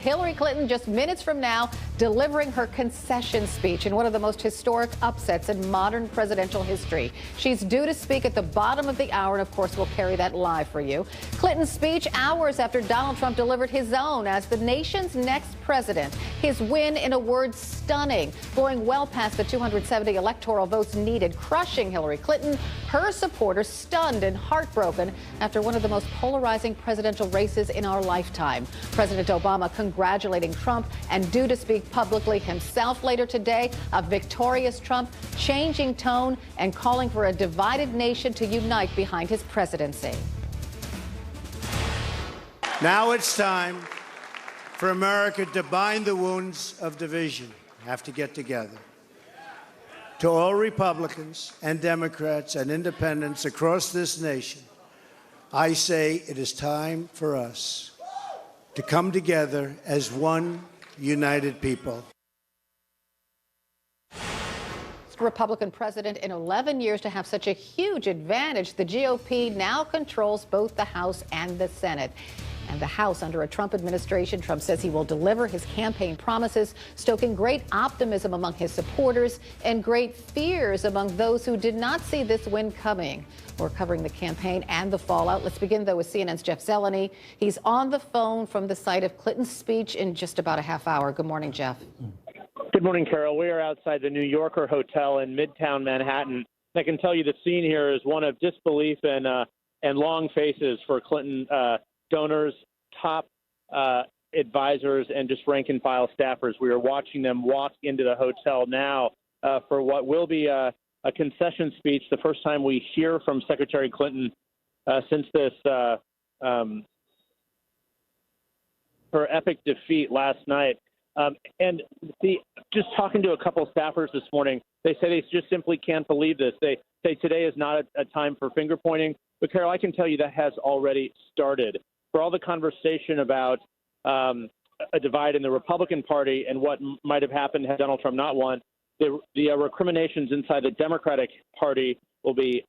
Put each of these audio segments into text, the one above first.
Hillary Clinton just minutes from now delivering her concession speech in one of the most historic upsets in modern presidential history. She's due to speak at the bottom of the hour, and of course we'll carry that live for you. Clinton's speech hours after Donald Trump delivered his own as the nation's next president. His win, in a word, stunning, going well past the 270 electoral votes needed, crushing Hillary Clinton, her supporters stunned and heartbroken after one of the most polarizing presidential races in our lifetime. President Obama congratulating Trump and due to speak publicly himself later today. A victorious Trump changing tone and calling for a divided nation to unite behind his presidency. Now it's time for America to bind the wounds of division. Have to get together. To all Republicans and Democrats and independents across this nation, I say it is time for us to come together as one united people. Republican president in 11 years to have such a huge advantage. The GOP now controls both the House and the Senate. And the House under a Trump administration, Trump says he will deliver his campaign promises, stoking great optimism among his supporters and great fears among those who did not see this win coming. We're covering the campaign and the fallout. Let's begin, though, with CNN's Jeff Zeleny. He's on the phone from the site of Clinton's speech in just about a half hour. Good morning, Jeff. Good morning, Carol. We are outside the New Yorker Hotel in Midtown Manhattan. I can tell you the scene here is one of disbelief and long faces for Clinton donors, top advisors, and just rank-and-file staffers. We are watching them walk into the hotel now for what will be a concession speech, the first time we hear from Secretary Clinton since this her epic defeat last night. And just talking to a couple of staffers this morning, they say they just simply can't believe this. They say today is not a time for finger pointing. But, Carol, I can tell you that has already started. For all the conversation about a divide in the Republican Party and what might have happened had Donald Trump not won, the recriminations inside the Democratic Party will be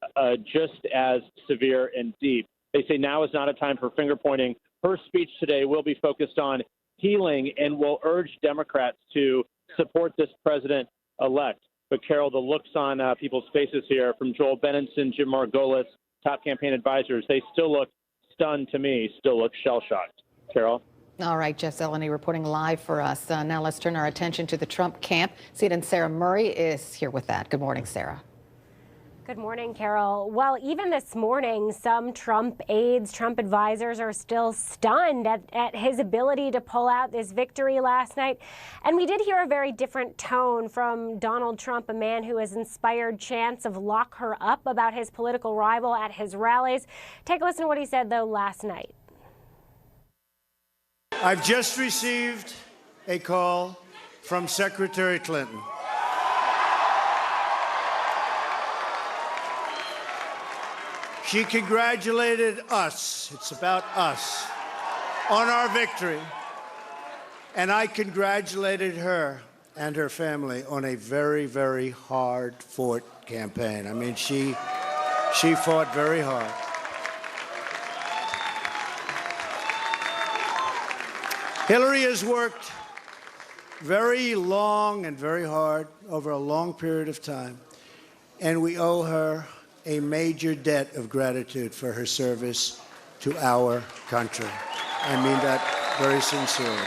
just as severe and deep. They say now is not a time for finger pointing. Her speech today will be focused on healing and will urge Democrats to support this president-elect. But, Carol, the looks on people's faces here, from Joel Benenson, Jim Margolis, top campaign advisors, they still look stunned to me, still look shell-shocked. Carol? All right, Jeff Zeleny reporting live for us. Now let's turn our attention to the Trump camp. CNN's Sarah Murray is here with that. Good morning, Sarah. Good morning, Carol. Well, even this morning, some Trump aides, Trump advisors are still stunned at his ability to pull out this victory last night. And we did hear a very different tone from Donald Trump, a man who has inspired chants of lock her up about his political rival at his rallies. Take a listen to what he said, though, last night. I've just received a call from Secretary Clinton. She congratulated us, it's about us, on our victory. And I congratulated her and her family on a very, very hard-fought campaign. I mean, she fought very hard. Hillary has worked very long and very hard over a long period of time, and we owe her a major debt of gratitude for her service to our country. I mean that very sincerely.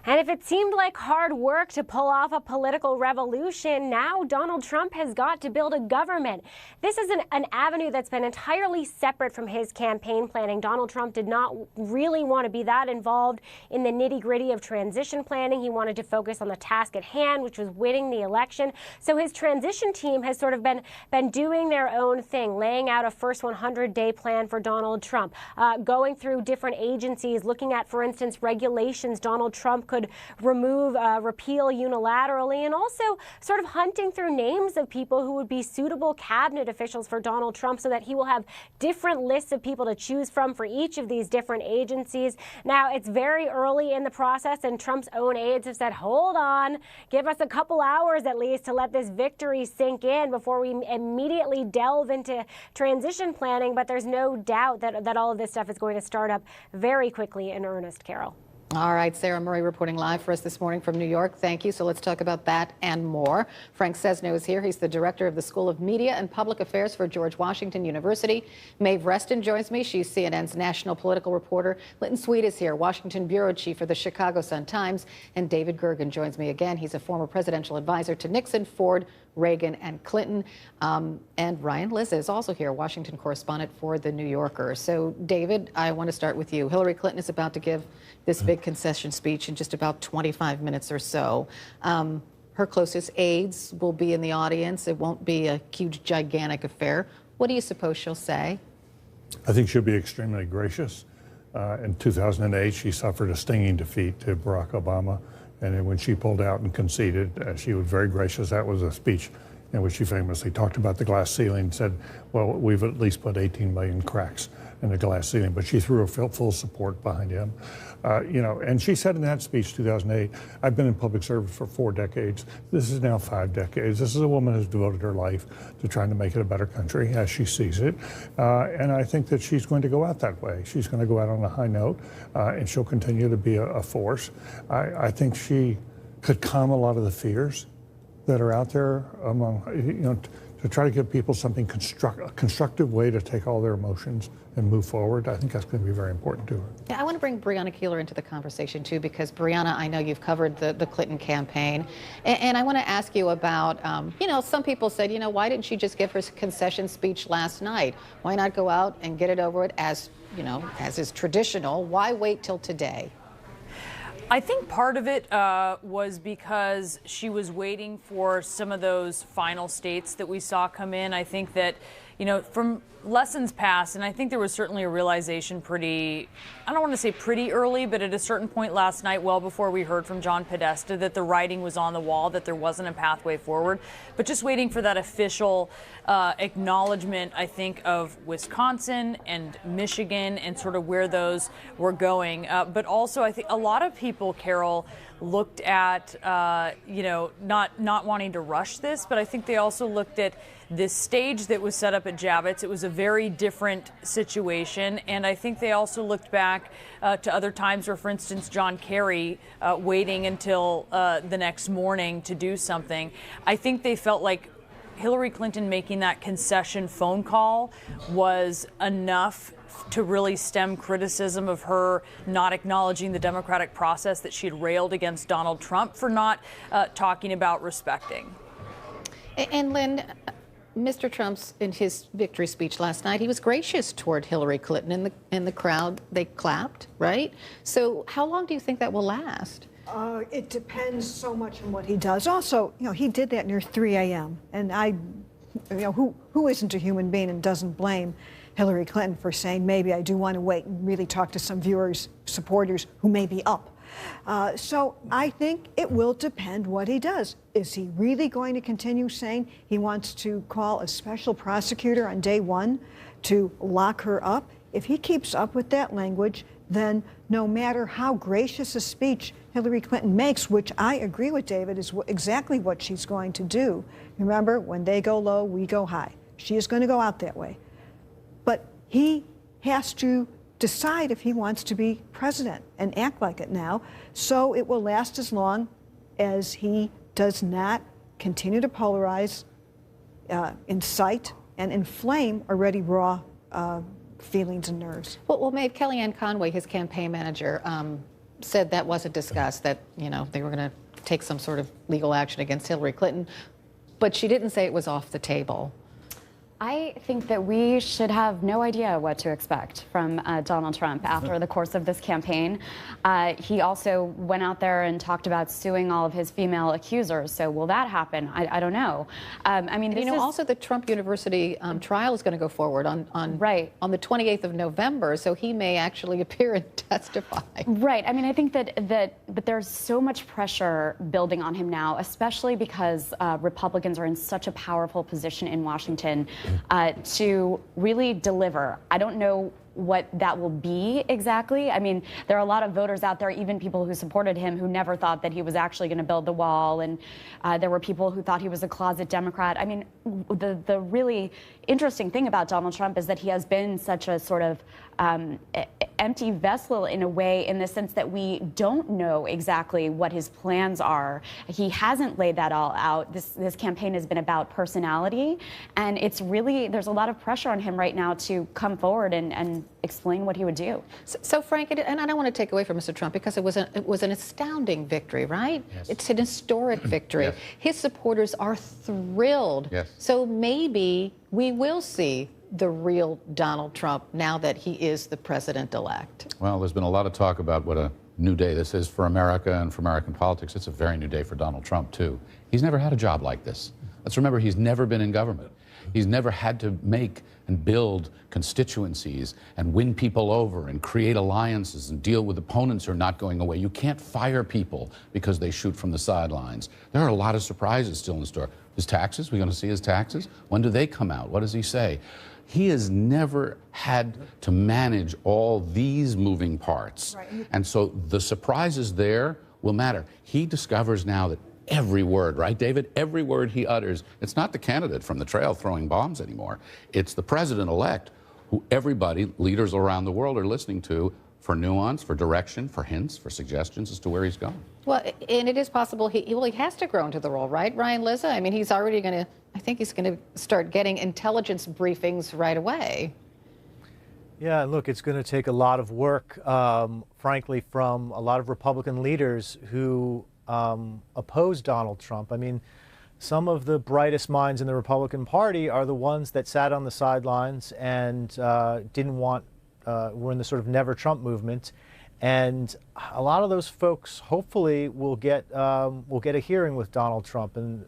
And if it seemed like hard work to pull off a political revolution, now Donald Trump has got to build a government. This is an avenue that's been entirely separate from his campaign planning. Donald Trump did not really want to be that involved in the nitty-gritty of transition planning. He wanted to focus on the task at hand, which was winning the election. So his transition team has sort of been doing their own thing, laying out a first 100-day plan for Donald Trump, going through different agencies, looking at, for instance, regulations Donald Trump could could repeal unilaterally, and also sort of hunting through names of people who would be suitable cabinet officials for Donald Trump so that he will have different lists of people to choose from for each of these different agencies. Now, it's very early in the process, and Trump's own aides have said, hold on, give us a couple hours at least to let this victory sink in before we immediately delve into transition planning. But there's no doubt that all of this stuff is going to start up very quickly in earnest, Carol. All right, Sarah Murray reporting live for us this morning from New York. Thank you. So let's talk about that and more. Frank Sesno is here. He's the director of the School of Media and Public Affairs for George Washington University. Maeve Reston joins me. She's CNN's national political reporter. Linton Sweet is here, Washington bureau chief for the Chicago Sun-Times. And David Gergen joins me again. He's a former presidential advisor to Nixon, Ford, Reagan, and Clinton. And Ryan Lizza is also here, Washington correspondent for The New Yorker. So, David, I want to start with you. Hillary Clinton is about to give this big concession speech in just about 25 minutes or so. Her closest aides will be in the audience. It won't be a huge, gigantic affair. What do you suppose she'll say? I think she'll be extremely gracious. In 2008, she suffered a stinging defeat to Barack Obama. And when she pulled out and conceded, she was very gracious. That was a speech in which she famously talked about the glass ceiling and said, well, we've at least put 18 million cracks in the glass ceiling. But she threw her full support behind him. And she said in that speech, 2008, I've been in public service for 4 decades. This is now 5 decades. This is a woman who's devoted her life to trying to make it a better country as she sees it. And I think that she's going to go out that way. She's going to go out on a high note, and she'll continue to be a force. I think she could calm a lot of the fears that are out there among, to try to give people something a constructive way to take all their emotions and move forward. I think that's going to be very important to her. Yeah, I want to bring Breonna Keeler into the conversation too, because Breonna, I know you've covered the Clinton campaign, and I want to ask you about, some people said, why didn't she just give her concession speech last night? Why not go out and get it over with as is traditional? Why wait till today? I think part of it was because she was waiting for some of those final states that we saw come in. I think that, from lessons past, and I think there was certainly a realization I don't want to say pretty early, but at a certain point last night, well before we heard from John Podesta, that the writing was on the wall, that there wasn't a pathway forward. But just waiting for that official acknowledgement, I think, of Wisconsin and Michigan and sort of where those were going. But also, I think a lot of people, Carol, looked at, not wanting to rush this, but I think they also looked at this stage that was set up at Javits. It was a very different situation, and I think they also looked back to other times where, for instance, John Kerry waiting until the next morning to do something. I think they felt like Hillary Clinton making that concession phone call was enough to really stem criticism of her not acknowledging the democratic process that she had railed against Donald Trump for not talking about respecting. And Lynn, Mr. Trump's, in his victory speech last night, he was gracious toward Hillary Clinton. In the crowd, they clapped, right? So how long do you think that will last? It depends so much on what he does. Also, he did that near 3 a.m. And who isn't a human being and doesn't blame Hillary Clinton for saying, maybe I do want to wait and really talk to some viewers, supporters who may be up. So I think it will depend what he does. Is he really going to continue saying he wants to call a special prosecutor on day one to lock her up? If he keeps up with that language, then no matter how gracious a speech Hillary Clinton makes, which I agree with David is exactly what she's going to do. Remember, when they go low, we go high. She is going to go out that way. But he has to decide if he wants to be president and act like it now. So it will last as long as he does not continue to polarize, incite, and inflame already raw feelings and nerves. Well, Maeve, Kellyanne Conway, his campaign manager, said that wasn't discussed, that, they were going to take some sort of legal action against Hillary Clinton, but she didn't say it was off the table. I think that we should have no idea what to expect from Donald Trump after the course of this campaign. He also went out there and talked about suing all of his female accusers. So will that happen? I don't know. I mean, you know, also the Trump University trial is going to go forward on the 28th of November. So he may actually appear and testify. Right. I mean, I think but there's so much pressure building on him now, especially because Republicans are in such a powerful position in Washington to really deliver. I don't know what that will be exactly. I mean, there are a lot of voters out there, even people who supported him, who never thought that he was actually going to build the wall. And there were people who thought he was a closet Democrat. I mean, the really interesting thing about Donald Trump is that he has been such a sort of empty vessel in a way, in the sense that we don't know exactly what his plans are. He hasn't laid that all out. This campaign has been about personality, and it's really, there's a lot of pressure on him right now to come forward and explain what he would do. So Frank, and I don't want to take away from Mr. Trump, because it was an astounding victory, right? Yes. It's an historic victory. Yes. His supporters are thrilled. Yes. So maybe we will see the real Donald Trump now that he is the president-elect. Well, there's been a lot of talk about what a new day this is for America and for American politics. It's a very new day for Donald Trump, too. He's never had a job like this. Let's remember, he's never been in government. He's never had to make and build constituencies and win people over and create alliances and deal with opponents who are not going away. You can't fire people because they shoot from the sidelines. There are a lot of surprises still in store. His taxes, we're going to see his taxes. When do they come out? What does he say? He has never had to manage all these moving parts. Right. And so the surprises there will matter. He discovers now that every word, right, David? Every word he utters, it's not the candidate from the trail throwing bombs anymore. It's the president-elect who everybody, leaders around the world, are listening to for nuance, for direction, for hints, for suggestions as to where he's going. Well, and it is possible he has to grow into the role, right, Ryan Lizza? I mean, he's already going to, I think he's going to start getting intelligence briefings right away. Yeah, look, it's going to take a lot of work, frankly, from a lot of Republican leaders who oppose Donald Trump. I mean, some of the brightest minds in the Republican Party are the ones that sat on the sidelines and didn't want, were in the sort of never Trump movement. And a lot of those folks hopefully will get a hearing with Donald Trump, and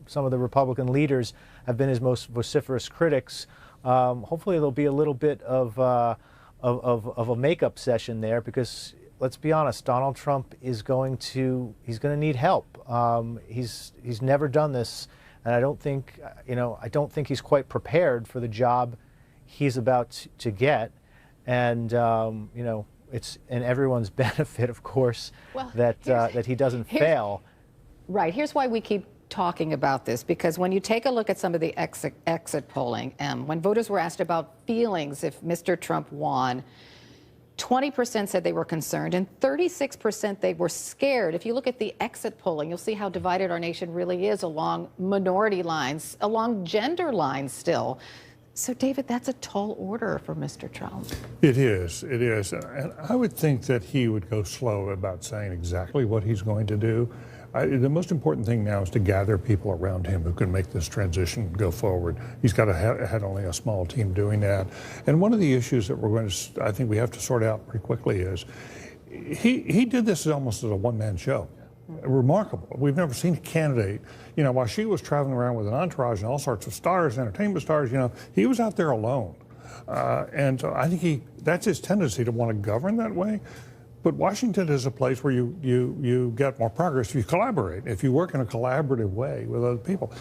some of the Republican leaders have been his most vociferous critics. Hopefully there'll be a little bit of a makeup session there, because let's be honest, Donald Trump is he's going to need help. He's never done this, and I don't think he's quite prepared for the job he's about to get. And it's in everyone's benefit, of course, that he doesn't fail. Right. Here's why we keep talking about this, because when you take a look at some of the exit polling, when voters were asked about feelings if Mr. Trump won, 20% said they were concerned, and 36% they were scared. If you look at the exit polling, you'll see how divided our nation really is along minority lines, along gender lines still. So, David, that's a tall order for Mr. Trump. It is. It is. And I would think that he would go slow about saying exactly what he's going to do. The most important thing now is to gather people around him who can make this transition go forward. He's got had only a small team doing that. And one of the issues that I think we have to sort out pretty quickly is he did this almost as a one-man show. Remarkable. We've never seen a candidate, while she was traveling around with an entourage and all sorts of stars, entertainment stars, he was out there alone. And so I think that's his tendency to want to govern that way. But Washington is a place where you get more progress if you collaborate, if you work in a collaborative way with other people.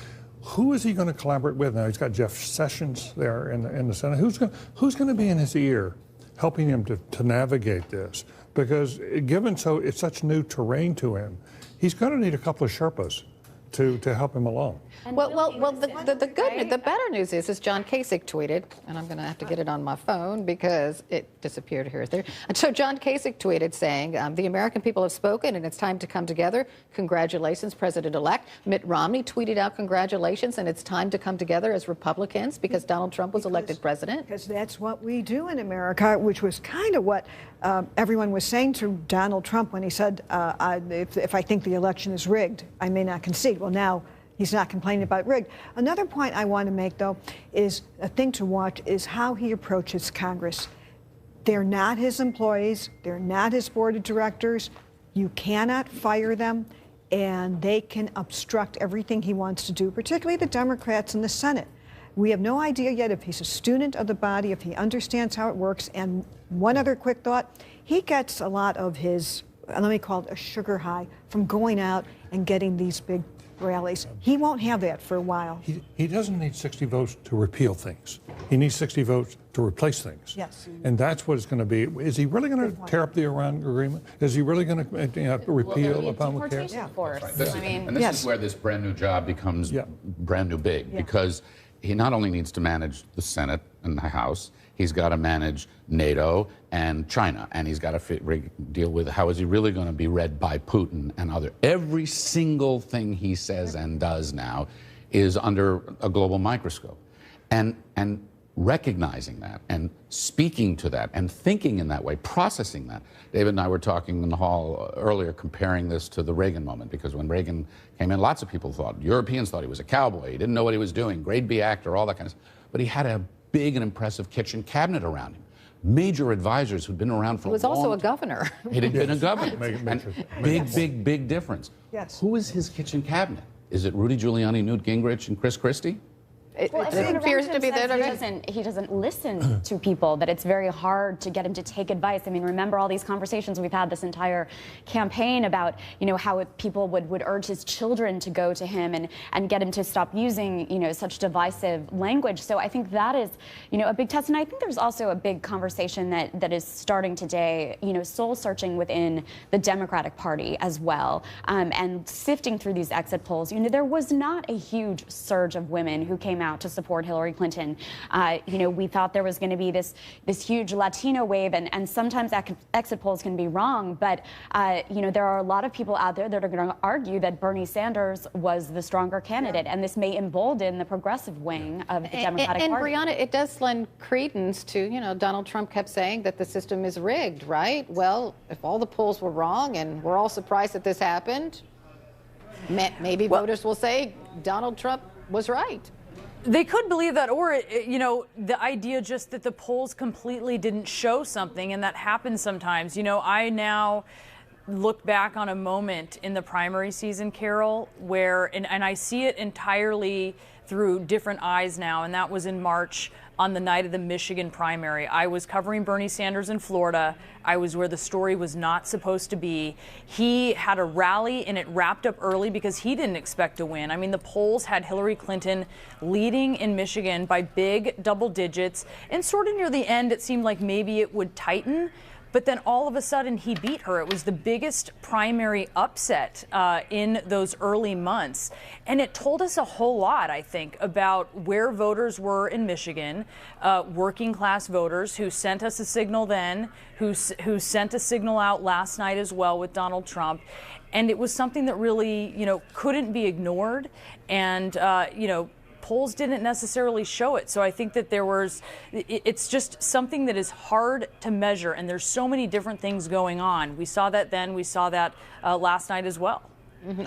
Who is he going to collaborate with? Now, he's got Jeff Sessions there in the Senate. Who's going to be in his ear helping him to navigate this? Because it's such new terrain to him, he's going to need a couple of Sherpas to help him along. Well, the better news is John Kasich tweeted, and I'm going to have to get it on my phone because it disappeared here. And so John Kasich tweeted saying, the American people have spoken and it's time to come together. Congratulations, President-elect. Mitt Romney tweeted out congratulations, and it's time to come together as Republicans because Donald Trump was elected president. Because that's what we do in America, which was kind of what everyone was saying to Donald Trump when he said, if I think the election is rigged, I may not concede. Well, now He's not complaining about rigged. Another point I want to make, though, is a thing to watch is how he approaches Congress. They're not his employees. They're not his board of directors. You cannot fire them, and they can obstruct everything he wants to do, particularly the Democrats in the Senate. We have no idea yet if he's a student of the body, if he understands how it works. And one other quick thought, he gets a lot of his, let me call it a sugar high, from going out and getting these big rallies. He won't have that for a while. He doesn't need 60 votes to repeal things. He needs 60 votes to replace things. Yes. And that's what it's going to be. Is he really going to tear up the Iran agreement? Is he really going to repeal Obamacare? Yeah, of course. This is where this brand new job becomes brand new big, because he not only needs to manage the Senate and the House, he's got to manage NATO and China, and he's got to deal with how is he really going to be read by Putin and other. Every single thing he says and does now is under a global microscope. And recognizing that and speaking to that and thinking in that way, processing that. David and I were talking in the hall earlier, comparing this to the Reagan moment, because when Reagan came in, lots of people thought, Europeans thought he was a cowboy, he didn't know what he was doing, grade B actor, all that kind of stuff. But he had a big and impressive kitchen cabinet around him. Major advisors who'd been around for a long time. He was also a governor. He'd been a governor. And big difference. Yes. Who is his kitchen cabinet? Is it Rudy Giuliani, Newt Gingrich, and Chris Christie? It appears to be there. He doesn't listen to people, that it's very hard to get him to take advice. I mean, remember all these conversations we've had this entire campaign about, how people would urge his children to go to him and get him to stop using, such divisive language. So I think that is, a big test. And I think there's also a big conversation that is starting today, soul searching within the Democratic Party as well, and sifting through these exit polls. There was not a huge surge of women who came out to support Hillary Clinton. We thought there was going to be this huge Latino wave, and sometimes exit polls can be wrong, but there are a lot of people out there that are going to argue that Bernie Sanders was the stronger candidate, and this may embolden the progressive wing of the Democratic Party. And Brianna, it does lend credence to, Donald Trump kept saying that the system is rigged, right? Well, if all the polls were wrong and we're all surprised that this happened, maybe voters will say Donald Trump was right. They could believe that, or, the idea just that the polls completely didn't show something, and that happens sometimes. I now look back on a moment in the primary season, Carol, where, and I see it entirely through different eyes now, and that was in March on the night of the Michigan primary. I was covering Bernie Sanders in Florida. I was where the story was not supposed to be. He had a rally and it wrapped up early because he didn't expect to win. I mean, the polls had Hillary Clinton leading in Michigan by big double digits, and sort of near the end it seemed like maybe it would tighten. But then all of a sudden he beat her. It was the biggest primary upset in those early months. And it told us a whole lot, I think, about where voters were in Michigan, working class voters who sent us a signal then, who sent a signal out last night as well with Donald Trump. And it was something that really, couldn't be ignored. And, polls didn't necessarily show it. So I think that it's just something that is hard to measure, and there's so many different things going on. We saw that then, we saw that last night as well.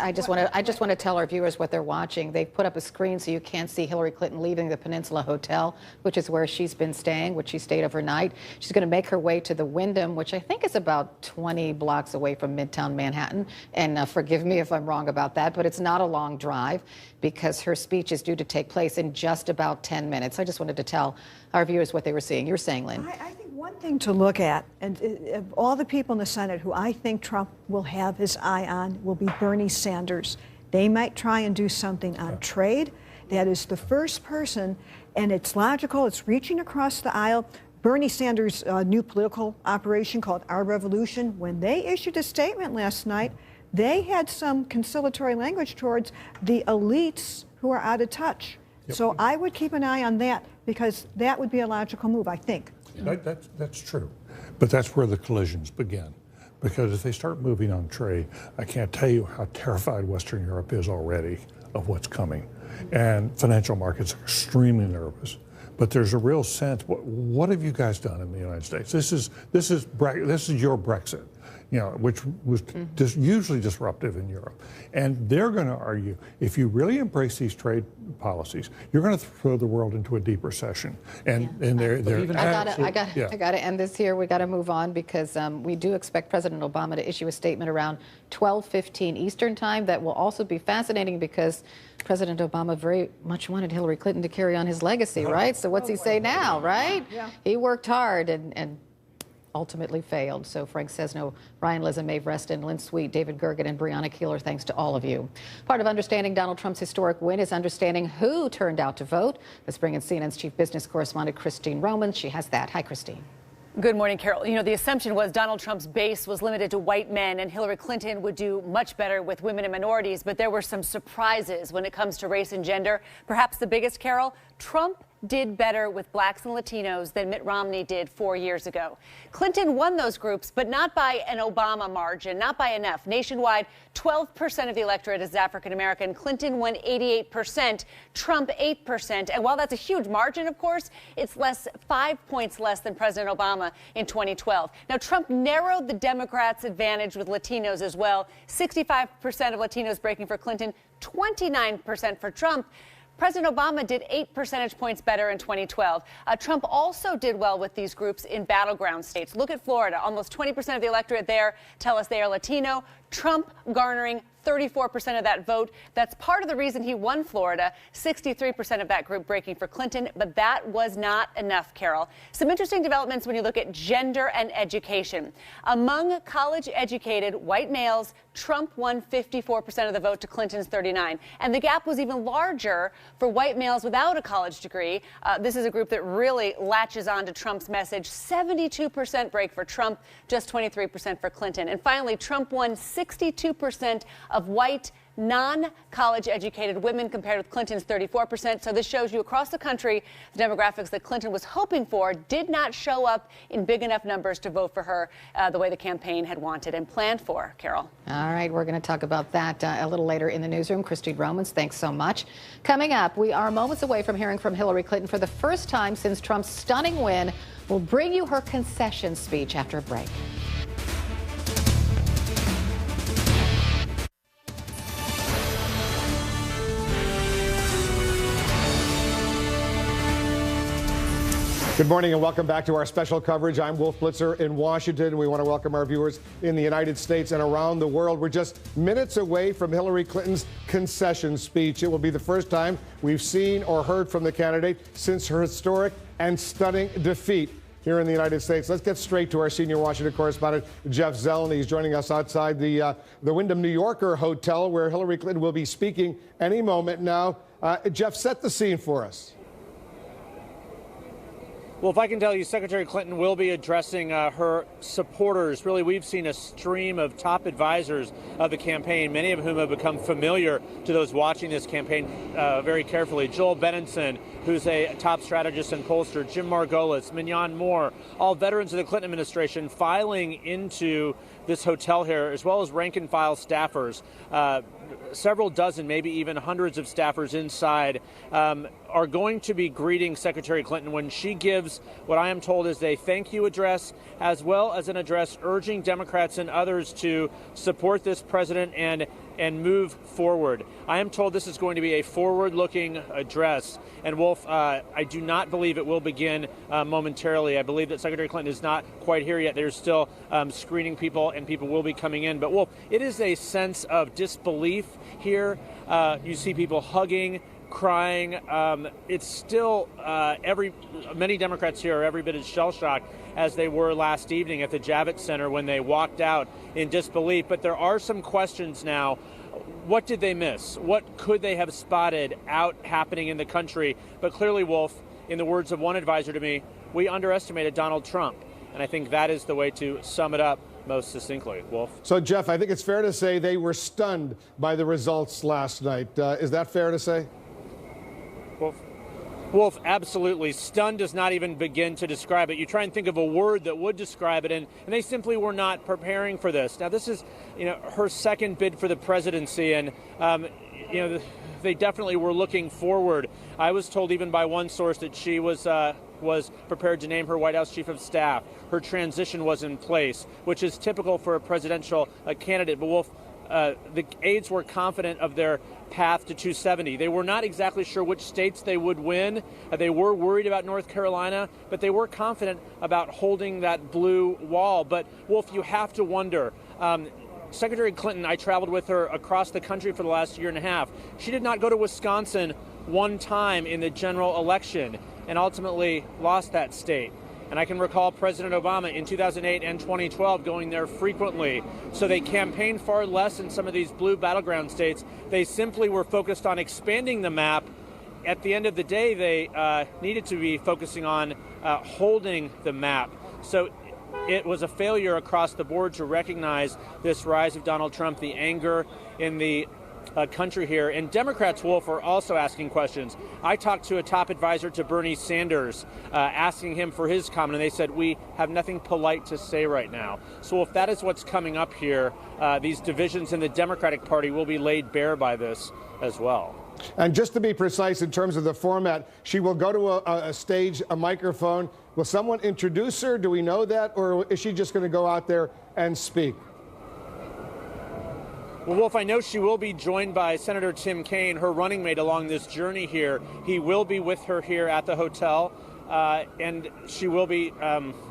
I just want to tell our viewers what they're watching. They've put up a screen so you can't see Hillary Clinton leaving the Peninsula Hotel, which is where she's been staying, which she stayed overnight. She's going to make her way to the Wyndham, which I think is about 20 blocks away from Midtown Manhattan. And forgive me if I'm wrong about that, but it's not a long drive because her speech is due to take place in just about 10 minutes. I just wanted to tell our viewers what they were seeing. You were saying, Lynn. I think one thing to look at, and of all the people in the Senate who I think Trump will have his eye on, will be Bernie Sanders. They might try and do something on trade. That is the first person, and it's logical, it's reaching across the aisle. Bernie Sanders' new political operation called Our Revolution, when they issued a statement last night, they had some conciliatory language towards the elites who are out of touch. Yep. So I would keep an eye on that, because that would be a logical move, I think. That's true. But that's where the collisions begin. Because if they start moving on trade, I can't tell you how terrified Western Europe is already of what's coming. And financial markets are extremely nervous. But there's a real sense, what have you guys done in the United States? This is your Brexit. which was hugely disruptive in Europe. And they're going to argue, if you really embrace these trade policies, you're going to throw the world into a deep recession. And they're I got to end this here. We got to move on because we do expect President Obama to issue a statement around 12:15 Eastern time. That will also be fascinating because President Obama very much wanted Hillary Clinton to carry on his legacy, right? So what's he say now, right? Yeah. He worked hard and ultimately failed. So Frank Sesno, Ryan Lizza, Maeve Reston, Lynn Sweet, David Gergen, and Brianna Keeler, thanks to all of you. Part of understanding Donald Trump's historic win is understanding who turned out to vote. Let's bring in CNN's chief business correspondent, Christine Romans. She has that. Hi, Christine. Good morning, Carol. The assumption was Donald Trump's base was limited to white men and Hillary Clinton would do much better with women and minorities. But there were some surprises when it comes to race and gender. Perhaps the biggest, Carol, Trump did better with blacks and Latinos than Mitt Romney did 4 years ago. Clinton won those groups, but not by an Obama margin, not by enough. Nationwide, 12% of the electorate is African American. Clinton won 88%, Trump 8%. And while that's a huge margin, of course, it's 5 points less than President Obama in 2012. Now, Trump narrowed the Democrats' advantage with Latinos as well. 65% of Latinos breaking for Clinton, 29% for Trump. President Obama did 8 percentage points better in 2012. Trump also did well with these groups in battleground states. Look at Florida. Almost 20% of the electorate there tell us they are Latino. Trump garnering 34% of that vote. That's part of the reason he won Florida, 63% of that group breaking for Clinton. But that was not enough, Carol. Some interesting developments when you look at gender and education. Among college-educated white males, Trump won 54% of the vote to Clinton's 39%. And the gap was even larger for white males without a college degree. This is a group that really latches on to Trump's message. 72% break for Trump, just 23% for Clinton. And finally, Trump won 62% of white, non-college educated women compared with Clinton's 34%. So this shows you across the country the demographics that Clinton was hoping for did not show up in big enough numbers to vote for her the way the campaign had wanted and planned for, Carol. All right, we're going to talk about that a little later in the newsroom. Christine Romans, thanks so much. Coming up, we are moments away from hearing from Hillary Clinton for the first time since Trump's stunning win. We'll bring you her concession speech after a break. Good morning and welcome back to our special coverage. I'm Wolf Blitzer in Washington. We want to welcome our viewers in the United States and around the world. We're just minutes away from Hillary Clinton's concession speech. It will be the first time we've seen or heard from the candidate since her historic and stunning defeat here in the United States. Let's get straight to our senior Washington correspondent, Jeff Zeleny. He's joining us outside the Wyndham New Yorker Hotel, where Hillary Clinton will be speaking any moment now. Jeff, set the scene for us. Well, if I can tell you, Secretary Clinton will be addressing her supporters. Really, we've seen a stream of top advisors of the campaign, many of whom have become familiar to those watching this campaign very carefully. Joel Benenson, who's a top strategist and pollster, Jim Margolis, Mignon Moore, all veterans of the Clinton administration filing into this hotel here, as well as rank-and-file staffers. Several dozen, maybe even hundreds of staffers inside are going to be greeting Secretary Clinton when she gives what I am told is a thank you address, as well as an address urging Democrats and others to support this president and move forward. I am told this is going to be a forward-looking address. And Wolf, I do not believe it will begin momentarily. I believe that Secretary Clinton is not quite here yet. They're still screening people, and people will be coming in. But Wolf, it is a sense of disbelief here. You see people hugging, crying. It's still many Democrats here are every bit as shell-shocked as they were last evening at the Javits Center when they walked out in disbelief. But there are some questions now. What did they miss? What could they have spotted out happening in the country? But clearly, Wolf, in the words of one advisor to me, we underestimated Donald Trump. And I think that is the way to sum it up most succinctly. Wolf? So, Jeff, I think it's fair to say they were stunned by the results last night. Is that fair to say? Wolf, absolutely. Stunned does not even begin to describe it. You try and think of a word that would describe it, and they simply were not preparing for this. Now, this is, her second bid for the presidency, and, they definitely were looking forward. I was told even by one source that she was was prepared to name her White House chief of staff. Her transition was in place, which is typical for a presidential candidate. But Wolf, the aides were confident of their path to 270. They were not exactly sure which states they would win. They were worried about North Carolina, but they were confident about holding that blue wall. But Wolf, you have to wonder. Secretary Clinton, I traveled with her across the country for the last year and a half. She did not go to Wisconsin one time in the general election and ultimately lost that state. And I can recall President Obama in 2008 and 2012 going there frequently. So they campaigned far less in some of these blue battleground states. They simply were focused on expanding the map. At the end of the day, they needed to be focusing on holding the map. So it was a failure across the board to recognize this rise of Donald Trump, the anger in the country here. And Democrats, Wolf, are also asking questions. I talked to a top advisor to Bernie Sanders, asking him for his comment, and they said, we have nothing polite to say right now. So if that is what's coming up here, these divisions in the Democratic Party will be laid bare by this as well. And just to be precise in terms of the format, she will go to a stage, a microphone. Will someone introduce her? Do we know that? Or is she just going to go out there and speak? Well, Wolf, I know she will be joined by Senator Tim Kaine, her running mate along this journey here. He will be with her here at the hotel, and she will be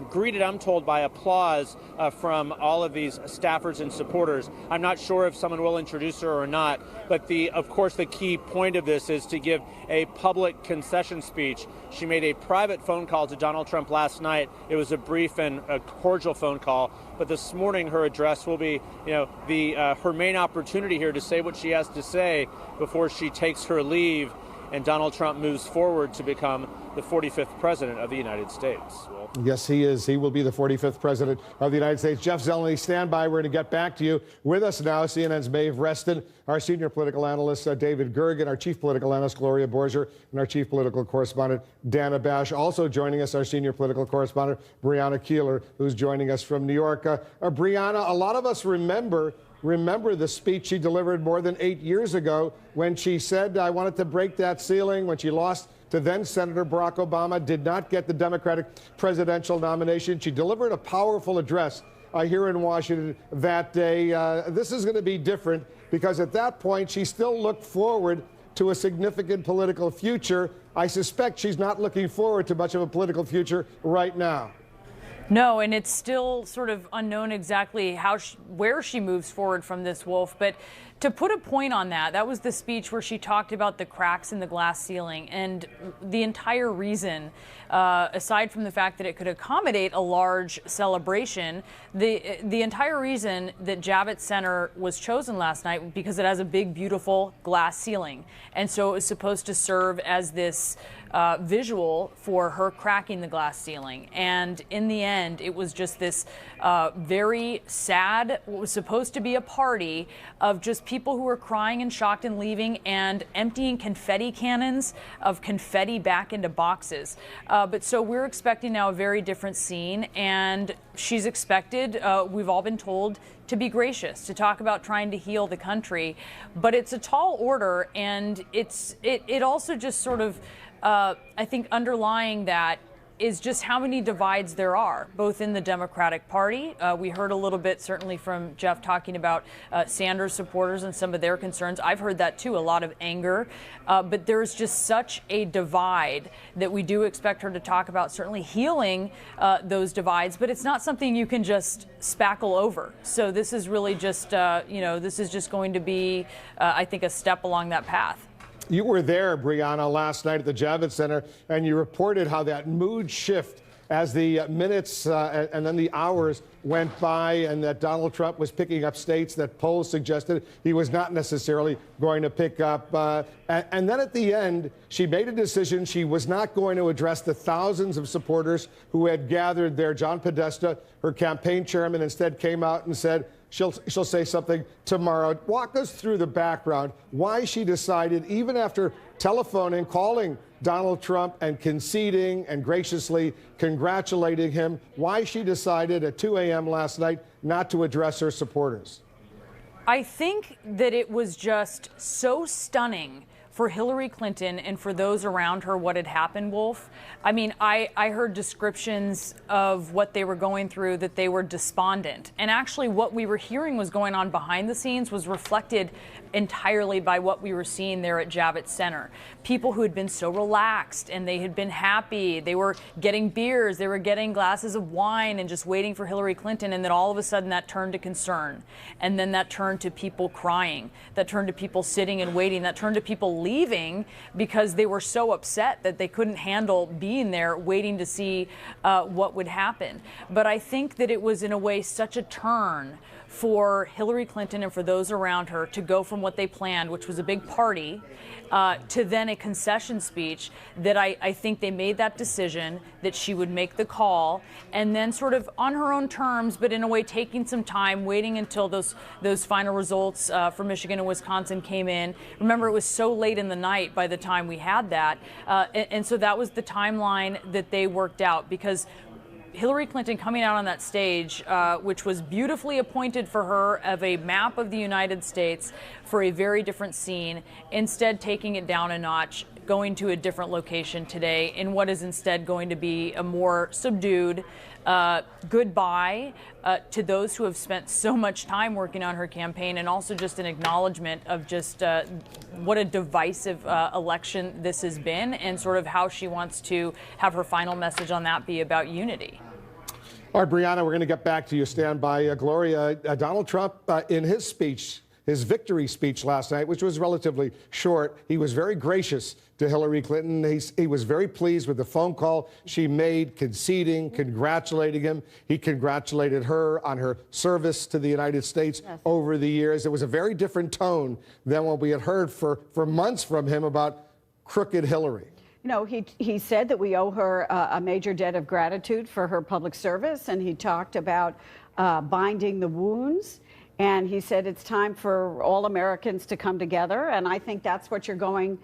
greeted, I'm told, by applause from all of these staffers and supporters. I'm not sure if someone will introduce her or not, but of course, the key point of this is to give a public concession speech. She made a private phone call to Donald Trump last night. It was a brief and a cordial phone call. But this morning, her address will be, her main opportunity here to say what she has to say before she takes her leave and Donald Trump moves forward to become the 45th president of the United States. Wolf. Yes, he is. He will be the 45th president of the United States. Jeff Zeleny, stand by. We're going to get back to you. With us now, CNN's Maeve Reston, our senior political analyst, David Gergen, our chief political analyst, Gloria Borger, and our chief political correspondent, Dana Bash. Also joining us, our senior political correspondent, Brianna Keeler, who's joining us from New York. Brianna, a lot of us remember the speech she delivered more than 8 years ago when she said, I wanted to break that ceiling, when she lost to then Senator Barack Obama, did not get the Democratic presidential nomination. She delivered a powerful address here in Washington that day. This is going to be different because at that point, she still looked forward to a significant political future. I suspect she's not looking forward to much of a political future right now. No, and it's still sort of unknown exactly where she moves forward from this, Wolf. But to put a point on that, that was the speech where she talked about the cracks in the glass ceiling. And the entire reason, aside from the fact that it could accommodate a large celebration, the entire reason that Javits Center was chosen last night because it has a big, beautiful glass ceiling. And so it was supposed to serve as this visual for her cracking the glass ceiling. And in the end, it was just this very sad, what was supposed to be a party of just people who were crying and shocked and leaving and emptying confetti cannons of confetti back into boxes. But so we're expecting now a very different scene, and she's expected, we've all been told, to be gracious, to talk about trying to heal the country. But it's a tall order, and it also just sort of, I think underlying that is just how many divides there are, both in the Democratic Party. We heard a little bit, certainly from Jeff, talking about Sanders supporters and some of their concerns. I've heard that too, a lot of anger. But there's just such a divide that we do expect her to talk about, certainly healing those divides. But it's not something you can just spackle over. So this is really just, this is just going to be, I think, a step along that path. You were there, Brianna, last night at the Javits Center, and you reported how that mood shift as the minutes and then the hours went by, and that Donald Trump was picking up states that polls suggested he was not necessarily going to pick up. And then at the end, she made a decision. She was not going to address the thousands of supporters who had gathered there. John Podesta, her campaign chairman, instead came out and said, She'll say something tomorrow. Walk us through the background, why she decided, even after telephoning, calling Donald Trump and conceding and graciously congratulating him, why she decided at 2 a.m. last night not to address her supporters. I think that it was just so stunning for Hillary Clinton and for those around her what had happened, Wolf, I mean, I heard descriptions of what they were going through, that they were despondent. And actually what we were hearing was going on behind the scenes was reflected entirely by what we were seeing there at Javits Center. People who had been so relaxed and they had been happy. They were getting beers, they were getting glasses of wine and just waiting for Hillary Clinton. And then all of a sudden that turned to concern. And then that turned to people crying. That turned to people sitting and waiting. That turned to people leaving because they were so upset that they couldn't handle being there waiting to see what would happen. But I think that it was in a way such a turn for Hillary Clinton and for those around her to go from what they planned, which was a big party, to then a concession speech, that I think they made that decision that she would make the call and then sort of on her own terms, but in a way taking some time, waiting until those final results for Michigan and Wisconsin came in. Remember, it was so late in the night by the time we had that. And so that was the timeline that they worked out, because Hillary Clinton coming out on that stage, which was beautifully appointed for her, of a map of the United States for a very different scene, instead taking it down a notch, going to a different location today in what is instead going to be a more subdued goodbye to those who have spent so much time working on her campaign, and also just an acknowledgement of just what a divisive election this has been, and sort of how she wants to have her final message on that be about unity. All right, Brianna, we're going to get back to you. Stand by. Gloria, Donald Trump, in his speech, his victory speech last night, which was relatively short, he was very gracious to Hillary Clinton. He was very pleased with the phone call she made, conceding, congratulating him. He congratulated her on her service to the United States over the years. It was a very different tone than what we had heard for months from him about crooked Hillary. You know, he said that we owe her a major debt of gratitude for her public service, and he talked about binding the wounds. And he said it's time for all Americans to come together. And I think that's what you're going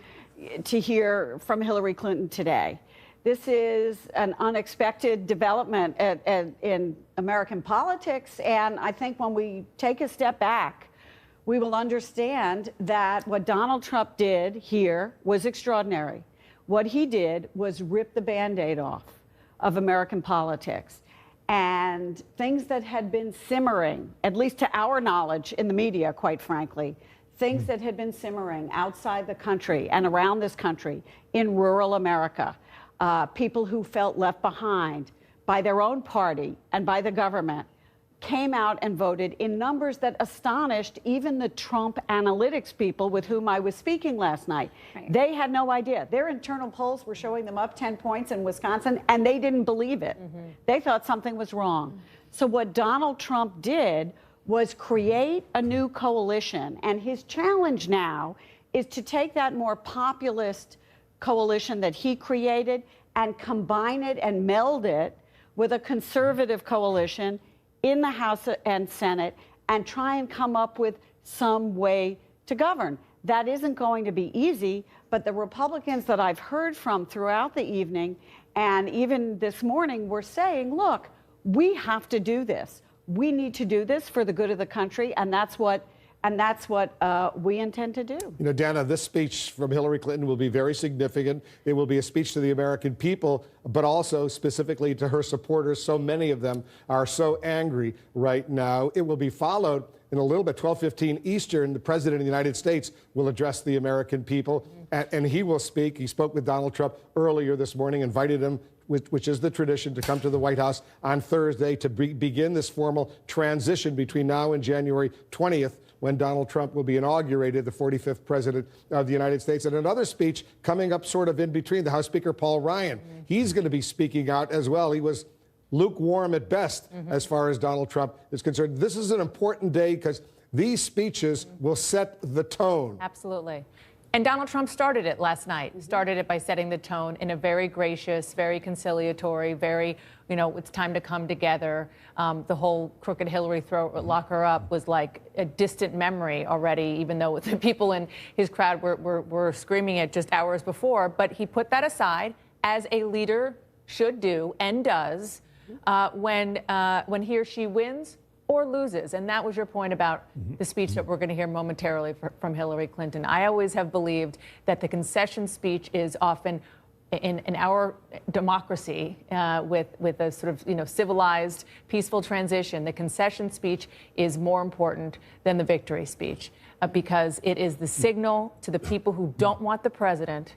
to hear from Hillary Clinton today. This is an unexpected development in American politics. And I think when we take a step back, we will understand that what Donald Trump did here was extraordinary. What he did was rip the Band-Aid off of American politics. And things that had been simmering, at least to our knowledge in the media, quite frankly, things that had been simmering outside the country and around this country in rural America, people who felt left behind by their own party and by the government, came out and voted in numbers that astonished even the Trump analytics people with whom I was speaking last night. Right. They had no idea. Their internal polls were showing them up 10 points in Wisconsin, and they didn't believe it. Mm-hmm. They thought something was wrong. Mm-hmm. So what Donald Trump did was create a new coalition, and his challenge now is to take that more populist coalition that he created and combine it and meld it with a conservative coalition in the House and Senate, and try and come up with some way to govern. That isn't going to be easy, but the Republicans that I've heard from throughout the evening and even this morning were saying, look, we have to do this. We need to do this for the good of the country, and that's what we intend to do. You know, Dana, this speech from Hillary Clinton will be very significant. It will be a speech to the American people, but also specifically to her supporters. So many of them are so angry right now. It will be followed in a little bit, 12:15 Eastern. The President of the United States will address the American people, and he will speak. He spoke with Donald Trump earlier this morning, invited him, which is the tradition, to come to the White House on Thursday to begin this formal transition between now and January 20th, when Donald Trump will be inaugurated, the 45th president of the United States. And another speech coming up sort of in between, the House Speaker Paul Ryan. He's going to be speaking out as well. He was lukewarm at best as far as Donald Trump is concerned. This is an important day because these speeches will set the tone. Absolutely. And Donald Trump started it last night, started it by setting the tone in a very gracious, very conciliatory, very, you know, it's time to come together. The whole crooked Hillary lock her up was like a distant memory already, even though the people in his crowd were screaming it just hours before. But he put that aside, as a leader should do and does. When he or she wins, or loses. And that was your point about the speech that we're going to hear momentarily from Hillary Clinton. I always have believed that the concession speech is often, in our democracy, with a sort of civilized, peaceful transition, the concession speech is more important than the victory speech because it is the signal to the people who don't want the president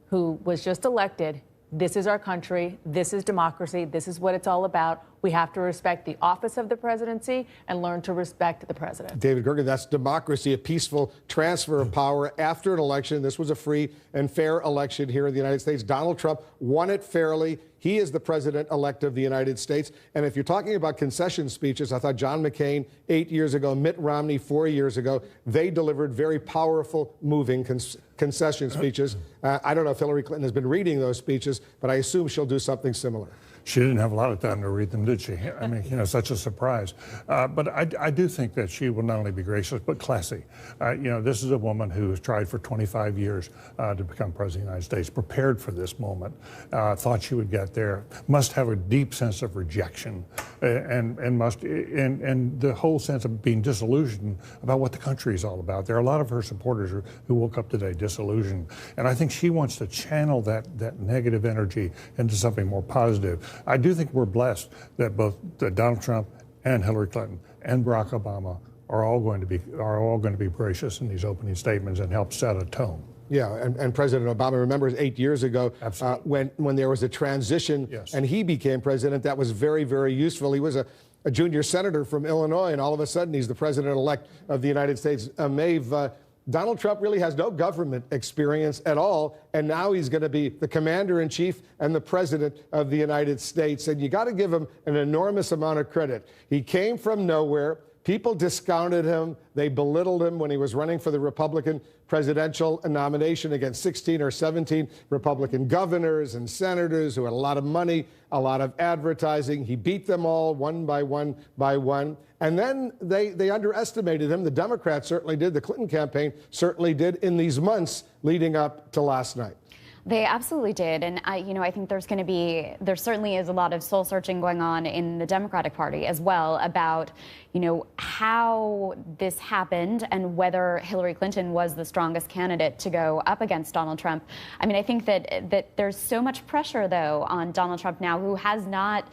who was just elected. This is our country. This is democracy. This is what it's all about. We have to respect the office of the presidency and learn to respect the president. David Gergen, that's democracy, a peaceful transfer of power after an election. This was a free and fair election here in the United States. Donald Trump won it fairly. He is the president-elect of the United States. And if you're talking about concession speeches, I thought John McCain 8 years ago, Mitt Romney 4 years ago, they delivered very powerful, moving concession speeches. I don't know if Hillary Clinton has been reading those speeches, but I assume she'll do something similar. She didn't have a lot of time to read them, did she? I mean, such a surprise. But I do think that she will not only be gracious, but classy. This is a woman who has tried for 25 years to become president of the United States, prepared for this moment, thought she would get there, must have a deep sense of rejection, and the whole sense of being disillusioned about what the country is all about. There are a lot of her supporters who woke up today disillusioned. And I think she wants to channel that negative energy into something more positive. I do think we're blessed that both Donald Trump and Hillary Clinton and Barack Obama are all going to be gracious in these opening statements and help set a tone. Yeah, and President Obama, remembers 8 years ago when there was a transition and he became president, that was very, very useful. He was a junior senator from Illinois, and all of a sudden he's the president-elect of the United States. Maeve, Donald Trump really has no government experience at all, and now he's going to be the commander-in-chief and the president of the United States. And you got to give him an enormous amount of credit. He came from nowhere. People discounted him. They belittled him when he was running for the Republican presidential nomination against 16 or 17 Republican governors and senators who had a lot of money, a lot of advertising. He beat them all one by one by one. And then they underestimated him. The Democrats certainly did. The Clinton campaign certainly did in these months leading up to last night. They absolutely did. And I think there certainly is a lot of soul searching going on in the Democratic Party as well about, how this happened and whether Hillary Clinton was the strongest candidate to go up against Donald Trump. I mean, I think that there's so much pressure, though, on Donald Trump now, who has not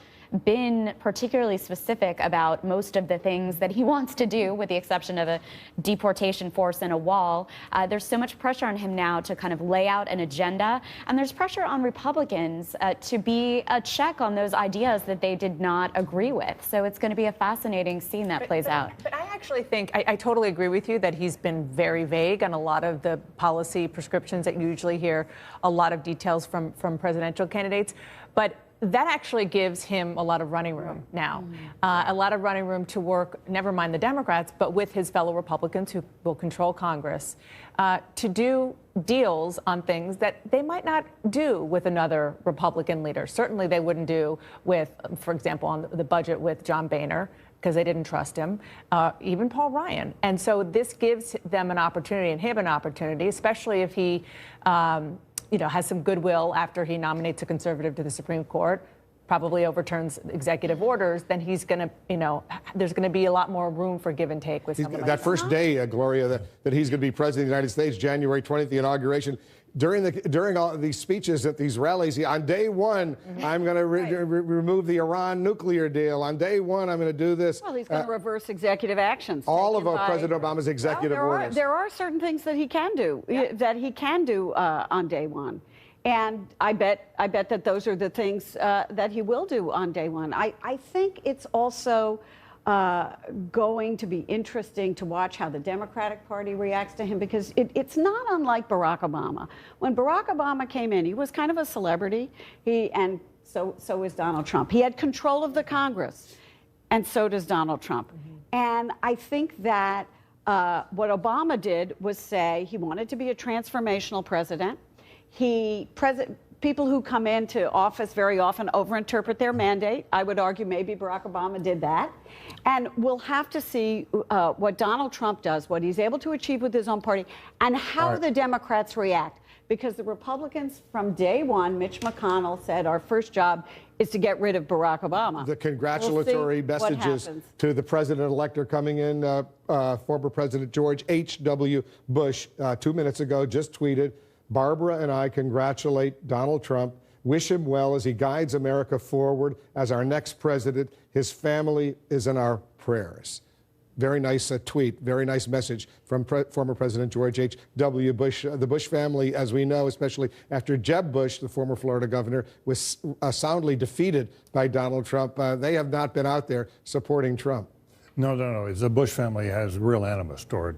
been particularly specific about most of the things that he wants to do, with the exception of a deportation force and a wall. There's so much pressure on him now to kind of lay out an agenda, and there's pressure on Republicans to be a check on those ideas that they did not agree with. So it's going to be a fascinating scene that plays out. But I actually think, I totally agree with you that he's been very vague on a lot of the policy prescriptions that you usually hear a lot of details from presidential candidates. But that actually gives him a lot of running room now, a lot of running room to work, never mind the Democrats, but with his fellow Republicans who will control Congress, to do deals on things that they might not do with another Republican leader. Certainly they wouldn't do with, for example, on the budget with John Boehner, because they didn't trust him, even Paul Ryan. And so this gives them an opportunity, and him an opportunity, especially if he has some goodwill after he nominates a conservative to the Supreme Court, probably overturns executive orders, then he's going to, there's going to be a lot more room for give and take with someone like that. First day, Gloria, that he's going to be president of the United States, January 20th, the inauguration. During all of these speeches at these rallies, on day one, I'm going to remove the Iran nuclear deal. On day one, I'm going to do this. Well, he's going to reverse executive actions. All of President Obama's executive orders. There are certain things that he can do, on day one. And I bet that those are the things that he will do on day one. I think it's also going to be interesting to watch how the Democratic Party reacts to him, because it's not unlike Barack Obama. When Barack Obama came in, he was kind of a celebrity. And so is Donald Trump. He had control of the Congress, and so does Donald Trump. And I think that what Obama did was say he wanted to be a transformational president. People who come into office very often overinterpret their mandate. I would argue maybe Barack Obama did that. And we'll have to see what Donald Trump does, what he's able to achieve with his own party, and how the Democrats react. because the Republicans from day one, Mitch McConnell said, our first job is to get rid of Barack Obama. The congratulatory messages to the president-elect are coming in. Former President George H.W. Bush 2 minutes ago just tweeted, "Barbara and I congratulate Donald Trump, wish him well as he guides America forward as our next president. His family is in our prayers." Very nice tweet, very nice message from former President George H.W. Bush. The Bush family, as we know, especially after Jeb Bush, the former Florida governor, was soundly defeated by Donald Trump, they have not been out there supporting Trump. No. The Bush family has real animus toward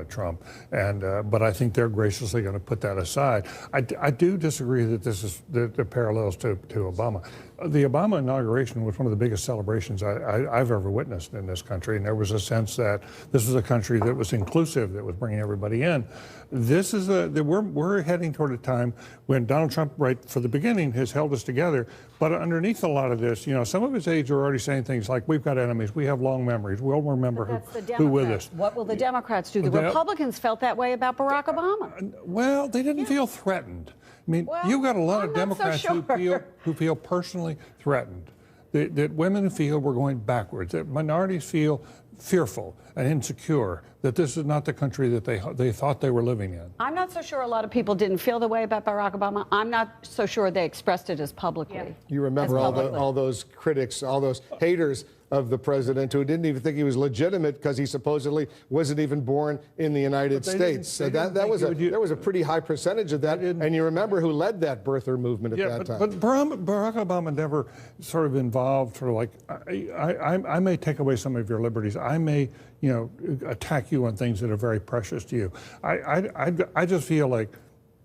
Trump, but I think they're graciously going to put that aside. I do disagree that this is the parallels to Obama. The Obama inauguration was one of the biggest celebrations I've ever witnessed in this country, and there was a sense that this was a country that was inclusive, that was bringing everybody in. This is we're heading toward a time when Donald Trump, right from the beginning, has held us together. But underneath a lot of this, some of his aides are already saying things like, "We've got enemies, we have long memories, we'll remember who with us." What will the Democrats do? The Republicans felt that way about Barack Obama. Well, they didn't feel threatened. I mean, you've got a lot of Democrats who feel personally threatened, that women feel we're going backwards, that minorities feel fearful and insecure, that this is not the country that they thought they were living in. I'm not so sure a lot of people didn't feel the way about Barack Obama. I'm not so sure they expressed it as publicly. Yeah. You remember all those critics, all those haters of the president who didn't even think he was legitimate because he supposedly wasn't even born in the United States. So there was a pretty high percentage of that. And you remember who led that birther movement at that time. But Barack Obama never sort of involved, sort of like, I may take away some of your liberties. I may, attack you on things that are very precious to you. I just feel like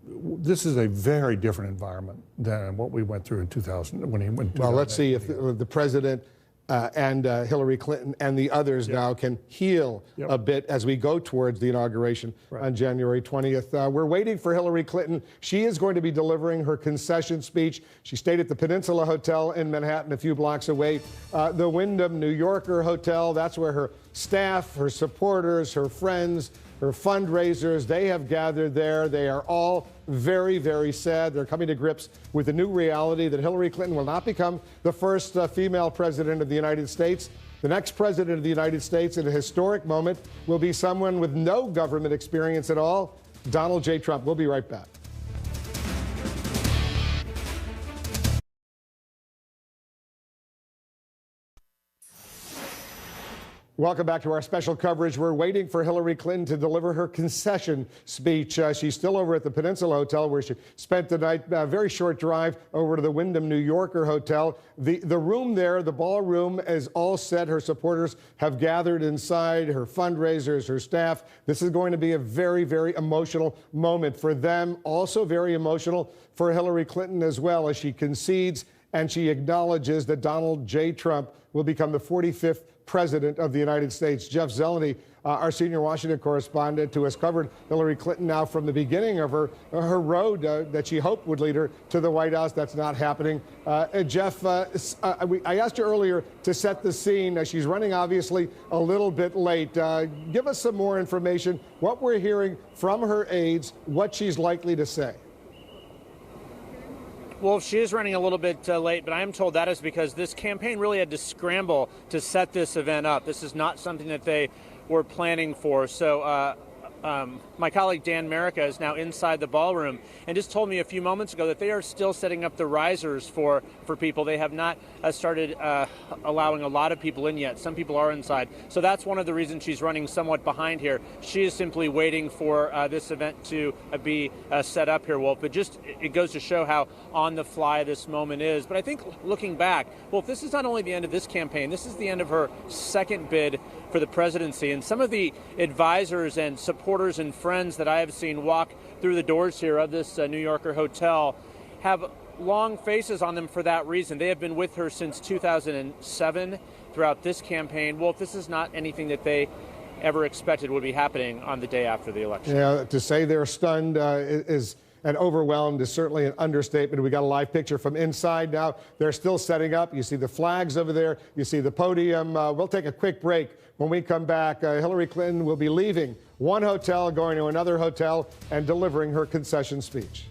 this is a very different environment than what we went through in 2000 when he went. Well, let's see if the president and Hillary Clinton and the others now can heal a bit as we go towards the inauguration on January 20th. We're waiting for Hillary Clinton. She is going to be delivering her concession speech. She stayed at the Peninsula Hotel in Manhattan, a few blocks away. The Wyndham New Yorker Hotel, that's where her staff, her supporters, her friends, her fundraisers, they have gathered there. They are all very, very sad. They're coming to grips with the new reality that Hillary Clinton will not become the first female president of the United States. The next president of the United States in a historic moment will be someone with no government experience at all, Donald J. Trump. We'll be right back. Welcome back to our special coverage. We're waiting for Hillary Clinton to deliver her concession speech. She's still over at the Peninsula Hotel where she spent the night. A very short drive over to the Wyndham New Yorker Hotel. The room there, the ballroom, is all set. Her supporters have gathered inside, her fundraisers, her staff. This is going to be a very, very emotional moment for them. Also very emotional for Hillary Clinton as well, as she concedes and she acknowledges that Donald J. Trump will become the 45th president of the United States. Jeff Zeleny, our senior Washington correspondent, who has covered Hillary Clinton now from the beginning of her road that she hoped would lead her to the White House. That's not happening. Jeff, I asked you earlier to set the scene. She's running obviously a little bit late. Give us some more information, what we're hearing from her aides, what she's likely to say. Well, she is running a little bit late, but I am told that is because this campaign really had to scramble to set this event up. This is not something that they were planning for. So my colleague Dan Merica is now inside the ballroom and just told me a few moments ago that they are still setting up the risers for people. They have not started allowing a lot of people in yet. Some people are inside. So that's one of the reasons she's running somewhat behind here. She is simply waiting for this event to be set up here, Wolf. But just it goes to show how on the fly this moment is. But I think looking back, Wolf, this is not only the end of this campaign, this is the end of her second bid for the presidency. And some of the advisors and supporters and friends that I have seen walk through the doors here of this New Yorker hotel have long faces on them for that reason. They have been with her since 2007 throughout this campaign. Wolf, this is not anything that they ever expected would be happening on the day after the election. Yeah, to say they're stunned is and overwhelmed is certainly an understatement. We got a live picture from inside now. They're still setting up. You see the flags over there. You see the podium. We'll take a quick break. When we come back, Hillary Clinton will be leaving one hotel, going to another hotel, and delivering her concession speech.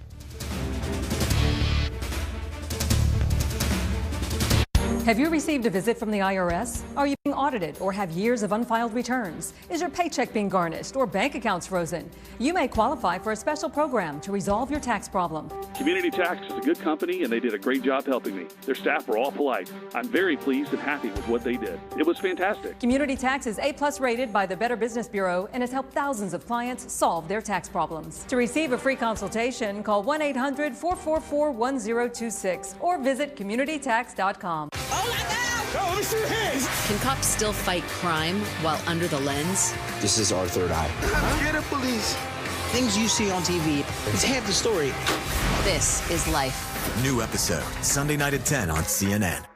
Have you received a visit from the IRS? Are you being audited or have years of unfiled returns? Is your paycheck being garnished or bank accounts frozen? You may qualify for a special program to resolve your tax problem. Community Tax is a good company, and they did a great job helping me. Their staff were all polite. I'm very pleased and happy with what they did. It was fantastic. Community Tax is A+ rated by the Better Business Bureau and has helped thousands of clients solve their tax problems. To receive a free consultation, call 1-800-444-1026 or visit communitytax.com. Can cops still fight crime while under the lens? This is our third eye. Get up, police. Things you see on TV, it's half the story. This is life. New episode, Sunday night at 10 on CNN.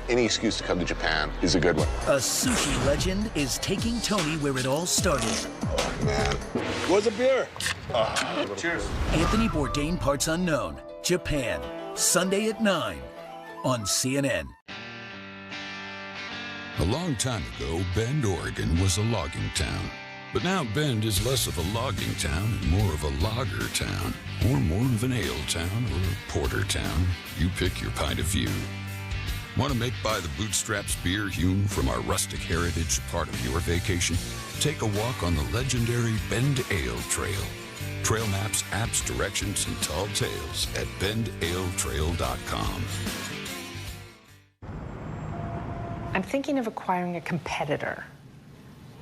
Any excuse to come to Japan is a good one. A sushi legend is taking Tony where it all started. Oh, man. Where's the beer? Cheers. Anthony Bourdain Parts Unknown, Japan. Sunday at 9 on CNN. A long time ago, Bend, Oregon was a logging town. But now Bend is less of a logging town and more of a lager town, or more of an ale town or a porter town. You pick your pint of view. Want to make by the bootstraps beer hewn from our rustic heritage part of your vacation? Take a walk on the legendary Bend Ale Trail. Trail maps, apps, directions, and tall tales at bendaletrail.com. I'm thinking of acquiring a competitor,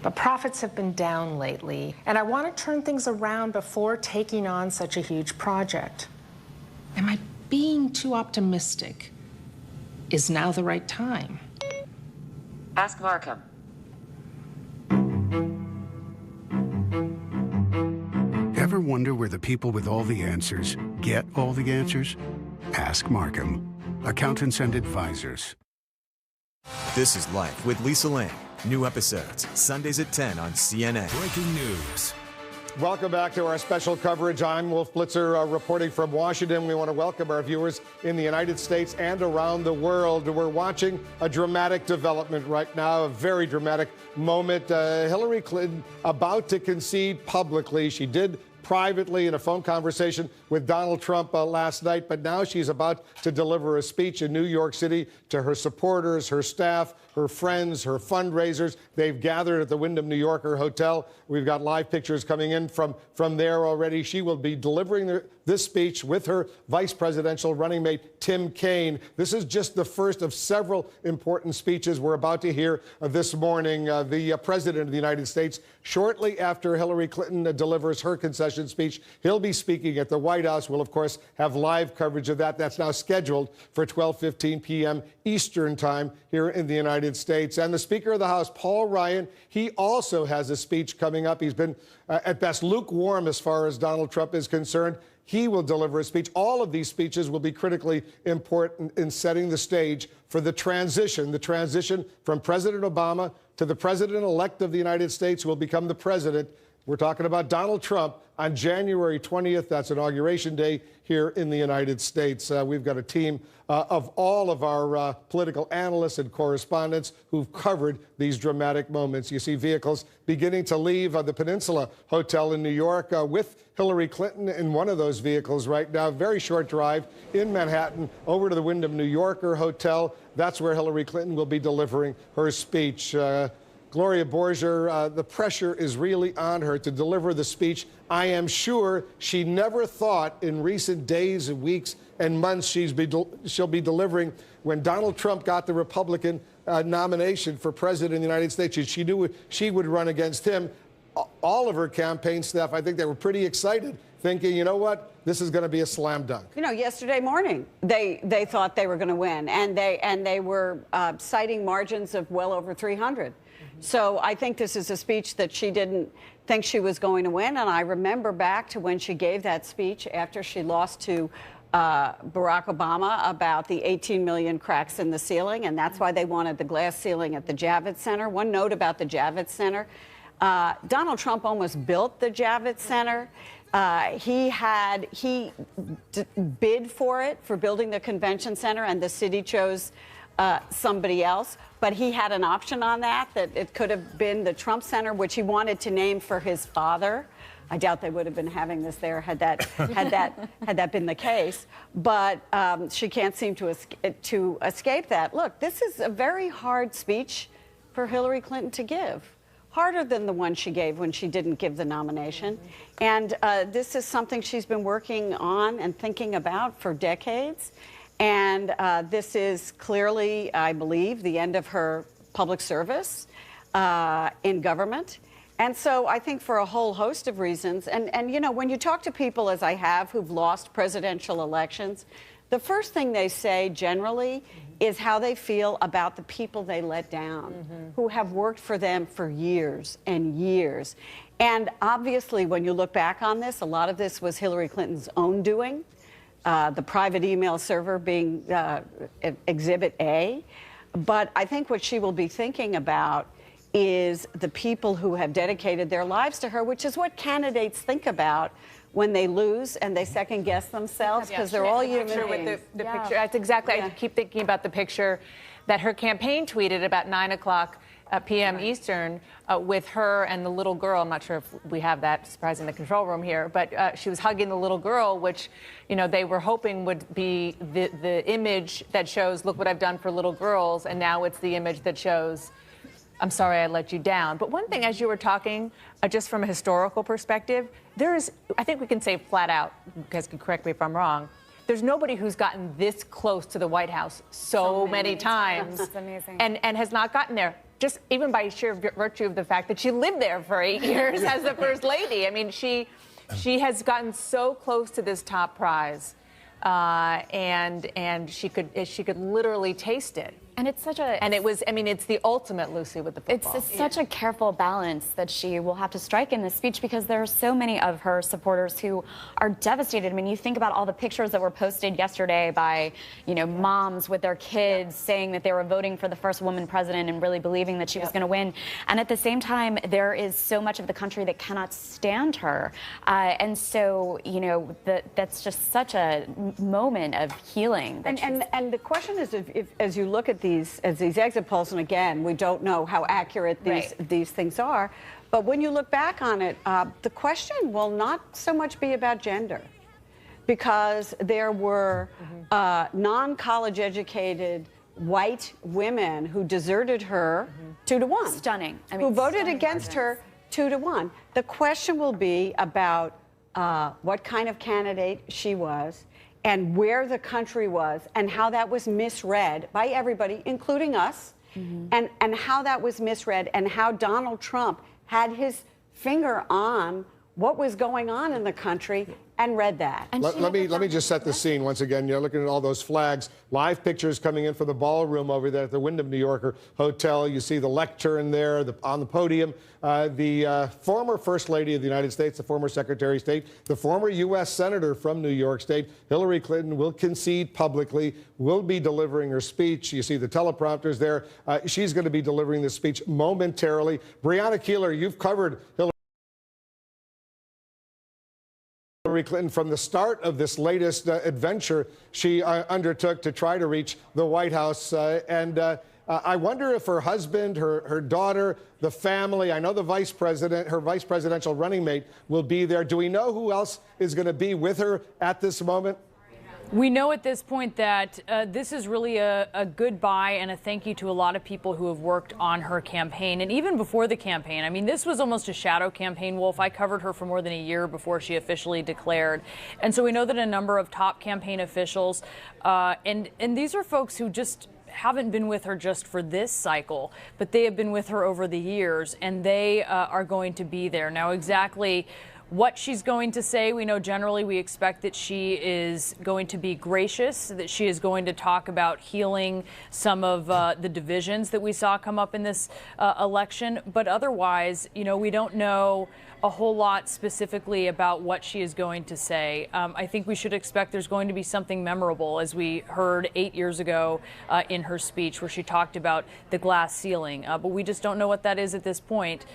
but profits have been down lately, and I want to turn things around before taking on such a huge project. Am I being too optimistic? Is now the right time? Ask Markham. Ever wonder where the people with all the answers get all the answers? Ask Markham. Accountants and advisors. This is Life with Lisa Lang. New episodes, Sundays at 10 on CNN. Breaking news. Welcome back to our special coverage. I'm Wolf Blitzer reporting from Washington. We want to welcome our viewers in the United States and around the world. We're watching a dramatic development right now, a very dramatic moment. Hillary Clinton about to concede publicly. She did privately in a phone conversation with Donald Trump last night, but now she's about to deliver a speech in New York City to her supporters, her staff, her friends, her fundraisers. They've gathered at the Wyndham New Yorker Hotel. We've got live pictures coming in from there already. She will be delivering this speech with her vice presidential running mate, Tim Kaine. This is just the first of several important speeches we're about to hear this morning. The president of the United States, shortly after Hillary Clinton delivers her concession speech, he'll be speaking at the White House. We'll, of course, have live coverage of that. That's now scheduled for 12:15 p.m. Eastern Time here in the United States. And the Speaker of the House, Paul Ryan, he also has a speech coming up. He's been, at best, lukewarm as far as Donald Trump is concerned. He will deliver a speech. All of these speeches will be critically important in setting the stage for the transition from President Obama to the president-elect of the United States, who will become the president. We're talking about Donald Trump on January 20th. That's Inauguration Day here in the United States. We've got a team of all of our political analysts and correspondents who've covered these dramatic moments. You see vehicles beginning to leave the Peninsula Hotel in New York with Hillary Clinton in one of those vehicles right now. Very short drive in Manhattan over to the Wyndham New Yorker Hotel. That's where Hillary Clinton will be delivering her speech. Gloria Borger, the pressure is really on her to deliver the speech. I am sure she never thought in recent days and weeks and months she'll be delivering. When Donald Trump got the Republican nomination for president of the United States, she knew she would run against him. All of her campaign staff, I think they were pretty excited, thinking, you know what, this is going to be a slam dunk. You know, yesterday morning, they thought they were going to win, and they were citing margins of well over 300. So I think this is a speech that she didn't think she was going to win. And I remember back to when she gave that speech after she lost to Barack Obama about the 18 million cracks in the ceiling. And that's why they wanted the glass ceiling at the Javits Center. One note about the Javits Center. Donald Trump almost built the Javits Center. He bid for it, for building the convention center, and the city chose somebody else. But he had an option on that it could have been the Trump Center, which he wanted to name for his father. I doubt they would have been having this there had that been the case. But she can't seem to escape that. Look, this is a very hard speech for Hillary Clinton to give. Harder than the one she gave when she didn't give the nomination. And this is something she's been working on and thinking about for decades. And this is clearly, I believe, the end of her public service in government. And so I think for a whole host of reasons, and you know, when you talk to people, as I have, who've lost presidential elections, the first thing they say generally is how they feel about the people they let down, who have worked for them for years and years. And obviously, when you look back on this, a lot of this was Hillary Clinton's own doing, the private email server being Exhibit A. But I think what she will be thinking about is the people who have dedicated their lives to her, which is what candidates think about when they lose and they second guess themselves, because they're all human beings. With the picture. That's exactly. I keep thinking about the picture that her campaign tweeted about 9 o'clock p.m. Eastern with her and the little girl. I'm not sure if we have that surprise in the control room here, but she was hugging the little girl, which, you know, they were hoping would be the image that shows, look what I've done for little girls, and now it's the image that shows, I'm sorry I let you down. But one thing, as you were talking, just from a historical perspective, I think we can say flat out, you guys can correct me if I'm wrong, there's nobody who's gotten this close to the White House so many times. That's amazing. And has not gotten there, just even by sheer virtue of the fact that she lived there for 8 years as the First Lady. I mean, she has gotten so close to this top prize, and she could literally taste it. And it's such a... And it was, I mean, it's the ultimate, Lucy, with the football. It's such a careful balance that she will have to strike in this speech, because there are so many of her supporters who are devastated. I mean, you think about all the pictures that were posted yesterday by, you know, moms with their kids saying that they were voting for the first woman president and really believing that she was going to win. And at the same time, there is so much of the country that cannot stand her. And so, you know, that's just such a moment of healing. And the question is, if as you look at these exit polls, and again, we don't know how accurate these things are, but when you look back on it, the question will not so much be about gender, because there were non-college educated white women who deserted her 2-1. Stunning. I mean, who voted against her 2-1. The question will be about what kind of candidate she was, and where the country was, and how that was misread by everybody, including us, and how that was misread, and how Donald Trump had his finger on what was going on in the country and read that. Let me just set the scene once again. You're looking at all those flags, live pictures coming in from the ballroom over there at the Wyndham New Yorker Hotel. You see the lectern there on the podium. The former First Lady of the United States, the former Secretary of State, the former U.S. Senator from New York State, Hillary Clinton, will concede publicly, will be delivering her speech. You see the teleprompters there. She's going to be delivering the speech momentarily. Brianna Keilar, you've covered Hillary Clinton from the start of this latest adventure she undertook to try to reach the White House. I wonder if her husband, her daughter, the family, I know the vice president, her vice presidential running mate will be there. Do we know who else is going to be with her at this moment? We know at this point that this is really a goodbye and a thank you to a lot of people who have worked on her campaign. And even before the campaign, I mean, this was almost a shadow campaign, Wolf. I covered her for more than a year before she officially declared. And so we know that a number of top campaign officials, and these are folks who just haven't been with her just for this cycle, but they have been with her over the years, and they are going to be there. Now, exactly what she's going to say, we know generally we expect that she is going to be gracious, that she is going to talk about healing some of the divisions that we saw come up in this election. But otherwise, you know, we don't know a whole lot specifically about what she is going to say. I think we should expect there's going to be something memorable, as we heard 8 years ago in her speech, where she talked about the glass ceiling. But we just don't know what that is at this point.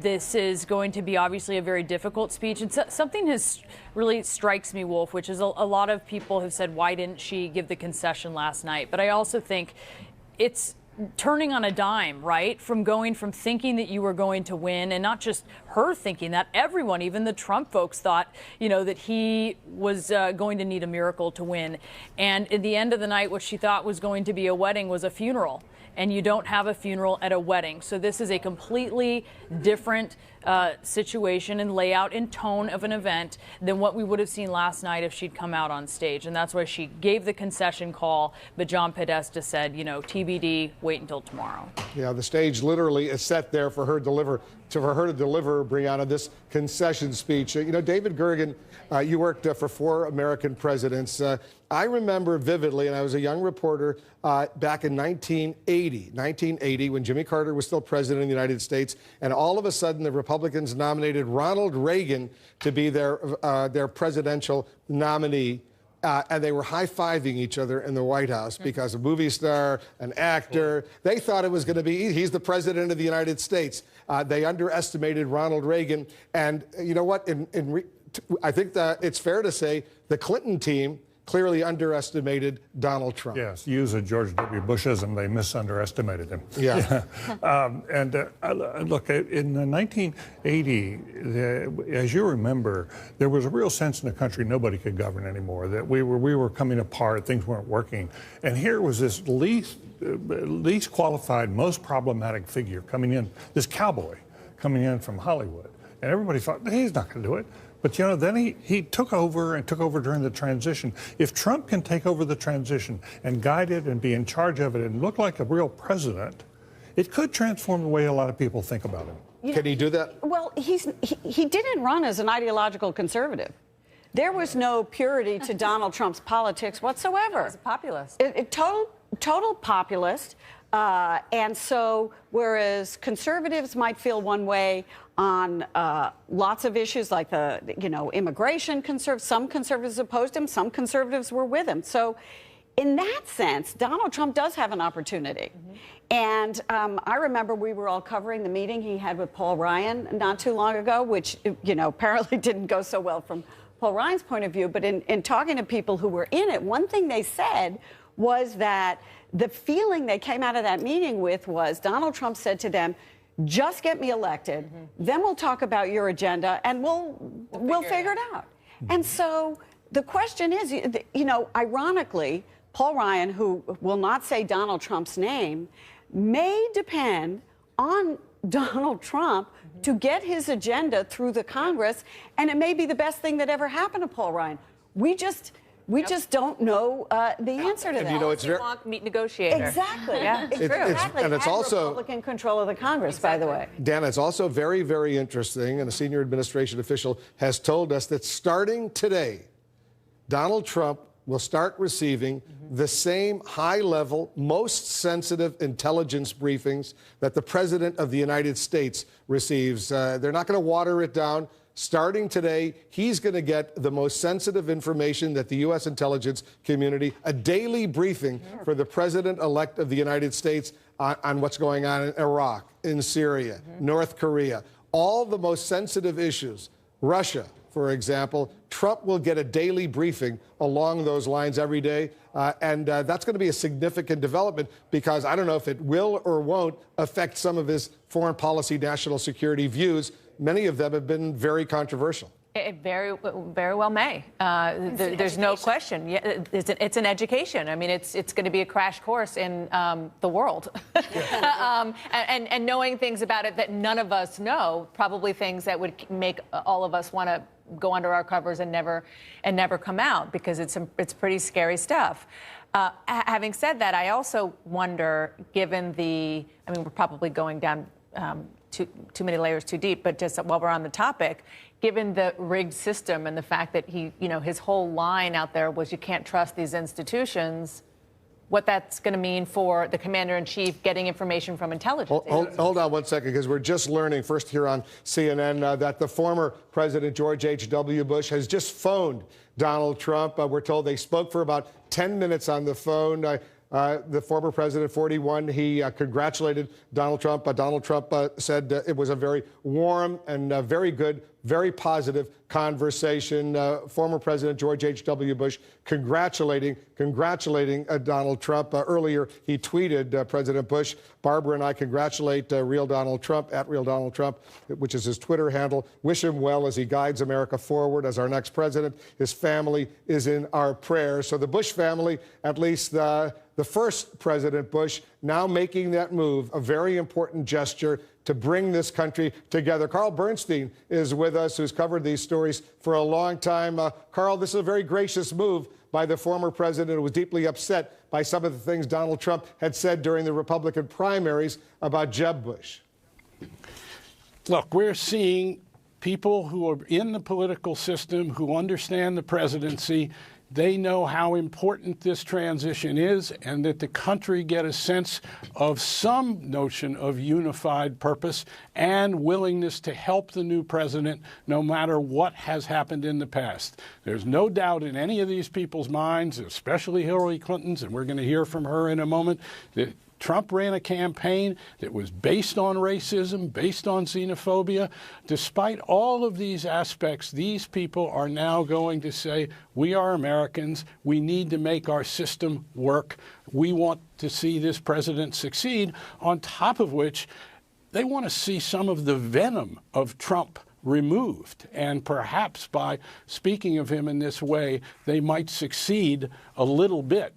this is going to be obviously a very difficult speech. And something has really strikes me, Wolf, which is a lot of people have said, why didn't she give the concession last night? But I also think it's turning on a dime, right? From going from thinking that you were going to win, and not just her thinking that, everyone, even the Trump folks thought, that he was going to need a miracle to win. And at the end of the night, what she thought was going to be a wedding was a funeral. And you don't have a funeral at a wedding. So this is a completely different situation and layout and tone of an event than what we would have seen last night if she'd come out on stage. And that's why she gave the concession call. But John Podesta said, TBD, wait until tomorrow. Yeah, the stage literally is set there for her to deliver, Brianna, this concession speech. David Gergen, you worked for 4 American presidents. I remember vividly, and I was a young reporter back in 1980, when Jimmy Carter was still president of the United States, and all of a sudden the Republicans nominated Ronald Reagan to be their presidential nominee. And they were high-fiving each other in the White House because a movie star, an actor, they thought it was going to be, he's the president of the United States. They underestimated Ronald Reagan. And you know what? I think that it's fair to say the Clinton team clearly underestimated Donald Trump. Yes, use a George W. Bushism, they misunderestimated him. Yeah. Look, in 1980, as you remember, there was a real sense in the country nobody could govern anymore, that we were coming apart, things weren't working. And here was this least qualified, most problematic figure coming in, this cowboy coming in from Hollywood. And everybody thought, he's not going to do it. But, then he took over during the transition. If Trump can take over the transition and guide it and be in charge of it and look like a real president, it could transform the way a lot of people think about him. Can he do that? Well, he didn't run as an ideological conservative. There was no purity to Donald Trump's politics whatsoever. He was a populist. Total populist. And so, whereas conservatives might feel one way on lots of issues like the, immigration, some conservatives opposed him, some conservatives were with him. So, in that sense, Donald Trump does have an opportunity. And I remember we were all covering the meeting he had with Paul Ryan not too long ago, which, apparently didn't go so well from Paul Ryan's point of view. But in talking to people who were in it, one thing they said was that the feeling they came out of that meeting with was Donald Trump said to them, just get me elected, then we'll talk about your agenda and we'll figure it out. And so the question is, ironically, Paul Ryan, who will not say Donald Trump's name, may depend on Donald Trump to get his agenda through the Congress, and it may be the best thing that ever happened to Paul Ryan. We just don't know the answer to that. It's very meet negotiator. Exactly. Yeah, it's true. Exactly. And it's also Republican control of the Congress, by the way. Dan, it's also very, very interesting, and a senior administration official has told us that starting today, Donald Trump will start receiving the same high-level, most sensitive intelligence briefings that the President of the United States receives. They're not going to water it down. Starting today, he's going to get the most sensitive information that the U.S. intelligence community, a daily briefing for the President-elect of the United States on what's going on in Iraq, in Syria, North Korea, all the most sensitive issues. Russia, for example, Trump will get a daily briefing along those lines every day. And that's going to be a significant development because I don't know if it will or won't affect some of his foreign policy, national security views. Many of them have been very controversial. It very well may. There's no question. Yeah, it's an education. I mean, it's going to be a crash course in the world, and knowing things about it that none of us know. Probably things that would make all of us want to go under our covers and never come out because it's pretty scary stuff. Having said that, I also wonder, given we're probably going down too many layers too deep, but just while we're on the topic, given the rigged system and the fact that his whole line out there was you can't trust these institutions, what that's going to mean for the commander-in-chief getting information from intelligence. Hold on one second, because we're just learning first here on CNN that the former President George H.W. Bush has just phoned Donald Trump. We're told they spoke for about 10 minutes on the phone. the former president, 41, he congratulated Donald Trump. Donald Trump said it was a very warm and very good, very positive conversation. Former President George H.W. Bush congratulating Donald Trump. Earlier, he tweeted, President Bush, Barbara and I congratulate Real Donald Trump, @RealDonaldTrump, which is his Twitter handle. Wish him well as he guides America forward as our next president. His family is in our prayers. So the Bush family, at least the first President Bush, now making that move, a very important gesture to bring this country together. Carl Bernstein is with us, who's covered these stories for a long time. Carl, this is a very gracious move by the former president, who was deeply upset by some of the things Donald Trump had said during the Republican primaries about Jeb Bush. Look, we're seeing people who are in the political system, who understand the presidency. They know how important this transition is, and that the country get a sense of some notion of unified purpose and willingness to help the new president no matter what has happened in the past. There's no doubt in any of these people's minds, especially Hillary Clinton's, and we're going to hear from her in a moment, that Trump ran a campaign that was based on racism, based on xenophobia. Despite all of these aspects, these people are now going to say, we are Americans. We need to make our system work. We want to see this president succeed, on top of which they want to see some of the venom of Trump removed. And perhaps by speaking of him in this way, they might succeed a little bit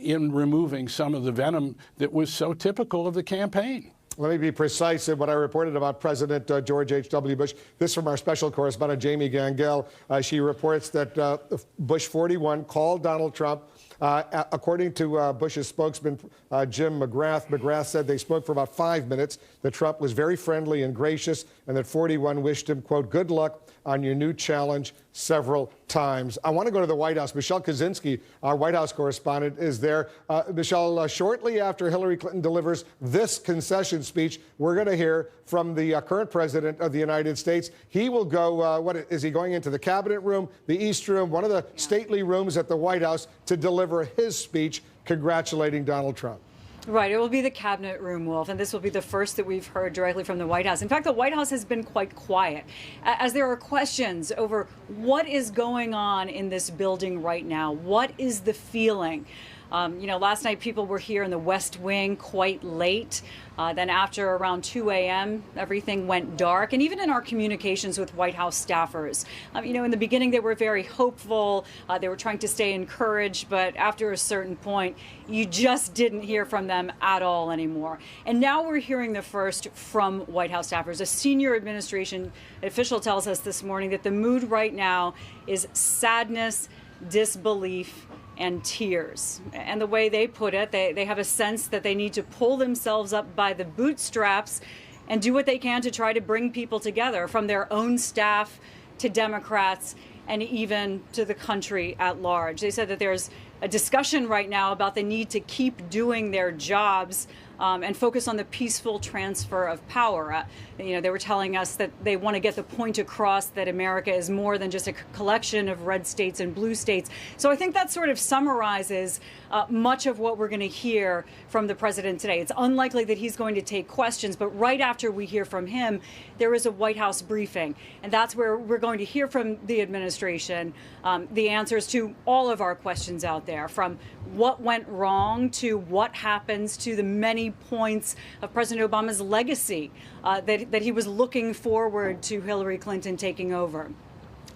in removing some of the venom that was so typical of the campaign. Let me be precise in what I reported about President George H.W. Bush. This from our special correspondent, Jamie Gangel. She reports that Bush 41 called Donald Trump. According to Bush's spokesman, Jim McGrath, McGrath said they spoke for about 5 minutes, that Trump was very friendly and gracious, and that 41 wished him, quote, good luck on your new challenge several times. I want to go to the White House. Michelle Kaczynski, our White House correspondent, is there. Michelle, shortly after Hillary Clinton delivers this concession speech, we're going to hear from the current president of the United States. He will go, what is he going into the cabinet room, the East Room, one of the stately rooms at the White House to deliver his speech congratulating Donald Trump. Right. It will be the cabinet room, Wolf, and this will be the first that we've heard directly from the White House. In fact, the White House has been quite quiet as there are questions over what is going on in this building right now. What is the feeling? Last night people were here in the West Wing quite late. Then after around 2 a.m., everything went dark. And even in our communications with White House staffers, in the beginning they were very hopeful. They were trying to stay encouraged. But after a certain point, you just didn't hear from them at all anymore. And now we're hearing the first from White House staffers. A senior administration official tells us this morning that the mood right now is sadness, disbelief, and tears. And the way they put it, they have a sense that they need to pull themselves up by the bootstraps and do what they can to try to bring people together, from their own staff to Democrats and even to the country at large. They said that there's a discussion right now about the need to keep doing their jobs and focus on the peaceful transfer of power. They were telling us that they want to get the point across that America is more than just a collection of red states and blue states. So I think that sort of summarizes much of what we're going to hear from the president today. It's unlikely that he's going to take questions, but right after we hear from him, there is a White House briefing. And that's where we're going to hear from the administration the answers to all of our questions out there, from what went wrong to what happens to the many points of President Obama's legacy that he was looking forward to Hillary Clinton taking over.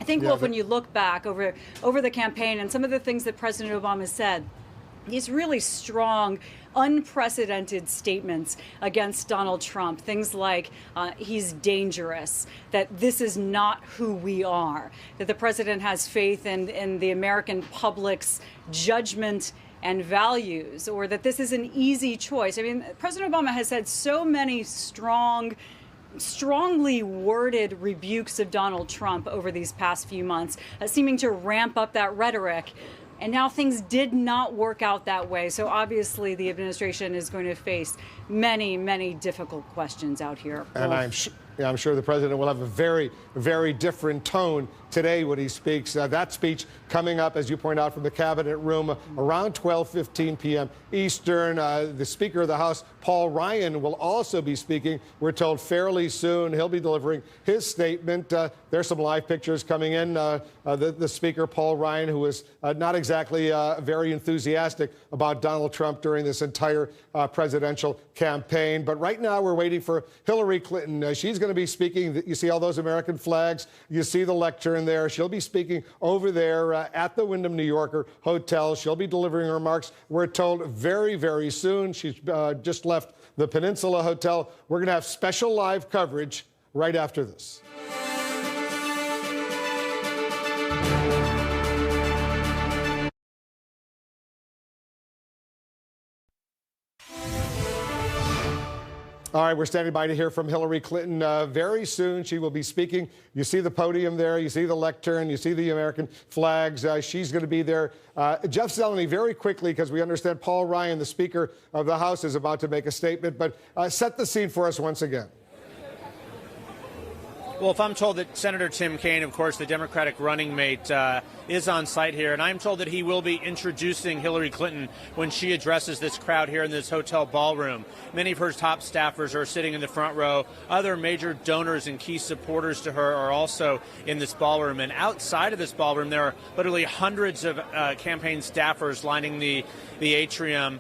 I think, Wolf, when you look back over the campaign and some of the things that President Obama said, these really strong, unprecedented statements against Donald Trump. Things like he's dangerous, that this is not who we are, that the president has faith in the American public's judgment and values, or that this is an easy choice. I mean, President Obama has had so many strongly worded rebukes of Donald Trump over these past few months, seeming to ramp up that rhetoric. And now things did not work out that way. So obviously the administration is going to face many, many difficult questions out here. And I'm sure the president will have a very, very different tone today when he speaks. That speech coming up, as you point out, from the cabinet room around 12:15 p.m. Eastern. The Speaker of the House, Paul Ryan, will also be speaking. We're told fairly soon he'll be delivering his statement. There's some live pictures coming in. The Speaker, Paul Ryan, who was not exactly very enthusiastic about Donald Trump during this entire presidential campaign. But right now we're waiting for Hillary Clinton. She's going to be speaking. You see all those American flags. You see the lectern there. She'll be speaking over there at the Wyndham New Yorker Hotel. She'll be delivering remarks, we're told, very, very soon. She's just left the Peninsula Hotel. We're going to have special live coverage right after this. All right, we're standing by to hear from Hillary Clinton very soon. She will be speaking. You see the podium there. You see the lectern. You see the American flags. She's going to be there. Jeff Zeleny, very quickly, because we understand Paul Ryan, the Speaker of the House, is about to make a statement. But set the scene for us once again. Well, if I'm told that Senator Tim Kaine, of course, the Democratic running mate, is on site here, and I'm told that he will be introducing Hillary Clinton when she addresses this crowd here in this hotel ballroom. Many of her top staffers are sitting in the front row. Other major donors and key supporters to her are also in this ballroom. And outside of this ballroom, there are literally hundreds of campaign staffers lining the atrium,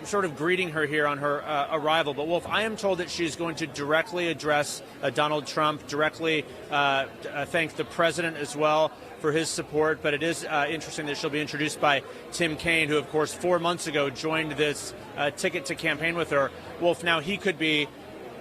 sort of greeting her here on her arrival. But, Wolf, I am told that she's going to directly address Donald Trump, directly thank the president as well for his support. But it is interesting that she'll be introduced by Tim Kaine, who, of course, 4 months ago joined this ticket to campaign with her. Wolf, now he could be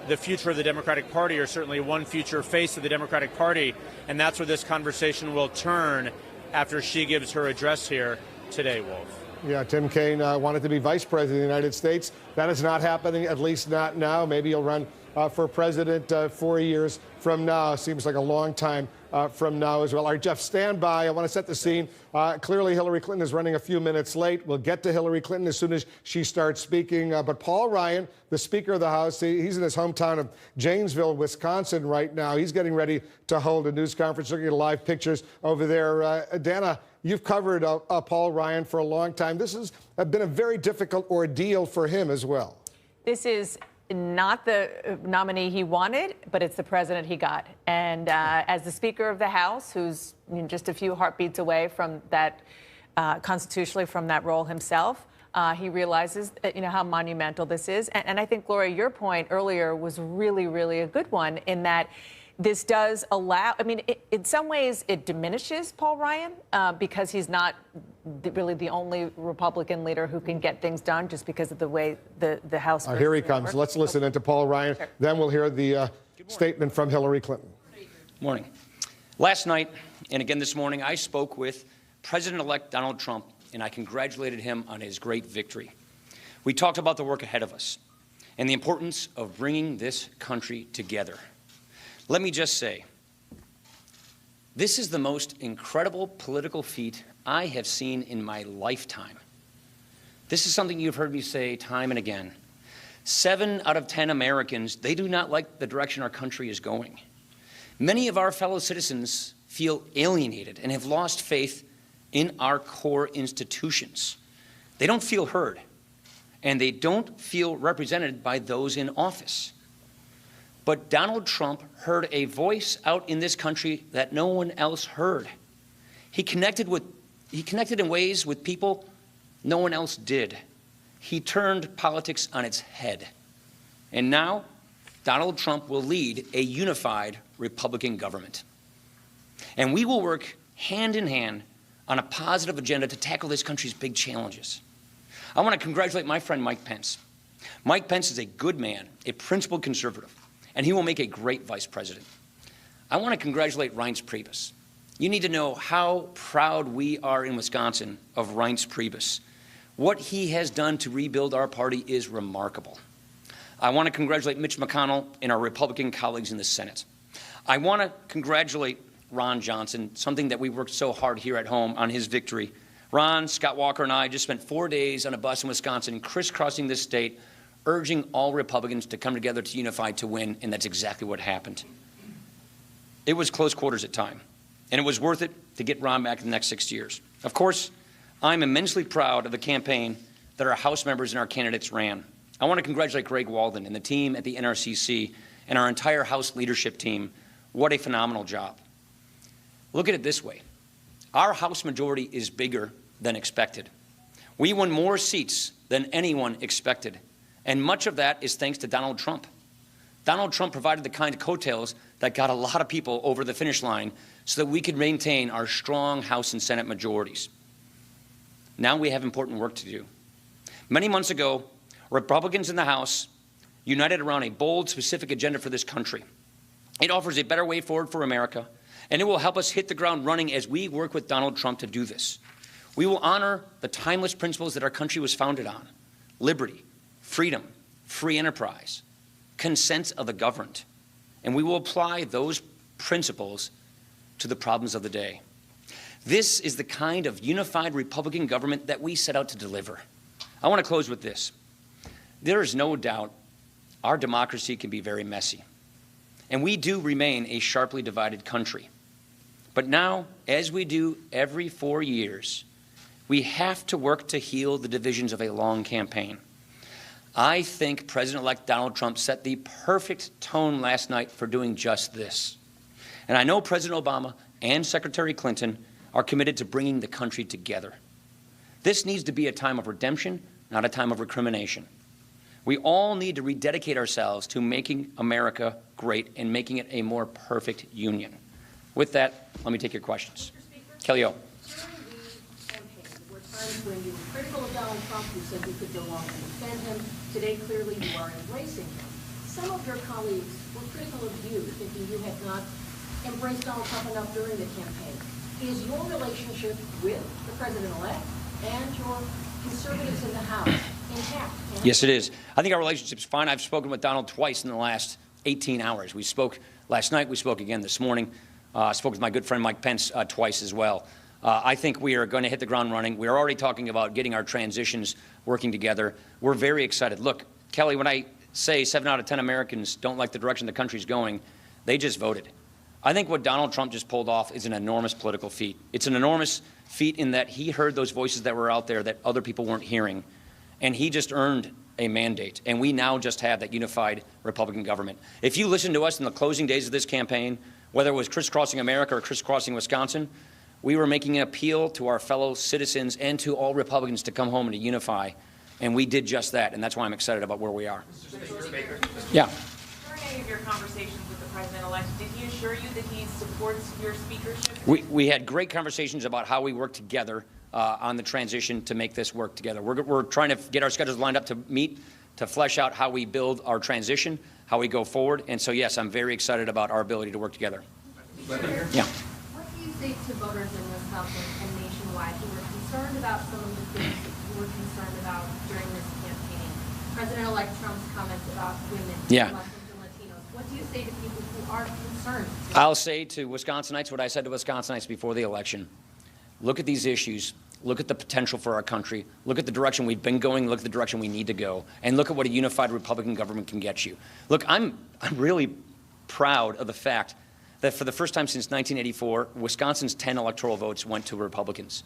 the future of the Democratic Party, or certainly one future face of the Democratic Party. And that's where this conversation will turn after she gives her address here today, Wolf. Yeah, Tim Kaine wanted to be vice president of the United States. That is not happening, at least not now. Maybe he'll run for president 4 years from now. Seems like a long time from now as well. All right, Jeff, stand by. I want to set the scene. Clearly, Hillary Clinton is running a few minutes late. We'll get to Hillary Clinton as soon as she starts speaking. But Paul Ryan, the Speaker of the House, he's in his hometown of Janesville, Wisconsin right now. He's getting ready to hold a news conference, looking at live pictures over there. Dana, you've covered Paul Ryan for a long time. This has been a very difficult ordeal for him as well. This is not the nominee he wanted, but it's the president he got. And as the Speaker of the House, who's just a few heartbeats away from that, constitutionally from that role himself, he realizes how monumental this is. And I think, Gloria, your point earlier was really, really a good one, in that this does allow, in some ways it diminishes Paul Ryan because he's not really the only Republican leader who can get things done, just because of the way the House. Here he comes. Let's listen into Paul Ryan. Sure. Then we'll hear the statement from Hillary Clinton. Morning. Last night, and again this morning, I spoke with President-elect Donald Trump, and I congratulated him on his great victory. We talked about the work ahead of us and the importance of bringing this country together. Let me just say, this is the most incredible political feat I have seen in my lifetime. This is something you've heard me say time and again. 7 out of 10 Americans, they do not like the direction our country is going. Many of our fellow citizens feel alienated and have lost faith in our core institutions. They don't feel heard, and they don't feel represented by those in office. But Donald Trump heard a voice out in this country that no one else heard. He connected in ways with people no one else did. He turned politics on its head. And now, Donald Trump will lead a unified Republican government. And we will work hand in hand on a positive agenda to tackle this country's big challenges. I want to congratulate my friend Mike Pence. Mike Pence is a good man, a principled conservative, and he will make a great vice president. I want to congratulate Reince Priebus. You need to know how proud we are in Wisconsin of Reince Priebus. What he has done to rebuild our party is remarkable. I want to congratulate Mitch McConnell and our Republican colleagues in the Senate. I want to congratulate Ron Johnson, something that we worked so hard here at home on his victory. Ron, Scott Walker, and I just spent 4 days on a bus in Wisconsin, crisscrossing this state, urging all Republicans to come together to unify to win, and that's exactly what happened. It was close quarters at times. and it was worth it to get Ron back in the next 6 years. Of course, I'm immensely proud of the campaign that our House members and our candidates ran. I want to congratulate Greg Walden and the team at the NRCC and our entire House leadership team. What a phenomenal job. Look at it this way. Our House majority is bigger than expected. We won more seats than anyone expected, and much of that is thanks to Donald Trump. Donald Trump provided the kind of coattails that got a lot of people over the finish line so that we could maintain our strong House and Senate majorities. Now we have important work to do. Many months ago, Republicans in the House united around a bold, specific agenda for this country. It offers a better way forward for America, and it will help us hit the ground running as we work with Donald Trump to do this. We will honor the timeless principles that our country was founded on: liberty, freedom, free enterprise, consent of the governed, and we will apply those principles to the problems of the day. This is the kind of unified Republican government that we set out to deliver. I want to close with this. There is no doubt our democracy can be very messy, and we do remain a sharply divided country. But now, as we do every 4 years, we have to work to heal the divisions of a long campaign. I think President-elect Donald Trump set the perfect tone last night for doing just this. And I know President Obama and Secretary Clinton are committed to bringing the country together. This needs to be a time of redemption, not a time of recrimination. We all need to rededicate ourselves to making America great and making it a more perfect union. With that, let me take your questions. Kelly O. When you were critical of Donald Trump, you said you could no longer defend him. Today, clearly, you are embracing him. Some of your colleagues were critical of you, thinking you had not embraced Donald Trump enough during the campaign. Is your relationship with the president-elect and your conservatives in the House intact? Yes, it is. I think our relationship's fine. I've spoken with Donald twice in the last 18 hours. We spoke last night. We spoke again this morning. I spoke with my good friend Mike Pence twice as well. I think we are going to hit the ground running. We're already talking about getting our transitions working together. We're very excited. Look, Kelly, when I say 7 out of 10 Americans don't like the direction the country's going, they just voted. I think what Donald Trump just pulled off is an enormous political feat. It's an enormous feat in that he heard those voices that were out there that other people weren't hearing, and he just earned a mandate. And we now just have that unified Republican government. If you listen to us in the closing days of this campaign, whether it was crisscrossing America or crisscrossing Wisconsin, we were making an appeal to our fellow citizens and to all Republicans to come home and to unify, and we did just that, and that's why I'm excited about where we are. Mr. Speaker. Yeah. During any of your conversations with the president-elect, did he assure you that he supports your speakership? We had great conversations about how we work together on the transition to make this work together. We're trying to get our schedules lined up to meet, to flesh out how we build our transition, how we go forward, and so, yes, I'm very excited about our ability to work together. Yeah. Say to voters in Wisconsin and nationwide who were concerned about some of the things that you were concerned about during this campaign? President-elect Trump's comments about women, Muslims, and Latinos. What do you say to people who are concerned? I'll say to Wisconsinites what I said to Wisconsinites before the election. Look at these issues. Look at the potential for our country. Look at the direction we've been going. Look at the direction we need to go. And look at what a unified Republican government can get you. Look, I'm really proud of the fact that for the first time since 1984, Wisconsin's 10 electoral votes went to Republicans.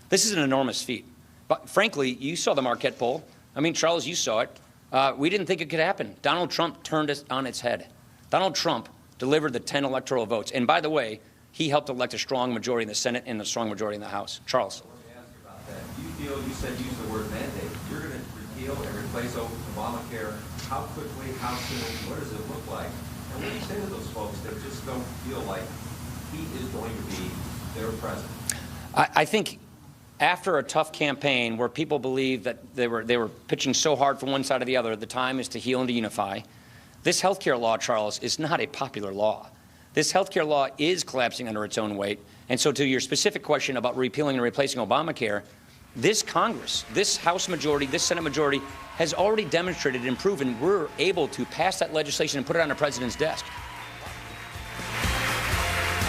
This is an enormous feat. But frankly, you saw the Marquette poll. I mean, Charles, you saw it. We didn't think it could happen. Donald Trump turned it on its head. Donald Trump delivered the 10 electoral votes. And by the way, he helped elect a strong majority in the Senate and a strong majority in the House. Charles. Let me ask you about that. You said use the word mandate. You're going to repeal and replace Obamacare. How quickly, how soon, what does it look like? And what do you say to those folks that just don't feel like he is going to be their president? I think after a tough campaign where people believe that they were pitching so hard from one side or the other, the time is to heal and to unify. This health care law, Charles, is not a popular law. This health care law is collapsing under its own weight. And so to your specific question about repealing and replacing Obamacare, this Congress, this House majority, this Senate majority has already demonstrated and proven we're able to pass that legislation and put it on the president's desk.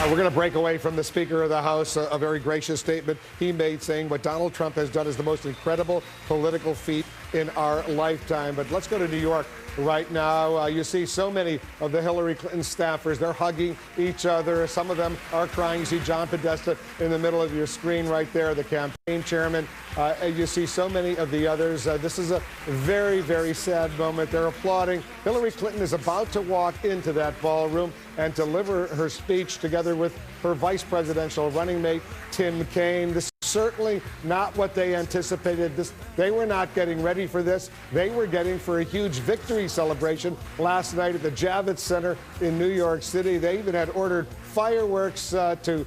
We're going to break away from the Speaker of the House, a very gracious statement he made saying what Donald Trump has done is the most incredible political feat in our lifetime. But let's go to New York right now. You see so many of the Hillary Clinton staffers. They're hugging each other. Some of them are crying. You see John Podesta in the middle of your screen right there, the campaign chairman. You see so many of the others. This is a very, very sad moment. They're applauding. Hillary Clinton is about to walk into that ballroom and deliver her speech together with her vice presidential running mate, Tim Kaine. This is certainly not what they anticipated. They were not getting ready for this. They were getting for a huge victory celebration last night at the Javits Center in New York City. They even had ordered fireworks to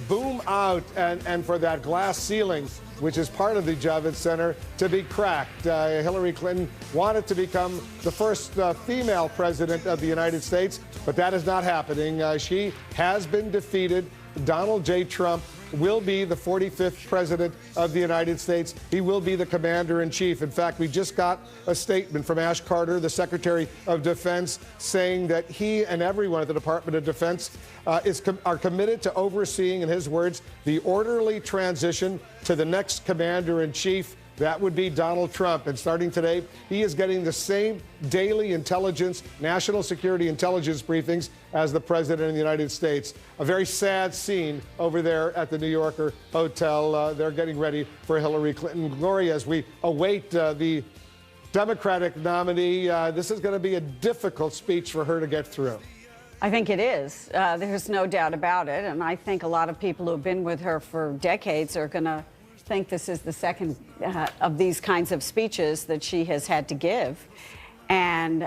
boom out and for that glass ceiling, which is part of the Javits Center, to be cracked. Hillary Clinton wanted to become the first female president of the United States, but that is not happening. She has been defeated. Donald J. Trump will be the 45th president of the United States. He will be the commander-in-chief. In fact, we just got a statement from Ash Carter, the Secretary of Defense, saying that he and everyone at the Department of Defense are committed to overseeing, in his words, the orderly transition to the next commander-in-chief. That would be Donald Trump. And starting today, he is getting the same daily intelligence, national security intelligence briefings as the President of the United States. A very sad scene over there at the New Yorker Hotel. They're getting ready for Hillary Clinton. Gloria, as we await the Democratic nominee, this is going to be a difficult speech for her to get through. I think it is. There's no doubt about it. And I think a lot of people who have been with her for decades are going to think this is the second of these kinds of speeches that she has had to give. And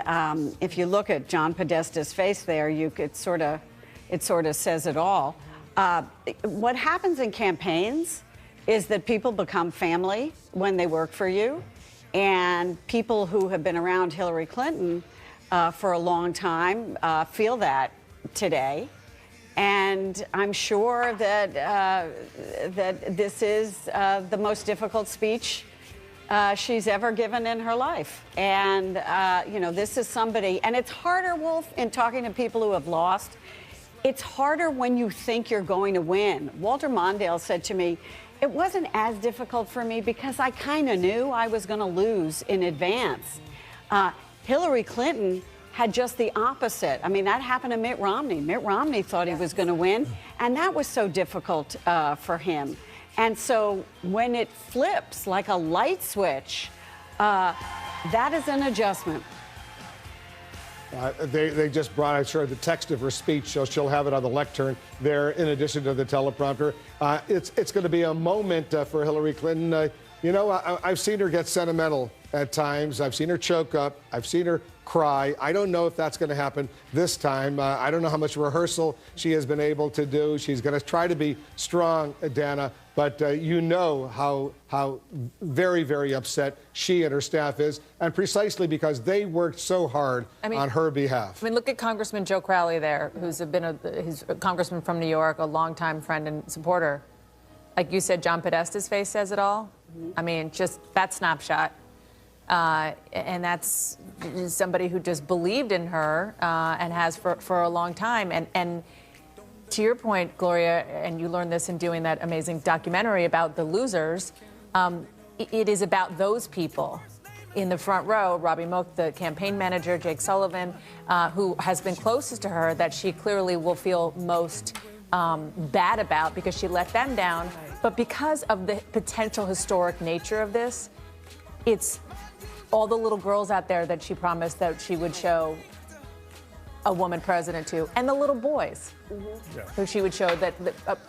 if you look at John Podesta's face there, it sort of says it all. What happens in campaigns is that people become family when they work for you. And people who have been around Hillary Clinton for a long time feel that today. And I'm sure that that this is the most difficult speech she's ever given in her life. And, you know, this is somebody, and it's harder, Wolf, in talking to people who have lost. It's harder when you think you're going to win. Walter Mondale said to me, it wasn't as difficult for me because I kind of knew I was going to lose in advance. Hillary Clinton had just the opposite. I mean, that happened to Mitt Romney. Mitt Romney thought he was going to win, and that was so difficult for him. And so when it flips like a light switch, that is an adjustment. They just brought, I'm sure, the text of her speech, so she'll have it on the lectern there in addition to the teleprompter. It's going to be a moment for Hillary Clinton. You know, I've seen her get sentimental at times. I've seen her choke up. I've seen her cry. I don't know if that's going to happen this time. I don't know how much rehearsal she has been able to do. She's going to try to be strong, Dana, but you know how very, very upset she and her staff is, and precisely because they worked so hard on her behalf. I mean, look at Congressman Joe Crowley there, who's been he's a congressman from New York, a longtime friend and supporter. Like you said, John Podesta's face says it all. I mean, just that snapshot. And that's somebody who just believed in her and has for a long time. And to your point, Gloria, and you learned this in doing that amazing documentary about the losers, it is about those people in the front row, Robbie Mook, the campaign manager, Jake Sullivan, who has been closest to her, that she clearly will feel most bad about because she let them down. But because of the potential historic nature of this, it's all the little girls out there that she promised that she would show a woman president to, and the little boys who she would show that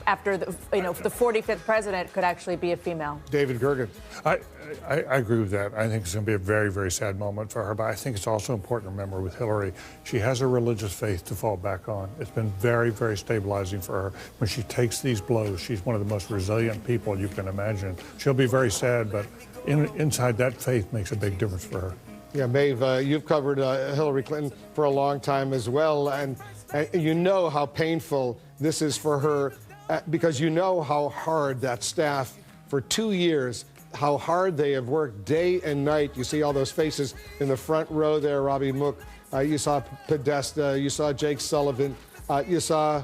after the 45th president could actually be a female. David Gergen. I agree with that. I think it's going to be a very, very sad moment for her, but I think it's also important to remember with Hillary, she has a religious faith to fall back on. It's been very, very stabilizing for her. When she takes these blows, she's one of the most resilient people you can imagine. She'll be very sad, but inside that faith makes a big difference for her. Yeah, Maeve, you've covered Hillary Clinton for a long time as well, and you know how painful this is for her because you know how hard that staff for 2 years, how hard they have worked day and night. You see all those faces in the front row there, Robbie Mook. You saw Podesta, you saw Jake Sullivan, you saw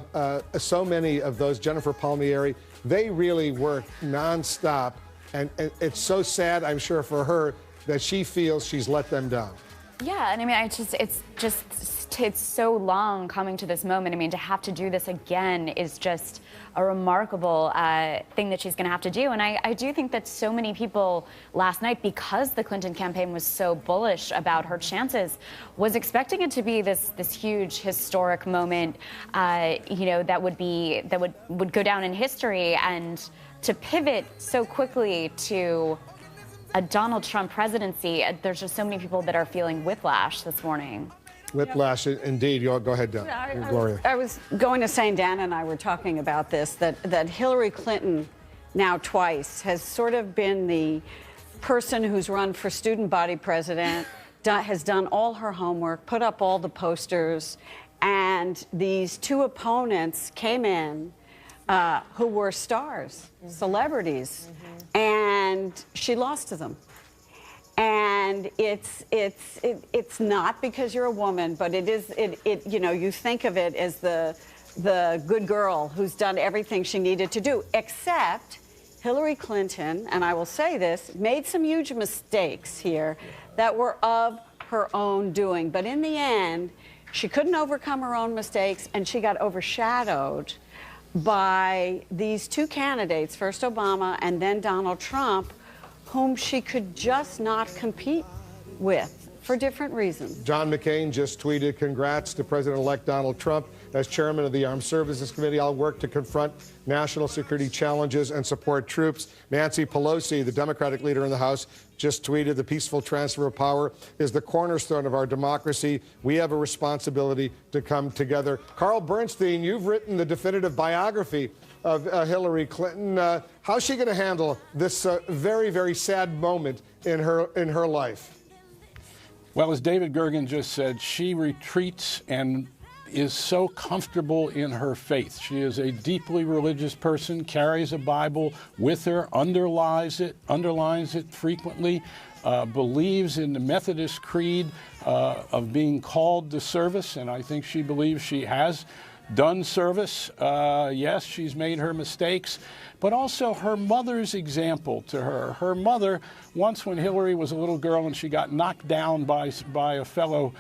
so many of those, Jennifer Palmieri. They really worked nonstop, and it's so sad, I'm sure, for her that she feels she's let them down. Yeah, and I mean, it's so long coming to this moment. I mean, to have to do this again is just a remarkable thing that she's going to have to do. And I do think that so many people last night, because the Clinton campaign was so bullish about her chances, was expecting it to be this huge historic moment, you know, that would go down in history, and to pivot so quickly to a Donald Trump presidency, there's just so many people that are feeling whiplash this morning. Whiplash, indeed. Go ahead, Gloria. I was going to say, Dan and I were talking about this, that Hillary Clinton now twice has sort of been the person who's run for student body president, has done all her homework, put up all the posters, and these two opponents came in who were stars, celebrities, and she lost to them. And it's not because you're a woman, but it is, you know, you think of it as the good girl who's done everything she needed to do, except Hillary Clinton, and I will say this, made some huge mistakes here that were of her own doing. But in the end, she couldn't overcome her own mistakes, and she got overshadowed by these two candidates, first Obama and then Donald Trump, whom she could just not compete with for different reasons. John McCain just tweeted, "Congrats to President-elect Donald Trump. As chairman of the Armed Services Committee, I'll work to confront national security challenges and support troops." Nancy Pelosi, the Democratic leader in the House, just tweeted, "The peaceful transfer of power is the cornerstone of our democracy. We have a responsibility to come together." Carl Bernstein, you've written the definitive biography of Hillary Clinton. How's she going to handle this very, very sad moment in her life? Well, as David Gergen just said, she retreats and is so comfortable in her faith. She is a deeply religious person, carries a Bible with her, underlines it frequently, believes in the Methodist creed of being called to service, and I think she believes she has done service. Yes, she's made her mistakes, but also her mother's example to her. Her mother, once when Hillary was a little girl and she got knocked down by a fellow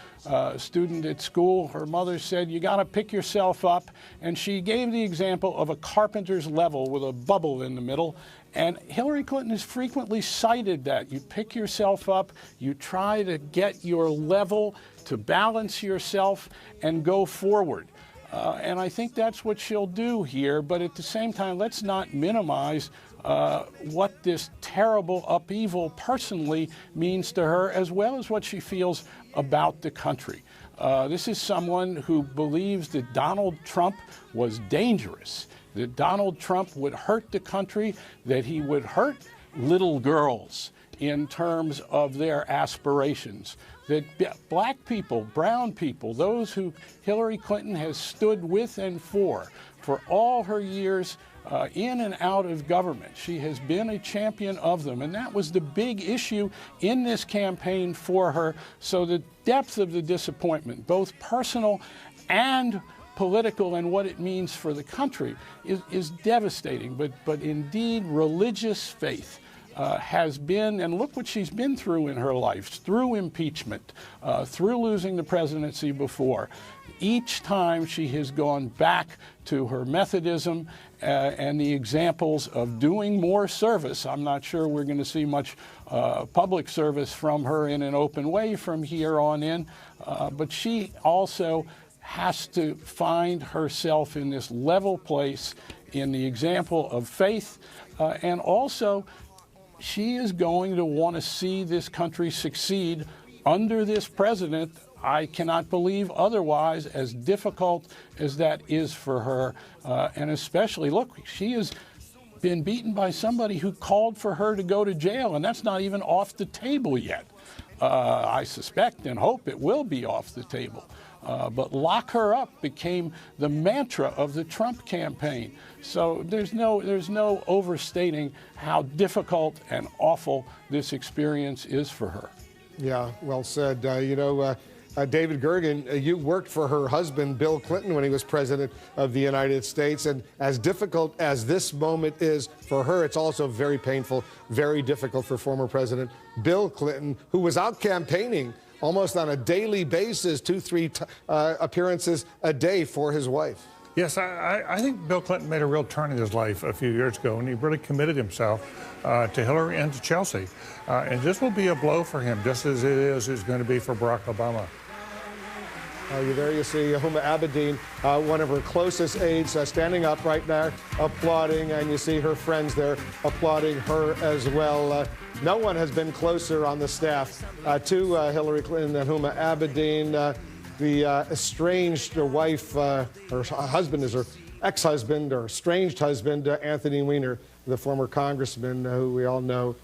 student at school, her mother said, "You got to pick yourself up." And she gave the example of a carpenter's level with a bubble in the middle. And Hillary Clinton has frequently cited that. You pick yourself up, you try to get your level, to balance yourself and go forward. And I think that's what she'll do here. But at the same time, let's not minimize what this terrible upheaval personally means to her, as well as what she feels about the country. This is someone who believes that Donald Trump was dangerous, that Donald Trump would hurt the country, that he would hurt little girls in terms of their aspirations, that black people, brown people, those who Hillary Clinton has stood with and for all her years in and out of government. She has been a champion of them, and that was the big issue in this campaign for her. So the depth of the disappointment, both personal and political, and what it means for the country is devastating. But indeed, religious faith has been, and look what she's been through in her life, through impeachment, through losing the presidency before. Each time she has gone back to her Methodism and the examples of doing more service. I'm not sure we're going to see much public service from her in an open way from here on in, but she also has to find herself in this level place in the example of faith, and also she is going to want to see this country succeed under this president. I cannot believe otherwise, as difficult as that is for her. And especially, look, she has been beaten by somebody who called for her to go to jail, and that's not even off the table yet. I suspect and hope it will be off the table. But lock her up became the mantra of the Trump campaign. So there's no overstating how difficult and awful this experience is for her. Yeah, well said. David Gergen, you worked for her husband, Bill Clinton, when he was president of the United States. And as difficult as this moment is for her, it's also very painful, very difficult for former President Bill Clinton, who was out campaigning almost on a daily basis, 2-3 appearances a day for his wife. Yes, I think Bill Clinton made a real turn in his life a few years ago, and he really committed himself to Hillary and to Chelsea. And this will be a blow for him, just as it is going to be for Barack Obama. There you see Huma Abedin, one of her closest aides, standing up right now, applauding, and you see her friends there applauding her as well. No one has been closer on the staff to Hillary Clinton than Huma Abedin. The estranged wife, her husband is her ex-husband or estranged husband, Anthony Weiner, the former congressman who we all know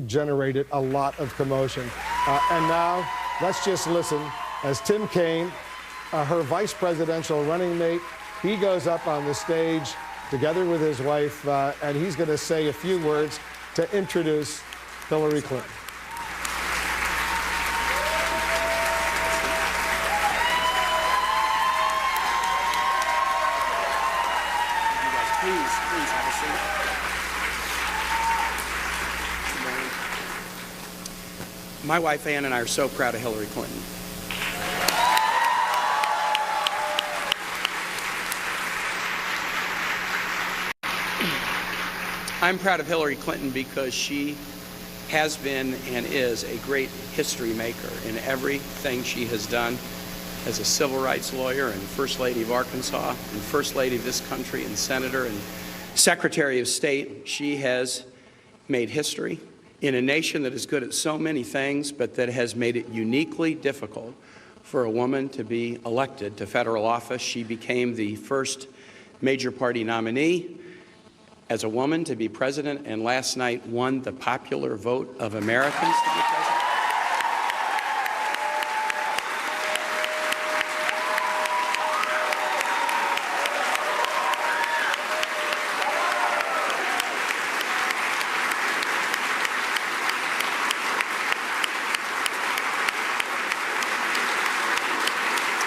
generated a lot of commotion. And now let's just listen as Tim Kaine, her vice presidential running mate, he goes up on the stage together with his wife, and he's going to say a few words to introduce Hillary Clinton. Please have a seat. My wife Ann and I are so proud of Hillary Clinton. I'm proud of Hillary Clinton because she has been and is a great history maker in everything she has done as a civil rights lawyer and First Lady of Arkansas and First Lady of this country and Senator and Secretary of State. She has made history in a nation that is good at so many things, but that has made it uniquely difficult for a woman to be elected to federal office. She became the first major party nominee as a woman to be president, and last night won the popular vote of Americans to be president.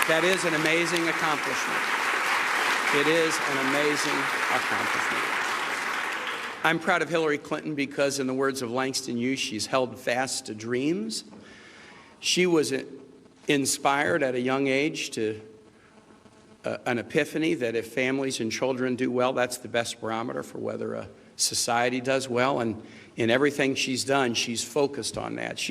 That is an amazing accomplishment. It is an amazing accomplishment. I'm proud of Hillary Clinton because, in the words of Langston Hughes, she's held fast to dreams. She was inspired at a young age to an epiphany that if families and children do well, that's the best barometer for whether a society does well. And in everything she's done, she's focused on that.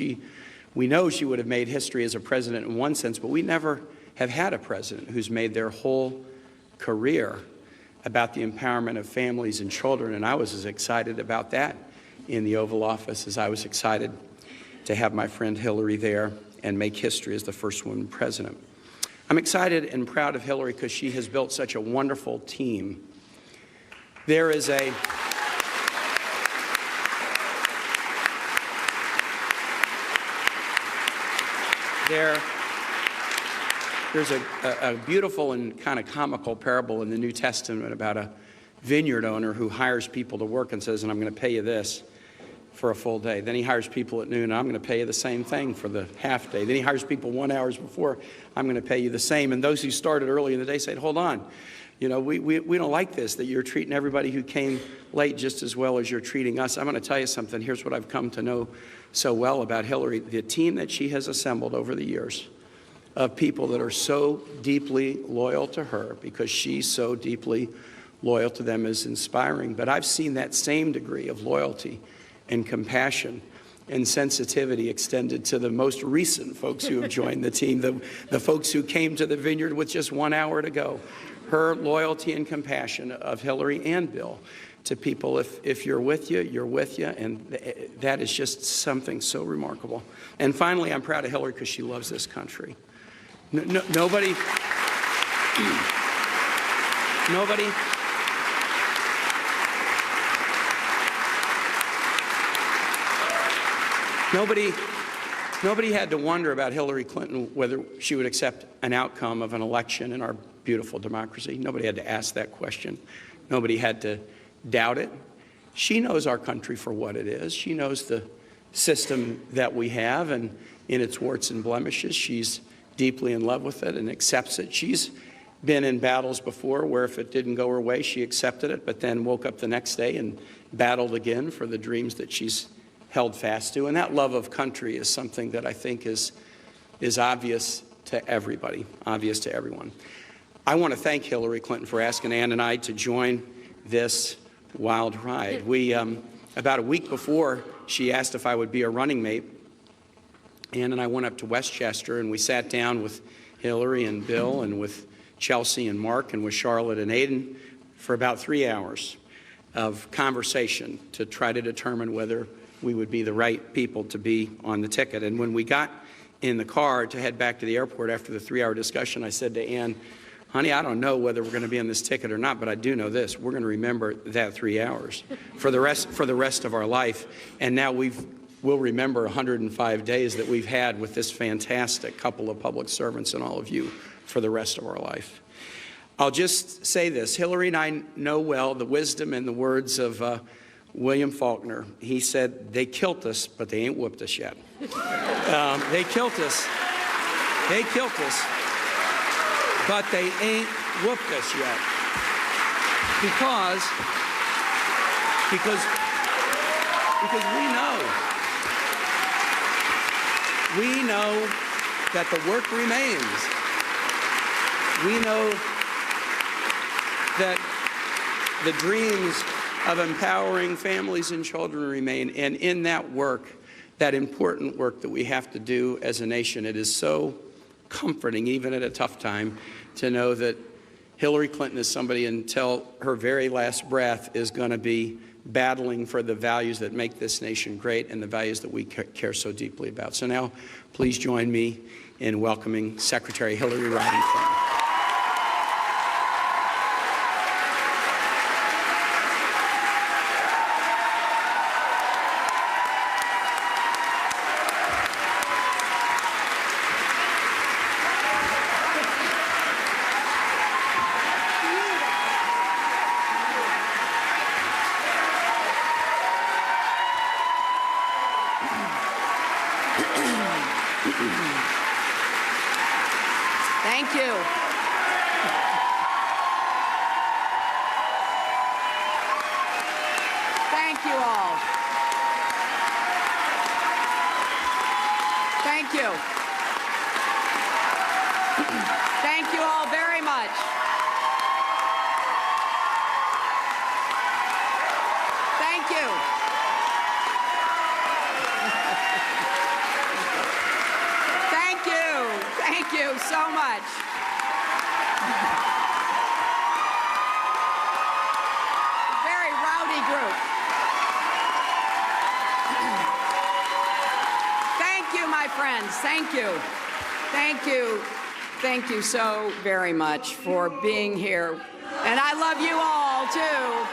We know she would have made history as a president in one sense, but we never have had a president who's made their whole career about the empowerment of families and children, and I was as excited about that in the Oval Office as I was excited to have my friend Hillary there and make history as the first woman president. I'm excited and proud of Hillary because she has built such a wonderful team. There's a beautiful and kind of comical parable in the New Testament about a vineyard owner who hires people to work and says, and I'm going to pay you this for a full day. Then he hires people at noon, and I'm going to pay you the same thing for the half day. Then he hires people 1 hour before, I'm going to pay you the same. And those who started early in the day said, hold on, you know, we don't like this, that you're treating everybody who came late just as well as you're treating us. I'm going to tell you something. Here's what I've come to know so well about Hillary. The team that she has assembled over the years of people that are so deeply loyal to her because she's so deeply loyal to them is inspiring. But I've seen that same degree of loyalty and compassion and sensitivity extended to the most recent folks who have joined the team, the folks who came to the vineyard with just 1 hour to go. Her loyalty and compassion of Hillary and Bill to people, if you're with you, you're with you, and that is just something so remarkable. And finally, I'm proud of Hillary because she loves this country. Nobody had to wonder about Hillary Clinton whether she would accept an outcome of an election in our beautiful democracy. Nobody had to ask that question. Nobody had to doubt it. She knows our country for what it is. She knows the system that we have and in its warts and blemishes. She's deeply in love with it and accepts it. She's been in battles before where if it didn't go her way, she accepted it, but then woke up the next day and battled again for the dreams that she's held fast to. And that love of country is something that I think is obvious to everybody, obvious to everyone. I want to thank Hillary Clinton for asking Ann and I to join this wild ride. We, about a week before she asked if I would be a running mate, Ann and I went up to Westchester and we sat down with Hillary and Bill and with Chelsea and Mark and with Charlotte and Aiden for about 3 hours of conversation to try to determine whether we would be the right people to be on the ticket. And when we got in the car to head back to the airport after the 3-hour discussion, I said to Ann, honey, I don't know whether we're going to be on this ticket or not, but I do know this. We're going to remember that 3 hours for the rest of our life. And now we'll remember 105 days that we've had with this fantastic couple of public servants and all of you for the rest of our life. I'll just say this. Hillary and I know well the wisdom and the words of William Faulkner. He said, they killed us, but they ain't whooped us yet. They killed us. They killed us, but they ain't whooped us yet. Because we know that the work remains. We know that the dreams of empowering families and children remain. And in that work, that important work that we have to do as a nation, it is so comforting, even at a tough time, to know that Hillary Clinton is somebody until her very last breath is going to be battling for the values that make this nation great and the values that we care so deeply about. So now, please join me in welcoming Secretary Hillary Rodham Clinton. Thank you. Thank you all. Thank you. Thank you all very much. Thank you. Thank you. Thank you so much. Very rowdy group. Thank you, my friends. Thank you. Thank you. Thank you so very much for being here. And I love you all, too.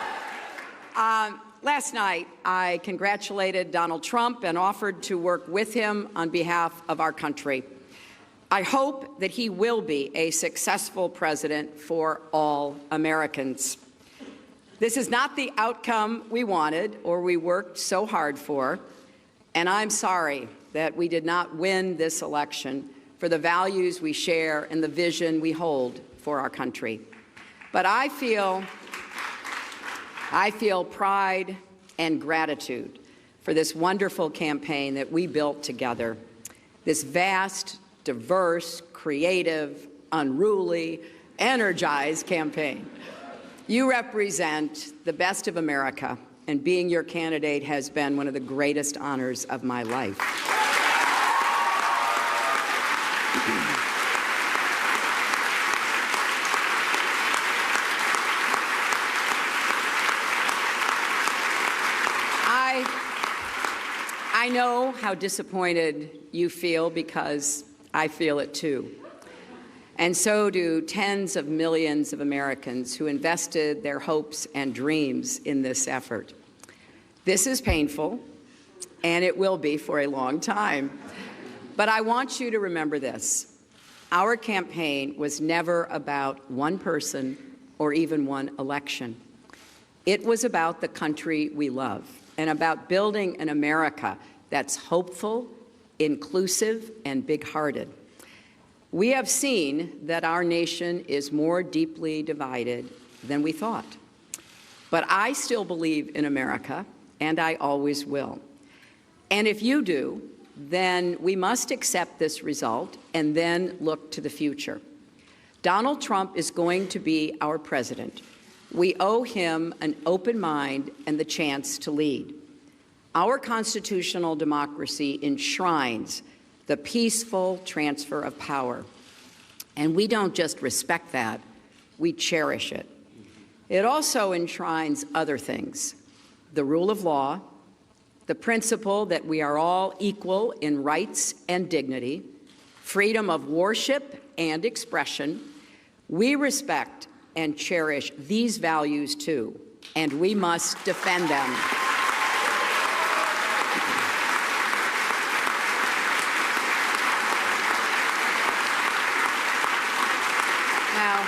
Last night, I congratulated Donald Trump and offered to work with him on behalf of our country. I hope that he will be a successful president for all Americans. This is not the outcome we wanted or we worked so hard for, and I'm sorry that we did not win this election for the values we share and the vision we hold for our country. But I feel pride and gratitude for this wonderful campaign that we built together, this vast, diverse, creative, unruly, energized campaign. You represent the best of America, and being your candidate has been one of the greatest honors of my life. I know how disappointed you feel because I feel it too. And so do tens of millions of Americans who invested their hopes and dreams in this effort. This is painful, and it will be for a long time. But I want you to remember this. Our campaign was never about one person or even one election. It was about the country we love and about building an America that's hopeful, inclusive, and big-hearted. We have seen that our nation is more deeply divided than we thought. But I still believe in America, and I always will. And if you do, then we must accept this result and then look to the future. Donald Trump is going to be our president. We owe him an open mind and the chance to lead. Our constitutional democracy enshrines the peaceful transfer of power. And we don't just respect that, we cherish it. It also enshrines other things: the rule of law, the principle that we are all equal in rights and dignity, freedom of worship and expression. We respect and cherish these values too, and we must defend them. Now,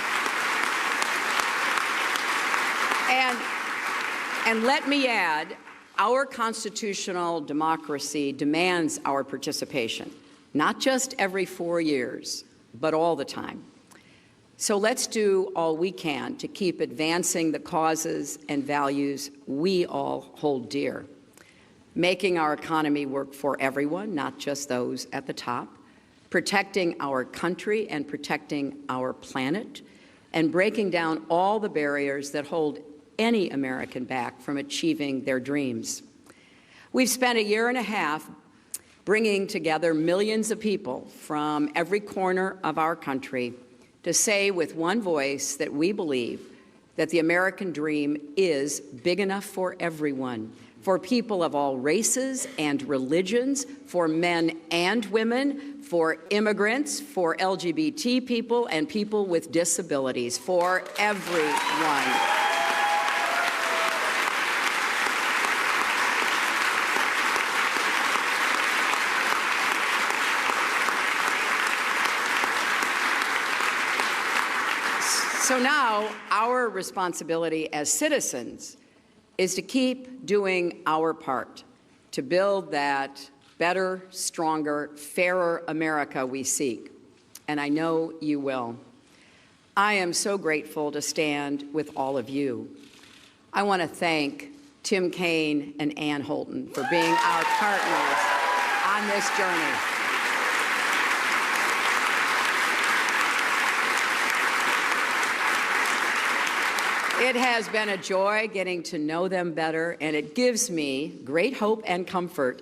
and let me add, our constitutional democracy demands our participation, not just every 4 years, but all the time. So let's do all we can to keep advancing the causes and values we all hold dear, making our economy work for everyone, not just those at the top, protecting our country and protecting our planet, and breaking down all the barriers that hold any American back from achieving their dreams. We've spent a year and a half bringing together millions of people from every corner of our country to say with one voice that we believe that the American dream is big enough for everyone, for people of all races and religions, for men and women, for immigrants, for LGBT people and people with disabilities, for everyone. So now our responsibility as citizens is to keep doing our part to build that better, stronger, fairer America we seek. And I know you will. I am so grateful to stand with all of you. I want to thank Tim Kaine and Ann Holton for being our partners on this journey. It has been a joy getting to know them better, and it gives me great hope and comfort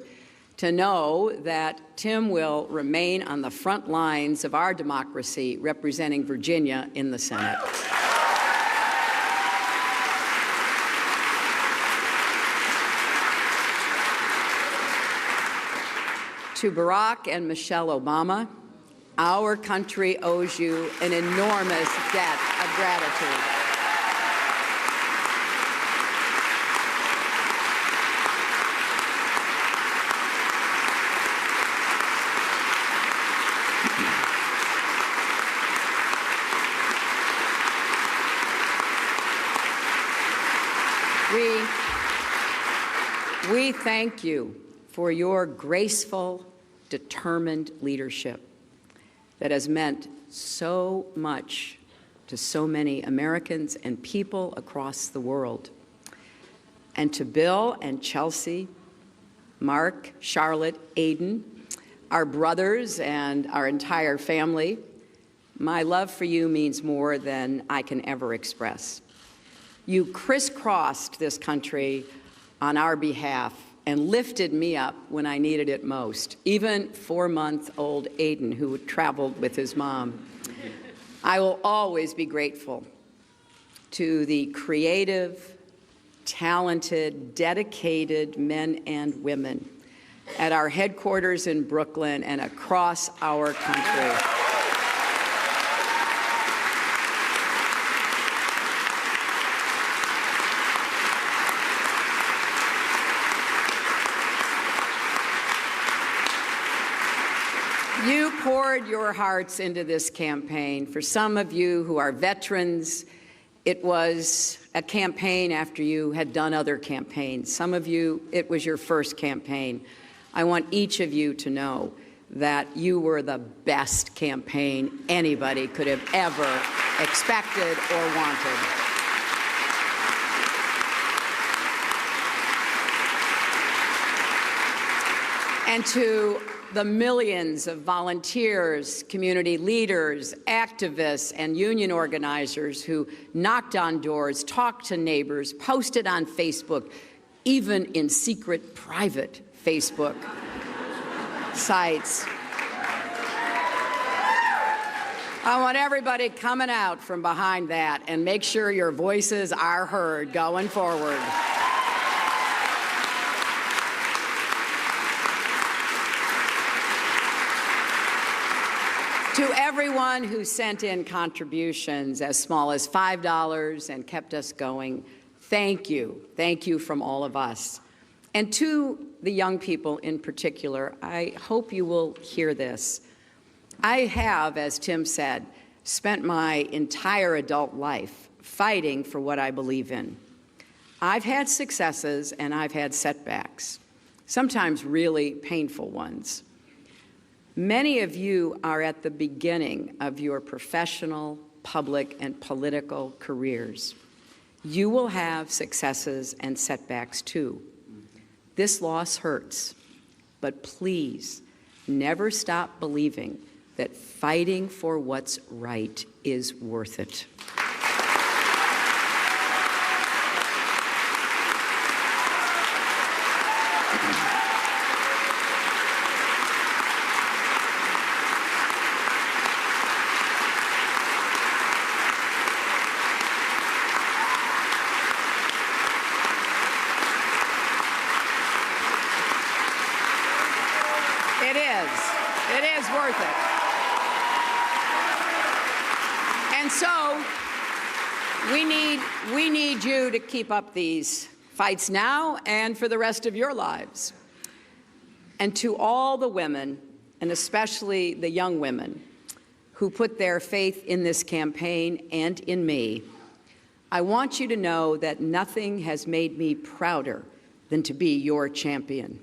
to know that Tim will remain on the front lines of our democracy, representing Virginia in the Senate. To Barack and Michelle Obama, our country owes you an enormous debt of gratitude. We thank you for your graceful, determined leadership that has meant so much to so many Americans and people across the world. And to Bill and Chelsea, Mark, Charlotte, Aiden, our brothers and our entire family, my love for you means more than I can ever express. You crisscrossed this country on our behalf and lifted me up when I needed it most, even 4-month-old Aiden, who traveled with his mom. I will always be grateful to the creative, talented, dedicated men and women at our headquarters in Brooklyn and across our country. You poured your hearts into this campaign. For some of you who are veterans, it was a campaign after you had done other campaigns. Some of you, it was your first campaign. I want each of you to know that you were the best campaign anybody could have ever expected or wanted. And to the millions of volunteers, community leaders, activists, and union organizers who knocked on doors, talked to neighbors, posted on Facebook, even in secret, private Facebook sites. I want everybody coming out from behind that, and make sure your voices are heard going forward. To everyone who sent in contributions as small as $5 and kept us going, thank you. Thank you from all of us. And to the young people in particular, I hope you will hear this. I have, as Tim said, spent my entire adult life fighting for what I believe in. I've had successes and I've had setbacks, sometimes really painful ones. Many of you are at the beginning of your professional, public, and political careers. You will have successes and setbacks too. This loss hurts, but please never stop believing that fighting for what's right is worth it. It is worth it. And so we need you to keep up these fights now and for the rest of your lives. And to all the women, and especially the young women, who put their faith in this campaign and in me, I want you to know that nothing has made me prouder than to be your champion.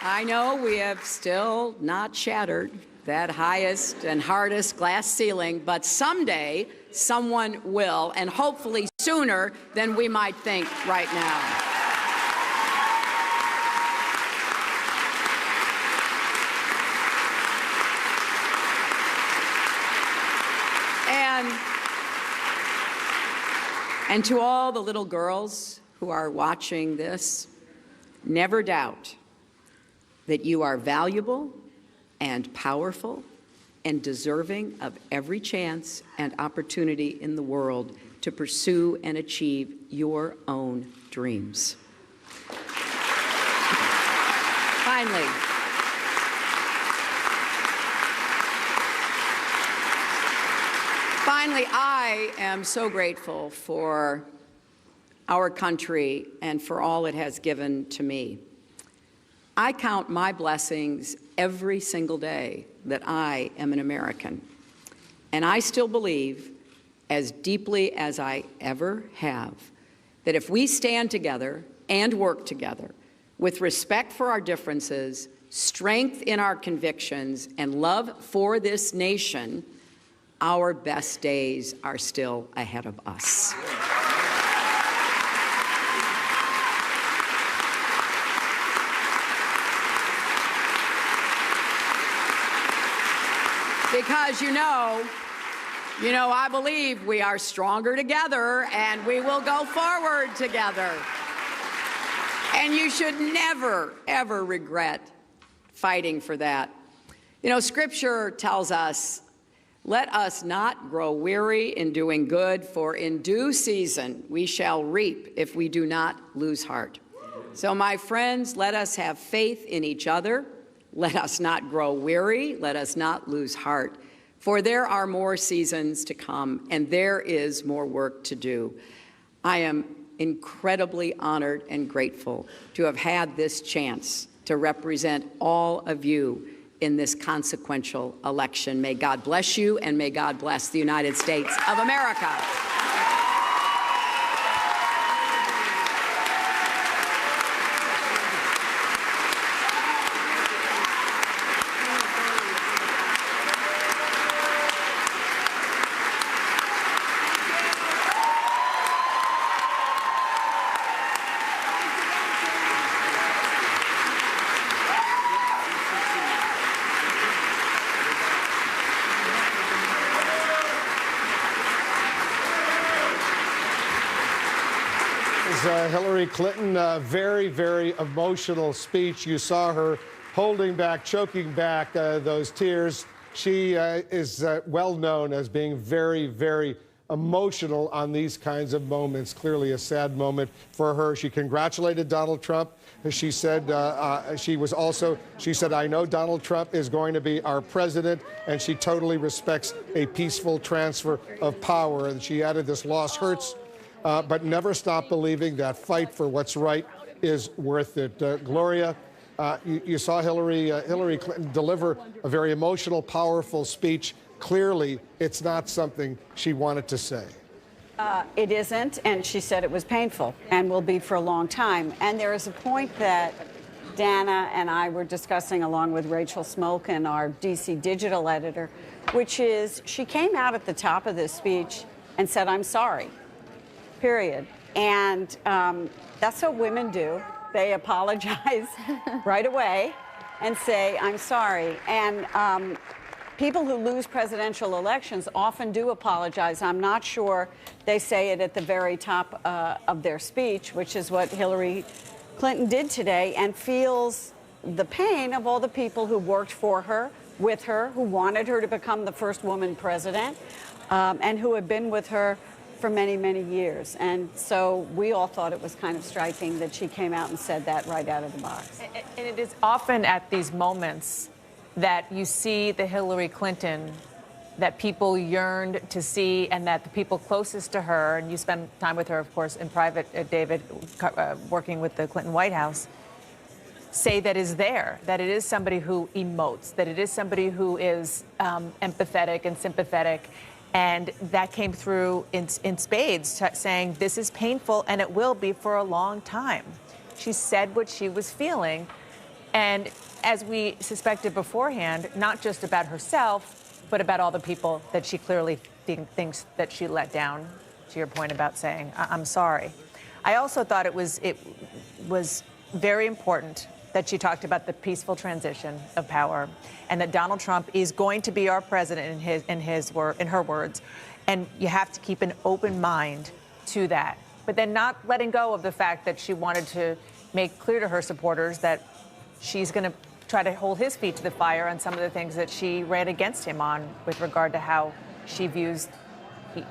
I know we have still not shattered that highest and hardest glass ceiling, but someday someone will, and hopefully sooner than we might think right now. And to all the little girls who are watching this, never doubt that you are valuable and powerful and deserving of every chance and opportunity in the world to pursue and achieve your own dreams. Finally, I am so grateful for our country and for all it has given to me. I count my blessings every single day that I am an American. And I still believe, as deeply as I ever have, that if we stand together and work together with respect for our differences, strength in our convictions, and love for this nation, our best days are still ahead of us. Because you know, I believe we are stronger together and we will go forward together. And you should never, ever regret fighting for that. Scripture tells us, let us not grow weary in doing good, for in due season we shall reap if we do not lose heart. So, my friends, let us have faith in each other. Let us not grow weary. Let us not lose heart. For there are more seasons to come, and there is more work to do. I am incredibly honored and grateful to have had this chance to represent all of you in this consequential election. May God bless you, and may God bless the United States of America. Hillary Clinton, a very, very emotional speech. You saw her holding back, choking back those tears. She is well known as being very, very emotional on these kinds of moments. Clearly a sad moment for her. She congratulated Donald Trump. She said, she said, I know Donald Trump is going to be our president, and she totally respects a peaceful transfer of power. And she added, this loss hurts, but never stop believing that fight for what's right is worth it. Gloria, you saw Hillary Clinton deliver a very emotional, powerful speech. Clearly, it's not something she wanted to say. It isn't, and she said it was painful and will be for a long time. And there is a point that Dana and I were discussing along with Rachel Smolkin, our DC digital editor, which is she came out at the top of this speech and said, I'm sorry, period. And that's what women do. They apologize right away and say, I'm sorry. And people who lose presidential elections often do apologize. I'm not sure they say it at the very top of their speech, which is what Hillary Clinton did today, and feels the pain of all the people who worked for her, with her, who wanted her to become the first woman president, and who have been with her for many, many years. And so we all thought it was kind of striking that she came out and said that right out of the box. And it is often at these moments that you see the Hillary Clinton that people yearned to see, and that the people closest to her, and you spend time with her, of course, in private, David, working with the Clinton White House, say that is there, that it is somebody who emotes, that it is somebody who is empathetic and sympathetic. And that came through in spades, saying this is painful and it will be for a long time. She said what she was feeling. And as we suspected beforehand, not just about herself, but about all the people that she clearly thinks that she let down, to your point about saying, I'm sorry. I also thought it was very important that she talked about the peaceful transition of power, and that Donald Trump is going to be our president in her words, and you have to keep an open mind to that. But then not letting go of the fact that she wanted to make clear to her supporters that she's going to try to hold his feet to the fire on some of the things that she ran against him on with regard to how she views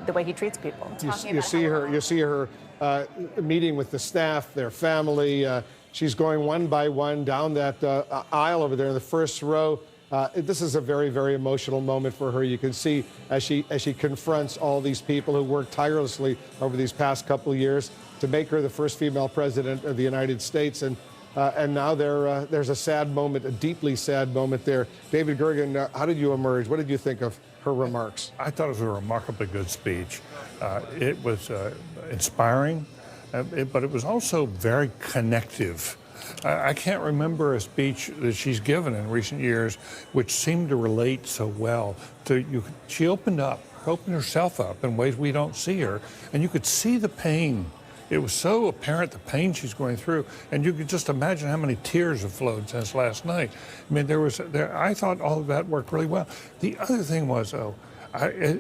the way he treats people. You see her meeting with the staff, their family. She's going one by one down that aisle over there in the first row. This is a very, very emotional moment for her. You can see as she confronts all these people who worked tirelessly over these past couple of years to make her the first female president of the United States. And now there's a sad moment, a deeply sad moment there. David Gergen, how did you emerge? What did you think of her remarks? I thought it was a remarkably good speech. It was inspiring, but it was also very connective. I can't remember a speech that she's given in recent years which seemed to relate so well to you. She opened herself up in ways we don't see her, and you could see the pain. It was so apparent, the pain she's going through, and you could just imagine how many tears have flowed since last night. I mean, I thought all of that worked really well. The other thing was, though,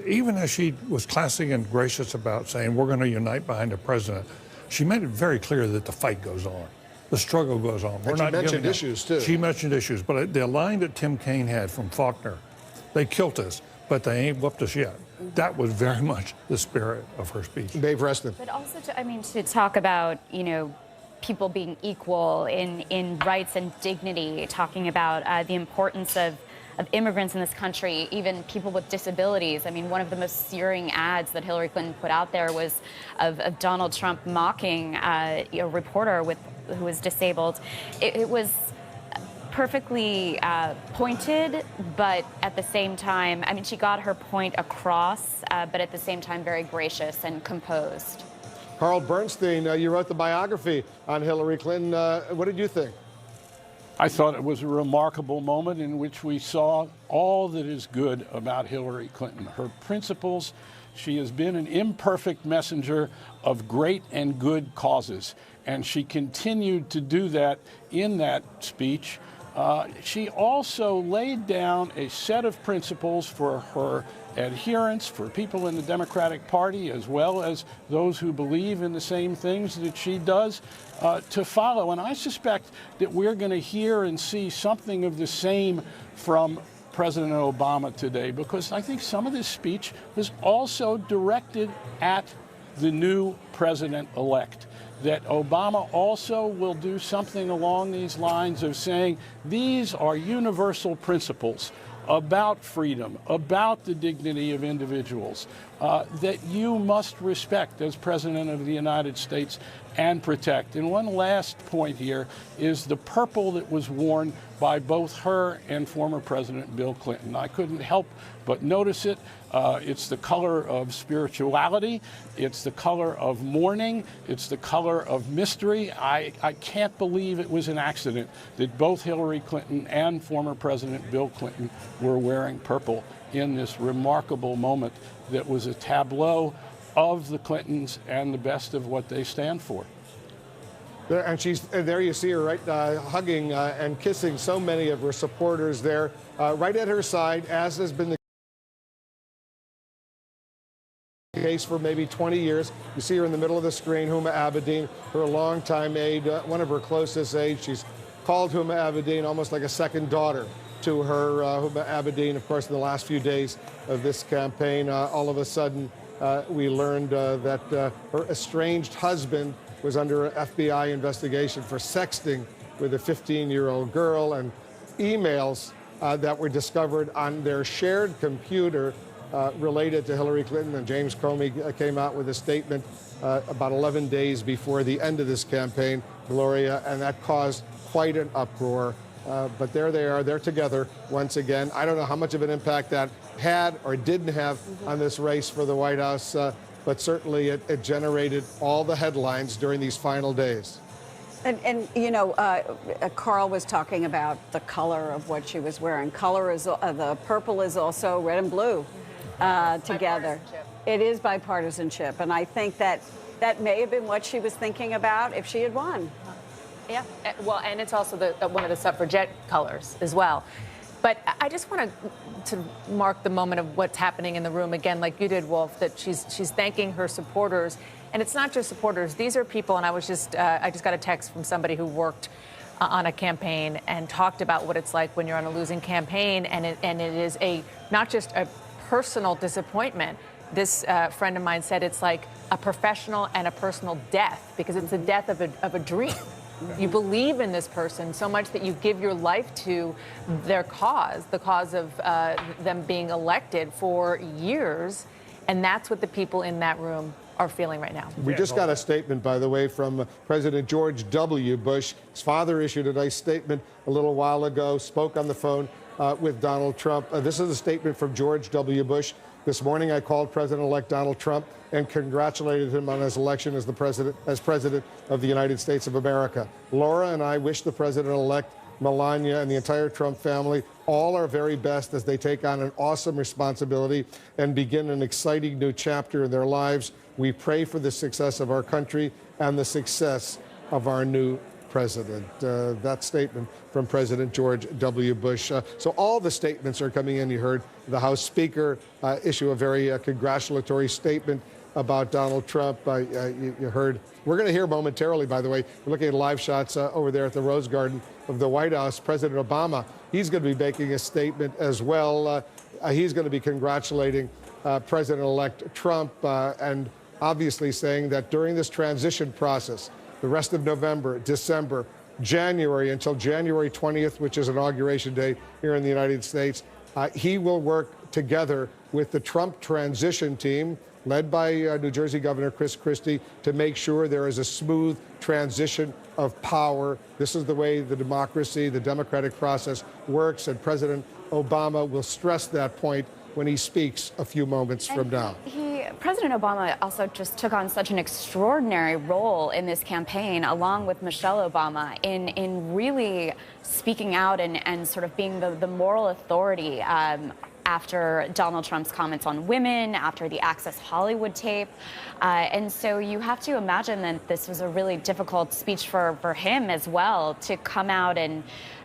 even as she was classy and gracious about saying we're going to unite behind the president, she made it very clear that the fight goes on. The struggle goes on. She mentioned issues, too. She mentioned issues, but the line that Tim Kaine had from Faulkner, they killed us, but they ain't whooped us yet. That was very much the spirit of her speech. Dave Reston. But also, to talk about, people being equal in rights and dignity, talking about the importance of immigrants in this country, even people with disabilities. I mean, one of the most searing ads that Hillary Clinton put out there was of Donald Trump mocking a reporter who was disabled. It was perfectly pointed, but at the same time, I mean, she got her point across, but at the same time, very gracious and composed. Carl Bernstein, you wrote the biography on Hillary Clinton. What did you think? I thought it was a remarkable moment in which we saw all that is good about Hillary Clinton. Her principles. She has been an imperfect messenger of great and good causes, and she continued to do that in that speech. She also laid down a set of principles for her adherents, for people in the Democratic Party, as well as those who believe in the same things that she does, to follow. And I suspect that we're going to hear and see something of the same from President Obama today, because I think some of this speech was also directed at the new president-elect. That Obama also will do something along these lines of saying these are universal principles about freedom, about the dignity of individuals, that you must respect as President of the United States and protect. And one last point here is the purple that was worn by both her and former President Bill Clinton. I couldn't help but notice it. It's the color of spirituality. It's the color of mourning. It's the color of mystery. I can't believe it was an accident that both Hillary Clinton and former President Bill Clinton were wearing purple in this remarkable moment that was a tableau of the Clintons and the best of what they stand for. And there you see her, right, hugging and kissing so many of her supporters there, right at her side, as has been the case for maybe 20 years. You see her in the middle of the screen, Huma Abedin, her longtime aide, one of her closest aides. She's called Huma Abedin almost like a second daughter to her. Huma Abedin, of course, in the last few days of this campaign, all of a sudden we learned that her estranged husband was under an FBI investigation for sexting with a 15-year-old girl, and emails that were discovered on their shared computer related to Hillary Clinton. And James Comey came out with a statement about 11 days before the end of this campaign, Gloria, and that caused quite an uproar. But there they are, they're together once again. I don't know how much of an impact that had or didn't have on this race for the White House, but certainly it generated all the headlines during these final days. And you know, Carl was talking about the color of what she was wearing. Color is the purple is also red and blue together. It is bipartisanship, and I think that may have been what she was thinking about if she had won. Yeah, well, and it's also one of the suffragette colors as well. But I just want to mark the moment of what's happening in the room again, like you did, Wolf, that she's thanking her supporters. And it's not just supporters. These are people, and I just got a text from somebody who worked on a campaign and talked about what it's like when you're on a losing campaign, and it is not just a personal disappointment. This friend of mine said it's like a professional and a personal death, because it's the death of a dream. You believe in this person so much that you give your life to their cause, the cause of them being elected for years. And that's what the people in that room are feeling right now. We just got a statement, by the way, from President George W. Bush. His father issued a nice statement a little while ago, spoke on the phone with Donald Trump. This is a statement from George W. Bush. This morning, I called President-elect Donald Trump and congratulated him on his election as President of the United States of America. Laura and I wish the President-elect, Melania, and the entire Trump family all our very best as they take on an awesome responsibility and begin an exciting new chapter in their lives. We pray for the success of our country and the success of our new president. That statement from President George W. Bush. So all the statements are coming in. You heard the House Speaker issue a very congratulatory statement about Donald Trump. You heard, we're going to hear momentarily, by the way, we're looking at live shots over there at the Rose Garden of the White House. President Obama, he's going to be making a statement as well. He's going to be congratulating President-elect Trump and obviously saying that during this transition process, the rest of November, December, January until January 20th, which is Inauguration Day here in the United States. He will work together with the Trump transition team, led by New Jersey Governor Chris Christie, to make sure there is a smooth transition of power. This is the way the democracy, the democratic process works, and President Obama will stress that point when he speaks a few moments from now. President Obama also just took on such an extraordinary role in this campaign, along with Michelle Obama, in really speaking out and sort of being the moral authority after Donald Trump's comments on women, after the Access Hollywood tape. And so you have to imagine that this was a really difficult speech for him as well, to come out, and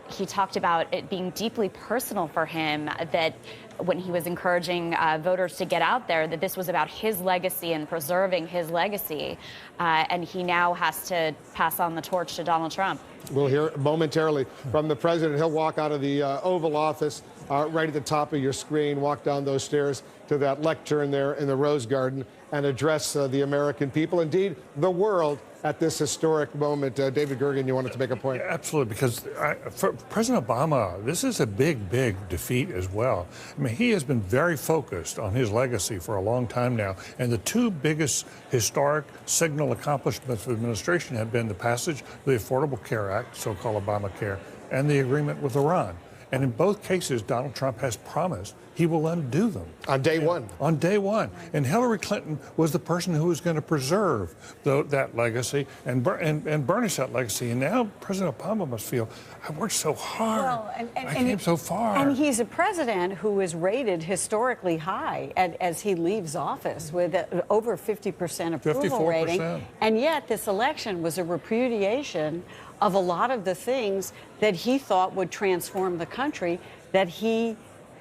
he talked about it being deeply personal for him, that when he was encouraging voters to get out there, that this was about his legacy and preserving his legacy. And he now has to pass on the torch to Donald Trump. We'll hear momentarily from the president. He'll walk out of the Oval Office right at the top of your screen, walk down those stairs to that lectern there in the Rose Garden, and address the American people, indeed the world, at this historic moment. David Gergen, you wanted to make a point? Yeah, absolutely, because for President Obama, this is a big, big defeat as well. I mean, he has been very focused on his legacy for a long time now, and the two biggest historic signal accomplishments of the administration have been the passage of the Affordable Care Act, so-called Obamacare, and the agreement with Iran. And in both cases, Donald Trump has promised he will undo them. On day one. On day one. And Hillary Clinton was the person who was going to preserve that legacy and burnish that legacy. And now President Obama must feel, I worked so hard. Well, I came so far. And he's a president who is rated historically high as he leaves office, with over 50% approval 54%. rating. And yet this election was a repudiation of a lot of the things that he thought would transform the country, that he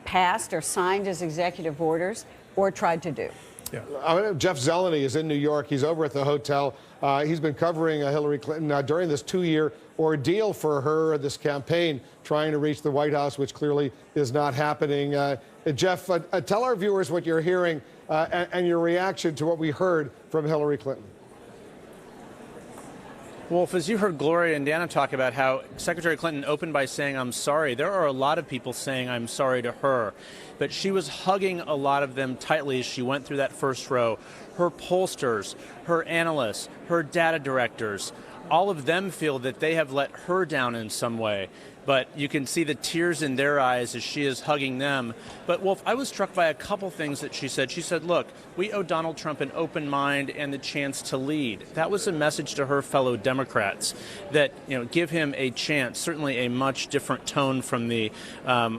passed or signed as executive orders or tried to do. Yeah. Jeff Zeleny is in New York. He's over at the hotel. He's been covering Hillary Clinton during this 2-year ordeal for her, this campaign trying to reach the White House, which clearly is not happening. Jeff, tell our viewers what you're hearing and your reaction to what we heard from Hillary Clinton. Wolf, as you heard Gloria and Dana talk about how Secretary Clinton opened by saying, I'm sorry, there are a lot of people saying I'm sorry to her. But she was hugging a lot of them tightly as she went through that first row. Her pollsters, her analysts, her data directors, all of them feel that they have let her down in some way. But you can see the tears in their eyes as she is hugging them. But, Wolf, I was struck by a couple things that she said. She said, look, we owe Donald Trump an open mind and the chance to lead. That was a message to her fellow Democrats, that, give him a chance, certainly a much different tone from the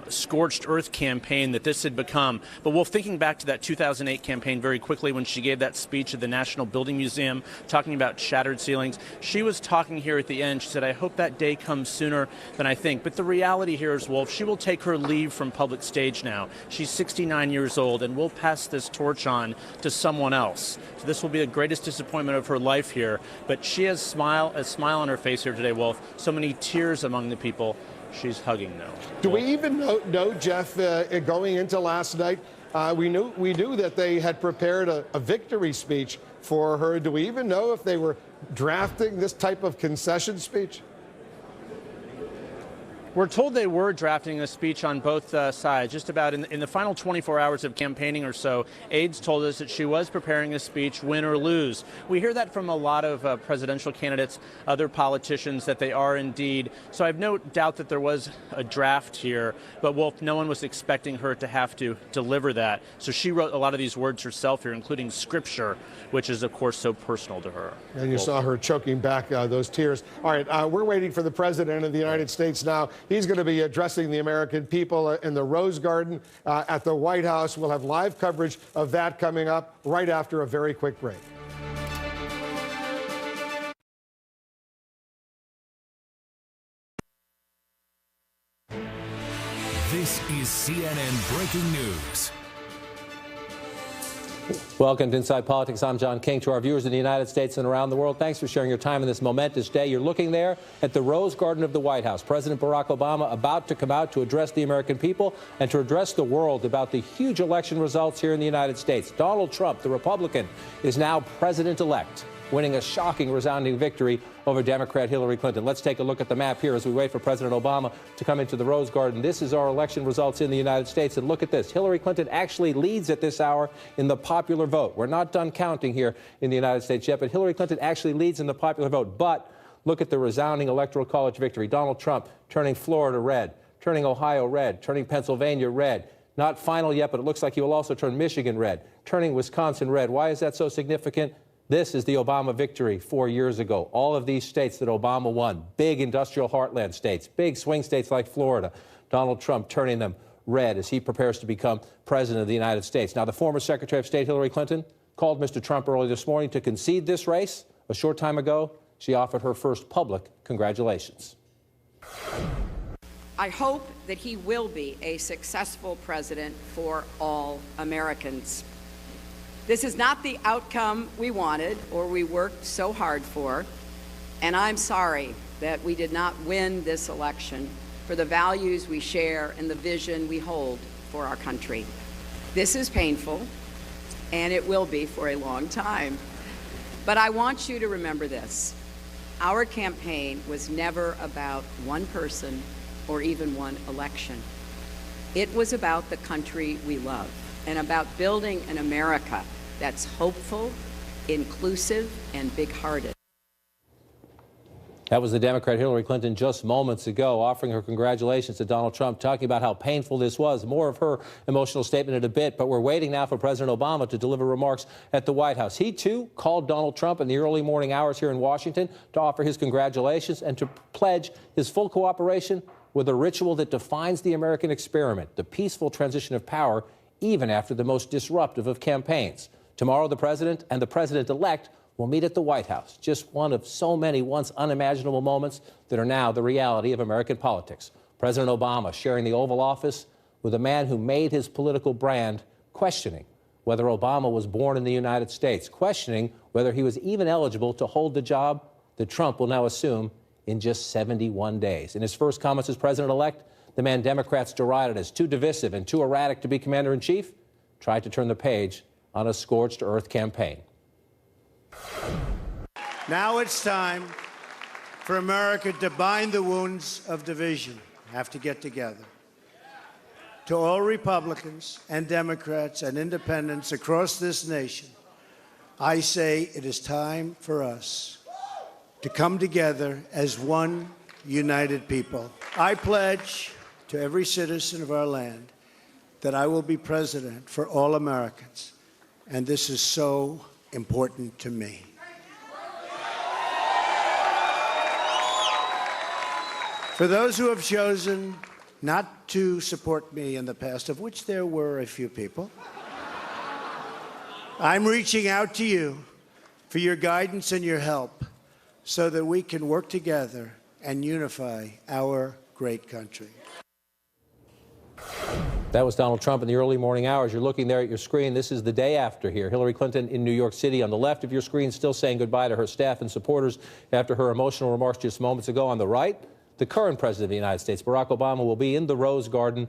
scorched earth campaign that this had become. But, Wolf, thinking back to that 2008 campaign very quickly when she gave that speech at the National Building Museum talking about shattered ceilings, she was talking here at the end. She said, I hope that day comes sooner than I think. But the reality here is, Wolf, she will take her leave from public stage now. She's 69 years old, and we'll pass this torch on to someone else. So this will be the greatest disappointment of her life here. But she has a smile on her face here today, Wolf. So many tears among the people she's hugging now. Do we even know, Jeff, going into last night, we knew that they had prepared a victory speech for her. Do we even know if they were drafting this type of concession speech? We're told they were drafting a speech on both sides. Just about in the final 24 hours of campaigning or so, aides told us that she was preparing a speech, win or lose. We hear that from a lot of presidential candidates, other politicians, that they are indeed. So I have no doubt that there was a draft here. But, Wolf, no one was expecting her to have to deliver that. So she wrote a lot of these words herself here, including scripture, which is, of course, so personal to her. And you saw her choking back those tears. All right, we're waiting for the president of the United States now. He's going to be addressing the American people in the Rose Garden at the White House. We'll have live coverage of that coming up right after a very quick break. This is CNN Breaking News. Welcome to Inside Politics. I'm John King. To our viewers in the United States and around the world, thanks for sharing your time on this momentous day. You're looking there at the Rose Garden of the White House. President Barack Obama about to come out to address the American people and to address the world about the huge election results here in the United States. Donald Trump, the Republican, is now president-elect. winning a shocking, resounding victory over Democrat Hillary Clinton. Let's take a look at the map here as we wait for President Obama to come into the Rose Garden. This is our election results in the United States. And look at this. Hillary Clinton actually leads at this hour in the popular vote. We're not done counting here in the United States yet, but Hillary Clinton actually leads in the popular vote. But look at the resounding Electoral College victory. Donald Trump turning Florida red, turning Ohio red, turning Pennsylvania red. Not final yet, but it looks like he will also turn Michigan red, turning Wisconsin red. Why is that so significant? This is the Obama victory 4 years ago. All of these states that Obama won, big industrial heartland states, big swing states like Florida, Donald Trump turning them red as he prepares to become president of the United States. Now, the former Secretary of State Hillary Clinton called Mr. Trump early this morning to concede this race. A short time ago, she offered her first public congratulations. I hope that he will be a successful president for all Americans. This is not the outcome we wanted or we worked so hard for, and I'm sorry that we did not win this election for the values we share and the vision we hold for our country. This is painful, and it will be for a long time. But I want you to remember this. Our campaign was never about one person or even one election. It was about the country we love and about building an America that's hopeful, inclusive, and big-hearted. That was the Democrat Hillary Clinton just moments ago, offering her congratulations to Donald Trump, talking about how painful this was. More of her emotional statement in a bit, but we're waiting now for President Obama to deliver remarks at the White House. He, too, called Donald Trump in the early morning hours here in Washington to offer his congratulations and to pledge his full cooperation with a ritual that defines the American experiment, the peaceful transition of power, even after the most disruptive of campaigns. Tomorrow, the president and the president-elect will meet at the White House, just one of so many once unimaginable moments that are now the reality of American politics. President Obama sharing the Oval Office with a man who made his political brand, questioning whether Obama was born in the United States, questioning whether he was even eligible to hold the job that Trump will now assume in just 71 days. In his first comments as president-elect, the man Democrats derided as too divisive and too erratic to be commander-in-chief tried to turn the page on a scorched earth campaign. Now it's time for America to bind the wounds of division. Have to get together. To all Republicans and Democrats and independents across this nation, I say it is time for us to come together as one united people. I pledge to every citizen of our land that I will be president for all Americans. And this is so important to me. For those who have chosen not to support me in the past, of which there were a few people, I'm reaching out to you for your guidance and your help so that we can work together and unify our great country. That was Donald Trump in the early morning hours. You're looking there at your screen. This is the day after here. Hillary Clinton in New York City on the left of your screen, still saying goodbye to her staff and supporters after her emotional remarks just moments ago. On the right, the current president of the United States, Barack Obama, will be in the Rose Garden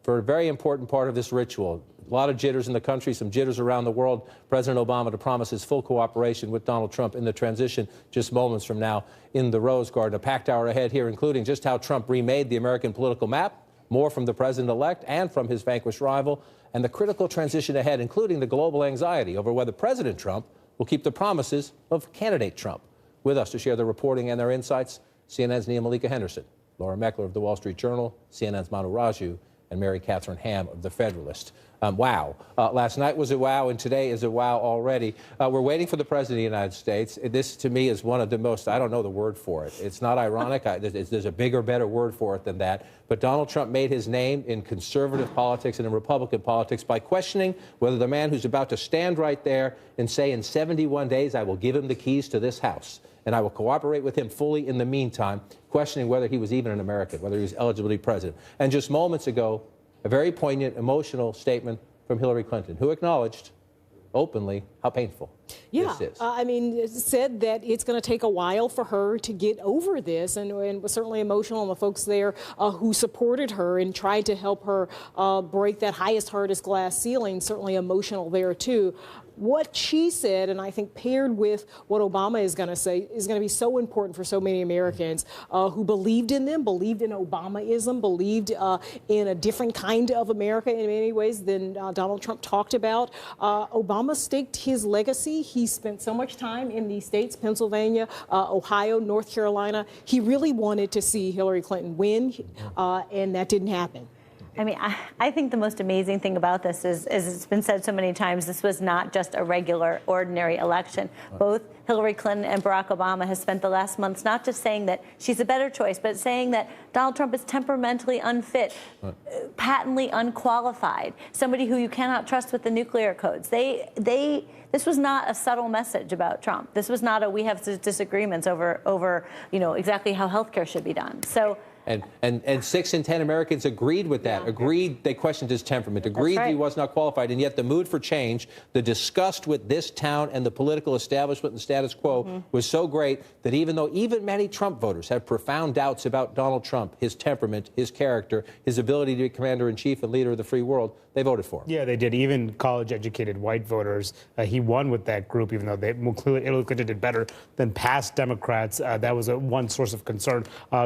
for a very important part of this ritual. A lot of jitters in the country, some jitters around the world. President Obama to promise his full cooperation with Donald Trump in the transition just moments from now in the Rose Garden. A packed hour ahead here, including just how Trump remade the American political map, more from the president-elect and from his vanquished rival, and the critical transition ahead, including the global anxiety over whether President Trump will keep the promises of candidate Trump. With us to share their reporting and their insights, CNN's Nia Malika Henderson, Laura Meckler of The Wall Street Journal, CNN's Manu Raju, and Mary Catherine Ham of The Federalist. Wow. Last night was a wow, and today is a wow already. We're waiting for the President of the United States. This, to me, is one of the most, I don't know the word for it. It's not ironic. There's a bigger, better word for it than that. But Donald Trump made his name in conservative politics and in Republican politics by questioning whether the man who's about to stand right there and say in 71 days, I will give him the keys to this house, and I will cooperate with him fully in the meantime, questioning whether he was even an American, whether he was eligible to be president. And just moments ago, a very poignant, emotional statement from Hillary Clinton, who acknowledged openly how painful this is. I mean, it said that it's going to take a while for her to get over this, and was certainly emotional on the folks there who supported her and tried to help her break that highest, hardest glass ceiling. Certainly emotional there, too. What she said, and I think paired with what Obama is going to say, is going to be so important for so many Americans who believed in them, believed in Obamaism, believed in a different kind of America in many ways than Donald Trump talked about. Obama staked his legacy. He spent so much time in these states, Pennsylvania, Ohio, North Carolina. He really wanted to see Hillary Clinton win, and that didn't happen. I mean, I think the most amazing thing about this is it's been said so many times, this was not just a regular, ordinary election. Both Hillary Clinton and Barack Obama have spent the last months not just saying that she's a better choice, but saying that Donald Trump is temperamentally unfit, patently unqualified, somebody who you cannot trust with the nuclear codes. This was not a subtle message about Trump. This was not a we have disagreements over exactly how health care should be done. So. And 6 in 10 Americans agreed with that, agreed they questioned his temperament, agreed that he was not qualified, and yet the mood for change, the disgust with this town and the political establishment and the status quo was so great that even many Trump voters have profound doubts about Donald Trump, his temperament, his character, his ability to be commander-in-chief and leader of the free world, they voted for him. Yeah, they did. Even college-educated white voters, he won with that group, even though Hillary Clinton did better than past Democrats. That was one source of concern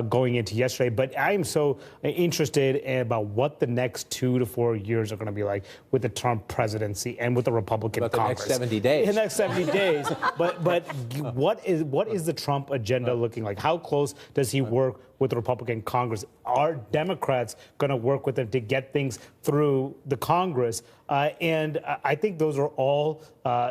going into yesterday. But I am so interested about what the next 2 to 4 years are going to be like with the Trump presidency and with the Republican Congress. The next 70 days. The next 70 days. But what is the Trump agenda looking like? How close does he work with the Republican Congress? Are Democrats going to work with him to get things through the Congress? And I think those are all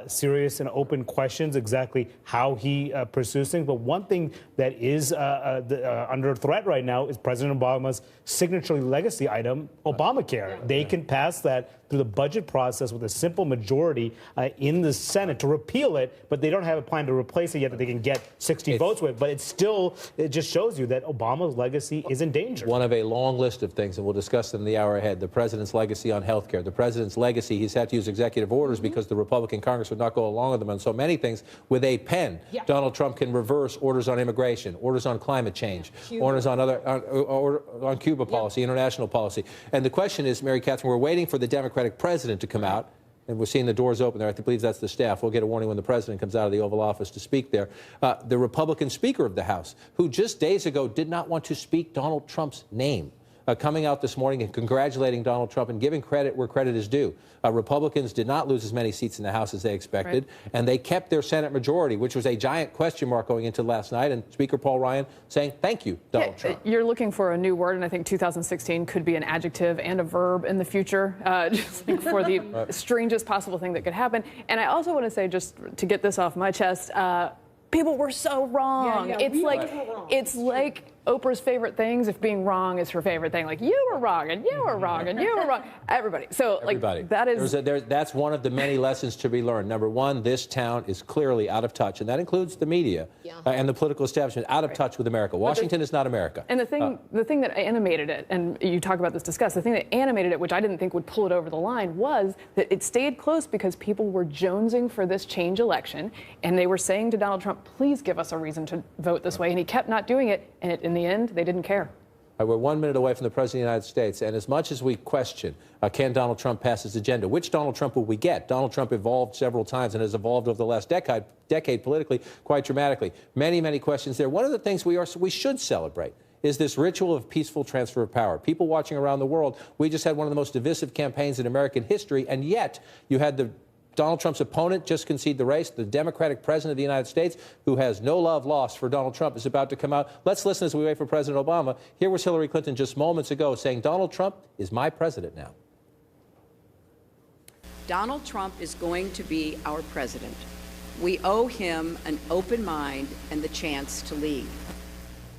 serious and open questions, exactly how he pursues things. But one thing that is under threat right now is President Obama's signature legacy item, Obamacare. They can pass that through the budget process with a simple majority in the Senate to repeal it, but they don't have a plan to replace it yet that they can get 60 votes with. But it just shows you that Obama's legacy is in danger. One of a long list of things, and we'll discuss them in the hour ahead. The president's legacy on health care, the president's legacy, he's had to use executive orders because the Republican Congress would not go along with them on so many things. With a pen, Donald Trump can reverse orders on immigration, orders on climate change, orders on on Cuba policy, international policy. And the question is, Mary Catherine, we're waiting for the Democratic president to come out, and we're seeing the doors open there. I believe that's the staff. We'll get a warning when the president comes out of the Oval Office to speak there. The Republican Speaker of the House, who just days ago did not want to speak Donald Trump's name, coming out this morning and congratulating Donald Trump and giving credit where credit is due. Republicans did not lose as many seats in the House as they expected, and they kept their Senate majority, which was a giant question mark going into last night. And Speaker Paul Ryan saying, thank you, Donald Trump. You're looking for a new word, and I think 2016 could be an adjective and a verb in the future, just like for the strangest possible thing that could happen. And I also want to say, just to get this off my chest, people were so wrong. It's like Oprah's favorite things, if being wrong is her favorite thing. Like, you were wrong, and you were wrong, and you were wrong. Everybody. So, that is... That's one of the many lessons to be learned. Number one, this town is clearly out of touch, and that includes the media and the political establishment, out of touch with America. Washington is not America. And the thing that animated it, and you talk about this discuss, the thing that animated it, which I didn't think would pull it over the line, was that it stayed close because people were jonesing for this change election, and they were saying to Donald Trump, please give us a reason to vote this way, and he kept not doing it, and in the end, they didn't care. We're 1 minute away from the President of the United States, and as much as we question, can Donald Trump pass his agenda, which Donald Trump will we get? Donald Trump evolved several times and has evolved over the last decade politically quite dramatically. Many, many questions there. One of the things we should celebrate is this ritual of peaceful transfer of power. People watching around the world, we just had one of the most divisive campaigns in American history, and yet you had Donald Trump's opponent just concede the race. The Democratic president of the United States, who has no love lost for Donald Trump, is about to come out. Let's listen as we wait for President Obama. Here was Hillary Clinton just moments ago saying, Donald Trump is my president now. Donald Trump is going to be our president. We owe him an open mind and the chance to lead.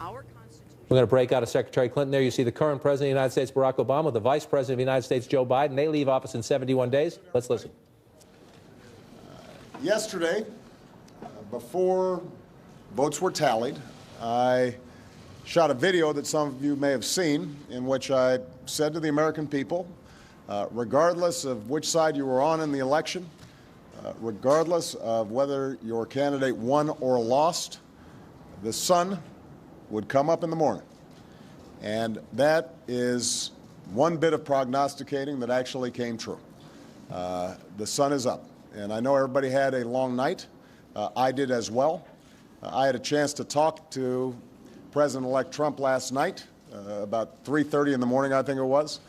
We're going to break out of Secretary Clinton. There you see the current president of the United States, Barack Obama, the vice president of the United States, Joe Biden. They leave office in 71 days. Let's listen. Yesterday, before votes were tallied, I shot a video that some of you may have seen in which I said to the American people, regardless of which side you were on in the election, regardless of whether your candidate won or lost, the sun would come up in the morning. And that is one bit of prognosticating that actually came true. The sun is up. And I know everybody had a long night. I did as well. I had a chance to talk to President-elect Trump last night, about 3:30 in the morning, I think it was,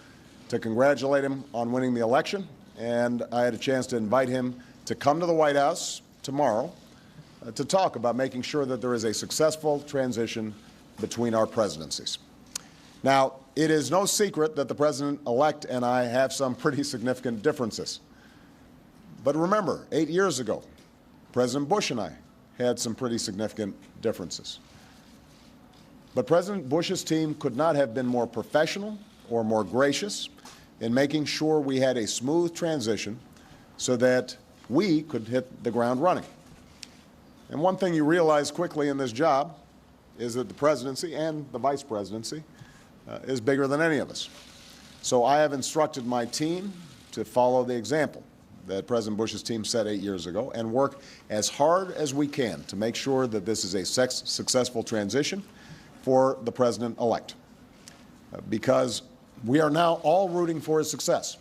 to congratulate him on winning the election. And I had a chance to invite him to come to the White House tomorrow to talk about making sure that there is a successful transition between our presidencies. Now, it is no secret that the President-elect and I have some pretty significant differences. But remember, 8 years ago, President Bush and I had some pretty significant differences. But President Bush's team could not have been more professional or more gracious in making sure we had a smooth transition so that we could hit the ground running. And one thing you realize quickly in this job is that the presidency and the vice presidency is bigger than any of us. So I have instructed my team to follow the example that President Bush's team set 8 years ago and work as hard as we can to make sure that this is a successful transition for the president-elect. Because we are now all rooting for his success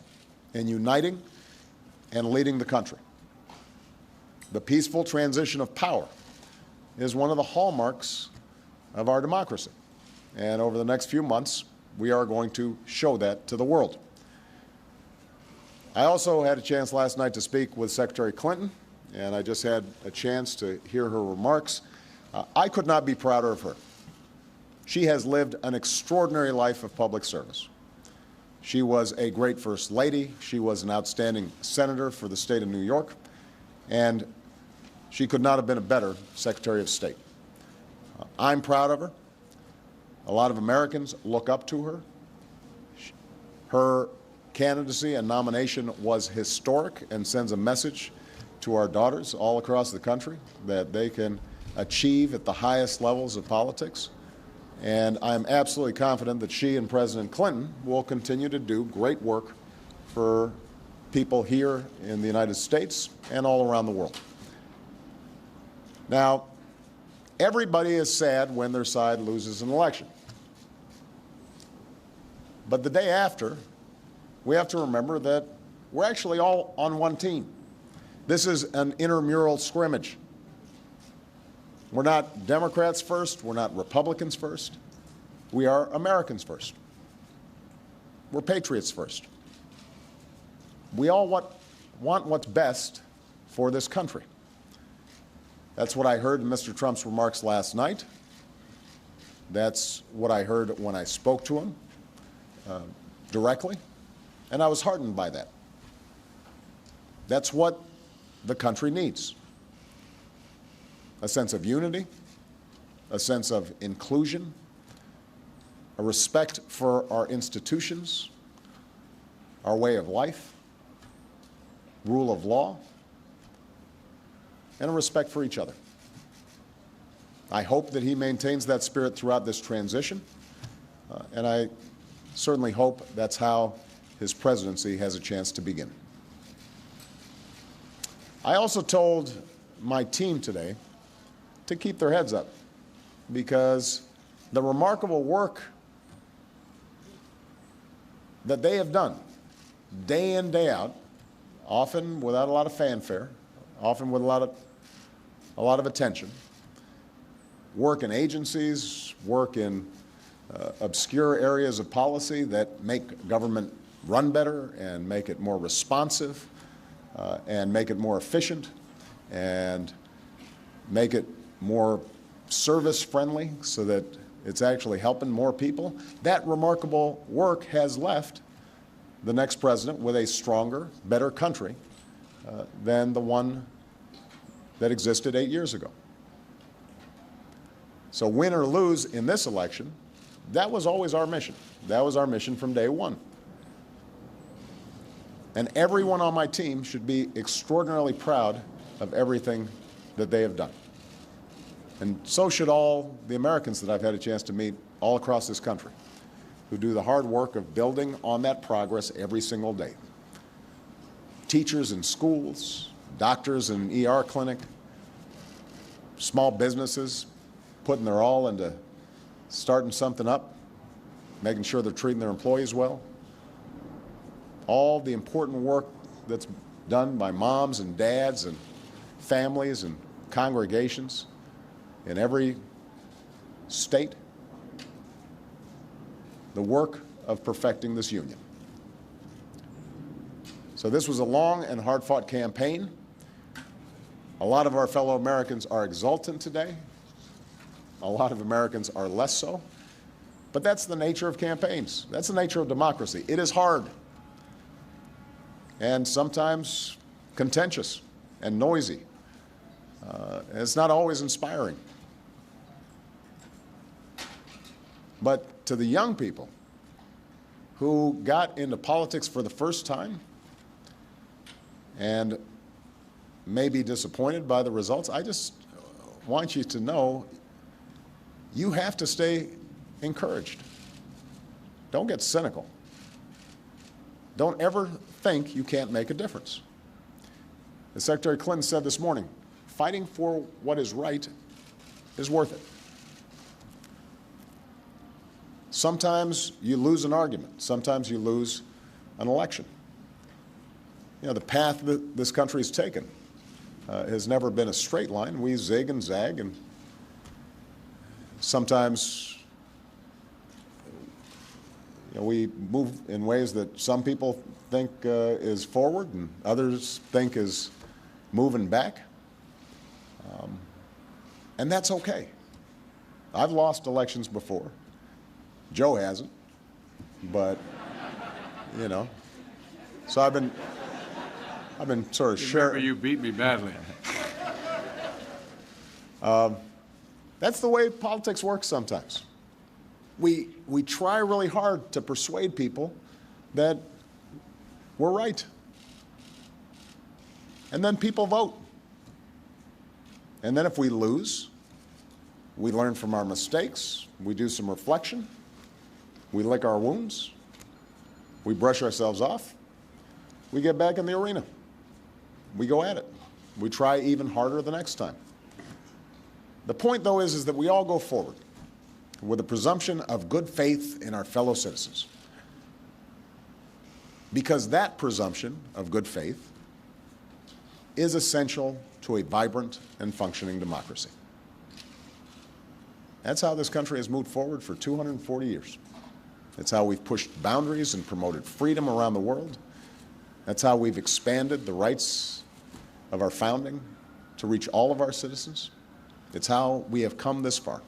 in uniting and leading the country. The peaceful transition of power is one of the hallmarks of our democracy. And over the next few months, we are going to show that to the world. I also had a chance last night to speak with Secretary Clinton, and I just had a chance to hear her remarks. I could not be prouder of her. She has lived an extraordinary life of public service. She was a great First Lady. She was an outstanding senator for the state of New York, and she could not have been a better Secretary of State. I'm proud of her. A lot of Americans look up to her. Her candidacy and nomination was historic and sends a message to our daughters all across the country that they can achieve at the highest levels of politics. And I'm absolutely confident that she and President Clinton will continue to do great work for people here in the United States and all around the world. Now, everybody is sad when their side loses an election. But the day after, we have to remember that we're actually all on one team. This is an intramural scrimmage. We're not Democrats first. We're not Republicans first. We are Americans first. We're patriots first. We all want what's best for this country. That's what I heard in Mr. Trump's remarks last night. That's what I heard when I spoke to him directly, and I was heartened by that. That's what the country needs. A sense of unity, a sense of inclusion, a respect for our institutions, our way of life, rule of law, and a respect for each other. I hope that he maintains that spirit throughout this transition, and I certainly hope that's how his presidency has a chance to begin. I also told my team today to keep their heads up, because the remarkable work that they have done day in, day out, often without a lot of fanfare, often with a lot of attention, work in agencies, work in obscure areas of policy that make government run better and make it more responsive and make it more efficient and make it more service-friendly so that it's actually helping more people. That remarkable work has left the next president with a stronger, better country than the one that existed 8 years ago. So win or lose in this election, that was always our mission. That was our mission from day one. And everyone on my team should be extraordinarily proud of everything that they have done. And so should all the Americans that I've had a chance to meet all across this country, who do the hard work of building on that progress every single day. Teachers in schools, doctors in an ER clinic, small businesses putting their all into starting something up, making sure they're treating their employees well. All the important work that's done by moms and dads and families and congregations in every state. The work of perfecting this union. So this was a long and hard-fought campaign. A lot of our fellow Americans are exultant today. A lot of Americans are less so. But that's the nature of campaigns. That's the nature of democracy. It is hard and sometimes contentious and noisy. And it's not always inspiring. But to the young people who got into politics for the first time and may be disappointed by the results, I just want you to know you have to stay encouraged. Don't get cynical. Don't ever think you can't make a difference. As Secretary Clinton said this morning, fighting for what is right is worth it. Sometimes you lose an argument. Sometimes you lose an election. You know, the path that this country has taken has never been a straight line. We zig and zag, and sometimes we move in ways that some people think is forward and others think is moving back. And that's okay. I've lost elections before. Joe hasn't, but you know. So I've been sort of sharing. You beat me badly. That's the way politics works sometimes. We try really hard to persuade people that we're right. And then people vote. And then if we lose, we learn from our mistakes, we do some reflection, we lick our wounds, we brush ourselves off, we get back in the arena. We go at it. We try even harder the next time. The point, though, is that we all go forward with a presumption of good faith in our fellow citizens. Because that presumption of good faith is essential to a vibrant and functioning democracy. That's how this country has moved forward for 240 years. That's how we've pushed boundaries and promoted freedom around the world. That's how we've expanded the rights of our founding to reach all of our citizens. It's how we have come this far.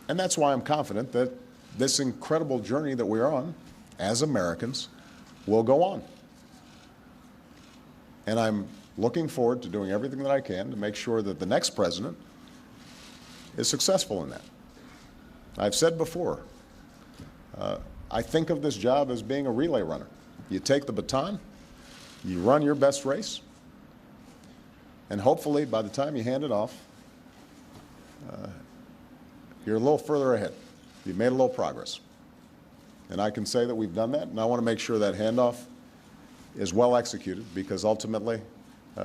And that's why I'm confident that this incredible journey that we're on as Americans will go on. And I'm looking forward to doing everything that I can to make sure that the next president is successful in that. I've said before, I think of this job as being a relay runner. You take the baton, you run your best race, and hopefully by the time you hand it off, you're a little further ahead. You've made a little progress. And I can say that we've done that, and I want to make sure that handoff is well executed because ultimately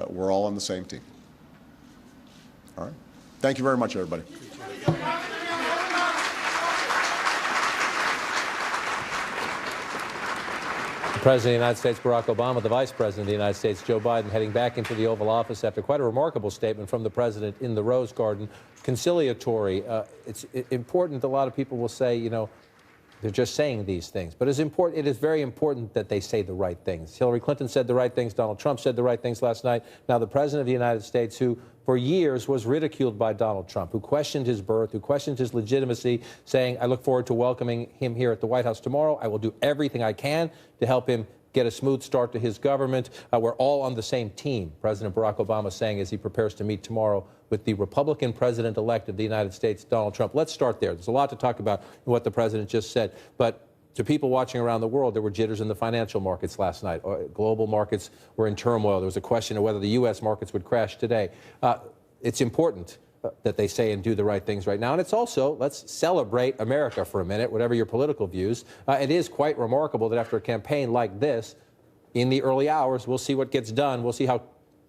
we're all on the same team. All right? Thank you very much, everybody. The President of the United States, Barack Obama, the Vice President of the United States, Joe Biden, heading back into the Oval Office after quite a remarkable statement from the President in the Rose Garden. Conciliatory. It's important. A lot of people will say, you know, they're just saying these things. But it is very important that they say the right things. Hillary Clinton said the right things. Donald Trump said the right things last night. Now the President of the United States, who for years was ridiculed by Donald Trump, who questioned his birth, who questioned his legitimacy, saying, I look forward to welcoming him here at the White House tomorrow. I will do everything I can to help him get a smooth start to his government. We're all on the same team, President Barack Obama saying as he prepares to meet tomorrow with the Republican president-elect of the United States, Donald Trump. Let's start there. There's a lot to talk about in what the president just said. But to people watching around the world, there were jitters in the financial markets last night. Global markets were in turmoil. There was a question of whether the U.S. markets would crash today. It's important that they say and do the right things right now. And it's also, let's celebrate America for a minute, whatever your political views. It is quite remarkable that after a campaign like this, in the early hours, we'll see what gets done. We'll see how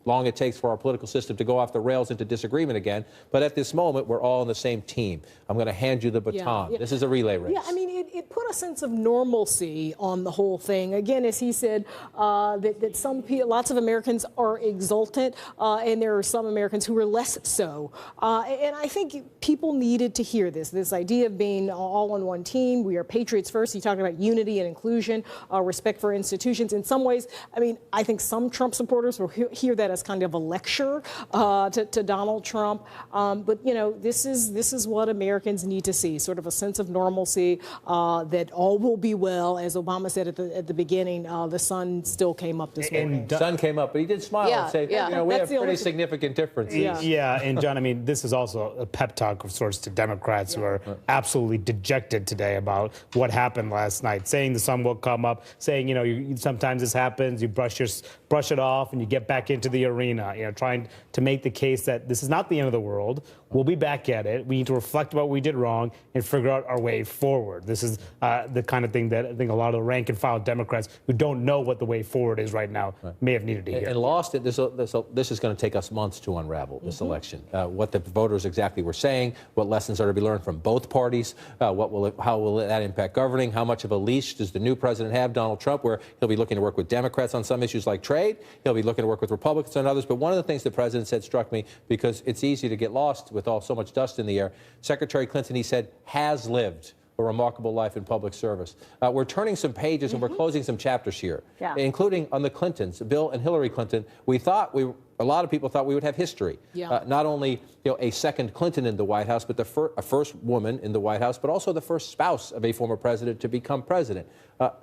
long it takes for our political system to go off the rails into disagreement again. But at this moment, we're all on the same team. I'm going to hand you the baton. Yeah. This is a relay race. Yeah, I mean, it put a sense of normalcy on the whole thing. Again, as he said, that lots of Americans are exultant, and there are some Americans who are less so. And I think people needed to hear this idea of being all on one team. We are patriots first. He talked about unity and inclusion, respect for institutions. In some ways, I mean, I think some Trump supporters will hear that as kind of a lecture to Donald Trump. But, you know, this is what Americans need to see, sort of a sense of normalcy, that all will be well. As Obama said at the beginning, the sun still came up this morning. The sun came up, but he did smile and say, you know, we have pretty significant differences. Yeah, and John, I mean, this is also a pep talk of sorts to Democrats who are absolutely dejected today about what happened last night, saying the sun will come up, saying, you know, sometimes this happens, you brush it off and you get back into the arena, you know, trying to make the case that this is not the end of the world. We'll be back at it. We need to reflect about what we did wrong and figure out our way forward. This is the kind of thing that I think a lot of the rank and file Democrats who don't know what the way forward is right now may have needed to hear. And lost it. This is going to take us months to unravel this election. What the voters exactly were saying, what lessons are to be learned from both parties, how will that impact governing, how much of a leash does the new president have, Donald Trump, where he'll be looking to work with Democrats on some issues like trade, he'll be looking to work with Republicans on others. But one of the things the president said struck me, because it's easy to get lost with so much dust in the air. Secretary Clinton, he said, has lived a remarkable life in public service. We're turning some pages and we're closing some chapters here, including on the Clintons, Bill and Hillary Clinton. A lot of people thought we would have history. Not only a second Clinton in the White House, but a first woman in the White House, but also the first spouse of a former president to become president.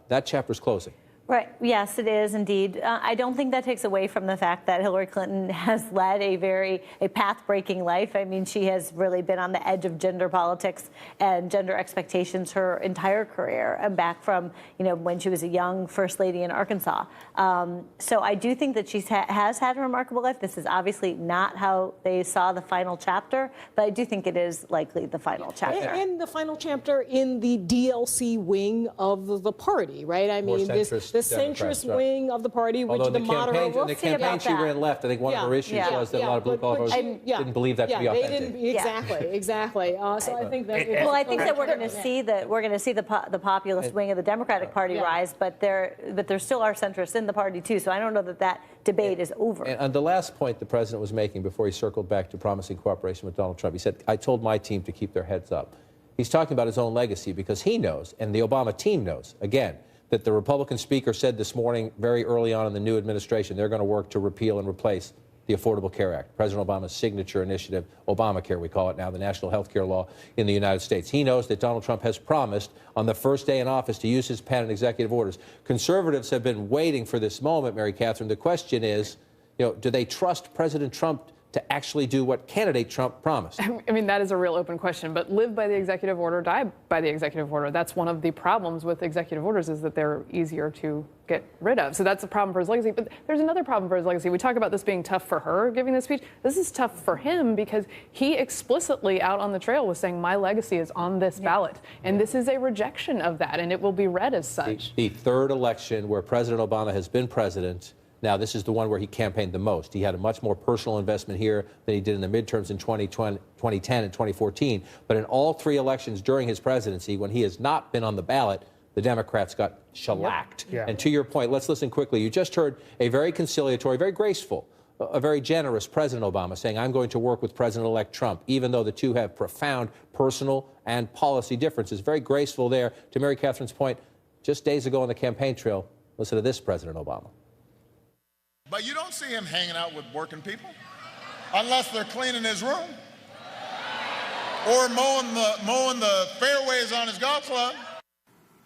That chapter's closing. Right. Yes, it is indeed. I don't think that takes away from the fact that Hillary Clinton has led a path-breaking life. I mean, she has really been on the edge of gender politics and gender expectations her entire career, and back from, you know, when she was a young first lady in Arkansas. So I do think that she has had a remarkable life. This is obviously not how they saw the final chapter, but I do think it is likely the final chapter. And the final chapter in the DLC wing of the party, right? I mean, the centrist wing of the party, which the moderate the campaign she ran left. I think one of her issues was that a lot of blue collar voters didn't believe that to be authentic. Exactly. So I think that. Well, I think that we're going to see the populist wing of the Democratic Party rise, but there still are centrists in the party too. So I don't know that debate is over. And the last point the president was making before he circled back to promising cooperation with Donald Trump, he said, "I told my team to keep their heads up." He's talking about his own legacy because he knows, and the Obama team knows, again, that the Republican speaker said this morning, very early on in the new administration, they're going to work to repeal and replace the Affordable Care Act, President Obama's signature initiative, Obamacare, we call it now, the national health care law in the United States. He knows that Donald Trump has promised on the first day in office to use his pen and executive orders. Conservatives have been waiting for this moment, Mary Catherine. The question is, do they trust President Trump to actually do what candidate Trump promised? I mean, that is a real open question, but live by the executive order, die by the executive order. That's one of the problems with executive orders, is that they're easier to get rid of. So that's a problem for his legacy. But there's another problem for his legacy. We talk about this being tough for her giving this speech. This is tough for him because he explicitly out on the trail was saying, my legacy is on this ballot. And this is a rejection of that, and it will be read as such. The third election where President Obama has been president. Now, this is the one where he campaigned the most. He had a much more personal investment here than he did in the midterms in 2010 and 2014. But in all three elections during his presidency, when he has not been on the ballot, the Democrats got shellacked. And to your point, let's listen quickly. You just heard a very conciliatory, very graceful, a very generous President Obama saying, I'm going to work with President-elect Trump, even though the two have profound personal and policy differences. Very graceful there. To Mary Catherine's point, just days ago on the campaign trail, listen to this President Obama. But you don't see him hanging out with working people unless they're cleaning his room or mowing the fairways on his golf club.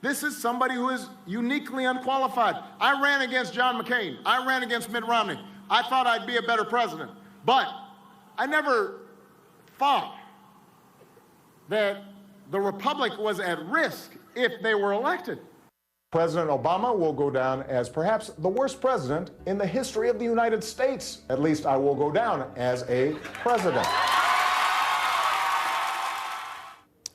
This is somebody who is uniquely unqualified. I ran against John McCain. I ran against Mitt Romney. I thought I'd be a better president. But I never thought that the Republic was at risk if they were elected. President Obama will go down as perhaps the worst president in the history of the United States. At least I will go down as a president.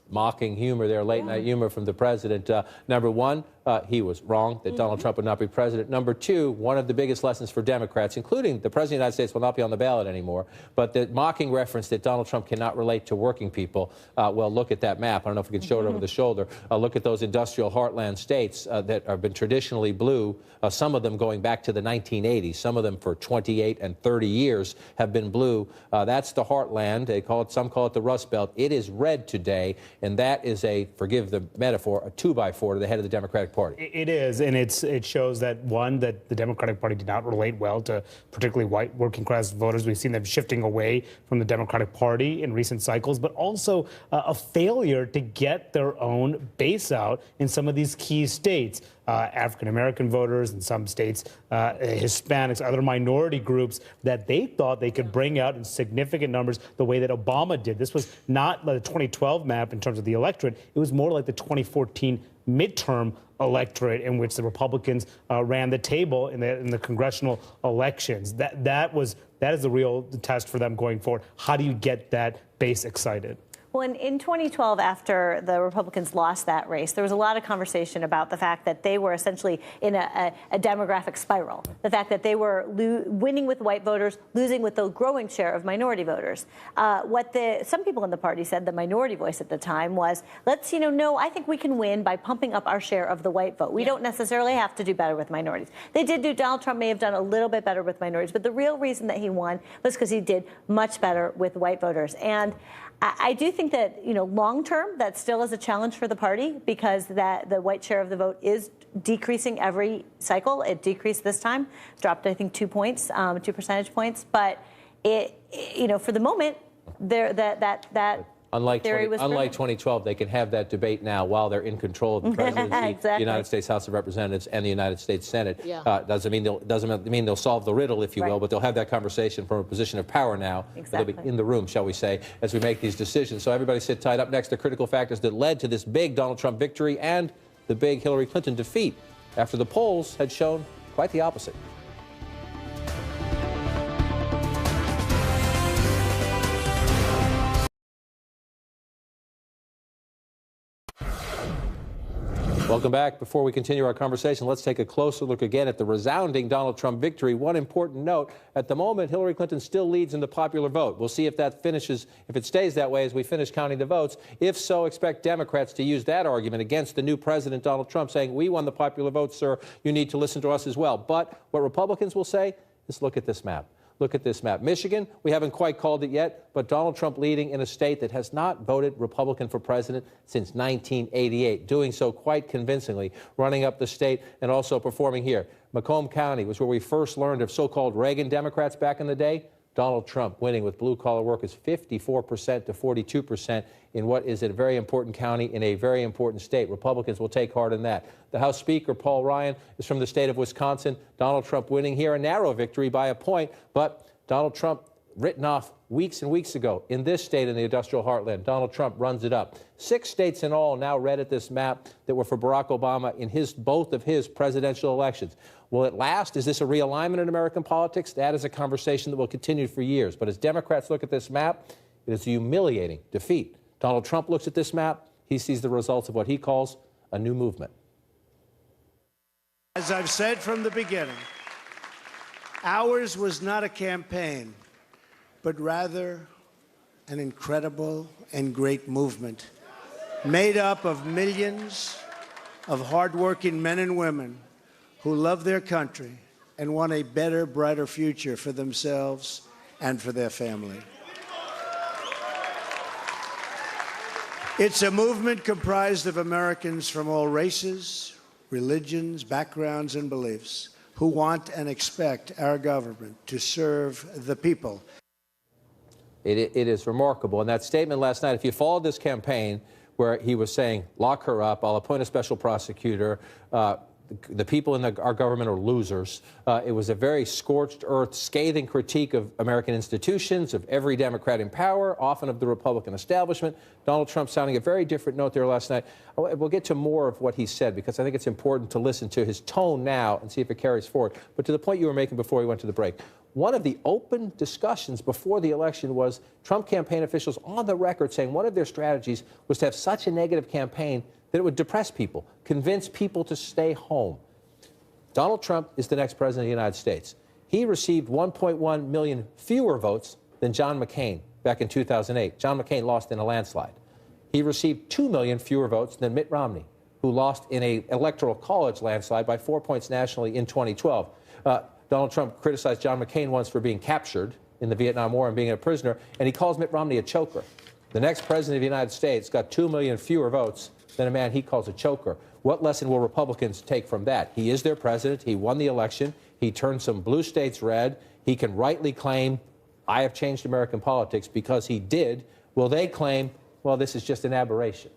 Mocking humor there, late night humor from the president. Number one, he was wrong that Donald Trump would not be president. Number two, one of the biggest lessons for Democrats, including the President of the United States will not be on the ballot anymore, but the mocking reference that Donald Trump cannot relate to working people, well, look at that map. I don't know if we can show it over the shoulder. Look at those industrial heartland states that have been traditionally blue, some of them going back to the 1980s, some of them for 28 and 30 years have been blue. That's the heartland. They call it, some call it the Rust Belt. It is red today, and that is a, forgive the metaphor, a 2x4 to the head of the Democratic Party. It is, and it shows that, one, that the Democratic Party did not relate well to particularly white working class voters. We've seen them shifting away from the Democratic Party in recent cycles, but also a failure to get their own base out in some of these key states. African-American voters in some states, Hispanics, other minority groups that they thought they could bring out in significant numbers the way that Obama did. This was not the 2012 map in terms of the electorate. It was more like the 2014 midterm electorate in which the Republicans ran the table in the congressional elections. That is the real test for them going forward. How do you get that base excited? Well, in 2012, after the Republicans lost that race, there was a lot of conversation about the fact that they were essentially in a demographic spiral. The fact that they were winning with white voters, losing with the growing share of minority voters. Some people in the party said, the minority voice at the time was, let's, no, I think we can win by pumping up our share of the white vote. We don't necessarily have to do better with minorities. Donald Trump may have done a little bit better with minorities, but the real reason that he won was because he did much better with white voters. And I do think that, long term, that still is a challenge for the party because the white share of the vote is decreasing every cycle. It decreased this time, dropped, I think, 2 points, 2 percentage points. But for the moment, that Unlike 2012, they can have that debate now while they're in control of the presidency, exactly. the United States House of Representatives, and the United States Senate. Yeah. Doesn't mean they'll solve the riddle, if you will, but they'll have that conversation from a position of power now. Exactly. They'll be in the room, shall we say, as we make these decisions. So everybody sit tight. Up next, the critical factors that led to this big Donald Trump victory and the big Hillary Clinton defeat after the polls had shown quite the opposite. Welcome back. Before we continue our conversation, let's take a closer look again at the resounding Donald Trump victory. One important note, at the moment, Hillary Clinton still leads in the popular vote. We'll see if that finishes, if it stays that way as we finish counting the votes. If so, expect Democrats to use that argument against the new president, Donald Trump, saying, we won the popular vote, sir. You need to listen to us as well. But what Republicans will say is, look at this map. Look at this map. Michigan, we haven't quite called it yet, but Donald Trump leading in a state that has not voted Republican for president since 1988, doing so quite convincingly, running up the state and also performing here. Macomb County was where we first learned of so-called Reagan Democrats back in the day. Donald Trump winning with blue-collar workers 54% to 42% in what is a very important county in a very important state. Republicans will take heart in that. The House Speaker, Paul Ryan, is from the state of Wisconsin. Donald Trump winning here, a narrow victory by a point, but Donald Trump written off weeks and weeks ago in this state in the industrial heartland. Donald Trump runs it up. 6 states in all now read at this map that were for Barack Obama in both of his presidential elections. Will it last? Is this a realignment in American politics? That is a conversation that will continue for years. But as Democrats look at this map, it is a humiliating defeat. Donald Trump looks at this map. He sees the results of what he calls a new movement. As I've said from the beginning, ours was not a campaign, but rather an incredible and great movement made up of millions of hardworking men and women who love their country and want a better, brighter future for themselves and for their family. It's a movement comprised of Americans from all races, religions, backgrounds, and beliefs who want and expect our government to serve the people. It is remarkable. And that statement last night, if you followed this campaign where he was saying, lock her up, I'll appoint a special prosecutor, the people in our government are losers. It was a very scorched earth, scathing critique of American institutions, of every Democrat in power, often of the Republican establishment. Donald Trump sounding a very different note there last night. We'll get to more of what he said because I think it's important to listen to his tone now and see if it carries forward. But to the point you were making before we went to the break, one of the open discussions before the election was Trump campaign officials on the record saying one of their strategies was to have such a negative campaign that it would depress people, convince people to stay home. Donald Trump is the next president of the United States. He received 1.1 million fewer votes than John McCain back in 2008. John McCain lost in a landslide. He received 2 million fewer votes than Mitt Romney, who lost in an electoral college landslide by 4 points nationally in 2012. Donald Trump criticized John McCain once for being captured in the Vietnam War and being a prisoner, and he calls Mitt Romney a choker. The next president of the United States got 2 million fewer votes than a man he calls a choker. What lesson will Republicans take from that? He is their president. He won the election. He turned some blue states red. He can rightly claim, I have changed American politics, because he did. Will they claim, well, this is just an aberration?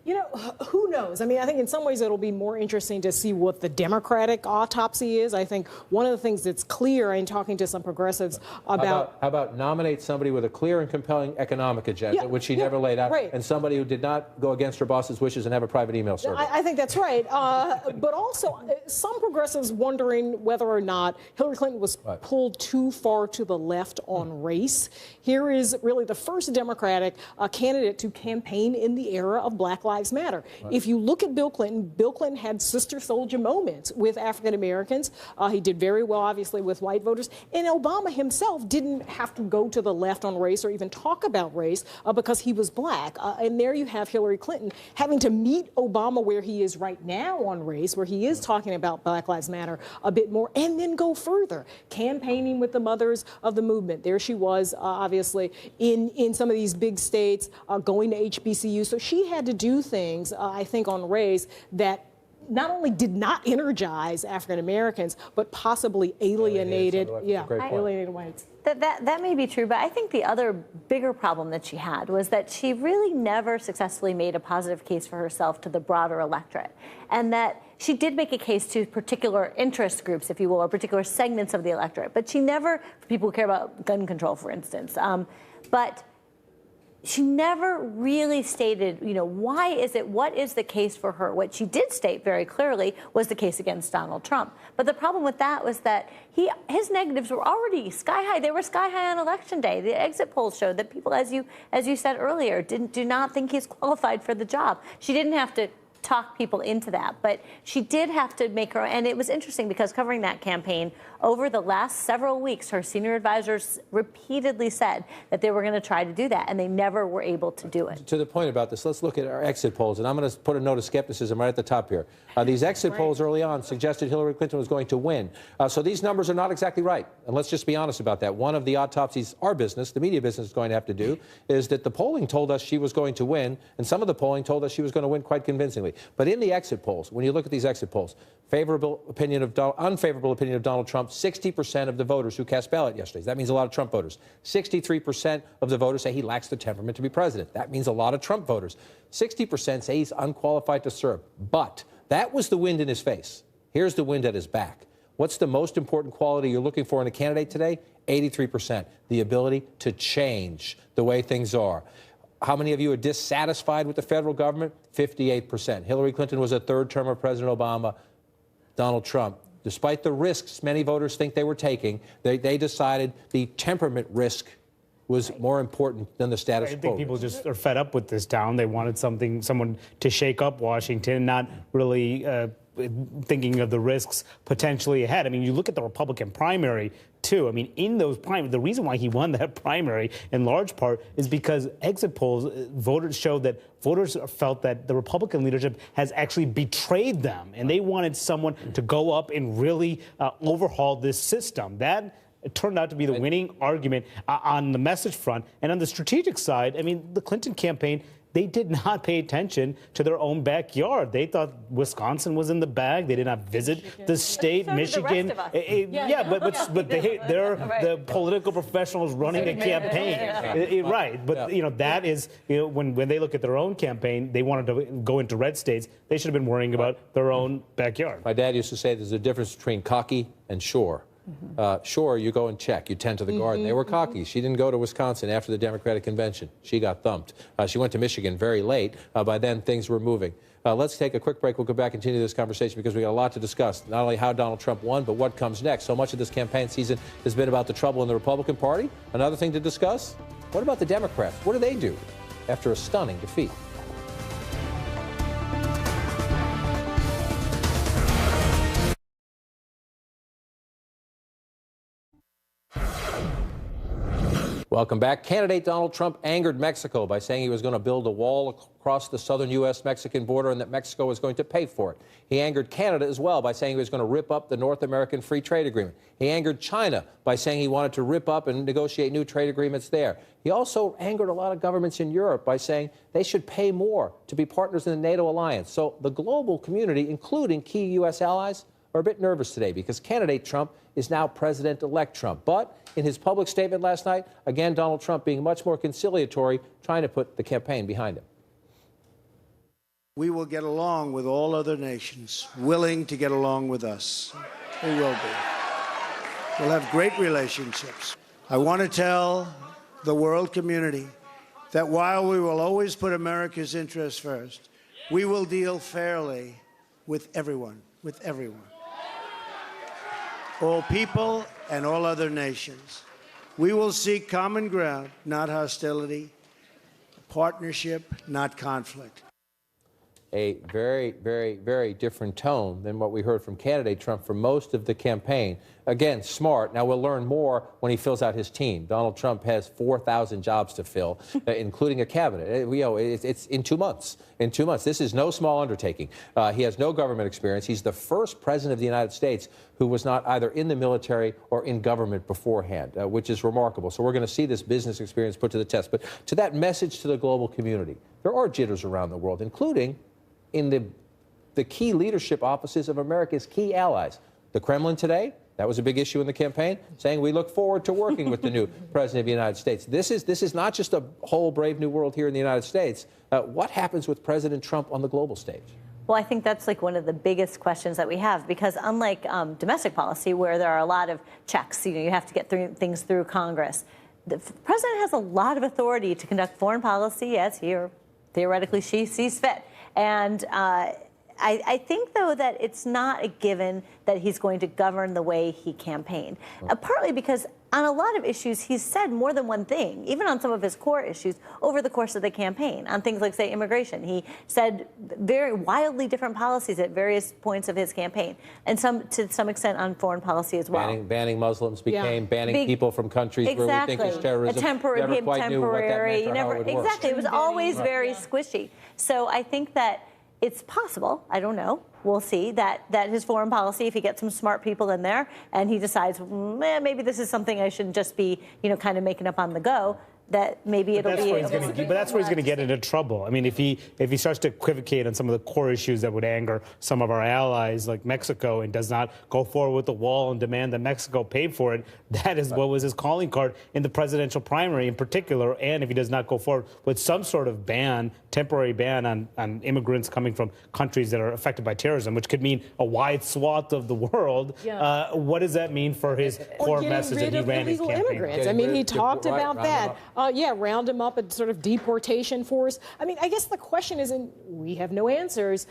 You know, who knows? I mean, I think in some ways it'll be more interesting to see what the Democratic autopsy is. I think one of the things that's clear in talking to some progressives about... How about nominate somebody with a clear and compelling economic agenda, which she never laid out, and somebody who did not go against her boss's wishes and have a private email server? I think that's right. But also, some progressives wondering whether or not Hillary Clinton was pulled too far to the left on race. Here is really the first Democratic candidate to campaign in the era of Black Lives Matter. If you look at Bill Clinton had sister soldier moments with African Americans. He did very well, obviously, with white voters. And Obama himself didn't have to go to the left on race or even talk about race because he was black. And there you have Hillary Clinton having to meet Obama where he is right now on race, where he is talking about Black Lives Matter a bit more, and then go further, campaigning with the mothers of the movement. There she was, obviously, in some of these big states, going to HBCU. So she had to do things, I think, on race that not only did not energize African Americans, but possibly alienated whites. That may be true, but I think the other bigger problem that she had was that she really never successfully made a positive case for herself to the broader electorate, and that she did make a case to particular interest groups, if you will, or particular segments of the electorate, but she never, for people who care about gun control, for instance, but she never really stated, you know, why is it, what is the case for her? What she did state very clearly was the case against Donald Trump. But the problem with that was that his negatives were already sky high. They were sky high on Election Day. The exit polls showed that people, as you said earlier, do not think he's qualified for the job. She didn't have to talk people into that, but she did have to make her, and it was interesting because covering that campaign over the last several weeks, her senior advisors repeatedly said that they were going to try to do that, and they never were able to do it. To the point about this, let's look at our exit polls, and I'm going to put a note of skepticism right at the top here. These exit polls early on suggested Hillary Clinton was going to win. So these numbers are not exactly right, and let's just be honest about that. One of the autopsies our business, the media business, is going to have to do is that the polling told us she was going to win, and some of the polling told us she was going to win quite convincingly. But in the exit polls, when you look at these exit polls, unfavorable opinion of Donald Trump, 60% of the voters who cast ballot yesterday. That means a lot of Trump voters. 63% of the voters say he lacks the temperament to be president. That means a lot of Trump voters. 60% say he's unqualified to serve. But that was the wind in his face. Here's the wind at his back. What's the most important quality you're looking for in a candidate today? 83%. The ability to change the way things are. How many of you are dissatisfied with the federal government? 58%. Hillary Clinton was a third term of President Obama. Donald Trump, despite the risks many voters think they were taking, they decided the temperament risk was more important than the status quo. I think people just are fed up with this town. They wanted someone to shake up Washington, not really thinking of the risks potentially ahead. I mean, you look at the Republican primary, too. I mean, in those primaries, the reason why he won that primary, in large part, is because exit polls, voters showed that voters felt that the Republican leadership has actually betrayed them, and they wanted someone to go up and really overhaul this system. That turned out to be the winning argument on the message front. And on the strategic side, I mean, the Clinton campaign, they did not pay attention to their own backyard. They thought Wisconsin was in the bag. They did not visit the state, Michigan. But they're the political professionals running a campaign, right? But you know, that is, you know, when they look at their own campaign, they wanted to go into red states. They should have been worrying about their own backyard. My dad used to say there's a difference between cocky and sure. Sure, you go and check. You tend to the garden. They were cocky. She didn't go to Wisconsin after the Democratic convention. She got thumped. She went to Michigan very late. By then, things were moving. Let's take a quick break. We'll come back and continue this conversation because we got a lot to discuss. Not only how Donald Trump won, but what comes next. So much of this campaign season has been about the trouble in the Republican Party. Another thing to discuss, what about the Democrats? What do they do after a stunning defeat? Welcome back. Candidate Donald Trump angered Mexico by saying he was going to build a wall across the southern U.S.-Mexican border and that Mexico was going to pay for it. He angered Canada as well by saying he was going to rip up the North American Free Trade Agreement. He angered China by saying he wanted to rip up and negotiate new trade agreements there. He also angered a lot of governments in Europe by saying they should pay more to be partners in the NATO alliance. So the global community, including key U.S. allies, are a bit nervous today because candidate Trump is now President-elect Trump. But in his public statement last night, again, Donald Trump being much more conciliatory, trying to put the campaign behind him. We will get along with all other nations, willing to get along with us. We will be. We'll have great relationships. I want to tell the world community that while we will always put America's interests first, we will deal fairly with everyone, all people and all other nations. We will seek common ground, not hostility, partnership, not conflict. A very, very, very different tone than what we heard from candidate Trump for most of the campaign. Again, smart. Now, we'll learn more when he fills out his team. Donald Trump has 4,000 jobs to fill, including a cabinet. It's in 2 months. In 2 months. This is no small undertaking. He has no government experience. He's the first president of the United States who was not either in the military or in government beforehand, which is remarkable. So we're going to see this business experience put to the test. But to that message to the global community, there are jitters around the world, including in the key leadership offices of America's key allies. The Kremlin today, that was a big issue in the campaign, saying we look forward to working with the new president of the United States. This is not just a whole brave new world here in the United States. What happens with President Trump on the global stage? Well, I think that's like one of the biggest questions that we have, because unlike domestic policy, where there are a lot of checks, you have to get things through Congress, the president has a lot of authority to conduct foreign policy as he or theoretically she sees fit. And I think, though, that it's not a given that he's going to govern the way he campaigned, partly because on a lot of issues, he's said more than one thing, even on some of his core issues over the course of the campaign. On things like, say, immigration, he said very wildly different policies at various points of his campaign, and to some extent on foreign policy as well. Banning Muslims became banning people from countries where we think is terrorism. Temporary, knew what that meant or how it would work. Exactly. It was always very squishy. So I think that it's possible, I don't know, we'll see, that his foreign policy, if he gets some smart people in there and he decides, maybe this is something I shouldn't just be, kind of making up on the go, that maybe it'll be... But that's where he's going to get into trouble. I mean, if he starts to equivocate on some of the core issues that would anger some of our allies like Mexico and does not go forward with the wall and demand that Mexico pay for it, that is what was his calling card in the presidential primary in particular. And if he does not go forward with some sort of ban, temporary ban on immigrants coming from countries that are affected by terrorism, which could mean a wide swath of the world, what does that mean for his core message that he ran his campaign? Immigrants. I mean, he talked about that. Round him up at sort of deportation force. I mean, I guess the question is, and we have no answers,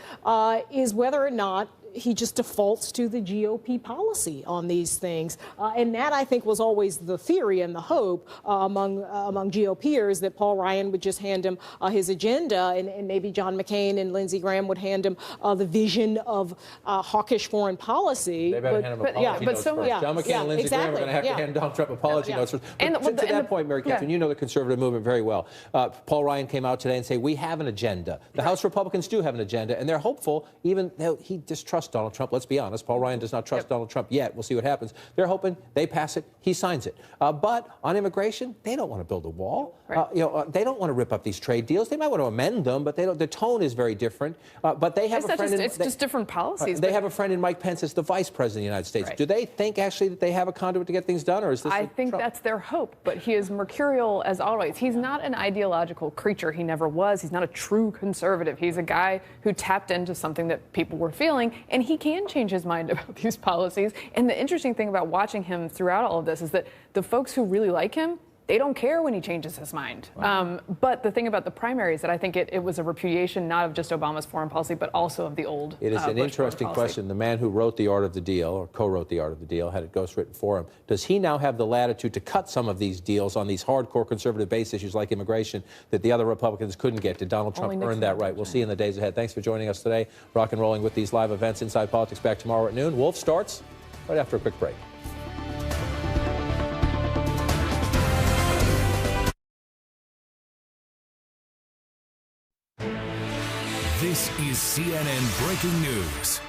is whether or not he just defaults to the GOP policy on these things. And that, I think, was always the theory and the hope among GOPers, that Paul Ryan would just hand him his agenda, and maybe John McCain and Lindsey Graham would hand him the vision of hawkish foreign policy. They better hand him apology notes first. John McCain and Lindsey Graham are going to have to hand Donald Trump apology notes first. And to that point, Mary Catherine, you know the conservative movement very well. Paul Ryan came out today and said, we have an agenda. The House Republicans do have an agenda, and they're hopeful, even though he distrusts Donald Trump. Let's be honest. Paul Ryan does not trust Donald Trump yet. We'll see what happens. They're hoping they pass it, he signs it. But on immigration, they don't want to build a wall. Right. They don't want to rip up these trade deals. They might want to amend them, but the tone is very different. But they have a friend. It's just different policies. They have a friend in Mike Pence as the vice president of the United States. Right. Do they think actually that they have a conduit to get things done, or is this? I think that's their hope. But he is mercurial as always. He's not an ideological creature. He never was. He's not a true conservative. He's a guy who tapped into something that people were feeling, and he can change his mind about these policies. And the interesting thing about watching him throughout all of this is that the folks who really like him, they don't care when he changes his mind. Wow. But the thing about the primary is that I think it was a repudiation not of just Obama's foreign policy, but also of the old It is an interesting question. The man who wrote The Art of the Deal, or co-wrote The Art of the Deal, had it ghostwritten for him. Does he now have the latitude to cut some of these deals on these hardcore conservative base issues like immigration that the other Republicans couldn't get? Did Donald Trump earn that right? We'll see in the days ahead. Thanks for joining us today. Rock and rolling with these live events. Inside Politics back tomorrow at noon. Wolf starts right after a quick break. This is CNN Breaking News.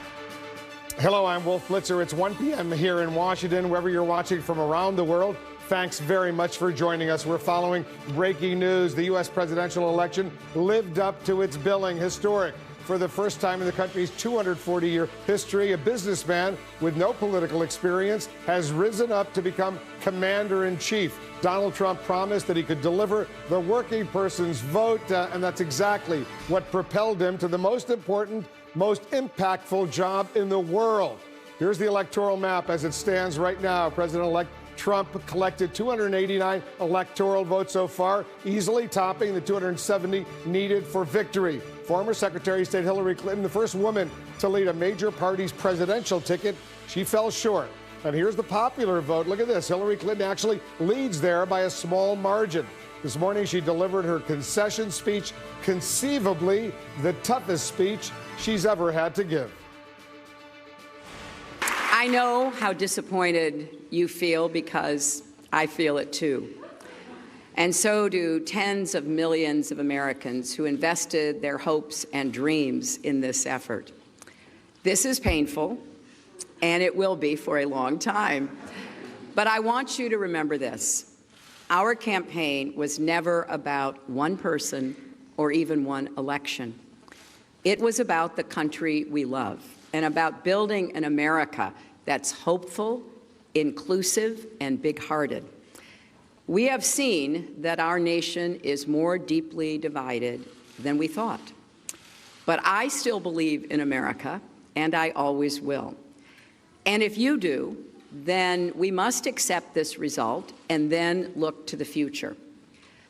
Hello, I'm Wolf Blitzer. It's 1 p.m. here in Washington, wherever you're watching from around the world. Thanks very much for joining us. We're following breaking news. The U.S. presidential election lived up to its billing. Historic. For the first time in the country's 240-year history, a businessman with no political experience has risen up to become commander-in-chief. Donald Trump promised that he could deliver the working person's vote, and that's exactly what propelled him to the most important, most impactful job in the world. Here's the electoral map as it stands right now. President-elect Trump collected 289 electoral votes so far, easily topping the 270 needed for victory. Former Secretary of State Hillary Clinton, the first woman to lead a major party's presidential ticket, she fell short. And here's the popular vote. Look at this. Hillary Clinton actually leads there by a small margin. This morning, she delivered her concession speech, conceivably the toughest speech she's ever had to give. I know how disappointed you feel because I feel it too. And so do tens of millions of Americans who invested their hopes and dreams in this effort. This is painful, and it will be for a long time. But I want you to remember this. Our campaign was never about one person or even one election. It was about the country we love and about building an America that's hopeful, inclusive, and big-hearted. We have seen that our nation is more deeply divided than we thought. But I still believe in America, and I always will. And if you do, then we must accept this result and then look to the future.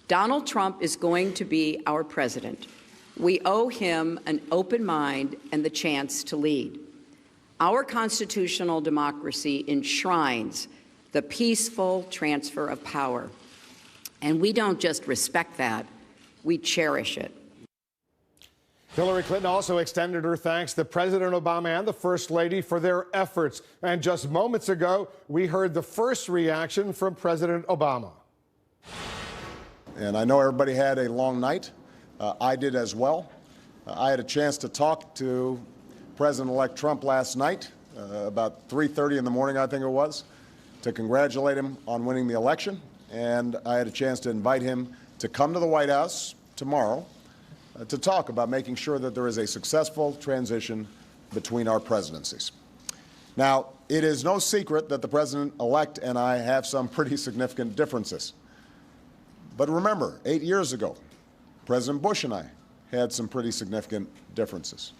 Donald Trump is going to be our president. We owe him an open mind and the chance to lead. Our constitutional democracy enshrines the peaceful transfer of power. And we don't just respect that, we cherish it. Hillary Clinton also extended her thanks to President Obama and the First Lady for their efforts. And just moments ago, we heard the first reaction from President Obama. And I know everybody had a long night. I did as well. I had a chance to talk to President-elect Trump last night, about 3:30 in the morning, I think it was, to congratulate him on winning the election. And I had a chance to invite him to come to the White House tomorrow to talk about making sure that there is a successful transition between our presidencies. Now, it is no secret that the president-elect and I have some pretty significant differences. But remember, 8 years ago, President Bush and I had some pretty significant differences.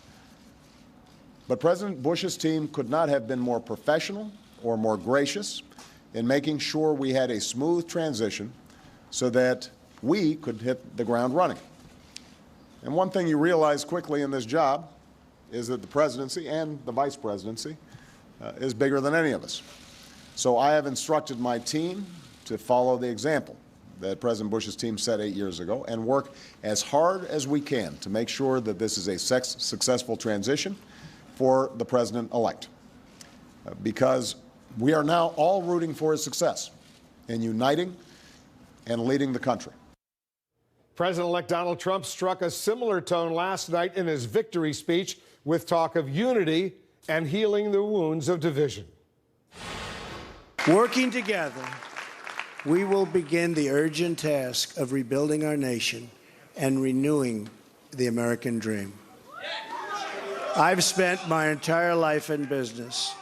But President Bush's team could not have been more professional or more gracious in making sure we had a smooth transition so that we could hit the ground running. And one thing you realize quickly in this job is that the presidency and the vice presidency is bigger than any of us. So I have instructed my team to follow the example that President Bush's team set 8 years ago and work as hard as we can to make sure that this is a successful transition for the president-elect. Because we are now all rooting for his success in uniting and leading the country. President-elect Donald Trump struck a similar tone last night in his victory speech with talk of unity and healing the wounds of division. Working together, we will begin the urgent task of rebuilding our nation and renewing the American dream. I've spent my entire life in business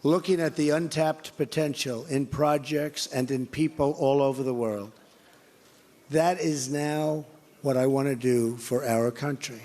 looking at the untapped potential in projects and in people all over the world. That is now what I want to do for our country.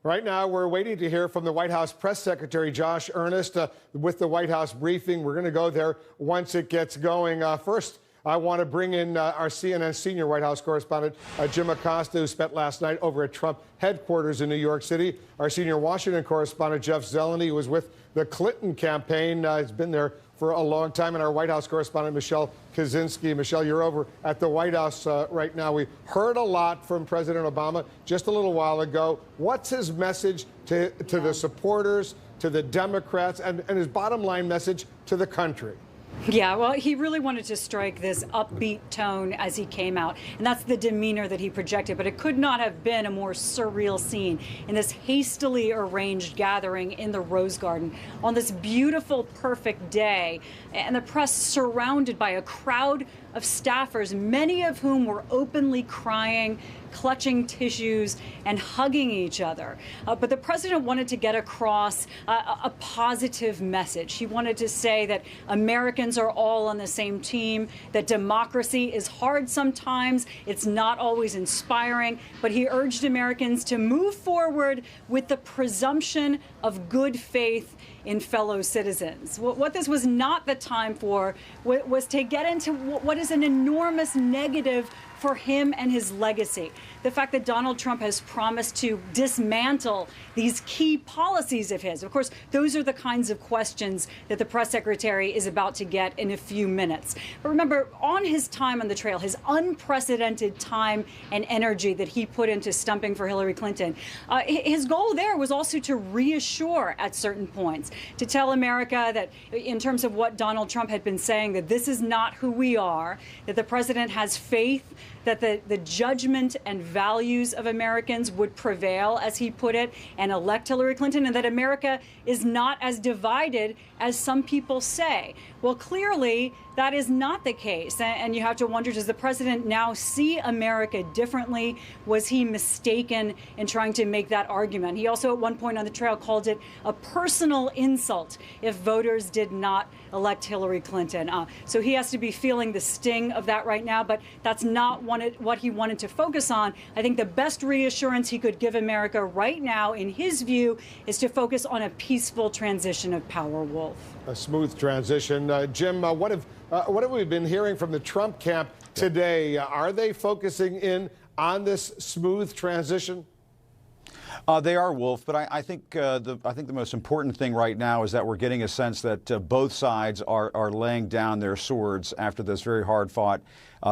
Right now, we're waiting to hear from the White House Press Secretary Josh Earnest with the White House briefing. We're going to go there once it gets going. First, I want to bring in our CNN senior White House correspondent, Jim Acosta, who spent last night over at Trump headquarters in New York City. Our senior Washington correspondent, Jeff Zeleny, who was with the Clinton campaign. He's been there for a long time. And our White House correspondent, Michelle Kaczynski. Michelle, you're over at the White House right now. We heard a lot from President Obama just a little while ago. What's his message to the supporters, to the Democrats, and his bottom line message to the country? Yeah, well, he really wanted to strike this upbeat tone as he came out, and that's the demeanor that he projected. But it could not have been a more surreal scene in this hastily arranged gathering in the Rose Garden on this beautiful, perfect day, and the press surrounded by a crowd of staffers, many of whom were openly crying, clutching tissues, and hugging each other. But the president wanted to get across a positive message. He wanted to say that Americans are all on the same team, that democracy is hard sometimes, it's not always inspiring, but he urged Americans to move forward with the presumption of good faith in fellow citizens. What this was not the time for was to get into what is an enormous negative for him and his legacy. The fact that Donald Trump has promised to dismantle these key policies of his. Of course, those are the kinds of questions that the press secretary is about to get in a few minutes. But remember, on his time on the trail, his unprecedented time and energy that he put into stumping for Hillary Clinton, his goal there was also to reassure at certain points, to tell America that in terms of what Donald Trump had been saying, that this is not who we are, that the president has faith that the judgment and values of Americans would prevail, as he put it, and elect Hillary Clinton, and that America is not as divided as some people say. Well, clearly, that is not the case. And you have to wonder, does the president now see America differently? Was he mistaken in trying to make that argument? He also, at one point on the trail, called it a personal insult if voters did not elect Hillary Clinton. So he has to be feeling the sting of that right now, but that's not what he wanted to focus on. I think the best reassurance he could give America right now, in his view, is to focus on a peaceful transition of power, Wolf. A smooth transition. Jim, what have we been hearing from the Trump camp today? Are they focusing in on this smooth transition? They are, Wolf, but I think the most important thing right now is that we're getting a sense that both sides are laying down their swords after this very hard-fought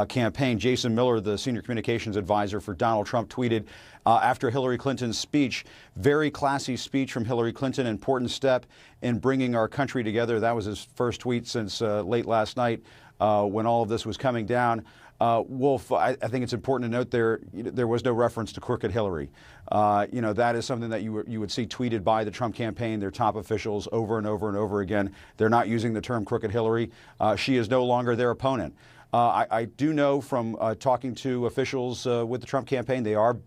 campaign. Jason Miller, the senior communications advisor for Donald Trump, tweeted after Hillary Clinton's speech, very classy speech from Hillary Clinton, important step in bringing our country together. That was his first tweet since late last night when all of this was coming down. Wolf, I think it's important to note there was no reference to Crooked Hillary. That is something that you would see tweeted by the Trump campaign, their top officials, over and over and over again. They're not using the term Crooked Hillary. She is no longer their opponent. I do know from talking to officials with the Trump campaign, they are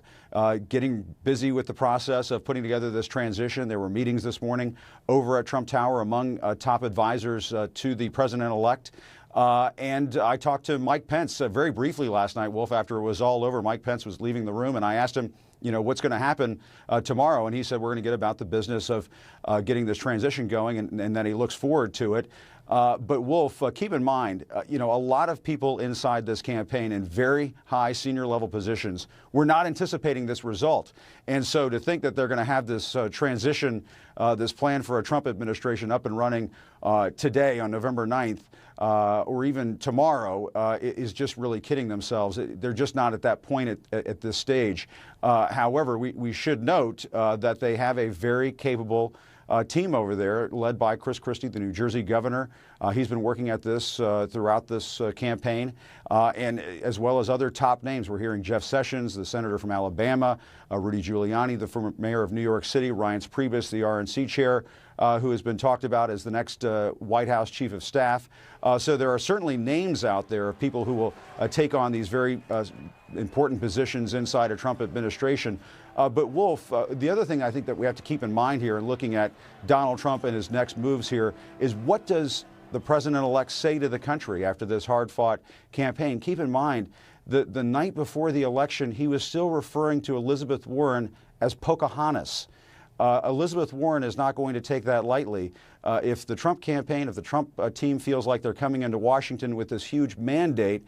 getting busy with the process of putting together this transition. There were meetings this morning over at Trump Tower among top advisors to the president-elect. And I talked to Mike Pence very briefly last night, Wolf, after it was all over. Mike Pence was leaving the room, and I asked him, what's going to happen tomorrow? And he said, we're going to get about the business of getting this transition going, and that he looks forward to it. But Wolf, keep in mind, a lot of people inside this campaign in very high senior level positions were not anticipating this result. And so to think that they're going to have this transition, this plan for a Trump administration up and running today on November 9th, or even tomorrow, is just really kidding themselves. They're just not at that point at this stage. However, we should note that they have a very capable team over there led by Chris Christie, the New Jersey governor. He's been working at this throughout this campaign, and as well as other top names. We're hearing Jeff Sessions, the senator from Alabama, Rudy Giuliani, the former mayor of New York City, Reince Priebus, the RNC chair, who has been talked about as the next White House chief of staff. So there are certainly names out there of people who will take on these very important positions inside a Trump administration. But Wolf, the other thing I think that we have to keep in mind here in looking at Donald Trump and his next moves here is, what does the president-elect say to the country after this hard-fought campaign? Keep in mind, the night before the election, he was still referring to Elizabeth Warren as Pocahontas. Elizabeth Warren is not going to take that lightly. If the Trump campaign, if the Trump team feels like they're coming into Washington with this huge mandate,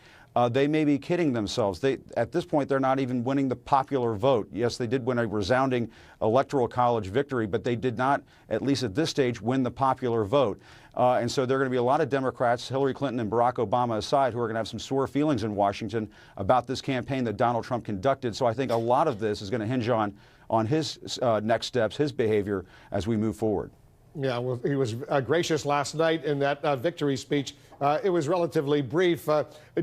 they may be kidding themselves. At this point, they're not even winning the popular vote. Yes, they did win a resounding electoral college victory, but they did not, at least at this stage, win the popular vote. And so there are going to be a lot of Democrats, Hillary Clinton and Barack Obama aside, who are going to have some sore feelings in Washington about this campaign that Donald Trump conducted. So I think a lot of this is going to hinge on his next steps, his behavior as we move forward. Yeah, well, he was gracious last night in that victory speech. It was relatively brief.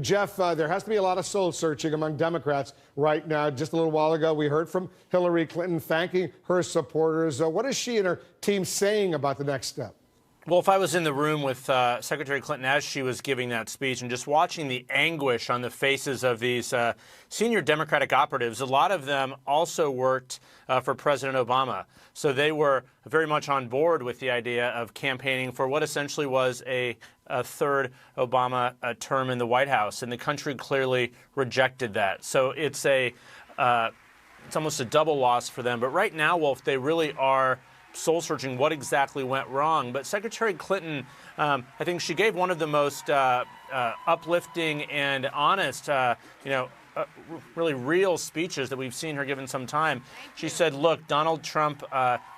Jeff, there has to be a lot of soul searching among Democrats right now. Just a little while ago, we heard from Hillary Clinton thanking her supporters. What is she and her team saying about the next step? Well, if I was in the room with Secretary Clinton as she was giving that speech and just watching the anguish on the faces of these senior Democratic operatives, a lot of them also worked for President Obama. So they were very much on board with the idea of campaigning for what essentially was a third Obama term in the White House. And the country clearly rejected that. So it's almost a double loss for them. But right now, Wolf, they really are soul-searching what exactly went wrong. But Secretary Clinton, I think she gave one of the most uplifting and honest, really real speeches that we've seen her give in some time. She said, look, Donald Trump,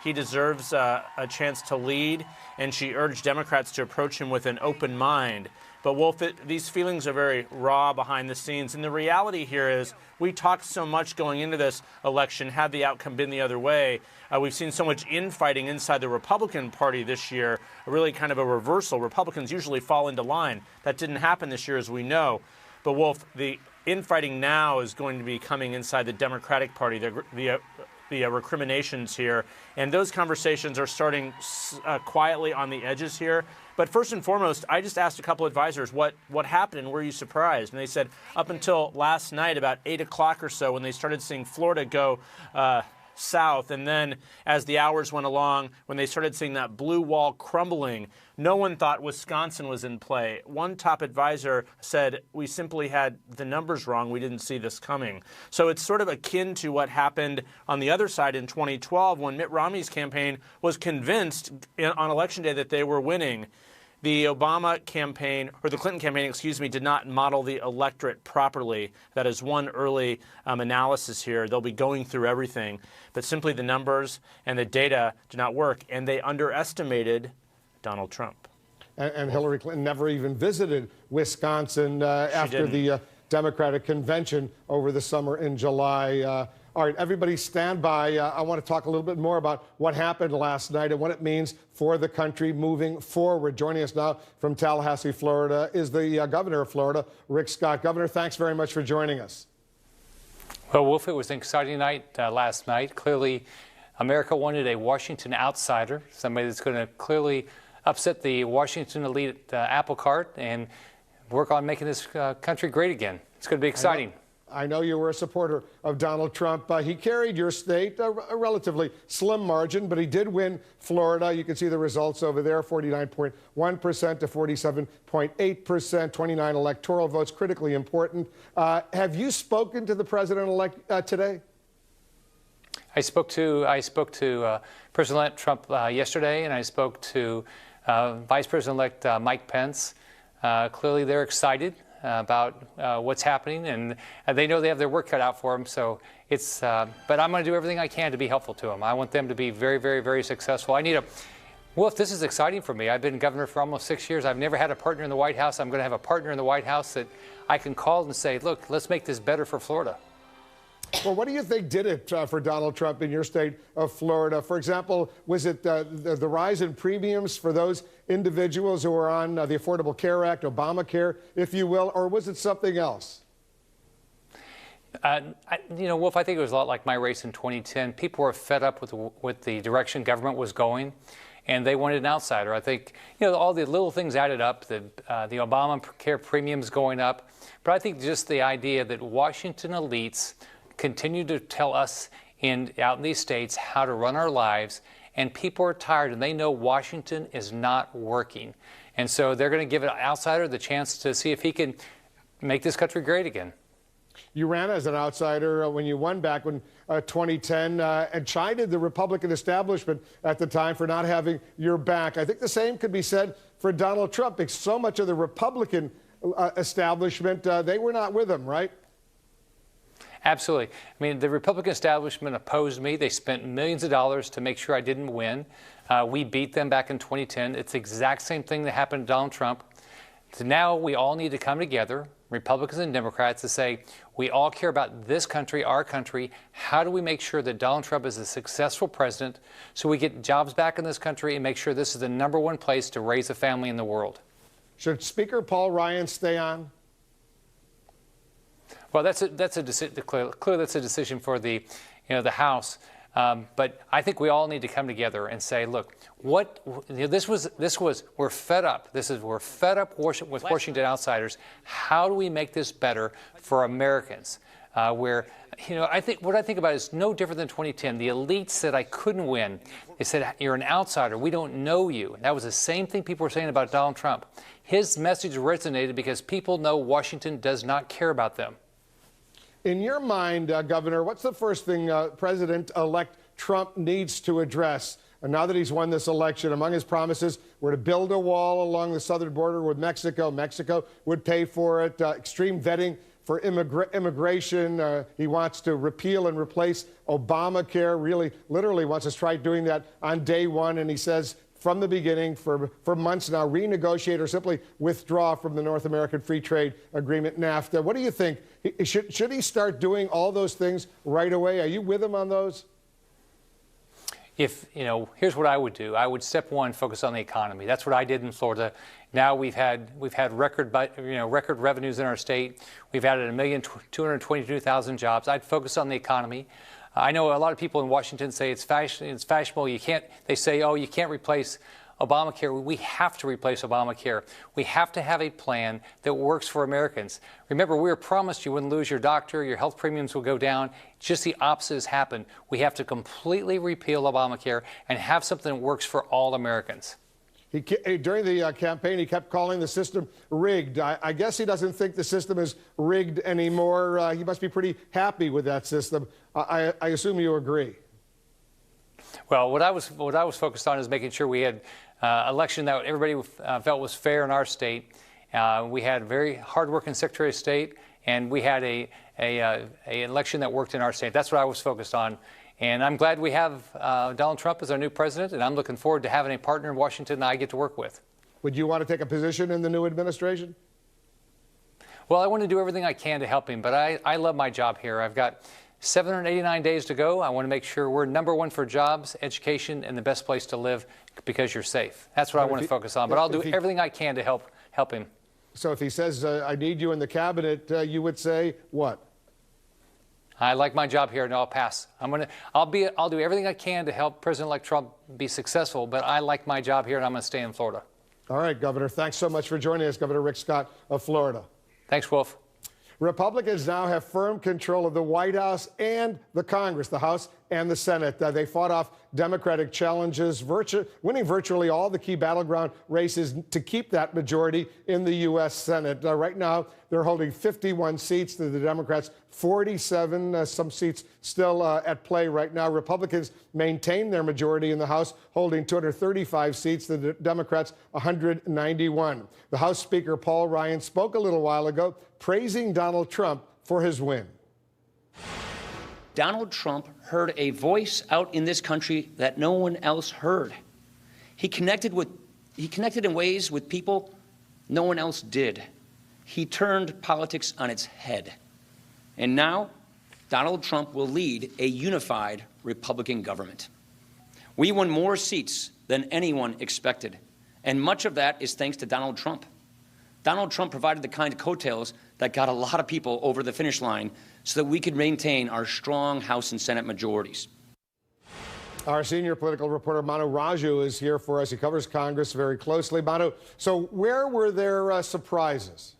he deserves a chance to lead, and she urged Democrats to approach him with an open mind. But, Wolf, these feelings are very raw behind the scenes. And the reality here is we talked so much going into this election, had the outcome been the other way. We've seen so much infighting inside the Republican Party this year, really kind of a reversal. Republicans usually fall into line. That didn't happen this year, as we know. But, Wolf, the infighting now is going to be coming inside the Democratic Party, the recriminations here. And those conversations are starting quietly on the edges here. But first and foremost, I just asked a couple advisors what happened and were you surprised? And they said up until last night, about 8 o'clock or so, when they started seeing Florida go south, and then as the hours went along, when they started seeing that blue wall crumbling, no one thought Wisconsin was in play. One top advisor said, we simply had the numbers wrong. We didn't see this coming. So it's sort of akin to what happened on the other side in 2012 when Mitt Romney's campaign was convinced on Election Day that they were winning. The Obama campaign, or the Clinton campaign, did not model the electorate properly. That is one early analysis here. They'll be going through everything. But simply the numbers and the data do not work. And they underestimated Donald Trump. And Hillary Clinton never even visited Wisconsin after the Democratic convention over the summer in July. All right, everybody stand by. I want to talk a little bit more about what happened last night and what it means for the country moving forward. Joining us now from Tallahassee, Florida, is the governor of Florida, Rick Scott. Governor, thanks very much for joining us. Well, Wolf, it was an exciting night last night. Clearly, America wanted a Washington outsider, somebody that's going to clearly upset the Washington elite apple cart and work on making this country great again. It's going to be exciting. I know you were a supporter of Donald Trump. He carried your state a relatively slim margin, but he did win Florida. You can see the results over there, 49.1% to 47.8%, 29 electoral votes, critically important. Have you spoken to the president-elect today? I spoke to President-elect Trump yesterday, and I spoke to Vice President-elect Mike Pence. Clearly, they're excited about what's happening, and they know they have their work cut out for them. So it's, but I'm going to do everything I can to be helpful to them. I want them to be very, very, very successful. Wolf, this is exciting for me. I've been governor for almost 6 years. I've never had a partner in the White House. I'm going to have a partner in the White House that I can call and say, look, let's make this better for Florida. Well, what do you think did it for Donald Trump in your state of Florida? For example, was it the rise in premiums for those individuals who are on the Affordable Care Act, Obamacare, if you will, or was it something else? Wolf, I think it was a lot like my race in 2010. People were fed up with the direction government was going, and they wanted an outsider. I think, all the little things added up, the Obamacare premiums going up, but I think just the idea that Washington elites continue to tell us out in these states how to run our lives, and people are tired and they know Washington is not working. And so they're going to give an outsider the chance to see if he can make this country great again. You ran as an outsider when you won back in 2010 and chided the Republican establishment at the time for not having your back. I think the same could be said for Donald Trump, because so much of the Republican establishment, they were not with him, right? Absolutely. I mean, the Republican establishment opposed me. They spent millions of dollars to make sure I didn't win. We beat them back in 2010. It's the exact same thing that happened to Donald Trump. So now we all need to come together, Republicans and Democrats, to say we all care about this country, our country. How do we make sure that Donald Trump is a successful president so we get jobs back in this country and make sure this is the #1 place to raise a family in the world? Should Speaker Paul Ryan stay on? Well, clearly that's a decision for the House. But I think we all need to come together and say, look, we're fed up. We're fed up with Washington outsiders. How do we make this better for Americans? What I think about is no different than 2010. The elite said I couldn't win. They said, you're an outsider. We don't know you. And that was the same thing people were saying about Donald Trump. His message resonated because people know Washington does not care about them. In your mind, Governor, what's the first thing President-elect Trump needs to address? And now that he's won this election, among his promises were to build a wall along the southern border with Mexico. Mexico would pay for it. Extreme vetting for immigration. He wants to repeal and replace Obamacare. Really, literally wants to try doing that on day one. And he says from the beginning, for months now, renegotiate or simply withdraw from the North American Free Trade Agreement, NAFTA. What do you think? Should he start doing all those things right away? Are you with him on those? Here's what I would do. I would, step one, focus on the economy. That's what I did in Florida. Now we've had record revenues in our state. We've added 1,222,000 jobs. I'd focus on the economy. I know a lot of people in Washington say it's fashionable. They say, oh, you can't replace Obamacare. We have to replace Obamacare. We have to have a plan that works for Americans. Remember, we were promised you wouldn't lose your doctor, your health premiums will go down. Just the opposite has happened. We have to completely repeal Obamacare and have something that works for all Americans. During the campaign, he kept calling the system rigged. I guess he doesn't think the system is rigged anymore. He must be pretty happy with that system. I assume you agree. Well, what I was focused on is making sure we had an election that everybody felt was fair in our state. We had a very hardworking Secretary of State, and we had a election that worked in our state. That's what I was focused on. And I'm glad we have Donald Trump as our new president, and I'm looking forward to having a partner in Washington that I get to work with. Would you want to take a position in the new administration? Well, I want to do everything I can to help him, but I love my job here. I've got 789 days to go. I want to make sure we're #1 for jobs, education, and the best place to live because you're safe. That's what I want to focus on, but I'll do everything I can to help him. So if he says, I need you in the cabinet, you would say what? I like my job here, and I'll pass. I'll do everything I can to help President-elect Trump be successful, but I like my job here, and I'm going to stay in Florida. All right, Governor, thanks so much for joining us, Governor Rick Scott of Florida. Thanks, Wolf. Republicans now have firm control of the White House and the Congress, the House and the Senate. They fought off Democratic challenges, winning virtually all the key battleground races to keep that majority in the U.S. Senate. Right now, they're holding 51 seats to the Democrats, 47, some seats still at play right now. Republicans maintain their majority in the House, holding 235 seats, the Democrats 191. The House Speaker Paul Ryan spoke a little while ago, praising Donald Trump for his win. Donald Trump heard a voice out in this country that no one else heard. He connected in ways with people no one else did. He turned politics on its head. And now, Donald Trump will lead a unified Republican government. We won more seats than anyone expected, and much of that is thanks to Donald Trump. Donald Trump provided the kind of coattails that got a lot of people over the finish line so that we could maintain our strong House and Senate majorities. Our senior political reporter, Manu Raju, is here for us. He covers Congress very closely. Manu, so where were there surprises?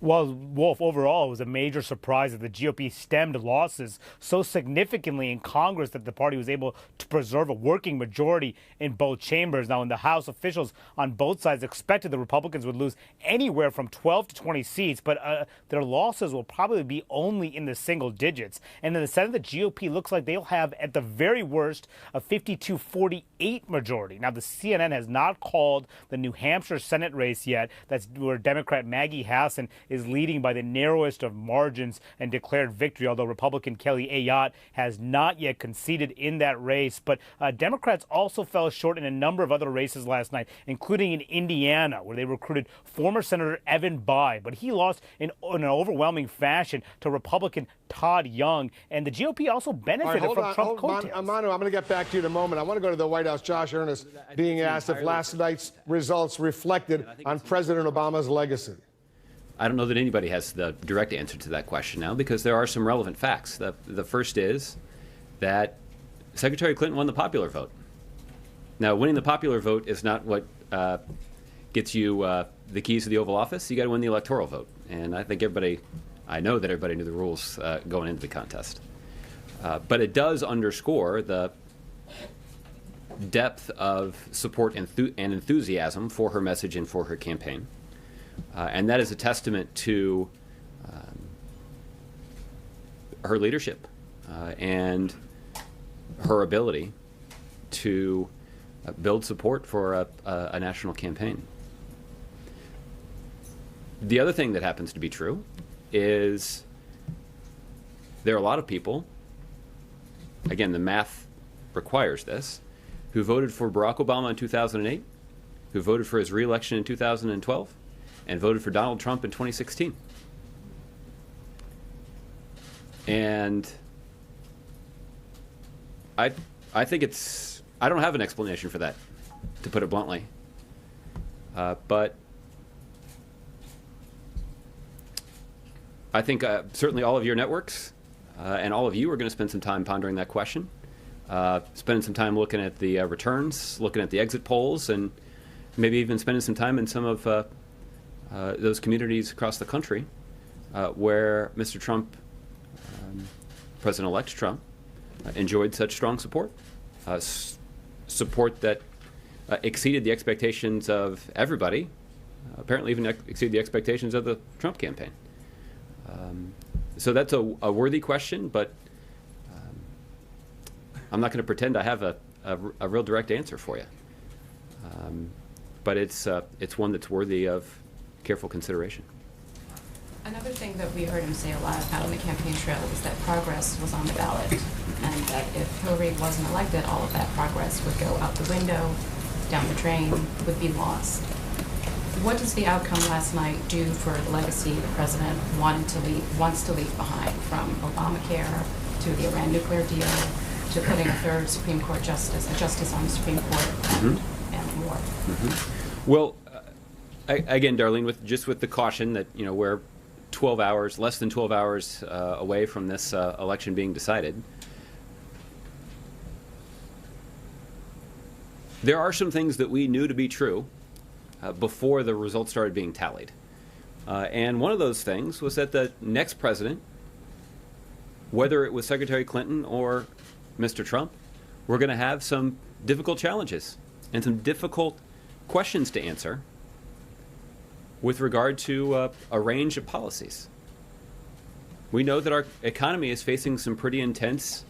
Well, Wolf, overall, it was a major surprise that the GOP stemmed losses so significantly in Congress that the party was able to preserve a working majority in both chambers. Now, in the House, officials on both sides expected the Republicans would lose anywhere from 12 to 20 seats, but their losses will probably be only in the single digits. And in the Senate, the GOP looks like they'll have, at the very worst, a 52-48 majority. Now, the CNN has not called the New Hampshire Senate race yet. That's where Democrat Maggie Hassan is leading by the narrowest of margins and declared victory, although Republican Kelly Ayotte has not yet conceded in that race. But Democrats also fell short in a number of other races last night, including in Indiana, where they recruited former Senator Evan Bayh, but he lost in an overwhelming fashion to Republican Todd Young. And the GOP also benefited from Trump coattails. Manu, I'm going to get back to you in a moment. I want to go to the White House. Josh Earnest being asked if last night's results reflected on President Obama's legacy. I don't know that anybody has the direct answer to that question now, because there are some relevant facts. The first is that Secretary Clinton won the popular vote. Now, winning the popular vote is not what gets you the keys to the Oval Office. You got to win the electoral vote. And I think I know that everybody knew the rules going into the contest. But it does underscore the depth of support and enthusiasm for her message and for her campaign. And that is a testament to her leadership and her ability to build support for a national campaign. The other thing that happens to be true is there are a lot of people, again, the math requires this, who voted for Barack Obama in 2008, who voted for his re-election in 2012, and voted for Donald Trump in 2016. And I think I don't have an explanation for that, to put it bluntly. But I think certainly all of your networks and all of you are going to spend some time pondering that question, spending some time looking at the returns, looking at the exit polls, and maybe even spending some time in some of those communities across the country where Mr. Trump, President-elect Trump, enjoyed such strong support, support that exceeded the expectations of everybody, apparently even exceeded the expectations of the Trump campaign. So that's a worthy question, but I'm not going to pretend I have a real direct answer for you. But it's one that's worthy of careful consideration. Another thing that we heard him say a lot out on the campaign trail is that progress was on the ballot, and that if Hillary wasn't elected, all of that progress would go out the window, down the drain, would be lost. What does the outcome last night do for the legacy the president wants to leave behind, from Obamacare to the Iran nuclear deal to putting a third Supreme Court justice on the Supreme Court, and more? Well, again, Darlene, with the caution that we're 12 hours, less than 12 hours away from this election being decided. There are some things that we knew to be true before the results started being tallied. And one of those things was that the next president, whether it was Secretary Clinton or Mr. Trump, were going to have some difficult challenges and some difficult questions to answer with regard to a range of policies. We know that our economy is facing some pretty intense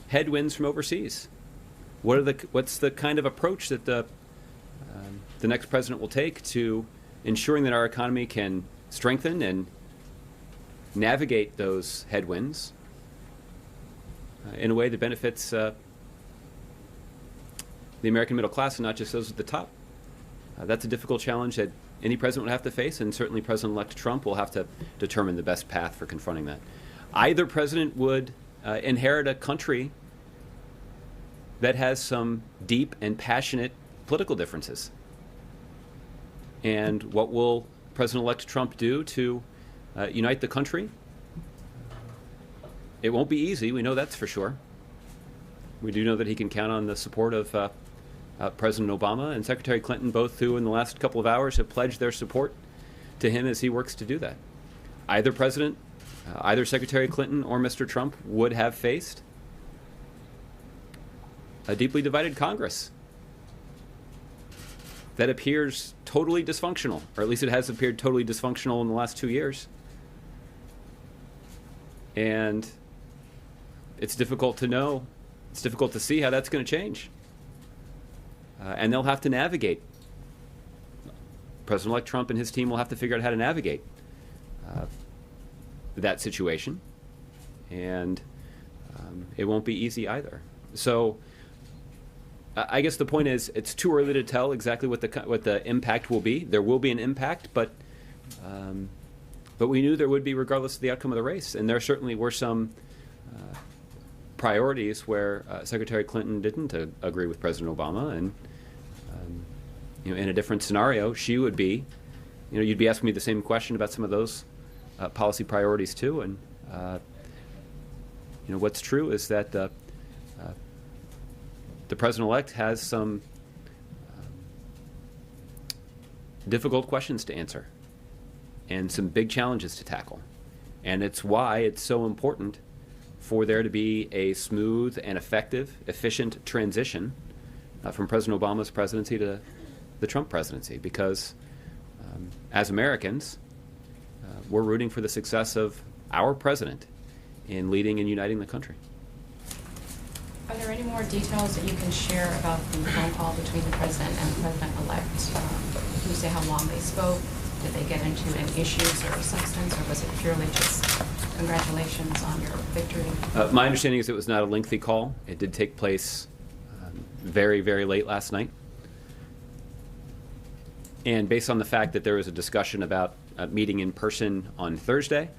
headwinds from overseas. What's the kind of approach that the next president will take to ensuring that our economy can strengthen and navigate those headwinds in a way that benefits the American middle class and not just those at the top? That's a difficult challenge that any president would have to face, and certainly President-elect Trump will have to determine the best path for confronting that. Either president would inherit a country that has some deep and passionate political differences. And what will President-elect Trump do to unite the country? It won't be easy, we know that's for sure. We do know that he can count on the support of President Obama and Secretary Clinton, both who in the last couple of hours have pledged their support to him as he works to do that. Either president, either Secretary Clinton or Mr. Trump would have faced a deeply divided Congress that appears totally dysfunctional, or at least it has appeared totally dysfunctional in the last 2 years. And it's difficult to know, it's difficult to see how that's going to change. And they'll have to navigate. President-elect Trump and his team will have to figure out how to navigate that situation, and it won't be easy either. So I guess the point is it's too early to tell exactly what the impact will be. There will be an impact, but we knew there would be regardless of the outcome of the race, and there certainly were some priorities where Secretary Clinton didn't agree with President Obama, and in a different scenario, she would be, you'd be asking me the same question about some of those policy priorities too, and what's true is that the president-elect has some difficult questions to answer and some big challenges to tackle, and it's why it's so important for there to be a smooth and effective, efficient transition from President Obama's presidency to the Trump presidency, because as Americans, we're rooting for the success of our president in leading and uniting the country. Are there any more details that you can share about the phone call between the president and the president-elect? Can you say how long they spoke? Did they get into any issues or substance, or was it purely just congratulations on your victory? My understanding is it was not a lengthy call. It did take place very, very late last night. And based on the fact that there was a discussion about meeting in person on Thursday,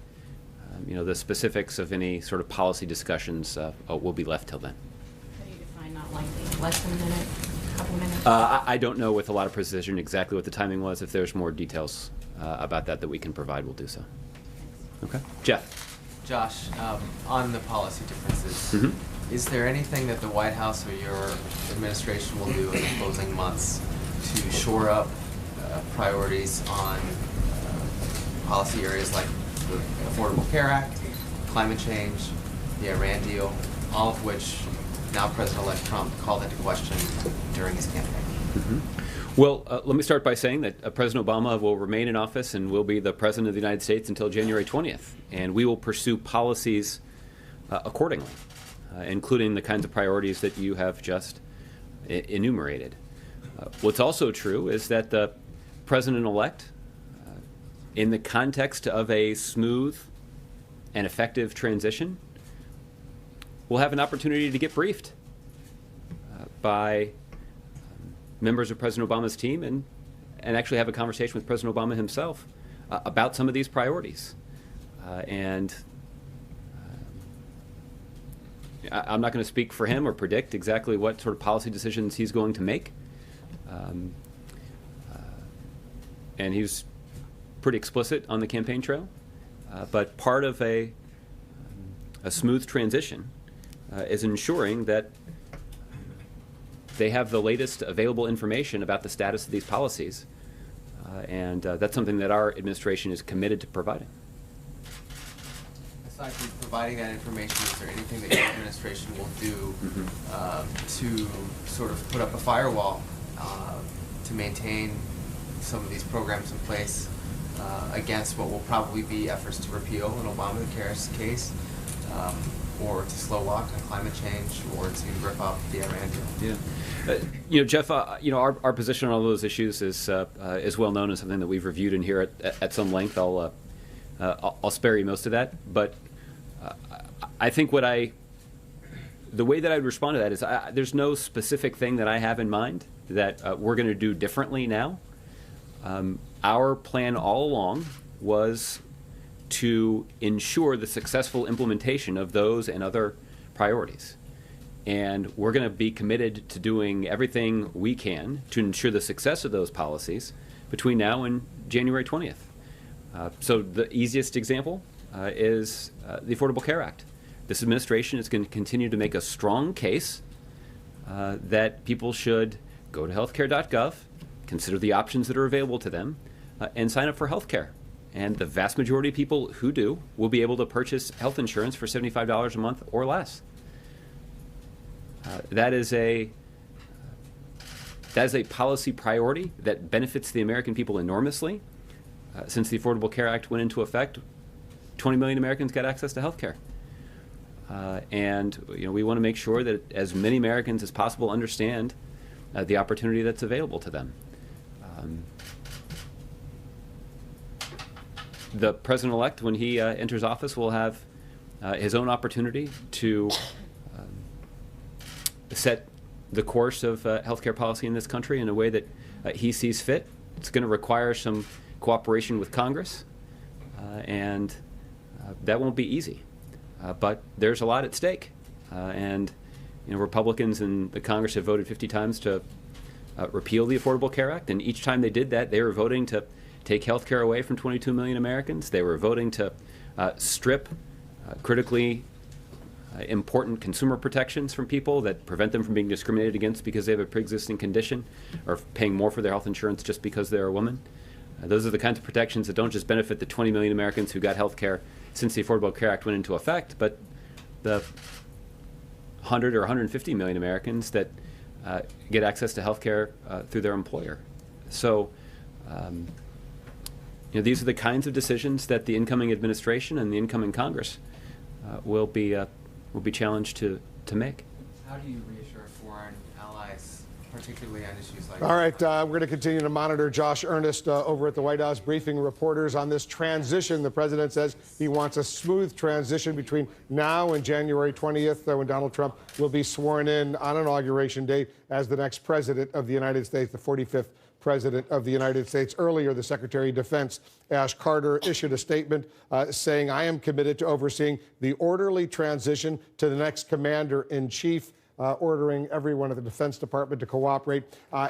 the specifics of any sort of policy discussions will be left till then. How do you define not lengthy? Less than a minute? A couple of minutes? I don't know with a lot of precision exactly what the timing was. If there's more details about that we can provide, we'll do so. Okay. Jeff. Josh, on the policy differences, is there anything that the White House or your administration will do in the closing months to shore up priorities on policy areas like the Affordable Care Act, climate change, the Iran deal, all of which now President-elect Trump called into question during his campaign? Well, let me start by saying that President Obama will remain in office and will be the President of the United States until January 20th, and we will pursue policies accordingly, including the kinds of priorities that you have just enumerated. What's also true is that the President-elect, in the context of a smooth and effective transition, will have an opportunity to get briefed by members of President Obama's team and actually have a conversation with President Obama himself about some of these priorities. And I'm not going to speak for him or predict exactly what sort of policy decisions he's going to make. And he's pretty explicit on the campaign trail. But part of a smooth transition is ensuring that they have the latest available information about the status of these policies. And that's something that our administration is committed to providing. Aside from providing that information, is there anything that your administration will do to sort of put up a firewall to maintain some of these programs in place against what will probably be efforts to repeal an Obamacare case, or to slow walk on climate change, or to rip up the Iran deal? Yeah. Jeff, our position on all those issues is well known and something that we've reviewed in here at some length. I'll spare you most of that, but I think the way that I'd respond to that is there's no specific thing that I have in mind that we're going to do differently now. Our plan all along was to ensure the successful implementation of those and other priorities. And we're going to be committed to doing everything we can to ensure the success of those policies between now and January 20th. So the easiest example is the Affordable Care Act. This administration is going to continue to make a strong case that people should go to healthcare.gov, consider the options that are available to them, and sign up for health care. And the vast majority of people who do will be able to purchase health insurance for $75 a month or less. That is a policy priority that benefits the American people enormously. Since the Affordable Care Act went into effect, 20 million Americans got access to health care. And we want to make sure that as many Americans as possible understand the opportunity that's available to them. the president-elect, when he enters office, will have his own opportunity to set the course of healthcare policy in this country in a way that he sees fit. It's going to require some cooperation with Congress, and that won't be easy. But there's a lot at stake, and Republicans in the Congress have voted 50 times to repeal the Affordable Care Act, and each time they did that, they were voting to take health care away from 22 million Americans. They were voting to strip critically important consumer protections from people that prevent them from being discriminated against because they have a pre-existing condition, or paying more for their health insurance just because they're a woman. Those are the kinds of protections that don't just benefit the 20 million Americans who got health care since the Affordable Care Act went into effect, but the 100 or 150 million Americans that get access to health care through their employer. So these are the kinds of decisions that the incoming administration and the incoming Congress will be challenged to make. How do you reassure foreign allies, particularly on issues like All right, we're going to continue to monitor Josh Earnest over at the White House, briefing reporters on this transition. The president says he wants a smooth transition between now and January 20th, when Donald Trump will be sworn in on Inauguration Day as the next president of the United States, the 45th President of the United States. Earlier, the Secretary of Defense, Ash Carter, issued a statement saying, "I am committed to overseeing the orderly transition to the next commander-in-chief," ordering everyone at the Defense Department to cooperate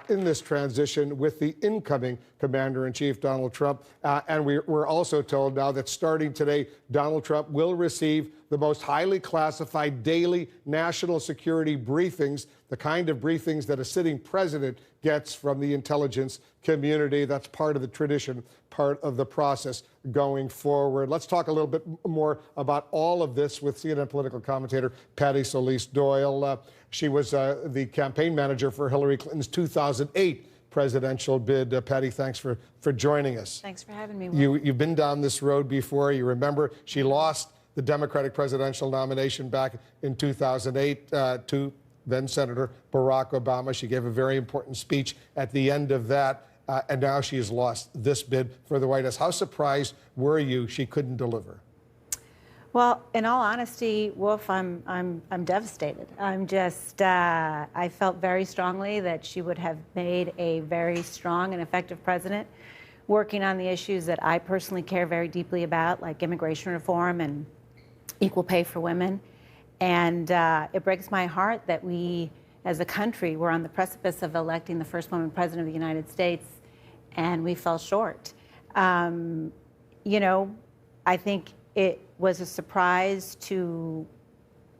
in this transition with the incoming Commander-in-Chief, Donald Trump. And we're also told now that starting today, Donald Trump will receive the most highly classified daily national security briefings, the kind of briefings that a sitting president gets from the intelligence community. That's part of the tradition, part of the process going forward. Let's talk a little bit more about all of this with CNN political commentator Patty Solis Doyle. She was the campaign manager for Hillary Clinton's 2008 presidential bid. Patty, thanks for joining us. Thanks for having me, Will. You've been down this road before. You remember she lost the Democratic presidential nomination back in 2008 to then Senator Barack Obama. She gave a very important speech at the end of that, and now she has lost this bid for the White House. How surprised were you she couldn't deliver? Well, in all honesty, Wolf, I'm devastated. I'm just I felt very strongly that she would have made a very strong and effective president, working on the issues that I personally care very deeply about, like immigration reform and equal pay for women. And it breaks my heart that we, as a country, were on the precipice of electing the first woman president of the United States, and we fell short. I think it was a surprise to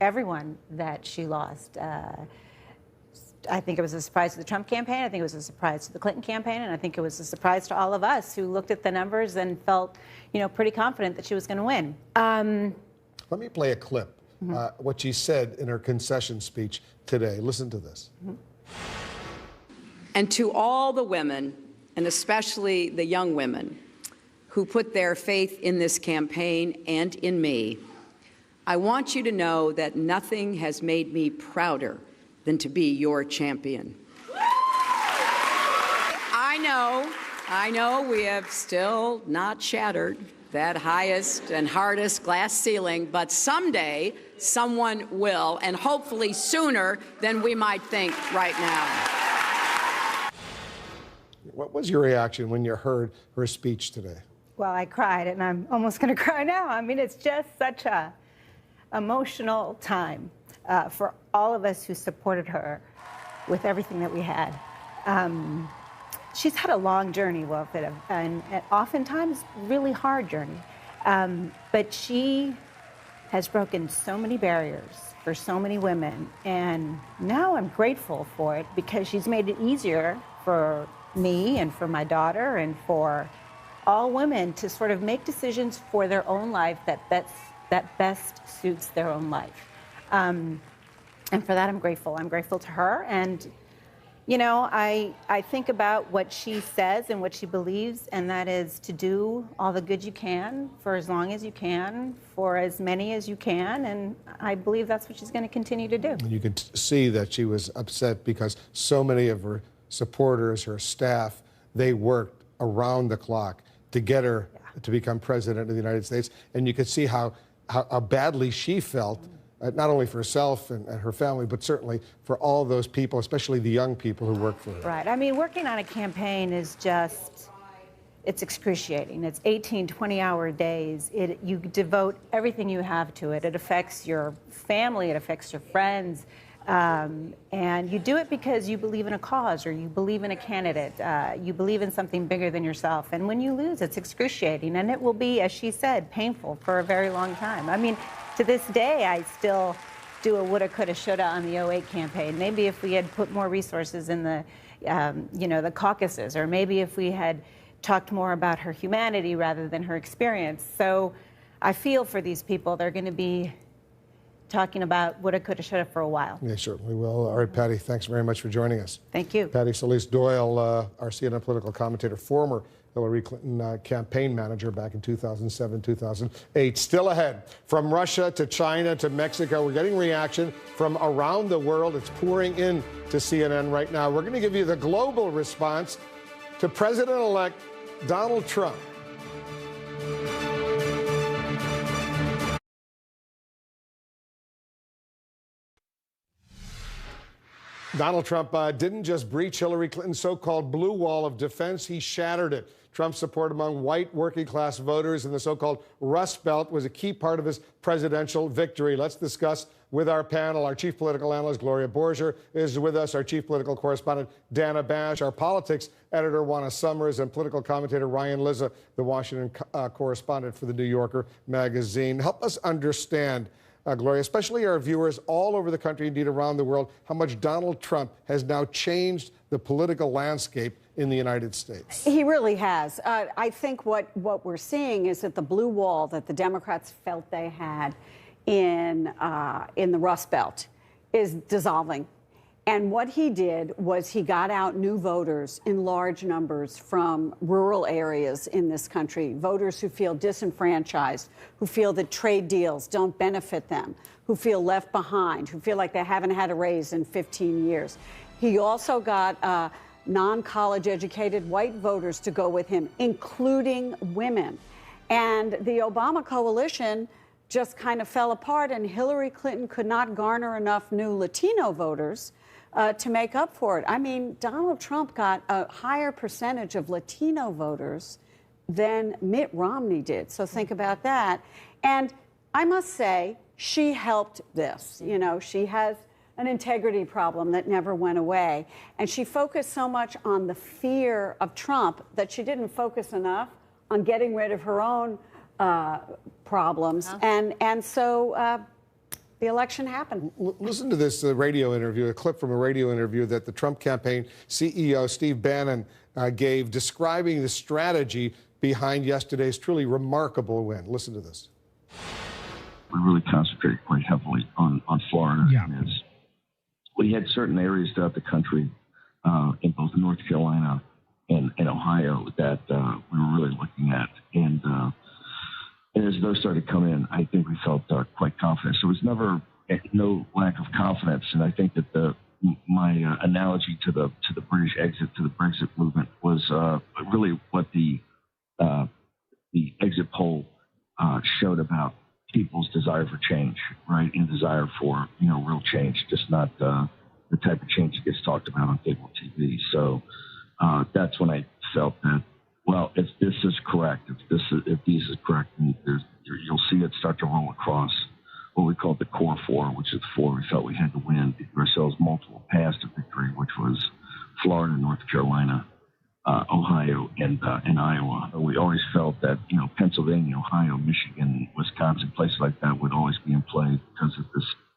everyone that she lost. I think it was a surprise to the Trump campaign. I think it was a surprise to the Clinton campaign, and I think it was a surprise to all of us who looked at the numbers and felt, pretty confident that she was going to win. Let me play a clip. What she said in her concession speech today. Listen to this. And to all the women, and especially the young women, who put their faith in this campaign and in me, I want you to know that nothing has made me prouder than to be your champion. I know we have still not shattered that highest and hardest glass ceiling, but someday someone will, and hopefully sooner than we might think right now. What was your reaction when you heard her speech today? Well, I cried, and I'm almost going to cry now. I mean, it's just such a emotional time for all of us who supported her with everything that we had. She's had a long journey, Wolf, and oftentimes really hard journey. But she has broken so many barriers for so many women, and now I'm grateful for it because she's made it easier for me and for my daughter and for all women to sort of make decisions for their own life that best suits their own life. And for that, I'm grateful. I'm grateful to her. And I think about what she says and what she believes, and that is to do all the good you can for as long as you can, for as many as you can, and I believe that's what she's going to continue to do. You could see that she was upset because so many of her supporters, her staff, they worked around the clock to get her to become president of the United States. And you could see how badly she felt, not only for herself and her family, but certainly for all those people, especially the young people who work for her. Right. I mean, working on a campaign is just, it's excruciating. It's 18, 20-hour days. You devote everything you have to it. It affects your family. It affects your friends. And you do it because you believe in a cause or you believe in a candidate. You believe in something bigger than yourself. And when you lose, it's excruciating. And it will be, as she said, painful for a very long time. I mean, to this day, I still do a woulda, coulda, shoulda on the 08 campaign. Maybe if we had put more resources in the, the caucuses, or maybe if we had talked more about her humanity rather than her experience. So I feel for these people. They're going to be talking about woulda, coulda, shoulda for a while. They certainly will. All right, Patty, thanks very much for joining us. Thank you. Patty Solis Doyle, our CNN political commentator, former Hillary Clinton campaign manager back in 2007, 2008. Still ahead. From Russia to China to Mexico, we're getting reaction from around the world. It's pouring in to CNN right now. We're going to give you the global response to President-elect Donald Trump. Donald Trump didn't just breach Hillary Clinton's so-called blue wall of defense, he shattered it. Trump's support among white working-class voters in the so-called Rust Belt was a key part of his presidential victory. Let's discuss with our panel. Our chief political analyst, Gloria Borger, is with us. Our chief political correspondent, Dana Bash. Our politics editor, Juana Summers, and political commentator, Ryan Lizza, the Washington correspondent for The New Yorker magazine. Help us understand, Gloria, especially our viewers all over the country, indeed around the world, how much Donald Trump has now changed the political landscape in the United States. He really has. I think what we're seeing is that the blue wall that the Democrats felt they had in the Rust Belt is dissolving. And what he did was he got out new voters in large numbers from rural areas in this country, voters who feel disenfranchised, who feel that trade deals don't benefit them, who feel left behind, who feel like they haven't had a raise in 15 years. He also got non-college educated white voters to go with him, including women. And the Obama coalition just kind of fell apart, and Hillary Clinton could not garner enough new Latino voters to make up for it. I mean, Donald Trump got a higher percentage of Latino voters than Mitt Romney did. So think about that. And I must say, she helped this. You know, she has an integrity problem that never went away. And she focused so much on the fear of Trump that she didn't focus enough on getting rid of her own problems. And so the election happened. Listen to this radio interview, a clip from a radio interview that the Trump campaign CEO Steve Bannon gave, describing the strategy behind yesterday's truly remarkable win. Listen to this. We really concentrated quite heavily on Florida. Yeah. We had certain areas throughout the country, in both North Carolina and Ohio, that we were really looking at. And as those started to come in, I think we felt quite confident. So it was never no lack of confidence. And I think that my analogy to the British exit, to the Brexit movement, was really what the exit poll showed about people's desire for change, right? And desire for, real change, just not the type of change that gets talked about on cable TV. So that's when I felt that, well, if this is correct, if these is correct, then you'll see it start to roll across what we call the core four, which is the four we felt we had to win to give ourselves multiple paths to victory, which was Florida, North Carolina, Ohio, and Iowa. We always felt that, Pennsylvania, Ohio, Michigan, Wisconsin, places like that would always be in play because of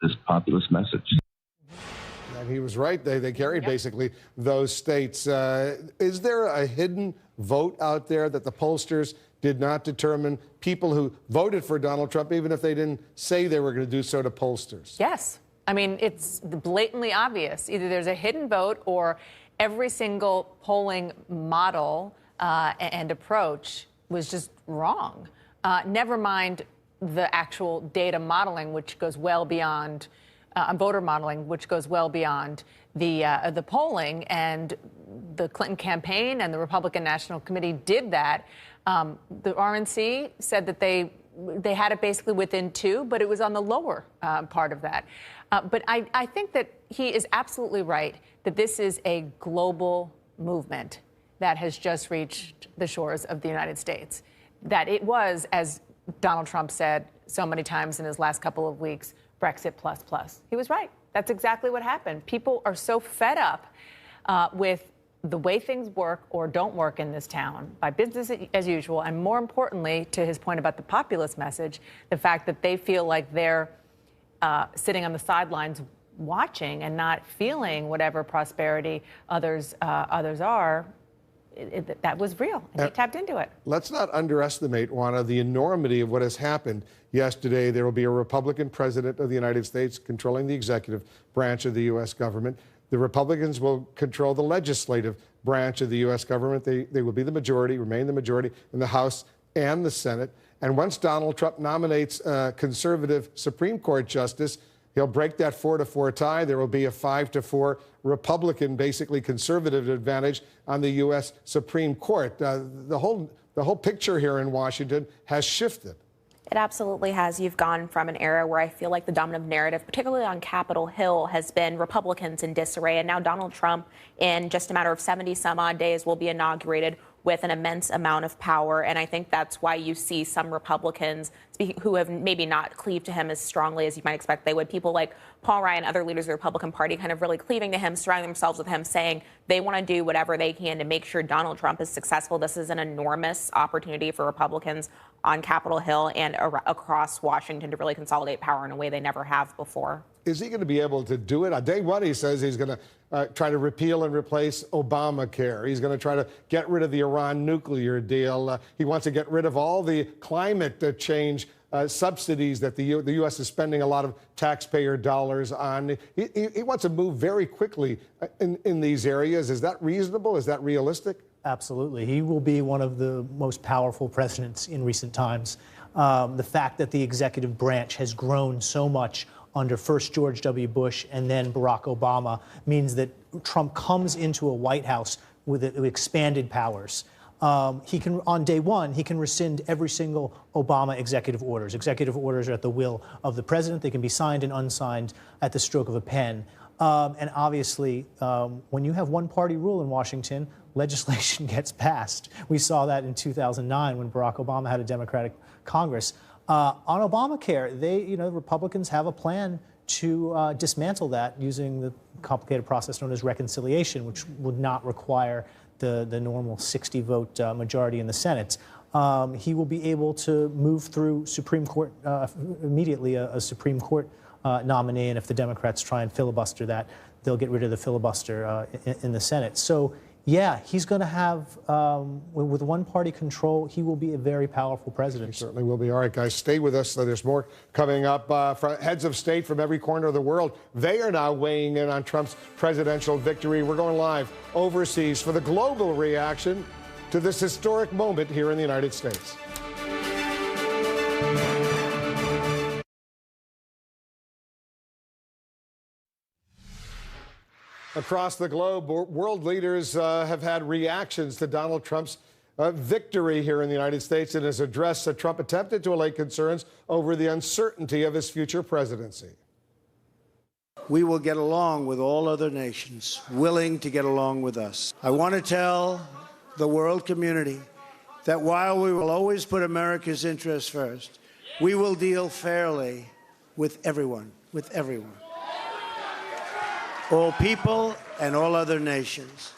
this populist message. And he was right. They carried basically those states. Is there a hidden vote out there that the pollsters did not determine, people who voted for Donald Trump, even if they didn't say they were going to do so to pollsters? Yes. I mean, it's blatantly obvious. Either there's a hidden vote or every single polling model and approach was just wrong. Never mind the actual data modeling, which goes well beyond voter modeling, which goes well beyond the polling. And the Clinton campaign and the Republican National Committee did that The RNC said that they had it basically within 2, but it was on the lower part of that. But I think that he is absolutely right that this is a global movement that has just reached the shores of the United States. That it was, as Donald Trump said so many times in his last couple of weeks, Brexit plus plus. He was right. That's exactly what happened. People are so fed up with the way things work or don't work in this town, by business as usual, and more importantly, to his point about the populist message, the fact that they feel like they're sitting on the sidelines watching and not feeling whatever prosperity others are. That was real, and he tapped into it. Let's not underestimate, Juana, the enormity of what has happened yesterday. There will be a Republican president of the United States controlling the executive branch of the U.S. government. The Republicans will control the legislative branch of the U.S. government. They will be the majority, remain the majority in the House and the Senate. And once Donald Trump nominates a conservative Supreme Court justice, he'll break that 4-4 tie. There will be a 5-4 Republican, basically conservative advantage on the U.S. Supreme Court. The whole picture here in Washington has shifted. It absolutely has. You've gone from an era where I feel like the dominant narrative, particularly on Capitol Hill, has been Republicans in disarray. And now Donald Trump, in just a matter of 70 some odd days, will be inaugurated with an immense amount of power. And I think that's why you see some Republicans who have maybe not cleaved to him as strongly as you might expect they would. People like Paul Ryan, other leaders of the Republican Party, kind of really cleaving to him, surrounding themselves with him, saying they want to do whatever they can to make sure Donald Trump is successful. This is an enormous opportunity for Republicans on Capitol Hill and across Washington to really consolidate power in a way they never have before. Is he going to be able to do it? On day one, he says he's going to try to repeal and replace Obamacare. He's going to try to get rid of the Iran nuclear deal. He wants to get rid of all the climate change subsidies that the U.S. is spending a lot of taxpayer dollars on. He wants to move very quickly in these areas. Is that reasonable? Is that realistic? Absolutely. He will be one of the most powerful presidents in recent times. The fact that the executive branch has grown so much under first George W. Bush and then Barack Obama means that Trump comes into a White House with expanded powers. He can, on day one, he can rescind every single Obama executive orders. Executive orders are at the will of the president. They can be signed and unsigned at the stroke of a pen. And obviously, when you have one-party rule in Washington, legislation gets passed. We saw that in 2009 when Barack Obama had a Democratic Congress. On Obamacare, Republicans have a plan to dismantle that using the complicated process known as reconciliation, which would not require the normal 60-vote majority in the Senate. He will be able to move through Supreme Court immediately, a Supreme Court nominee, and if the Democrats try and filibuster that, they'll get rid of the filibuster in the Senate. So, yeah, he's going to have, with one-party control, he will be a very powerful president. He certainly will be. All right, guys, stay with us. There's more coming up. Heads of state from every corner of the world, they are now weighing in on Trump's presidential victory. We're going live overseas for the global reaction to this historic moment here in the United States. Across the globe, world leaders have had reactions to Donald Trump's victory here in the United States. In his address, Trump attempted to allay concerns over the uncertainty of his future presidency. We will get along with all other nations willing to get along with us. I want to tell the world community that while we will always put America's interests first, we will deal fairly with everyone, all people and all other nations.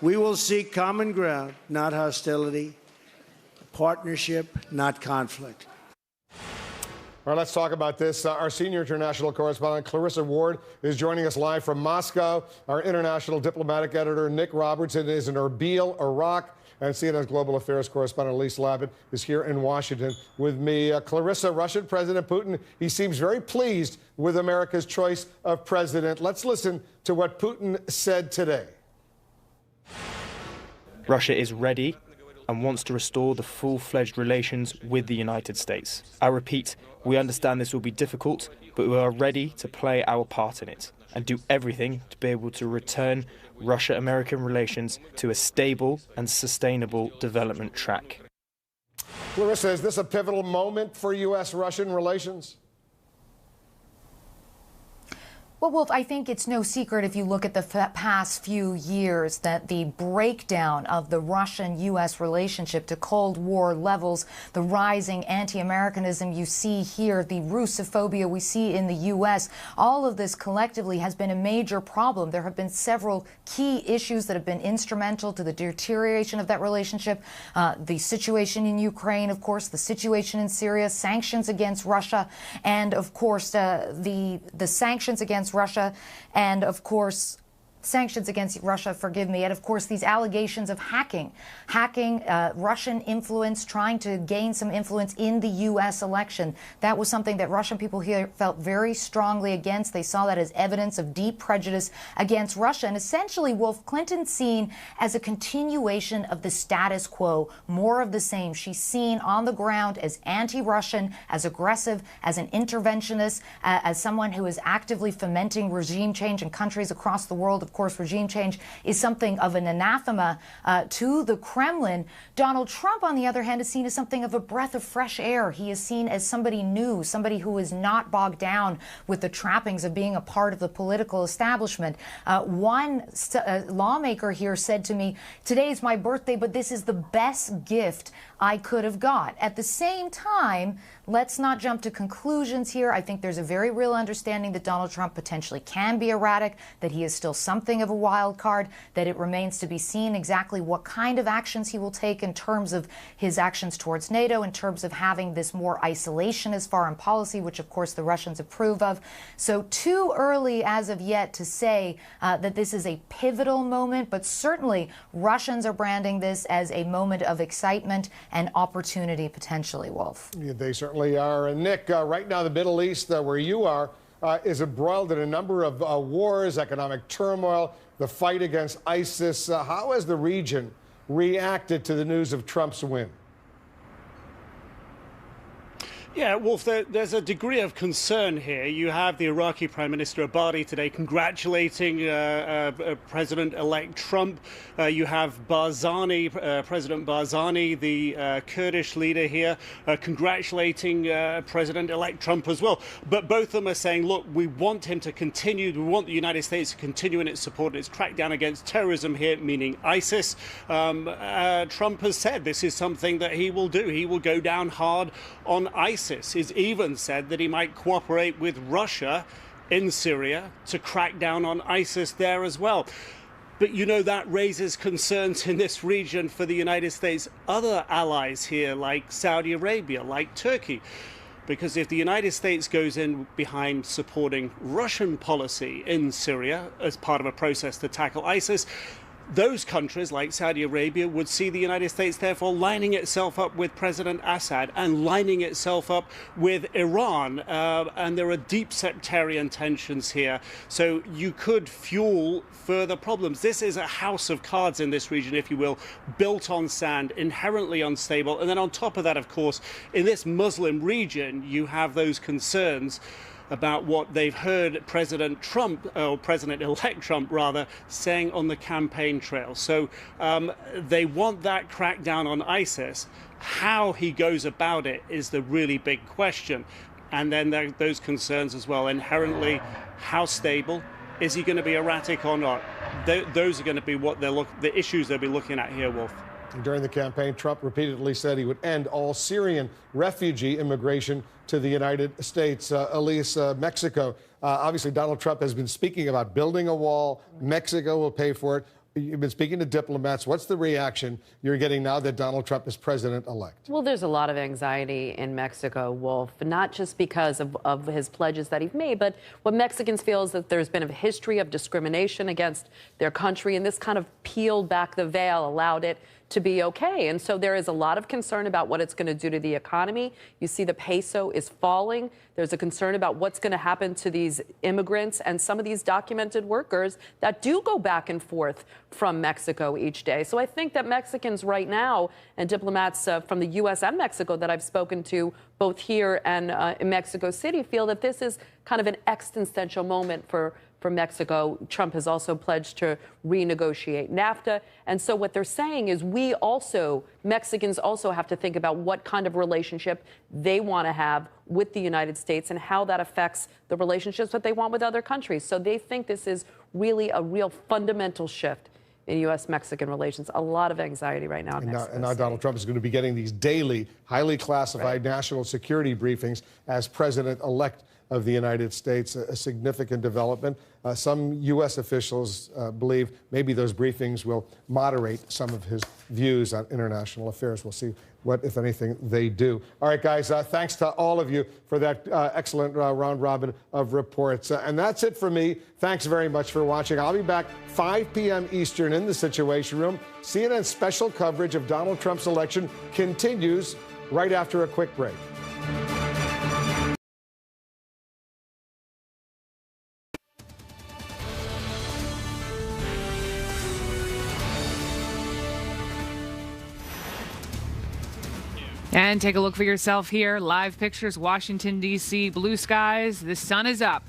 We will seek common ground, not hostility, partnership, not conflict. All right, let's talk about this. Our senior international correspondent, Clarissa Ward, is joining us live from Moscow. Our international diplomatic editor, Nick Robertson, is in Erbil, Iraq. And CNN's global affairs correspondent, Elise Labott, is here in Washington with me. Clarissa, Russian President Putin, he seems very pleased with America's choice of president. Let's listen to what Putin said today. Russia is ready and wants to restore the full-fledged relations with the United States. I repeat, we understand this will be difficult, but we are ready to play our part in it and do everything to be able to return Russia-American relations to a stable and sustainable development track. Clarissa, is this a pivotal moment for U.S.-Russian relations? Well, Wolf, I think it's no secret if you look at the past few years that the breakdown of the Russian-U.S. relationship to Cold War levels, the rising anti-Americanism you see here, the Russophobia we see in the U.S., all of this collectively has been a major problem. There have been several key issues that have been instrumental to the deterioration of that relationship. The situation in Ukraine, of course, the situation in Syria, sanctions against Russia, and, of course, the sanctions against Russia, and of course sanctions against Russia, forgive me, and of course these allegations of hacking, Russian influence, trying to gain some influence in the U.S. election. That was something that Russian people here felt very strongly against. They saw that as evidence of deep prejudice against Russia. And essentially, Wolf, Clinton's seen as a continuation of the status quo, more of the same. She's seen on the ground as anti-Russian, as aggressive, as an interventionist, as someone who is actively fomenting regime change in countries across the world. Of course, regime change is something of an anathema to the Kremlin. Donald Trump, on the other hand, is seen as something of a breath of fresh air. He is seen as somebody new, somebody who is not bogged down with the trappings of being a part of the political establishment. One lawmaker here said to me, "Today is my birthday, but this is the best gift I could have got." At the same time, let's not jump to conclusions here. I think there's a very real understanding that Donald Trump potentially can be erratic, that he is still something of a wild card, that it remains to be seen exactly what kind of actions he will take in terms of his actions towards NATO, in terms of having this more isolationist foreign policy, which of course the Russians approve of. So too early as of yet to say that this is a pivotal moment, but certainly Russians are branding this as a moment of excitement and opportunity potentially, Wolf. Yeah, they certainly are. And Nick, right now the Middle East, where you are, is embroiled in a number of wars, economic turmoil, the fight against ISIS. How has the region reacted to the news of Trump's win? Yeah, Wolf, there's a degree of concern here. You have the Iraqi Prime Minister Abadi today congratulating President-elect Trump. You have Barzani, President Barzani, the Kurdish leader here, congratulating President-elect Trump as well. But both of them are saying, look, we want him to continue, we want the United States to continue in its support, its crackdown against terrorism here, meaning ISIS. Trump has said this is something that he will do. He will go down hard on ISIS. He's even said that he might cooperate with Russia in Syria to crack down on ISIS there as well. But, you know, that raises concerns in this region for the United States' other allies here, like Saudi Arabia, like Turkey. Because if the United States goes in behind supporting Russian policy in Syria as part of a process to tackle ISIS, those countries, like Saudi Arabia, would see the United States therefore lining itself up with President Assad and lining itself up with Iran. And there are deep sectarian tensions here. So you could fuel further problems. This is a house of cards in this region, if you will, built on sand, inherently unstable. And then on top of that, of course, in this Muslim region, you have those concerns about what they've heard President Trump, or President-elect Trump rather, saying on the campaign trail. So they want that crackdown on ISIS. How he goes about it is the really big question. And then there are those concerns as well. Inherently, how stable? Is he going to be erratic or not? Those are going to be what the issues they'll be looking at here, Wolf. During the campaign, Trump repeatedly said he would end all Syrian refugee immigration to the United States. Elise, Mexico. Obviously, Donald Trump has been speaking about building a wall. Mexico will pay for it. You've been speaking to diplomats. What's the reaction you're getting now that Donald Trump is president-elect? Well, there's a lot of anxiety in Mexico, Wolf, not just because of his pledges that he's made, but what Mexicans feel is that there's been a history of discrimination against their country, and this kind of peeled back the veil, allowed it to be okay. And so there is a lot of concern about what it's going to do to the economy. You see the peso is falling. There's a concern about what's going to happen to these immigrants and some of these documented workers that do go back and forth from Mexico each day. So I think that Mexicans right now, and diplomats from the U.S. and Mexico that I've spoken to both here and in Mexico City, feel that this is kind of an existential moment for for Mexico. Trump has also pledged to renegotiate NAFTA. And so what they're saying is Mexicans also have to think about what kind of relationship they want to have with the United States and how that affects the relationships that they want with other countries. So they think this is really a real fundamental shift in U.S.-Mexican relations. A lot of anxiety right now in Mexico. And now Donald Trump is going to be getting these daily, highly classified national security briefings as president-elect of the United States, a significant development. Some U.S. officials believe maybe those briefings will moderate some of his views on international affairs. We'll see what, if anything, they do. All right, guys, thanks to all of you for that excellent round robin of reports. And that's it for me. Thanks very much for watching. I'll be back 5 p.m. Eastern in the Situation Room. CNN's special coverage of Donald Trump's election continues right after a quick break. And take a look for yourself here. Live pictures, Washington, D.C., blue skies. The sun is up.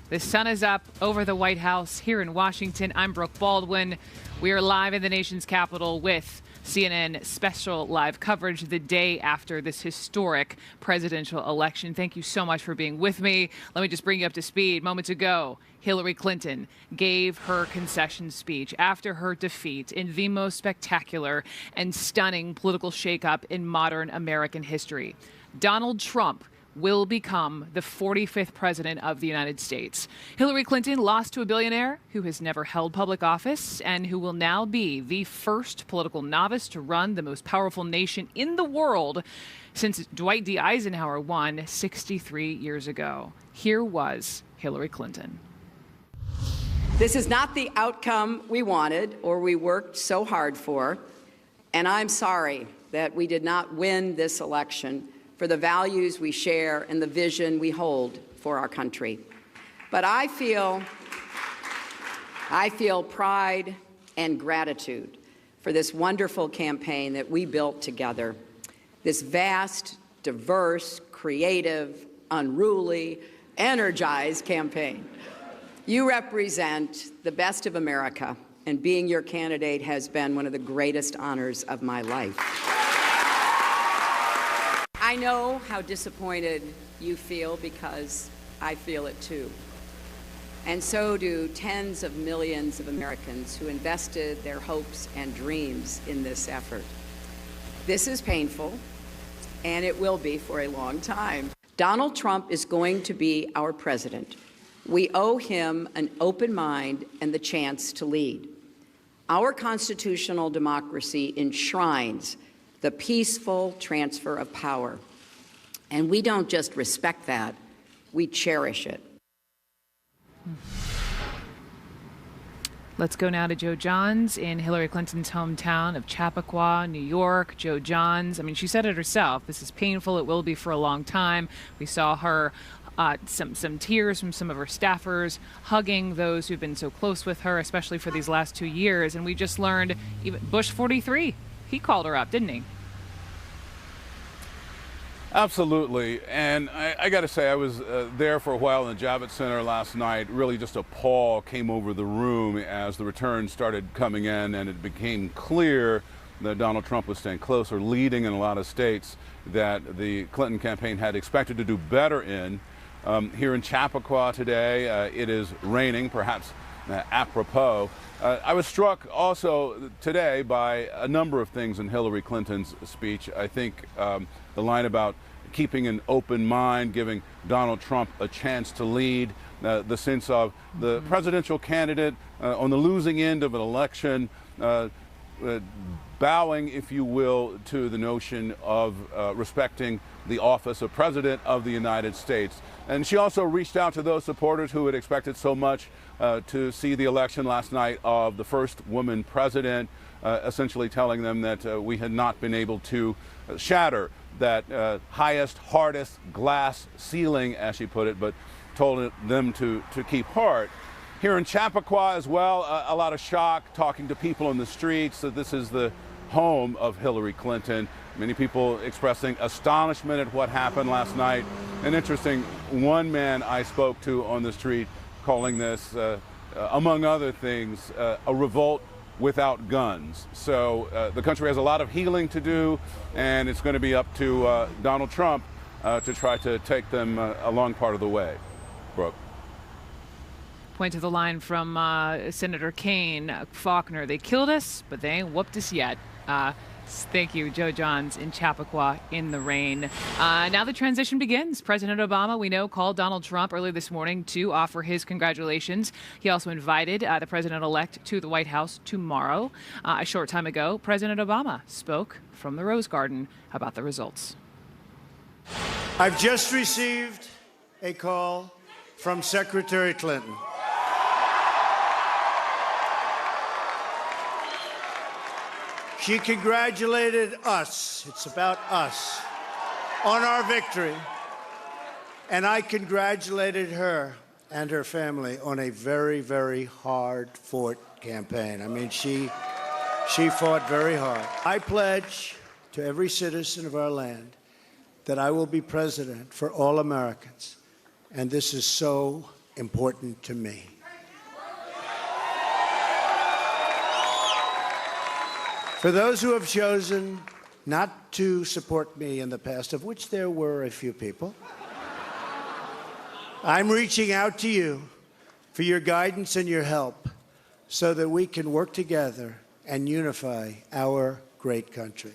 The sun is up over the White House here in Washington. I'm Brooke Baldwin. We are live in the nation's capital with CNN special live coverage the day after this historic presidential election. Thank you so much for being with me. Let me just bring you up to speed. Moments ago, Hillary Clinton gave her concession speech after her defeat in the most spectacular and stunning political shakeup in modern American history. Donald Trump will become the 45th president of the United States. Hillary Clinton lost to a billionaire who has never held public office and who will now be the first political novice to run the most powerful nation in the world since Dwight D. Eisenhower won 63 years ago. Here was Hillary Clinton. This is not the outcome we wanted or we worked so hard for, and I'm sorry that we did not win this election for the values we share and the vision we hold for our country. But I feel pride and gratitude for this wonderful campaign that we built together. This vast, diverse, creative, unruly, energized campaign. You represent the best of America, and being your candidate has been one of the greatest honors of my life. I know how disappointed you feel because I feel it too. And so do tens of millions of Americans who invested their hopes and dreams in this effort. This is painful, and it will be for a long time. Donald Trump is going to be our president. We owe him an open mind and the chance to lead. Our constitutional democracy enshrines the peaceful transfer of power. And we don't just respect that, we cherish it. Let's go now to Jo Johns in Hillary Clinton's hometown of Chappaqua, New York. Jo Johns, I mean, she said it herself. This is painful. It will be for a long time. We saw her some tears from some of her staffers hugging those who've been so close with her, especially for these last 2 years. And we just learned even Bush 43, he called her up, didn't he? Absolutely. And I got to say, I was there for a while in the Javits Center last night. Really just a pall came over the room as the returns started coming in, and it became clear that Donald Trump was staying closer, leading in a lot of states that the Clinton campaign had expected to do better in. Here in Chappaqua today, it is raining, perhaps apropos. I was struck also today by a number of things in Hillary Clinton's speech. I think the line about keeping an open mind, giving Donald Trump a chance to lead, the sense of the presidential candidate on the losing end of an election, bowing, if you will, to the notion of respecting the office of President of the United States. And she also reached out to those supporters who had expected so much to see the election last night of the first woman president, essentially telling them that we had not been able to shatter that highest, hardest glass ceiling, as she put it, but told them to keep heart. Here in Chappaqua as well, a lot of shock, talking to people in the streets that this is the home of Hillary Clinton. Many people expressing astonishment at what happened last night. And interesting, one man I spoke to on the street calling this, among other things, a revolt without guns. So the country has a lot of healing to do, and it's going to be up to Donald Trump to try to take them a long part of the way. Brooke. Point to the line from Senator Kane, Faulkner. They killed us, but they ain't whooped us yet. Thank you, Joe Johns in Chappaqua in the rain. Now the transition begins. President Obama, we know, called Donald Trump early this morning to offer his congratulations. He also invited the president-elect to the White House tomorrow. A short time ago, President Obama spoke from the Rose Garden about the results. I've just received a call from Secretary Clinton. She congratulated us, it's about us, on our victory. And I congratulated her and her family on a very, very hard-fought campaign. I mean, she fought very hard. I pledge to every citizen of our land that I will be president for all Americans. And this is so important to me. For those who have chosen not to support me in the past, of which there were a few people, I'm reaching out to you for your guidance and your help so that we can work together and unify our great country.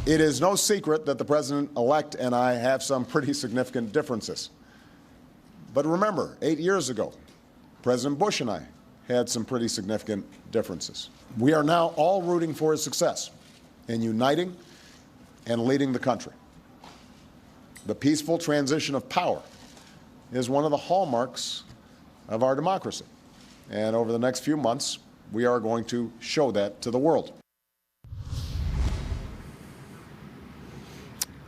It is no secret that the president-elect and I have some pretty significant differences. But remember, 8 years ago, President Bush and I had some pretty significant differences. We are now all rooting for his success in uniting and leading the country. The peaceful transition of power is one of the hallmarks of our democracy. And over the next few months, we are going to show that to the world.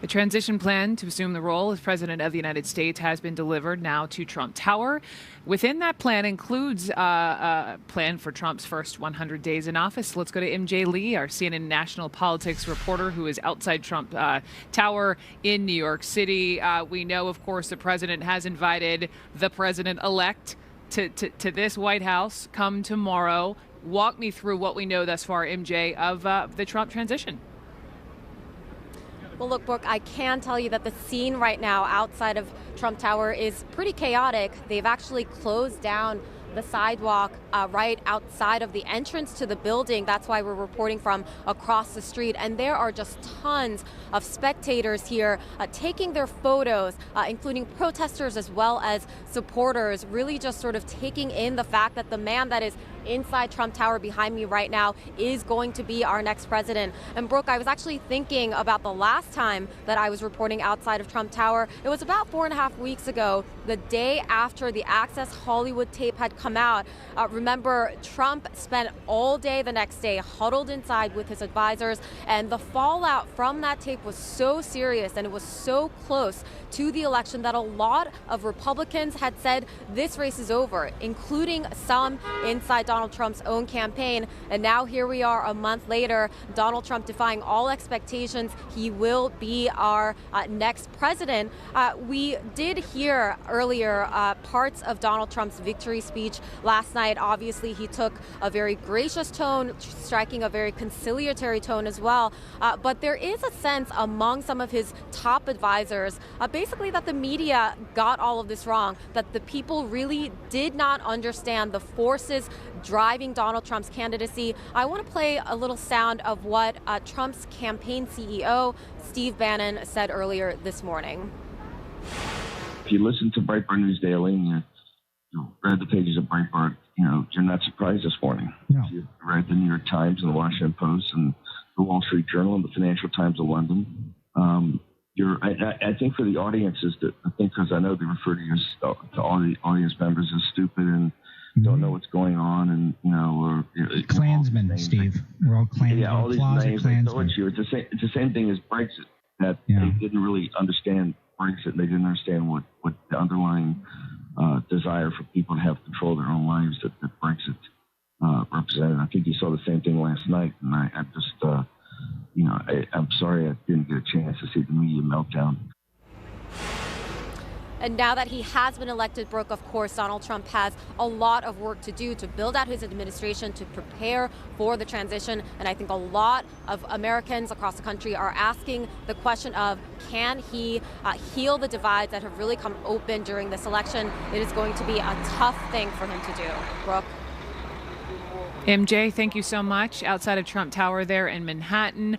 The transition plan to assume the role as President of the United States has been delivered now to Trump Tower. Within that plan includes a plan for Trump's first 100 days in office. Let's go to MJ Lee, our CNN national politics reporter who is outside Trump Tower in New York City. We know, of course, the president has invited the president-elect to this White House come tomorrow. Walk me through what we know thus far, MJ, of the Trump transition. Well, look, Brooke, I can tell you that the scene right now outside of Trump Tower is pretty chaotic. They've actually closed down the sidewalk right outside of the entrance to the building. That's why we're reporting from across the street. And there are just tons of spectators here taking their photos, including protesters as well as supporters, really just sort of taking in the fact that the man that is inside Trump Tower behind me right now is going to be our next president. And Brooke, I was actually thinking about the last time that I was reporting outside of Trump Tower. It was about 4.5 weeks ago, the day after the Access Hollywood tape had come out. Remember, Trump spent all day the next day huddled inside with his advisors, and the fallout from that tape was so serious and it was so close to the election that a lot of Republicans had said this race is over, including some inside Donald Trump's own campaign. And now here we are a month later, Donald Trump defying all expectations. He will be our next president. We did hear earlier parts of Donald Trump's victory speech last night. Obviously, he took a very gracious tone, striking a very conciliatory tone as well. But there is a sense among some of his top advisors, basically that the media got all of this wrong, that the people really did not understand the forces driving Donald Trump's candidacy. I want to play a little sound of what Trump's campaign CEO, Steve Bannon, said earlier this morning. If you listen to Breitbart News Daily and you read the pages of Breitbart, you're not surprised this morning. No. You read the New York Times and the Washington Post and the Wall Street Journal and the Financial Times of London. I think for the audiences, because I know they refer to you to all the audience members as stupid and don't know what's going on, and or Klansmen, Steve. We're all Klansmen. Yeah, all these names they throw at you. It's the same thing as Brexit. That they didn't really understand Brexit. They didn't understand what the underlying desire for people to have control of their own lives that Brexit represented. I think you saw the same thing last night, and I'm just I'm sorry I didn't get a chance to see the media meltdown. And now that he has been elected, Brooke, of course, Donald Trump has a lot of work to do to build out his administration, to prepare for the transition. And I think a lot of Americans across the country are asking the question of, can he heal the divides that have really come open during this election? It is going to be a tough thing for him to do. Brooke? MJ, thank you so much. Outside of Trump Tower there in Manhattan,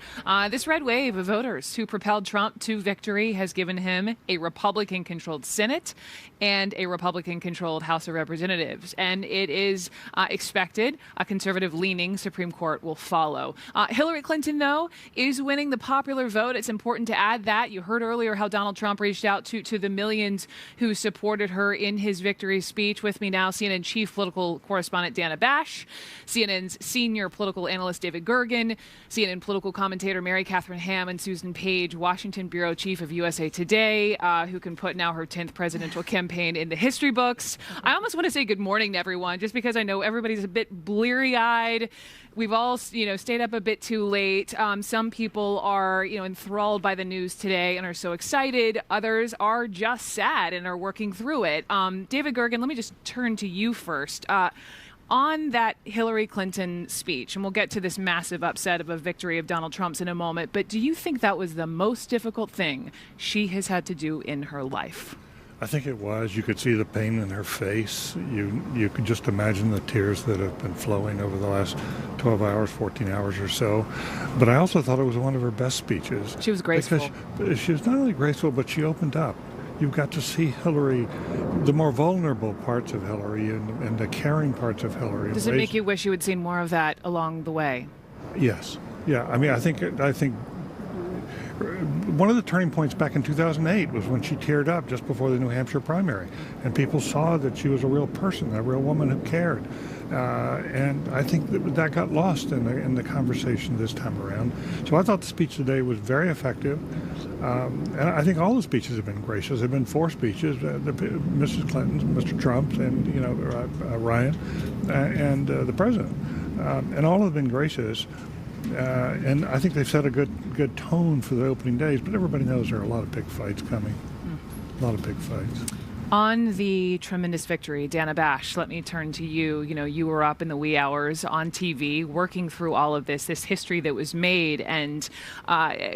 this red wave of voters who propelled Trump to victory has given him a Republican-controlled Senate and a Republican-controlled House of Representatives. And it is expected a conservative-leaning Supreme Court will follow. Hillary Clinton, though, is winning the popular vote. It's important to add that. You heard earlier how Donald Trump reached out to the millions who supported her in his victory speech. With me now, CNN chief political correspondent Dana Bash, CNN's senior political analyst David Gergen, CNN political commentator Mary Catherine Ham, and Susan Page, Washington bureau chief of USA Today, who can put now her 10th presidential campaign in the history books. I almost want to say good morning to everyone, just because I know everybody's a bit bleary-eyed. We've all, stayed up a bit too late. Some people are, enthralled by the news today and are so excited. Others are just sad and are working through it. David Gergen, let me just turn to you first. On that Hillary Clinton speech, and we'll get to this massive upset of a victory of Donald Trump's in a moment, but do you think that was the most difficult thing she has had to do in her life? I think it was. You could see the pain in her face. You could just imagine the tears that have been flowing over the last 12 hours, 14 hours or so. But I also thought it was one of her best speeches. She was graceful. Because she was not only graceful, but she opened up. You've got to see Hillary, the more vulnerable parts of Hillary and the caring parts of Hillary. Does it make you wish you had seen more of that along the way? Yes. Yeah. I mean, I think one of the turning points back in 2008 was when she teared up just before the New Hampshire primary, and people saw that she was a real person, a real woman who cared. And I think that got lost in the conversation this time around. So I thought the speech today was very effective. And I think all the speeches have been gracious. There have been 4 speeches, Mrs. Clinton's, Mr. Trump's, and Ryan, and the president. And all have been gracious. And I think they've set a good tone for the opening days. But everybody knows there are a lot of big fights coming. A lot of big fights. On the tremendous victory, Dana Bash, let me turn to you. You were up in the wee hours on TV working through all of this history that was made. And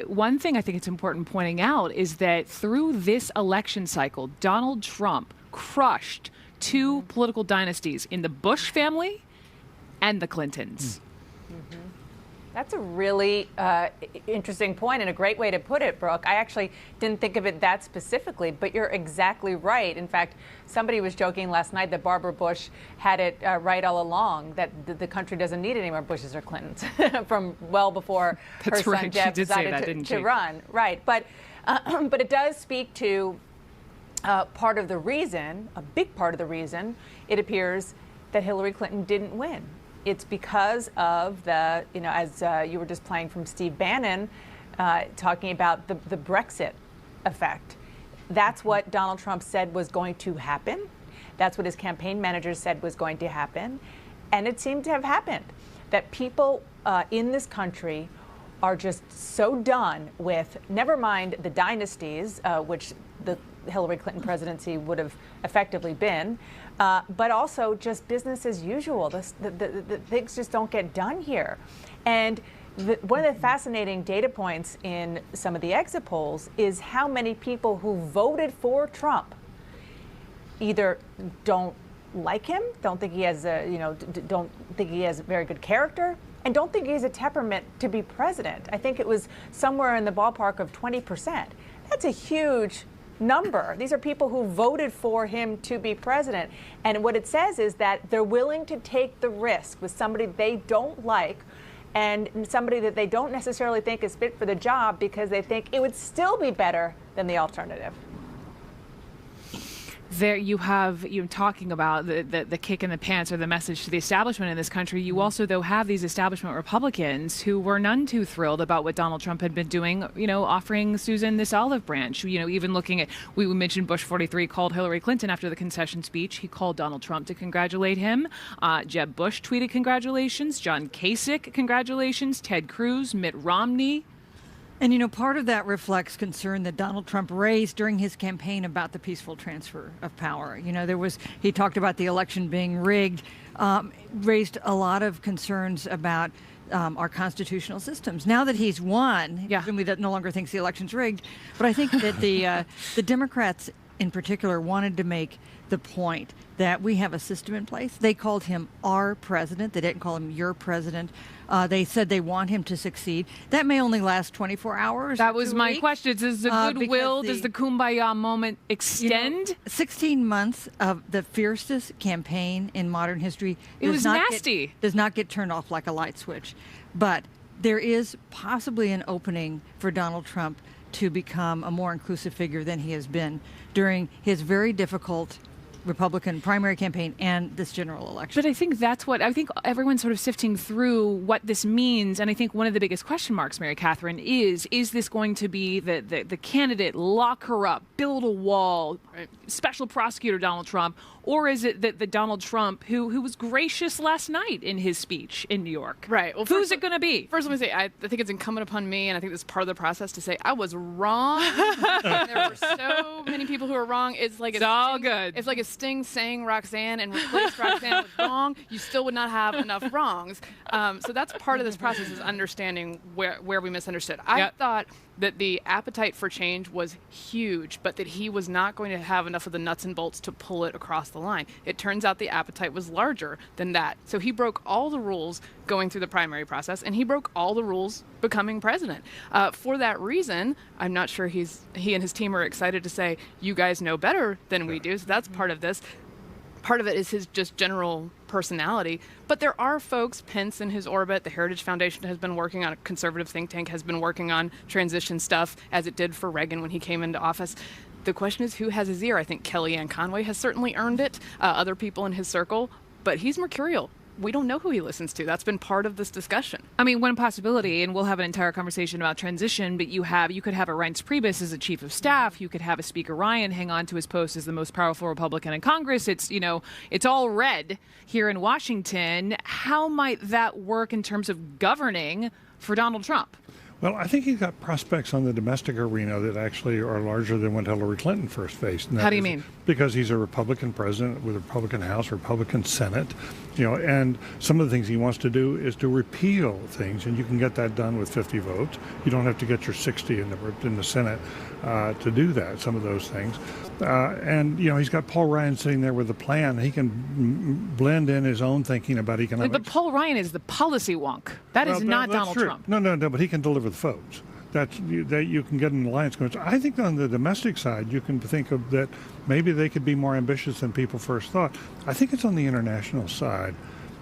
one thing I think it's important pointing out is that through this election cycle, Donald Trump crushed 2 political dynasties in the Bush family and the Clintons. Mm-hmm. That's a really interesting point and a great way to put it, Brooke. I actually didn't think of it that specifically, but you're exactly right. In fact, somebody was joking last night that Barbara Bush had it right all along, that the country doesn't need any more Bushes or Clintons from well before her son Jeb decided to run. Right. But it does speak to part of the reason, a big part of the reason, it appears that Hillary Clinton didn't win. It's because of the, as you were just playing from Steve Bannon, talking about the Brexit effect. That's what Donald Trump said was going to happen. That's what his campaign manager said was going to happen. And it seemed to have happened. That people in this country are just so done with, never mind the dynasties, which the Hillary Clinton presidency would have effectively been, but also just business as usual. The things just don't get done here. And one of the fascinating data points in some of the exit polls is how many people who voted for Trump either don't like him, don't think he has don't think he has a very good character, and don't think he has a temperament to be president. I think it was somewhere in the ballpark of 20%. That's a huge number. These are people who voted for him to be president. And what it says is that they're willing to take the risk with somebody they don't like and somebody that they don't necessarily think is fit for the job because they think it would still be better than the alternative. There you have talking about the kick in the pants or the message to the establishment in this country. You also, though, have these establishment Republicans who were none too thrilled about what Donald Trump had been doing, offering Susan this olive branch. Even looking at, we mentioned Bush 43 called Hillary Clinton after the concession speech. He called Donald Trump to congratulate him. Jeb Bush tweeted congratulations. John Kasich, congratulations. Ted Cruz, Mitt Romney. And, you know, part of that reflects concern that Donald Trump raised during his campaign about the peaceful transfer of power. You know, he talked about the election being rigged, raised a lot of concerns about our constitutional systems. Now that he's won, he no longer thinks the election's rigged. But I think that the Democrats in particular wanted to make the point that we have a system in place. They called him our president. They didn't call him your president. They said they want him to succeed. That may only last 24 hours. That was my question. Does the goodwill, does the kumbaya moment extend? 16 months of the fiercest campaign in modern history. It was nasty. Does not get turned off like a light switch. But there is possibly an opening for Donald Trump to become a more inclusive figure than he has been during his very difficult Republican primary campaign and this general election. But I think that's what I think everyone's sort of sifting through what this means. And I think one of the biggest question marks, Mary Catherine, is this going to be the candidate lock her up, build a wall, special prosecutor Donald Trump, or is it the Donald Trump who was gracious last night in his speech in New York? Right. Well, who's it going to be? First, let me say, I think it's incumbent upon me, and I think this is part of the process, to say I was wrong. There were so many people who were wrong. It's all good. It's like a Sting saying Roxanne and replace Roxanne with wrong. You still would not have enough wrongs. So that's part of this process, is understanding where we misunderstood. I thought that the appetite for change was huge, but that he was not going to have enough of the nuts and bolts to pull it across the line. It turns out the appetite was larger than that. So he broke all the rules going through the primary process, and he broke all the rules becoming president. For that reason, I'm not sure he and his team are excited to say, you guys know better than we do, so that's part of this. Part of it is his just general personality. But there are folks, Pence in his orbit, the Heritage Foundation has been working on, a conservative think tank has been working on transition stuff, as it did for Reagan when he came into office. The question is, who has his ear? I think Kellyanne Conway has certainly earned it, other people in his circle, but he's mercurial. We don't know who he listens to. That's been part of this discussion. I mean, one possibility, and we'll have an entire conversation about transition, but you could have a Reince Priebus as a chief of staff. You could have a Speaker Ryan hang on to his post as the most powerful Republican in Congress. It's all red here in Washington. How might that work in terms of governing for Donald Trump? Well, I think he's got prospects on the domestic arena that actually are larger than what Hillary Clinton first faced. How do you mean? Because he's a Republican president with a Republican House, Republican Senate, and some of the things he wants to do is to repeal things, and you can get that done with 50 votes. You don't have to get your 60 in the Senate to do that, some of those things. And he's got Paul Ryan sitting there with a plan. He can blend in his own thinking about economics. But Paul Ryan is the policy wonk. That is not Donald Trump. No, but he can deliver the votes. That you can get an alliance going. So I think on the domestic side, you can think of that maybe they could be more ambitious than people first thought. I think it's on the international side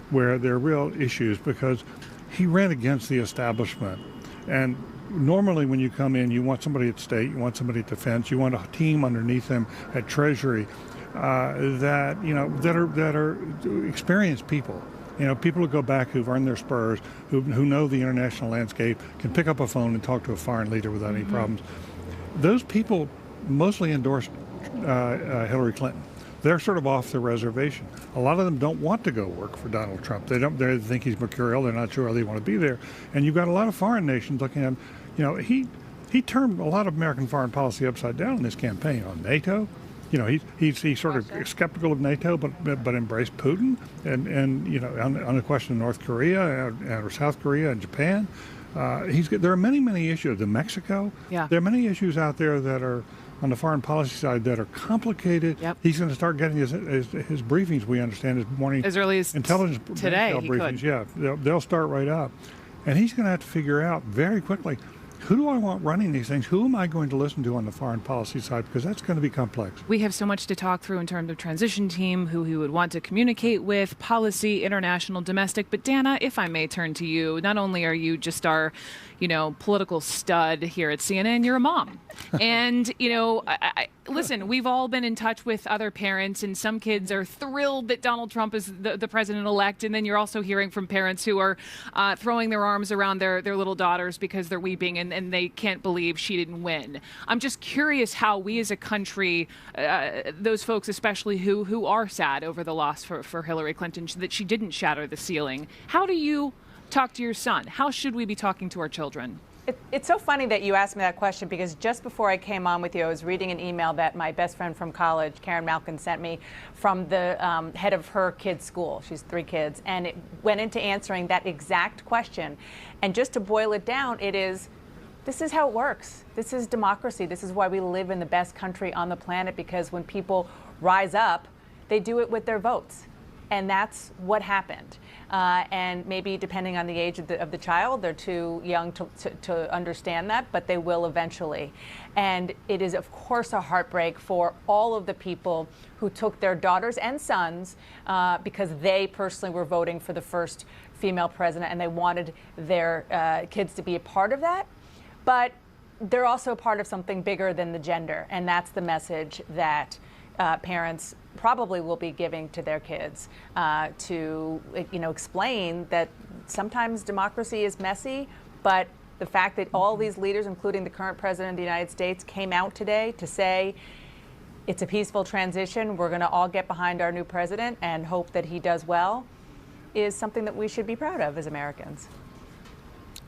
where there are real issues, because he ran against the establishment. And normally when you come in, you want somebody at state, you want somebody at defense, you want a team underneath them at Treasury that are experienced people. People who go back, who've earned their spurs, who know the international landscape, can pick up a phone and talk to a foreign leader without any problems. Those people mostly endorsed Hillary Clinton. They're sort of off the reservation. A lot of them don't want to go work for Donald Trump. They think he's mercurial. They're not sure they want to be there. And you've got a lot of foreign nations looking at him. He turned a lot of American foreign policy upside down in this campaign on NATO. He's sort of skeptical of NATO, but embraced Putin, and on the question of North Korea or South Korea and Japan. There are many issues. Mexico. Yeah. There are many issues out there that are on the foreign policy side that are complicated. Yep. He's going to start getting his briefings. We understand his morning as early as intelligence today. briefings. Yeah, they'll start right up, and he's going to have to figure out very quickly, who do I want running these things? Who am I going to listen to on the foreign policy side? Because that's going to be complex. We have so much to talk through in terms of transition team, who he would want to communicate with, policy, international, domestic. But Dana, if I may turn to you, not only are you just our, political stud here at CNN, you're a mom. And, listen, we've all been in touch with other parents, and some kids are thrilled that Donald Trump is the president-elect. And then you're also hearing from parents who are throwing their arms around their little daughters because they're weeping and they can't believe she didn't win. I'm just curious how we as a country, those folks especially who are sad over the loss for Hillary Clinton, that she didn't shatter the ceiling. How do you talk to your son? How should we be talking to our children? It's so funny that you asked me that question, because just before I came on with you, I was reading an email that my best friend from college, Karen Malkin, sent me from the head of her kids' school. She's 3 kids. And it went into answering that exact question. And just to boil it down, this is how it works. This is democracy. This is why we live in the best country on the planet, because when people rise up, they do it with their votes. And that's what happened. And maybe depending on the age of the child, they're too young to understand that, but they will eventually. And it is, of course, a heartbreak for all of the people who took their daughters and sons because they personally were voting for the first female president and they wanted their kids to be a part of that. But they're also part of something bigger than the gender, and that's the message that parents probably will be giving to their kids to explain that sometimes democracy is messy, but the fact that all these leaders, including the current president of the United States, came out today to say it's a peaceful transition, we're going to all get behind our new president and hope that he does well, is something that we should be proud of as Americans.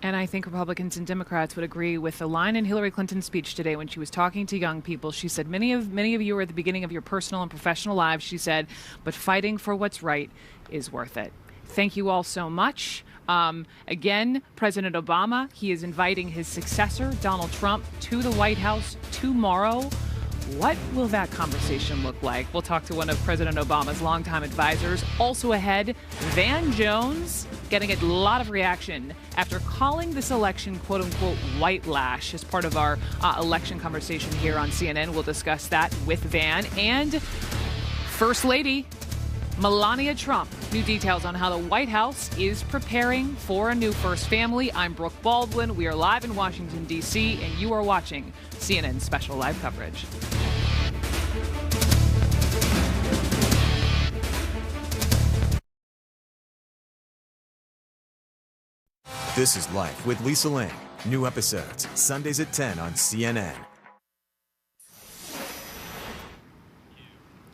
And I think Republicans and Democrats would agree with the line in Hillary Clinton's speech today when she was talking to young people. She said, many of you are at the beginning of your personal and professional lives, she said, but fighting for what's right is worth it. Thank you all so much. Again, President Obama, he is inviting his successor, Donald Trump, to the White House tomorrow. What will that conversation look like? We'll talk to one of President Obama's longtime advisors. Also ahead, Van Jones getting a lot of reaction after calling this election, quote unquote, white lash as part of our election conversation here on CNN. We'll discuss that with Van. And First Lady Melania Trump. New details on how the White House is preparing for a new first family. I'm Brooke Baldwin. We are live in Washington, D.C., and you are watching CNN Special Live Coverage. This is Life with Lisa Lang. New episodes, Sundays at 10 on CNN.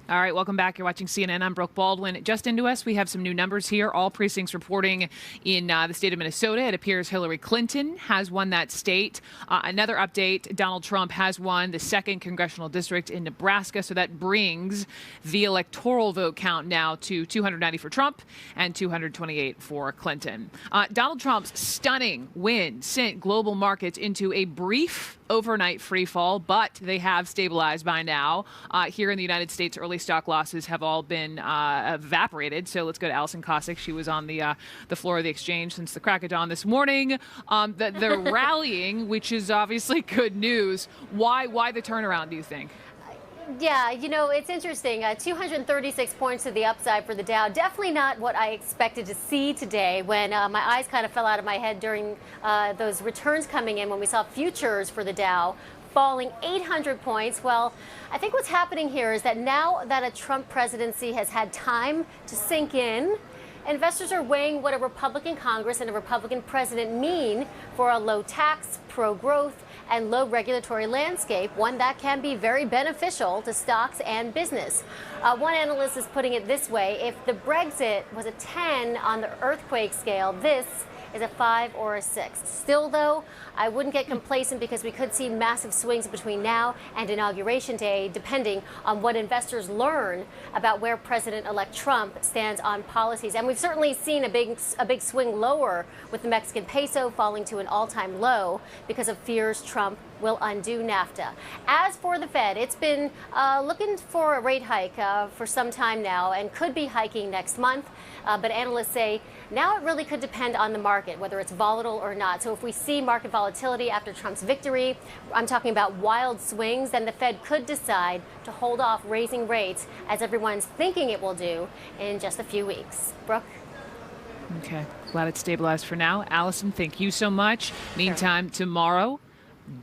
All right, welcome back. You're watching CNN. I'm Brooke Baldwin. Just into us, we have some new numbers here. All precincts reporting in the state of Minnesota. It appears Hillary Clinton has won that state. Another update, Donald Trump has won the 2nd congressional district in Nebraska. So that brings the electoral vote count now to 290 for Trump and 228 for Clinton. Donald Trump's stunning win sent global markets into a brief overnight free fall, but they have stabilized by now. Here in the United States, early stock losses have all been evaporated. So let's go to Allison Cossack. She was on the floor of the exchange since the crack of dawn this morning. They're rallying, which is obviously good news. Why the turnaround, do you think? Yeah, it's interesting. 236 points to the upside for the Dow. Definitely not what I expected to see today when my eyes kind of fell out of my head during those returns coming in when we saw futures for the Dow falling 800 points. Well, I think what's happening here is that now that a Trump presidency has had time to sink in, investors are weighing what a Republican Congress and a Republican president mean for a low tax, pro-growth, and low regulatory landscape, one that can be very beneficial to stocks and business. One analyst is putting it this way: if the Brexit was a 10 on the earthquake scale, this is a 5 or a 6. Still, though, I wouldn't get complacent because we could see massive swings between now and Inauguration Day, depending on what investors learn about where President-elect Trump stands on policies. And we've certainly seen a big swing lower, with the Mexican peso falling to an all-time low because of fears Trump will undo NAFTA. As for the Fed, it's been looking for a rate hike for some time now and could be hiking next month. But analysts say now it really could depend on the market, whether it's volatile or not. So if we see market volatility after Trump's victory, I'm talking about wild swings, then the Fed could decide to hold off raising rates, as everyone's thinking it will do, in just a few weeks. Brooke? Okay, glad it's stabilized for now. Allison, thank you so much. Meantime, tomorrow,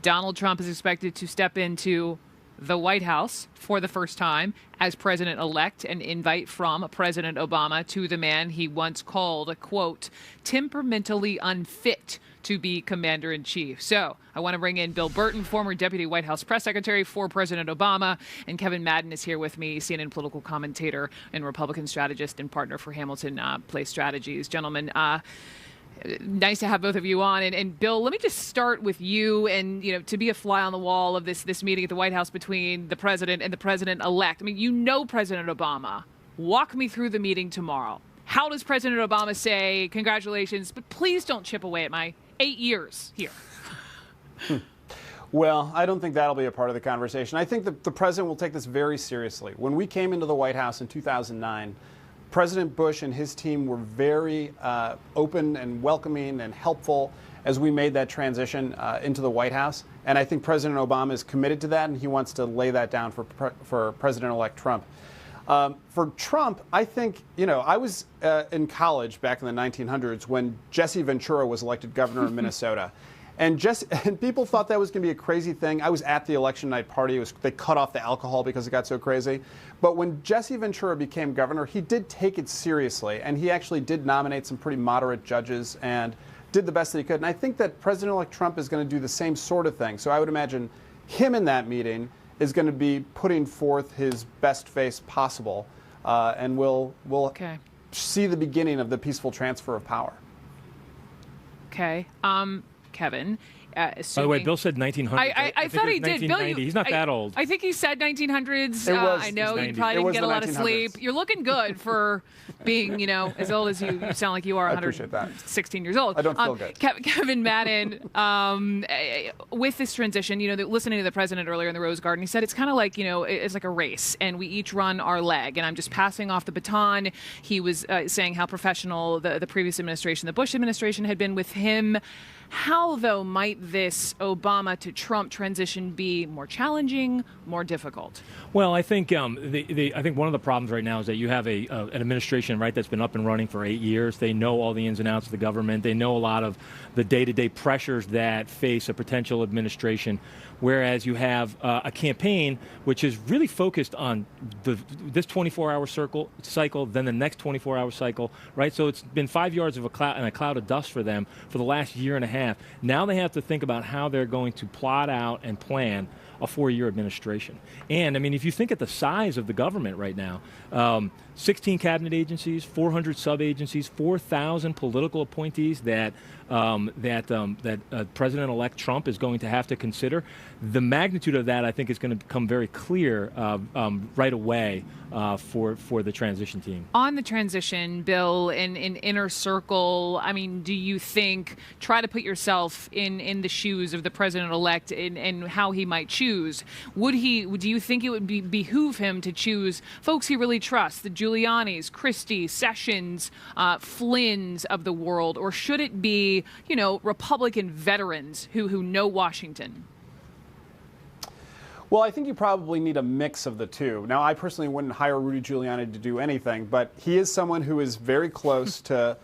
Donald Trump is expected to step into the White House for the first time as president-elect, an invite from President Obama to the man he once called a, quote, temperamentally unfit to be commander-in-chief. So I want to bring in Bill Burton, former deputy White House press secretary for President Obama, and Kevin Madden is here with me, CNN political commentator and Republican strategist and partner for Hamilton Place Strategies. Gentlemen, Nice to have both of you on. And Bill, let me just start with you and, to be a fly on the wall of this meeting at the White House between the president and the president-elect. I mean, President Obama. Walk me through the meeting tomorrow. How does President Obama say, congratulations, but please don't chip away at my 8 years here? Well, I don't think that'll be a part of the conversation. I think that the president will take this very seriously. When we came into the White House in 2009, President Bush and his team were very open and welcoming and helpful as we made that transition into the White House. And I think President Obama is committed to that, and he wants to lay that down for President-elect Trump. For Trump, I think, I was in college back in the 1900s when Jesse Ventura was elected governor of Minnesota. And people thought that was going to be a crazy thing. I was at the election night party. They cut off the alcohol because it got so crazy. But when Jesse Ventura became governor, he did take it seriously. And he actually did nominate some pretty moderate judges and did the best that he could. And I think that President-elect Trump is going to do the same sort of thing. So I would imagine him in that meeting is going to be putting forth his best face possible. And we'll see the beginning of the peaceful transfer of power. Okay. Kevin. By the way, Bill said 1900. I thought he did. Bill, he's not that old. I think he said 1900s. I know you 90s. probably didn't get a lot of sleep. You're looking good for being, as old as you sound like you are. 116 years old. I don't feel good. Kevin Madden, with this transition, listening to the president earlier in the Rose Garden, he said it's kind of like, it's like a race, and we each run our leg, and I'm just passing off the baton. He was saying how professional the previous administration, the Bush administration, had been with him. How, though, might this Obama to Trump transition be more challenging, more difficult? Well, I think I think one of the problems right now is that you have an administration, right, that's been up and running for 8 years. They know all the ins and outs of the government. They know a lot of the day-to-day pressures that face a potential administration. Whereas you have a campaign which is really focused on this 24-hour cycle, then the next 24-hour cycle, right? So it's been 5 yards of a cloud of dust for them for the last year and a half. Now they have to think about how they're going to plot out and plan a 4-year administration. And, I mean, if you think at the size of the government right now, 16 cabinet agencies, 400 sub-agencies, 4,000 political appointees that President-elect Trump is going to have to consider. The magnitude of that, I think, is going to become very clear right away for the transition team. On the transition, Bill, in inner circle, I mean, do you think, try to put yourself in the shoes of the president-elect and how he might choose? Do you think it would behoove him to choose folks he really trusts, the Giulianis, Christie, Sessions, Flynn's of the world, or should it be, Republican veterans who know Washington? Well, I think you probably need a mix of the two. Now, I personally wouldn't hire Rudy Giuliani to do anything, but he is someone who is very close to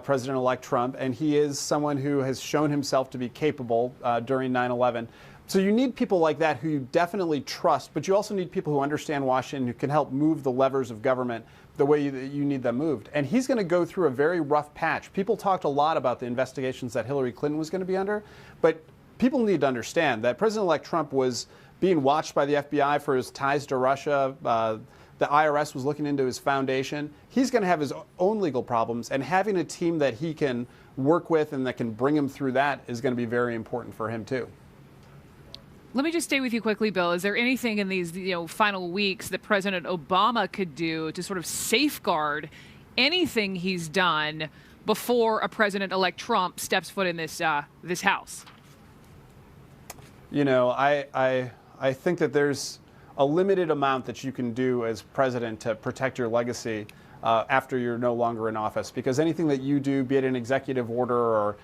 President-elect Trump, and he is someone who has shown himself to be capable during 9/11. So you need people like that who you definitely trust, but you also need people who understand Washington, who can help move the levers of government the way you need them moved. And he's going to go through a very rough patch. People talked a lot about the investigations that Hillary Clinton was going to be under, but people need to understand that President-elect Trump was being watched by the FBI for his ties to Russia. The IRS was looking into his foundation. He's going to have his own legal problems, and having a team that he can work with and that can bring him through that is going to be very important for him, too. Let me just stay with you quickly, Bill. Is there anything in these final weeks that President Obama could do to sort of safeguard anything he's done before a president-elect Trump steps foot in this House? I think that there's a limited amount that you can do as president to protect your legacy after you're no longer in office, because anything that you do, be it an executive order or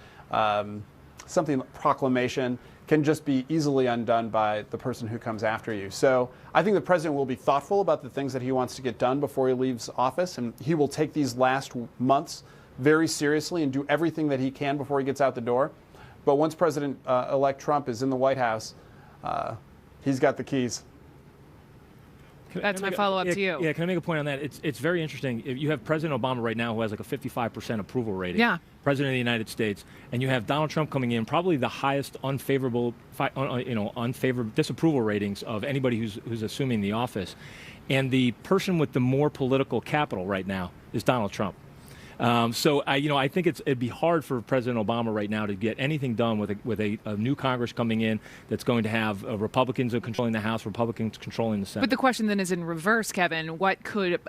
something like proclamation, can just be easily undone by the person who comes after you. So I think the president will be thoughtful about the things that he wants to get done before he leaves office, and he will take these last months very seriously and do everything that he can before he gets out the door. But once President-elect Trump is in the White House, he's got the keys. That's my follow-up to you. Yeah, can I make a point on that? It's very interesting. If you have President Obama right now who has like a 55% approval rating. Yeah. President of the United States, and you have Donald Trump coming in, probably the highest disapproval ratings of anybody who's assuming the office. And the person with the more political capital right now is Donald Trump. So I think it'd be hard for President Obama right now to get anything done with a new Congress coming in that's going to have Republicans controlling the House, Republicans controlling the Senate. But the question then is in reverse, Kevin. What could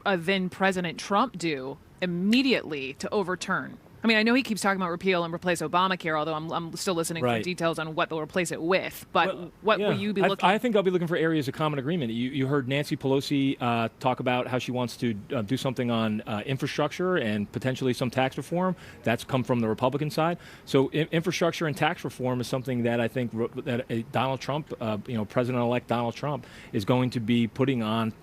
then President Trump do immediately to overturn? I mean, I know he keeps talking about repeal and replace Obamacare, although I'm still listening for details on what they'll replace it with. But what will you be looking? I think I'll be looking for areas of common agreement. You heard Nancy Pelosi talk about how she wants to do something on infrastructure and potentially some tax reform. That's come from the Republican side. So infrastructure and tax reform is something that I think that Donald Trump, President-elect Donald Trump, is going to be putting on,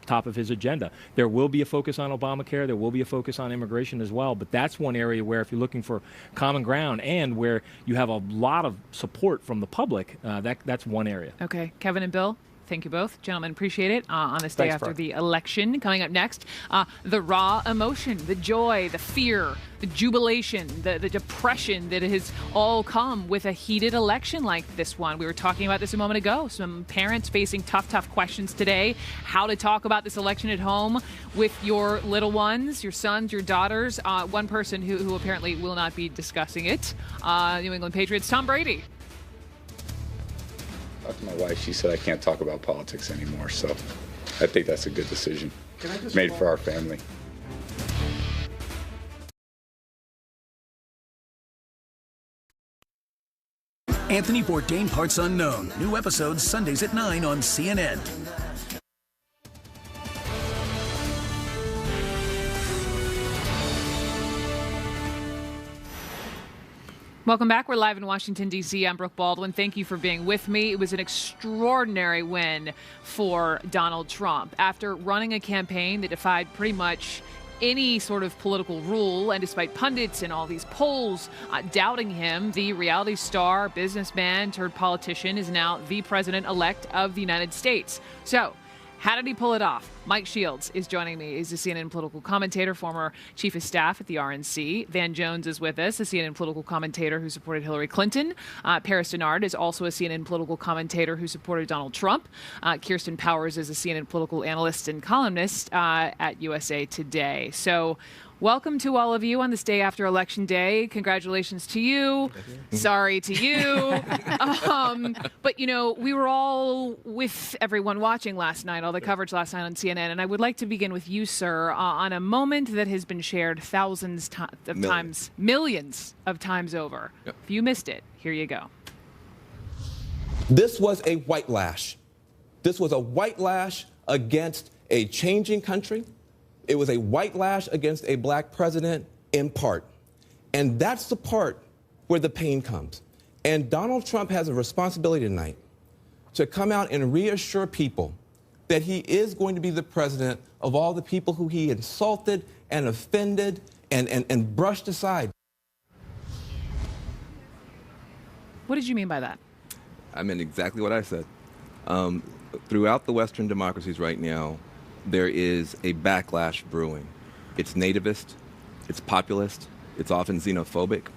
top of his agenda. There will be a focus on Obamacare. There will be a focus on immigration as well. But that's one area where if you're looking for common ground and where you have a lot of support from the public, that's one area. Okay. Kevin and Bill, thank you both. Gentlemen, appreciate it. On this day after the election. Coming up next, the raw emotion, the joy, the fear, the jubilation, the depression that has all come with a heated election like this one. We were talking about this a moment ago. Some parents facing tough questions today. How to talk about this election at home with your little ones, your sons, your daughters. One person who apparently will not be discussing it. New England Patriots, Tom Brady. Talked to my wife. She said I can't talk about politics anymore. So I think that's a good decision made for our family. Anthony Bourdain Parts Unknown. New episodes Sundays at 9 on CNN. Welcome back. We're live in Washington, D.C. I'm Brooke Baldwin. Thank you for being with me. It was an extraordinary win for Donald Trump. After running a campaign that defied pretty much any sort of political rule, and despite pundits and all these polls doubting him, the reality star, businessman turned politician is now the president-elect of the United States. So, how did he pull it off? Mike Shields is joining me. He's a CNN political commentator, former chief of staff at the RNC. Van Jones is with us, a CNN political commentator who supported Hillary Clinton. Paris Denard is also a CNN political commentator who supported Donald Trump. Kirsten Powers is a CNN political analyst and columnist at USA Today. So, welcome to all of you on this day after Election Day. Congratulations to you. Sorry to you. But, we were all with everyone watching last night, all the coverage last night on CNN. And I would like to begin with you, sir, on a moment that has been shared thousands of times, millions of times over. Yep. If you missed it, here you go. This was a white lash. This was a white lash against a changing country. It was a white lash against a black president in part. And that's the part where the pain comes. And Donald Trump has a responsibility tonight to come out and reassure people that he is going to be the president of all the people who he insulted and offended and brushed aside. What did you mean by that? I meant exactly what I said. Throughout the Western democracies right now, there is a backlash brewing. It's nativist, it's populist, it's often xenophobic.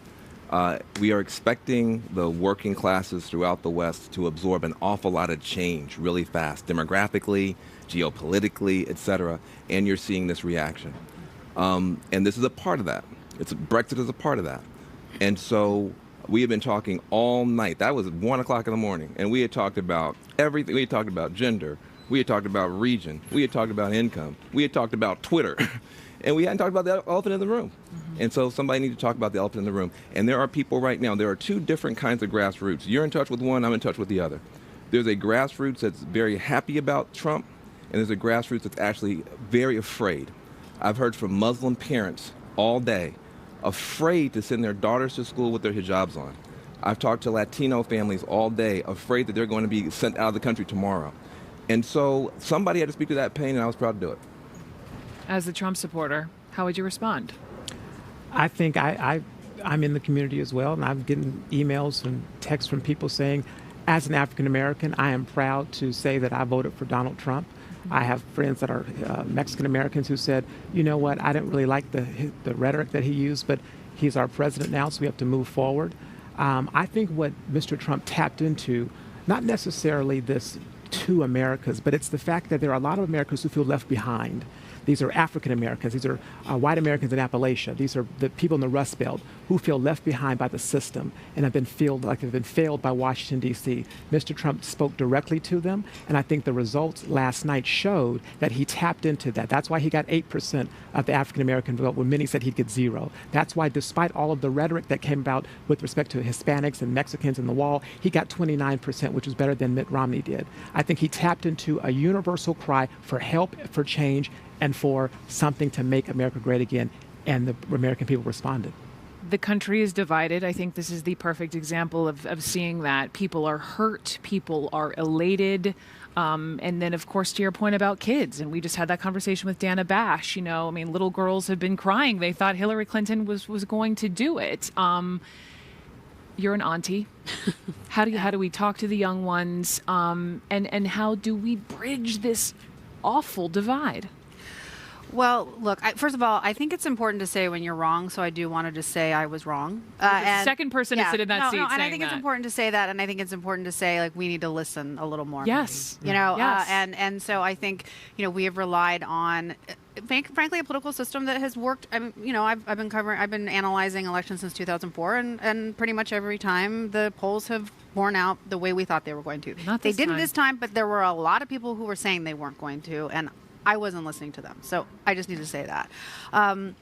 We are expecting the working classes throughout the West to absorb an awful lot of change really fast, demographically, geopolitically, et cetera, and you're seeing this reaction. And this is a part of that. Brexit is a part of that. And so we have been talking all night. That was 1 o'clock in the morning, and we had talked about everything. We had talked about gender. We had talked about region. We had talked about income. We had talked about Twitter. And we hadn't talked about the elephant in the room. Mm-hmm. And so somebody needs to talk about the elephant in the room. And there are people right now, there are two different kinds of grassroots. You're in touch with one, I'm in touch with the other. There's a grassroots that's very happy about Trump, and there's a grassroots that's actually very afraid. I've heard from Muslim parents all day, afraid to send their daughters to school with their hijabs on. I've talked to Latino families all day, afraid that they're going to be sent out of the country tomorrow. And so somebody had to speak to that pain, and I was proud to do it. As a Trump supporter, how would you respond? I think I'm in the community as well, and I've gotten emails and texts from people saying, as an African American, I am proud to say that I voted for Donald Trump. I have friends that are Mexican Americans who said, you know what, I didn't really like the rhetoric that he used, but he's our president now, so we have to move forward. I think what Mr. Trump tapped into, not necessarily this two Americas, but it's the fact that there are a lot of Americans who feel left behind. These are African Americans. These are white Americans in Appalachia. These are the people in the Rust Belt who feel left behind by the system and have been failed by Washington, D.C. Mr. Trump spoke directly to them, and I think the results last night showed that he tapped into that. That's why he got 8% of the African American vote when many said he'd get 0. That's why, despite all of the rhetoric that came about with respect to Hispanics and Mexicans in the wall, he got 29%, which was better than Mitt Romney did. I think he tapped into a universal cry for help, for change, and for something to make America great again, and the American people responded. The country is divided. I think this is the perfect example of seeing that. People are hurt, people are elated. And then, of course, to your point about kids, and we just had that conversation with Dana Bash, I mean, little girls have been crying. They thought Hillary Clinton was going to do it. You're an auntie. How do we talk to the young ones? And how do we bridge this awful divide? Well, look, first of all, I think it's important to say when you're wrong, so I do want to just say I was wrong. The second person to sit in that seat and saying I think it's important to say that, and I think it's important to say, like, we need to listen a little more. Yes. Yes. And so I think, we have relied on, frankly, a political system that has worked. I've been analyzing elections since 2004, and pretty much every time the polls have borne out the way we thought they were going to. They didn't this time, but there were a lot of people who were saying they weren't going to, and I wasn't listening to them. So I just need to say that. And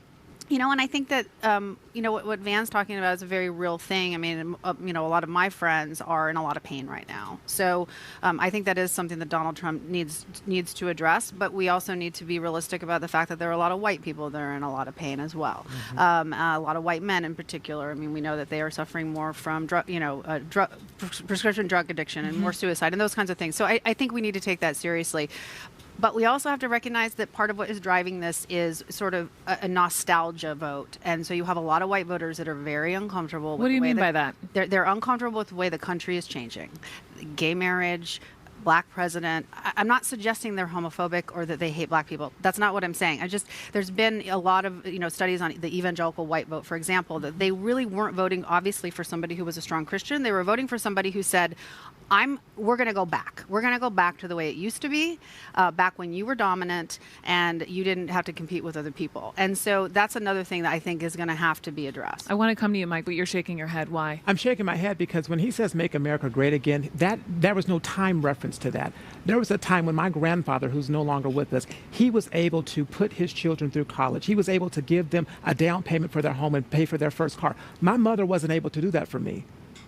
I think that, what Van's talking about is a very real thing. I mean, a lot of my friends are in a lot of pain right now. So I think that is something that Donald Trump needs to address. But we also need to be realistic about the fact that there are a lot of white people that are in a lot of pain as well. Mm-hmm. A lot of white men in particular. I mean, we know that they are suffering more from prescription drug addiction and more suicide and those kinds of things. So I think we need to take that seriously. But we also have to recognize that part of what is driving this is sort of a nostalgia vote. And so you have a lot of white voters that are very uncomfortable with What do you mean by that? They're uncomfortable with the way the country is changing. Gay marriage, black president. I'm not suggesting they're homophobic or that they hate black people. That's not what I'm saying. There's been a lot of studies on the evangelical white vote, for example, that they really weren't voting obviously for somebody who was a strong Christian. They were voting for somebody who said, we're going to go back. We're going to go back to the way it used to be, back when you were dominant and you didn't have to compete with other people. And so that's another thing that I think is going to have to be addressed. I want to come to you, Mike, but you're shaking your head. Why? I'm shaking my head because when he says make America great again, there was no time reference to that. There was a time when my grandfather, who's no longer with us, he was able to put his children through college. He was able to give them a down payment for their home and pay for their first car. My mother wasn't able to do that for me.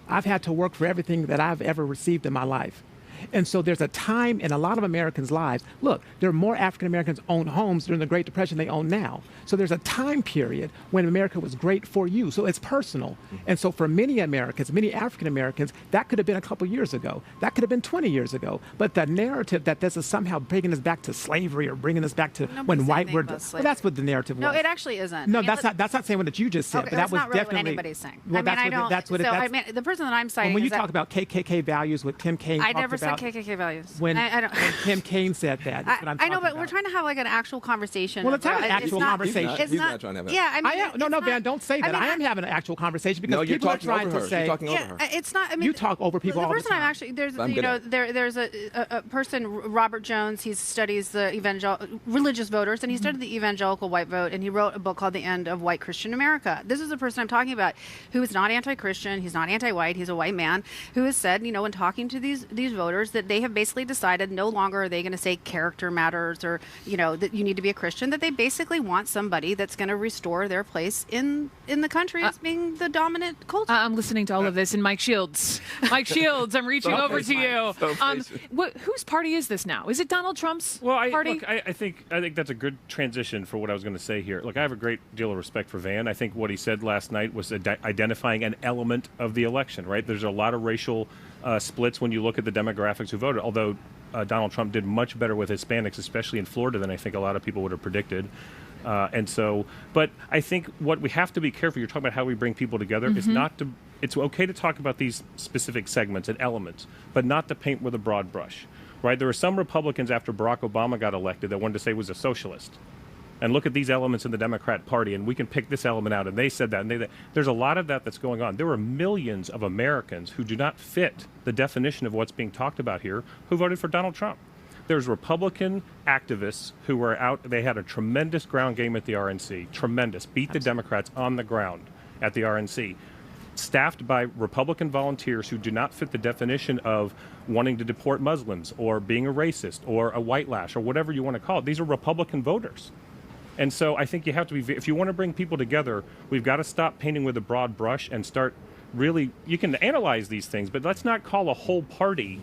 I've had to work for everything that I've ever received in my life. And so there's a time in a lot of Americans' lives. Look, there are more African Americans own homes during the Great Depression than they own now. So there's a time period when America was great for you. So it's personal. And so for many Americans, many African Americans, that could have been a couple years ago. That could have been 20 years ago. But the narrative that this is somehow bringing us back to slavery or bringing us back to when white were, well, that's what the narrative was. No, it actually isn't. No, that's not saying what you just said. Okay, but that was not really definitely what anybody's saying. Well, the person that I'm citing. When you is talk about KKK values, what Tim Kaine I talked never about, said KKK values. When Tim Kaine said that. That's what I'm I know, but talking we're trying to have like an actual conversation. Well, let's have an actual conversation. He's not trying to have it. Yeah, I mean, no, Van, don't say that. I am having an actual conversation because people are trying to say. You're talking over her. It's not. I mean, you talk over people all the time. The person I'm actually there's a person, Robert Jones. He studies the religious voters, and he studied the evangelical white vote, and he wrote a book called The End of White Christian America. This is the person I'm talking about, who is not anti-Christian. He's not anti-white. He's a white man who has said, when talking to these voters, that they have basically decided no longer are they going to say character matters or that you need to be a Christian. That they basically want somebody that's going to restore their place in the country as being the dominant culture. I'm listening to all of this, and Mike Shields. Mike Shields, I'm reaching over to you. Whose party is this now? Is it Donald Trump's party? I think that's a good transition for what I was going to say here. Look, I have a great deal of respect for Van. I think what he said last night was identifying an element of the election, right? There's a lot of racial splits when you look at the demographics who voted, although Donald Trump did much better with Hispanics, especially in Florida, than I think a lot of people would have predicted. But I think what we have to be careful, you're talking about how we bring people together, is not to, it's okay to talk about these specific segments and elements, but not to paint with a broad brush, right? There were some Republicans after Barack Obama got elected that wanted to say he was a socialist. And look at these elements in the Democrat Party, and we can pick this element out. And they said that. And there's a lot of that that's going on. There are millions of Americans who do not fit the definition of what's being talked about here who voted for Donald Trump. There's Republican activists who were out. They had a tremendous ground game at the RNC. Tremendous. Beat the Democrats on the ground at the RNC. Staffed by Republican volunteers who do not fit the definition of wanting to deport Muslims or being a racist or a white lash or whatever you want to call it. These are Republican voters. And so I think you have to be, if you want to bring people together, we've got to stop painting with a broad brush and start really, you can analyze these things, but let's not call a whole party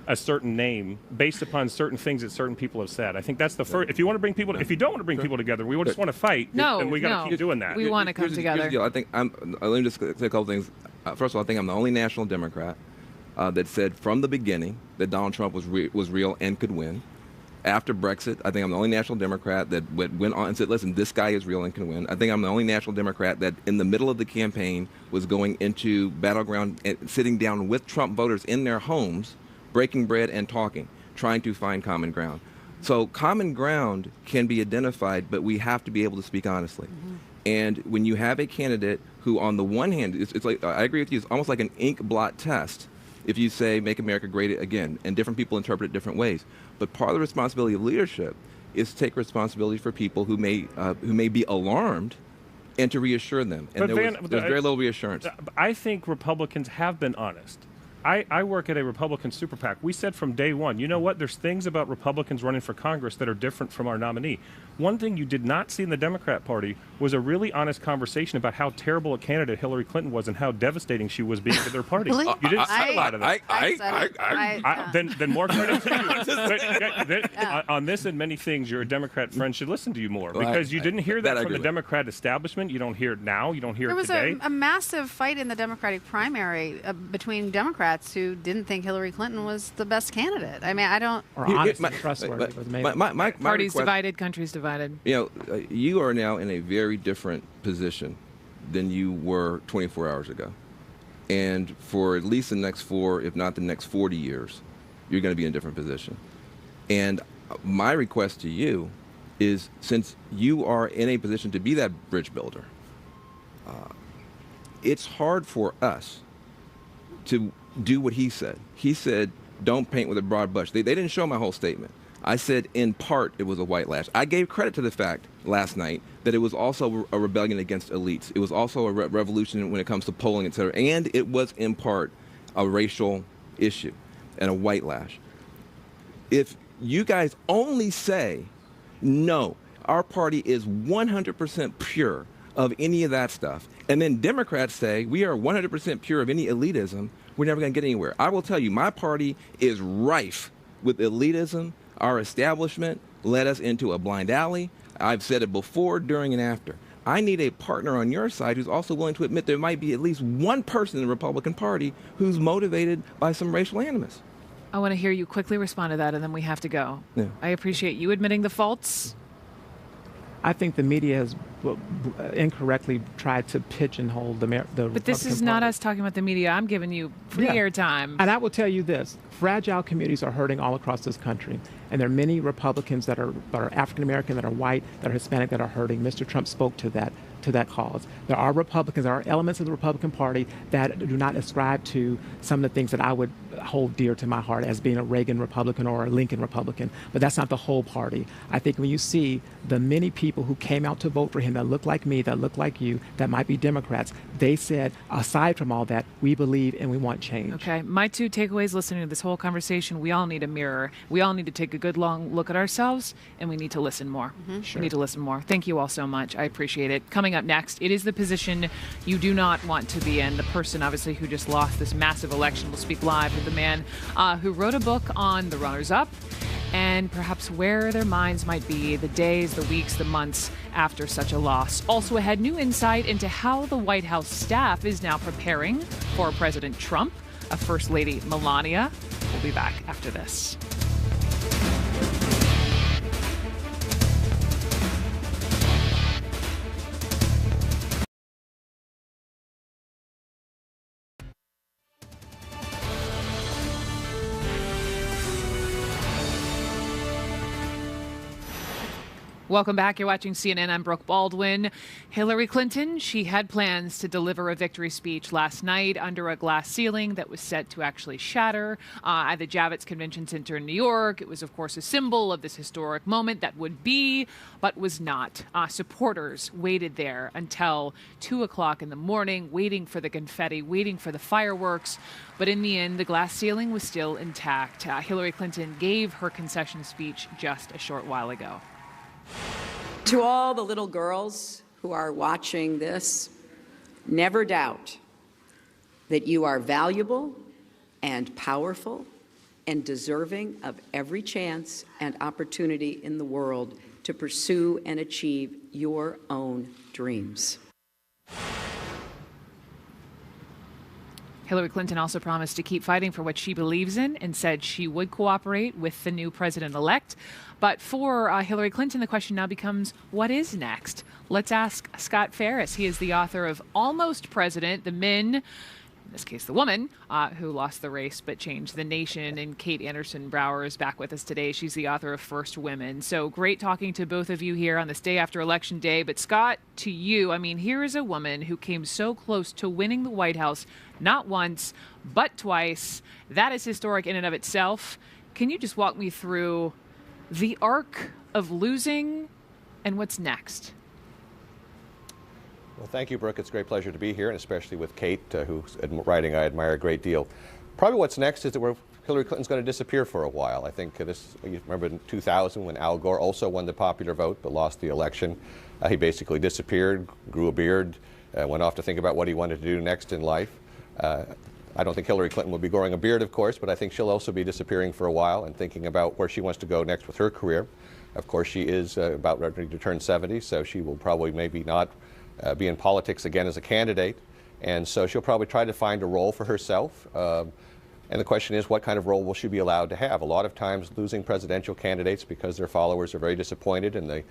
a certain name based upon certain things that certain people have said. I think that's the first. If you want to bring people, if you don't want to bring people together, we just want to fight. And we got to keep doing that. We want to come together. Here's the deal. I think let me just say a couple things. First of all, I think I'm the only national Democrat that said from the beginning that Donald Trump was real and could win. After Brexit, I think I'm the only national Democrat that went on and said, listen, this guy is real and can win. I think I'm the only national Democrat that in the middle of the campaign was going into battleground and sitting down with Trump voters in their homes, breaking bread and talking, trying to find common ground. So common ground can be identified, but we have to be able to speak honestly. And when you have a candidate who, on the one hand, it's like, I agree with you, it's almost like an ink blot test. If you say, make America great again, and different people interpret it different ways. But part of the responsibility of leadership is to take responsibility for people who may be alarmed and to reassure them. And there's very little reassurance. I think Republicans have been honest. I work at a Republican super PAC. We said from day one, you know what, there's things about Republicans running for Congress that are different from our nominee. One thing you did not see in the Democrat Party was a really honest conversation about how terrible a candidate Hillary Clinton was and how devastating she was being to their party. Really? You didn't see a lot of that. Then more credit to you. On this and many things, your Democrat friends should listen to you more because you didn't hear that from the Democrat establishment. You don't hear it now. You don't hear it today. There was a massive fight in the Democratic primary between Democrats who didn't think Hillary Clinton was the best candidate. I mean, I don't. Or honestly trustworthy. My Parties request, divided, countries divided. You know, you are now in a very different position than you were 24 hours ago. And for at least the next 4, if not the next 40 years, you're going to be in a different position. And my request to you is, since you are in a position to be that bridge builder, it's hard for us to do what he said. He said, don't paint with a broad brush. They didn't show my whole statement. I said, in part, it was a white lash. I gave credit to the fact last night that it was also a rebellion against elites. It was also a revolution when it comes to polling, et cetera. And it was, in part, a racial issue and a white lash. If you guys only say, no, our party is 100% pure of any of that stuff, and then Democrats say, we are 100% pure of any elitism, we're never going to get anywhere. I will tell you, my party is rife with elitism. Our establishment led us into a blind alley. I've said it before, during, and after. I need a partner on your side who's also willing to admit there might be at least one person in the Republican Party who's motivated by some racial animus. I want to hear you quickly respond to that, and then we have to go. Yeah. I appreciate you admitting the faults. I think the media has incorrectly tried to pigeonhole the But this is not us talking about the media. I'm giving you free airtime. And I will tell you this. Fragile communities are hurting all across this country. And there are many Republicans that are African-American, that are white, that are Hispanic, that are hurting. Mr. Trump spoke to that cause. There are Republicans, there are elements of the Republican Party that do not ascribe to some of the things that I would hold dear to my heart as being a Reagan Republican or a Lincoln Republican. But that's not the whole party. I think when you see the many people who came out to vote for him that look like me, that look like you, that might be Democrats, they said, aside from all that, we believe and we want change. Okay. My 2 takeaways listening to this whole conversation, we all need a mirror. We all need to take a good long look at ourselves, and we need to listen more. Sure. We need to listen more. Thank you all so much. I appreciate it. Coming up next, it is the position you do not want to be in. The person, obviously, who just lost this massive election. We'll speak live with the man who wrote a book on the runners-up and perhaps where their minds might be the days, the weeks, the months after such a loss. Also ahead, new insight into how the White House staff is now preparing for President Trump, a First Lady Melania. We'll be back after this. Welcome back. You're watching CNN. I'm Brooke Baldwin. Hillary Clinton, she had plans to deliver a victory speech last night under a glass ceiling that was set to actually shatter at the Javits Convention Center in New York. It was, of course, a symbol of this historic moment that would be, but was not. Supporters waited there until 2 o'clock in the morning, waiting for the confetti, waiting for the fireworks. But in the end, the glass ceiling was still intact. Hillary Clinton gave her concession speech just a short while ago. To all the little girls who are watching this, never doubt that you are valuable and powerful and deserving of every chance and opportunity in the world to pursue and achieve your own dreams. Hillary Clinton also promised to keep fighting for what she believes in and said she would cooperate with the new president-elect. But for Hillary Clinton, the question now becomes, what is next? Let's ask Scott Ferris. He is the author of Almost President, The Men, in this case the woman, who lost the race but changed the nation. And Kate Anderson Brower is back with us today. She's the author of First Women. So great talking to both of you here on this day after Election Day. But Scott, to you, I mean, here is a woman who came so close to winning the White House, not once, but twice. That is historic in and of itself. Can you just walk me through the arc of losing and what's next? Well, thank you, Brooke. It's a great pleasure to be here, and especially with Kate, whose writing I admire a great deal. Probably what's next is that Hillary Clinton's going to disappear for a while. I think you remember in 2000 when Al Gore also won the popular vote but lost the election. He basically disappeared, grew a beard, went off to think about what he wanted to do next in life. I don't think Hillary Clinton will be growing a beard, of course, but I think she'll also be disappearing for a while and thinking about where she wants to go next with her career. Of course, she is about ready to turn 70, so she will probably maybe not be in politics again as a candidate. And so she'll probably try to find a role for herself. And the question is, what kind of role will she be allowed to have? A lot of times losing presidential candidates because their followers are very disappointed and the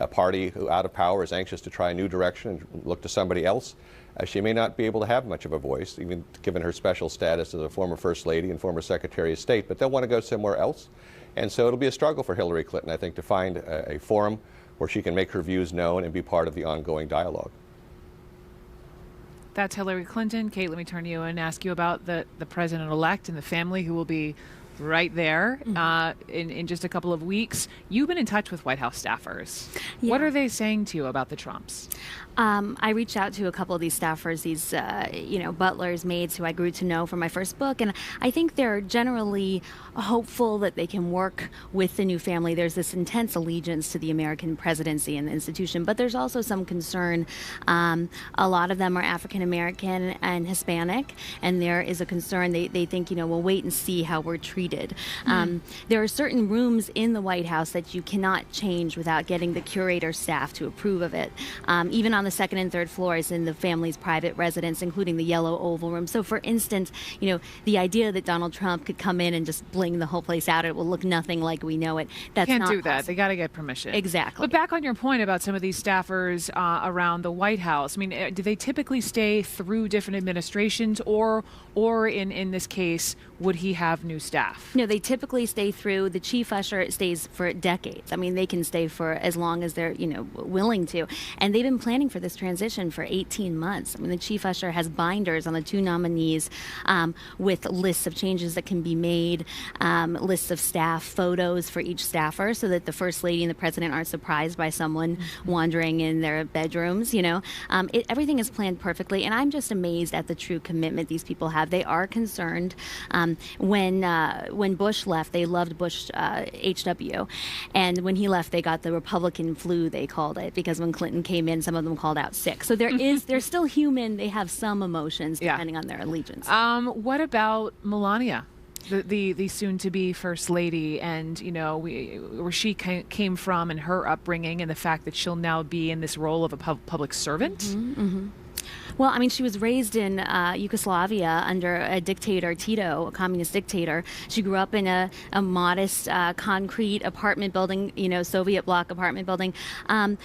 party who out of power is anxious to try a new direction and look to somebody else. She may not be able to have much of a voice, even given her special status as a former First Lady and former Secretary of State, but they'll want to go somewhere else. And so it'll be a struggle for Hillary Clinton, I think, to find a forum where she can make her views known and be part of the ongoing dialogue. That's Hillary Clinton. Kate, let me turn to you and ask you about the president-elect and the family who will be right there in just a couple of weeks. You've been in touch with White House staffers. Yeah. What are they saying to you about the Trumps? I reached out to a couple of these staffers, these butlers, maids who I grew to know from my first book, and I think they're generally hopeful that they can work with the new family. There's this intense allegiance to the American presidency and the institution, but there's also some concern. A lot of them are African American and Hispanic, and there is a concern. They think, we'll wait and see how we're treated. There are certain rooms in the White House that you cannot change without getting the curator staff to approve of it. Even on the second and third floors in the family's private residence, including the yellow Oval Room. So, for instance, the idea that Donald Trump could come in and just bling the whole place out, it will look nothing like we know it. That's Can't not do that. possible. They got to get permission. Exactly. But back on your point about some of these staffers around the White House, I mean, do they typically stay through different administrations, or in this case, would he have new staff? No, they typically stay through. The chief usher stays for decades. I mean, they can stay for as long as they're, willing to. And they've been planning for this transition for 18 months. I mean, the chief usher has binders on the two nominees with lists of changes that can be made, lists of staff photos for each staffer, so that the First Lady and the President aren't surprised by someone wandering in their bedrooms. Everything is planned perfectly, and I'm just amazed at the true commitment these people have. They are concerned. When Bush left, they loved Bush HW, and when he left, they got the Republican flu, they called it, because when Clinton came in, some of them called out sick. So they're still human. They have some emotions depending on their allegiance. What about Melania, the soon-to-be First Lady, and where she came from and her upbringing, and the fact that she'll now be in this role of a public servant? Well, I mean, she was raised in Yugoslavia under a dictator, Tito, a communist dictator. She grew up in a modest concrete apartment building, Soviet bloc apartment building. I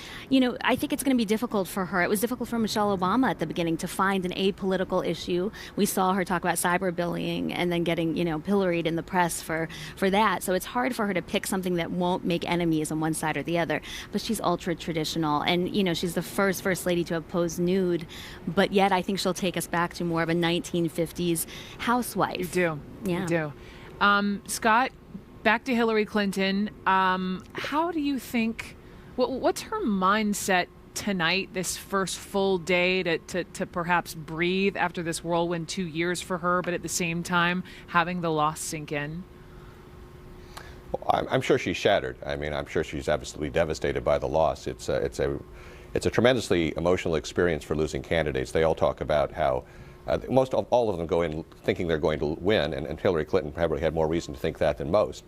think it's going to be difficult for her. It was difficult for Michelle Obama at the beginning to find an apolitical issue. We saw her talk about cyberbullying and then getting, pilloried in the press for that. So it's hard for her to pick something that won't make enemies on one side or the other. But she's ultra traditional, and she's the first lady to have posed nude. But yet, I think she'll take us back to more of a 1950s housewife. You do. Yeah. You do. Scott, back to Hillary Clinton. How do you think? What's her mindset tonight, this first full day to perhaps breathe after this whirlwind 2 years for her, but at the same time having the loss sink in? Well, I'm sure she's shattered. I mean, I'm sure she's absolutely devastated by the loss. It's a tremendously emotional experience for losing candidates. They all talk about how all of them go in thinking they're going to win, and Hillary Clinton probably had more reason to think that than most.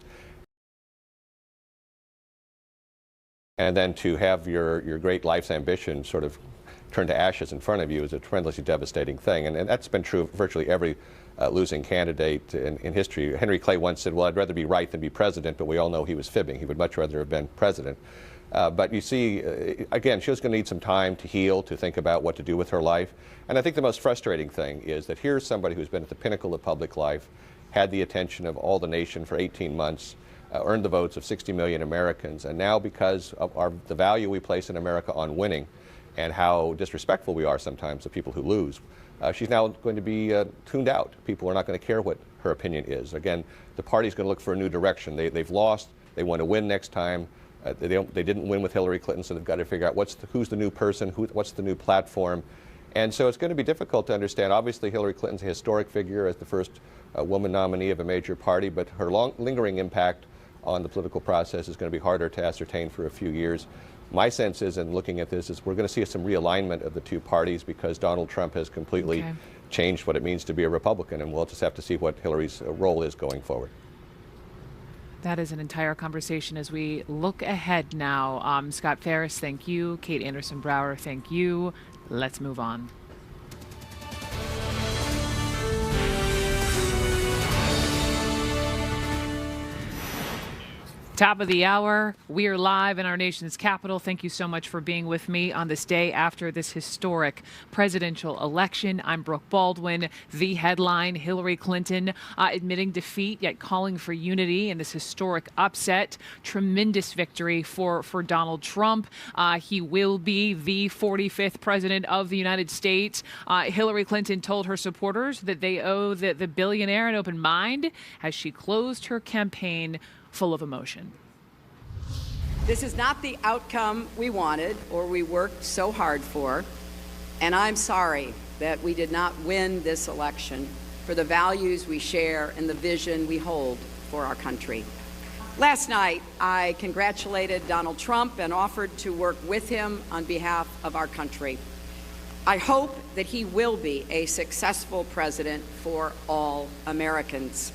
And then to have your great life's ambition sort of turn to ashes in front of you is a tremendously devastating thing. And that's been true of virtually every losing candidate in history. Henry Clay once said, well, I'd rather be right than be president, but we all know he was fibbing. He would much rather have been president. But you see, again, she was going to need some time to heal, to think about what to do with her life. And I think the most frustrating thing is that here's somebody who's been at the pinnacle of public life, had the attention of all the nation for 18 months, earned the votes of 60 million Americans, and now because of the value we place in America on winning and how disrespectful we are sometimes to people who lose, she's now going to be tuned out. People are not going to care what her opinion is. Again, the party's going to look for a new direction. They've lost. They want to win next time. They didn't win with Hillary Clinton, so they've got to figure out who's the new person, what's the new platform. And so it's going to be difficult to understand. Obviously, Hillary Clinton's a historic figure as the first woman nominee of a major party, but her lingering impact on the political process is going to be harder to ascertain for a few years. My sense is, in looking at this, is we're going to see some realignment of the two parties because Donald Trump has completely changed what it means to be a Republican, and we'll just have to see what Hillary's role is going forward. That is an entire conversation as we look ahead now. Scott Ferris, thank you. Kate Anderson Brower, thank you. Let's move on. Top of the hour. We are live in our nation's capital. Thank you so much for being with me on this day after this historic presidential election. I'm Brooke Baldwin. The headline, Hillary Clinton admitting defeat, yet calling for unity in this historic upset. Tremendous victory for Donald Trump. He will be the 45th president of the United States. Hillary Clinton told her supporters that they owe the billionaire an open mind as she closed her campaign full of emotion. This is not the outcome we wanted or we worked so hard for, and I'm sorry that we did not win this election for the values we share and the vision we hold for our country. Last night, I congratulated Donald Trump and offered to work with him on behalf of our country. I hope that he will be a successful president for all Americans.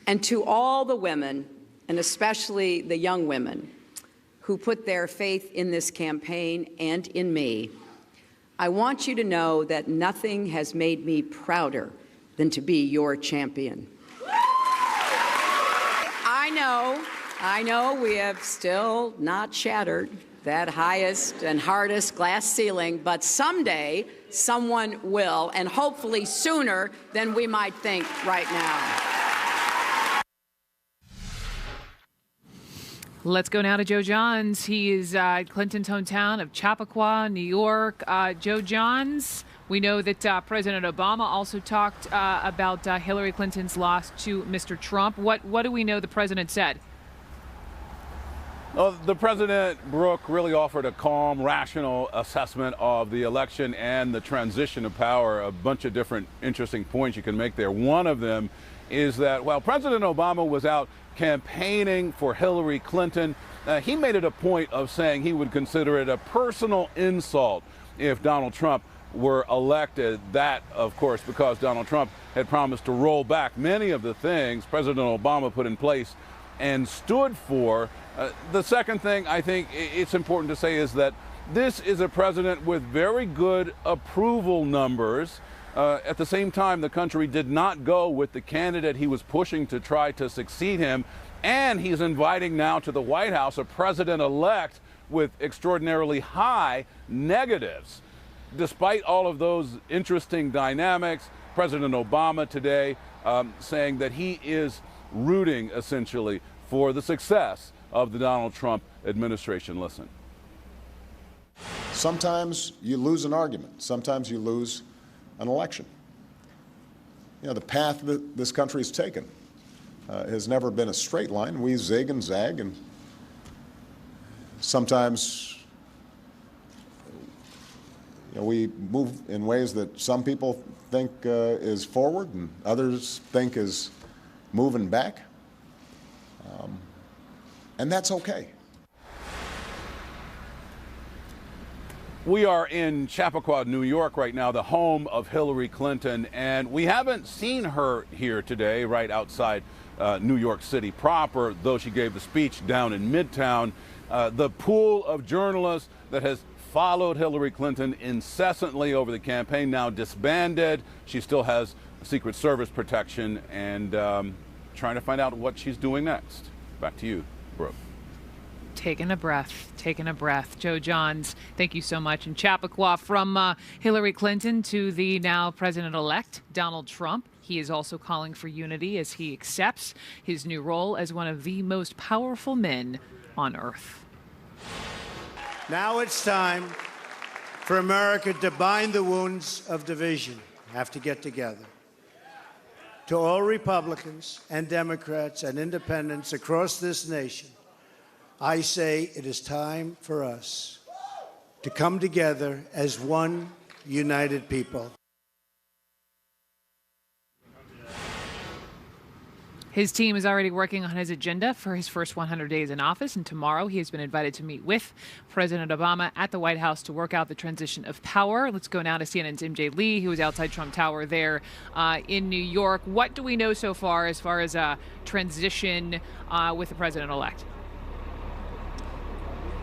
And to all the women, and especially the young women who put their faith in this campaign and in me, I want you to know that nothing has made me prouder than to be your champion. I know we have still not shattered that highest and hardest glass ceiling, but someday someone will, and hopefully sooner than we might think right now. Let's go now to Joe Johns. He is Clinton's hometown of Chappaqua, New York. Joe Johns, we know that President Obama also talked about Hillary Clinton's loss to Mr. Trump. What do we know the president said? Well, the president, Brooke, really offered a calm, rational assessment of the election and the transition of power. A bunch of different interesting points you can make there. One of them is that while President Obama was out campaigning for Hillary Clinton, he made it a point of saying he would consider it a personal insult if Donald Trump were elected. That, of course, because Donald Trump had promised to roll back many of the things President Obama put in place and stood for. The second thing I think it's important to say is that this is a president with very good approval numbers. At the same time, the country did not go with the candidate he was pushing to try to succeed him. And he's inviting now to the White House a president-elect with extraordinarily high negatives. Despite all of those interesting dynamics, President Obama today saying that he is rooting essentially for the success of the Donald Trump administration. Listen. Sometimes you lose an argument. Sometimes you lose an election. You know, the path that this country has taken has never been a straight line. We zig and zag, and sometimes we move in ways that some people think is forward and others think is moving back. And that's okay. We are in Chappaqua, New York right now, the home of Hillary Clinton, and we haven't seen her here today right outside New York City proper, though she gave the speech down in Midtown. The pool of journalists that has followed Hillary Clinton incessantly over the campaign now disbanded. She still has Secret Service protection and trying to find out what she's doing next. Back to you, Brooke. Taking a breath. Joe Johns, thank you so much. And Chappaqua, from Hillary Clinton to the now president-elect Donald Trump. He is also calling for unity as he accepts his new role as one of the most powerful men on earth. Now it's time for America to bind the wounds of division. Have to get together. To all Republicans and Democrats and independents across this nation, I say it is time for us to come together as one united people. His team is already working on his agenda for his first 100 days in office, and tomorrow he has been invited to meet with President Obama at the White House to work out the transition of power. Let's go now to CNN's MJ Lee, who is outside Trump Tower there in New York. What do we know so far as transition with the president-elect?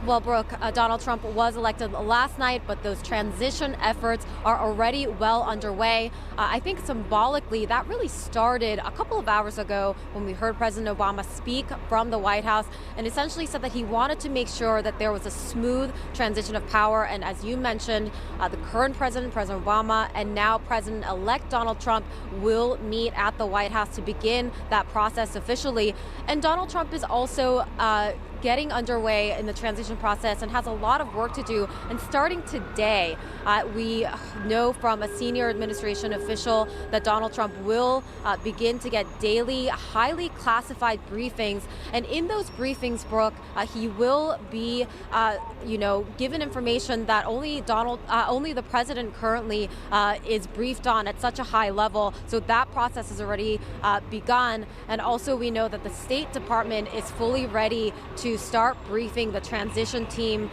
Well, Brooke, Donald Trump was elected last night, but those transition efforts are already well underway. I think symbolically, that really started a couple of hours ago when we heard President Obama speak from the White House and essentially said that he wanted to make sure that there was a smooth transition of power. And as you mentioned, the current president, President Obama, and now President-elect Donald Trump will meet at the White House to begin that process officially. And Donald Trump is also getting underway in the transition process and has a lot of work to do. And starting today, we know from a senior administration official that Donald Trump will begin to get daily, highly classified briefings. And in those briefings, Brooke, he will be, given information that only the president currently is briefed on at such a high level. So that process has already begun. And also, we know that the State Department is fully ready to start briefing the transition team.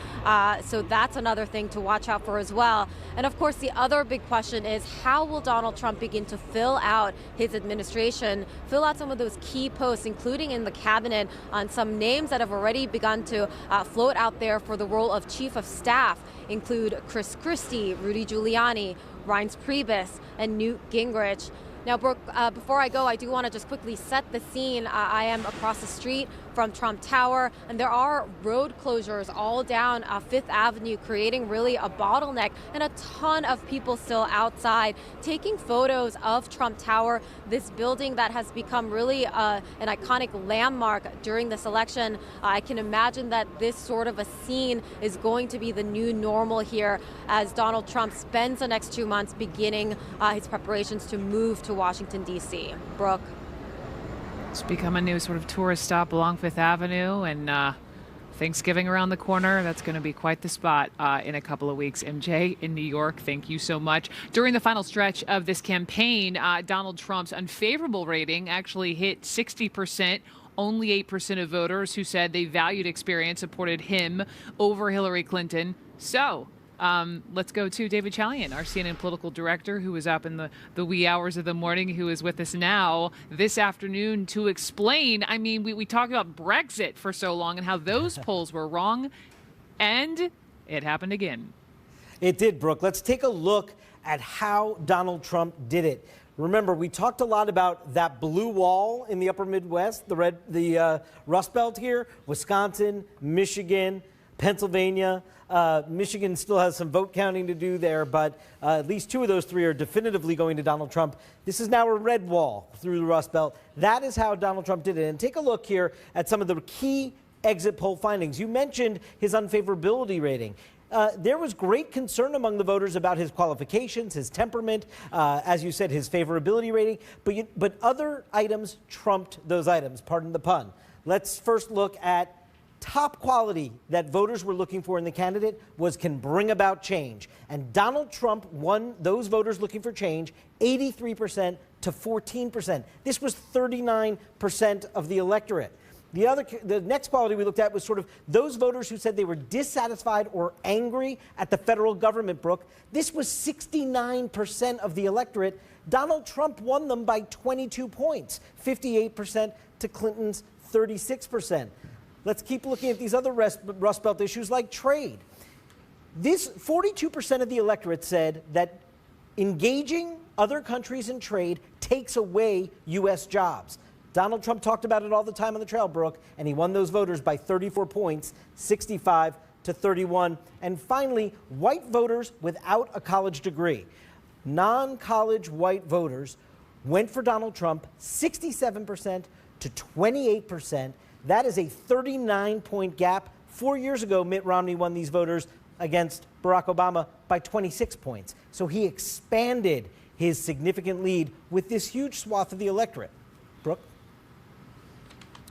So that's another thing to watch out for as well. And of course, the other big question is how will Donald Trump begin to fill out his administration, fill out some of those key posts, including in the cabinet, on some names that have already begun to float out there for the role of chief of staff include Chris Christie, Rudy Giuliani, Reince Priebus, and Newt Gingrich. Now, Brooke, before I go, I do want to just quickly set the scene. I am across the street from Trump Tower, and there are road closures all down Fifth Avenue, creating really a bottleneck, and a ton of people still outside taking photos of Trump Tower, this building that has become really an iconic landmark during this election. I can imagine that this sort of a scene is going to be the new normal here as Donald Trump spends the next 2 months beginning his preparations to move to Washington, D.C. Brooke. It's become a new sort of tourist stop along Fifth Avenue, and Thanksgiving around the corner. That's going to be quite the spot in a couple of weeks. MJ in New York, thank you so much. During the final stretch of this campaign, Donald Trump's unfavorable rating actually hit 60%. Only 8% of voters who said they valued experience supported him over Hillary Clinton. So let's go to David Chalian, our CNN political director, who was up in the wee hours of the morning, who is with us now this afternoon to explain. I mean, we talked about Brexit for so long and how those polls were wrong. And it happened again. It did, Brooke. Let's take a look at how Donald Trump did it. Remember, we talked a lot about that blue wall in the upper Midwest, the Rust Belt here, Wisconsin, Michigan, Pennsylvania. Michigan still has some vote counting to do there, but at least 2 of those 3 are definitively going to Donald Trump. This is now a red wall through the Rust Belt. That is how Donald Trump did it. And take a look here at some of the key exit poll findings. You mentioned his unfavorability rating. There was great concern among the voters about his qualifications, his temperament, as you said, his favorability rating, but other items trumped those items, pardon the pun. Let's first look at top quality that voters were looking for in the candidate was can bring about change. And Donald Trump won those voters looking for change 83% to 14%. This was 39% of the electorate. The next quality we looked at was sort of those voters who said they were dissatisfied or angry at the federal government, Brooke. This was 69% of the electorate. Donald Trump won them by 22 points, 58% to Clinton's 36%. Let's keep looking at these other Rust Belt issues like trade. This 42% of the electorate said that engaging other countries in trade takes away U.S. jobs. Donald Trump talked about it all the time on the trail, Brooke, and he won those voters by 34 points, 65 to 31. And finally, white voters without a college degree. Non-college white voters went for Donald Trump 67% to 28%. That is a 39-point gap. 4 years ago, Mitt Romney won these voters against Barack Obama by 26 points. So he expanded his significant lead with this huge swath of the electorate. Brooke?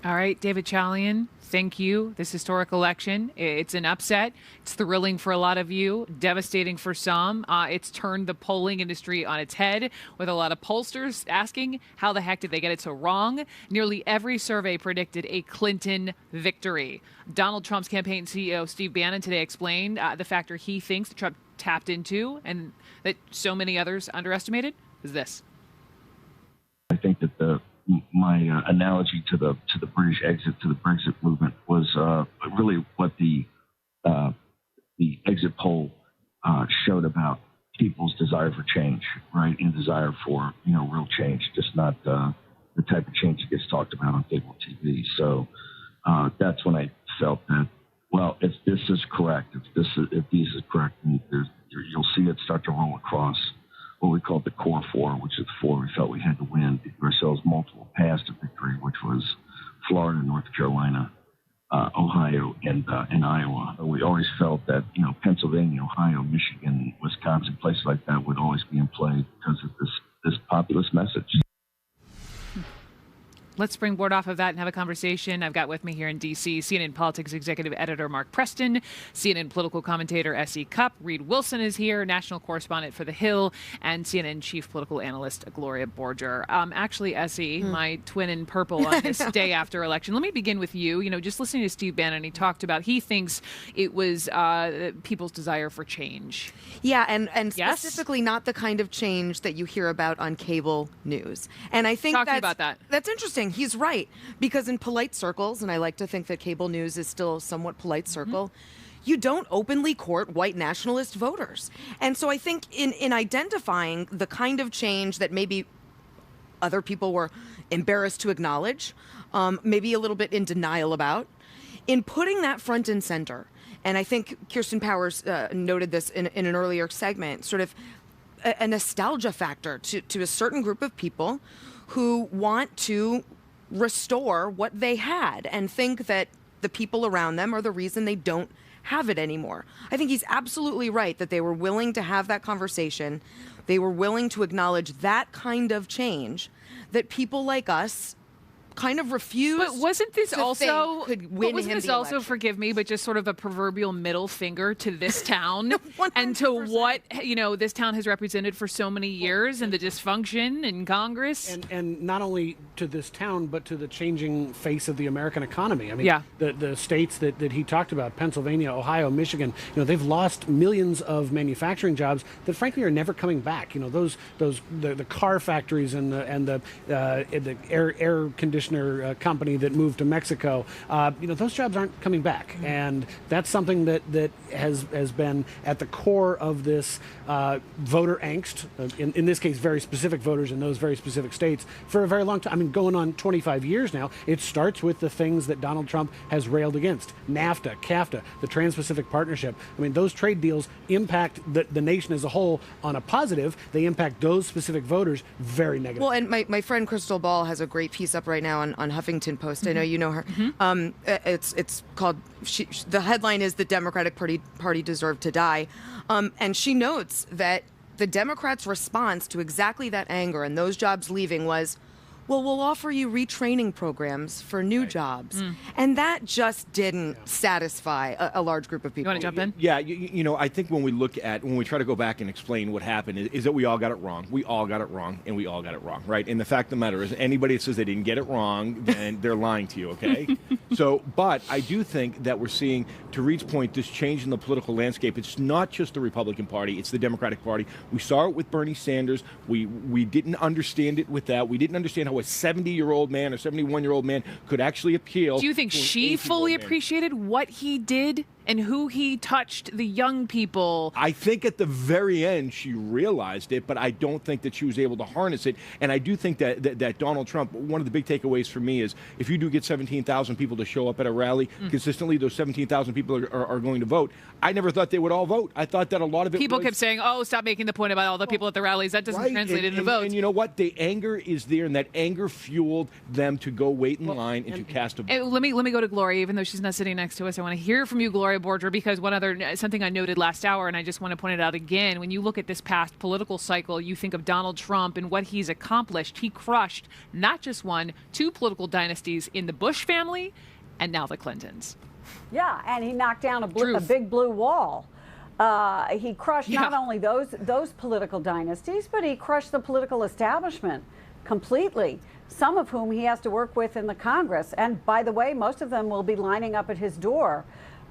All right, David Chalian, thank you. This historic election, it's an upset. It's thrilling for a lot of you, devastating for some. It's turned the polling industry on its head, with a lot of pollsters asking, how the heck did they get it so wrong? Nearly every survey predicted a Clinton victory. Donald Trump's campaign CEO, Steve Bannon, today explained the factor he thinks Trump tapped into and that so many others underestimated is this. I think that my analogy to the British exit, to the Brexit movement, was really what the exit poll showed about people's desire for change, right, and desire for real change, just not the type of change that gets talked about on cable TV. So that's when I felt that, well, if this is correct, if these is correct, you'll see it start to roll across what we called the core 4, which is the 4 we felt we had to win, to give ourselves multiple paths to victory, which was Florida, North Carolina, Ohio, and Iowa. We always felt that Pennsylvania, Ohio, Michigan, Wisconsin, places like that would always be in play because of this populist message. Let's springboard off of that and have a conversation. I've got with me here in D.C. CNN Politics Executive Editor Mark Preston, CNN political commentator S.E. Cupp, Reed Wilson is here, national correspondent for The Hill, and CNN chief political analyst Gloria Borger. Actually, S.E., my twin in purple on this day after election. Let me begin with you. Just listening to Steve Bannon, he talked about he thinks it was people's desire for change. Yeah, and specifically not the kind of change that you hear about on cable news. And I think that's interesting. He's right, because in polite circles, and I like to think that cable news is still a somewhat polite circle, you don't openly court white nationalist voters. And so I think in identifying the kind of change that maybe other people were embarrassed to acknowledge, maybe a little bit in denial about, in putting that front and center, and I think Kirsten Powers noted this in an earlier segment, sort of a nostalgia factor to a certain group of people who want to restore what they had and think that the people around them are the reason they don't have it anymore. I think he's absolutely right that they were willing to have that conversation. They were willing to acknowledge that kind of change that people like us kind of refused. But wasn't this also could win him the election. Forgive me, but just sort of a proverbial middle finger to this town and to what this town has represented for so many years and the dysfunction in Congress, and not only to this town but to the changing face of the American economy. I mean, the states that he talked about, Pennsylvania, Ohio, Michigan, they've lost millions of manufacturing jobs that frankly are never coming back. The car factories and the air conditioning conditioner company that moved to Mexico. Those jobs aren't coming back, and that's something that has been at the core of this voter angst. In this case, very specific voters in those very specific states for a very long time. I mean, going on 25 years now. It starts with the things that Donald Trump has railed against: NAFTA, CAFTA, the Trans-Pacific Partnership. I mean, those trade deals impact the nation as a whole on a positive. They impact those specific voters very negatively. Well, and my friend Crystal Ball has a great piece up right now on Huffington Post. I know you know her. It's called, the headline is "The Democratic Party Deserved to Die." And she notes that the Democrats' response to exactly that anger and those jobs leaving was, well, we'll offer you retraining programs for new jobs. And that just didn't satisfy a large group of people. You want to jump in? Yeah, I think when we try to go back and explain what happened is that we all got it wrong. We all got it wrong, and we all got it wrong, right? And the fact of the matter is, anybody that says they didn't get it wrong, then they're lying to you, okay? But I do think that we're seeing, to Reed's point, this change in the political landscape. It's not just the Republican Party, it's the Democratic Party. We saw it with Bernie Sanders. We didn't understand it with that. We didn't understand how a 70-year-old man or 71-year-old man could actually appeal. Do you think she fully appreciated what he did and who he touched, the young people? I think at the very end she realized it, but I don't think that she was able to harness it. And I do think that Donald Trump, one of the big takeaways for me is, if you do get 17,000 people to show up at a rally, consistently those 17,000 people are going to vote. I never thought they would all vote. I thought that a lot of it People kept saying, oh, stop making the point about all the people at the rallies. That doesn't translate into votes. And you know what? The anger is there, and that anger fueled them to go wait in line and to cast a vote. Let me go to Gloria, even though she's not sitting next to us. I want to hear from you, Gloria Borger, because something I noted last hour, and I just want to point it out again. When you look at this past political cycle, you think of Donald Trump and what he's accomplished. He crushed not just one, two political dynasties in the Bush family, and now the Clintons. Yeah, and he knocked down a big blue wall. He crushed not only those political dynasties, but he crushed the political establishment completely, some of whom he has to work with in the Congress. And by the way, most of them will be lining up at his door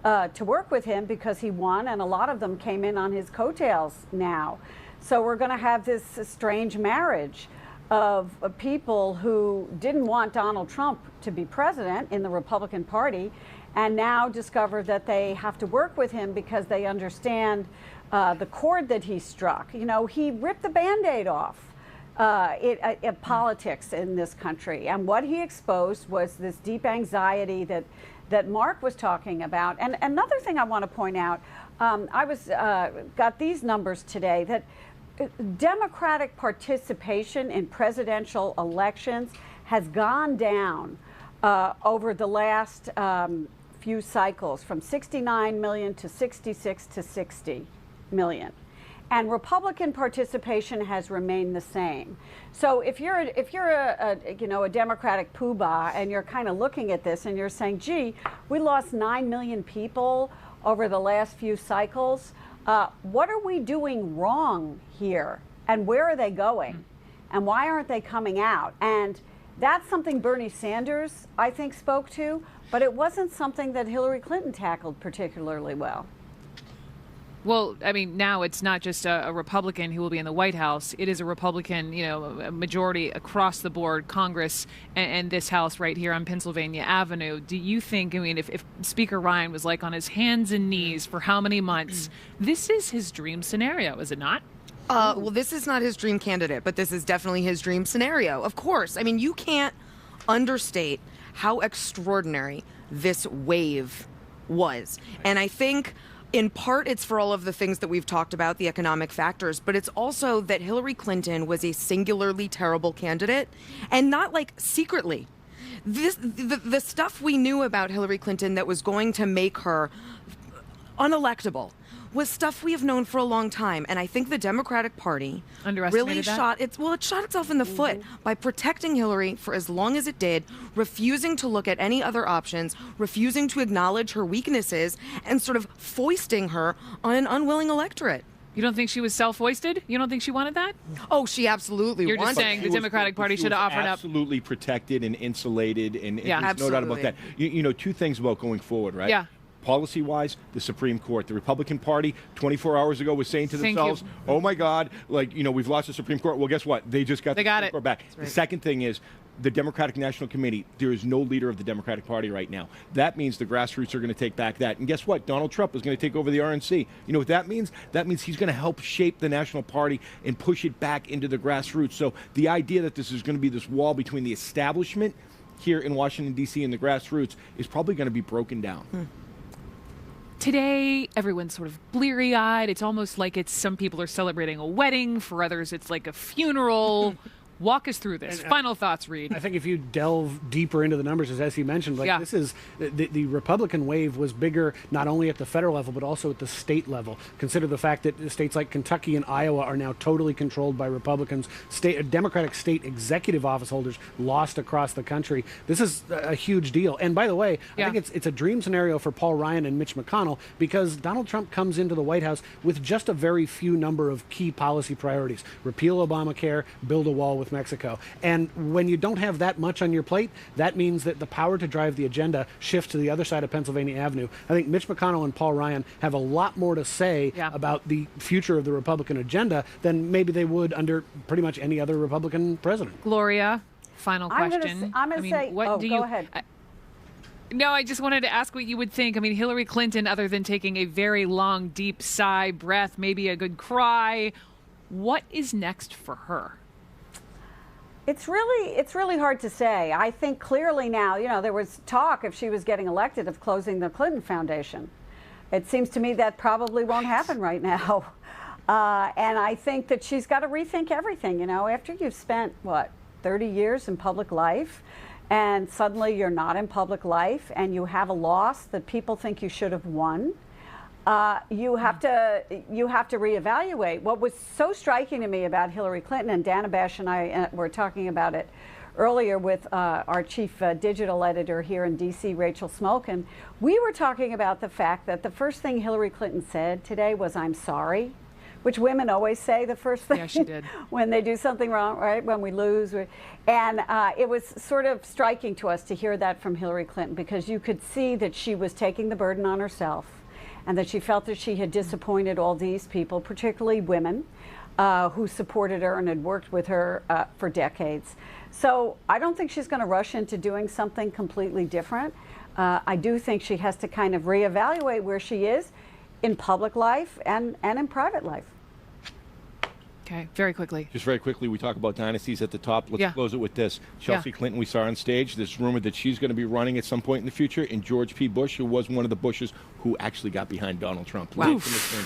to work with him because he won, and a lot of them came in on his coattails now. So we're going to have this strange marriage of people who didn't want Donald Trump to be president in the Republican Party, and now discover that they have to work with him because they understand the chord that he struck. You know, he ripped the Band-Aid off politics in this country, and what he exposed was this deep anxiety that Mark was talking about. And another thing I want to point out, I got these numbers today, that Democratic participation in presidential elections has gone down over the last few cycles, from 69 million to 66 to 60 million. And Republican participation has remained the same. So if you're a Democratic poobah and you're kind of looking at this and you're saying, gee, we lost 9 million people over the last few cycles, what are we doing wrong here? And where are they going? And why aren't they coming out? And that's something Bernie Sanders, I think, spoke to, but it wasn't something that Hillary Clinton tackled particularly well. Well, I mean, now it's not just a Republican who will be in the White House. It is a Republican, a majority across the board, Congress and this House right here on Pennsylvania Avenue. Do you think, if Speaker Ryan was like on his hands and knees for how many months, this is his dream scenario, is it not? Well, this is not his dream candidate, but this is definitely his dream scenario. Of course. I mean, you can't understate how extraordinary this wave was. And I think in part, it's for all of the things that we've talked about, the economic factors, but it's also that Hillary Clinton was a singularly terrible candidate, and not like secretly. The stuff we knew about Hillary Clinton that was going to make her unelectable was stuff we have known for a long time. And I think the Democratic Party really shot itself in the foot by protecting Hillary for as long as it did, refusing to look at any other options, refusing to acknowledge her weaknesses, and sort of foisting her on an unwilling electorate. You don't think she was self-foisted? You don't think she wanted that? Oh, she absolutely You're just saying the Democratic Party should have offered up. Absolutely protected and insulated, and yeah, there's no doubt about that. Two things about going forward, right? Yeah. policy-wise, the Supreme Court. The Republican Party 24 hours ago was saying to themselves, oh my God, we've lost the Supreme Court. Well, guess what? They just got the Supreme Court back. Right. The second thing is, the Democratic National Committee, there is no leader of the Democratic Party right now. That means the grassroots are going to take back that. And guess what? Donald Trump is going to take over the RNC. You know what that means? That means he's going to help shape the National Party and push it back into the grassroots. So the idea that this is going to be this wall between the establishment here in Washington, D.C. and the grassroots is probably going to be broken down. Today, everyone's sort of bleary-eyed. It's almost like some people are celebrating a wedding. For others, it's like a funeral. Walk us through this. Final thoughts, Reed. I think if you delve deeper into the numbers, as he mentioned, this is the Republican wave was bigger not only at the federal level but also at the state level. Consider the fact that states like Kentucky and Iowa are now totally controlled by Republicans. Democratic state executive office holders lost across the country. This is a huge deal. And by the way, I think it's a dream scenario for Paul Ryan and Mitch McConnell because Donald Trump comes into the White House with just a very few number of key policy priorities: repeal Obamacare, build a wall with Mexico. And when you don't have that much on your plate, that means that the power to drive the agenda shifts to the other side of Pennsylvania Avenue. I think Mitch McConnell and Paul Ryan have a lot more to say about the future of the Republican agenda than maybe they would under pretty much any other Republican president. Gloria, final question. I'm going to say, go ahead. No, I just wanted to ask what you would think. I mean, Hillary Clinton, other than taking a very long, deep sigh, breath, maybe a good cry, what is next for her? It's really hard to say. I think clearly now, there was talk if she was getting elected of closing the Clinton Foundation. It seems to me that probably won't happen right now. And I think that she's got to rethink everything. After you've spent, 30 years in public life, and suddenly you're not in public life, and you have a loss that people think you should have won, you have to reevaluate. What was so striking to me about Hillary Clinton, and Dana Bash and I were talking about it earlier with our chief digital editor here in D.C., Rachel Smolkin, we were talking about the fact that the first thing Hillary Clinton said today was, "I'm sorry," which women always say the first thing she did. when they do something wrong, right? When we lose. And it was sort of striking to us to hear that from Hillary Clinton, because you could see that she was taking the burden on herself, and that she felt that she had disappointed all these people, particularly women, who supported her and had worked with her for decades. So I don't think she's going to rush into doing something completely different. I do think she has to kind of reevaluate where she is in public life and in private life. Okay, very quickly. Just very quickly, we talk about dynasties at the top. Let's close it with this. Chelsea Clinton, we saw on stage. There's rumored that she's going to be running at some point in the future. And George P. Bush, who was one of the Bushes who actually got behind Donald Trump. Wow. In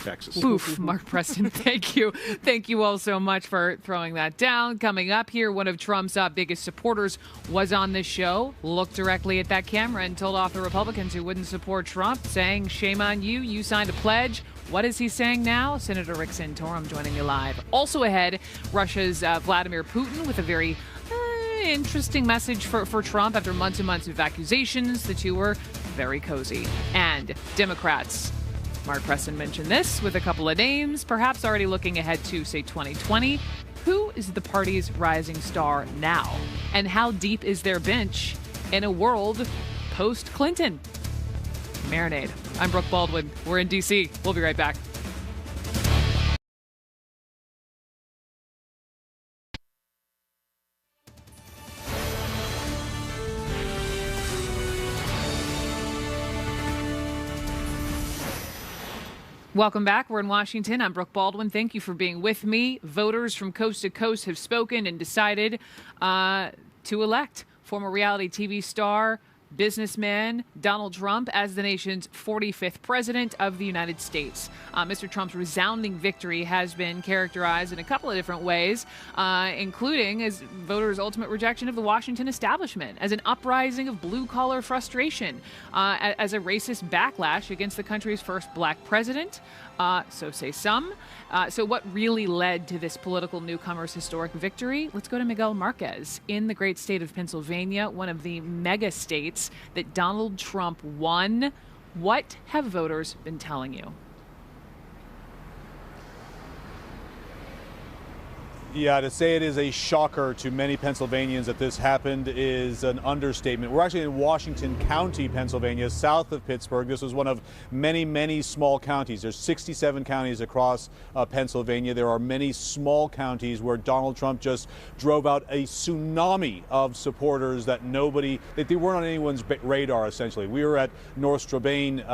Texas. Boof. Mark Preston, thank you. Thank you all so much for throwing that down. Coming up here, one of Trump's biggest supporters was on this show, looked directly at that camera and told off the Republicans who wouldn't support Trump, saying, "Shame on you, you signed a pledge." What is he saying now? Senator Rick Santorum joining me live. Also ahead, Russia's Vladimir Putin with a very interesting message for Trump after months and months of accusations. The two were very cozy. And Democrats. Mark Preston mentioned this with a couple of names, perhaps already looking ahead to, say, 2020. Who is the party's rising star now? And how deep is their bench in a world post-Clinton? Marinade. I'm Brooke Baldwin. We're in D.C. We'll be right back. Welcome back. We're in Washington. I'm Brooke Baldwin. Thank you for being with me. Voters from coast to coast have spoken and decided to elect former reality TV star, businessman Donald Trump as the nation's 45th president of the United States. Mr. Trump's resounding victory has been characterized in a couple of different ways, including as voters' ultimate rejection of the Washington establishment, as an uprising of blue-collar frustration, as a racist backlash against the country's first black president. So say some. So what really led to this political newcomer's historic victory? Let's go to Miguel Marquez in the great state of Pennsylvania, one of the mega states that Donald Trump won. What have voters been telling you? Yeah, to say it is a shocker to many Pennsylvanians that this happened is an understatement. We're actually in Washington County, Pennsylvania, south of Pittsburgh. This was one of many, many small counties. There's 67 counties across Pennsylvania. There are many small counties where Donald Trump just drove out a tsunami of supporters that they weren't on anyone's radar, essentially. We were at North Strabane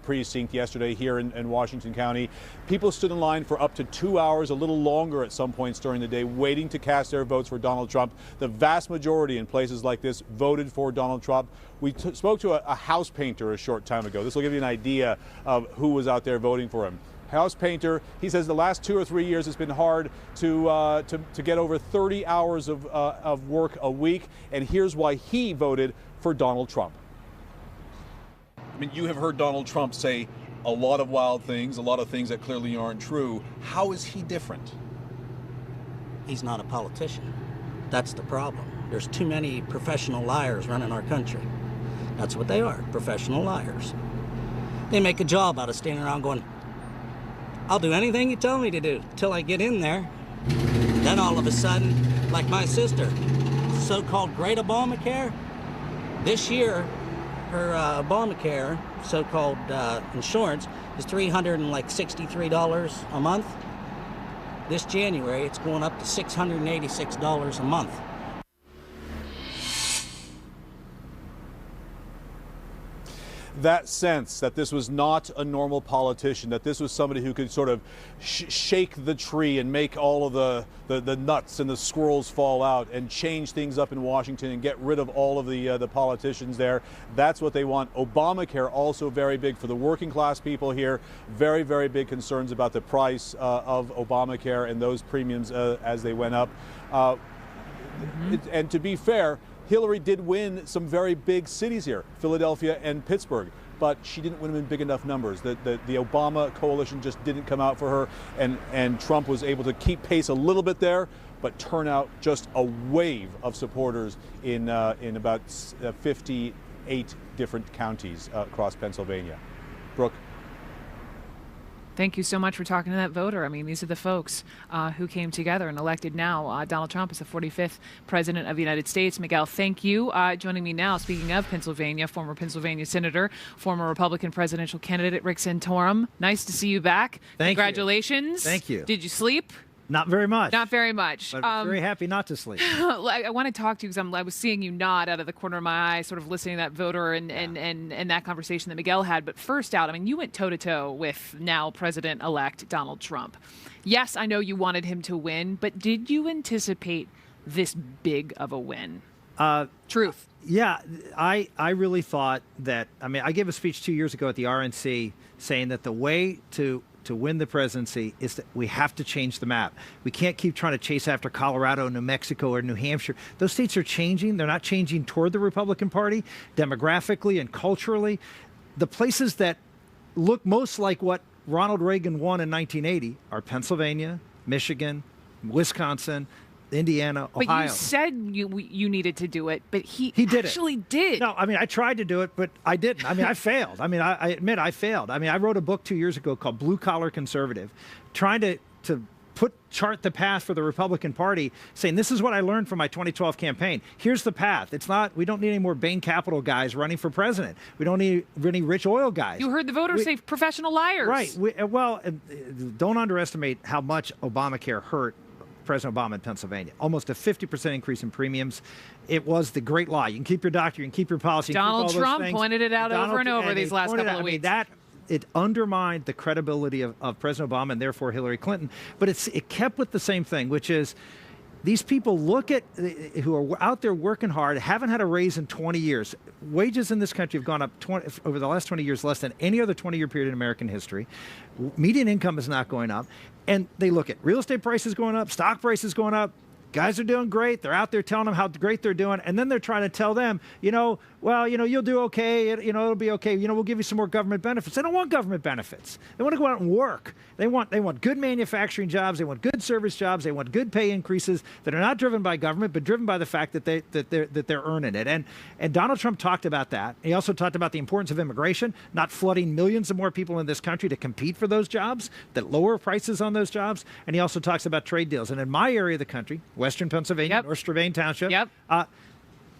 precinct yesterday here in Washington County. People stood in line for up to 2 hours, a little longer at some points during the day, waiting to cast their votes for Donald Trump. The vast majority in places like this voted for Donald Trump. We spoke to a house painter a short time ago. This will give you an idea of who was out there voting for him. House painter, he says the last 2 or 3 years it's been hard to get over 30 hours of work a week, and here's why he voted for Donald Trump. I mean, you have heard Donald Trump say a lot of wild things, a lot of things that clearly aren't true. How is he different? He's not a politician. That's the problem. There's too many professional liars running our country. That's what they are, professional liars. They make a job out of standing around going, I'll do anything you tell me to do, till I get in there. Then all of a sudden, like my sister, so-called Great Obamacare, this year, her Obamacare, so-called insurance, is $363 a month. This January, it's going up to $686 a month. That sense that this was not a normal politician, that this was somebody who could sort of shake the tree and make all of the nuts and the squirrels fall out and change things up in Washington and get rid of all of the politicians there. That's what they want. Obamacare also very big for the working class people here. Very, very big concerns about the price of Obamacare and those premiums as they went up. And to be fair, Hillary did win some very big cities here, Philadelphia and Pittsburgh, but she didn't win them in big enough numbers. The Obama coalition just didn't come out for her, and Trump was able to keep pace a little bit there, but turn out just a wave of supporters in about 58 different counties across Pennsylvania. Brooke? Thank you so much for talking to that voter. I mean, these are the folks who came together and elected now Donald Trump as the 45th president of the United States. Miguel, thank you. Joining me now, speaking of Pennsylvania, former Pennsylvania senator, former Republican presidential candidate Rick Santorum. Nice to see you back. Congratulations. Thank you. Did you sleep? Not very much. Not very much. But I'm very happy not to sleep. I want to talk to you because I was seeing you nod out of the corner of my eye, sort of listening to that voter and that conversation that Miguel had. But first out, I mean, you went toe-to-toe with now President-elect Donald Trump. Yes, I know you wanted him to win, but did you anticipate this big of a win? Truth. Yeah, I really thought that, I mean, I gave a speech 2 years ago at the RNC saying that the way to win the presidency is that we have to change the map. We can't keep trying to chase after Colorado, New Mexico, or New Hampshire. Those states are changing. They're not changing toward the Republican Party demographically and culturally. The places that look most like what Ronald Reagan won in 1980 are Pennsylvania, Michigan, Wisconsin, Indiana, Ohio. But you said you needed to do it, but he actually did. No, I mean, I tried to do it, but I didn't. I mean, I failed. I mean, I admit I failed. I mean, I wrote a book 2 years ago called Blue Collar Conservative, trying to chart the path for the Republican Party, saying this is what I learned from my 2012 campaign. Here's the path. We don't need any more Bain Capital guys running for president. We don't need any rich oil guys. You heard the voters say professional liars. Right. Don't underestimate how much Obamacare hurt President Obama in Pennsylvania. Almost a 50% increase in premiums. It was the great lie. You can keep your doctor, you can keep your policy. Donald Trump pointed it out over and over these last couple of weeks. It undermined the credibility of President Obama and therefore Hillary Clinton. But it kept with the same thing, which is these people who are out there working hard, haven't had a raise in 20 years. Wages in this country have gone up over the last 20 years less than any other 20-year period in American history. Median income is not going up. And they look at real estate prices going up, stock prices going up, Guys are doing great. They're out there telling them how great they're doing. And then they're trying to tell them, you'll do okay. It'll be okay. We'll give you some more government benefits. They don't want government benefits. They want to go out and work. They want good manufacturing jobs. They want good service jobs. They want good pay increases that are not driven by government, but driven by the fact that they're earning it. And Donald Trump talked about that. He also talked about the importance of immigration, not flooding millions of more people in this country to compete for those jobs, that lower prices on those jobs. And he also talks about trade deals. And in my area of the country, Western Pennsylvania, North Strabane Township,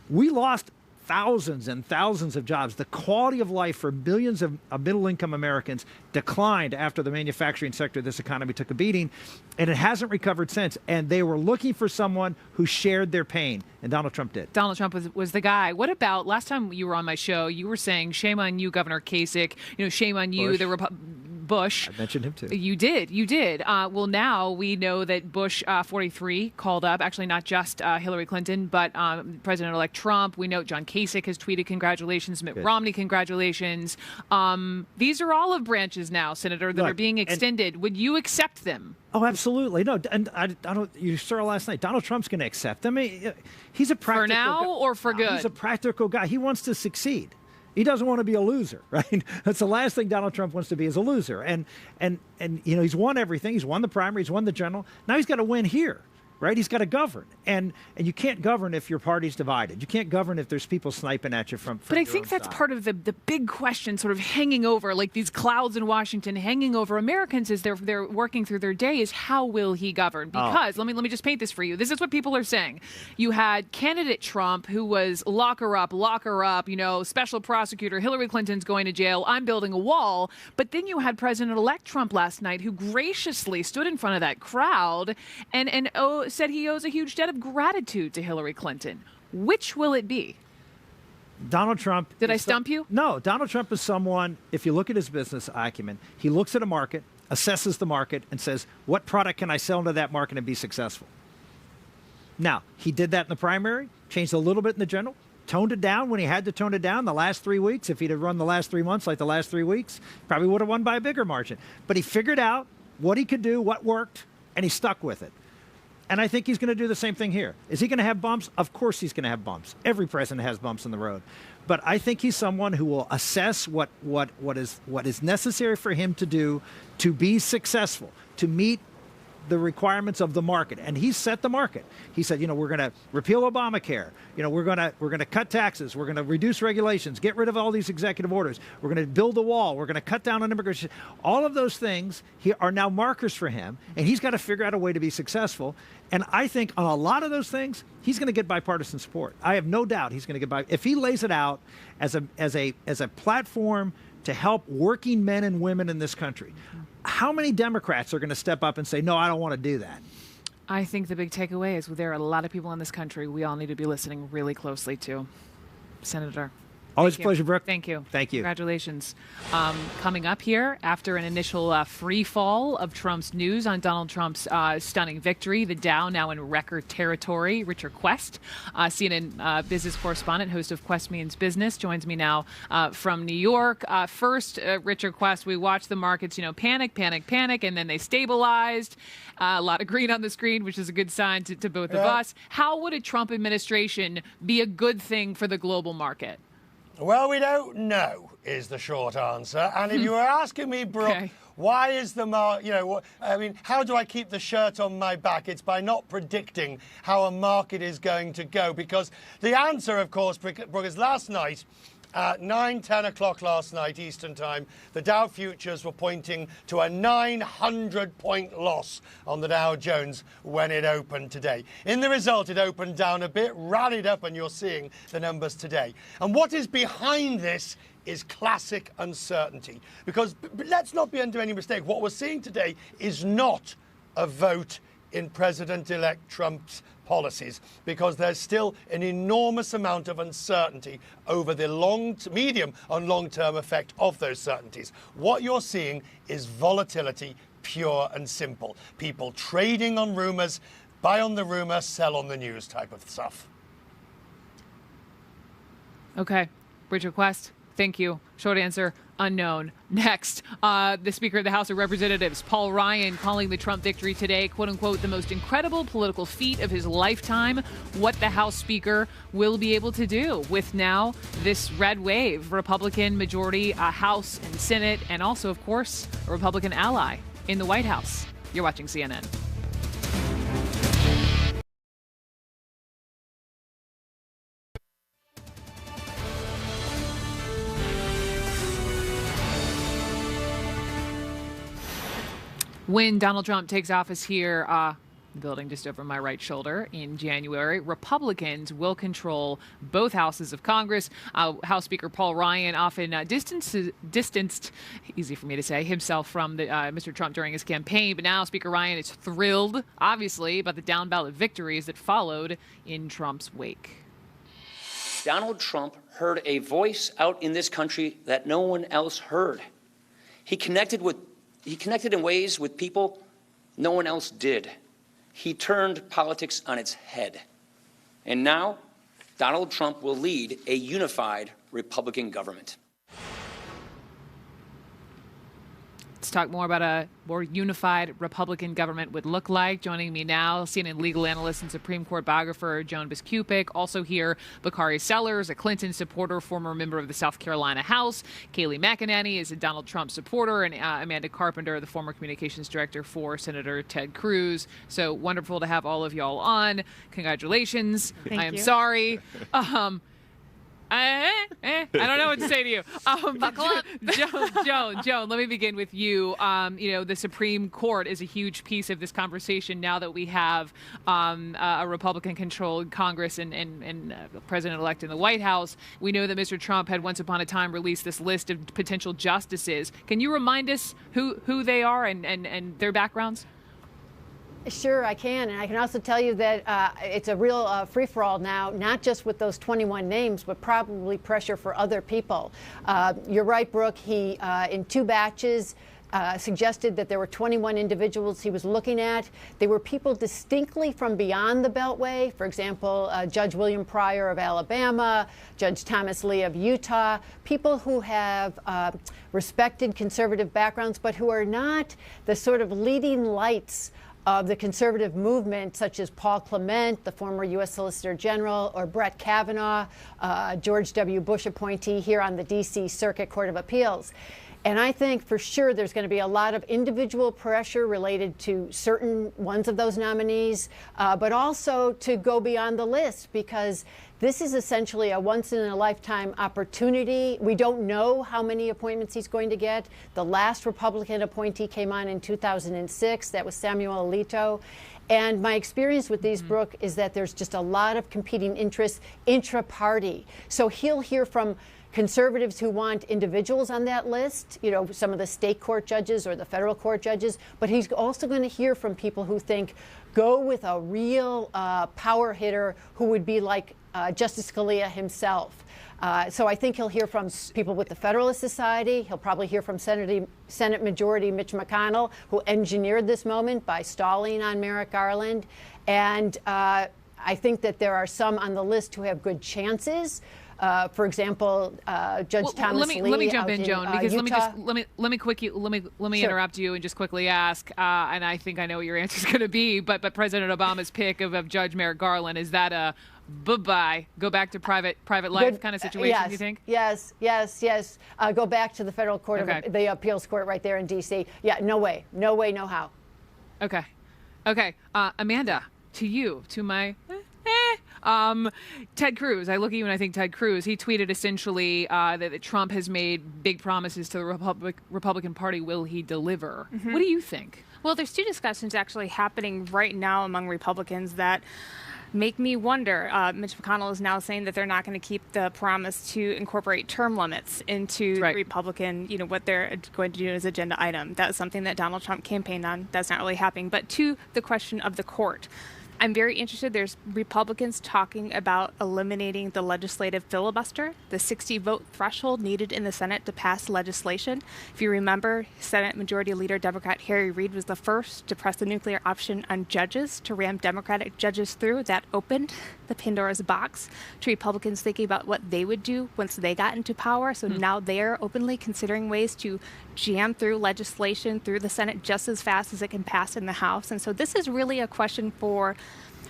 we lost thousands and thousands of jobs. The quality of life for millions of middle-income Americans declined after the manufacturing sector of this economy took a beating, and it hasn't recovered since. And they were looking for someone who shared their pain, and Donald Trump did. Donald Trump was the guy. What about last time you were on my show, you were saying, shame on you, Governor Kasich, shame on you, Bush. I mentioned him too. You did. Well, now we know that Bush 43 called up, actually not just Hillary Clinton, but President-elect Trump. We know John Kasich has tweeted congratulations. Mitt Romney, congratulations. These are olive branches now, Senator, that are being extended. Would you accept them? Oh, absolutely. No, and I don't. You saw last night. Donald Trump's going to accept them. He's a practical for now guy. Or for good. He's a practical guy. He wants to succeed. He doesn't want to be a loser, right? That's the last thing Donald Trump wants to be, is a loser. And he's won everything. He's won the primary. He's won the general. Now he's got to win here, right? He's got to govern. And you can't govern if your party's divided. You can't govern if there's people sniping at you from But I think that's part of the big question sort of hanging over, like these clouds in Washington hanging over Americans as they're working through their day, is how will he govern? Because let me just paint this for you. This is what people are saying. You had candidate Trump, who was lock her up, special prosecutor, Hillary Clinton's going to jail, I'm building a wall. But then you had President-elect Trump last night, who graciously stood in front of that crowd and said he owes a huge debt of gratitude to Hillary Clinton. Which will it be? Donald Trump. Did I stump you? No. Donald Trump is someone, if you look at his business acumen, he looks at a market, assesses the market, and says, what product can I sell into that market and be successful? Now, he did that in the primary, changed a little bit in the general, toned it down when he had to tone it down the last 3 weeks. If he'd have run the last 3 months like the last 3 weeks, probably would have won by a bigger margin. But he figured out what he could do, what worked, and he stuck with it. And I think he's going to do the same thing here. Is he going to have bumps? Of course he's going to have bumps. Every president has bumps in the road. But I think he's someone who will assess what is necessary for him to do to be successful, to meet the requirements of the market. And he set the market. He said, we're going to repeal Obamacare. We're going to cut taxes. We're going to reduce regulations, get rid of all these executive orders. We're going to build a wall. We're going to cut down on immigration. All of those things are now markers for him, and he's got to figure out a way to be successful. And I think on a lot of those things, he's going to get bipartisan support. I have no doubt he's going to get if he lays it out as a platform to help working men and women in this country. How many Democrats are going to step up and say, no, I don't want to do that? I think the big takeaway is there are a lot of people in this country we all need to be listening really closely to. Senator. Always a pleasure, Brooke. Thank you. Thank you. Congratulations. Coming up here, after an initial free fall of Trump's news on Donald Trump's stunning victory, the Dow now in record territory. Richard Quest, CNN business correspondent, host of Quest Means Business, joins me now from New York. First, Richard Quest, we watched the markets, panic, and then they stabilized. A lot of green on the screen, which is a good sign to both of us. How would a Trump administration be a good thing for the global market? Well, we don't know, is the short answer. And if you were asking me, Brooke, why is the market, how do I keep the shirt on my back? It's by not predicting how a market is going to go. Because the answer, of course, Brooke, is last night, at 10 o'clock last night, Eastern Time, the Dow futures were pointing to a 900-point loss on the Dow Jones when it opened today. In the result, it opened down a bit, rallied up, and you're seeing the numbers today. And what is behind this is classic uncertainty. Because let's not be under any mistake, what we're seeing today is not a vote in President-elect Trump's policies, because there's still an enormous amount of uncertainty over the medium and long-term effect of those certainties. What you're seeing is volatility, pure and simple. People trading on rumors, buy on the rumor, sell on the news type of stuff. Okay. Richard Quest, Thank you. Short answer, unknown. Next, the Speaker of the House of Representatives, Paul Ryan, calling the Trump victory today, quote unquote, the most incredible political feat of his lifetime. What the House Speaker will be able to do with now this red wave, Republican majority, House and Senate, and also, of course, a Republican ally in the White House. You're watching CNN. When Donald Trump takes office here, building just over my right shoulder in January, Republicans will control both houses of Congress. House Speaker Paul Ryan often distanced, easy for me to say, himself from Mr. Trump during his campaign. But now Speaker Ryan is thrilled, obviously, about the down-ballot victories that followed in Trump's wake. Donald Trump heard a voice out in this country that no one else heard. He connected in ways with people no one else did. He turned politics on its head. And now, Donald Trump will lead a unified Republican government. Let's talk more about a more unified Republican government would look like. Joining me now, CNN legal analyst and Supreme Court biographer Joan Biskupic. Also here, Bakari Sellers, a Clinton supporter, former member of the South Carolina House. Kayleigh McEnany is a Donald Trump supporter, and Amanda Carpenter, the former communications director for Senator Ted Cruz. So wonderful to have all of y'all on. Congratulations. Thank I am you. sorry. I don't know what to say to you. Buckle up. Joan, let me begin with you. The Supreme Court is a huge piece of this conversation now that we have a Republican-controlled Congress and President-elect in the White House. We know that Mr. Trump had once upon a time released this list of potential justices. Can you remind us who they are and their backgrounds? Sure, I can. And I can also tell you that it's a real free-for-all now, not just with those 21 names, but probably pressure for other people. You're right, Brooke. He, in 2 batches, suggested that there were 21 individuals he was looking at. They were people distinctly from beyond the Beltway. For example, Judge William Pryor of Alabama, Judge Thomas Lee of Utah, people who have respected conservative backgrounds, but who are not the sort of leading lights of the conservative movement, such as Paul Clement, the former U.S. Solicitor General, or Brett Kavanaugh, George W. Bush appointee here on the D.C. Circuit Court of Appeals. And I think for sure there's going to be a lot of individual pressure related to certain ones of those nominees, but also to go beyond the list, because this is essentially a once-in-a-lifetime opportunity. We don't know how many appointments he's going to get. The last Republican appointee came on in 2006. That was Samuel Alito. And my experience with these, Brooke, is that there's just a lot of competing interests intra-party. So he'll hear from conservatives who want individuals on that list, you know, some of the state court judges or the federal court judges, but he's also going to hear from people who think go with a real power hitter who would be like Justice Scalia himself. So I think he'll hear from people with the Federalist Society. He'll probably hear from Senate Majority Mitch McConnell, who engineered this moment by stalling on Merrick Garland. And I think that there are some on the list who have good chances. For example, Judge Thomas Lee. Let me jump in, Joan, because Utah. let me Sure. interrupt you and just quickly ask. And I think I know what your answer is going to be. But President Obama's pick of Judge Merrick Garland, is that a bye-bye, go back to private life kind of situation? Yes, you think? Yes. Go back to the federal court, of the appeals court right there in D.C. Yeah, no way, no how. Okay. Amanda, to you, to my. Ted Cruz. I look at you and I think Ted Cruz. He tweeted essentially that Trump has made big promises to the Republican Party. Will he deliver? Mm-hmm. What do you think? Well, there's 2 discussions actually happening right now among Republicans that make me wonder. Mitch McConnell is now saying that they're not going to keep the promise to incorporate term limits into Republican, what they're going to do as agenda item. That was something that Donald Trump campaigned on. That's not really happening. But to the question of the court, I'm very interested. There's Republicans talking about eliminating the legislative filibuster, the 60-vote threshold needed in the Senate to pass legislation. If you remember, Senate Majority Leader Democrat Harry Reid was the first to press the nuclear option on judges to ram Democratic judges through. That opened the Pandora's box to Republicans thinking about what they would do once they got into power. So now they're openly considering ways to jam through legislation through the Senate just as fast as it can pass in the House. And so this is really a question for,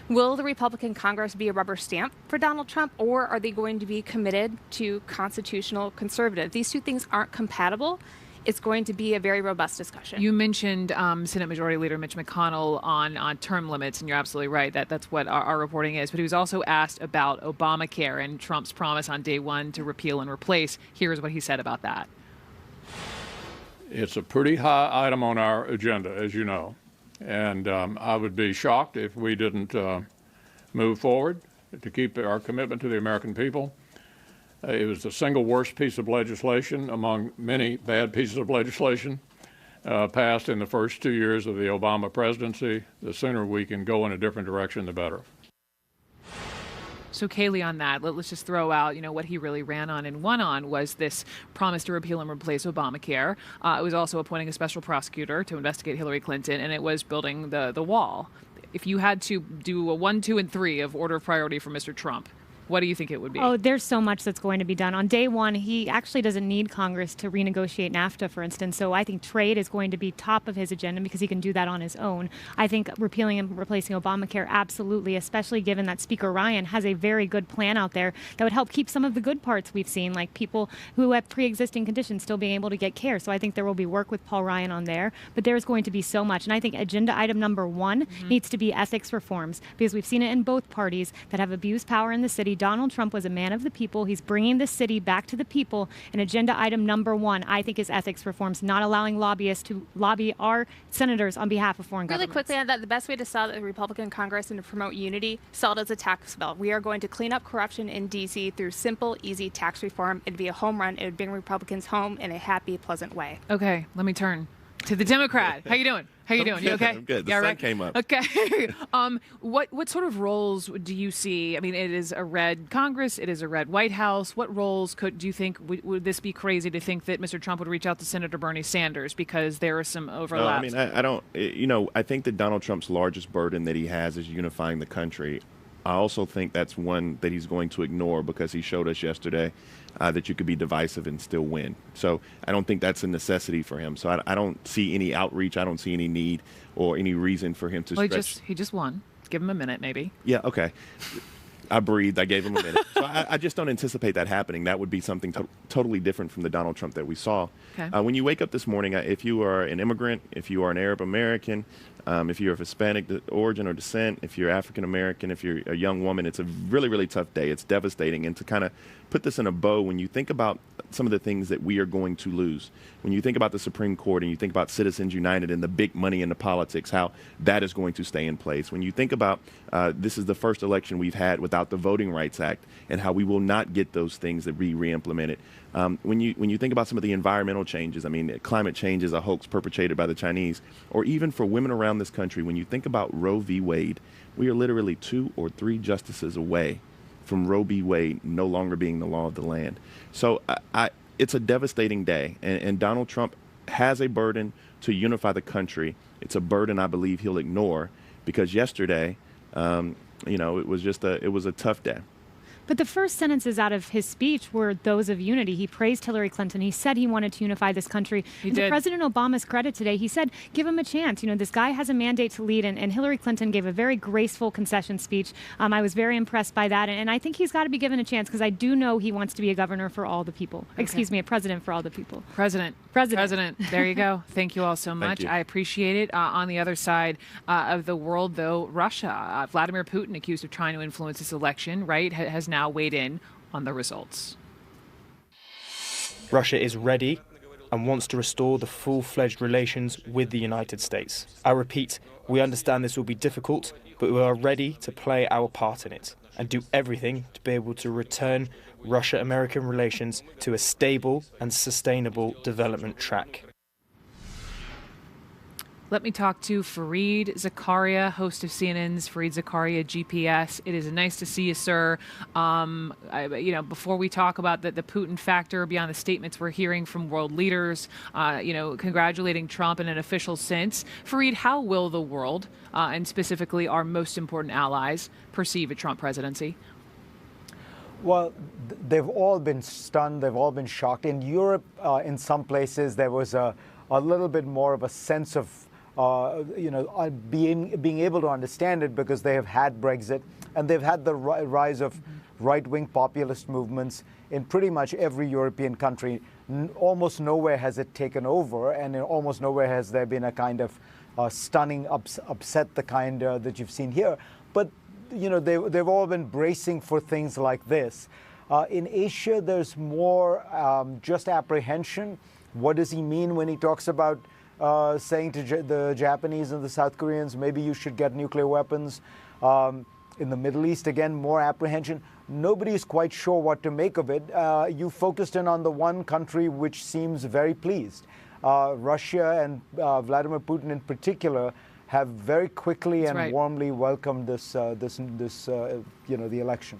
will the Republican Congress be a rubber stamp for Donald Trump, or are they going to be committed to constitutional conservative? These two things aren't compatible. It's going to be a very robust discussion. You mentioned Senate Majority Leader Mitch McConnell on term limits, and you're absolutely right. That's what our reporting is. But he was also asked about Obamacare and Trump's promise on day one to repeal and replace. Here's what he said about that. It's a pretty high item on our agenda, as you know. And I would be shocked if we didn't move forward to keep our commitment to the American people. It was the single worst piece of legislation among many bad pieces of legislation passed in the first 2 years of the Obama presidency. The sooner we can go in a different direction, the better. So, Kayleigh, on that, let's just throw out, what he really ran on and won on was this promise to repeal and replace Obamacare. It was also appointing a special prosecutor to investigate Hillary Clinton, and it was building the wall. If you had to do a 1, 2, and 3 of order of priority for Mr. Trump, what do you think it would be? Oh, there's so much that's going to be done. On day one, he actually doesn't need Congress to renegotiate NAFTA, for instance. So I think trade is going to be top of his agenda because he can do that on his own. I think repealing and replacing Obamacare, absolutely, especially given that Speaker Ryan has a very good plan out there that would help keep some of the good parts we've seen, like people who have pre-existing conditions still being able to get care. So I think there will be work with Paul Ryan on there. But there's going to be so much. And I think agenda item number 1 needs to be ethics reforms, because we've seen it in both parties that have abused power in the city. Donald Trump was a man of the people. He's bringing the city back to the people. And agenda item number 1, I think, is ethics reforms, not allowing lobbyists to lobby our senators on behalf of foreign governments. Really quickly on that, the best way to sell the Republican Congress and to promote unity, sell it as a tax bill. We are going to clean up corruption in D.C. through simple, easy tax reform. It'd be a home run. It would bring Republicans home in a happy, pleasant way. Okay, let me turn to the Democrat. How you doing? How you doing? You okay? I'm good. The sun right? came up. Okay. What sort of roles do you see? I mean, it is a red Congress. It is a red White House. What roles do you think would this be crazy to think that Mr. Trump would reach out to Senator Bernie Sanders because there are some overlaps? No, I mean, I don't. I think that Donald Trump's largest burden that he has is unifying the country. I also think that's one that he's going to ignore because he showed us yesterday that you could be divisive and still win. So I don't think that's a necessity for him. So I don't see any outreach. I don't see any need or any reason for him to stretch. He just won. Give him a minute, maybe. Yeah, okay. I breathed. I gave him a minute. So I just don't anticipate that happening. That would be something totally different from the Donald Trump that we saw. Okay. When you wake up this morning, if you are an immigrant, if you are an Arab American, if you're of Hispanic origin or descent, if you're African American, if you're a young woman, it's a really, really tough day. It's devastating. And to kind of put this in a bow, when you think about some of the things that we are going to lose, when you think about the Supreme Court and you think about Citizens United and the big money in the politics, how that is going to stay in place. When you think about this is the first election we've had without the Voting Rights Act and how we will not get those things that we re-implemented. When you think about some of the environmental changes, I mean, climate change is a hoax perpetrated by the Chinese, or even for women around this country, when you think about Roe v. Wade, we are literally 2 or 3 justices away from Roe v. Wade no longer being the law of the land. So it's a devastating day, and Donald Trump has a burden to unify the country. It's a burden I believe he'll ignore because yesterday, it was a tough day. But the first sentences out of his speech were those of unity. He praised Hillary Clinton. He said he wanted to unify this country. He did. To President Obama's credit today, he said, give him a chance. This guy has a mandate to lead, and Hillary Clinton gave a very graceful concession speech. I was very impressed by that, and I think he's got to be given a chance because I do know he wants to be a governor for all the people. Okay. Excuse me, a president for all the people. President. There you go. Thank you all so much. I appreciate it. On the other side of the world, though, Russia. Vladimir Putin, accused of trying to influence this election, right, has now weighed in on the results. Russia is ready and wants to restore the full-fledged relations with the United States. I repeat, we understand this will be difficult, but we are ready to play our part in it and do everything to be able to return Russia-American relations to a stable and sustainable development track. Let me talk to Fareed Zakaria, host of CNN's Fareed Zakaria GPS. It is nice to see you, sir. Before we talk about the Putin factor, beyond the statements we're hearing from world leaders, congratulating Trump in an official sense, Fareed, how will the world, and specifically our most important allies, perceive a Trump presidency? Well, they've all been stunned. They've all been shocked. In Europe, in some places, there was a little bit more of a sense of being able to understand it because they have had Brexit and they've had the rise of right-wing populist movements in pretty much every European country. Almost nowhere has it taken over, and in almost nowhere has there been a kind of stunning upset the kind that you've seen here. But they've all been bracing for things like this. In Asia, there's more just apprehension. What does he mean when he talks about saying to the Japanese and the South Koreans, maybe you should get nuclear weapons? In the Middle East, again, more apprehension. Nobody is quite sure what to make of it. You focused in on the one country which seems very pleased. Russia and Vladimir Putin in particular have very quickly and warmly welcomed the election.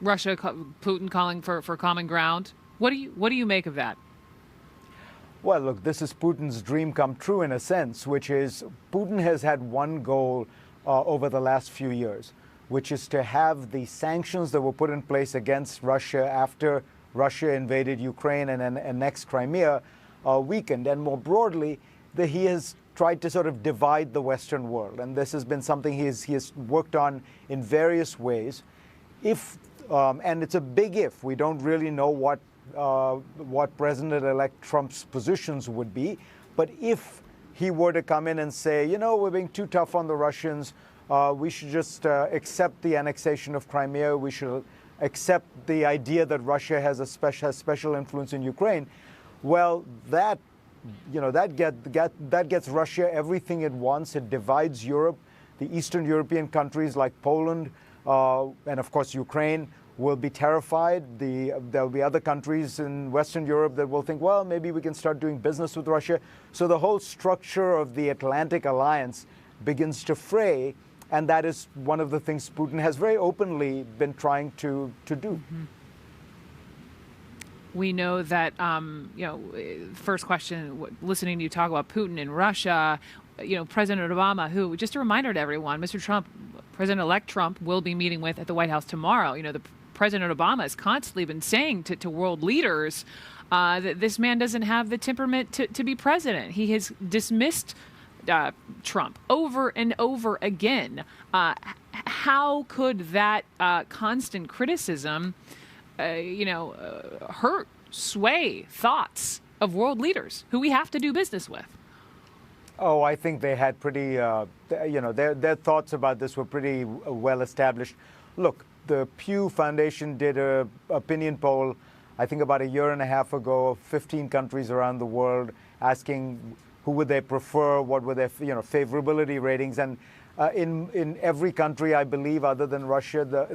Russia, Putin calling for common ground. What do you make of that? Well, look, this is Putin's dream come true in a sense, which is Putin has had one goal over the last few years, which is to have the sanctions that were put in place against Russia after Russia invaded Ukraine and annexed Crimea weakened. And more broadly, he has tried to sort of divide the Western world. And this has been something he has worked on in various ways. And it's a big if. We don't really know what President-elect Trump's positions would be. But if he were to come in and say, we're being too tough on the Russians, we should just accept the annexation of Crimea, we should accept the idea that Russia has a special influence in Ukraine, well, that gets Russia everything it wants. It divides Europe. The Eastern European countries like Poland and, of course, Ukraine will be terrified. There'll be other countries in Western Europe that will think, well, maybe we can start doing business with Russia. So the whole structure of the Atlantic Alliance begins to fray, and that is one of the things Putin has very openly been trying to do. Mm-hmm. We know that, first question, listening to you talk about Putin in Russia, President Obama, who, just a reminder to everyone, Mr. Trump, President-elect Trump will be meeting with at the White House tomorrow. President Obama has constantly been saying to world leaders that this man doesn't have the temperament to be president. He has dismissed Trump over and over again. How could that constant criticism, sway thoughts of world leaders who we have to do business with? Oh, I think they had pretty, their thoughts about this were pretty well established. Look, the Pew Foundation did an opinion poll, I think about a year and a half ago, of 15 countries around the world, asking who would they prefer, what were their favorability ratings. And in every country, I believe, other than Russia,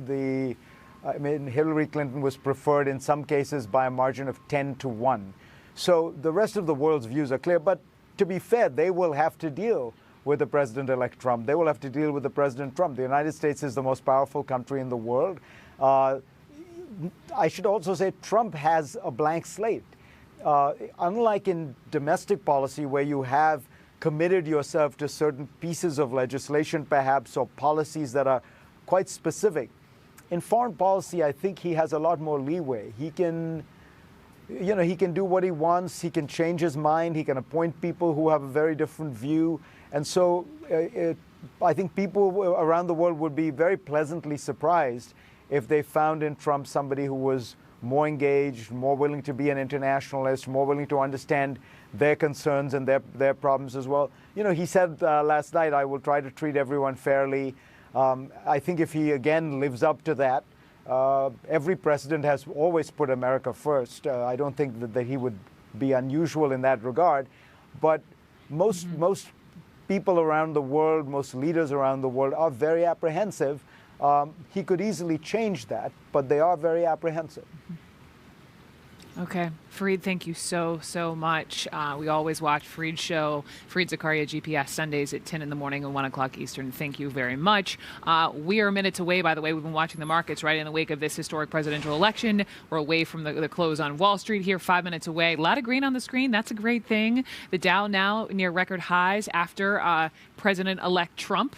Hillary Clinton was preferred in some cases by a margin of 10-1. So the rest of the world's views are clear. But to be fair, they will have to deal with the President-elect Trump. They will have to deal with the President Trump. The United States is the most powerful country in the world. I should also say Trump has a blank slate. Unlike in domestic policy, where you have committed yourself to certain pieces of legislation, perhaps, or policies that are quite specific, in foreign policy, I think he has a lot more leeway. He can do what he wants. He can change his mind. He can appoint people who have a very different view. And so I think people around the world would be very pleasantly surprised if they found in Trump somebody who was more engaged, more willing to be an internationalist, more willing to understand their concerns and their problems as well. He said last night, I will try to treat everyone fairly. I think if he, again, lives up to that, every president has always put America first. I don't think that he would be unusual in that regard. But most people around the world, most leaders around the world are very apprehensive. He could easily change that, but they are very apprehensive. Okay. Fareed, thank you so much. We always watch Fareed's show, Fareed Zakaria, GPS, Sundays at 10 in the morning and 1 o'clock Eastern. Thank you very much. We are minutes away, by the way. We've been watching the markets right in the wake of this historic presidential election. We're away from the close on Wall Street here, 5 minutes away. A lot of green on the screen. That's a great thing. The Dow now near record highs after President-elect Trump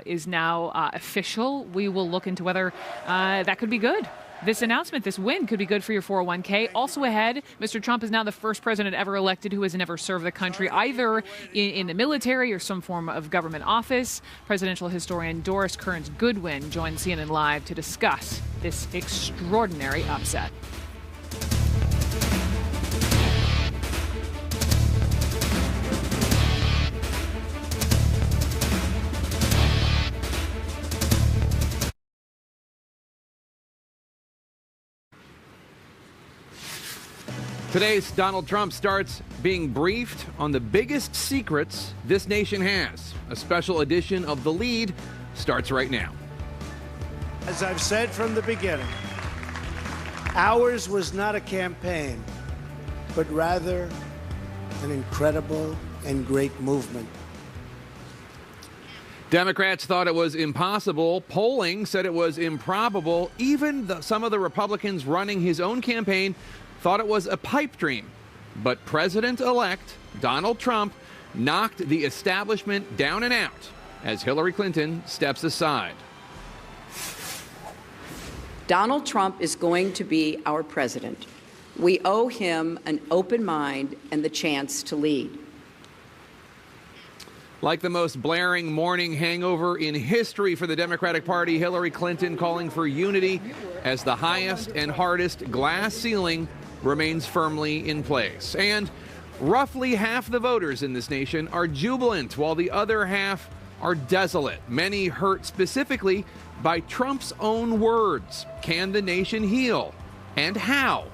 is now official. We will look into whether that could be good. This announcement, this win, could be good for your 401k. Also ahead, Mr. Trump is now the first president ever elected who has never served the country, either in the military or some form of government office. Presidential historian Doris Kearns Goodwin joins CNN Live to discuss this extraordinary upset. Today's Donald Trump starts being briefed on the biggest secrets this nation has. A special edition of The Lead starts right now. As I've said from the beginning, ours was not a campaign, but rather an incredible and great movement. Democrats thought it was impossible. Polling said it was improbable. Even some of the Republicans running his own campaign thought it was a pipe dream. But President-elect Donald Trump knocked the establishment down and out as Hillary Clinton steps aside. Donald Trump is going to be our president. We owe him an open mind and the chance to lead. Like the most blaring morning hangover in history for the Democratic Party, Hillary Clinton calling for unity as the highest and hardest glass ceiling remains firmly in place. And roughly half the voters in this nation are jubilant, while the other half are desolate. Many hurt specifically by Trump's own words. Can the nation heal? And how?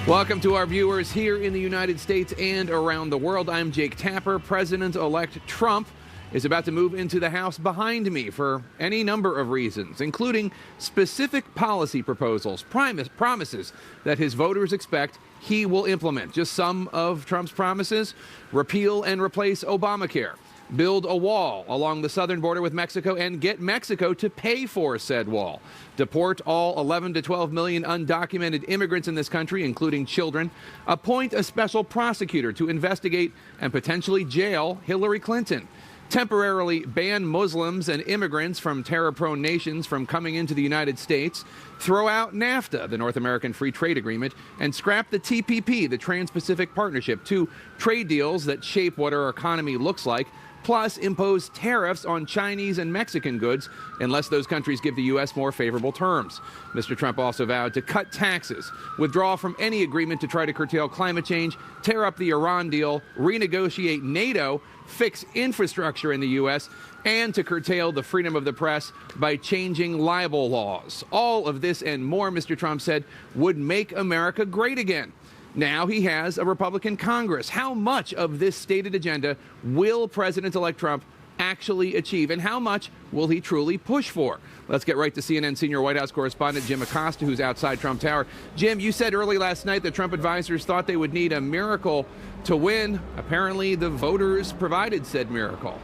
Welcome to our viewers here in the United States and around the world. I'm Jake Tapper. President-elect Trump is about to move into the House behind me for any number of reasons, including specific policy proposals, promises that his voters expect he will implement. Just some of Trump's promises: repeal and replace Obamacare, build a wall along the southern border with Mexico and get Mexico to pay for said wall, deport all 11 to 12 million undocumented immigrants in this country, including children, appoint a special prosecutor to investigate and potentially jail Hillary Clinton, temporarily ban Muslims and immigrants from terror-prone nations from coming into the United States, throw out NAFTA, the North American Free Trade Agreement, and scrap the TPP, the Trans-Pacific Partnership, two trade deals that shape what our economy looks like, plus impose tariffs on Chinese and Mexican goods unless those countries give the U.S. more favorable terms. Mr. Trump also vowed to cut taxes, withdraw from any agreement to try to curtail climate change, tear up the Iran deal, renegotiate NATO, fix infrastructure in the U.S., and to curtail the freedom of the press by changing libel laws. All of this and more, Mr. Trump said, would make America great again. Now he has a Republican Congress. How much of this stated agenda will President-elect Trump actually achieve, and how much will he truly push for? Let's get right to CNN senior White House correspondent Jim Acosta, who's outside Trump Tower. Jim, you said early last night that Trump advisors thought they would need a miracle to win. Apparently, the voters provided said miracle.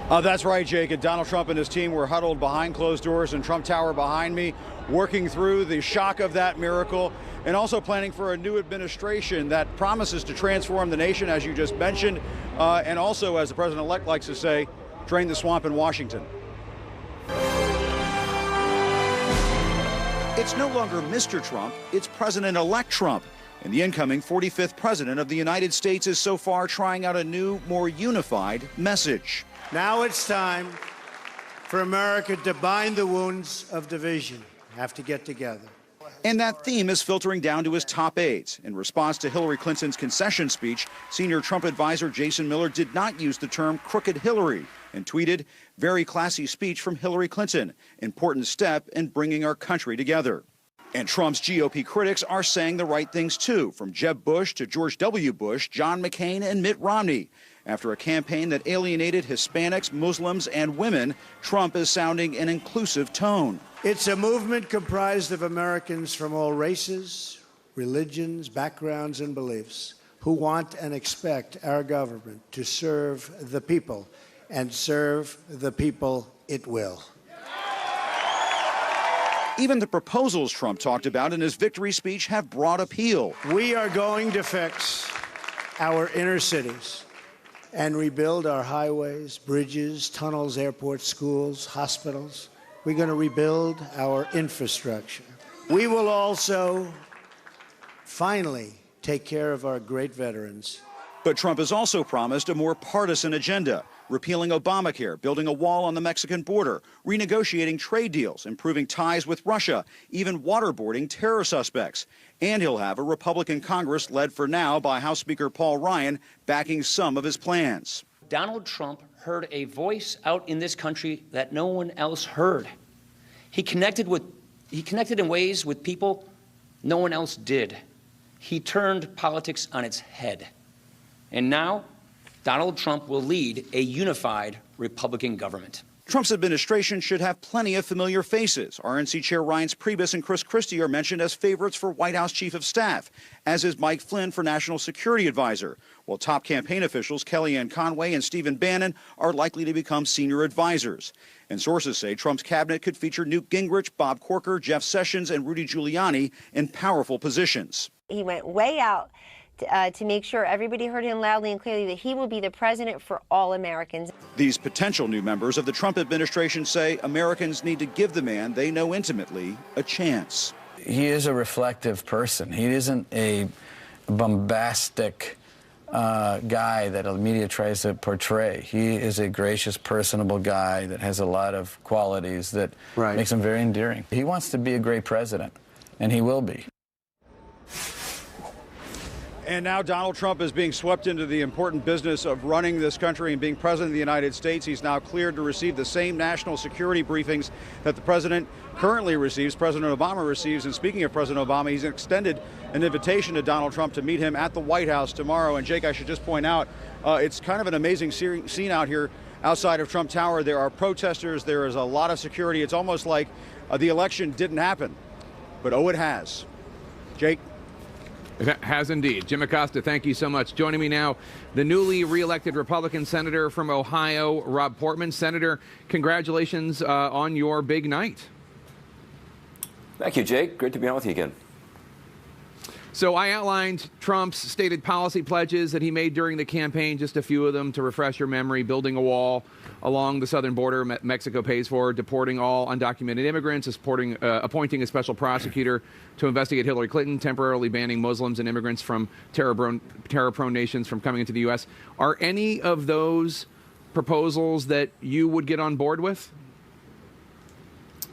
That's right, Jake. And Donald Trump and his team were huddled behind closed doors in Trump Tower behind me, working through the shock of that miracle and also planning for a new administration that promises to transform the nation, as you just mentioned, and also, as the president-elect likes to say, drain the swamp in Washington. It's no longer Mr. Trump, it's President-elect Trump. And the incoming 45th president of the United States is so far trying out a new, more unified message. Now it's time for America to bind the wounds of division. Have to get together. And that theme is filtering down to his top aides. In response to Hillary Clinton's concession speech, senior Trump advisor Jason Miller did not use the term crooked Hillary and tweeted, "Very classy speech from Hillary Clinton. Important step in bringing our country together." And Trump's GOP critics are saying the right things too, from Jeb Bush to George W. Bush, John McCain, and Mitt Romney. After a campaign that alienated Hispanics, Muslims, and women, Trump is sounding an inclusive tone. It's a movement comprised of Americans from all races, religions, backgrounds, and beliefs who want and expect our government to serve the people, and serve the people it will. Even the proposals Trump talked about in his victory speech have broad appeal. We are going to fix our inner cities and rebuild our highways, bridges, tunnels, airports, schools, hospitals. We're going to rebuild our infrastructure. We will also finally take care of our great veterans. But Trump has also promised a more partisan agenda, repealing Obamacare, building a wall on the Mexican border, renegotiating trade deals, improving ties with Russia, even waterboarding terror suspects. And he'll have a Republican Congress led for now by House Speaker Paul Ryan backing some of his plans. Donald Trump heard a voice out in this country that no one else heard. He connected in ways with people no one else did. He turned politics on its head. And now, Donald Trump will lead a unified Republican government. Trump's administration should have plenty of familiar faces. RNC Chair Reince Priebus and Chris Christie are mentioned as favorites for White House Chief of Staff, as is Mike Flynn for National Security Advisor, while top campaign officials Kellyanne Conway and Stephen Bannon are likely to become senior advisors. And sources say Trump's cabinet could feature Newt Gingrich, Bob Corker, Jeff Sessions, and Rudy Giuliani in powerful positions. He went way out to make sure everybody heard him loudly and clearly that he will be the president for all Americans. These potential new members of the Trump administration say Americans need to give the man they know intimately a chance. He is a reflective person. He isn't a bombastic guy that the media tries to portray. He is a gracious, personable guy that has a lot of qualities that makes him very endearing. He wants to be a great president, and he will be. And now Donald Trump is being swept into the important business of running this country and being president of the United States. He's now cleared to receive the same national security briefings that the president currently receives, President Obama receives. And speaking of President Obama, he's extended an invitation to Donald Trump to meet him at the White House tomorrow. And Jake, I should just point out, it's kind of an amazing scene out here outside of Trump Tower. There are protesters. There is a lot of security. It's almost like the election didn't happen. But oh, it has. Jake? It has indeed. Jim Acosta, thank you so much. Joining me now, the newly reelected Republican senator from Ohio, Rob Portman. Senator, congratulations on your big night. Thank you, Jake. Great to be on with you again. So I outlined Trump's stated policy pledges that he made during the campaign, just a few of them to refresh your memory: building a wall along the southern border Mexico pays for, deporting all undocumented immigrants, appointing a special prosecutor to investigate Hillary Clinton, temporarily banning Muslims and immigrants from terror-prone nations from coming into the U.S. Are any of those proposals that you would get on board with?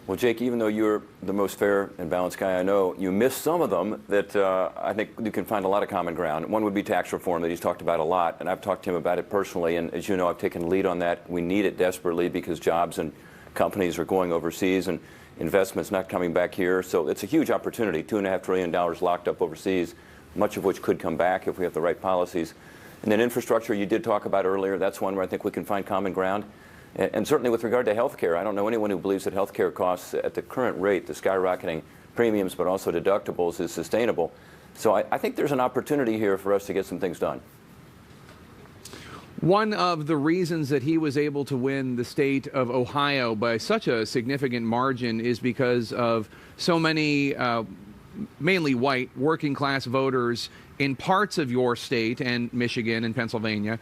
Well, Jake, even though you're the most fair and balanced guy I know, you missed some of them that I think you can find a lot of common ground. One would be tax reform that he's talked about a lot, and I've talked to him about it personally, and as you know, I've taken the lead on that. We need it desperately because jobs and companies are going overseas and investments not coming back here. So it's a huge opportunity, $2.5 trillion locked up overseas, much of which could come back if we have the right policies. And then infrastructure you did talk about earlier. That's one where I think we can find common ground. And certainly with regard to health care, I don't know anyone who believes that health care costs at the current rate, the skyrocketing premiums, but also deductibles, is sustainable. So I think there's an opportunity here for us to get some things done. One of the reasons that he was able to win the state of Ohio by such a significant margin is because of so many mainly white working class voters in parts of your state and Michigan and Pennsylvania,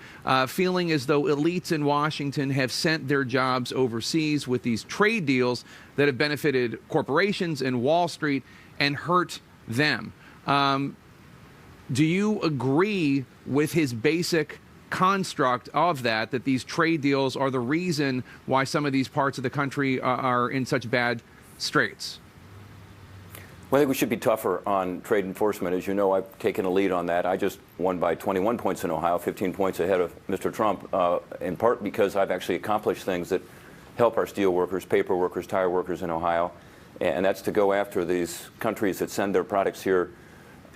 feeling as though elites in Washington have sent their jobs overseas with these trade deals that have benefited corporations and Wall Street and hurt them. Do you agree with his basic construct of that these trade deals are the reason why some of these parts of the country are in such bad straits? Well, I think we should be tougher on trade enforcement. As you know, I've taken a lead on that. I just won by 21 points in Ohio, 15 points ahead of Mr. Trump, in part because I've actually accomplished things that help our steel workers, paper workers, tire workers in Ohio. And that's to go after these countries that send their products here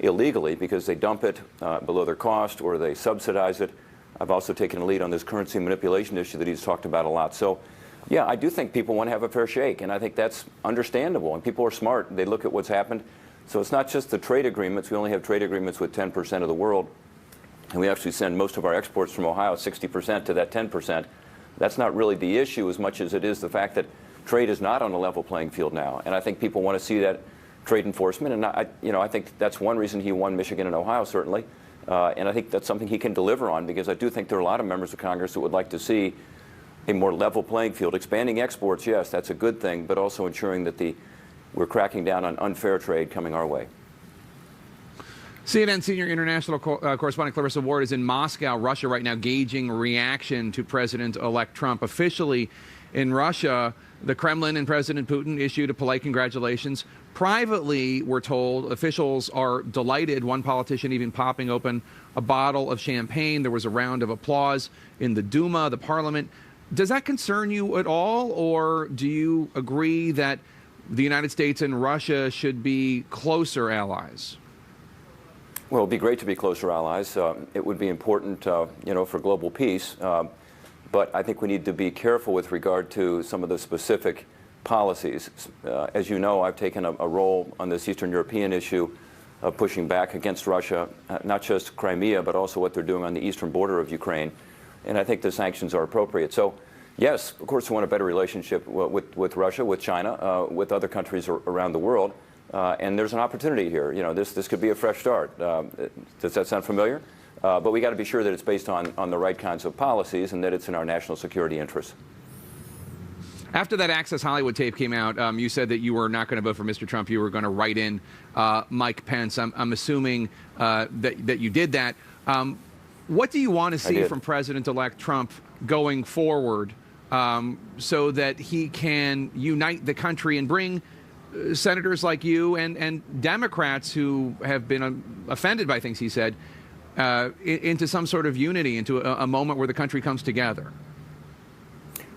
illegally because they dump it below their cost or they subsidize it. I've also taken a lead on this currency manipulation issue that he's talked about a lot. So, yeah, I do think people want to have a fair shake, and I think that's understandable. And people are smart. They look at what's happened. So it's not just the trade agreements. We only have trade agreements with 10% of the world. And we actually send most of our exports from Ohio, 60% to that 10%. That's not really the issue as much as it is the fact that trade is not on a level playing field now. And I think people want to see that trade enforcement. And I think that's one reason he won Michigan and Ohio, certainly. And I think that's something he can deliver on, because I do think there are a lot of members of Congress that would like to see a more level playing field. Expanding exports, yes, that's a good thing, but also ensuring that we're cracking down on unfair trade coming our way. CNN senior international correspondent Clarissa Ward is in Moscow, Russia right now, gauging reaction to President-elect Trump. Officially in Russia, the Kremlin and President Putin issued a polite congratulations. Privately, we're told, officials are delighted, one politician even popping open a bottle of champagne. There was a round of applause in the Duma, the parliament. Does that concern you at all, or do you agree that the United States and Russia should be closer allies? Well, it would be great to be closer allies. It would be important, for global peace. But I think we need to be careful with regard to some of the specific policies. As you know, I've taken a role on this Eastern European issue of pushing back against Russia, not just Crimea, but also what they're doing on the eastern border of Ukraine. And I think the sanctions are appropriate. So, yes, of course, we want a better relationship with Russia, with China, with other countries around the world. And there's an opportunity here. This could be a fresh start. Does that sound familiar? But we got to be sure that it's based on the right kinds of policies and that it's in our national security interests. After that Access Hollywood tape came out, you said that you were not going to vote for Mr. Trump. You were going to write in Mike Pence. I'm assuming that you did that. What do you want to see from President-elect Trump going forward so that he can unite the country and bring senators like you and Democrats who have been offended by things he said into some sort of unity, into a moment where the country comes together?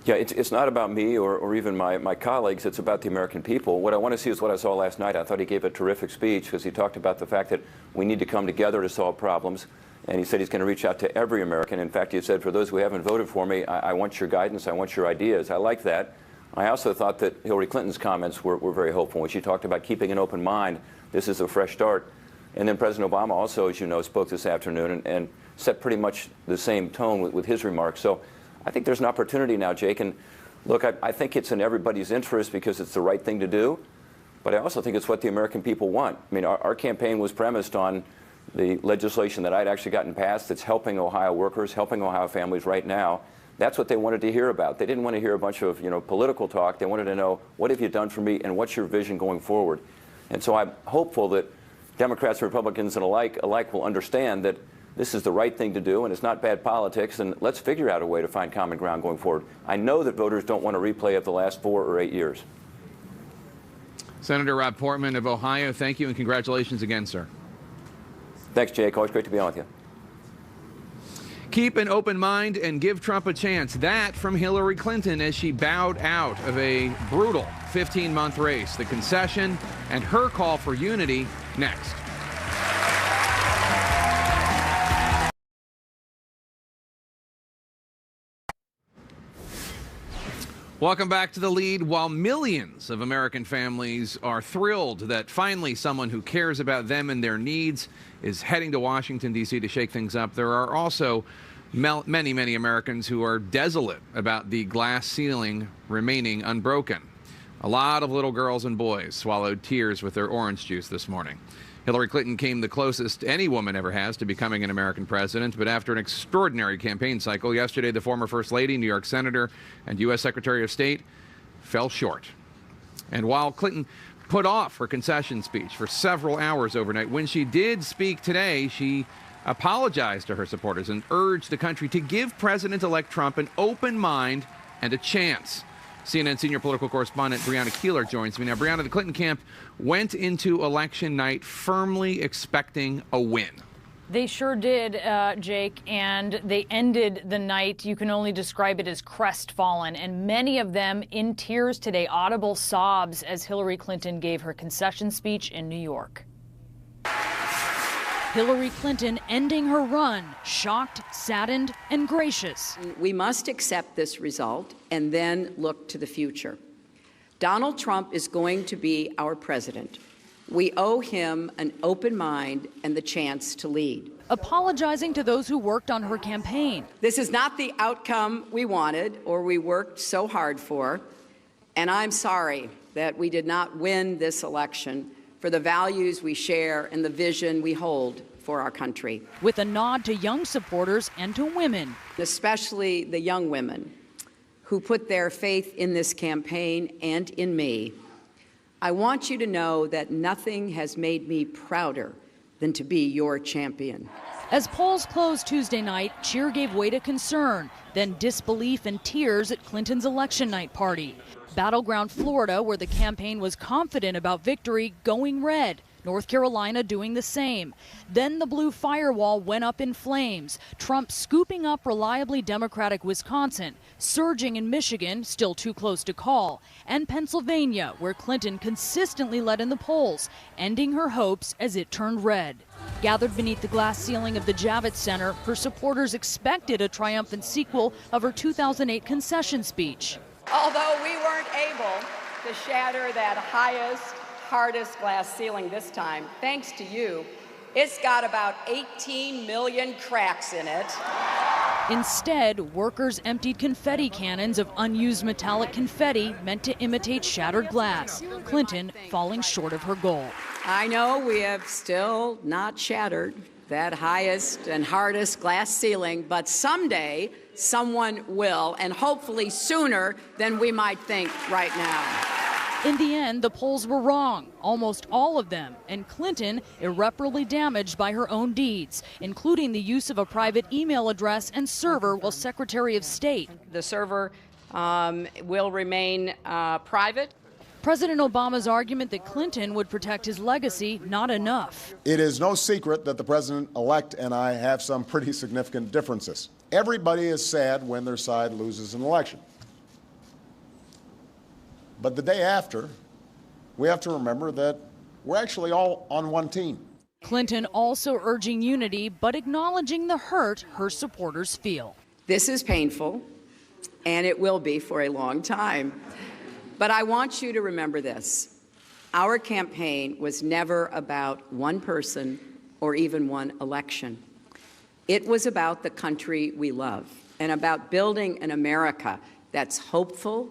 Yeah, it's not about me or even my colleagues. It's about the American people. What I want to see is what I saw last night. I thought he gave a terrific speech because he talked about the fact that we need to come together to solve problems. And he said he's going to reach out to every American. In fact, he said, for those who haven't voted for me, I want your guidance. I want your ideas. I like that. I also thought that Hillary Clinton's comments were very hopeful when she talked about keeping an open mind. This is a fresh start. And then President Obama also, as you know, spoke this afternoon and set pretty much the same tone with his remarks. So I think there's an opportunity now, Jake. And look, I think it's in everybody's interest because it's the right thing to do. But I also think it's what the American people want. I mean, our campaign was premised on the legislation that I'd actually gotten passed that's helping Ohio workers, helping Ohio families right now. That's what they wanted to hear about. They didn't want to hear a bunch of political talk. They wanted to know, what have you done for me and what's your vision going forward? And so I'm hopeful that Democrats, Republicans, and alike will understand that this is the right thing to do and it's not bad politics, and let's figure out a way to find common ground going forward. I know that voters don't want a replay of the last 4 or 8 years. Senator Rob Portman of Ohio, thank you and congratulations again, sir. Thanks, Jake. Always great to be on with you. Keep an open mind and give Trump a chance. That from Hillary Clinton as she bowed out of a brutal 15-month race. The concession and her call for unity next. Welcome back to The Lead. While millions of American families are thrilled that finally someone who cares about them and their needs is heading to Washington, D.C. to shake things up, there are also many, many Americans who are desolate about the glass ceiling remaining unbroken. A lot of little girls and boys swallowed tears with their orange juice this morning. Hillary Clinton came the closest any woman ever has to becoming an American president, but after an extraordinary campaign cycle, yesterday the former First Lady, New York Senator, and U.S. Secretary of State fell short. And while Clinton put off her concession speech for several hours overnight, when she did speak today, she apologized to her supporters and urged the country to give President-elect Trump an open mind and a chance. CNN senior political correspondent Brianna Keilar joins me now. Brianna, the Clinton camp went into election night firmly expecting a win. They sure did, Jake, and they ended the night, you can only describe it as crestfallen, and many of them in tears today, audible sobs as Hillary Clinton gave her concession speech in New York. Hillary Clinton ending her run, shocked, saddened, and gracious. We must accept this result and then look to the future. Donald Trump is going to be our president. We owe him an open mind and the chance to lead. Apologizing to those who worked on her campaign. This is not the outcome we wanted or we worked so hard for, and I'm sorry that we did not win this election for the values we share and the vision we hold for our country. With a nod to young supporters and to women. Especially the young women who put their faith in this campaign and in me. I want you to know that nothing has made me prouder than to be your champion. As polls closed Tuesday night, cheer gave way to concern, then disbelief and tears at Clinton's election night party. Battleground Florida, where the campaign was confident about victory, going red. North Carolina doing the same. Then the blue firewall went up in flames. Trump scooping up reliably Democratic Wisconsin, surging in Michigan, still too close to call, and Pennsylvania, where Clinton consistently led in the polls, ending her hopes as it turned red. Gathered beneath the glass ceiling of the Javits Center, her supporters expected a triumphant sequel of her 2008 concession speech. Although we weren't able to shatter that highest, hardest glass ceiling this time, thanks to you, it's got about 18 million cracks in it. Instead, workers emptied confetti cannons of unused metallic confetti meant to imitate shattered glass. Clinton falling short of her goal. I know we have still not shattered that highest and hardest glass ceiling, but someday someone will, and hopefully sooner than we might think right now. In the end, the polls were wrong, almost all of them, and Clinton irreparably damaged by her own deeds, including the use of a private email address and server while Secretary of State. The server will remain private. President Obama's argument that Clinton would protect his legacy, not enough. It is no secret that the president-elect and I have some pretty significant differences. Everybody is sad when their side loses an election. But the day after, we have to remember that we're actually all on one team. Clinton also urging unity, but acknowledging the hurt her supporters feel. This is painful, and it will be for a long time. But I want you to remember this. Our campaign was never about one person or even one election. It was about the country we love and about building an America that's hopeful,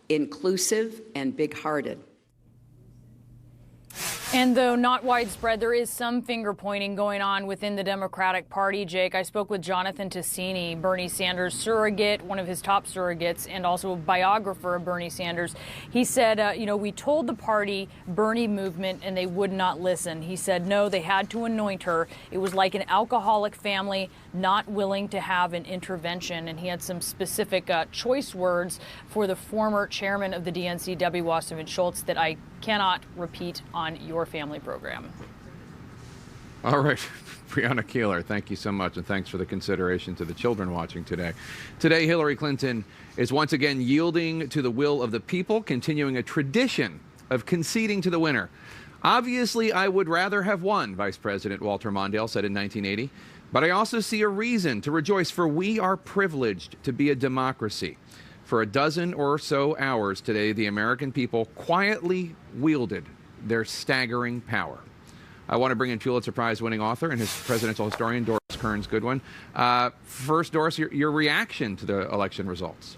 inclusive, and big-hearted. And though not widespread, there is some finger-pointing going on within the Democratic Party, Jake. I spoke with Jonathan Tassini, Bernie Sanders' surrogate, one of his top surrogates, and also a biographer of Bernie Sanders. He said, we told the party Bernie movement and they would not listen. He said, no, they had to anoint her. It was like an alcoholic family not willing to have an intervention. And he had some specific choice words for the former chairman of the DNC, Debbie Wasserman Schultz, that I cannot repeat on your family program. All right, Brianna Keilar, thank you so much, and thanks for the consideration to the children watching today. Today, Hillary Clinton is once again yielding to the will of the people, continuing a tradition of conceding to the winner. Obviously, I would rather have won, Vice President Walter Mondale said in 1980, but I also see a reason to rejoice, for we are privileged to be a democracy. For a dozen or so hours today, the American people quietly wielded their staggering power. I want to bring in Pulitzer Prize-winning author and his presidential historian, Doris Kearns Goodwin. First, Doris, your reaction to the election results.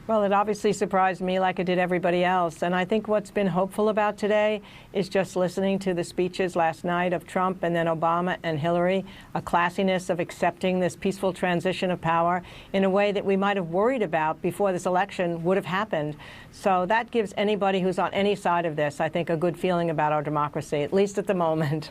Well, it obviously surprised me like it did everybody else. And I think what's been hopeful about today is just listening to the speeches last night of Trump and then Obama and Hillary, a classiness of accepting this peaceful transition of power in a way that we might have worried about before this election would have happened. So that gives anybody who's on any side of this, I think, a good feeling about our democracy, at least at the moment.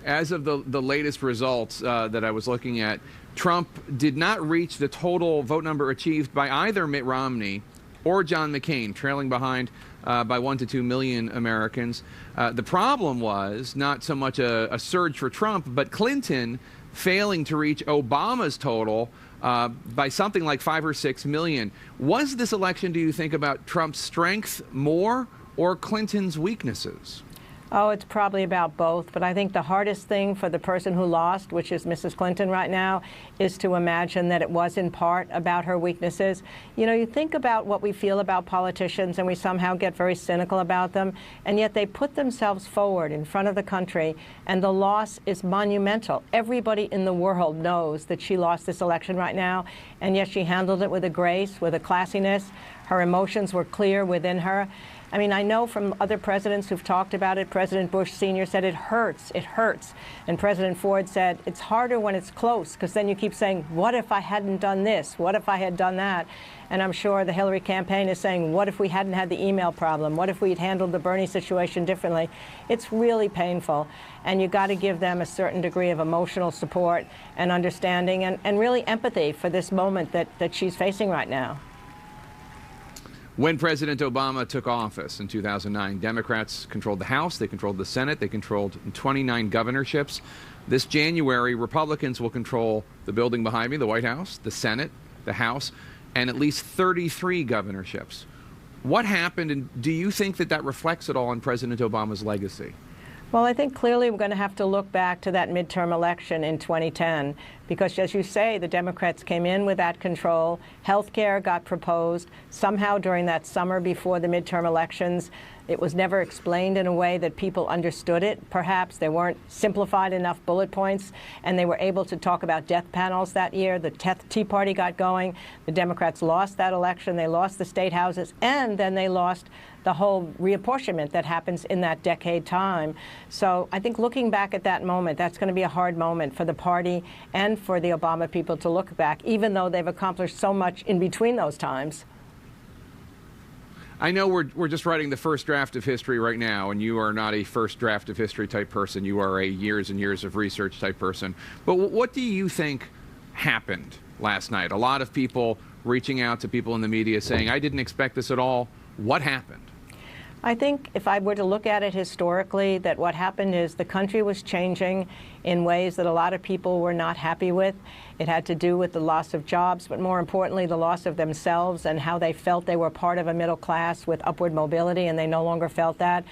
As of the latest results that I was looking at, Trump did not reach the total vote number achieved by either Mitt Romney or John McCain, trailing behind by 1 to 2 million Americans. The problem was not so much a surge for Trump, but Clinton failing to reach Obama's total by something like 5 or 6 million. Was this election, do you think, about Trump's strength more or Clinton's weaknesses? Oh, it's probably about both. But I think the hardest thing for the person who lost, which is Mrs. Clinton right now, is to imagine that it was in part about her weaknesses. You know, you think about what we feel about politicians and we somehow get very cynical about them, and yet they put themselves forward in front of the country, and the loss is monumental. Everybody in the world knows that she lost this election right now, and yet she handled it with a grace, with a classiness. Her emotions were clear within her. I mean, I know from other presidents who've talked about it, President Bush Sr. said it hurts, and President Ford said it's harder when it's close, because then you keep saying, what if I hadn't done this? What if I had done that? And I'm sure the Hillary campaign is saying, what if we hadn't had the email problem? What if we'd handled the Bernie situation differently? It's really painful, and you've got to give them a certain degree of emotional support and understanding and really empathy for this moment that she's facing right now. When President Obama took office in 2009, Democrats controlled the House, they controlled the Senate, they controlled 29 governorships. This January, Republicans will control the building behind me, the White House, the Senate, the House, and at least 33 governorships. What happened, and do you think that that reflects at all on President Obama's legacy? Well, I think clearly we're going to have to look back to that midterm election in 2010, because, as you say, the Democrats came in with that control. Health care got proposed somehow during that summer before the midterm elections. It was never explained in a way that people understood it. Perhaps there weren't simplified enough bullet points, and they were able to talk about death panels that year. The Tea Party got going. The Democrats lost that election. They lost the state houses, and then they lost the whole reapportionment that happens in that decade time. So I think looking back at that moment, that's going to be a hard moment for the party and for the Obama people to look back, even though they've accomplished so much in between those times. I know we're just writing the first draft of history right now, and you are not a first draft of history type person. You are a years and years of research type person. But what do you think happened last night? A lot of people reaching out to people in the media saying, I didn't expect this at all. What happened? I think if I were to look at it historically, that what happened is the country was changing in ways that a lot of people were not happy with. It had to do with the loss of jobs, but more importantly, the loss of themselves and how they felt they were part of a middle class with upward mobility, and they no longer felt that.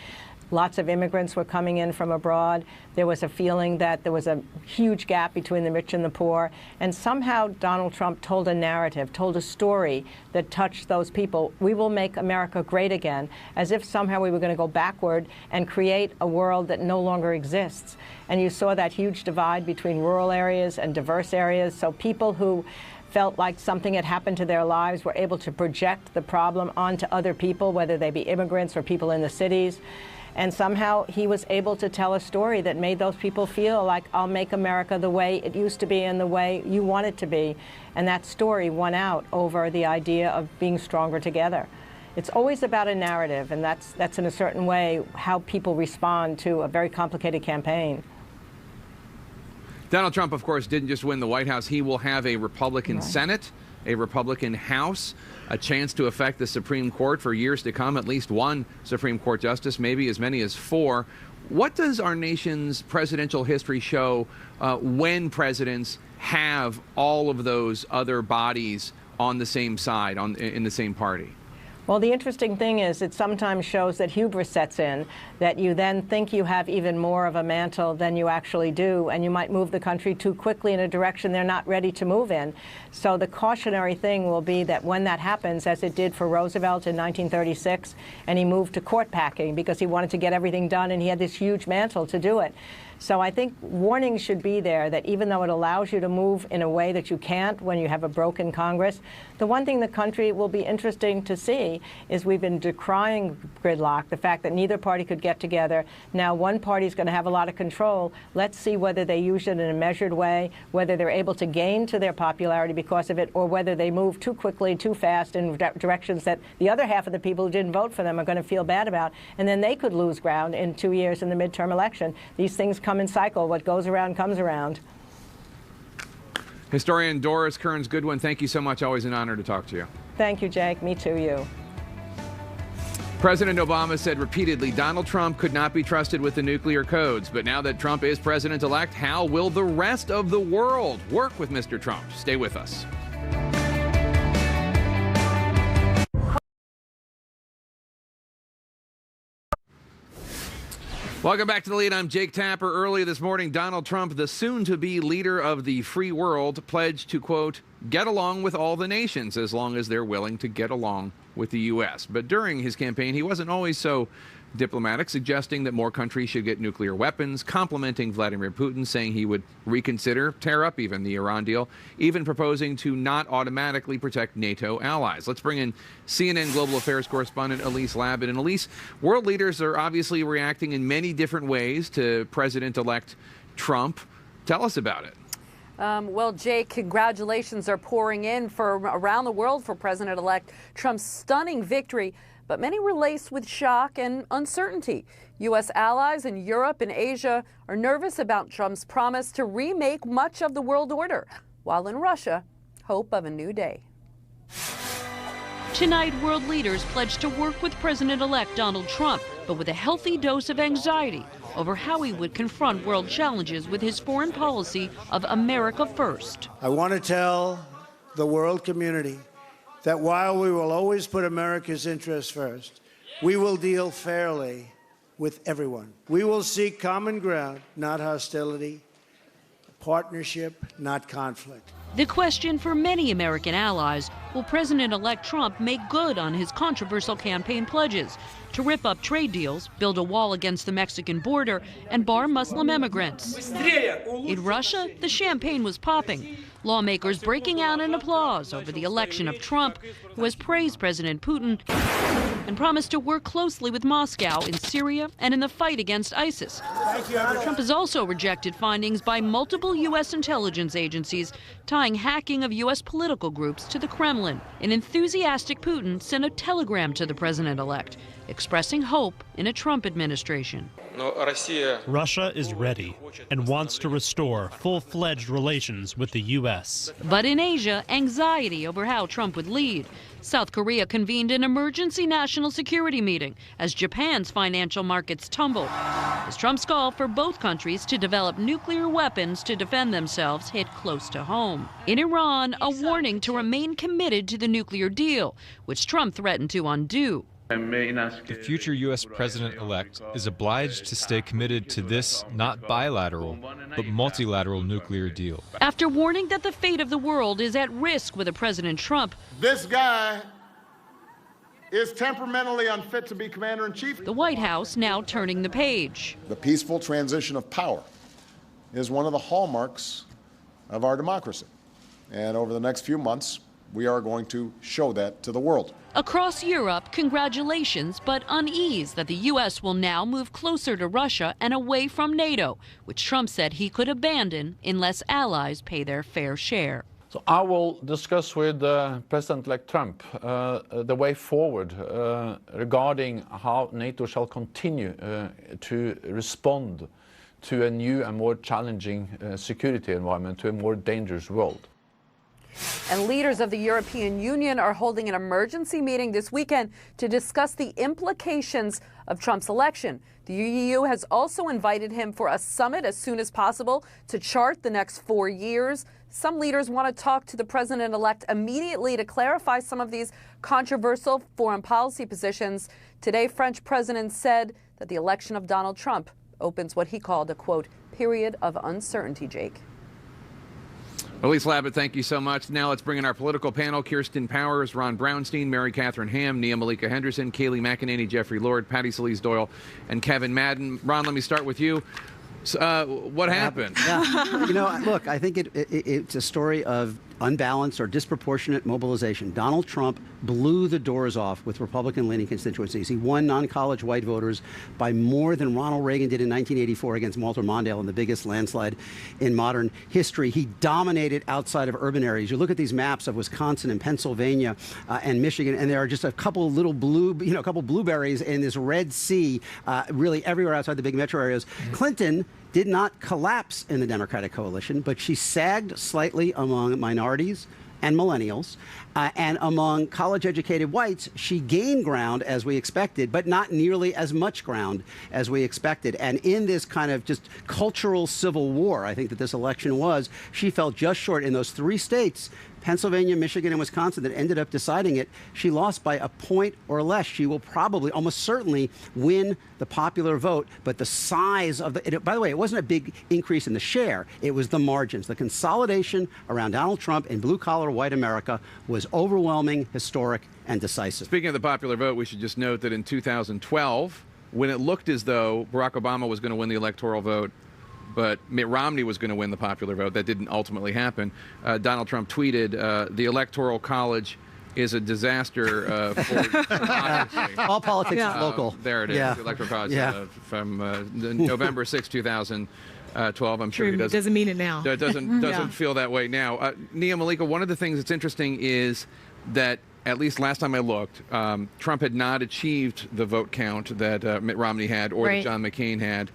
Lots of immigrants were coming in from abroad. There was a feeling that there was a huge gap between the rich and the poor. And somehow Donald Trump told a narrative, told a story that touched those people. We will make America great again, as if somehow we were going to go backward and create a world that no longer exists. And you saw that huge divide between rural areas and diverse areas. So people who felt like something had happened to their lives were able to project the problem onto other people, whether they be immigrants or people in the cities. And somehow he was able to tell a story that made those people feel like, I'll make America the way it used to be and the way you want it to be. And that story won out over the idea of being stronger together. It's always about a narrative, and that's in a certain way how people respond to a very complicated campaign. Donald Trump, of course, didn't just win the White House. He will have a Republican Senate, a Republican House, a chance to affect the Supreme Court for years to come, at least one Supreme Court justice, maybe as many as 4. What does our nation's presidential history show when presidents have all of those other bodies on the same side, in the same party? Well, the interesting thing is it sometimes shows that hubris sets in, that you then think you have even more of a mantle than you actually do, and you might move the country too quickly in a direction they're not ready to move in. So the cautionary thing will be that when that happens, as it did for Roosevelt in 1936, and he moved to court packing because he wanted to get everything done, and he had this huge mantle to do it. So I think warnings should be there that even though it allows you to move in a way that you can't when you have a broken Congress, the one thing the country will be interesting to see is we've been decrying gridlock, the fact that neither party could get together. Now one party is going to have a lot of control. Let's see whether they use it in a measured way, whether they're able to gain to their popularity because of it, or whether they move too quickly, too fast in directions that the other half of the people who didn't vote for them are going to feel bad about. And then they could lose ground in 2 years in the midterm election. These things come in cycle. What goes around comes around. Historian Doris Kearns Goodwin, thank you so much. Always an honor to talk to you. Thank you, Jake. Me too, you. President Obama said repeatedly Donald Trump could not be trusted with the nuclear codes. But now that Trump is president-elect, how will the rest of the world work with Mr. Trump? Stay with us. Welcome back to The Lead. I'm Jake Tapper. Early this morning, Donald Trump, the soon-to-be leader of the free world, pledged to, quote, get along with all the nations as long as they're willing to get along with the U.S. But during his campaign, he wasn't always so diplomatic, suggesting that more countries should get nuclear weapons, complimenting Vladimir Putin, saying he would reconsider, tear up even the Iran deal, even proposing to not automatically protect NATO allies. Let's bring in CNN Global Affairs correspondent Elise Labott. And Elise, world leaders are obviously reacting in many different ways to President-elect Trump. Tell us about it. Well, Jake, congratulations are pouring in from around the world for President-elect Trump's stunning victory. But many were laced with shock and uncertainty. U.S. allies in Europe and Asia are nervous about Trump's promise to remake much of the world order, while in Russia, hope of a new day. Tonight, world leaders pledged to work with President-elect Donald Trump, but with a healthy dose of anxiety over how he would confront world challenges with his foreign policy of America first. I want to tell the world community that while we will always put America's interests first, we will deal fairly with everyone. We will seek common ground, not hostility, partnership, not conflict. The question for many American allies, will President-elect Trump make good on his controversial campaign pledges to rip up trade deals, build a wall against the Mexican border, and bar Muslim immigrants? In Russia, the champagne was popping. Lawmakers breaking out in applause over the election of Trump, who has praised President Putin and promised to work closely with Moscow in Syria and in the fight against ISIS. Trump has also rejected findings by multiple U.S. intelligence agencies tying hacking of U.S. political groups to the Kremlin. An enthusiastic Putin sent a telegram to the president-elect, expressing hope in a Trump administration. Russia is ready and wants to restore full-fledged relations with the U.S. But in Asia, anxiety over how Trump would lead. South Korea convened an emergency national security meeting as Japan's financial markets tumbled, as Trump's call for both countries to develop nuclear weapons to defend themselves hit close to home. In Iran, a warning to remain committed to the nuclear deal, which Trump threatened to undo. The future U.S. president-elect is obliged to stay committed to this not bilateral, but multilateral nuclear deal. After warning that the fate of the world is at risk with a President Trump, this guy is temperamentally unfit to be commander-in-chief. The White House now turning the page. The peaceful transition of power is one of the hallmarks of our democracy. And over the next few months, we are going to show that to the world. Across Europe, congratulations, but unease that the U.S. will now move closer to Russia and away from NATO, which Trump said he could abandon unless allies pay their fair share. So I will discuss with President-elect Trump the way forward regarding how NATO shall continue to respond to a new and more challenging security environment, to a more dangerous world. And leaders of the European Union are holding an emergency meeting this weekend to discuss the implications of Trump's election. The EU has also invited him for a summit as soon as possible to chart the next 4 years. Some leaders want to talk to the president-elect immediately to clarify some of these controversial foreign policy positions. Today, French president said that the election of Donald Trump opens what he called a, quote, period of uncertainty, Jake. Elise Labott, thank you so much. Now let's bring in our political panel. Kirsten Powers, Ron Brownstein, Mary Catherine Ham, Nia Malika Henderson, Kayleigh McEnany, Jeffrey Lord, Patty Solis Doyle, and Kevin Madden. Ron, let me start with you. What happened? Yeah. Look, I think it's a story of unbalanced or disproportionate mobilization. Donald Trump blew the doors off with Republican-leaning constituencies. He won non-college white voters by more than Ronald Reagan did in 1984 against Walter Mondale in the biggest landslide in modern history. He dominated outside of urban areas. You look at these maps of Wisconsin and Pennsylvania and Michigan, and there are just a couple little blueberries in this red sea, really everywhere outside the big metro areas. Clinton did not collapse in the Democratic coalition, but she sagged slightly among minorities and millennials. And among college-educated whites, she gained ground as we expected, but not nearly as much ground as we expected. And in this kind of just cultural civil war, I think that this election was, she fell just short in those 3 states, Pennsylvania, Michigan, and Wisconsin that ended up deciding it, she lost by a point or less. She will probably, almost certainly, win the popular vote. But the size of by the way, it wasn't a big increase in the share. It was the margins. The consolidation around Donald Trump in blue-collar white America was overwhelming, historic, and decisive. Speaking of the popular vote, we should just note that in 2012, when it looked as though Barack Obama was going to win the electoral vote, but Mitt Romney was going to win the popular vote, that didn't ultimately happen. Donald Trump tweeted, the Electoral College is a disaster for democracy. All politics is local. There it is, the Electoral College from November 6, 2012. I'm sure he doesn't mean it now. Doesn't feel that way now. Nia Malika, one of the things that's interesting is that at least last time I looked, Trump had not achieved the vote count that Mitt Romney had or that John McCain had.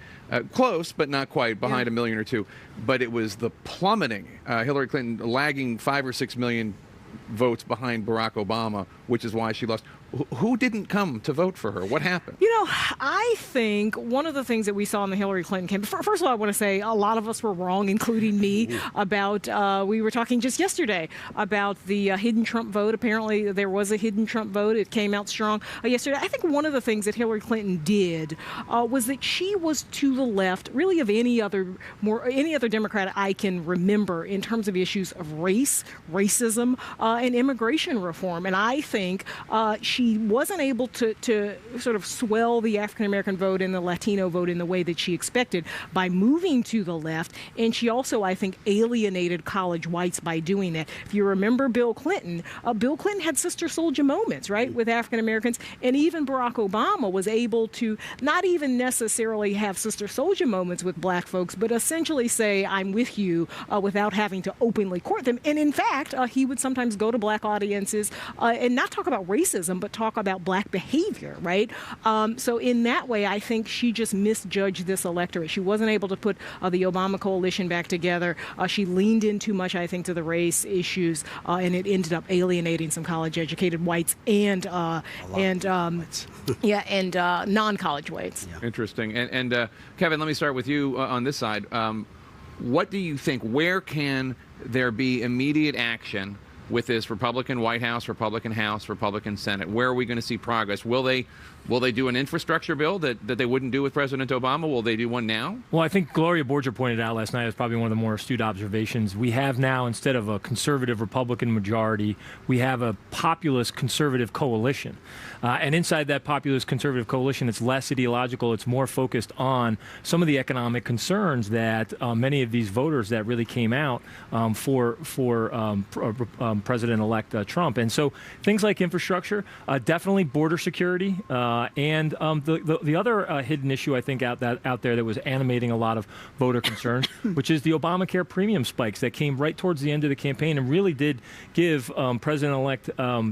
Close, but not quite, behind a million or two. But it was the plummeting. Hillary Clinton lagging 5 or 6 million votes behind Barack Obama, which is why she lost. Who didn't come to vote for her? What happened? You know, I think one of the things that we saw in the Hillary Clinton campaign, first of all, I want to say a lot of us were wrong, including me, about, we were talking just yesterday about the hidden Trump vote. Apparently there was a hidden Trump vote. It came out strong yesterday. I think one of the things that Hillary Clinton did was that she was to the left, really, of any other Democrat I can remember in terms of issues of race, racism, and immigration reform. And I think she wasn't able to sort of swell the African-American vote and the Latino vote in the way that she expected by moving to the left. And she also, I think, alienated college whites by doing that. If you remember Bill Clinton had Sister Souljah moments, right, with African-Americans. And even Barack Obama was able to not even necessarily have Sister Souljah moments with black folks, but essentially say, I'm with you, without having to openly court them. And in fact, he would sometimes go to black audiences and not talk about racism, but talk about black behavior, right? So in that way, I think she just misjudged this electorate. She wasn't able to put the Obama coalition back together. She leaned in too much, I think, to the race issues, and it ended up alienating some college-educated whites and non-college whites. Yeah. Interesting. And Kevin, let me start with you on this side. What do you think? Where can there be immediate action with this Republican White House, Republican House, Republican Senate? Where are we going to see progress? Will they do an infrastructure bill that they wouldn't do with President Obama? Will they do one now? Well, I think Gloria Borger pointed out last night, it's probably one of the more astute observations. We have now, instead of a conservative Republican majority, we have a populist conservative coalition. And inside that populist conservative coalition, it's less ideological. It's more focused on some of the economic concerns that many of these voters that really came out for President-elect Trump. And so things like infrastructure, definitely border security, and the other hidden issue I think out there that was animating a lot of voter concerns, which is the Obamacare premium spikes that came right towards the end of the campaign and really did give President-elect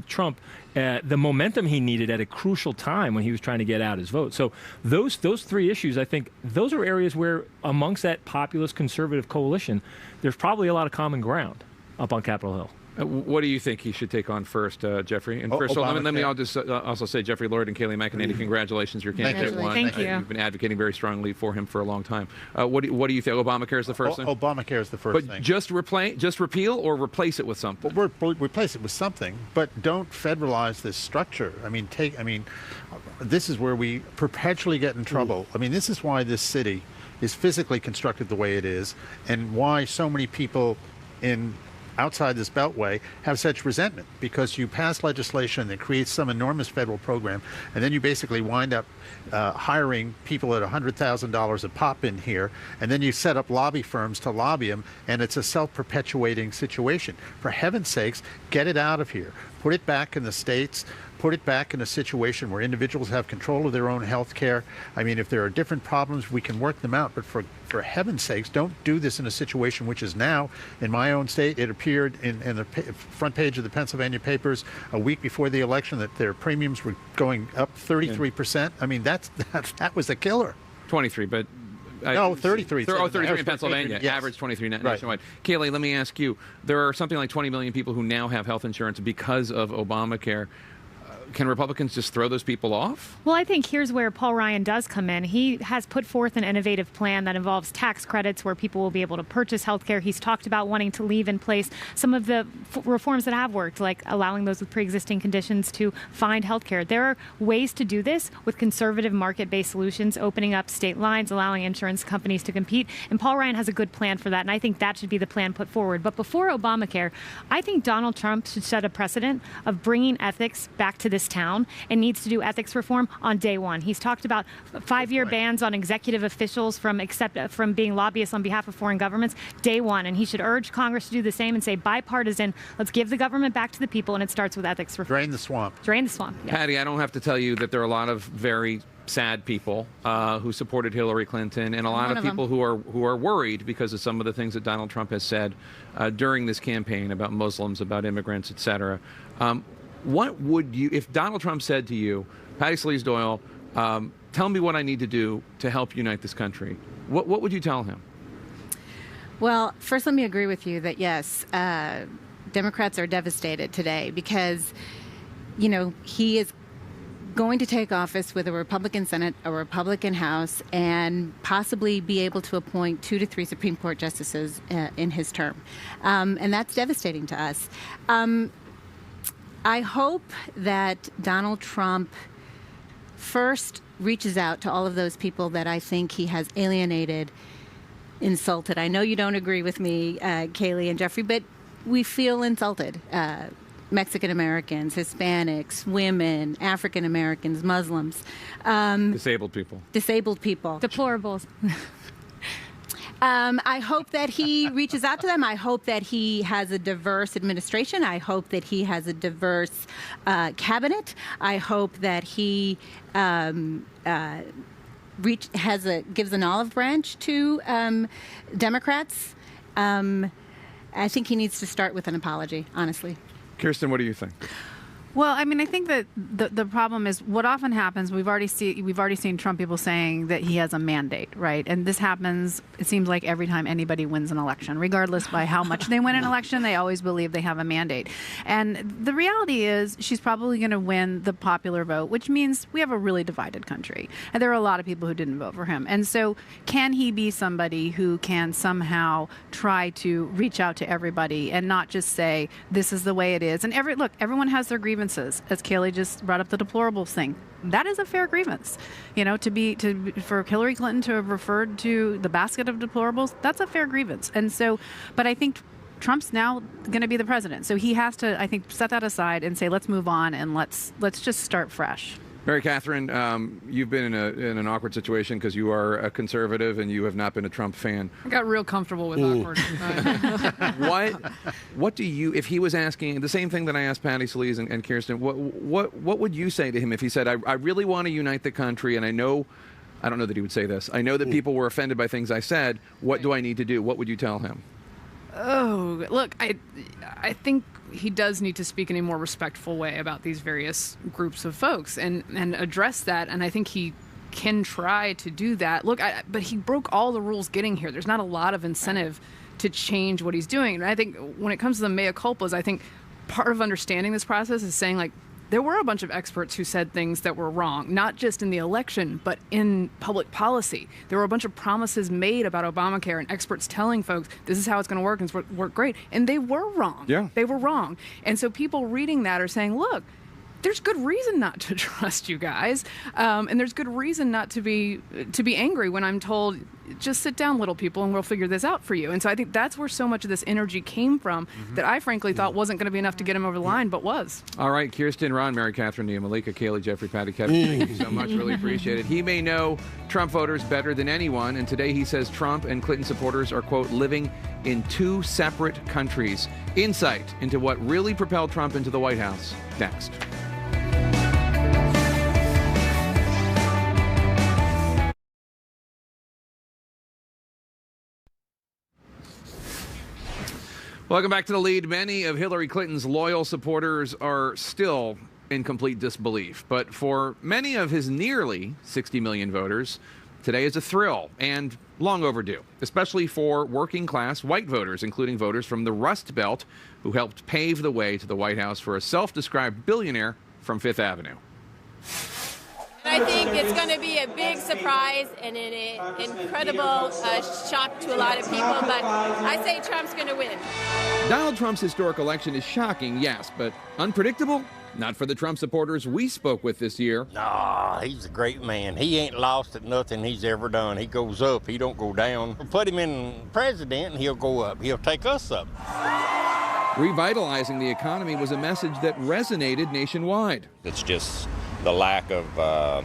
Trump the momentum he needed at a crucial time when he was trying to get out his vote. So those three issues, I think, those are areas where amongst that populist conservative coalition, there's probably a lot of common ground up on Capitol Hill. What do you think he should take on first, Jeffrey? And first, let me also say, Jeffrey Lord and Kayleigh McEnany, congratulations. Your candidate won. Thank you. You've been advocating very strongly for him for a long time. What do you think? Obamacare is the first thing? Obamacare is the first thing. But just repeal or replace it with something? Well, replace it with something, but don't federalize this structure. This is where we perpetually get in trouble. This is why this city is physically constructed the way it is, and why so many people outside this beltway have such resentment, because you pass legislation that creates some enormous federal program, and then you basically wind up hiring people at $100,000 a pop in here, and then you set up lobby firms to lobby them, and it's a self-perpetuating situation. For heaven's sakes, get it out of here. Put it back in the states. Put it back in a situation where individuals have control of their own health care. If there are different problems, we can work them out. But for heaven's sakes, don't do this in a situation which is now, in my own state, it appeared in the front page of the Pennsylvania papers a week before the election that their premiums were going up 33%. That was a killer. 23, but... No, 33. 33 in Pennsylvania. Yes. Average 23 nationwide. Right. Kayleigh, let me ask you. There are something like 20 million people who now have health insurance because of Obamacare. can Republicans just throw those people off? Well, I think here's where Paul Ryan does come in. He has put forth an innovative plan that involves tax credits where people will be able to purchase health care. He's talked about wanting to leave in place some of the reforms that have worked, like allowing those with pre-existing conditions to find health care. There are ways to do this with conservative market-based solutions, opening up state lines, allowing insurance companies to compete. And Paul Ryan has a good plan for that, and I think that should be the plan put forward. But before Obamacare, I think Donald Trump should set a precedent of bringing ethics back to this town and needs to do ethics reform on day one. He's talked about 5-year bans on executive officials from being lobbyists on behalf of foreign governments day one. And he should urge Congress to do the same and say bipartisan, let's give the government back to the people, and it starts with ethics reform. Drain the swamp. Drain the swamp. Yeah. Patty, I don't have to tell you that there are a lot of very sad people who supported Hillary Clinton, and a lot of people who are worried because of some of the things that Donald Trump has said during this campaign about Muslims, about immigrants, etc. What would you, if Donald Trump said to you, Patty Sleaze-Doyle, tell me what I need to do to help unite this country, what would you tell him? Well, first let me agree with you that yes, Democrats are devastated today because, you know, he is going to take office with a Republican Senate, a Republican House, and possibly be able to appoint 2 to 3 Supreme Court justices in his term. And that's devastating to us. I hope that Donald Trump first reaches out to all of those people that I think he has alienated, insulted. I know you don't agree with me, Kayleigh and Jeffrey, but we feel insulted. Mexican Americans, Hispanics, women, African Americans, Muslims. Disabled people. Disabled people. Deplorables. I hope that he reaches out to them. I hope that he has a diverse administration. I hope that he has a diverse cabinet. I hope that he gives an olive branch to Democrats. I think he needs to start with an apology, honestly. Kirsten, what do you think? Well, I mean, I think that the problem is what often happens. We've already seen Trump people saying that he has a mandate, right? And this happens. It seems like every time anybody wins an election, regardless by how much they win an election, they always believe they have a mandate. And the reality is, she's probably going to win the popular vote, which means we have a really divided country, and there are a lot of people who didn't vote for him. And so, can he be somebody who can somehow try to reach out to everybody and not just say this is the way it is? And everyone has their grievances. As Kayleigh just brought up the deplorables thing, that is a fair grievance. You know, for Hillary Clinton to have referred to the basket of deplorables, that's a fair grievance. And so, but I think Trump's now going to be the president, so he has to, I think, set that aside and say, let's move on and let's just start fresh. Mary Catherine, you've been in an awkward situation because you are a conservative and you have not been a Trump fan. I got real comfortable with awkward. What do you, if he was asking the same thing that I asked Patty Sleaze and Kirsten, what would you say to him if he said, I really want to unite the country, and I don't know that he would say this, I know that people were offended by things I said, what do I need to do? What would you tell him? Oh, look, I think he does need to speak in a more respectful way about these various groups of folks and address that. And I think he can try to do that. Look, but he broke all the rules getting here. There's not a lot of incentive to change what he's doing. And I think when it comes to the mea culpas, I think part of understanding this process is saying, like, there were a bunch of experts who said things that were wrong, not just in the election, but in public policy. There were a bunch of promises made about Obamacare and experts telling folks this is how it's going to work and it's work great. And they were wrong. Yeah. They were wrong. And so people reading that are saying, look, there's good reason not to trust you guys. And there's good reason not to be angry when I'm told, just sit down, little people, and we'll figure this out for you. And so I think that's where so much of this energy came from that I frankly thought wasn't going to be enough to get him over the line, but was. All right, Kirsten, Ron, Mary Catherine, Nia Malika, Kayleigh, Jeffrey, Patty, Kevin, thank you so much. Really appreciate it. He may know Trump voters better than anyone, and today he says Trump and Clinton supporters are, quote, living in 2 separate countries. Insight into what really propelled Trump into the White House, next. Welcome back to The Lead. Many of Hillary Clinton's loyal supporters are still in complete disbelief. But for many of his nearly 60 million voters, today is a thrill and long overdue, especially for working-class white voters, including voters from the Rust Belt who helped pave the way to the White House for a self-described billionaire from Fifth Avenue. I think it's going to be a big surprise and an incredible shock to a lot of people, but I say Trump's going to win. Donald Trump's historic election is shocking, yes, but unpredictable? Not for the Trump supporters we spoke with this year. Nah, he's a great man. He ain't lost at nothing he's ever done. He goes up, he don't go down. Put him in president and he'll go up. He'll take us up. Revitalizing the economy was a message that resonated nationwide. It's just the lack of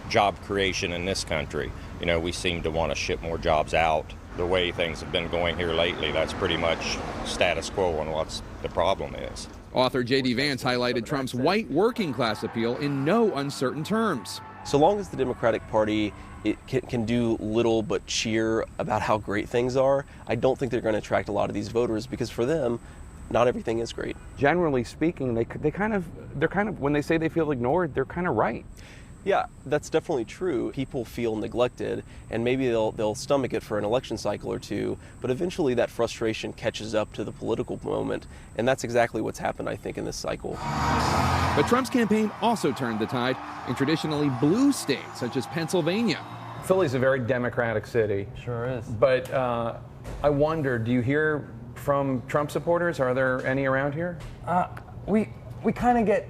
job creation in this country. You know, we seem to want to ship more jobs out. The way things have been going here lately, that's pretty much status quo on what the problem is. Author J.D. Vance highlighted Trump's white working class appeal in no uncertain terms. So long as the Democratic Party can do little but cheer about how great things are, I don't think they're going to attract a lot of these voters, because for them, not everything is great. Generally speaking, they're kind of when they say they feel ignored, they're kind of right. Yeah, that's definitely true. People feel neglected, and maybe they'll stomach it for an election cycle or two, but eventually that frustration catches up to the political moment, and that's exactly what's happened, I think, in this cycle. But Trump's campaign also turned the tide in traditionally blue states, such as Pennsylvania. Philly's a very Democratic city. Sure is. But I wonder, do you hear from Trump supporters? Are there any around here? We kind of get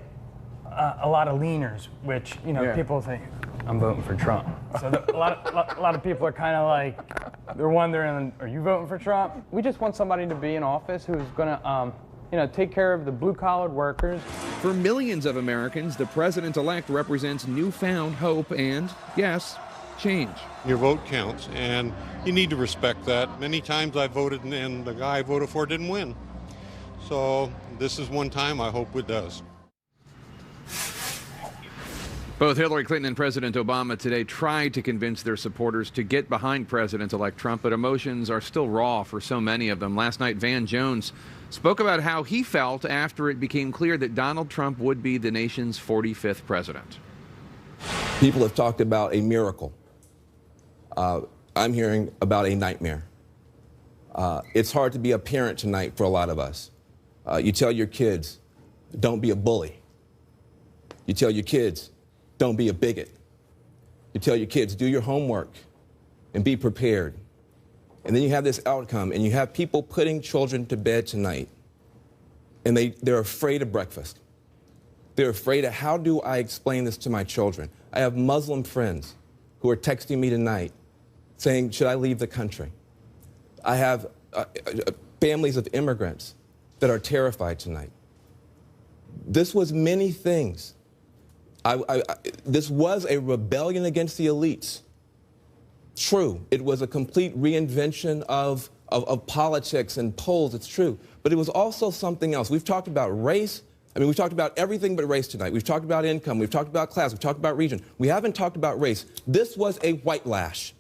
a lot of leaners, which, you know, people think, I'm voting for Trump. So a lot of people are kind of like, they're wondering, are you voting for Trump? We just want somebody to be in office who's going to, take care of the blue-collar workers. For millions of Americans, the president-elect represents newfound hope and, yes, change. Your vote counts, and you need to respect that. Many times I voted and the guy I voted for didn't win. So this is one time I hope it does. Both Hillary Clinton and President Obama today tried to convince their supporters to get behind President-elect Trump, but emotions are still raw for so many of them. Last night, Van Jones spoke about how he felt after it became clear that Donald Trump would be the nation's 45th president. People have talked about a miracle. I'm hearing about a nightmare. It's hard to be a parent tonight for a lot of us. You tell your kids, don't be a bully. You tell your kids, don't be a bigot. You tell your kids, do your homework and be prepared. And then you have this outcome, and you have people putting children to bed tonight, and they're afraid of breakfast. They're afraid of, how do I explain this to my children? I have Muslim friends who are texting me tonight saying, should I leave the country? I have families of immigrants that are terrified tonight. This was many things. This was a rebellion against the elites. True, it was a complete reinvention of politics and polls, it's true. But it was also something else. We've talked about race. I mean, we've talked about everything but race tonight. We've talked about income. We've talked about class. We've talked about region. We haven't talked about race. This was a white lash.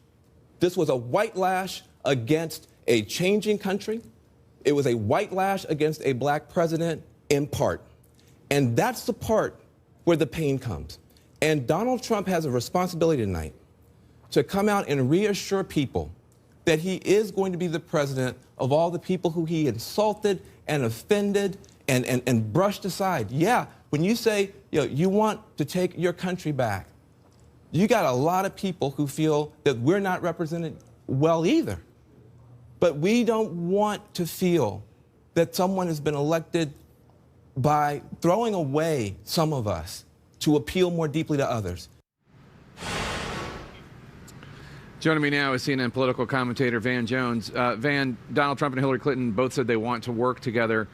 This was a white lash against a changing country. It was a white lash against a black president in part. And that's the part where the pain comes. And Donald Trump has a responsibility tonight to come out and reassure people that he is going to be the president of all the people who he insulted and offended and brushed aside. Yeah, when you say, you want to take your country back, you got a lot of people who feel that we're not represented well either. But we don't want to feel that someone has been elected by throwing away some of us to appeal more deeply to others. Joining me now is CNN political commentator Van Jones. Van, Donald Trump and Hillary Clinton both said they want to work together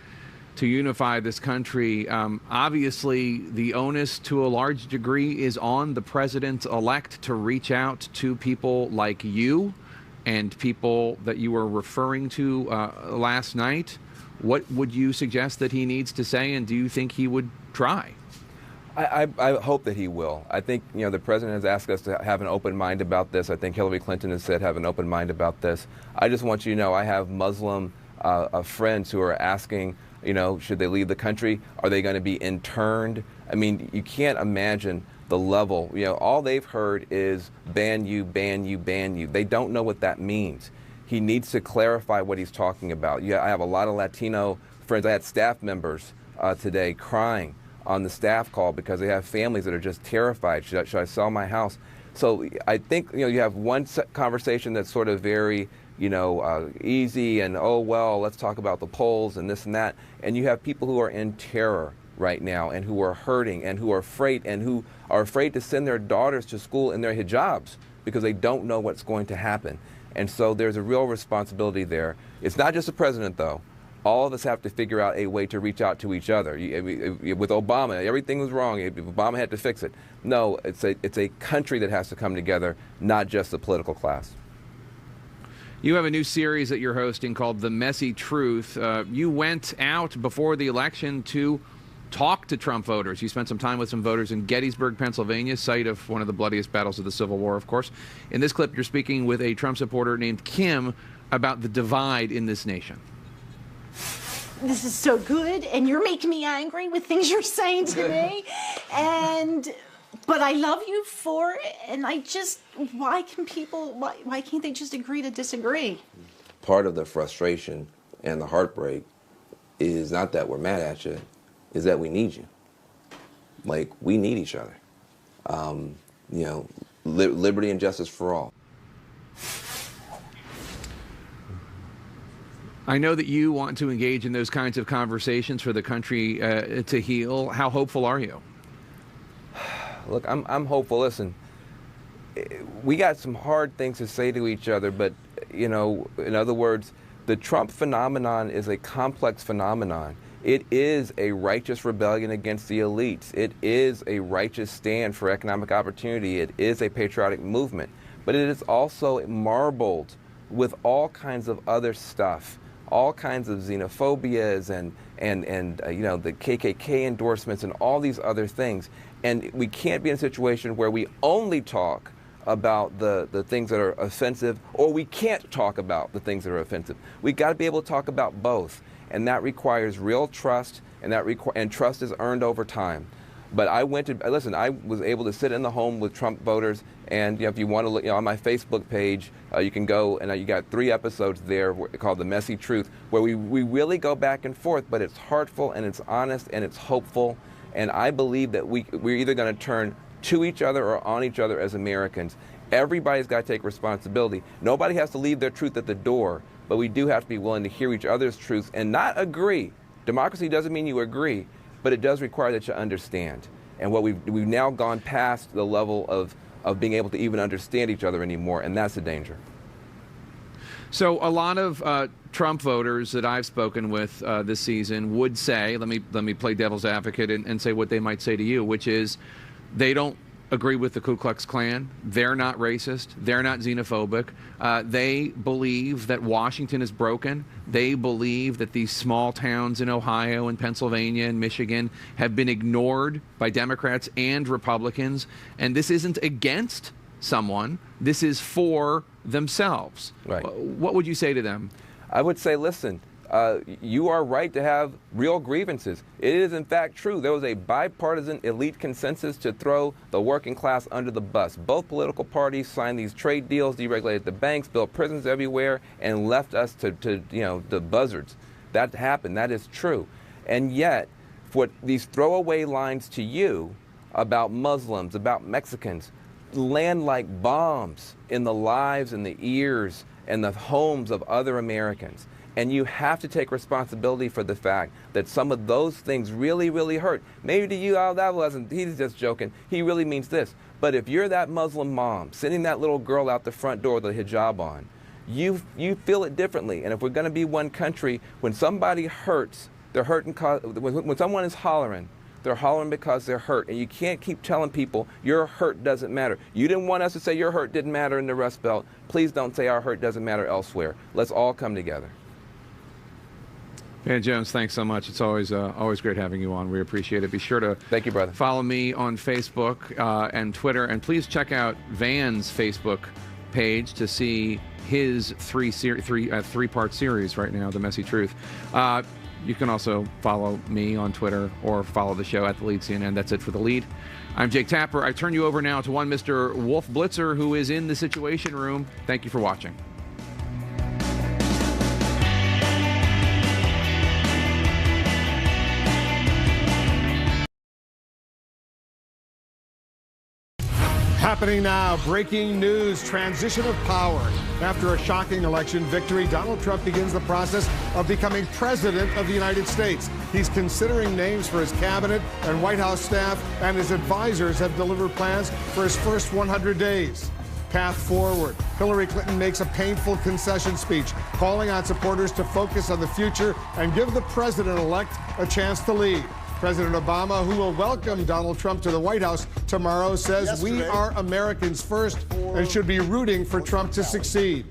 to unify this country. Obviously, the onus to a large degree is on the president-elect to reach out to people like you and people that you were referring to last night. What would you suggest that he needs to say, and do you think he would try? I hope that he will. I think, the president has asked us to have an open mind about this. I think Hillary Clinton has said have an open mind about this. I just want you to know I have Muslim friends who are asking, should they leave the country? Are they going to be interned? I mean, you can't imagine the level. All they've heard is ban you, ban you, ban you. They don't know what that means. He needs to clarify what he's talking about. I have a lot of Latino friends. I had staff members today crying on the staff call because they have families that are just terrified. Should I sell my house? So I think, you have one conversation that's sort of very, easy and, oh, well, let's talk about the polls and this and that. And you have people who are in terror right now and who are hurting and who are afraid to send their daughters to school in their hijabs because they don't know what's going to happen. And so there's a real responsibility there. It's not just the president, though. All of us have to figure out a way to reach out to each other. With Obama, everything was wrong. Obama had to fix it. No, it's a country that has to come together, not just the political class. You have a new series that you're hosting called The Messy Truth. You went out before the election to talk to Trump voters. You spent some time with some voters in Gettysburg, Pennsylvania, site of one of the bloodiest battles of the Civil War, of course. In this clip, you're speaking with a Trump supporter named Kim about the divide in this nation. This is so good, and you're making me angry with things you're saying to me, but I love you for it, and why can't they just agree to disagree? Part of the frustration and the heartbreak is not that we're mad at you, is that we need you. Like, we need each other. Liberty and justice for all. I know that you want to engage in those kinds of conversations for the country to heal. How hopeful are you? Look, I'm hopeful. Listen, we got some hard things to say to each other, but, in other words, the Trump phenomenon is a complex phenomenon. It is a righteous rebellion against the elites. It is a righteous stand for economic opportunity. It is a patriotic movement. But it is also marbled with all kinds of other stuff, all kinds of xenophobias and the KKK endorsements and all these other things. And we can't be in a situation where we only talk about the things that are offensive, or we can't talk about the things that are offensive. We've got to be able to talk about both. And that requires real trust, and trust is earned over time. But I was able to sit in the home with Trump voters, and if you want to look on my Facebook page, you can go, and you got 3 episodes there called The Messy Truth, where we really go back and forth, but it's heartful, and it's honest, and it's hopeful. And I believe that we're either going to turn to each other or on each other as Americans. Everybody's got to take responsibility. Nobody has to leave their truth at the door, but we do have to be willing to hear each other's truths and not agree. Democracy doesn't mean you agree, but it does require that you understand. And what we've now gone past the level of being able to even understand each other anymore, and that's the danger. So a lot of Trump voters that I've spoken with this season would say, let me play devil's advocate and say what they might say to you, which is they don't agree with the Ku Klux Klan. They're not racist. They're not xenophobic. They believe that Washington is broken. They believe that these small towns in Ohio and Pennsylvania and Michigan have been ignored by Democrats and Republicans. And this isn't against someone. This is for themselves. Right. What would you say to them? I would say, listen, you are right to have real grievances. It is, in fact, true. There was a bipartisan elite consensus to throw the working class under the bus. Both political parties signed these trade deals, deregulated the banks, built prisons everywhere, and left us to the buzzards. That happened. That is true. And yet, for these throwaway lines to you about Muslims, about Mexicans, land like bombs in the lives and the ears and the homes of other Americans. And you have to take responsibility for the fact that some of those things really, really hurt. Maybe to you, he's just joking. He really means this. But if you're that Muslim mom sending that little girl out the front door with a hijab on, you feel it differently. And if we're going to be one country, when somebody hurts, they're hurting. When someone is hollering, they're hollering because they're hurt. And you can't keep telling people your hurt doesn't matter. You didn't want us to say your hurt didn't matter in the Rust Belt. Please don't say our hurt doesn't matter elsewhere. Let's all come together. Van Jones, thanks so much. It's always great having you on. We appreciate it. Be sure to thank you, brother. Follow me on Facebook and Twitter, and please check out Van's Facebook page to see his three-part series right now, The Messy Truth. You can also follow me on Twitter or follow the show at The Lead CNN. That's it for The Lead. I'm Jake Tapper. I turn you over now to one Mr. Wolf Blitzer, who is in the Situation Room. Thank you for watching. Happening now, breaking news, transition of power. After a shocking election victory, Donald Trump begins the process of becoming president of the United States. He's considering names for his cabinet and White House staff, and his advisors have delivered plans for his first 100 days. Path forward. Hillary Clinton makes a painful concession speech, calling on supporters to focus on the future and give the president-elect a chance to lead. President Obama, who will welcome Donald Trump to the White House tomorrow, says we are Americans first and should be rooting for Trump to succeed.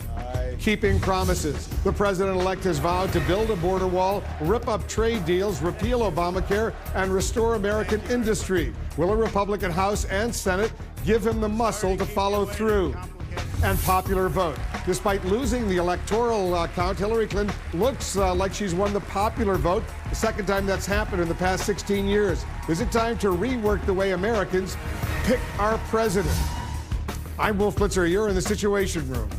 Keeping promises. The president-elect has vowed to build a border wall, rip up trade deals, repeal Obamacare, and restore American industry. Will a Republican House and Senate give him the muscle to follow through? And popular vote. Despite losing the electoral count, Hillary Clinton looks like she's won the popular vote, the second time that's happened in the past 16 years. Is it time to rework the way Americans pick our president? I'm Wolf Blitzer. You're in the Situation Room.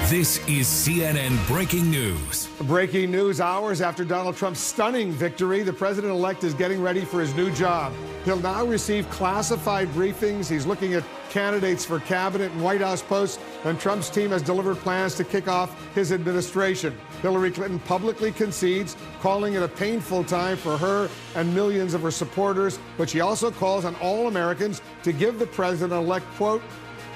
This is CNN Breaking News. Breaking news hours after Donald Trump's stunning victory, the president-elect is getting ready for his new job. He'll now receive classified briefings. He's looking at candidates for cabinet and White House posts, and Trump's team has delivered plans to kick off his administration. Hillary Clinton publicly concedes, calling it a painful time for her and millions of her supporters, but she also calls on all Americans to give the president-elect, quote,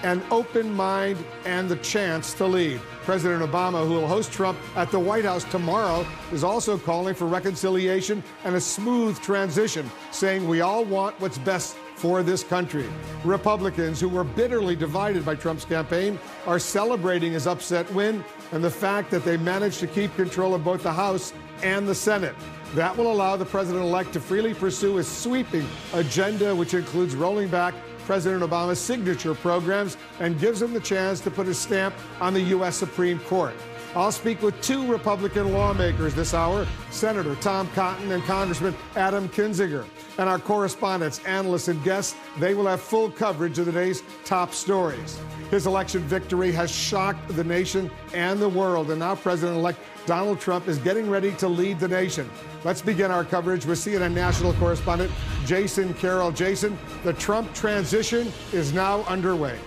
an open mind and the chance to lead. President Obama, who will host Trump at the White House tomorrow, is also calling for reconciliation and a smooth transition, saying we all want what's best for this country. Republicans, who were bitterly divided by Trump's campaign, are celebrating his upset win and the fact that they managed to keep control of both the House and the Senate. That will allow the president-elect to freely pursue his sweeping agenda, which includes rolling back President Obama's signature programs and gives him the chance to put his stamp on the U.S. Supreme Court. I'll speak with two Republican lawmakers this hour, Senator Tom Cotton and Congressman Adam Kinzinger. And our correspondents, analysts, and guests, they will have full coverage of the day's top stories. His election victory has shocked the nation and the world, and now President-elect Donald Trump is getting ready to lead the nation. Let's begin our coverage with CNN national correspondent Jason Carroll. Jason, the Trump transition is now underway.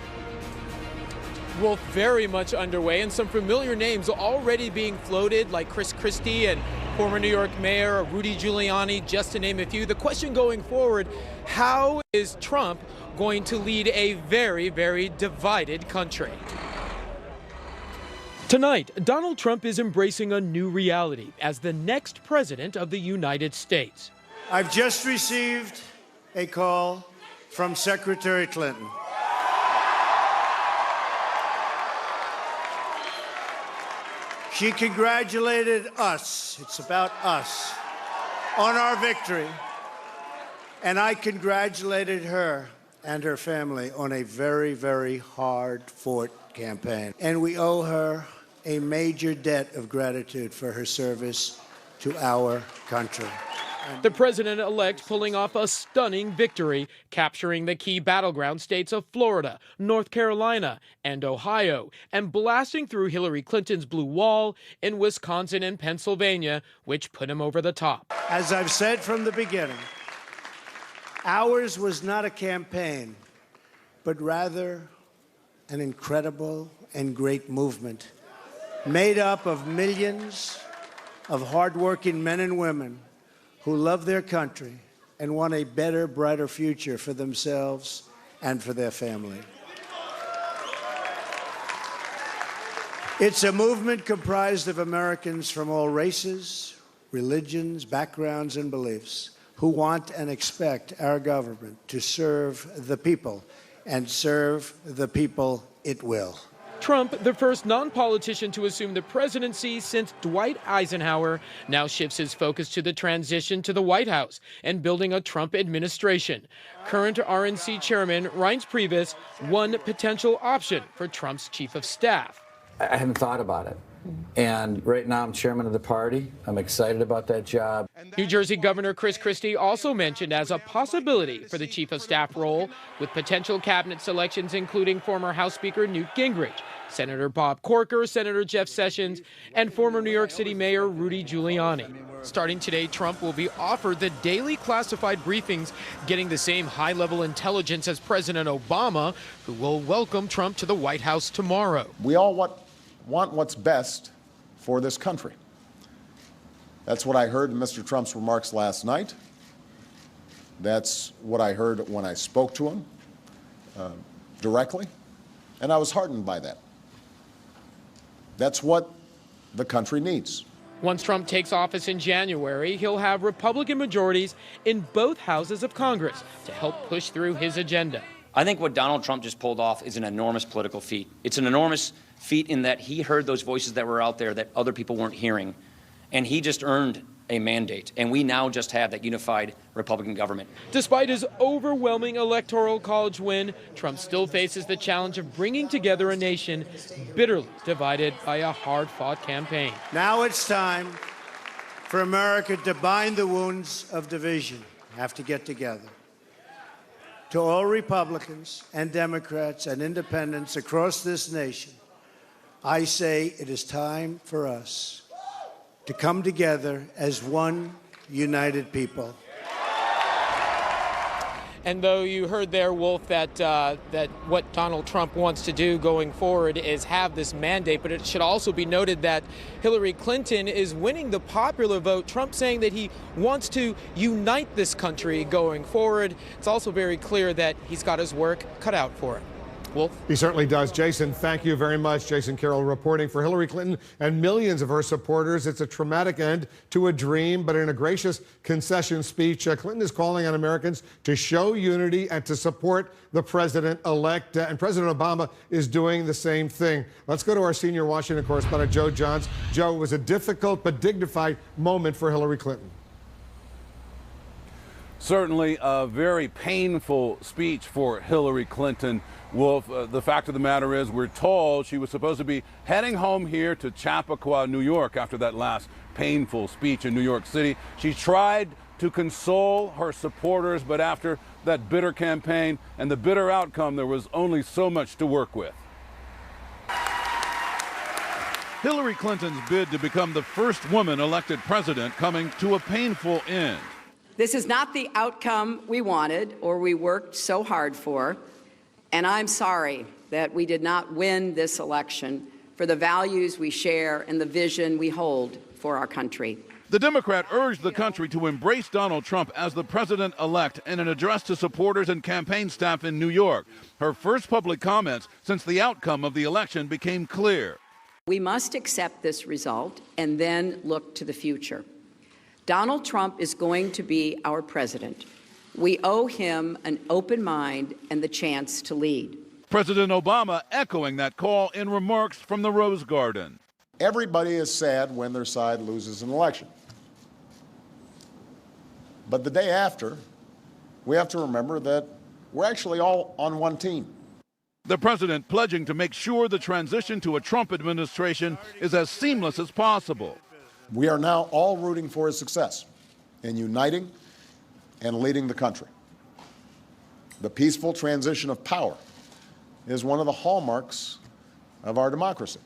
Well, very much underway, and some familiar names already being floated, like Chris Christie and former New York Mayor Rudy Giuliani, just to name a few. The question going forward, how is Trump going to lead a very, very divided country? Tonight, Donald Trump is embracing a new reality as the next president of the United States. I've just received a call from Secretary Clinton. She congratulated us, it's about us, on our victory. And I congratulated her and her family on a very, very hard-fought campaign. And we owe her a major debt of gratitude for her service to our country. The president-elect pulling off a stunning victory, capturing the key battleground states of Florida, North Carolina, and Ohio, and blasting through Hillary Clinton's blue wall in Wisconsin and Pennsylvania, which put him over the top. As I've said from the beginning, ours was not a campaign, but rather an incredible and great movement made up of millions of hardworking men and women who love their country and want a better, brighter future for themselves and for their family. It's a movement comprised of Americans from all races, religions, backgrounds, and beliefs who want and expect our government to serve the people, and serve the people it will. Trump, the first non-politician to assume the presidency since Dwight Eisenhower, now shifts his focus to the transition to the White House and building a Trump administration. Current RNC chairman Reince Priebus, one potential option for Trump's chief of staff. I haven't thought about it. And right now I'm chairman of the party. I'm excited about that job. New Jersey Governor Chris Christie also mentioned as a possibility for the chief of staff role, with potential cabinet selections including former House Speaker Newt Gingrich, Senator Bob Corker, Senator Jeff Sessions, and former New York City Mayor Rudy Giuliani. Starting today, Trump will be offered the daily classified briefings, getting the same high-level intelligence as President Obama, who will welcome Trump to the White House tomorrow. We all want what's best for this country. That's what I heard in Mr. Trump's remarks last night. That's what I heard when I spoke to him directly, and I was heartened by that. That's what the country needs. Once Trump takes office in January, he'll have Republican majorities in both houses of Congress to help push through his agenda. I think what Donald Trump just pulled off is an enormous political feat. It's an enormous feat in that he heard those voices that were out there that other people weren't hearing, and he just earned a mandate, and we now just have that unified Republican government. Despite his overwhelming electoral college win, Trump still faces the challenge of bringing together a nation bitterly divided by a hard-fought campaign. Now it's time for America to bind the wounds of division. Have to get together. To all Republicans and Democrats and independents across this nation, I say it is time for us to come together as one united people. And though you heard there, Wolf, that what Donald Trump wants to do going forward is have this mandate, but it should also be noted that Hillary Clinton is winning the popular vote. Trump saying that he wants to unite this country going forward. It's also very clear that he's got his work cut out for him. Wolf? He certainly does. Jason, thank you very much. Jason Carroll reporting for Hillary Clinton and millions of her supporters. It's a traumatic end to a dream, but in a gracious concession speech, Clinton is calling on Americans to show unity and to support the president-elect. And President Obama is doing the same thing. Let's go to our senior Washington correspondent, Joe Johns. Joe, it was a difficult but dignified moment for Hillary Clinton. Certainly a very painful speech for Hillary Clinton. Wolf, the fact of the matter is we're told she was supposed to be heading home here to Chappaqua, New York after that last painful speech in New York City. She tried to console her supporters, but after that bitter campaign and the bitter outcome, there was only so much to work with. Hillary Clinton's bid to become the first woman elected president coming to a painful end. This is not the outcome we wanted or we worked so hard for, and I'm sorry that we did not win this election for the values we share and the vision we hold for our country. The Democrat urged the country to embrace Donald Trump as the president-elect in an address to supporters and campaign staff in New York. Her first public comments since the outcome of the election became clear. We must accept this result and then look to the future. Donald Trump is going to be our president. We owe him an open mind and the chance to lead. President Obama echoing that call in remarks from the Rose Garden. Everybody is sad when their side loses an election. But the day after, we have to remember that we're actually all on one team. The president pledging to make sure the transition to a Trump administration is as seamless as possible. We are now all rooting for his success in uniting and leading the country. The peaceful transition of power is one of the hallmarks of our democracy.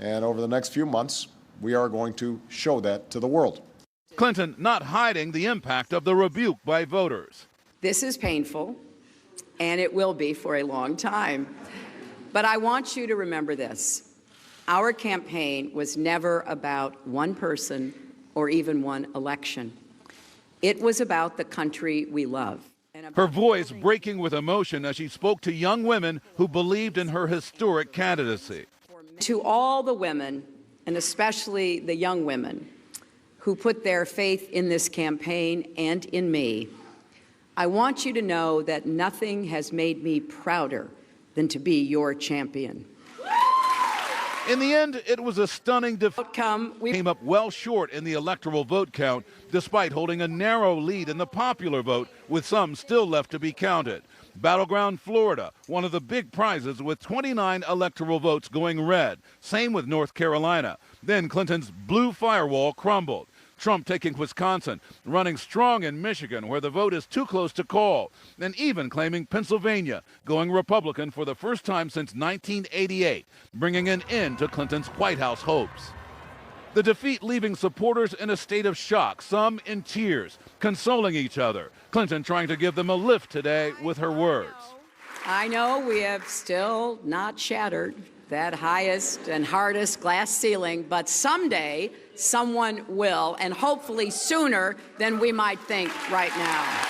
And over the next few months, we are going to show that to the world. Clinton not hiding the impact of the rebuke by voters. This is painful, and it will be for a long time. But I want you to remember this. Our campaign was never about one person or even one election. It was about the country we love. Her voice breaking with emotion as she spoke to young women who believed in her historic candidacy. To all the women, and especially the young women, who put their faith in this campaign and in me, I want you to know that nothing has made me prouder than to be your champion. In the end, it was a stunning defeat. Came up well short in the electoral vote count, despite holding a narrow lead in the popular vote, with some still left to be counted. Battleground Florida, one of the big prizes, with 29 electoral votes going red. Same with North Carolina. Then Clinton's blue firewall crumbled. Trump taking Wisconsin, running strong in Michigan, where the vote is too close to call, and even claiming Pennsylvania, going Republican for the first time since 1988, bringing an end to Clinton's White House hopes. The defeat leaving supporters in a state of shock, some in tears, consoling each other. Clinton trying to give them a lift today with her words. I know we have still not shattered that highest and hardest glass ceiling, but someday someone will, and hopefully sooner than we might think right now.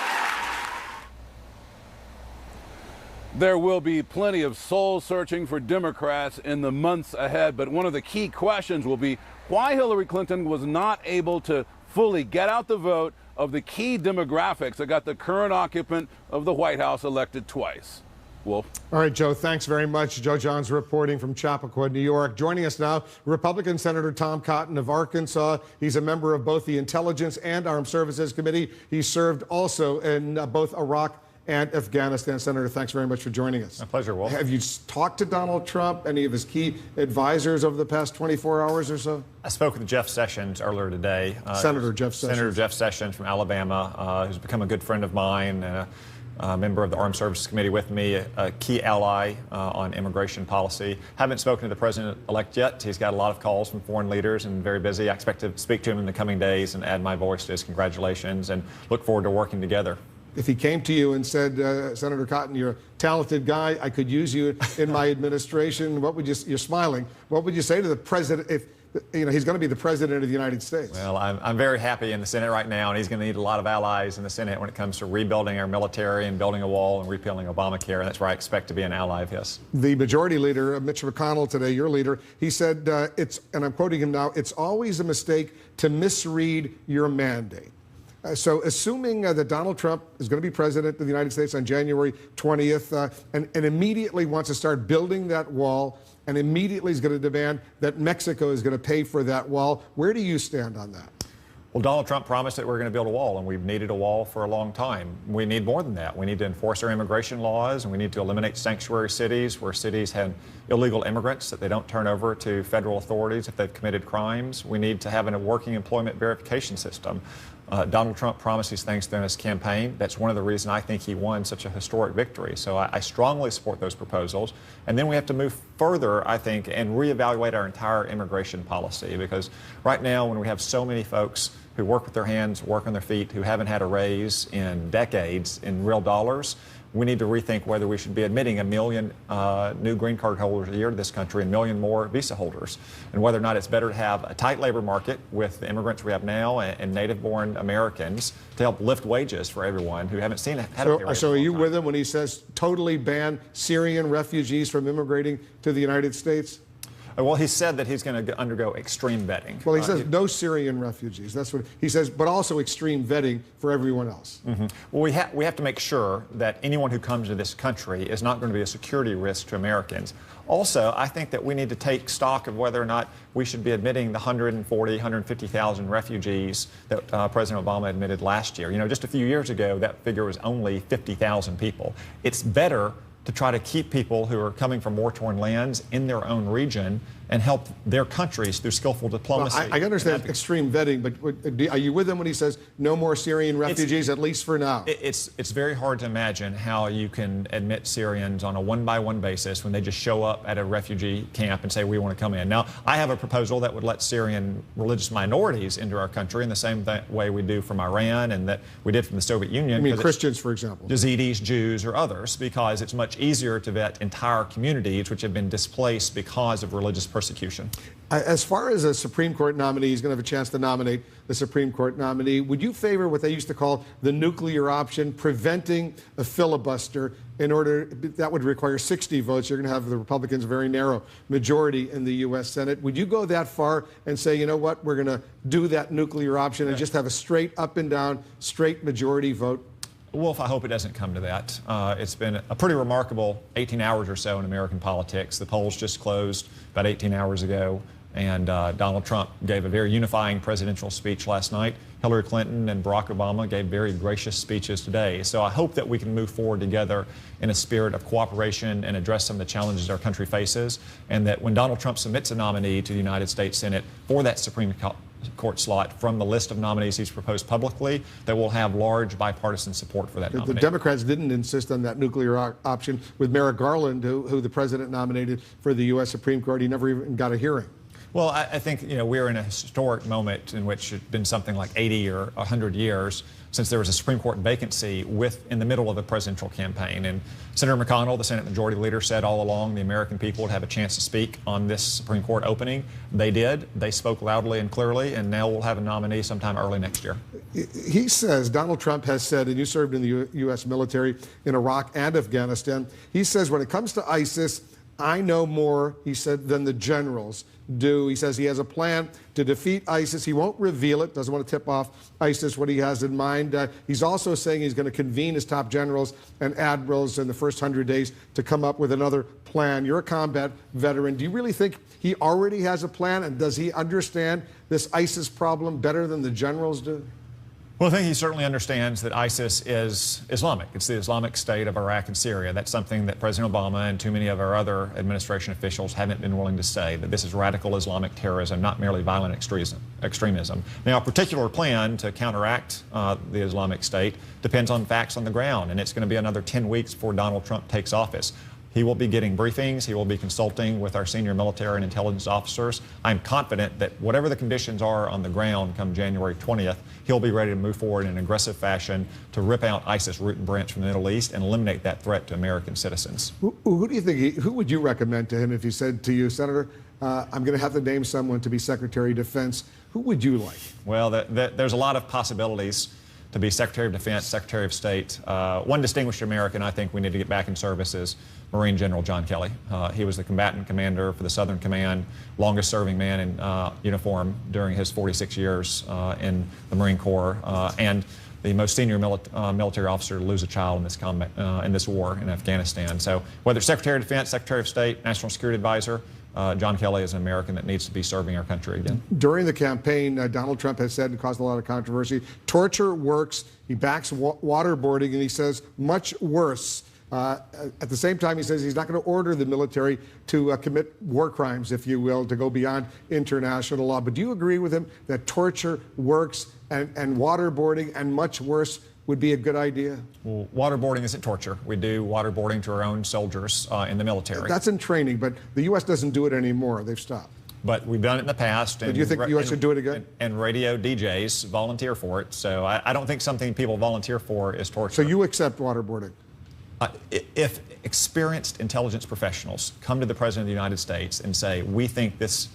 There will be plenty of soul searching for Democrats in the months ahead, but one of the key questions will be why Hillary Clinton was not able to fully get out the vote of the key demographics that got the current occupant of the White House elected twice. Wolf. All right, Joe, thanks very much. Joe Johns reporting from Chappaqua, New York. Joining us now, Republican Senator Tom Cotton of Arkansas. He's a member of both the Intelligence and Armed Services Committee. He served also in both Iraq and Afghanistan. Senator, thanks very much for joining us. My pleasure, Wolf. Have you talked to Donald Trump, any of his key advisors over the past 24 hours or so? I spoke with Jeff Sessions earlier today. Senator Jeff Sessions. Senator Jeff Sessions from Alabama, who's become a good friend of mine and a member of the Armed Services Committee with me, a key ally on immigration policy. Haven't spoken to the president-elect yet. He's got a lot of calls from foreign leaders and very busy. I expect to speak to him in the coming days and add my voice to his congratulations and look forward to working together. If he came to you and said, Senator Cotton, you're a talented guy, I could use you in my administration, what would you, you're smiling, what would you say to the president if, you know, he's going to be the president of the United States? Well, I'm very happy in the Senate right now, and he's going to need a lot of allies in the Senate when it comes to rebuilding our military and building a wall and repealing Obamacare, and that's where I expect to be an ally of his. The majority leader, Mitch McConnell today, your leader, he said, and I'm quoting him now, it's always a mistake to misread your mandate. So assuming that Donald Trump is going to be president of the United States on January 20th and immediately wants to start building that wall and immediately is going to demand that Mexico is going to pay for that wall, where do you stand on that? Well, Donald Trump promised that we're going to build a wall, and we've needed a wall for a long time. We need more than that. We need to enforce our immigration laws, and we need to eliminate sanctuary cities where cities have illegal immigrants that they don't turn over to federal authorities if they've committed crimes. We need to have a working employment verification system. Donald Trump promised these things during his campaign. That's one of the reasons I think he won such a historic victory. So I strongly support those proposals. And then we have to move further, I think, and reevaluate our entire immigration policy, because right now when we have so many folks who work with their hands, work on their feet, who haven't had a raise in decades in real dollars, we need to rethink whether we should be admitting 1 million new green card holders a year to this country and 1 million more visa holders, and whether or not it's better to have a tight labor market with the immigrants we have now and native-born Americans to help lift wages for everyone who haven't seen it. So are you with him when he says totally ban Syrian refugees from immigrating to the United States? Well, he said that he's going to undergo extreme vetting. Well, he says no Syrian refugees. That's what he says, but also extreme vetting for everyone else. Mm-hmm. Well, we have to make sure that anyone who comes to this country is not going to be a security risk to Americans. Also, I think that we need to take stock of whether or not we should be admitting the 140, 150,000 refugees that President Obama admitted last year. You know, just a few years ago, that figure was only 50,000 people. It's better to try to keep people who are coming from war-torn lands in their own region and help their countries through skillful diplomacy. Well, I understand extreme vetting, but are you with him when he says no more Syrian refugees, at least for now? It's very hard to imagine how you can admit Syrians on a one-by-one basis when they just show up at a refugee camp and say, we want to come in. Now, I have a proposal that would let Syrian religious minorities into our country in the same way we do from Iran and that we did from the Soviet Union. You mean Christians, for example? Yazidis, Jews, or others, because it's much easier to vet entire communities which have been displaced because of religious persecution. As far as a Supreme Court nominee, he's going to have a chance to nominate the Supreme Court nominee. Would you favor what they used to call the nuclear option, preventing a filibuster in order, that would require 60 votes. You're going to have the Republicans a very narrow majority in the U.S. Senate. Would you go that far and say, you know what, we're going to do that nuclear option and just have a straight up and down, straight majority vote? Wolf, I hope it doesn't come to that. It's been a pretty remarkable 18 hours or so in American politics. The polls just closed about 18 hours ago, and Donald Trump gave a very unifying presidential speech last night. Hillary Clinton and Barack Obama gave very gracious speeches today. So I hope that we can move forward together in a spirit of cooperation and address some of the challenges our country faces, and that when Donald Trump submits a nominee to the United States Senate for that Supreme Court slot from the list of nominees he's proposed publicly, that we'll have large bipartisan support for that nominee. The Democrats didn't insist on that nuclear option with Merrick Garland, who the president nominated for the U.S. Supreme Court. He never even got a hearing. Well, I think, we're in a historic moment in which it's been something like 80 or 100 years since there was a Supreme Court vacancy in the middle of the presidential campaign. And Senator McConnell, the Senate Majority Leader, said all along the American people would have a chance to speak on this Supreme Court opening. They did. They spoke loudly and clearly, and now we'll have a nominee sometime early next year. He says, Donald Trump has said, and you served in the U.S. military in Iraq and Afghanistan, he says when it comes to ISIS, I know more, he said, than the generals do. He says he has a plan to defeat ISIS. He won't reveal it, doesn't want to tip off ISIS what he has in mind. He's also saying he's going to convene his top generals and admirals in the first 100 days to come up with another plan. You're a combat veteran. Do you really think he already has a plan, and does he understand this ISIS problem better than the generals do? Well, I think he certainly understands that ISIS is Islamic. It's the Islamic State of Iraq and Syria. That's something that President Obama and too many of our other administration officials haven't been willing to say, that this is radical Islamic terrorism, not merely violent extremism. Now, a particular plan to counteract the Islamic State depends on facts on the ground, and it's going to be another 10 weeks before Donald Trump takes office. He will be getting briefings. He will be consulting with our senior military and intelligence officers. I'm confident that whatever the conditions are on the ground come January 20th, he'll be ready to move forward in an aggressive fashion to rip out ISIS root and branch from the Middle East and eliminate that threat to American citizens. Who do you think, who would you recommend to him if he said to you, Senator, I'm going to have to name someone to be Secretary of Defense? Who would you like? Well, there's a lot of possibilities to be Secretary of Defense, Secretary of State. One distinguished American I think we need to get back in service is Marine General John Kelly. He was the combatant commander for the Southern Command, longest serving man in uniform during his 46 years in the Marine Corps, and the most senior military officer to lose a child in this war in Afghanistan. So whether Secretary of Defense, Secretary of State, National Security Advisor, John Kelly is an American that needs to be serving our country again. During the campaign, Donald Trump has said, and caused a lot of controversy, torture works. He backs waterboarding, and he says much worse. At the same time, he says he's not going to order the military to commit war crimes, if you will, to go beyond international law. But do you agree with him that torture works and waterboarding and much worse would be a good idea? Well, waterboarding isn't torture. We do waterboarding to our own soldiers in the military. That's in training, but the U.S. doesn't do it anymore. They've stopped. But we've done it in the past. But do you think the U.S. should do it again? And radio DJs volunteer for it. So I don't think something people volunteer for is torture. So you accept waterboarding? If experienced intelligence professionals come to the President of the United States and say, we think this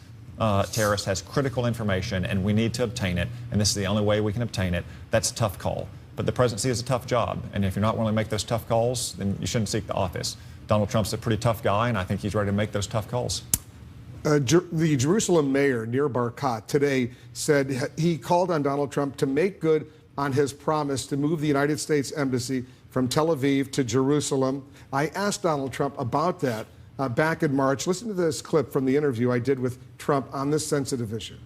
terrorist has critical information and we need to obtain it, and this is the only way we can obtain it, that's a tough call. But the presidency is a tough job, and if you're not willing to make those tough calls, then you shouldn't seek the office. Donald Trump's a pretty tough guy, and I think he's ready to make those tough calls. The Jerusalem mayor, Nir Barkat, today said he called on Donald Trump to make good on his promise to move the United States Embassy from Tel Aviv to Jerusalem. I asked Donald Trump about that back in March. Listen to this clip from the interview I did with Trump on this sensitive issue.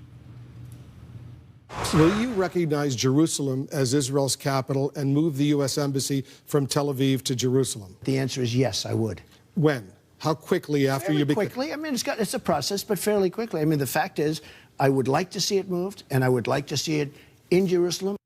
Will you recognize Jerusalem as Israel's capital and move the U.S. Embassy from Tel Aviv to Jerusalem? The answer is yes, I would. When? How quickly after fairly you become... quickly. I mean, it's a process, but fairly quickly. I mean, the fact is, I would like to see it moved, and I would like to see it in Jerusalem.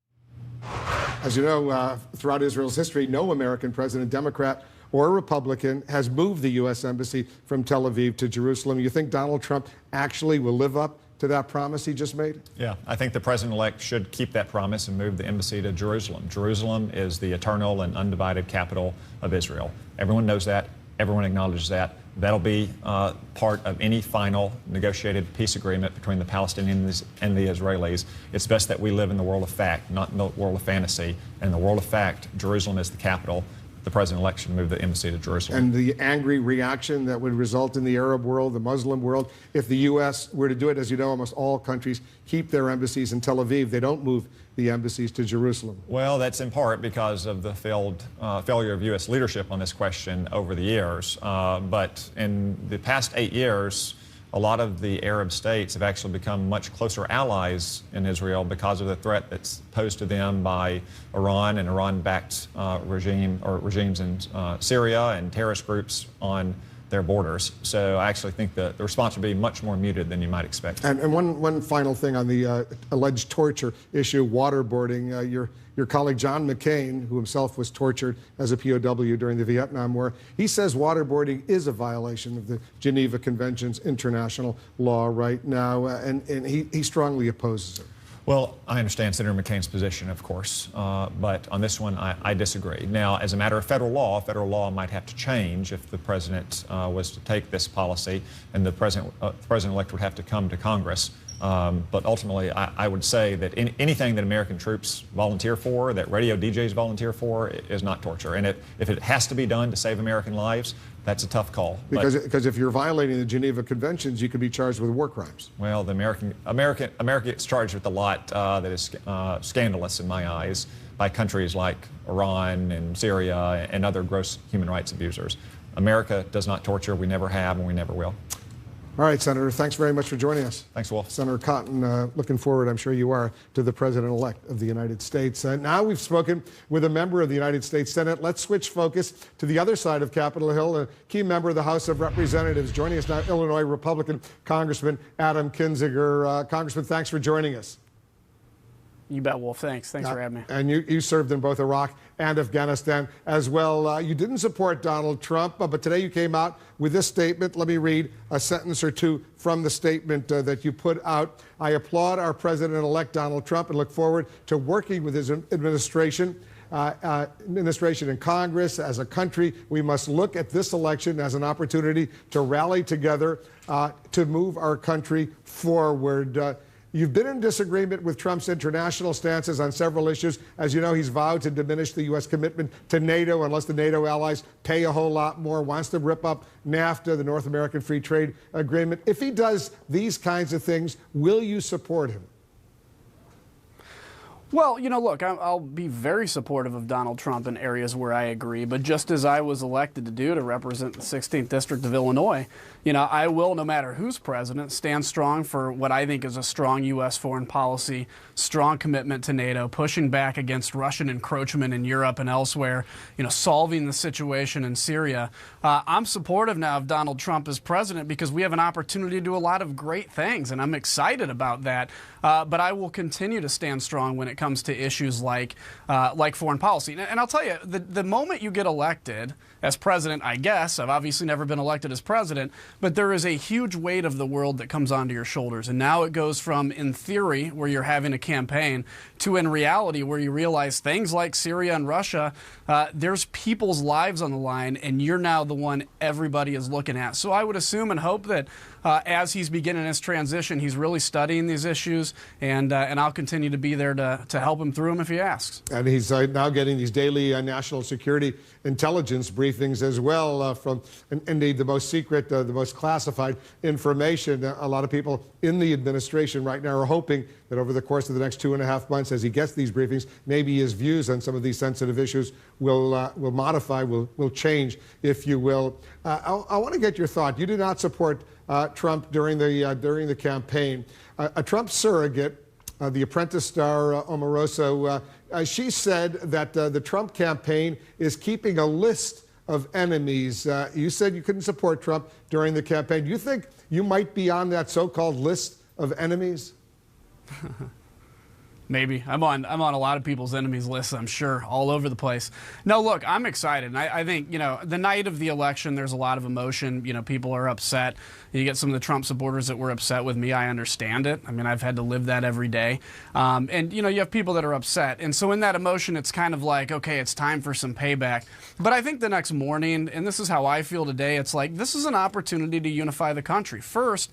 As you know, throughout Israel's history, no American president, Democrat or Republican, has moved the U.S. Embassy from Tel Aviv to Jerusalem. You think Donald Trump actually will live up to that promise he just made? Yeah, I think the president-elect should keep that promise and move the embassy to Jerusalem. Jerusalem is the eternal and undivided capital of Israel. Everyone knows that. Everyone acknowledges that. That'll be part of any final negotiated peace agreement between the Palestinians and the Israelis. It's best that we live in the world of fact, not in the world of fantasy. And in the world of fact, Jerusalem is the capital. the president-elect should move the embassy to Jerusalem. And the angry reaction that would result in the Arab world, the Muslim world, if the U.S. were to do it, as you know, almost all countries keep their embassies in Tel Aviv. They don't move the embassies to Jerusalem. Well, that's in part because of the failure of U.S. leadership on this question over the years. But in the past 8 years, a lot of the Arab states have actually become much closer allies in Israel because of the threat that's posed to them by Iran and Iran-backed regimes in Syria and terrorist groups on their borders. So I actually think the response would be much more muted than you might expect. And one final thing on the alleged torture issue, waterboarding. Your colleague John McCain, who himself was tortured as a POW during the Vietnam War, he says waterboarding is a violation of the Geneva Convention's international law right now, and he strongly opposes it. Well, I understand Senator McCain's position, of course, but on this one, I disagree. Now, as a matter of federal law might have to change if the president was to take this policy, and the president-elect would have to come to Congress. But ultimately, I would say that anything that American troops volunteer for, that radio DJs volunteer for, is not torture. And if it has to be done to save American lives, that's a tough call. Because if you're violating the Geneva Conventions, you could be charged with war crimes. Well, America gets charged with a lot that is scandalous in my eyes by countries like Iran and Syria and other gross human rights abusers. America does not torture. We never have, and we never will. All right, Senator, thanks very much for joining us. Thanks, Wolf. Senator Cotton, looking forward, I'm sure you are, to the President-elect of the United States. Now we've spoken with a member of the United States Senate. Let's switch focus to the other side of Capitol Hill, a key member of the House of Representatives. Joining us now, Illinois Republican Congressman Adam Kinzinger. Congressman, thanks for joining us. You bet, Wolf. Thanks for having me. And you served in both Iraq and Afghanistan as well. You didn't support Donald Trump, but today you came out with this statement. Let me read a sentence or two from the statement that you put out. I applaud our President-elect Donald Trump and look forward to working with his administration and Congress. As a country, we must look at this election as an opportunity to rally together to move our country forward. You've been in disagreement with Trump's international stances on several issues. As you know, he's vowed to diminish the U.S. commitment to NATO unless the NATO allies pay a whole lot more, wants to rip up NAFTA, the North American Free Trade Agreement. If he does these kinds of things, will you support him? Well, look, I'll be very supportive of Donald Trump in areas where I agree, but just as I was elected to do to represent the 16th District of Illinois, I will, no matter who's president, stand strong for what I think is a strong U.S. foreign policy, strong commitment to NATO, pushing back against Russian encroachment in Europe and elsewhere, solving the situation in Syria. I'm supportive now of Donald Trump as president because we have an opportunity to do a lot of great things, and I'm excited about that. But I will continue to stand strong when it comes to issues like foreign policy. And I'll tell you, the moment you get elected as president, I guess, I've obviously never been elected as president, but there is a huge weight of the world that comes onto your shoulders. And now it goes from, in theory, where you're having a campaign, to in reality, where you realize things like Syria and Russia, there's people's lives on the line, and you're now the one everybody is looking at. So I would assume and hope that as he's beginning his transition, he's really studying these issues, and I'll continue to be there to help him through them if he asks. And he's now getting these daily national security intelligence briefings as well from, indeed, the most secret, the most classified information. A lot of people in the administration right now are hoping that over the course of the next 2.5 months, as he gets these briefings, maybe his views on some of these sensitive issues will modify, will change, if you will. I want to get your thought. You did not support Trump during the campaign. A Trump surrogate, the Apprentice star Omarosa, she said that the Trump campaign is keeping a list of enemies. You said you couldn't support Trump during the campaign. Do you think you might be on that so-called list of enemies? Maybe. I'm on a lot of people's enemies lists, I'm sure, all over the place. No, look, I'm excited. And I think, the night of the election, there's a lot of emotion. People are upset. You get some of the Trump supporters that were upset with me. I understand it. I mean, I've had to live that every day. And, you have people that are upset. And so in that emotion, it's kind of like, okay, it's time for some payback. But I think the next morning, and this is how I feel today, it's like this is an opportunity to unify the country. First,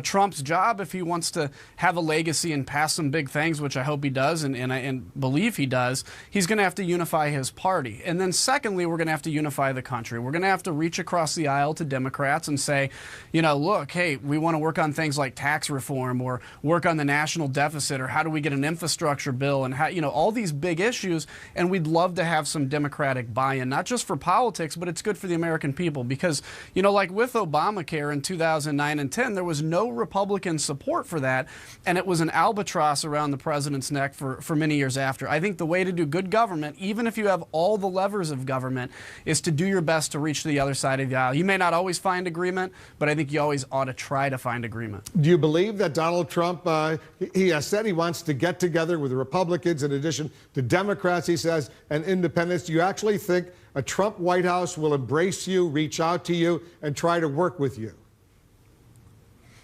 Trump's job, if he wants to have a legacy and pass some big things, which I hope he does and believe he does, he's going to have to unify his party. And then secondly, we're going to have to unify the country. We're going to have to reach across the aisle to Democrats and say, you know, look, hey, we want to work on things like tax reform or work on the national deficit or how do we get an infrastructure bill and how, you know, all these big issues. And we'd love to have some Democratic buy-in, not just for politics, but it's good for the American people because, you know, like with Obamacare in 2009 and 10, there was no Republican support for that. And it was an albatross around the president's neck for many years after. I think the way to do good government, even if you have all the levers of government, is to do your best to reach to the other side of the aisle. You may not always find agreement, but I think you always ought to try to find agreement. Do you believe that Donald Trump, he has said he wants to get together with the Republicans in addition to Democrats, he says, and independents? Do you actually think a Trump White House will embrace you, reach out to you, and try to work with you?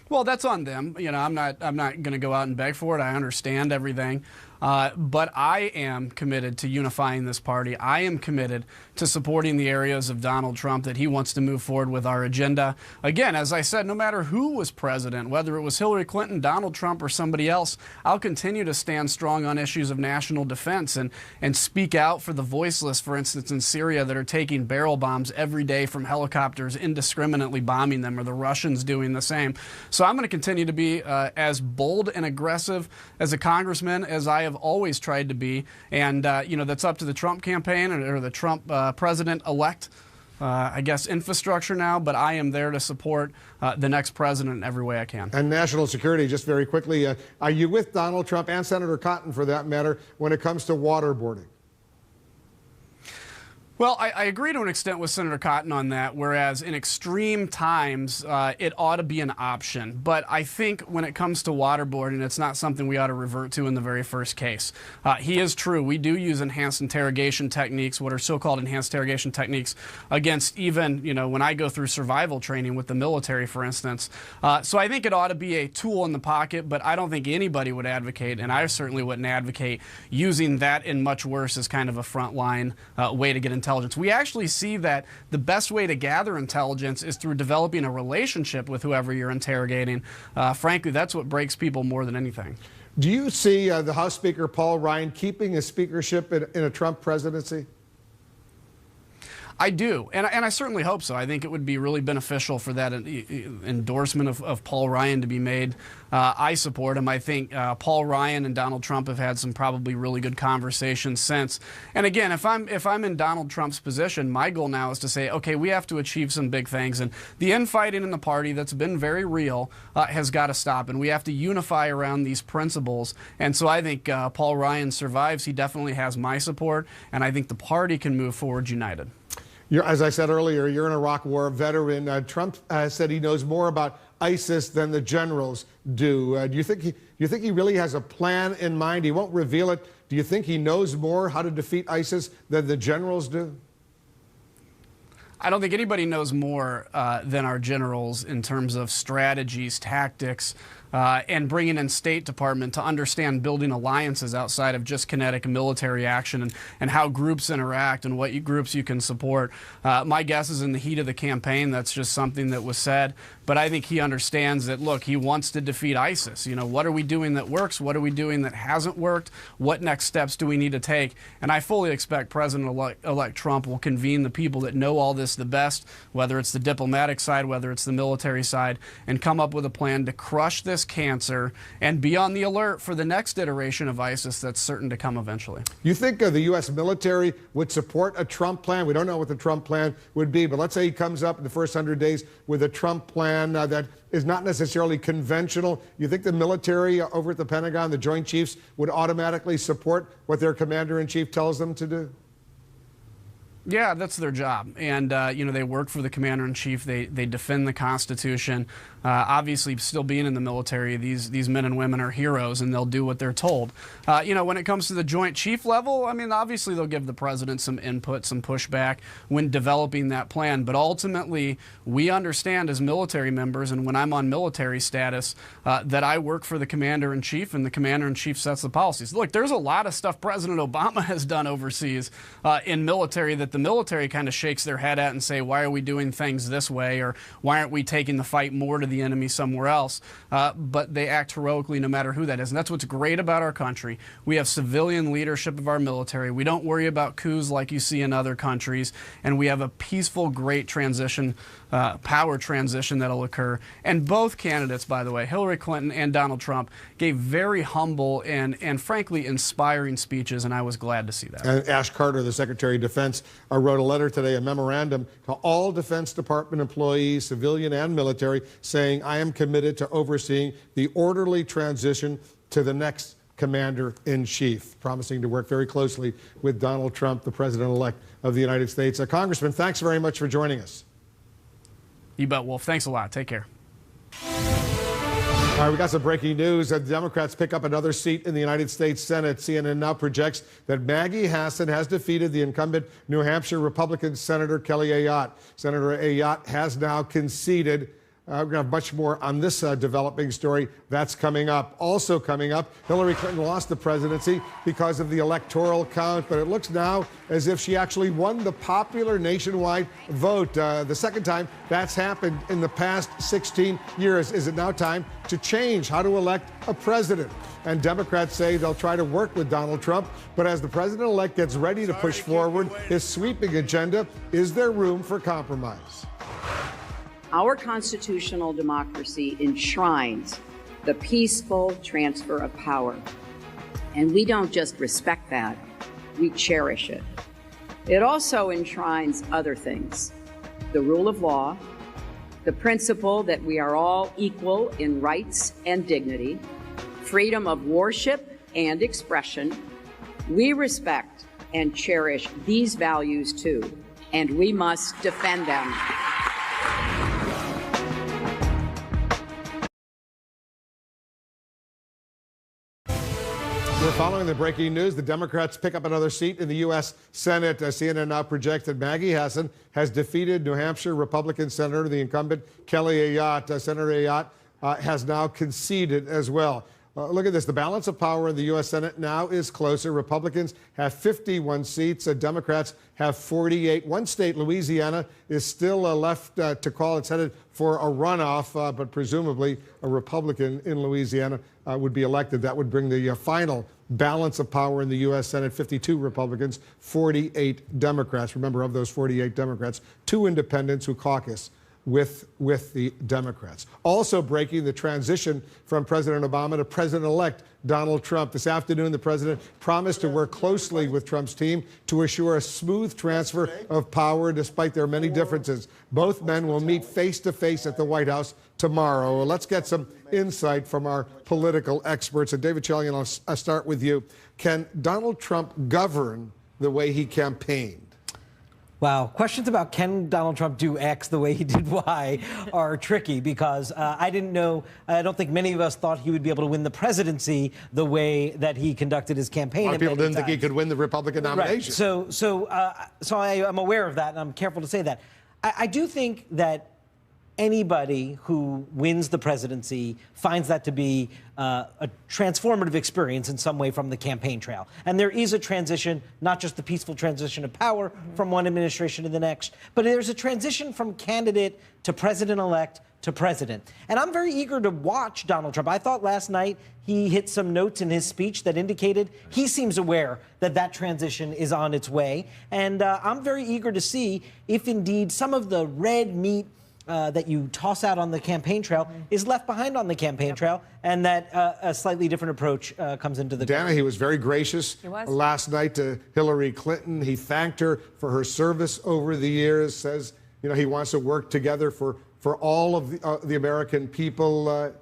Well, that's on them. You know, I'm not going to go out and beg for it. I understand everything. But I am committed to unifying this party. I am committed to supporting the areas of Donald Trump that he wants to move forward with our agenda. Again, as I said, no matter who was president, whether it was Hillary Clinton, Donald Trump, or somebody else, I'll continue to stand strong on issues of national defense and speak out for the voiceless, for instance, in Syria that are taking barrel bombs every day from helicopters, indiscriminately bombing them, or the Russians doing the same. So I'm going to continue to be as bold and aggressive as a congressman as I have always tried to be, and you know, that's up to the Trump campaign or the Trump president-elect, I guess, infrastructure now, but I am there to support the next president in every way I can. And national security, just very quickly, are you with Donald Trump and Senator Cotton, for that matter, when it comes to waterboarding? Well, I agree to an extent with Senator Cotton on that, whereas in extreme times, it ought to be an option. But I think when it comes to waterboarding, it's not something we ought to revert to in the very first case. He is true. We do use enhanced interrogation techniques, what are so-called enhanced interrogation techniques, against even, you know, when I go through survival training with the military, for instance. So I think it ought to be a tool in the pocket, but I don't think anybody would advocate, and I certainly wouldn't advocate, using that and much worse as kind of a frontline way to get intelligence. We actually see that the best way to gather intelligence is through developing a relationship with whoever you're interrogating. Frankly, that's what breaks people more than anything. Do you see the House Speaker Paul Ryan keeping his speakership in a Trump presidency? I do, and I certainly hope so. I think it would be really beneficial for that endorsement of Paul Ryan to be made. I support him. I think Paul Ryan and Donald Trump have had some probably really good conversations since. And again, if I'm in Donald Trump's position, my goal now is to say, okay, we have to achieve some big things, and the infighting in the party that's been very real has got to stop, and we have to unify around these principles. And so I think Paul Ryan survives. He definitely has my support, and I think the party can move forward united. As I said earlier, you're an Iraq War veteran. Trump said he knows more about ISIS than the generals do. Do you think he really has a plan in mind? He won't reveal it. Do you think he knows more how to defeat ISIS than the generals do? I don't think anybody knows more than our generals in terms of strategies, tactics, and bringing in State Department to understand building alliances outside of just kinetic military action and how groups interact and what groups you can support. My guess is in the heat of the campaign, that's just something that was said. But I think he understands that, look, he wants to defeat ISIS. You know, what are we doing that works? What are we doing that hasn't worked? What next steps do we need to take? And I fully expect President-elect Trump will convene the people that know all this the best, whether it's the diplomatic side, whether it's the military side, and come up with a plan to crush this cancer and be on the alert for the next iteration of ISIS that's certain to come eventually. You think the U.S. military would support a Trump plan? We don't know what the Trump plan would be, but let's say he comes up in the first 100 days with a Trump plan that is not necessarily conventional. You think the military over at the Pentagon, the Joint Chiefs, would automatically support what their commander-in-chief tells them to do? Yeah, that's their job. And, you know, they work for the commander-in-chief. They defend the Constitution. Obviously, still being in the military, these men and women are heroes, and they'll do what they're told. You know, when it comes to the Joint Chief level, I mean, obviously they'll give the president some input, some pushback when developing that plan. But ultimately, we understand as military members, and when I'm on military status, that I work for the commander-in-chief, and the commander-in-chief sets the policies. Look, there's a lot of stuff President Obama has done overseas in military that the military kind of shakes their head at and say, why are we doing things this way, or why aren't we taking the fight more to the the enemy somewhere else, but they act heroically no matter who that is. And that's what's great about our country. We have civilian leadership of our military. We don't worry about coups like you see in other countries. And we have a peaceful, great transition, power transition that'll occur. And both candidates, by the way, Hillary Clinton and Donald Trump, gave very humble and frankly inspiring speeches, and I was glad to see that. And Ash Carter, the Secretary of Defense, wrote a letter today, a memorandum to all Defense Department employees, civilian and military, saying, I am committed to overseeing the orderly transition to the next Commander-in-Chief, promising to work very closely with Donald Trump, the President-elect of the United States. Congressman, thanks very much for joining us. You bet, Wolf. Thanks a lot. Take care. All right, we got some breaking news. The Democrats pick up another seat in the United States Senate. CNN now projects that Maggie Hassan has defeated the incumbent New Hampshire Republican Senator Kelly Ayotte. Senator Ayotte has now conceded. We're going to have much more on this developing story. That's coming up. Also coming up, Hillary Clinton lost the presidency because of the electoral count, but it looks now as if she actually won the popular nationwide vote. The second time that's happened in the past 16 years. Is it now time to change how to elect a president? And Democrats say they'll try to work with Donald Trump, but as the president-elect gets ready to push forward his sweeping agenda, is there room for compromise? Our constitutional democracy enshrines the peaceful transfer of power. And we don't just respect that, we cherish it. It also enshrines other things: the rule of law, the principle that we are all equal in rights and dignity, freedom of worship and expression. We respect and cherish these values too, and we must defend them. We're following the breaking news. The Democrats pick up another seat in the U.S. Senate. CNN now projects that Maggie Hassan has defeated New Hampshire Republican Senator, the incumbent Kelly Ayotte. Senator Ayotte has now conceded as well. Look at this. The balance of power in the U.S. Senate now is closer. Republicans have 51 seats. Democrats have 48. One state, Louisiana, is still left to call. It's headed for a runoff, but presumably a Republican in Louisiana would be elected. That would bring the final balance of power in the U.S. Senate: 52 Republicans, 48 Democrats. Remember, of those 48 Democrats, 2 independents who caucus with the Democrats. Also breaking, the transition from President Obama to President-elect Donald Trump. This afternoon, the president promised to work closely with Trump's team to assure a smooth transfer of power despite their many differences. Both men will meet face-to-face at the White House tomorrow. Let's get some insight from our political experts. And David Chalian, I'll start with you. Can Donald Trump govern the way he campaigned? Wow. Questions about can Donald Trump do X the way he did Y are tricky because I don't think many of us thought he would be able to win the presidency the way that he conducted his campaign. A lot of people didn't think he could win the Republican nomination. Right. So I'm aware of that, and I'm careful to say that. I do think that anybody who wins the presidency finds that to be a transformative experience in some way from the campaign trail. And there is a transition, not just the peaceful transition of power from one administration to the next, but there's a transition from candidate to president-elect to president. And I'm very eager to watch Donald Trump. I thought last night he hit some notes in his speech that indicated he seems aware that that transition is on its way. And I'm very eager to see if indeed some of the red meat that you toss out on the campaign trail is left behind on the campaign trail, and that a slightly different approach comes into the Dana, he was very gracious last night to Hillary Clinton. He thanked her for her service over the years, says, you know, he wants to work together for all of the American people.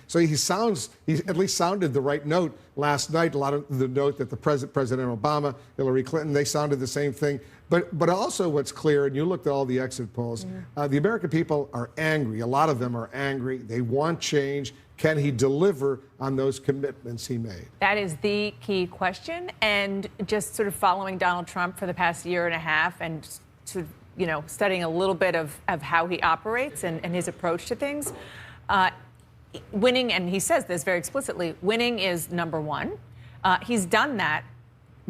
So he at least sounded the right note last night. A lot of the note that the President Obama, Hillary Clinton, they sounded the same thing. But also what's clear, and you looked at all the exit polls, the American people are angry. A lot of them are angry. They want change. Can he deliver on those commitments he made? That is the key question. And just sort of following Donald Trump for the past year and a half and sort of, studying a little bit of how he operates and his approach to things, winning, and he says this very explicitly, winning is number one. He's done that,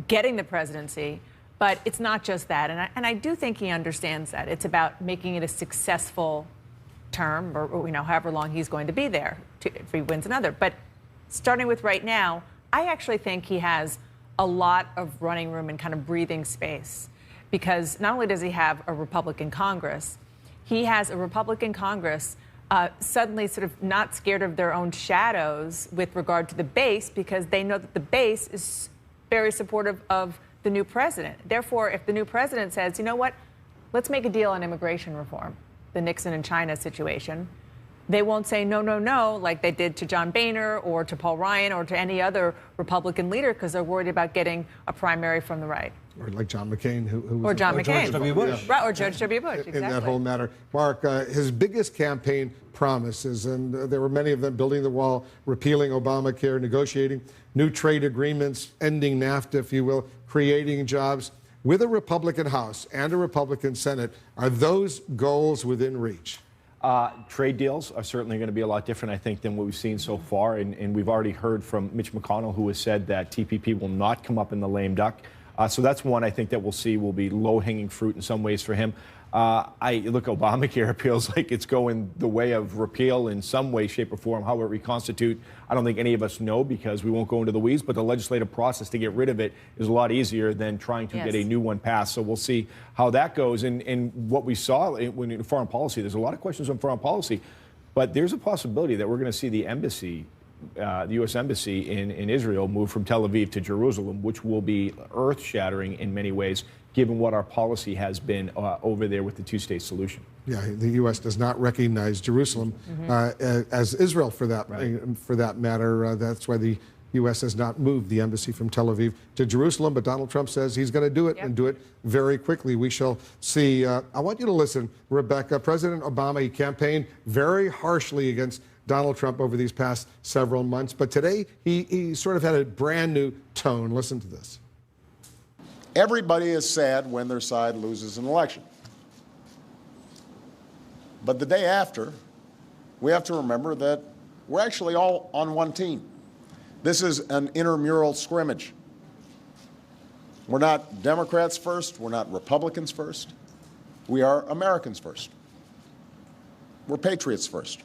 getting the presidency. But it's not just that, and I do think he understands that. It's about making it a successful term, or however long he's going to be there if he wins another. But starting with right now, I actually think he has a lot of running room and kind of breathing space, because not only does he have a Republican Congress, he has a Republican Congress suddenly sort of not scared of their own shadows with regard to the base, because they know that the base is very supportive of the new president. Therefore, if the new president says, you know what, let's make a deal on immigration reform, the Nixon and China situation, they won't say no, no, no, like they did to John Boehner or to Paul Ryan or to any other Republican leader, because they're worried about getting a primary from the right. Or like John McCain, who was... Or John McCain. George W. Bush. Right, or George W. Bush, exactly. In that whole matter. Mark, his biggest campaign promises, and there were many of them: building the wall, repealing Obamacare, negotiating new trade agreements, ending NAFTA, if you will, creating jobs. With a Republican House and a Republican Senate, are those goals within reach? Trade deals are certainly going to be a lot different, I think, than what we've seen so far. And we've already heard from Mitch McConnell, who has said that TPP will not come up in the lame duck. So that's one I think that we'll see will be low-hanging fruit in some ways for him. Obamacare appeals like it's going the way of repeal in some way, shape, or form. How it reconstitute, I don't think any of us know, because we won't go into the weeds, but the legislative process to get rid of it is a lot easier than trying to get a new one passed. So we'll see how that goes. And what we saw in foreign policy, there's a lot of questions on foreign policy, but there's a possibility that we're going to see the embassy, the U.S. Embassy in Israel, move from Tel Aviv to Jerusalem, which will be earth-shattering in many ways, given what our policy has been over there with the two-state solution. Yeah, the U.S. does not recognize Jerusalem as Israel, for that matter. That's why the U.S. has not moved the embassy from Tel Aviv to Jerusalem. But Donald Trump says he's going to do it, and do it very quickly. We shall see. I want you to listen, Rebecca. President Obama, he campaigned very harshly against Donald Trump over these past several months. But today, he sort of had a brand new tone. Listen to this. Everybody is sad when their side loses an election. But the day after, we have to remember that we're actually all on one team. This is an intramural scrimmage. We're not Democrats first. We're not Republicans first. We are Americans first. We're patriots first.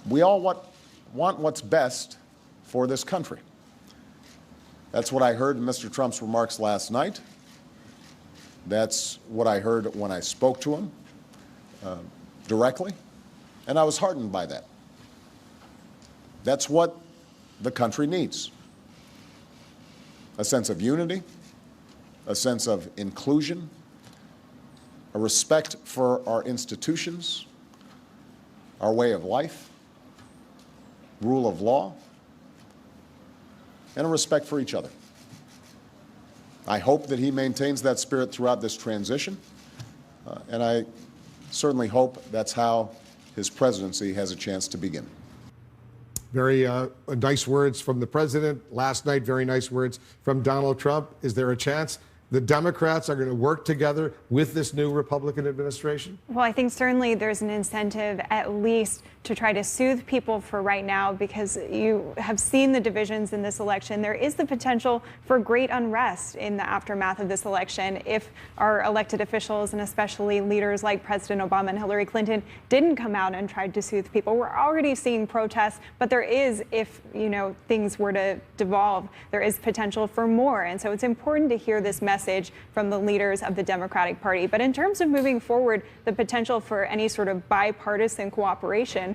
We all want what's best for this country. That's what I heard in Mr. Trump's remarks last night. That's what I heard when I spoke to him directly, and I was heartened by that. That's what the country needs: a sense of unity, a sense of inclusion, a respect for our institutions, our way of life, rule of law, and a respect for each other. I hope that he maintains that spirit throughout this transition, and I certainly hope that's how his presidency has a chance to begin. Very nice words from the president last night, very nice words from Donald Trump. Is there a chance the Democrats are going to work together with this new Republican administration? Well, I think certainly there's an incentive, at least, to try to soothe people for right now, because you have seen the divisions in this election. There is the potential for great unrest in the aftermath of this election if our elected officials, and especially leaders like President Obama and Hillary Clinton, didn't come out and tried to soothe people. We're already seeing protests, but there is, if things were to devolve, there is potential for more. And so it's important to hear this message from the leaders of the Democratic Party. But in terms of moving forward, the potential for any sort of bipartisan cooperation,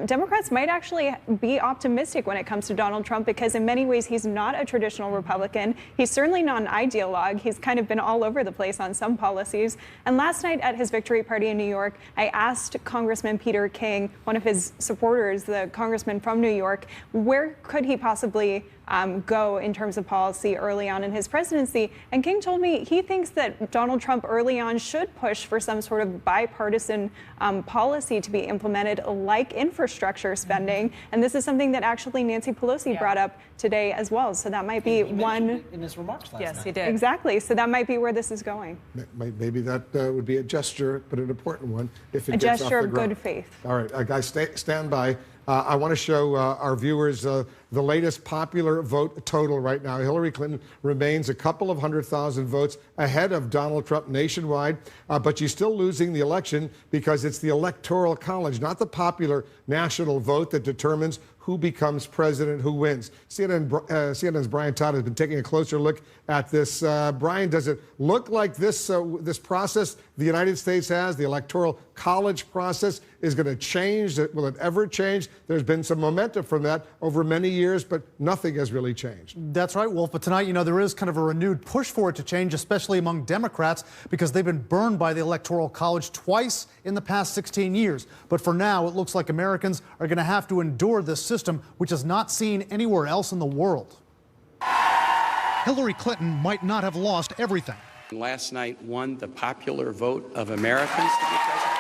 Democrats might actually be optimistic when it comes to Donald Trump, because in many ways he's not a traditional Republican. He's certainly not an ideologue. He's kind of been all over the place on some policies. And last night at his victory party in New York, I asked Congressman Peter King, one of his supporters, the congressman from New York, where could he possibly go in terms of policy early on in his presidency. And King told me he thinks that Donald Trump early on should push for some sort of bipartisan policy to be implemented, like infrastructure spending. And this is something that actually Nancy Pelosi brought up today as well. So that might be one in his remarks last night. Yes, he did. Exactly. So that might be where this is going. Maybe that would be a gesture, but an important one if it a gets off gesture the of ground. good faith. All right, guys, stand by. I want to show our viewers the latest popular vote total right now. Hillary Clinton remains a couple of 100,000 votes ahead of Donald Trump nationwide, but she's still losing the election because it's the Electoral College, not the popular national vote, that determines who becomes president, who wins. CNN's Brian Todd has been taking a closer look at this. Brian, does it look like this process the United States has, the Electoral College process, is going to change? Will it ever change? There's been some momentum from that over many years, but nothing has really changed. That's right, Wolf. But tonight, there is kind of a renewed push for it to change, especially among Democrats, because they've been burned by the Electoral College twice in the past 16 years. But for now, it looks like Americans are going to have to endure this system, which is not seen anywhere else in the world. Hillary Clinton might not have lost everything. Last night won the popular vote of Americans to be president.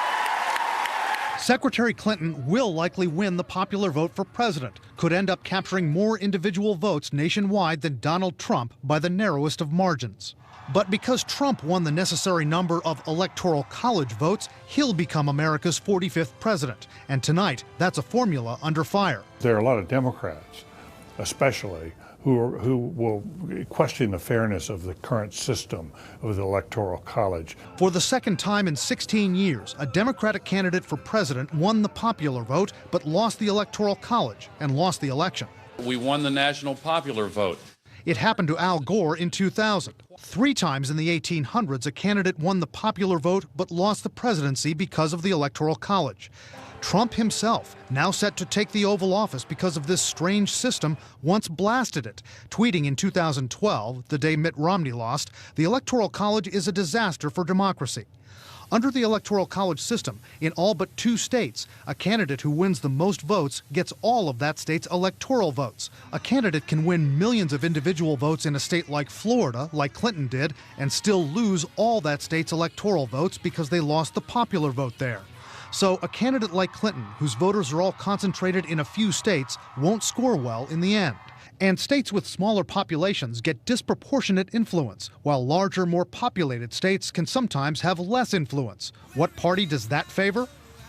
Secretary Clinton will likely win the popular vote for president, could end up capturing more individual votes nationwide than Donald Trump by the narrowest of margins. But because Trump won the necessary number of Electoral College votes, he'll become America's 45th president. And tonight, that's a formula under fire. There are a lot of Democrats, especially, who will question the fairness of the current system of the Electoral College. For the second time in 16 years, a Democratic candidate for president won the popular vote, but lost the Electoral College and lost the election. We won the national popular vote. It happened to Al Gore in 2000. 3 times in the 1800s, a candidate won the popular vote but lost the presidency because of the Electoral College. Trump himself, now set to take the Oval Office because of this strange system, once blasted it, tweeting in 2012, the day Mitt Romney lost, "The Electoral College is a disaster for democracy." Under the Electoral College system, in all but 2 states, a candidate who wins the most votes gets all of that state's electoral votes. A candidate can win millions of individual votes in a state like Florida, like Clinton did, and still lose all that state's electoral votes because they lost the popular vote there. So a candidate like Clinton, whose voters are all concentrated in a few states, won't score well in the end. And states with smaller populations get disproportionate influence, while larger, more populated states can sometimes have less influence. What party does that favor?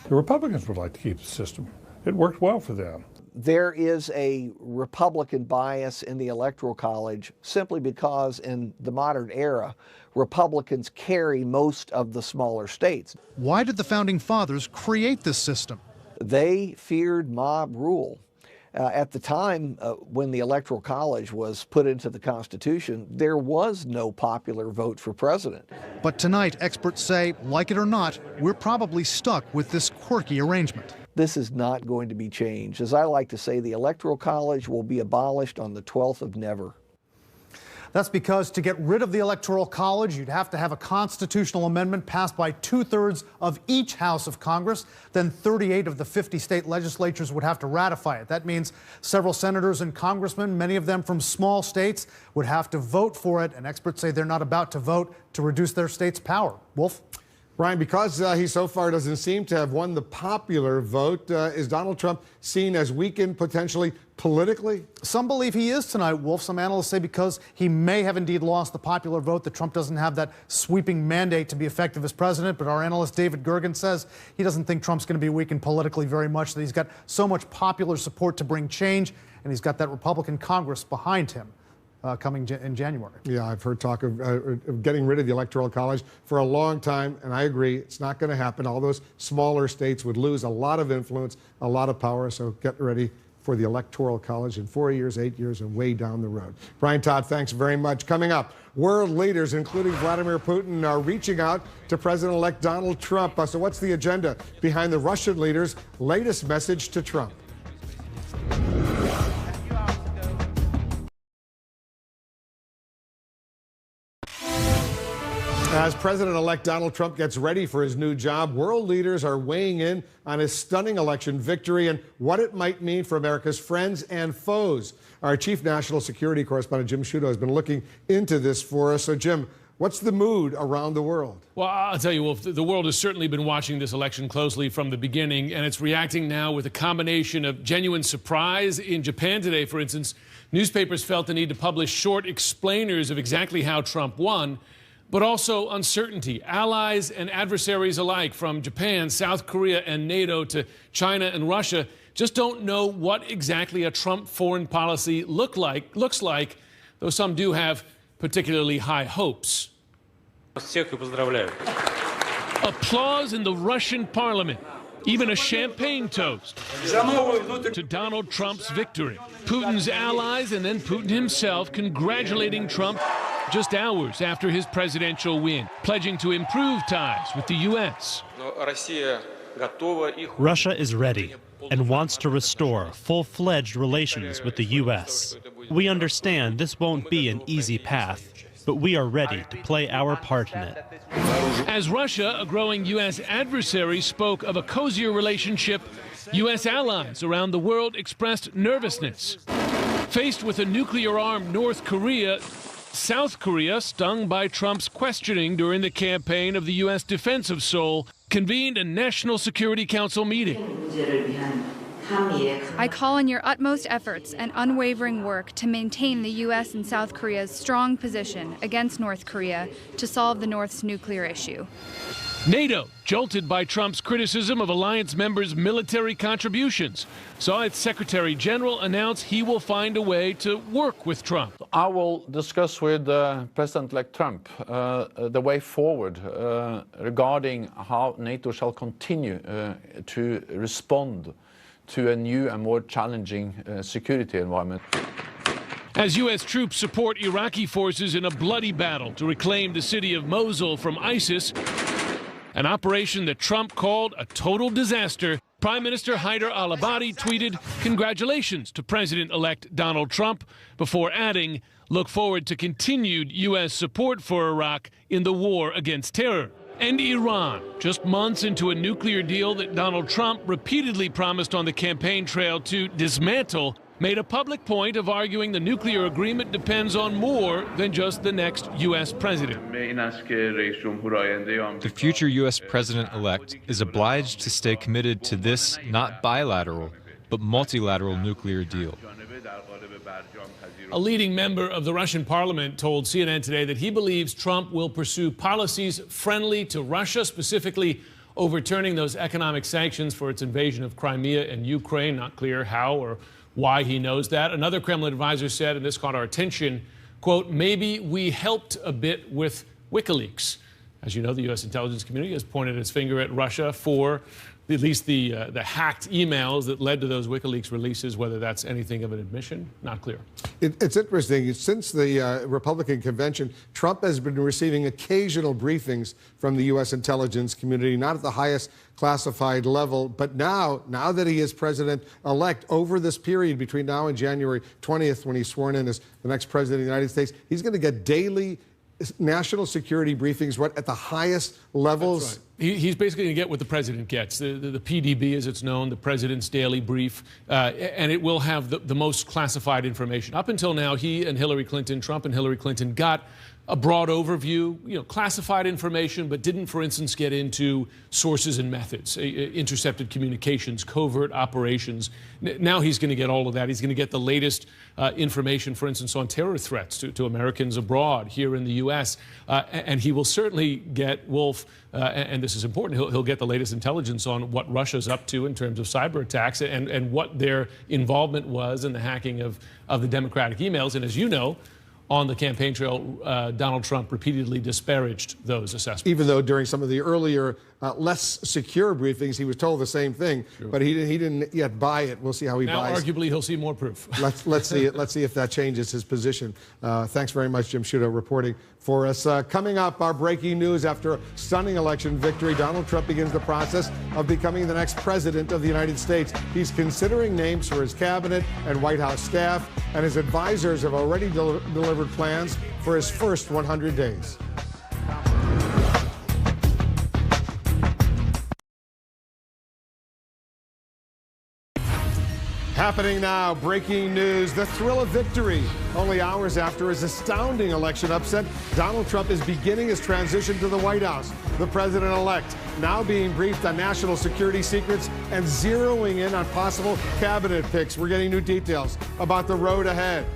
The Republicans would like to keep the system. It worked well for them. There is a Republican bias in the Electoral College simply because in the modern era, Republicans carry most of the smaller states. Why did the Founding Fathers create this system? They feared mob rule. At the time when the Electoral College was put into the Constitution, there was no popular vote for president. But tonight, experts say, like it or not, we're probably stuck with this quirky arrangement. This is not going to be changed. As I like to say, the Electoral College will be abolished on the 12th of never. That's because to get rid of the Electoral College, you'd have to have a constitutional amendment passed by 2/3 of each House of Congress. Then 38 of the 50 state legislatures would have to ratify it. That means several senators and congressmen, many of them from small states, would have to vote for it. And experts say they're not about to vote to reduce their state's power. Wolf? Brian, because he so far doesn't seem to have won the popular vote, is Donald Trump seen as weakened potentially politically? Some believe he is tonight, Wolf. Some analysts say because he may have indeed lost the popular vote, that Trump doesn't have that sweeping mandate to be effective as president. But our analyst David Gergen says he doesn't think Trump's going to be weakened politically very much, that he's got so much popular support to bring change, and he's got that Republican Congress behind him. Coming in January. Yeah, I've heard talk of getting rid of the Electoral College for a long time, and I agree, it's not going to happen. All those smaller states would lose a lot of influence, a lot of power, so get ready for the Electoral College in 4 years, 8 years, and way down the road. Brian Todd, thanks very much. Coming up, world leaders, including Vladimir Putin, are reaching out to President-elect Donald Trump. So what's the agenda behind the Russian leader's latest message to Trump? As President-elect Donald Trump gets ready for his new job, world leaders are weighing in on his stunning election victory and what it might mean for America's friends and foes. Our chief national security correspondent, Jim Sciutto, has been looking into this for us. So, Jim, what's the mood around the world? Well, I'll tell you, Wolf, the world has certainly been watching this election closely from the beginning, and it's reacting now with a combination of genuine surprise. In Japan today, for instance, newspapers felt the need to publish short explainers of exactly how Trump won. but also uncertainty. Allies and adversaries alike, from Japan, South Korea, and NATO to China and Russia, just don't know what exactly a Trump foreign policy looks like, though some do have particularly high hopes. Applause in the Russian parliament. Even a champagne toast to Donald Trump's victory. Putin's allies and then Putin himself congratulating Trump just hours after his presidential win, pledging to improve ties with the U.S. Russia is ready and wants to restore full-fledged relations with the U.S. We understand this won't be an easy path, but we are ready to play our part in it. As Russia, a growing U.S. adversary, spoke of a cozier relationship, U.S. allies around the world expressed nervousness. Faced with a nuclear-armed North Korea, South Korea, stung by Trump's questioning during the campaign of the U.S. defense of Seoul, convened a National Security Council meeting. I call on your utmost efforts and unwavering work to maintain the U.S. and South Korea's strong position against North Korea to solve the North's nuclear issue. NATO, jolted by Trump's criticism of alliance members' military contributions, saw its Secretary General announce he will find a way to work with Trump. I will discuss with President-elect Trump the way forward regarding how NATO shall continue to respond to a new and more challenging security environment. As U.S. troops support Iraqi forces in a bloody battle to reclaim the city of Mosul from ISIS, an operation that Trump called a total disaster, Prime Minister Haider al-Abadi tweeted, "Congratulations to President-elect Donald Trump," before adding, "Look forward to continued U.S. support for Iraq in the war against terror." And Iran, just months into a nuclear deal that Donald Trump repeatedly promised on the campaign trail to dismantle, made a public point of arguing the nuclear agreement depends on more than just the next U.S. president. The future U.S. president-elect is obliged to stay committed to this not bilateral, but multilateral nuclear deal. A leading member of the Russian parliament told CNN today that he believes Trump will pursue policies friendly to Russia, specifically overturning those economic sanctions for its invasion of Crimea and Ukraine. Not clear how or why he knows that. Another Kremlin advisor said, and this caught our attention, quote, "Maybe we helped a bit with WikiLeaks." As you know, the U.S. intelligence community has pointed its finger at Russia for at least the hacked emails that led to those WikiLeaks releases. Whether that's anything of an admission, not clear. It's interesting. Since the Republican convention, Trump has been receiving occasional briefings from the U.S. intelligence community, not at the highest classified level, but now that he is president-elect, over this period between now and January 20th, when he's sworn in as the next president of the United States, he's going to get daily national security briefings, at the highest levels. That's right. He's basically going to get what the president gets, the PDB, as it's known, the president's daily brief, and it will have the most classified information. Up until now, he and Hillary Clinton, Trump and Hillary Clinton, got a broad overview, classified information, but didn't, for instance, get into sources and methods, intercepted communications, covert operations. Now he's going to get all of that. He's going to get the latest information, for instance, on terror threats to Americans abroad, here in the U.S. And he will certainly get, Wolf, and this is important, he'll get the latest intelligence on what Russia's up to in terms of cyber attacks and what their involvement was in the hacking of the Democratic emails. And as you know, on the campaign trail, Donald Trump repeatedly disparaged those assessments. Even though during some of the earlier, less secure briefings, he was told the same thing, but he didn't yet buy it. We'll see how he buys. Now, arguably, he'll see more proof. Let's see if that changes his position. Thanks very much, Jim Sciutto, reporting for us. Coming up, our breaking news: after a stunning election victory, Donald Trump begins the process of becoming the next president of the United States. He's considering names for his cabinet and White House staff, and his advisors have already delivered plans for his first 100 days. Happening now, breaking news, the thrill of victory. Only hours after his astounding election upset, Donald Trump is beginning his transition to the White House. The president-elect now being briefed on national security secrets and zeroing in on possible cabinet picks. We're getting new details about the road ahead.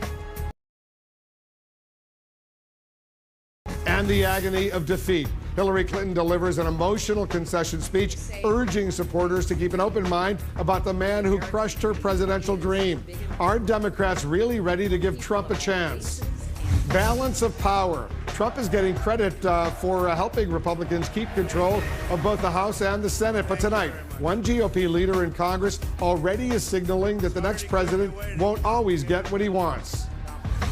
And the agony of defeat. Hillary Clinton delivers an emotional concession speech urging supporters to keep an open mind about the man who crushed her presidential dream. Are Democrats really ready to give Trump a chance? Balance of power. Trump is getting credit for helping Republicans keep control of both the House and the Senate. But tonight, one GOP leader in Congress already is signaling that the next president won't always get what he wants.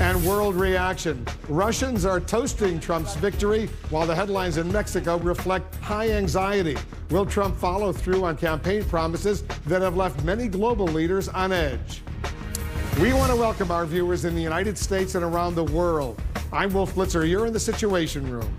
And world reaction. Russians are toasting Trump's victory, while the headlines in Mexico reflect high anxiety. Will Trump follow through on campaign promises that have left many global leaders on edge? We want to welcome our viewers in the United States and around the world. I'm Wolf Blitzer. You're in the Situation Room.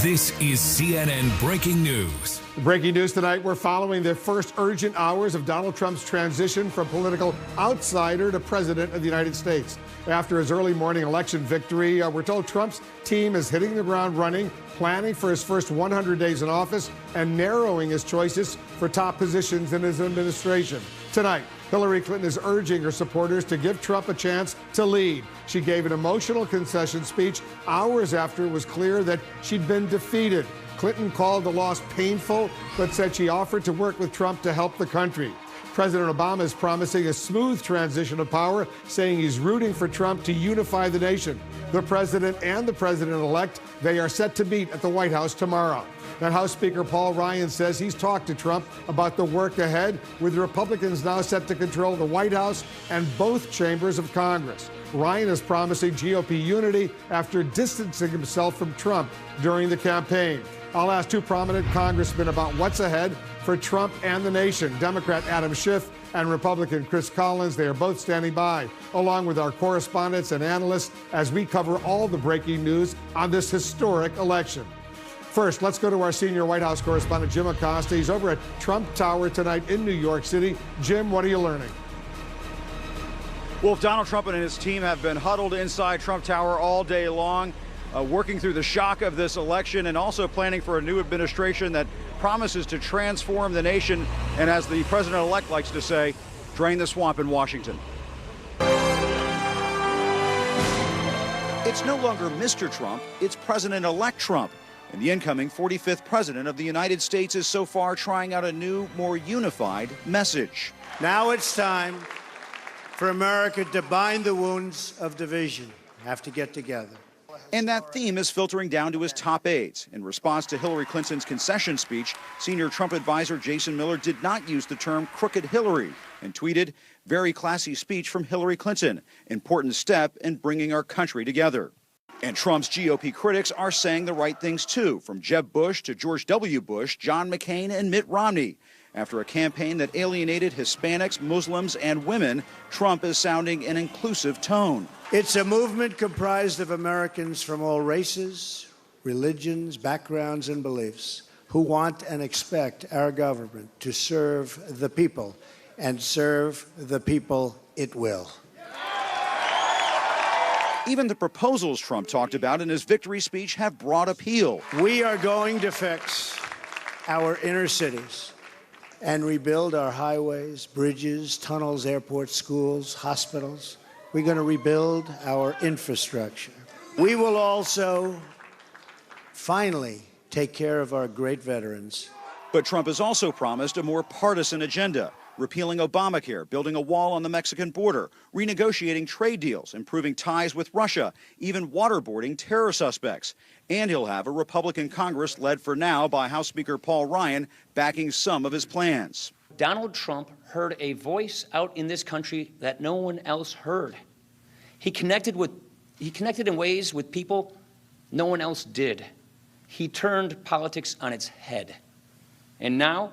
This is CNN Breaking News. Breaking news tonight, we're following the first urgent hours of Donald Trump's transition from political outsider to president of the United States. After his early morning election victory, we're told Trump's team is hitting the ground running, planning for his first 100 days in office and narrowing his choices for top positions in his administration. Tonight, Hillary Clinton is urging her supporters to give Trump a chance to lead. She gave an emotional concession speech hours after it was clear that she'd been defeated. Clinton called the loss painful, but said she offered to work with Trump to help the country. President Obama is promising a smooth transition of power, saying he's rooting for Trump to unify the nation. The president and the president-elect, they are set to meet at the White House tomorrow. And House Speaker Paul Ryan says he's talked to Trump about the work ahead, with Republicans now set to control the White House and both chambers of Congress. Ryan is promising GOP unity after distancing himself from Trump during the campaign. I'll ask two prominent congressmen about what's ahead for Trump and the nation. Democrat Adam Schiff and Republican Chris Collins, they are both standing by, along with our correspondents and analysts, as we cover all the breaking news on this historic election. First, let's go to our senior White House correspondent, Jim Acosta. He's over at Trump Tower tonight in New York City. Jim, what are you learning? Well, Donald Trump and his team have been huddled inside Trump Tower all day long, working through the shock of this election and also planning for a new administration that promises to transform the nation and, as the president-elect likes to say, drain the swamp in Washington. It's no longer Mr. Trump, it's President-elect Trump. And the incoming 45th president of the United States is so far trying out a new, more unified message. Now it's time for America to bind the wounds of division. Have to get together. And that theme is filtering down to his top aides. In response to Hillary Clinton's concession speech, senior Trump advisor Jason Miller did not use the term crooked Hillary and tweeted, "Very classy speech from Hillary Clinton. Important step in bringing our country together." And Trump's GOP critics are saying the right things too, from Jeb Bush to George W. Bush, John McCain, and Mitt Romney. After a campaign that alienated Hispanics, Muslims, and women, Trump is sounding an inclusive tone. It's a movement comprised of Americans from all races, religions, backgrounds, and beliefs who want and expect our government to serve the people, and serve the people it will. Even the proposals Trump talked about in his victory speech have broad appeal. We are going to fix our inner cities and rebuild our highways, bridges, tunnels, airports, schools, hospitals. We're going to rebuild our infrastructure. We will also finally take care of our great veterans. But Trump has also promised a more partisan agenda, repealing Obamacare, building a wall on the Mexican border, renegotiating trade deals, improving ties with Russia, even waterboarding terror suspects. And he'll have a Republican Congress led for now by House Speaker Paul Ryan backing some of his plans. Donald Trump heard a voice out in this country that no one else heard. He connected in ways with people no one else did. He turned politics on its head. And now,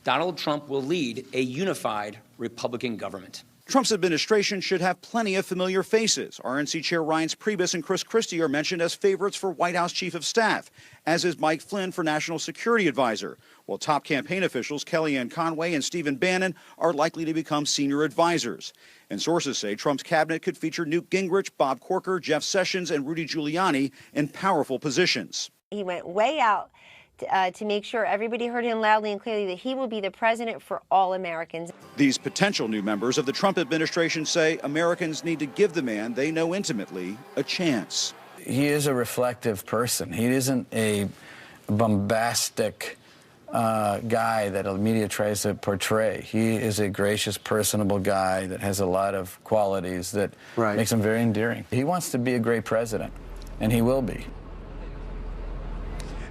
Donald Trump will lead a unified Republican government. Trump's administration should have plenty of familiar faces. RNC Chair Reince Priebus and Chris Christie are mentioned as favorites for White House Chief of Staff, as is Mike Flynn for National Security Advisor, while top campaign officials Kellyanne Conway and Stephen Bannon are likely to become senior advisors. And sources say Trump's cabinet could feature Newt Gingrich, Bob Corker, Jeff Sessions, and Rudy Giuliani in powerful positions. He went way out to make sure everybody heard him loudly and clearly that he will be the president for all Americans. These potential new members of the Trump administration say Americans need to give the man they know intimately a chance. He is a reflective person. He isn't a bombastic guy that the media tries to portray. He is a gracious, personable guy that has a lot of qualities that makes him very endearing. He wants to be a great president, and he will be.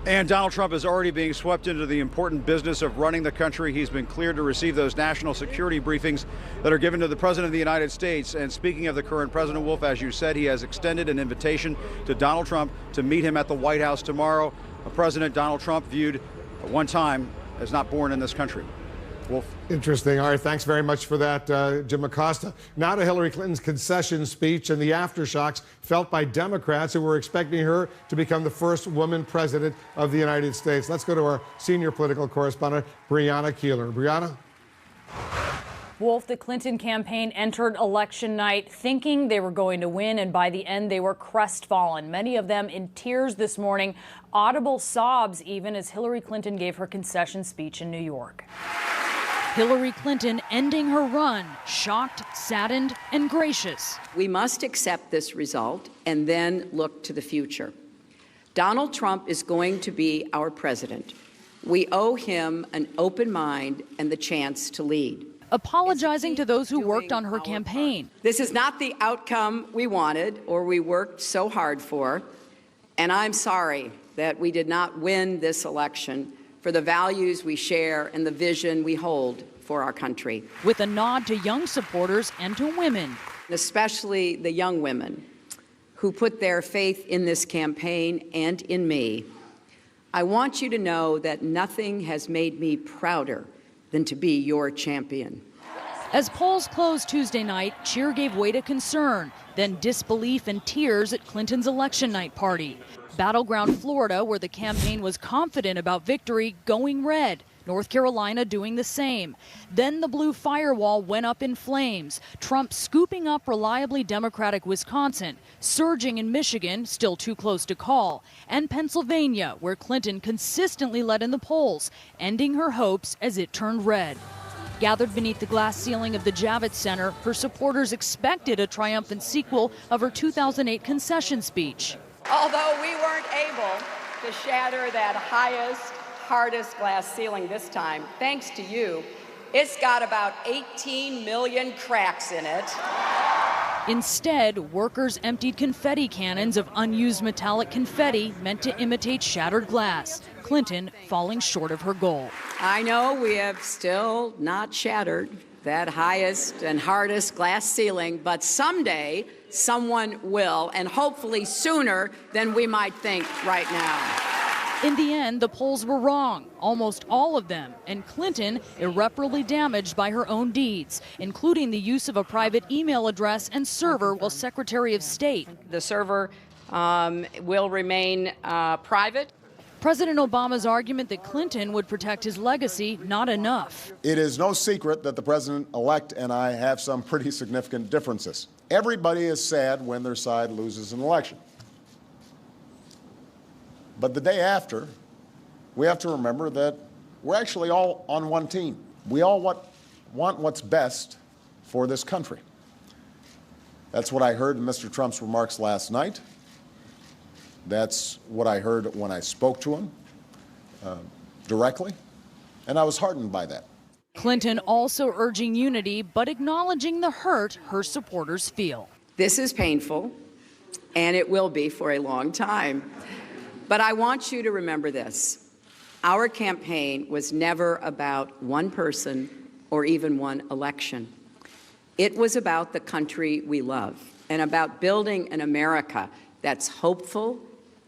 And Donald Trump is already being swept into the important business of running the country. He's been cleared to receive those national security briefings that are given to the President of the United States. And speaking of the current President, Wolf, as you said, he has extended an invitation to Donald Trump to meet him at the White House tomorrow. A President Donald Trump viewed at one time as not born in this country. Wolf. Interesting. All right, thanks very much for that, Jim Acosta. Now to Hillary Clinton's concession speech and the aftershocks felt by Democrats who were expecting her to become the first woman president of the United States. Let's go to our senior political correspondent, Brianna Keilar. Brianna? Wolf, the Clinton campaign entered election night thinking they were going to win, and by the end they were crestfallen. Many of them in tears this morning, audible sobs even as Hillary Clinton gave her concession speech in New York. Hillary Clinton ending her run, shocked, saddened, and gracious. We must accept this result and then look to the future. Donald Trump is going to be our president. We owe him an open mind and the chance to lead. Apologizing to those who worked on her campaign. This is not the outcome we wanted or we worked so hard for, and I'm sorry that we did not win this election for the values we share and the vision we hold for our country. With a nod to young supporters and to women. Especially the young women who put their faith in this campaign and in me. I want you to know that nothing has made me prouder than to be your champion. As polls closed Tuesday night, cheer gave way to concern, then disbelief and tears at Clinton's election night party. Battleground Florida, where the campaign was confident about victory, going red. North Carolina doing the same. Then the blue firewall went up in flames. Trump scooping up reliably Democratic Wisconsin, surging in Michigan, still too close to call, and Pennsylvania, where Clinton consistently led in the polls, ending her hopes as it turned red. Gathered beneath the glass ceiling of the Javits Center, her supporters expected a triumphant sequel of her 2008 concession speech. Although we weren't able to shatter that highest, hardest glass ceiling this time, thanks to you, it's got about 18 million cracks in it. Instead, workers emptied confetti cannons of unused metallic confetti meant to imitate shattered glass. Clinton falling short of her goal. I know we have still not shattered that highest and hardest glass ceiling, but someday someone will, and hopefully sooner than we might think right now. In the end, the polls were wrong, almost all of them, and Clinton irreparably damaged by her own deeds, including the use of a private email address and server while Secretary of State. The server will remain private. President Obama's argument that Clinton would protect his legacy, not enough. It is no secret that the president-elect and I have some pretty significant differences. Everybody is sad when their side loses an election. But the day after, we have to remember that we're actually all on one team. We all want what's best for this country. That's what I heard in Mr. Trump's remarks last night. That's what I heard when I spoke to him directly, and I was heartened by that. Clinton also urging unity, but acknowledging the hurt her supporters feel. This is painful, and it will be for a long time. But I want you to remember this. Our campaign was never about one person or even one election. It was about the country we love and about building an America that's hopeful,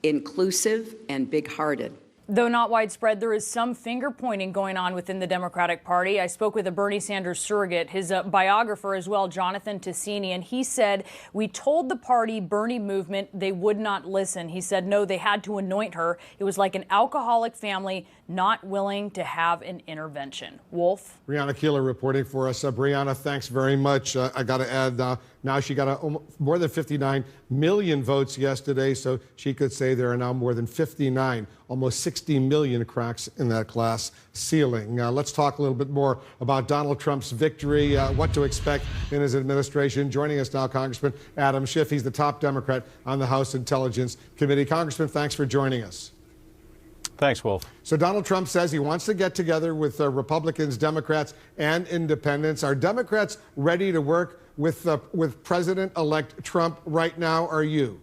inclusive, and big-hearted. Though not widespread, there is some finger-pointing going on within the Democratic Party. I spoke with a Bernie Sanders surrogate, his biographer as well, Jonathan Tassini, and he said, we told the party Bernie movement they would not listen. He said, no, they had to anoint her. It was like an alcoholic family not willing to have an intervention. Wolf? Brianna Keilar reporting for us. Brianna, thanks very much. I got to add, Now she got more than 59 million votes yesterday, so she could say there are now more than 59, almost 60 million cracks in that glass ceiling. Let's talk a little bit more about Donald Trump's victory, what to expect in his administration. Joining us now, Congressman Adam Schiff. He's the top Democrat on the House Intelligence Committee. Congressman, thanks for joining us. Thanks, Wolf. So Donald Trump says he wants to get together with Republicans, Democrats, and independents. Are Democrats ready to work with President-elect Trump right now? Are you?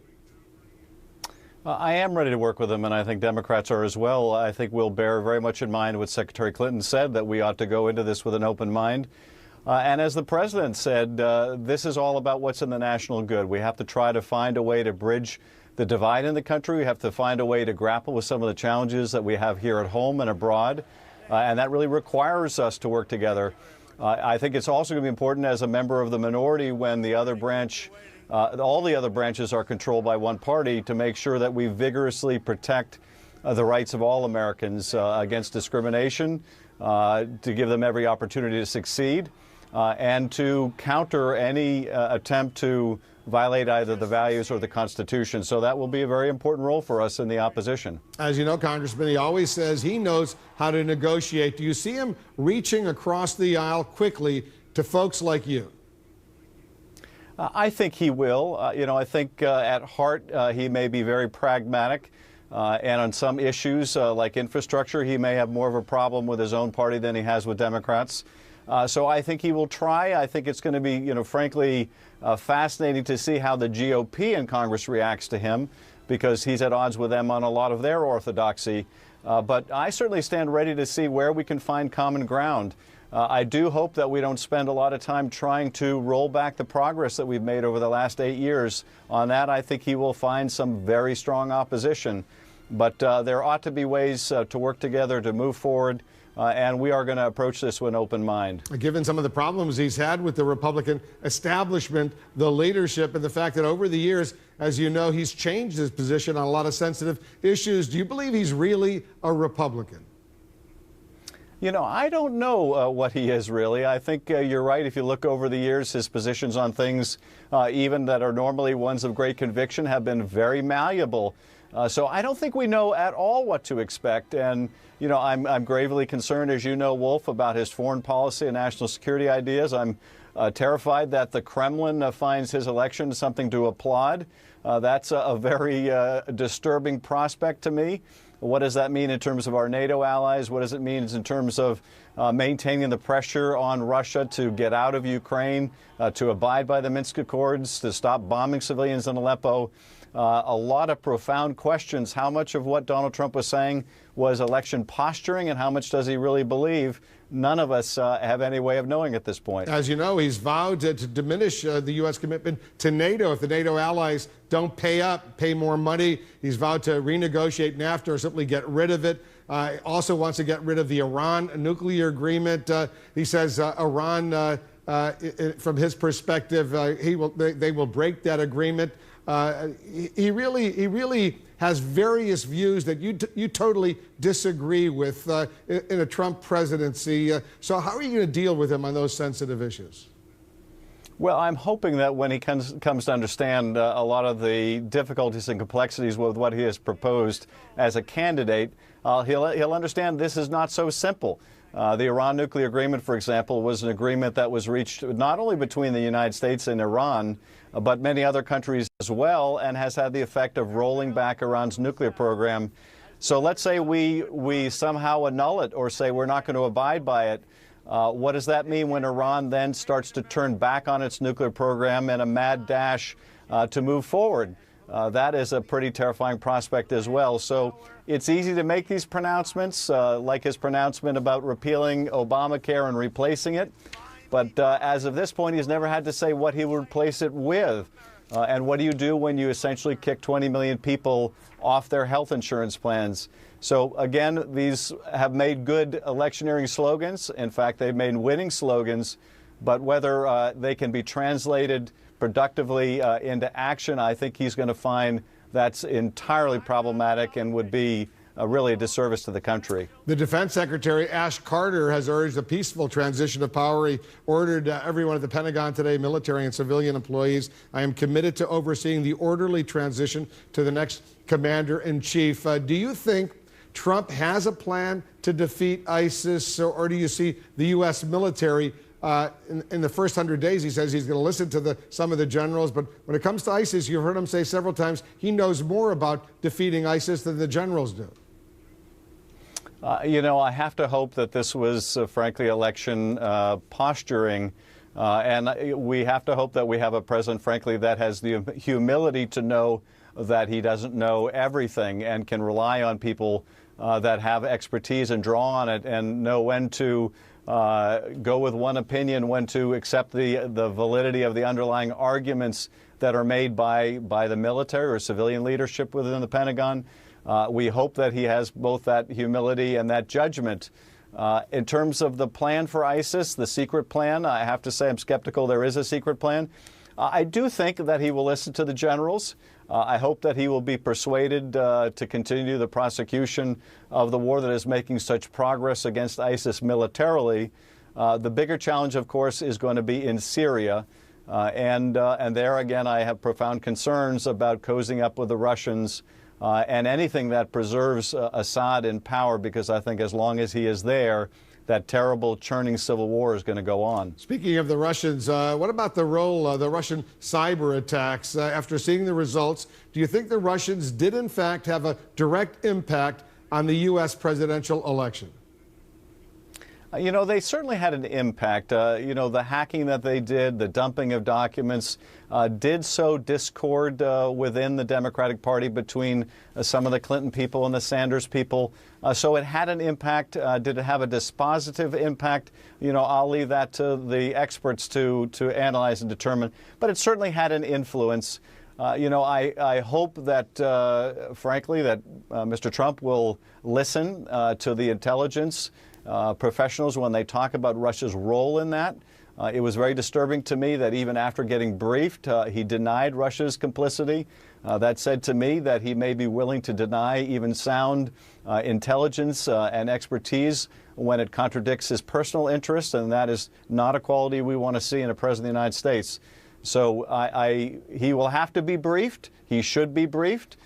I am ready to work with him, and I think Democrats are as well. I think we'll bear very much in mind what Secretary Clinton said, that we ought to go into this with an open mind. And as the president said, this is all about what's in the national good. We have to try to find a way to bridge the divide in the country. We have to find a way to grapple with some of the challenges that we have here at home and abroad. And that really requires us to work together. I think it's also going to be important as a member of the minority when the other branch, all the other branches are controlled by one party, to make sure that we vigorously protect the rights of all Americans against discrimination, to give them every opportunity to succeed, and to counter any attempt to violate either the values or the Constitution. So that will be a very important role for us in the opposition. As you know, Congressman, he always says he knows how to negotiate. Do you see him reaching across the aisle quickly to folks like you? I think he will. I think at heart he may be very pragmatic. And on some issues like infrastructure, he may have more of a problem with his own party than he has with Democrats. So I think he will try. I think it's going to be, frankly, fascinating to see how the GOP in Congress reacts to him, because he's at odds with them on a lot of their orthodoxy. But I certainly stand ready to see where we can find common ground. I do hope that we don't spend a lot of time trying to roll back the progress that we've made over the last 8 years. On that, I think he will find some very strong opposition. But there ought to be ways to work together to move forward. And we are going to approach this with an open mind. Given some of the problems he's had with the Republican establishment, the leadership, and the fact that over the years, as you know, he's changed his position on a lot of sensitive issues, do you believe he's really a Republican? I don't know what he is really. I think you're right. If you look over the years, his positions on things, even that are normally ones of great conviction, have been very malleable. So I don't think we know at all what to expect. And, I'm gravely concerned, as you know, Wolf, about his foreign policy and national security ideas. I'm terrified that the Kremlin finds his election something to applaud. That's a very disturbing prospect to me. What does that mean in terms of our NATO allies? What does it mean in terms of maintaining the pressure on Russia to get out of Ukraine, to abide by the Minsk Accords, to stop bombing civilians in Aleppo? A lot of profound questions. How much of what Donald Trump was saying was election posturing, and how much does he really believe? None of us have any way of knowing at this point. As you know, he's vowed to diminish the U.S. commitment to NATO if the NATO allies don't pay more money. He's vowed to renegotiate NAFTA or simply get rid of it. Also wants to get rid of the Iran nuclear agreement. He says Iran, from his perspective, they will break that agreement. He really has various views that you totally disagree with in a Trump presidency. So how are you going to deal with him on those sensitive issues? Well, I'm hoping that when he comes to understand a lot of the difficulties and complexities with what he has proposed as a candidate, he'll understand this is not so simple. The Iran nuclear agreement, for example, was an agreement that was reached not only between the United States and Iran, but many other countries as well, and has had the effect of rolling back Iran's nuclear program. So let's say we somehow annul it or say we're not going to abide by it. What does that mean when Iran then starts to turn back on its nuclear program in a mad dash to move forward? That is a pretty terrifying prospect as well. So it's easy to make these pronouncements, like his pronouncement about repealing Obamacare and replacing it. But as of this point, he's never had to say what he would replace it with. And what do you do when you essentially kick 20 million people off their health insurance plans? So again, these have made good electioneering slogans. In fact, they've made winning slogans. But whether they can be translated productively into action, I think he's going to find that's entirely problematic and would be really a disservice to the country. The Defense Secretary, Ash Carter, has urged a peaceful transition of power. He ordered everyone at the Pentagon today, military and civilian employees, I am committed to overseeing the orderly transition to the next commander-in-chief. Do you think Trump has a plan to defeat ISIS, or do you see the U.S. military in the first 100 days? He says he's going to listen to some of the generals, but when it comes to ISIS, you've heard him say several times he knows more about defeating ISIS than the generals do. You know, I have to hope that this was, frankly, election posturing. And we have to hope that we have a president, frankly, that has the humility to know that he doesn't know everything and can rely on people that have expertise and draw on it and know when to go with one opinion, when to accept the validity of the underlying arguments that are made by the military or civilian leadership within the Pentagon. We hope that he has both that humility and that judgment. In terms of the plan for ISIS, the secret plan, I have to say I'm skeptical there is a secret plan. I do think that he will listen to the generals. I hope that he will be persuaded to continue the prosecution of the war that is making such progress against ISIS militarily. The bigger challenge, of course, is going to be in Syria. And there, again, I have profound concerns about cozying up with the Russians and anything that preserves Assad in power, because I think as long as he is there, that terrible churning civil war is going to go on. Speaking of the Russians, what about the role, the Russian cyber attacks? After seeing the results, do you think the Russians did in fact have a direct impact on the U.S. presidential election? You know, they certainly had an impact. You know, the hacking that they did, the dumping of documents, did sow discord within the Democratic Party between some of the Clinton people and the Sanders people. So it had an impact. Did it have a dispositive impact? You know, I'll leave that to the experts to analyze and determine. But it certainly had an influence. You know, I hope that, frankly, that Mr. Trump will listen to the intelligence professionals when they talk about Russia's role in that. It was very disturbing to me that even after getting briefed, he denied Russia's complicity. That said to me that he may be willing to deny even sound intelligence and expertise when it contradicts his personal interests, and that is not a quality we want to see in a president of the United States. So he will have to be briefed. He should be briefed.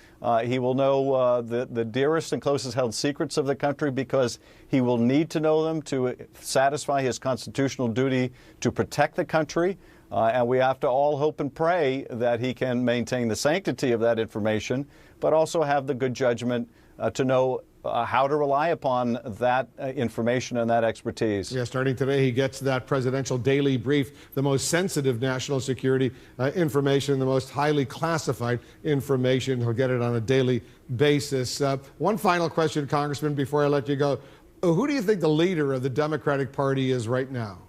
He will know the dearest and closest held secrets of the country, because he will need to know them to satisfy his constitutional duty to protect the country. And we have to all hope and pray that he can maintain the sanctity of that information, but also have the good judgment to know how to rely upon that information and that expertise. Yeah, starting today, he gets that presidential daily brief, the most sensitive national security information, the most highly classified information. He'll get it on a daily basis. One final question, Congressman, before I let you go. Who do you think the leader of the Democratic Party is right now?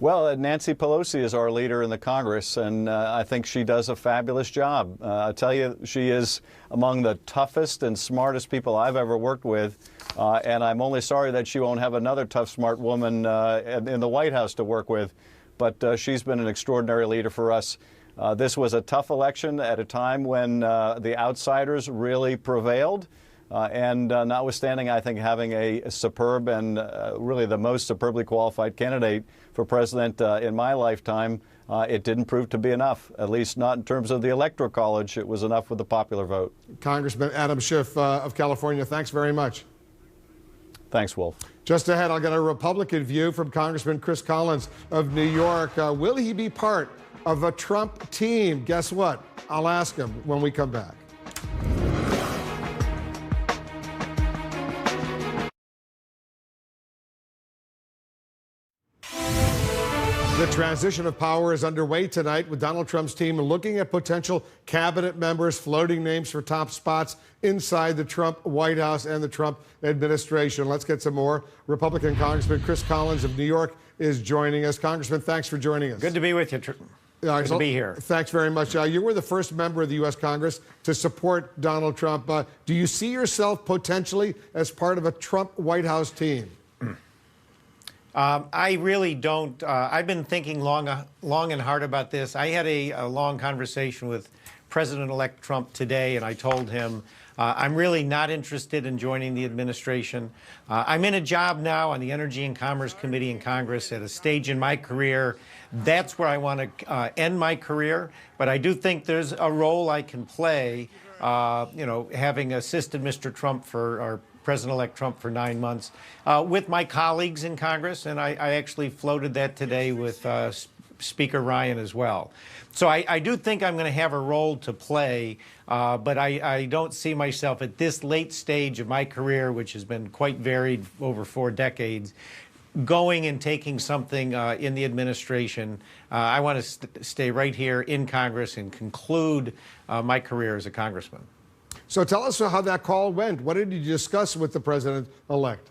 Well, Nancy Pelosi is our leader in the Congress, and I think she does a fabulous job. I tell you, she is among the toughest and smartest people I've ever worked with, and I'm only sorry that she won't have another tough, smart woman in the White House to work with. But she's been an extraordinary leader for us. This was a tough election at a time when the outsiders really prevailed. And notwithstanding, I think, having a superb and really the most superbly qualified candidate for president in my lifetime, it didn't prove to be enough, at least not in terms of the Electoral College. It was enough with the popular vote. Congressman Adam Schiff of California, thanks very much. Thanks, Wolf. Just ahead, I'll get a Republican view from Congressman Chris Collins of New York. Will he be part of a Trump team? Guess what? I'll ask him when we come back. The transition of power is underway tonight, with Donald Trump's team looking at potential cabinet members, floating names for top spots inside the Trump White House and the Trump administration. Let's get some more. Republican Congressman Chris Collins of New York is joining us. Congressman, thanks for joining us. Good to be with you. Good to be here. Thanks very much. You were the first member of the U.S. Congress to support Donald Trump. Do you see yourself potentially as part of a Trump White House team? I really don't. I've been thinking long and hard about this. I had a long conversation with President-elect Trump today, and I told him I'm really not interested in joining the administration. I'm in a job now on the Energy and Commerce Committee in Congress at a stage in my career. That's where I want to end my career. But I do think there's a role I can play, having assisted Mr. Trump or President-elect Trump for 9 months with my colleagues in Congress. And I actually floated that today with Speaker Ryan as well. So I do think I'm going to have a role to play, but I don't see myself at this late stage of my career, which has been quite varied over 4 decades, going and taking something in the administration. I want to stay right here in Congress and conclude my career as a congressman. So tell us how that call went. What did you discuss with the president-elect?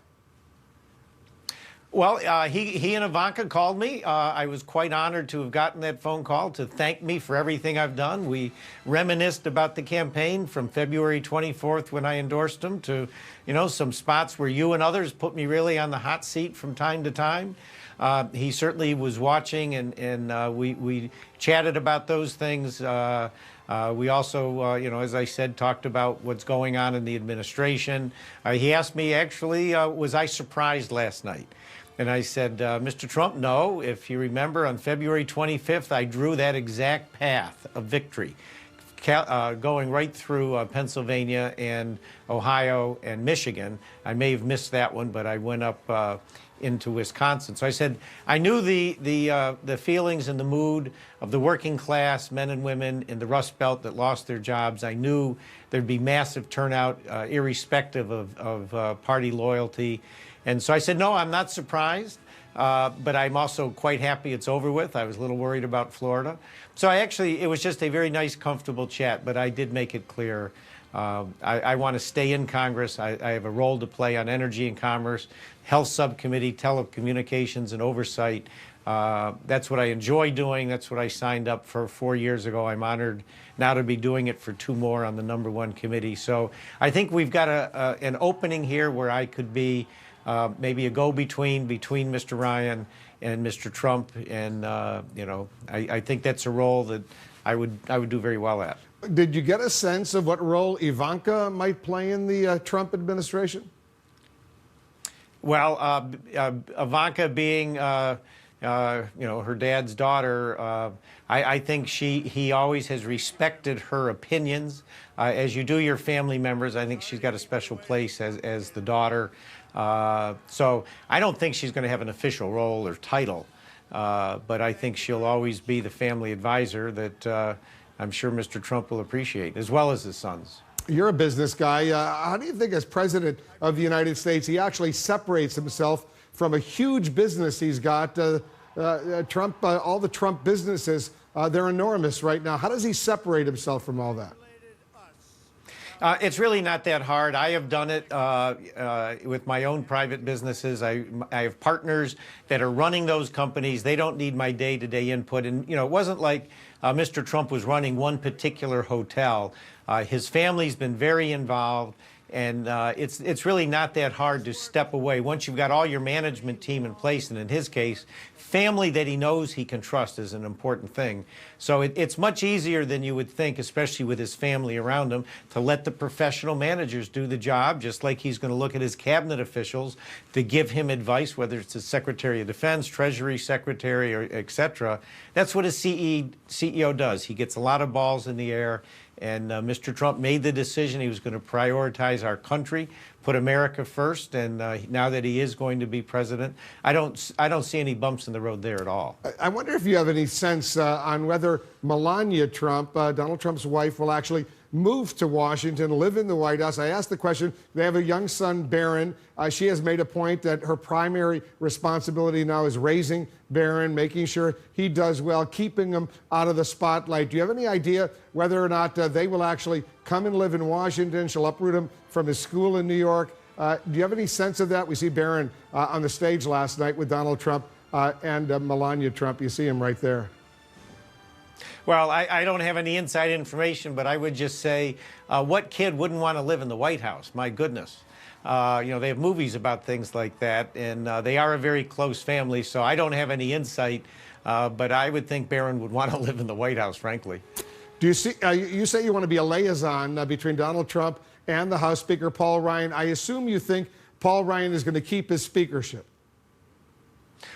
Well, he and Ivanka called me. I was quite honored to have gotten that phone call to thank me for everything I've done. We reminisced about the campaign from February 24th when I endorsed him to, some spots where you and others put me really on the hot seat from time to time. He certainly was watching, and we chatted about those things. We also, as I said, talked about what's going on in the administration. He asked me, actually, was I surprised last night? And I said, Mr. Trump, no. If you remember, on February 25th, I drew that exact path of victory, going right through Pennsylvania and Ohio and Michigan. I may have missed that one, but I went up into Wisconsin. So I said, I knew the feelings and the mood of the working class men and women in the Rust Belt that lost their jobs. I knew there'd be massive turnout, irrespective of party loyalty. And so I said, no, I'm not surprised, but I'm also quite happy it's over with. I was a little worried about Florida. So it was just a very nice, comfortable chat, but I did make it clear I want to stay in Congress. I have a role to play on Energy and Commerce, Health Subcommittee, Telecommunications and Oversight. That's what I enjoy doing. That's what I signed up for 4 years ago. I'm honored now to be doing it for 2 more on the #1 committee. So I think we've got an opening here where I could be maybe a go-between between Mr. Ryan and Mr. Trump, and I think that's a role that I would do very well at. Did you get a sense of what role Ivanka might play in the Trump administration? Well, Ivanka being her dad's daughter, I think he always has respected her opinions. As you do your family members, I think she's got a special place as the daughter. So I don't think she's going to have an official role or title, but I think she'll always be the family advisor that I'm sure Mr. Trump will appreciate, as well as his sons. You're a business guy. How do you think, as president of the United States, he actually separates himself from a huge business he's got? Trump, all the Trump businesses, they're enormous right now. How does he separate himself from all that? It's really not that hard. I have done it with my own private businesses. I have partners that are running those companies. They don't need my day-to-day input. And, it wasn't like Mr. Trump was running one particular hotel. His family's been very involved. And it's really not that hard to step away once you've got all your management team in place. And in his case, family that he knows he can trust is an important thing. So it's much easier than you would think, especially with his family around him, to let the professional managers do the job, just like he's going to look at his cabinet officials to give him advice, whether it's the Secretary of Defense, Treasury Secretary, or et cetera. That's what a CEO does. He gets a lot of balls in the air. And Mr. Trump made the decision he was going to prioritize our country, put America first, and now that he is going to be president, I don't see any bumps in the road there at all. I wonder if you have any sense on whether Melania Trump, Donald Trump's wife, will actually move to Washington, live in the White House. I asked the question. They have a young son, Barron. She has made a point that her primary responsibility now is raising Barron, making sure he does well, keeping him out of the spotlight. Do you have any idea whether or not they will actually come and live in Washington? She'll uproot him from his school in New York. Do you have any sense of that? We see Barron on the stage last night with Donald Trump and Melania Trump. You see him right there. Well, I don't have any inside information, but I would just say, what kid wouldn't want to live in the White House? My goodness. They have movies about things like that, and they are a very close family, so I don't have any insight, but I would think Barron would want to live in the White House, frankly. Do you see? You say you want to be a liaison between Donald Trump and the House Speaker Paul Ryan. I assume you think Paul Ryan is going to keep his speakership.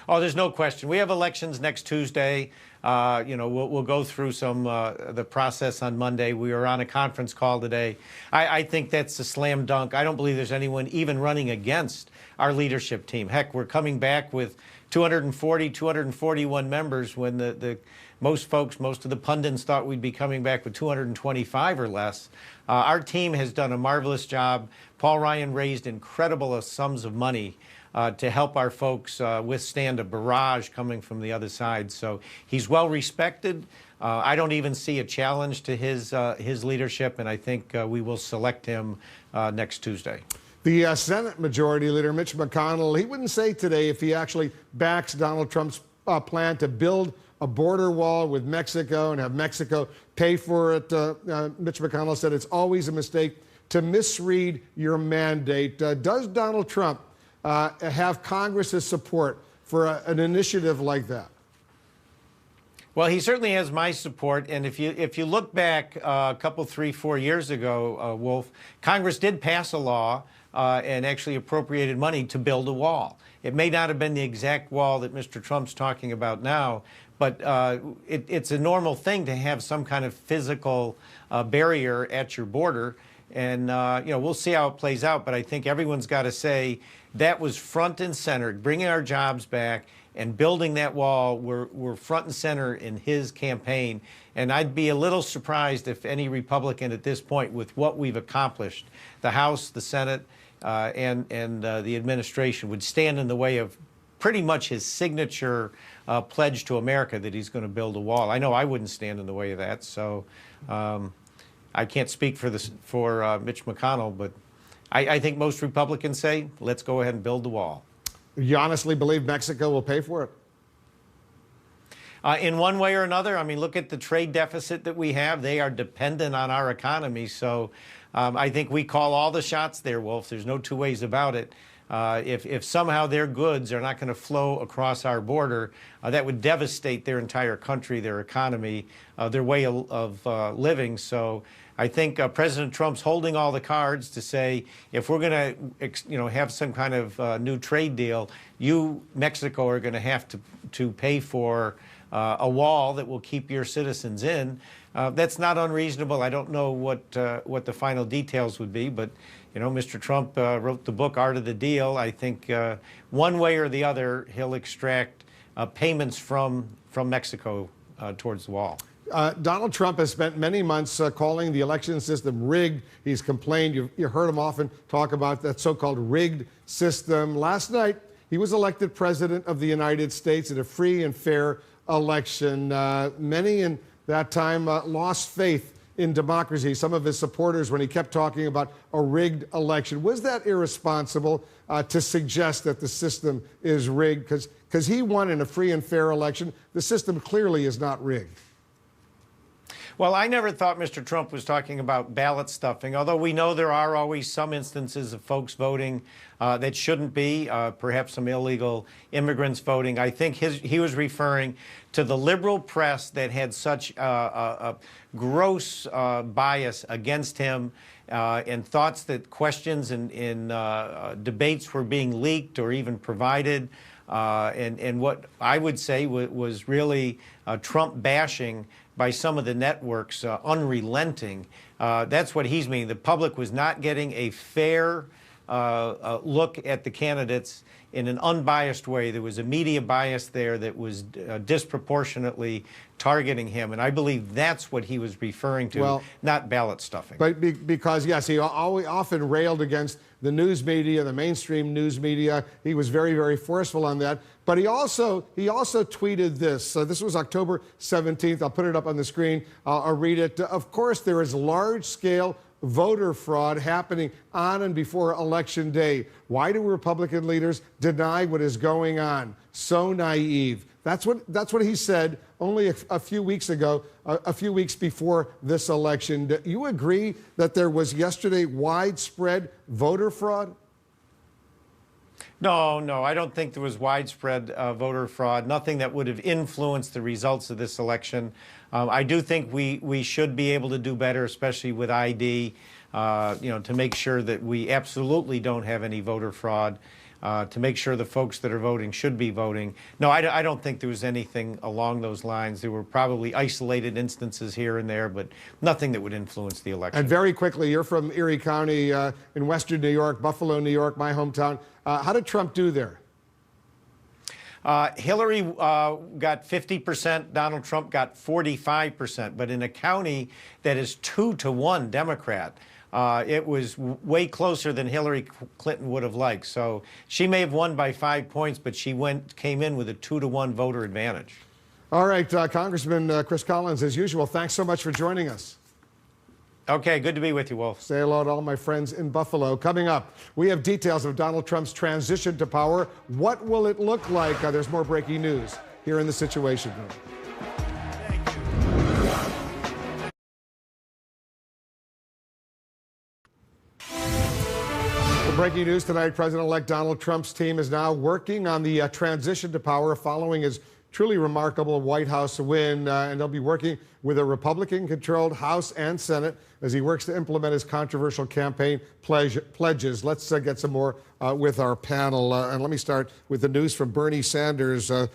Oh, there's no question. We have elections next Tuesday. We'll go through the process on Monday. We were on a conference call today. I think that's a slam dunk. I don't believe there's anyone even running against our leadership team. Heck, we're coming back with 241 members when most of the pundits thought we'd be coming back with 225 or less. Our team has done a marvelous job. Paul Ryan raised incredible sums of money to help our folks withstand a barrage coming from the other side. So he's well respected. I don't even see a challenge to his leadership, and I think we will select him next Tuesday. The Senate Majority Leader, Mitch McConnell, he wouldn't say today if he actually backs Donald Trump's plan to build a border wall with Mexico and have Mexico pay for it. Mitch McConnell said it's always a mistake to misread your mandate. Does Donald Trump have Congress's support for an initiative like that? Well, he certainly has my support, and if you look back a couple, 3, 4 years ago, Wolf, Congress did pass a law and actually appropriated money to build a wall. It may not have been the exact wall that Mr. Trump's talking about now, but it's a normal thing to have some kind of physical barrier at your border, and we'll see how it plays out. But I think everyone's got to say that was front and center, bringing our jobs back and building that wall were front and center in his campaign. And I'd be a little surprised if any Republican at this point, with what we've accomplished, the House, the Senate, and the administration, would stand in the way of pretty much his signature pledge to America that he's going to build a wall. I know I wouldn't stand in the way of that. So I can't speak for Mitch McConnell, but I think most Republicans say, let's go ahead and build the wall. You honestly believe Mexico will pay for it? In one way or another. I mean, look at the trade deficit that we have. They are dependent on our economy. So I think we call all the shots there, Wolf. There's no two ways about it. If somehow their goods are not going to flow across our border, that would devastate their entire country, their economy, their way of living. So I think President Trump's holding all the cards to say, if we're going to, have some kind of new trade deal, you, Mexico, are going to have to pay for a wall that will keep your citizens in. That's not unreasonable. I don't know what the final details would be, but Mr. Trump wrote the book Art of the Deal. I think one way or the other, he'll extract payments from Mexico towards the wall. Donald Trump has spent many months calling the election system rigged. He's complained. You heard him often talk about that so-called rigged system. Last night, he was elected president of the United States in a free and fair election. Many in that time lost faith in democracy. Some of his supporters, when he kept talking about a rigged election. Was that irresponsible to suggest that the system is rigged? Because he won in a free and fair election. The system clearly is not rigged. Well, I never thought Mr. Trump was talking about ballot stuffing, although we know there are always some instances of folks voting that shouldn't be, perhaps some illegal immigrants voting. I think he was referring to the liberal press that had such a gross bias against him and thoughts that questions in debates were being leaked or even provided. And what I would say was really Trump bashing by some of the networks, unrelenting. That's what he's meaning. The public was not getting a fair look at the candidates in an unbiased way. There was a media bias there that was disproportionately targeting him. And I believe that's what he was referring to, not ballot stuffing. But because, yes, he often railed against the news media, the mainstream news media. He was very, very forceful on that. But he also tweeted this. So this was October 17th. I'll put it up on the screen. I'll read it. Of course, there is large-scale voter fraud happening on and before Election Day. Why do Republican leaders deny what is going on? So naive. That's what he said only a few weeks ago, a few weeks before this election. Do you agree that there was yesterday widespread voter fraud? No, I don't think there was widespread voter fraud, nothing that would have influenced the results of this election. I do think we should be able to do better, especially with ID, to make sure that we absolutely don't have any voter fraud, to make sure the folks that are voting should be voting. No, I don't think there was anything along those lines. There were probably isolated instances here and there, but nothing that would influence the election. And very quickly, you're from Erie County in western New York, Buffalo, New York, my hometown. How did Trump do there? Hillary got 50%, Donald Trump got 45%, but in a county that is 2-to-1 Democrat, it was way closer than Hillary Clinton would have liked. So she may have won by 5 points, but she came in with a 2-to-1 voter advantage. All right, Congressman Chris Collins, as usual, thanks so much for joining us. Okay, good to be with you, Wolf. Say hello to all my friends in Buffalo. Coming up, we have details of Donald Trump's transition to power. What will it look like? There's more breaking news here in the Situation Room. Breaking news tonight, President-elect Donald Trump's team is now working on the transition to power following his truly remarkable White House win, and they'll be working with a Republican-controlled House and Senate as he works to implement his controversial campaign pledges. Let's get some more with our panel, and let me start with the news from Bernie Sanders, the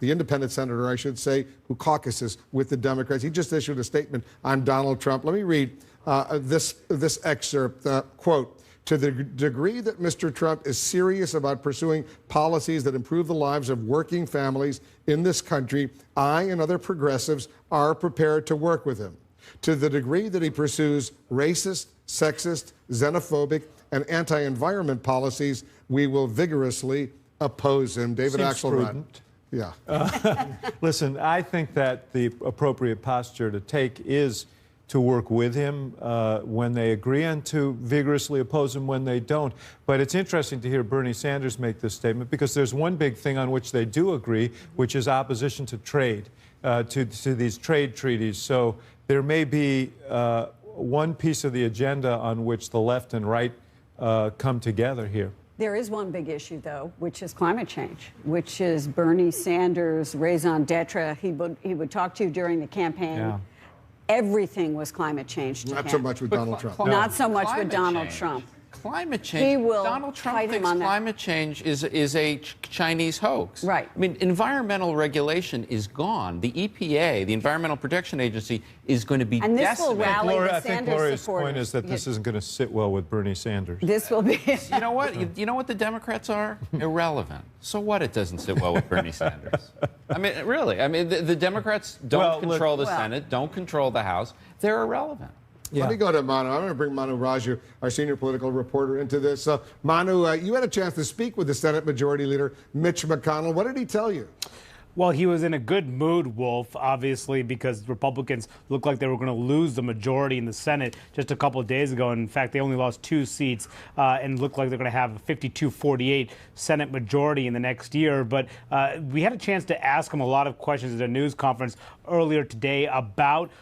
independent senator, I should say, who caucuses with the Democrats. He just issued a statement on Donald Trump. Let me read this excerpt, quote, "To the degree that Mr. Trump is serious about pursuing policies that improve the lives of working families in this country, I and other progressives are prepared to work with him. To the degree that he pursues racist, sexist, xenophobic, and anti-environment policies, we will vigorously oppose him." David Axelrod. Yeah. Listen, I think that the appropriate posture to take is to work with him when they agree and to vigorously oppose him when they don't. But it's interesting to hear Bernie Sanders make this statement because there's one big thing on which they do agree, which is opposition to trade, to these trade treaties. So there may be one piece of the agenda on which the left and right come together here. There is one big issue, though, which is climate change, which is Bernie Sanders' raison d'etre. He would talk to you during the campaign. Yeah. Everything was climate change to him. Not so much with Donald Trump. Not so much with Donald Trump. Climate change. He will Donald Trump fight him thinks on that. climate change is a Chinese hoax. Right. I mean, environmental regulation is gone. The EPA, the Environmental Protection Agency, is going to be And this will decimated. rally the I think Sanders Gloria's supporters. point is that this isn't going to sit well with Bernie Sanders. This will be. You know what? You know what the Democrats are? Irrelevant. So what? It doesn't sit well with Bernie Sanders. I mean, really. I mean, the Democrats don't control the Senate, don't control the House. They're irrelevant. Let me go to Manu. I'm going to bring Manu Raju, our senior political reporter, into this. Manu, you had a chance to speak with the Senate Majority Leader, Mitch McConnell. What did he tell you? Well, he was in a good mood, Wolf, obviously, because Republicans looked like they were going to lose the majority in the Senate just a couple of days ago. And in fact, they only lost 2 seats and looked like they're going to have a 52-48 Senate majority in the next year. But we had a chance to ask him a lot of questions at a news conference earlier today about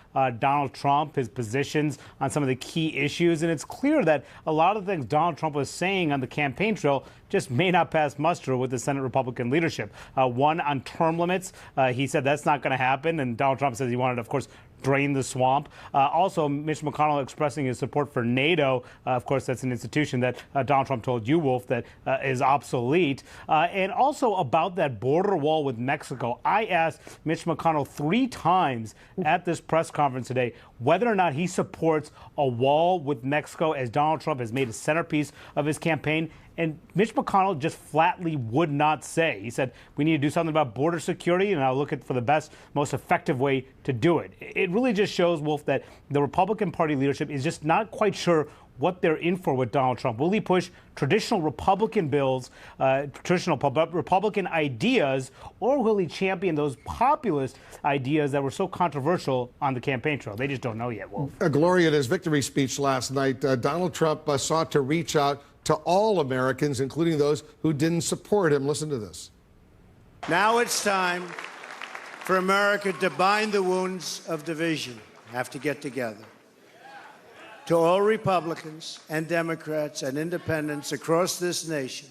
Donald Trump, his positions on some of the key issues. And it's clear that a lot of the things Donald Trump was saying on the campaign trail just may not pass muster with the Senate Republican leadership. One, on term limits, he said that's not going to happen. And Donald Trump says he wanted, of course, drain the swamp. Also, Mitch McConnell expressing his support for NATO. Of course, that's an institution that Donald Trump told you, Wolf, that is obsolete. And also about that border wall with Mexico. I asked Mitch McConnell 3 times at this press conference today whether or not he supports a wall with Mexico, as Donald Trump has made a centerpiece of his campaign. And Mitch McConnell just flatly would not say. He said, we need to do something about border security, and I'll look for the best, most effective way to do it. It really just shows, Wolf, that the Republican Party leadership is just not quite sure what they're in for with Donald Trump. Will he push traditional Republican bills, traditional Republican ideas, or will he champion those populist ideas that were so controversial on the campaign trail? They just don't know yet, Wolf. Gloria, in his victory speech last night, Donald Trump sought to reach out to all Americans, including those who didn't support him. Listen to this. Now it's time for America to bind the wounds of division. Have to get together. to all Republicans and Democrats and independents across this nation,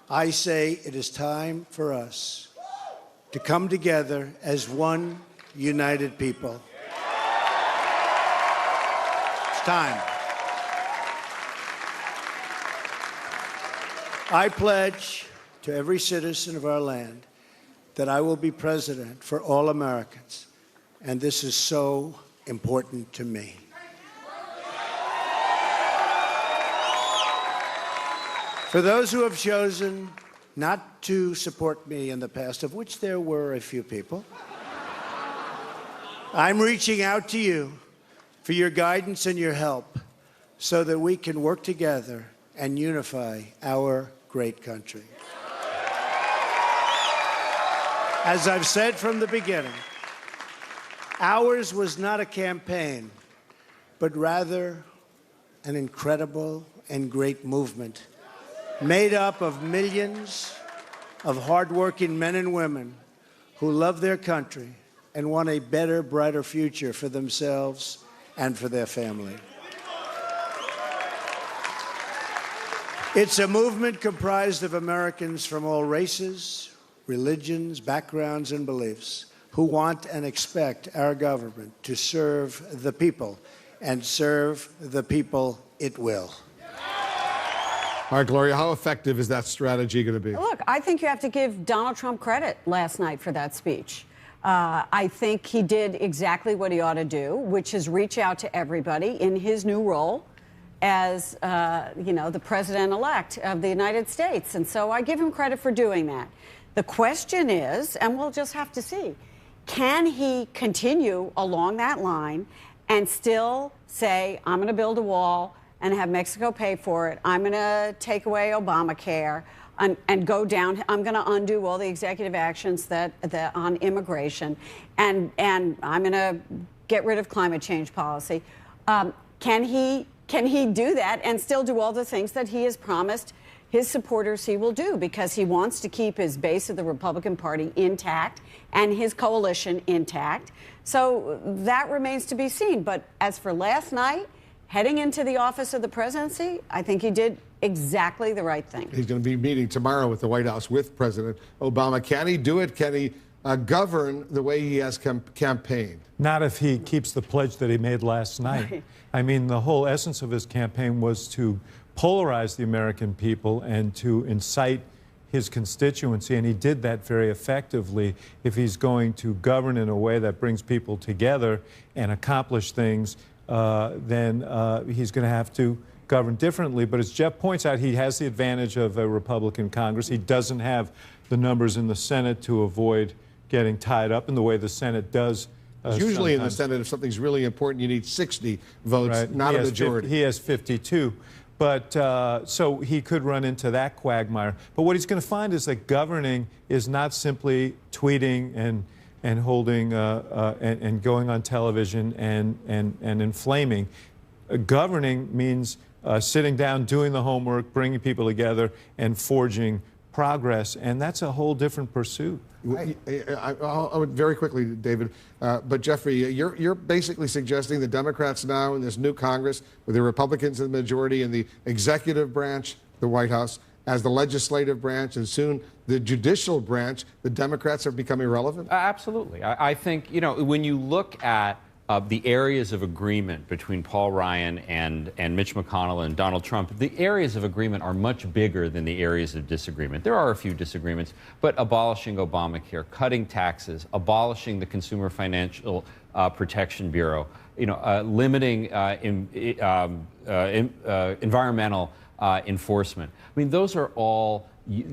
I say it is time for us to come together as one united people. It's time. I pledge to every citizen of our land that I will be president for all Americans, and this is so important to me. For those who have chosen not to support me in the past, of which there were a few people, I'm reaching out to you for your guidance and your help so that we can work together and unify our great country. As I've said from the beginning, ours was not a campaign, but rather an incredible and great movement made up of millions of hardworking men and women who love their country and want a better, brighter future for themselves and for their family. It's a movement comprised of Americans from all races, religions, backgrounds, and beliefs who want and expect our government to serve the people, and serve the people it will. All right, Gloria, how effective is that strategy going to be? Look, I think you have to give Donald Trump credit last night for that speech. I think he did exactly what he ought to do, which is reach out to everybody in his new role as, the president-elect of the United States. And so I give him credit for doing that. The question is, and we'll just have to see, can he continue along that line and still say, I'm going to build a wall and have Mexico pay for it. I'm going to take away Obamacare and go down. I'm going to undo all the executive actions that on immigration, and I'm going to get rid of climate change policy. Can he do that and still do all the things that he has promised his supporters he will do, because he wants to keep his base of the Republican Party intact and his coalition intact? So that remains to be seen. But as for last night, heading into the office of the presidency, I think he did exactly the right thing. He's going to be meeting tomorrow with the White House with President Obama. Can he do it? Can he govern the way he has campaigned? Not if he keeps the pledge that he made last night. Right. I mean, the whole essence of his campaign was to polarize the American people and to incite his constituency, and he did that very effectively. If he's going to govern in a way that brings people together and accomplish things, then he's going to have to govern differently. But as Jeff points out, he has the advantage of a Republican Congress. He doesn't have the numbers in the Senate to avoid getting tied up in the way the Senate does. Usually in the sometimes. Senate, if something's really important, you need 60 votes, Right. not a majority. He has 52. But so he could run into that quagmire. But what he's going to find is that governing is not simply tweeting and holding and going on television and inflaming. Governing means sitting down, doing the homework, bringing people together, and forging progress. And that's a whole different pursuit. I would very quickly, David, but Jeffrey, you're basically suggesting the Democrats now in this new Congress, with the Republicans in the majority in the executive branch, the White House, as the legislative branch, and soon the judicial branch, the Democrats have become irrelevant? Absolutely. I think, when you look at the areas of agreement between Paul Ryan and Mitch McConnell and Donald Trump, the areas of agreement are much bigger than the areas of disagreement. There are a few disagreements, but abolishing Obamacare, cutting taxes, abolishing the Consumer Financial Protection Bureau, limiting environmental enforcement. I mean, those are all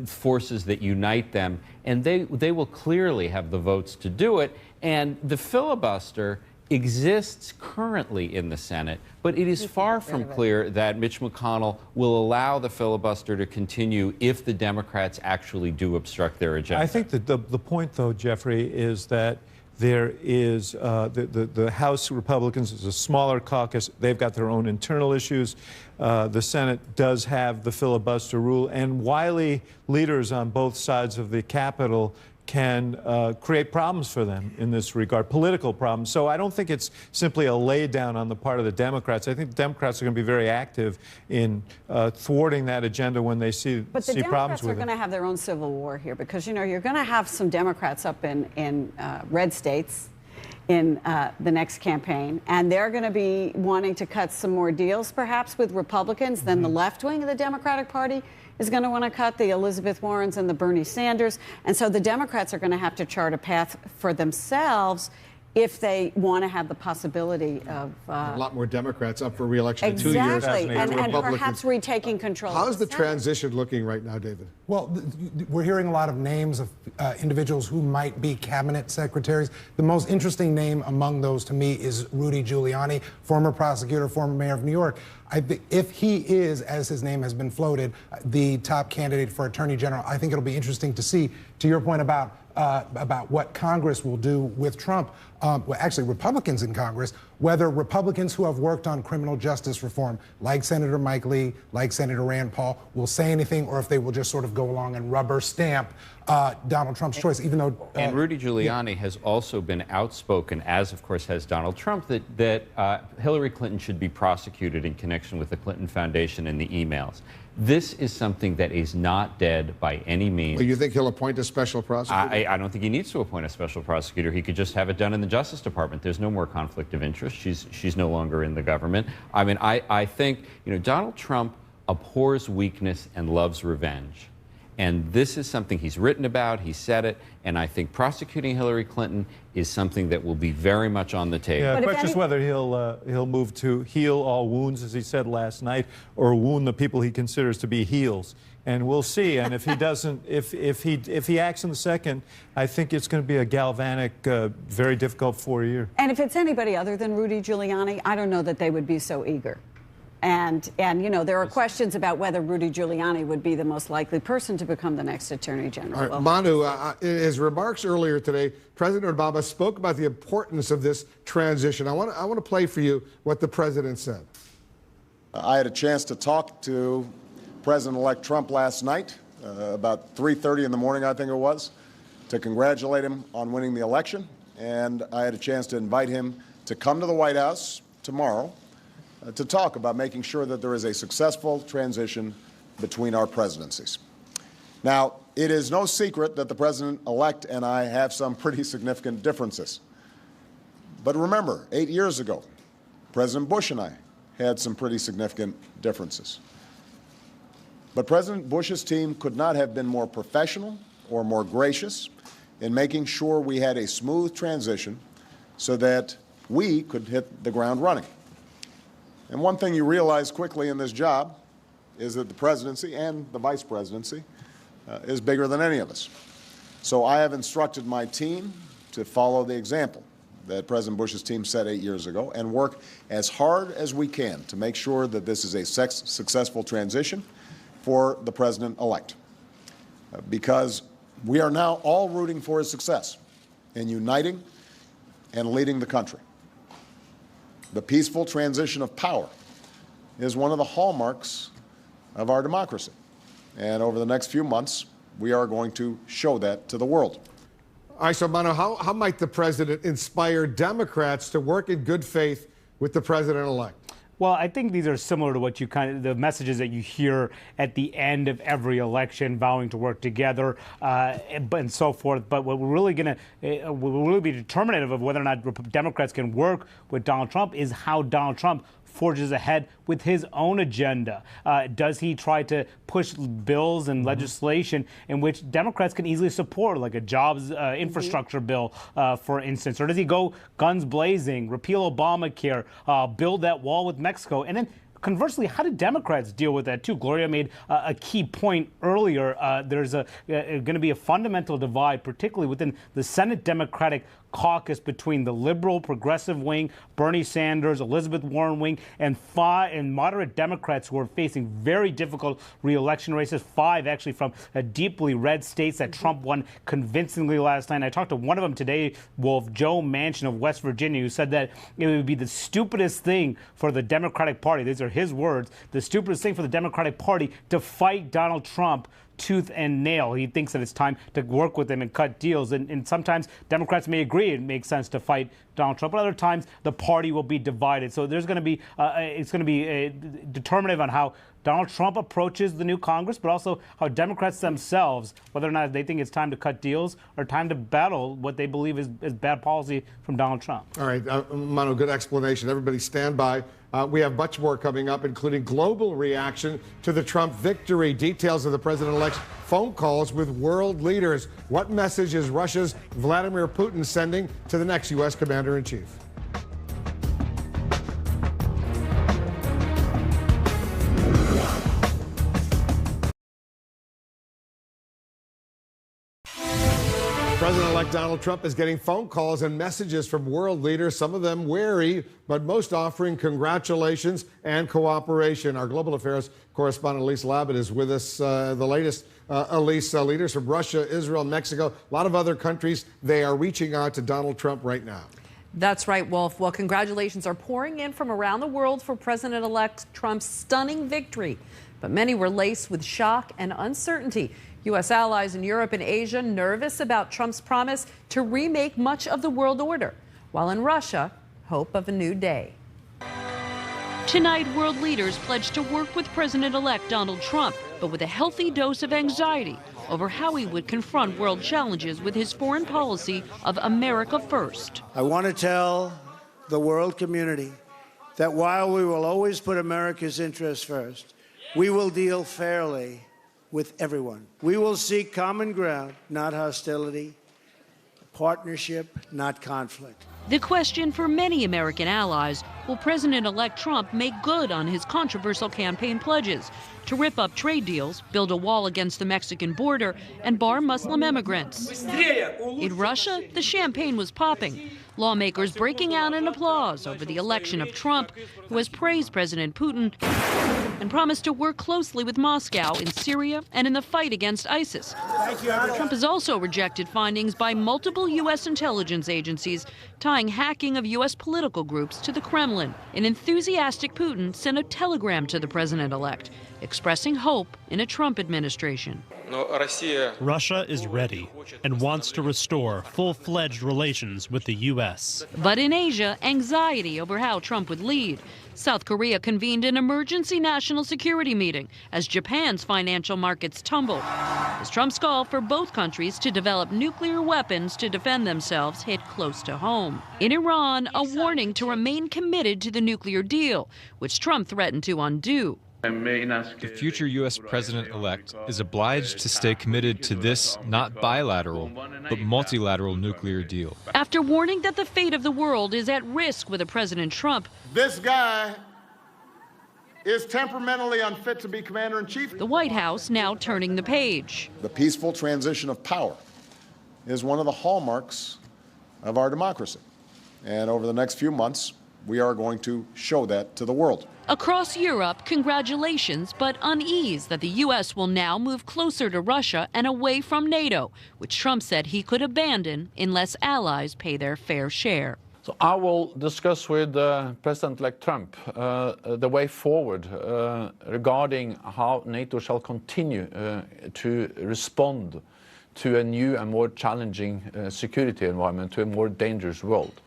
forces that unite them, and they will clearly have the votes to do it. And the filibuster exists currently in the Senate, but it is far from clear that Mitch McConnell will allow the filibuster to continue if the Democrats actually do obstruct their agenda. I think that the point, though, Jeffrey, is that there is the House Republicans is a smaller caucus. They've got their own internal issues. The Senate does have the filibuster rule, and wily leaders on both sides of the Capitol can create problems for them in this regard, political problems. So I don't think it's simply a lay down on the part of the Democrats. I think the Democrats are going to be very active in thwarting that agenda when they see problems with it. But the Democrats are going to have their own civil war here because, you know, you're going to have some Democrats up in red states in the next campaign, and they're going to be wanting to cut some more deals, perhaps, with Republicans. Then the left wing of the Democratic Party is going to want to cut, the Elizabeth Warrens and the Bernie Sanders. And so the Democrats are going to have to chart a path for themselves if they want to have the possibility of... a lot more Democrats up for re-election in 2 years. Exactly, and perhaps retaking control. How's the transition looking right now, David? Well, we're hearing a lot of names of individuals who might be cabinet secretaries. The most interesting name among those to me is Rudy Giuliani, former prosecutor, former mayor of New York. If he is, as his name has been floated, the top candidate for attorney general, I think it'll be interesting to see, to your point about what Congress will do with Trump, well, actually Republicans in Congress, whether Republicans who have worked on criminal justice reform, like Senator Mike Lee, like Senator Rand Paul, will say anything, or if they will just sort of go along and rubber stamp Donald Trump's choice, even though... and Rudy Giuliani has also been outspoken, as of course has Donald Trump, that Hillary Clinton should be prosecuted in connection with the Clinton Foundation and the emails. This is something that is not dead by any means. Well, you think he'll appoint a special prosecutor? I don't think he needs to appoint a special prosecutor. He could just have it done in the Justice Department. There's no more conflict of interest. She's no longer in the government. I mean, I think, you know, Donald Trump abhors weakness and loves revenge. And this is something he's written about, he said it, and I think prosecuting Hillary Clinton is something that will be very much on the table. Yeah, the question is whether he'll move to heal all wounds, as he said last night, or wound the people he considers to be heels. And we'll see. And if he doesn't, if he acts in the second, I think it's going to be a galvanic, very difficult 4 year. And if it's anybody other than Rudy Giuliani, I don't know that they would be so eager. And you know, there are questions about whether Rudy Giuliani would be the most likely person to become the next Attorney General. All right, Manu, in his remarks earlier today, President Obama spoke about the importance of this transition. I want to play for you what the president said. I had a chance to talk to President-elect Trump last night, about 3:30 in the morning, I think it was, to congratulate him on winning the election. And I had a chance to invite him to come to the White House tomorrow to talk about making sure that there is a successful transition between our presidencies. Now, it is no secret that the president-elect and I have some pretty significant differences. But remember, 8 years ago, President Bush and I had some pretty significant differences. But President Bush's team could not have been more professional or more gracious in making sure we had a smooth transition so that we could hit the ground running. And one thing you realize quickly in this job is that the presidency and the vice presidency is bigger than any of us. So I have instructed my team to follow the example that President Bush's team set 8 years ago and work as hard as we can to make sure that this is a successful transition for the president-elect. Because we are now all rooting for his success in uniting and leading the country. The peaceful transition of power is one of the hallmarks of our democracy. And over the next few months, we are going to show that to the world. All right, so Manu, how might the president inspire Democrats to work in good faith with the president-elect? Well, I think these are similar to what the messages that you hear at the end of every election, vowing to work together, and so forth. But what we're really will really be determinative of whether or not Democrats can work with Donald Trump is how Donald Trump forges ahead with his own agenda. Does he try to push bills and legislation in which Democrats can easily support, like a jobs infrastructure bill, for instance? Or does he go guns blazing, repeal Obamacare, build that wall with Mexico? And then conversely, how do Democrats deal with that, too? Gloria made a key point earlier. There's going to be a fundamental divide, particularly within the Senate Democratic caucus, between the liberal progressive wing, Bernie Sanders, Elizabeth Warren wing, and moderate Democrats who are facing very difficult re-election races, 5 actually from deeply red states that Trump won convincingly last night. And I talked to one of them today, Wolf, Joe Manchin of West Virginia, who said that it would be the stupidest thing for the Democratic Party, these are his words, the stupidest thing for the Democratic Party to fight Donald Trump tooth and nail. He thinks that it's time to work with him and cut deals. And sometimes Democrats may agree it makes sense to fight Donald Trump, but other times the party will be divided. So there's going to be it's going to be determinative on how Donald Trump approaches the new Congress, but also how Democrats themselves, whether or not they think it's time to cut deals or time to battle what they believe is bad policy from Donald Trump. All right, Manu, good explanation. Everybody stand by. We have much more coming up, including global reaction to the Trump victory, details of the president-elect's phone calls with world leaders. What message is Russia's Vladimir Putin sending to the next U.S. commander-in-chief? President-elect Donald Trump is getting phone calls and messages from world leaders, some of them wary, but most offering congratulations and cooperation. Our global affairs correspondent Elise Labott is with us. The latest, Elise, leaders from Russia, Israel, Mexico, a lot of other countries, they are reaching out to Donald Trump right now. That's right, Wolf. Well, congratulations are pouring in from around the world for President-elect Trump's stunning victory. But many were laced with shock and uncertainty. U.S. allies in Europe and Asia nervous about Trump's promise to remake much of the world order, while in Russia, hope of a new day. Tonight, world leaders pledged to work with President-elect Donald Trump, but with a healthy dose of anxiety over how he would confront world challenges with his foreign policy of America first. I want to tell the world community that while we will always put America's interests first, we will deal fairly with everyone. We will seek common ground, not hostility, partnership, not conflict. The question for many American allies, will President-elect Trump make good on his controversial campaign pledges to rip up trade deals, build a wall against the Mexican border, and bar Muslim immigrants? In Russia, the champagne was popping. Lawmakers breaking out in applause over the election of Trump, who has praised President Putin and promised to work closely with Moscow in Syria and in the fight against ISIS. Trump has also rejected findings by multiple U.S. intelligence agencies tying hacking of U.S. political groups to the Kremlin. An enthusiastic Putin sent a telegram to the president-elect, expressing hope in a Trump administration. Russia is ready and wants to restore full-fledged relations with the U.S. But in Asia, anxiety over how Trump would lead. South Korea convened an emergency national security meeting as Japan's financial markets tumbled, as Trump's call for both countries to develop nuclear weapons to defend themselves hit close to home. In Iran, a warning to remain committed to the nuclear deal, which Trump threatened to undo. The future U.S. president-elect is obliged to stay committed to this not bilateral, but multilateral nuclear deal. After warning that the fate of the world is at risk with a President Trump, this guy is temperamentally unfit to be commander-in-chief. The White House now turning the page. The peaceful transition of power is one of the hallmarks of our democracy. And over the next few months, we are going to show that to the world. Across Europe, congratulations, but unease that the U.S. will now move closer to Russia and away from NATO, which Trump said he could abandon unless allies pay their fair share. So I will discuss with President-elect Trump the way forward regarding how NATO shall continue to respond to a new and more challenging security environment, to a more dangerous world.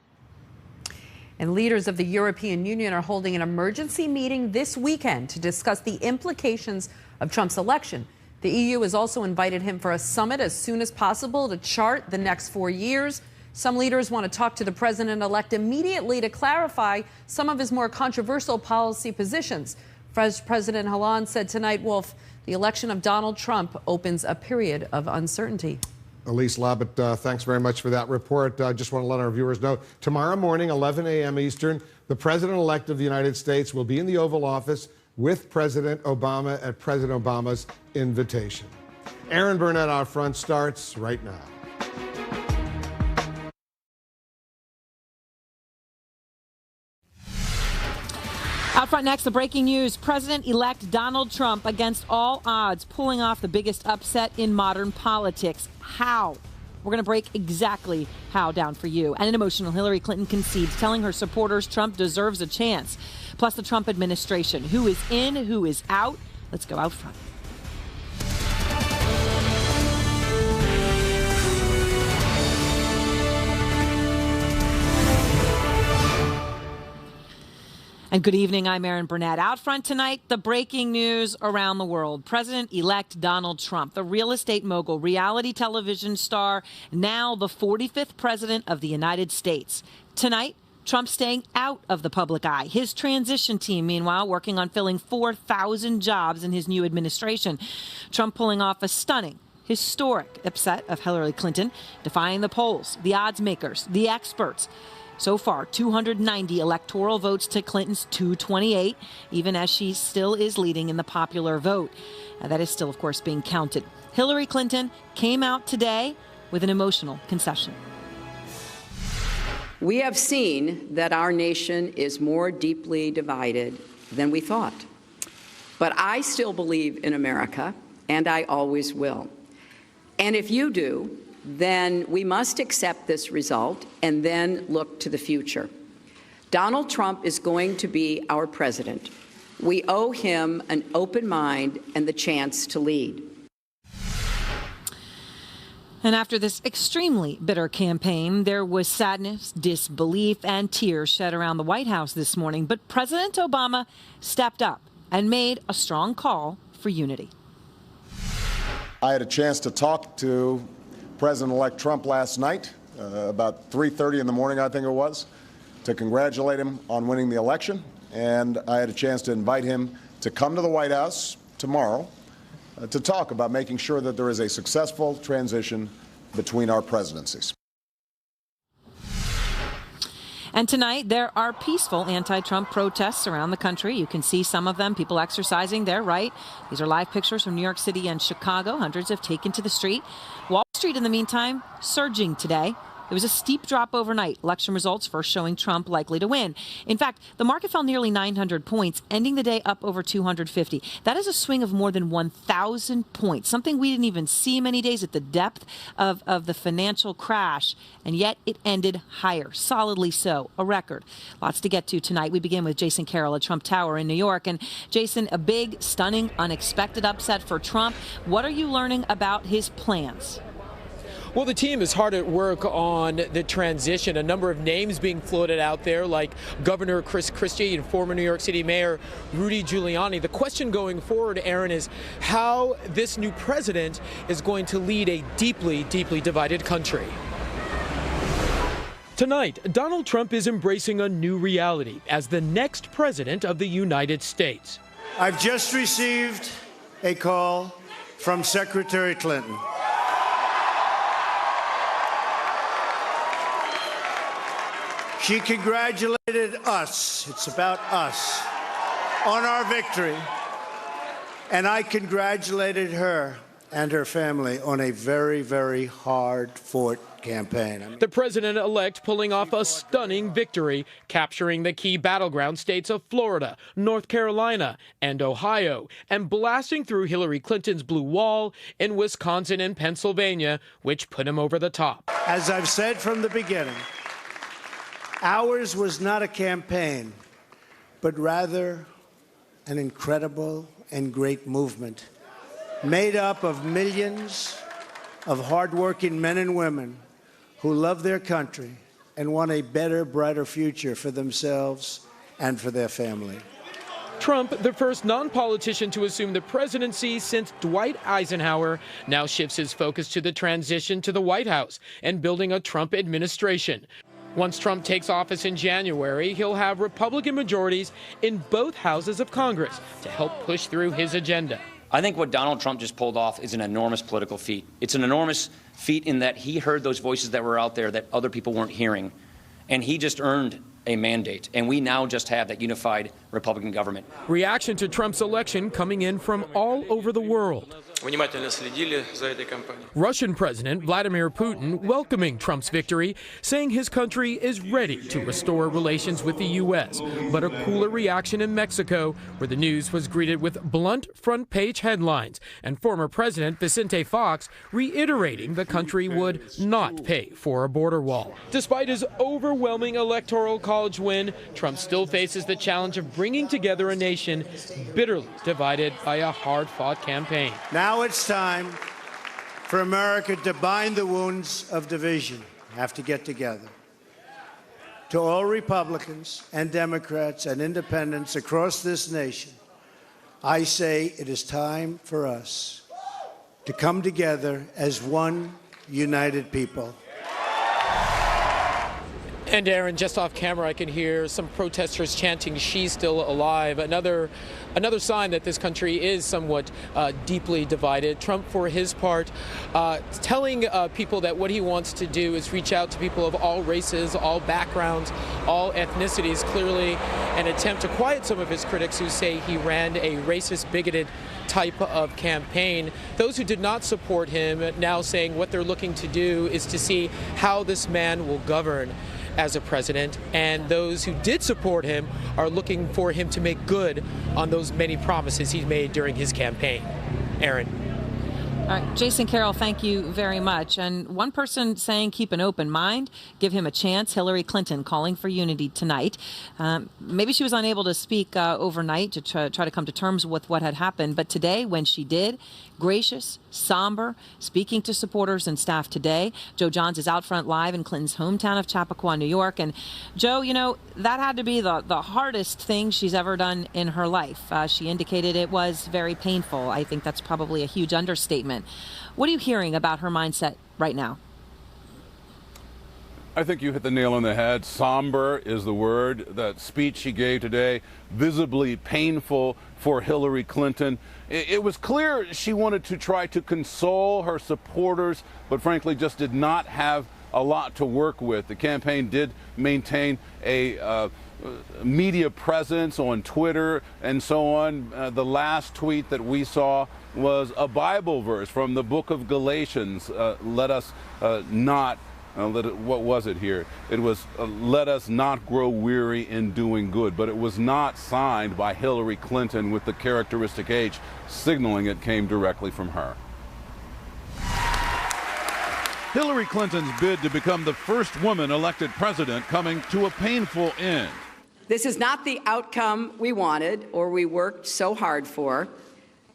And leaders of the European Union are holding an emergency meeting this weekend to discuss the implications of Trump's election. The EU has also invited him for a summit as soon as possible to chart the next 4 years. Some leaders want to talk to the president-elect immediately to clarify some of his more controversial policy positions. President Hollande said tonight, Wolf, the election of Donald Trump opens a period of uncertainty. Elise Labott, thanks very much for that report. I just want to let our viewers know, tomorrow morning, 11 a.m. Eastern, the President-elect of the United States will be in the Oval Office with President Obama at President Obama's invitation. Aaron Burnett out front starts right now. Out front next, the breaking news. President-elect Donald Trump, against all odds, pulling off the biggest upset in modern politics. How? We're going to break exactly how down for you. And an emotional Hillary Clinton concedes, telling her supporters Trump deserves a chance. Plus the Trump administration. Who is in, who is out? Let's go out front. And good evening, I'm Erin Burnett. Out front tonight, the breaking news around the world. President-elect Donald Trump, the real estate mogul, reality television star, now the 45th president of the United States. Tonight, Trump staying out of the public eye. His transition team, meanwhile, working on filling 4,000 jobs in his new administration. Trump pulling off a stunning, historic upset of Hillary Clinton, defying the polls, the odds makers, the experts. So far, 290 electoral votes to Clinton's 228, even as she still is leading in the popular vote. That is still, of course, being counted. Hillary Clinton came out today with an emotional concession. We have seen that our nation is more deeply divided than we thought. But I still believe in America, and I always will. And if you do, then we must accept this result and then look to the future. Donald Trump is going to be our president. We owe him an open mind and the chance to lead. And after this extremely bitter campaign, there was sadness, disbelief, and tears shed around the White House this morning. But President Obama stepped up and made a strong call for unity. I had a chance to talk to President-elect Trump last night, about 3:30 in the morning, I think it was, to congratulate him on winning the election. And I had a chance to invite him to come to the White House tomorrow to talk about making sure that there is a successful transition between our presidencies. And tonight, there are peaceful anti-Trump protests around the country. You can see some of them, people exercising their right. These are live pictures from New York City and Chicago. Hundreds have taken to the street. Wall Street, in the meantime, surging today. There was a steep drop overnight. Election results first showing Trump likely to win. In fact, the market fell nearly 900 points, ending the day up over 250. That is a swing of more than 1,000 points, something we didn't even see many days at the depth of the financial crash. And yet it ended higher, solidly so, a record. Lots to get to tonight. We begin with Jason Carroll at Trump Tower in New York. And Jason, a big, stunning, unexpected upset for Trump. What are you learning about his plans? Well, the team is hard at work on the transition. A number of names being floated out there, like Governor Chris Christie and former New York City Mayor Rudy Giuliani. The question going forward, Aaron, is how this new president is going to lead a deeply, deeply divided country. Tonight, Donald Trump is embracing a new reality as the next president of the United States. I've just received a call from Secretary Clinton. She congratulated us, it's about us, on our victory. And I congratulated her and her family on a very, very hard-fought campaign. The president-elect pulling off a stunning victory, capturing the key battleground states of Florida, North Carolina, and Ohio, and blasting through Hillary Clinton's blue wall in Wisconsin and Pennsylvania, which put him over the top. As I've said from the beginning, ours was not a campaign, but rather an incredible and great movement made up of millions of hardworking men and women who love their country and want a better, brighter future for themselves and for their family. Trump, the first non-politician to assume the presidency since Dwight Eisenhower, now shifts his focus to the transition to the White House and building a Trump administration. Once Trump takes office in January, he'll have Republican majorities in both houses of Congress to help push through his agenda. I think what Donald Trump just pulled off is an enormous political feat. It's an enormous feat in that he heard those voices that were out there that other people weren't hearing, and he just earned a mandate, and we now just have that unified Republican government. Reaction to Trump's election coming in from all over the world. Russian President Vladimir Putin welcoming Trump's victory, saying his country is ready to restore relations with the U.S., but a cooler reaction in Mexico, where the news was greeted with blunt front-page headlines, and former President Vicente Fox reiterating the country would not pay for a border wall. Despite his overwhelming electoral college win, Trump still faces the challenge of bringing together a nation bitterly divided by a hard-fought campaign. Now it's time for America to bind the wounds of division. Have to get together. To all Republicans and Democrats and independents across this nation, I say it is time for us to come together as one united people. And Aaron, just off camera, I can hear some protesters chanting, "She's still alive." Another sign that this country is somewhat deeply divided. Trump, for his part, telling people that what he wants to do is reach out to people of all races, all backgrounds, all ethnicities. Clearly an attempt to quiet some of his critics who say he ran a racist, bigoted type of campaign. Those who did not support him now saying what they're looking to do is to see how this man will govern as a president, and those who did support him are looking for him to make good on those many promises he made during his campaign. Aaron. All right, Jason Carroll, thank you very much. And one person saying keep an open mind, give him a chance, Hillary Clinton, calling for unity tonight. Maybe she was unable to speak overnight to try to come to terms with what had happened. But today, when she did, gracious, somber, speaking to supporters and staff today. Joe Johns is out front live in Clinton's hometown of Chappaqua, New York. And Joe, you know, that had to be the hardest thing she's ever done in her life. She indicated it was very painful. I think that's probably a huge understatement. What are you hearing about her mindset right now? I think you hit the nail on the head. Somber is the word. That speech she gave today, visibly painful for Hillary Clinton. It was clear she wanted to try to console her supporters, but frankly just did not have a lot to work with. The campaign did maintain a media presence on Twitter and so on. The last tweet that we saw was a Bible verse from the book of Galatians. Let us not, what was it here? It was, let us not grow weary in doing good. But it was not signed by Hillary Clinton with the characteristic H, signaling it came directly from her. Hillary Clinton's bid to become the first woman elected president coming to a painful end. This is not the outcome we wanted or we worked so hard for,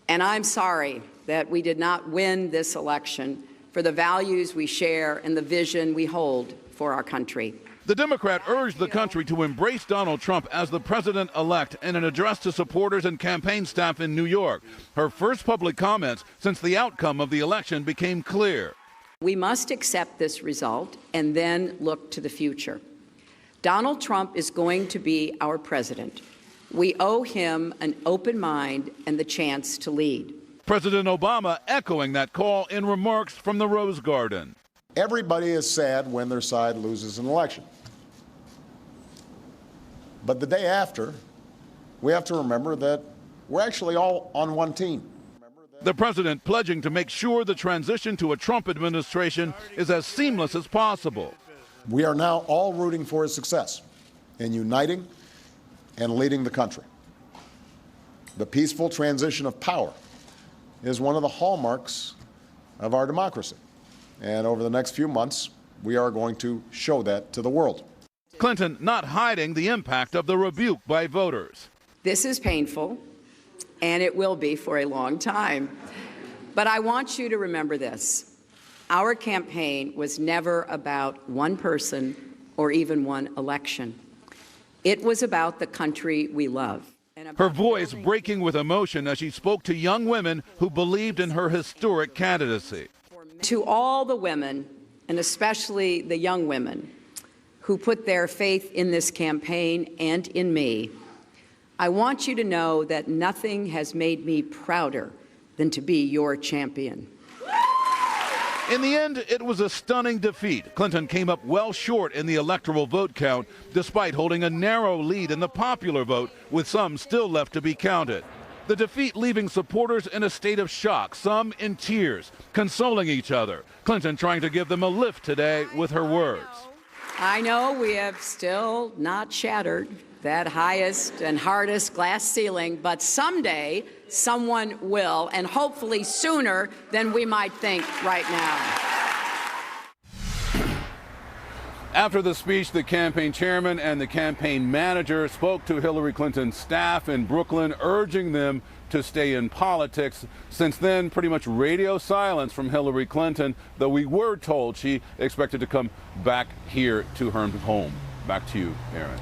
and I'm sorry that we did not win this election for the values we share and the vision we hold for our country. The Democrat urged the country to embrace Donald Trump as the president-elect in an address to supporters and campaign staff in New York. Her first public comments since the outcome of the election became clear. We must accept this result and then look to the future. Donald Trump is going to be our president. We owe him an open mind and the chance to lead. President Obama echoing that call in remarks from the Rose Garden. Everybody is sad when their side loses an election. But the day after, we have to remember that we're actually all on one team. The president pledging to make sure the transition to a Trump administration is as seamless as possible. We are now all rooting for his success in uniting and leading the country. The peaceful transition of power is one of the hallmarks of our democracy. And over the next few months, we are going to show that to the world. Clinton not hiding the impact of the rebuke by voters. This is painful, and it will be for a long time. But I want you to remember this. Our campaign was never about one person or even one election. It was about the country we love. Her voice breaking with emotion as she spoke to young women who believed in her historic candidacy. To all the women, and especially the young women, who put their faith in this campaign and in me, I want you to know that nothing has made me prouder than to be your champion. In the end, it was a stunning defeat. Clinton came up well short in the electoral vote count, despite holding a narrow lead in the popular vote, with some still left to be counted. The defeat leaving supporters in a state of shock, some in tears, consoling each other. Clinton trying to give them a lift today with her words. I know we have still not shattered that highest and hardest glass ceiling, but someday someone will, and hopefully sooner than we might think right now. After the speech, the campaign chairman and the campaign manager spoke to Hillary Clinton's staff in Brooklyn, urging them to stay in politics. Since then, pretty much radio silence from Hillary Clinton, though we were told she expected to come back here to her home. Back to you, Aaron.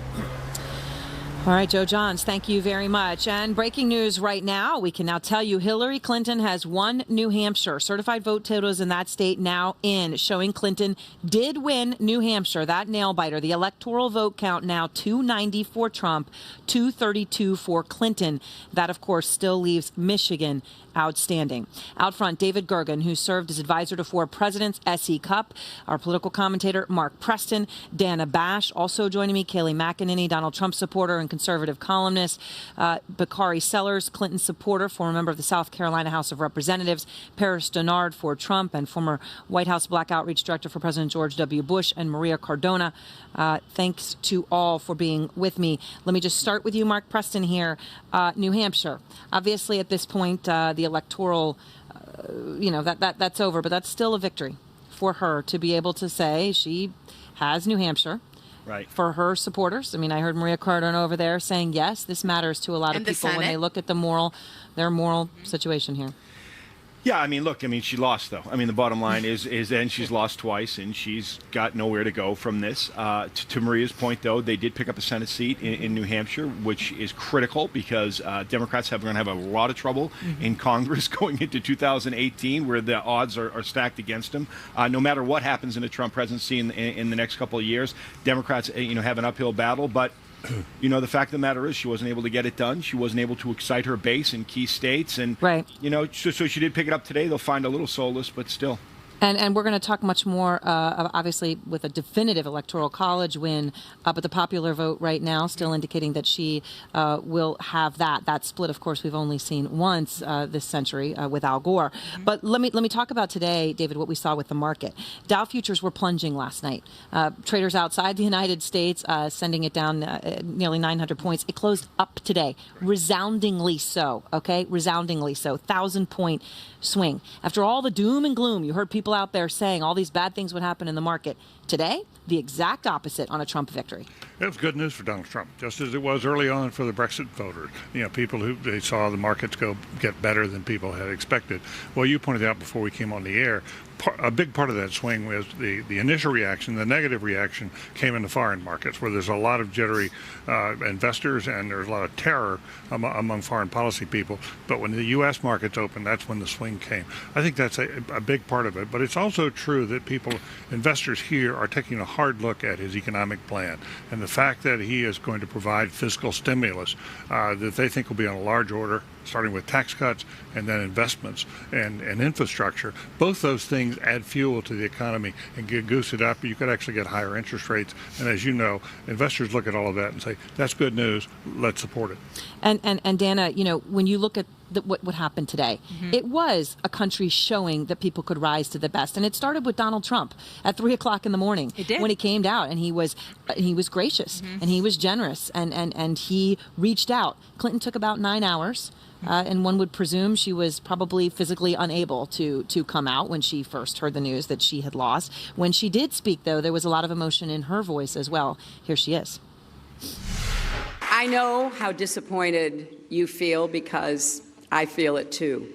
All right, Joe Johns, thank you very much. And breaking news right now, we can now tell you Hillary Clinton has won New Hampshire. Certified vote totals in that state now in, showing Clinton did win New Hampshire. That nail biter. The electoral vote count now 290 for Trump, 232 for Clinton. That, of course, still leaves Michigan outstanding. Out front, David Gergen, who served as advisor to 4 presidents, S.E. Cupp, our political commentator, Mark Preston, Dana Bash, also joining me, Kayleigh McEnany, Donald Trump supporter and conservative columnist, Bakari Sellers, Clinton supporter, former member of the South Carolina House of Representatives, Paris Dennard for Trump, and former White House Black Outreach Director for President George W. Bush, and Maria Cardona. Thanks to all for being with me. Let me just start with you, Mark Preston here. New Hampshire. Obviously, at this point, the electoral, that's over, but that's still a victory for her to be able to say she has New Hampshire. Right. For her supporters. I mean, I heard Maria Cardona over there saying, yes, this matters to a lot of people when they look at their moral situation here. Yeah, I mean, look, she lost, though. I mean, the bottom line is and she's lost twice, and she's got nowhere to go from this. To Maria's point, though, they did pick up a Senate seat in New Hampshire, which is critical because Democrats are going to have a lot of trouble in Congress going into 2018, where the odds are stacked against them. No matter what happens in the Trump presidency in the next couple of years, Democrats, have an uphill battle, but the fact of the matter is she wasn't able to get it done. She wasn't able to excite her base in key states. And, so she did pick it up today. They'll find a little solace, but still. And we're going to talk much more, obviously, with a definitive Electoral College win, but the popular vote right now still indicating that she will have that. That split, of course, we've only seen once this century with Al Gore. But let me talk about today, David, what we saw with the market. Dow futures were plunging last night. Traders outside the United States sending it down nearly 900 points. It closed up today, resoundingly so, okay? Resoundingly so, 1,000-point swing. After all the doom and gloom, you heard people out there saying all these bad things would happen in the market. Today, the exact opposite on a Trump victory. It was good news for Donald Trump, just as it was early on for the Brexit voters. People who they saw the markets get better than people had expected. Well, you pointed out before we came on the air, a big part of that swing was the initial reaction, the negative reaction came in the foreign markets, where there's a lot of jittery investors and there's a lot of terror among foreign policy people. But when the U.S. markets opened, that's when the swing came. I think that's a big part of it. But it's also true that investors here are taking a hard look at his economic plan. And the fact that he is going to provide fiscal stimulus that they think will be on a large order, starting with tax cuts and then investments and infrastructure. Both those things add fuel to the economy and goose it up. You could actually get higher interest rates. And as you know, investors look at all of that and say, that's good news, let's support it. And Dana, when you look at what happened today, it was a country showing that people could rise to the best. And it started with Donald Trump at 3 o'clock in the morning when he came out, and he was gracious and he was generous and he reached out. Clinton took about 9 hours. And one would presume she was probably physically unable to come out when she first heard the news that she had lost. When she did speak, though, there was a lot of emotion in her voice as well. Here she is. I know how disappointed you feel because I feel it too.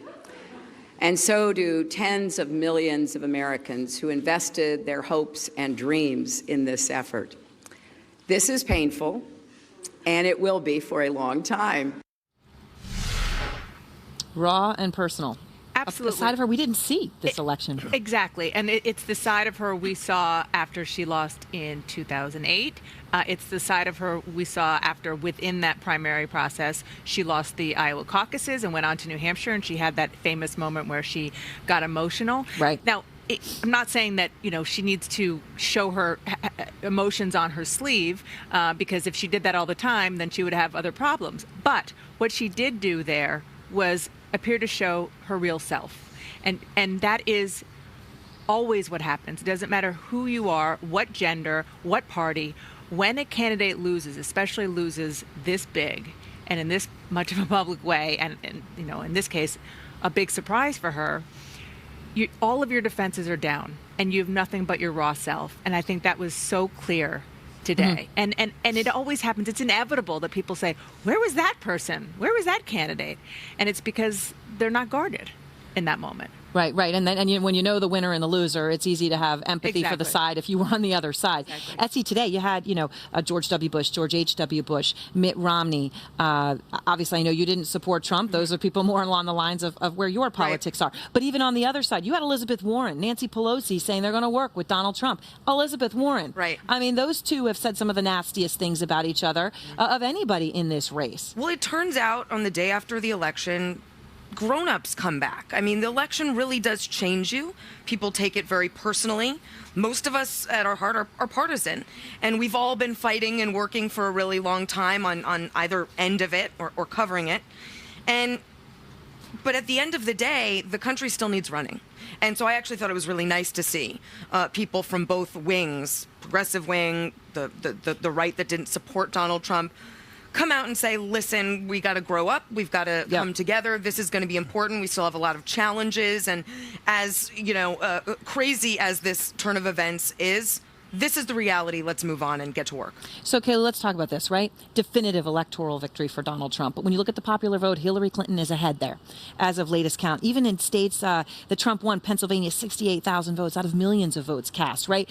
And so do tens of millions of Americans who invested their hopes and dreams in this effort. This is painful, and it will be for a long time. Raw and personal. Absolutely. The side of her we didn't see this election. Exactly. And it's the side of her we saw after she lost in 2008. It's the side of her we saw after, within that primary process, she lost the Iowa caucuses and went on to New Hampshire, and she had that famous moment where she got emotional. Right. Now, I'm not saying that, she needs to show her emotions on her sleeve, because if she did that all the time, then she would have other problems. But what she did do there was appear to show her real self. And that is always what happens. It doesn't matter who you are, what gender, what party. When a candidate loses, especially loses this big and in this much of a public way, and in this case, a big surprise for her, all of your defenses are down and you have nothing but your raw self. And I think that was so clear today. And it always happens. It's inevitable that people say, where was that person? Where was that candidate? And it's because they're not guarded in that moment. Right. And then when you know the winner and the loser, it's easy to have empathy for the side if you were on the other side. Etsy, today you had, George W. Bush, George H.W. Bush, Mitt Romney. Obviously, I know you didn't support Trump. Those are people more along the lines of where your politics are. But even on the other side, you had Elizabeth Warren, Nancy Pelosi saying they're going to work with Donald Trump. Elizabeth Warren. Right. I mean, those two have said some of the nastiest things about each other of anybody in this race. Well, it turns out on the day after the election, grown-ups come back. I mean, the election really does change you. People take it very personally. Most of us at our heart are partisan, and we've all been fighting and working for a really long time on either end of it or covering it. But at the end of the day, the country still needs running. And so I actually thought it was really nice to see people from both wings, progressive wing, the right that didn't support Donald Trump, come out and say, listen, we got to grow up. We've got to come together. This is going to be important. We still have a lot of challenges. And as, crazy as this turn of events is, this is the reality. Let's move on and get to work. So, Kayla, let's talk about this, right? Definitive electoral victory for Donald Trump. But when you look at the popular vote, Hillary Clinton is ahead there as of latest count. Even in states that Trump won, Pennsylvania, 68,000 votes out of millions of votes cast, right?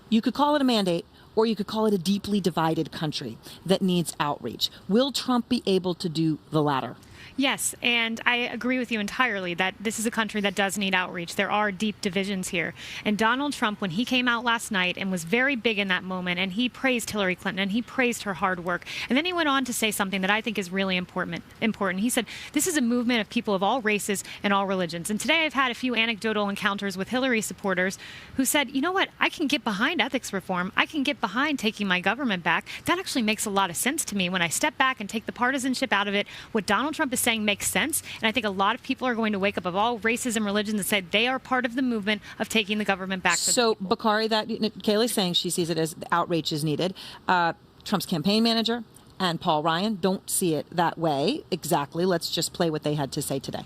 You could call it a mandate, or you could call it a deeply divided country that needs outreach. Will Trump be able to do the latter? Yes, and I agree with you entirely that this is a country that does need outreach. There are deep divisions here. And Donald Trump, when he came out last night and was very big in that moment, and he praised Hillary Clinton and he praised her hard work, and then he went on to say something that I think is really important. He said, this is a movement of people of all races and all religions. And today I've had a few anecdotal encounters with Hillary supporters who said, you know what, I can get behind ethics reform. I can get behind taking my government back. That actually makes a lot of sense to me. When I step back and take the partisanship out of it, what Donald Trump is saying makes sense. And I think a lot of people are going to wake up of all races and religions and say they are part of the movement of taking the government back. So, Bakari, that Kaylee's saying she sees it as outreach is needed. Trump's campaign manager and Paul Ryan don't see it that way exactly. Let's just play what they had to say today.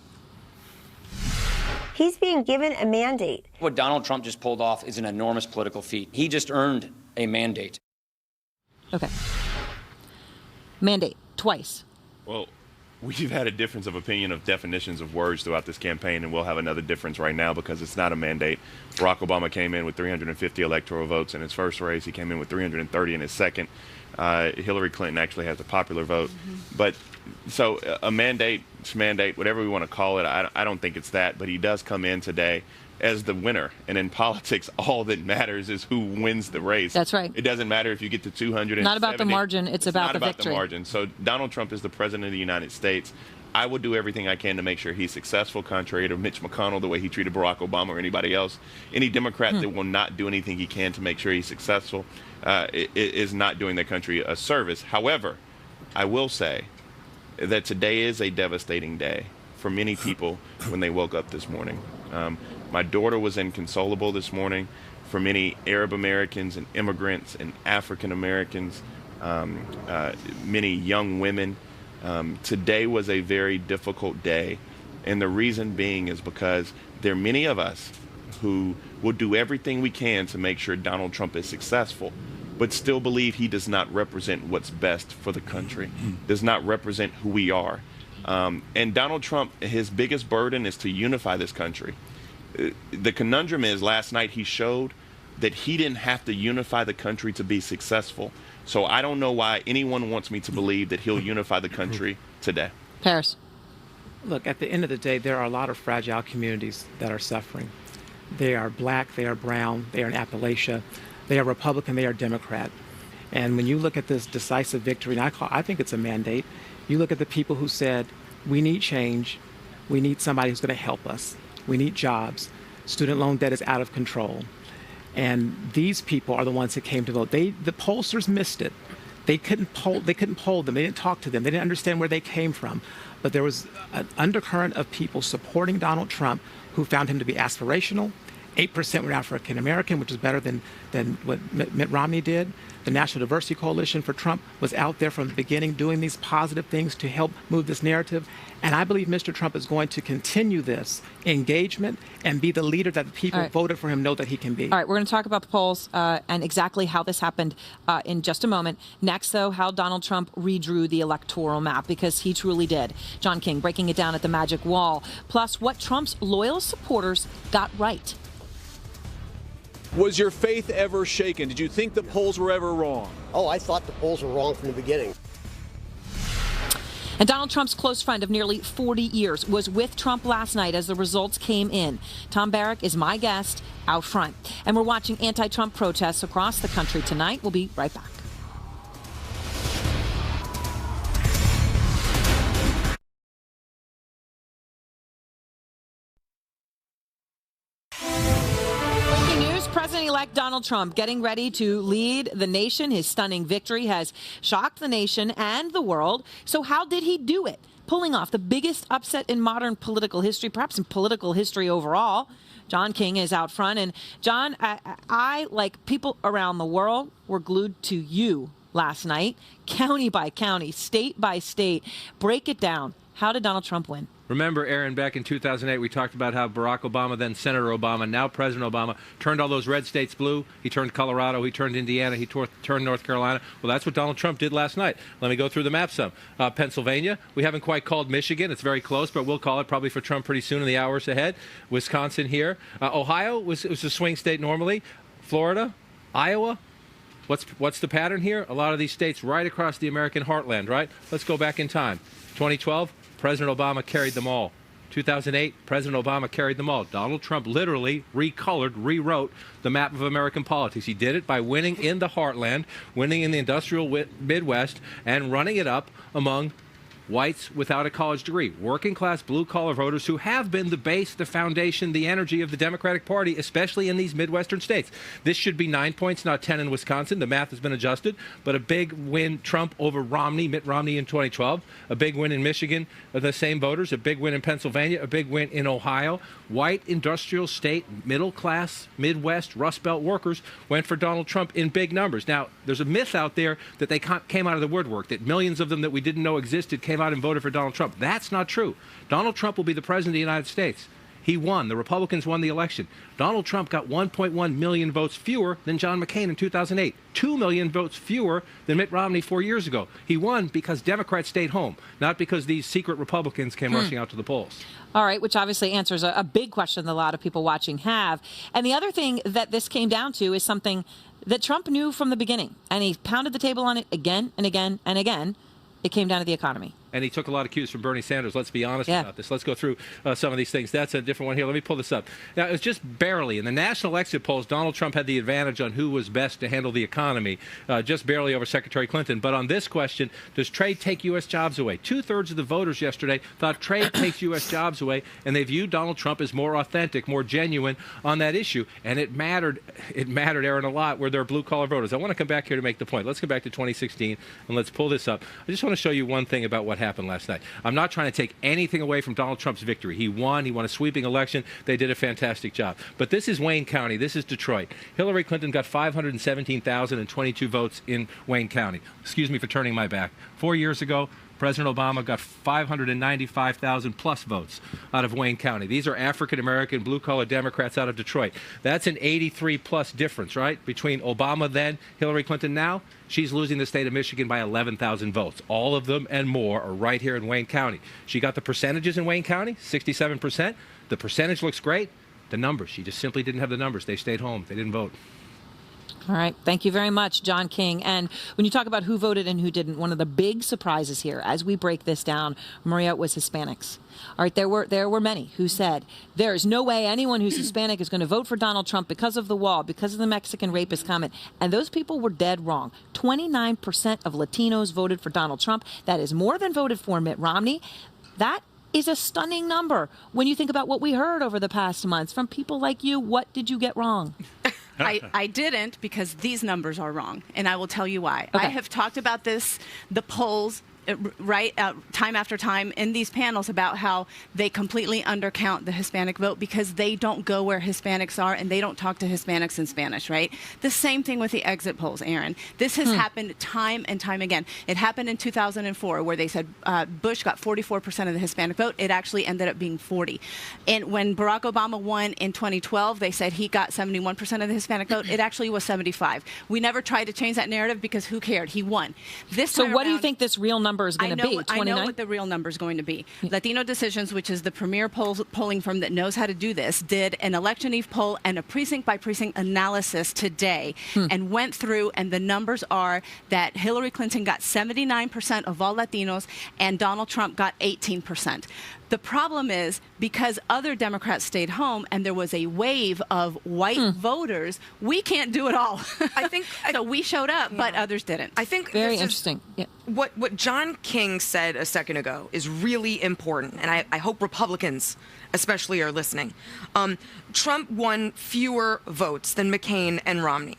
He's being given a mandate. What Donald Trump just pulled off is an enormous political feat. He just earned a mandate. Okay. Mandate, twice. Well, we've had a difference of opinion of definitions of words throughout this campaign, and we'll have another difference right now because it's not a mandate. Barack Obama came in with 350 electoral votes in his first race. He came in with 330 in his second. Hillary Clinton actually has a popular vote. But so a mandate, whatever we want to call it, I don't think it's that. But he does come in today as the winner. And in politics, all that matters is who wins the race. That's right. It doesn't matter if you get to 270. Not about the margin, it's about the victory. Not about the margin. So Donald Trump is the president of the United States. I will do everything I can to make sure he's successful, contrary to Mitch McConnell, the way he treated Barack Obama or anybody else. Any Democrat that will not do anything he can to make sure he's successful is not doing the country a service. However, I will say that today is a devastating day for many people when they woke up this morning. My daughter was inconsolable this morning. For many Arab Americans and immigrants and African Americans, many young women, today was a very difficult day. And the reason being is because there are many of us who will do everything we can to make sure Donald Trump is successful, but still believe he does not represent what's best for the country, does not represent who we are. And Donald Trump, his biggest burden is to unify this country. The conundrum is last night he showed that he didn't have to unify the country to be successful. So I don't know why anyone wants me to believe that he'll unify the country today. Paris. Look, at the end of the day, there are a lot of fragile communities that are suffering. They are black, they are brown, they are in Appalachia, they are Republican, they are Democrat. And when you look at this decisive victory, and I think it's a mandate, you look at the people who said, we need change, we need somebody who's going to help us, we need jobs, student loan debt is out of control. And these people are the ones that came to vote. The pollsters missed it. They couldn't poll them. They didn't talk to them. They didn't understand where they came from. But there was an undercurrent of people supporting Donald Trump who found him to be aspirational. 8% were African American, which is better than what Mitt Romney did. The National Diversity Coalition for Trump was out there from the beginning doing these positive things to help move this narrative. And I believe Mr. Trump is going to continue this engagement and be the leader that the people voted for him know that he can be. All right, we're going to talk about the polls and exactly how this happened in just a moment. Next, though, how Donald Trump redrew the electoral map, because he truly did. John King breaking it down at the Magic Wall. Plus, what Trump's loyal supporters got right. Was your faith ever shaken? Did you think the polls were ever wrong? Oh, I thought the polls were wrong from the beginning. And Donald Trump's close friend of nearly 40 years was with Trump last night as the results came in. Tom Barrack is my guest out front. And we're watching anti-Trump protests across the country tonight. We'll be right back. President-elect Donald Trump getting ready to lead the nation. His stunning victory has shocked the nation and the world. So how did he do it? Pulling off the biggest upset in modern political history, perhaps in political history overall. John King is out front. And John, I like people around the world, were glued to you last night, county by county, state by state. Break it down. How did Donald Trump win? Remember, Aaron, back in 2008, we talked about how Barack Obama, then Senator Obama, now President Obama, turned all those red states blue. He turned Colorado, he turned Indiana, he turned North Carolina. Well, that's what Donald Trump did last night. Let me go through the map some. Pennsylvania, we haven't quite called Michigan. It's very close, but we'll call it probably for Trump pretty soon in the hours ahead. Wisconsin here. Ohio was a swing state normally. Florida, Iowa. What's the pattern here? A lot of these states right across the American heartland, right? Let's go back in time. 2012. President Obama carried them all. 2008, President Obama carried them all. Donald Trump literally rewrote the map of American politics. He did it by winning in the heartland, winning in the industrial Midwest, and running it up among whites without a college degree, working-class blue-collar voters who have been the base, the foundation, the energy of the Democratic Party, especially in these Midwestern states. This should be 9 points, not 10 in Wisconsin. The math has been adjusted, but a big win, Trump over Mitt Romney in 2012, a big win in Michigan, the same voters, a big win in Pennsylvania, a big win in Ohio. White, industrial state, middle-class, Midwest, Rust Belt workers went for Donald Trump in big numbers. Now, there's a myth out there that they came out of the woodwork, that millions of them that we didn't know existed came out and voted for Donald Trump. That's not true. Donald Trump will be the president of the United States. He won. The Republicans won the election. Donald Trump got 1.1 million votes fewer than John McCain in 2008. 2 million votes fewer than Mitt Romney 4 years ago. He won because Democrats stayed home, not because these secret Republicans came rushing out to the polls. All right, which obviously answers a big question that a lot of people watching have. And the other thing that this came down to is something that Trump knew from the beginning, and he pounded the table on it again and again and again. It came down to the economy. And he took a lot of cues from Bernie Sanders. Let's be honest about this. Let's go through some of these things. That's a different one here. Let me pull this up. Now, it was just barely. In the national exit polls, Donald Trump had the advantage on who was best to handle the economy, just barely over Secretary Clinton. But on this question, does trade take U.S. jobs away? 2/3 of the voters yesterday thought trade takes U.S. jobs away, and they viewed Donald Trump as more authentic, more genuine on that issue. And it mattered, Aaron, a lot where there are blue-collar voters. I want to come back here to make the point. Let's come back to 2016, and let's pull this up. I just want to show you one thing about what happened last night. I'm not trying to take anything away from Donald Trump's victory. He won. He won a sweeping election. They did a fantastic job. But this is Wayne County. This is Detroit. Hillary Clinton got 517,022 votes in Wayne County. Excuse me for turning my back. 4 years ago, President Obama got 595,000 plus votes out of Wayne County. These are African-American blue-collar Democrats out of Detroit. That's an 83-plus difference, right, between Obama then, Hillary Clinton now. She's losing the state of Michigan by 11,000 votes. All of them and more are right here in Wayne County. She got the percentages in Wayne County, 67%. The percentage looks great. The numbers, she just simply didn't have the numbers. They stayed home. They didn't vote. All right. Thank you very much, John King. And when you talk about who voted and who didn't, one of the big surprises here, as we break this down, Maria, was Hispanics. All right. There were many who said there is no way anyone who's Hispanic is going to vote for Donald Trump because of the wall, because of the Mexican rapist comment. And those people were dead wrong. 29% of Latinos voted for Donald Trump. That is more than voted for Mitt Romney. That is a stunning number when you think about what we heard over the past months from people like you. What did you get wrong? I didn't, because these numbers are wrong, and I will tell you why. Okay. I have talked about this, the polls, right, time after time in these panels about how they completely undercount the Hispanic vote because they don't go where Hispanics are and they don't talk to Hispanics in Spanish, right? The same thing with the exit polls, Aaron. This has happened time and time again. It happened in 2004 where they said Bush got 44% of the Hispanic vote. It actually ended up being 40. And when Barack Obama won in 2012, they said he got 71% of the Hispanic vote. It actually was 75. We never tried to change that narrative because who cared? He won. So what do you think this real number is going to be? 29? I know what the real number is going to be. Latino Decisions, which is the premier polling firm that knows how to do this, did an election eve poll and a precinct by precinct analysis today and went through, and the numbers are that Hillary Clinton got 79% of all Latinos and Donald Trump got 18%. The problem is because other Democrats stayed home and there was a wave of white voters, we can't do it all. I think so. We showed up, but others didn't. I think very interesting. What John King said a second ago is really important, and I hope Republicans especially are listening. Trump won fewer votes than McCain and Romney,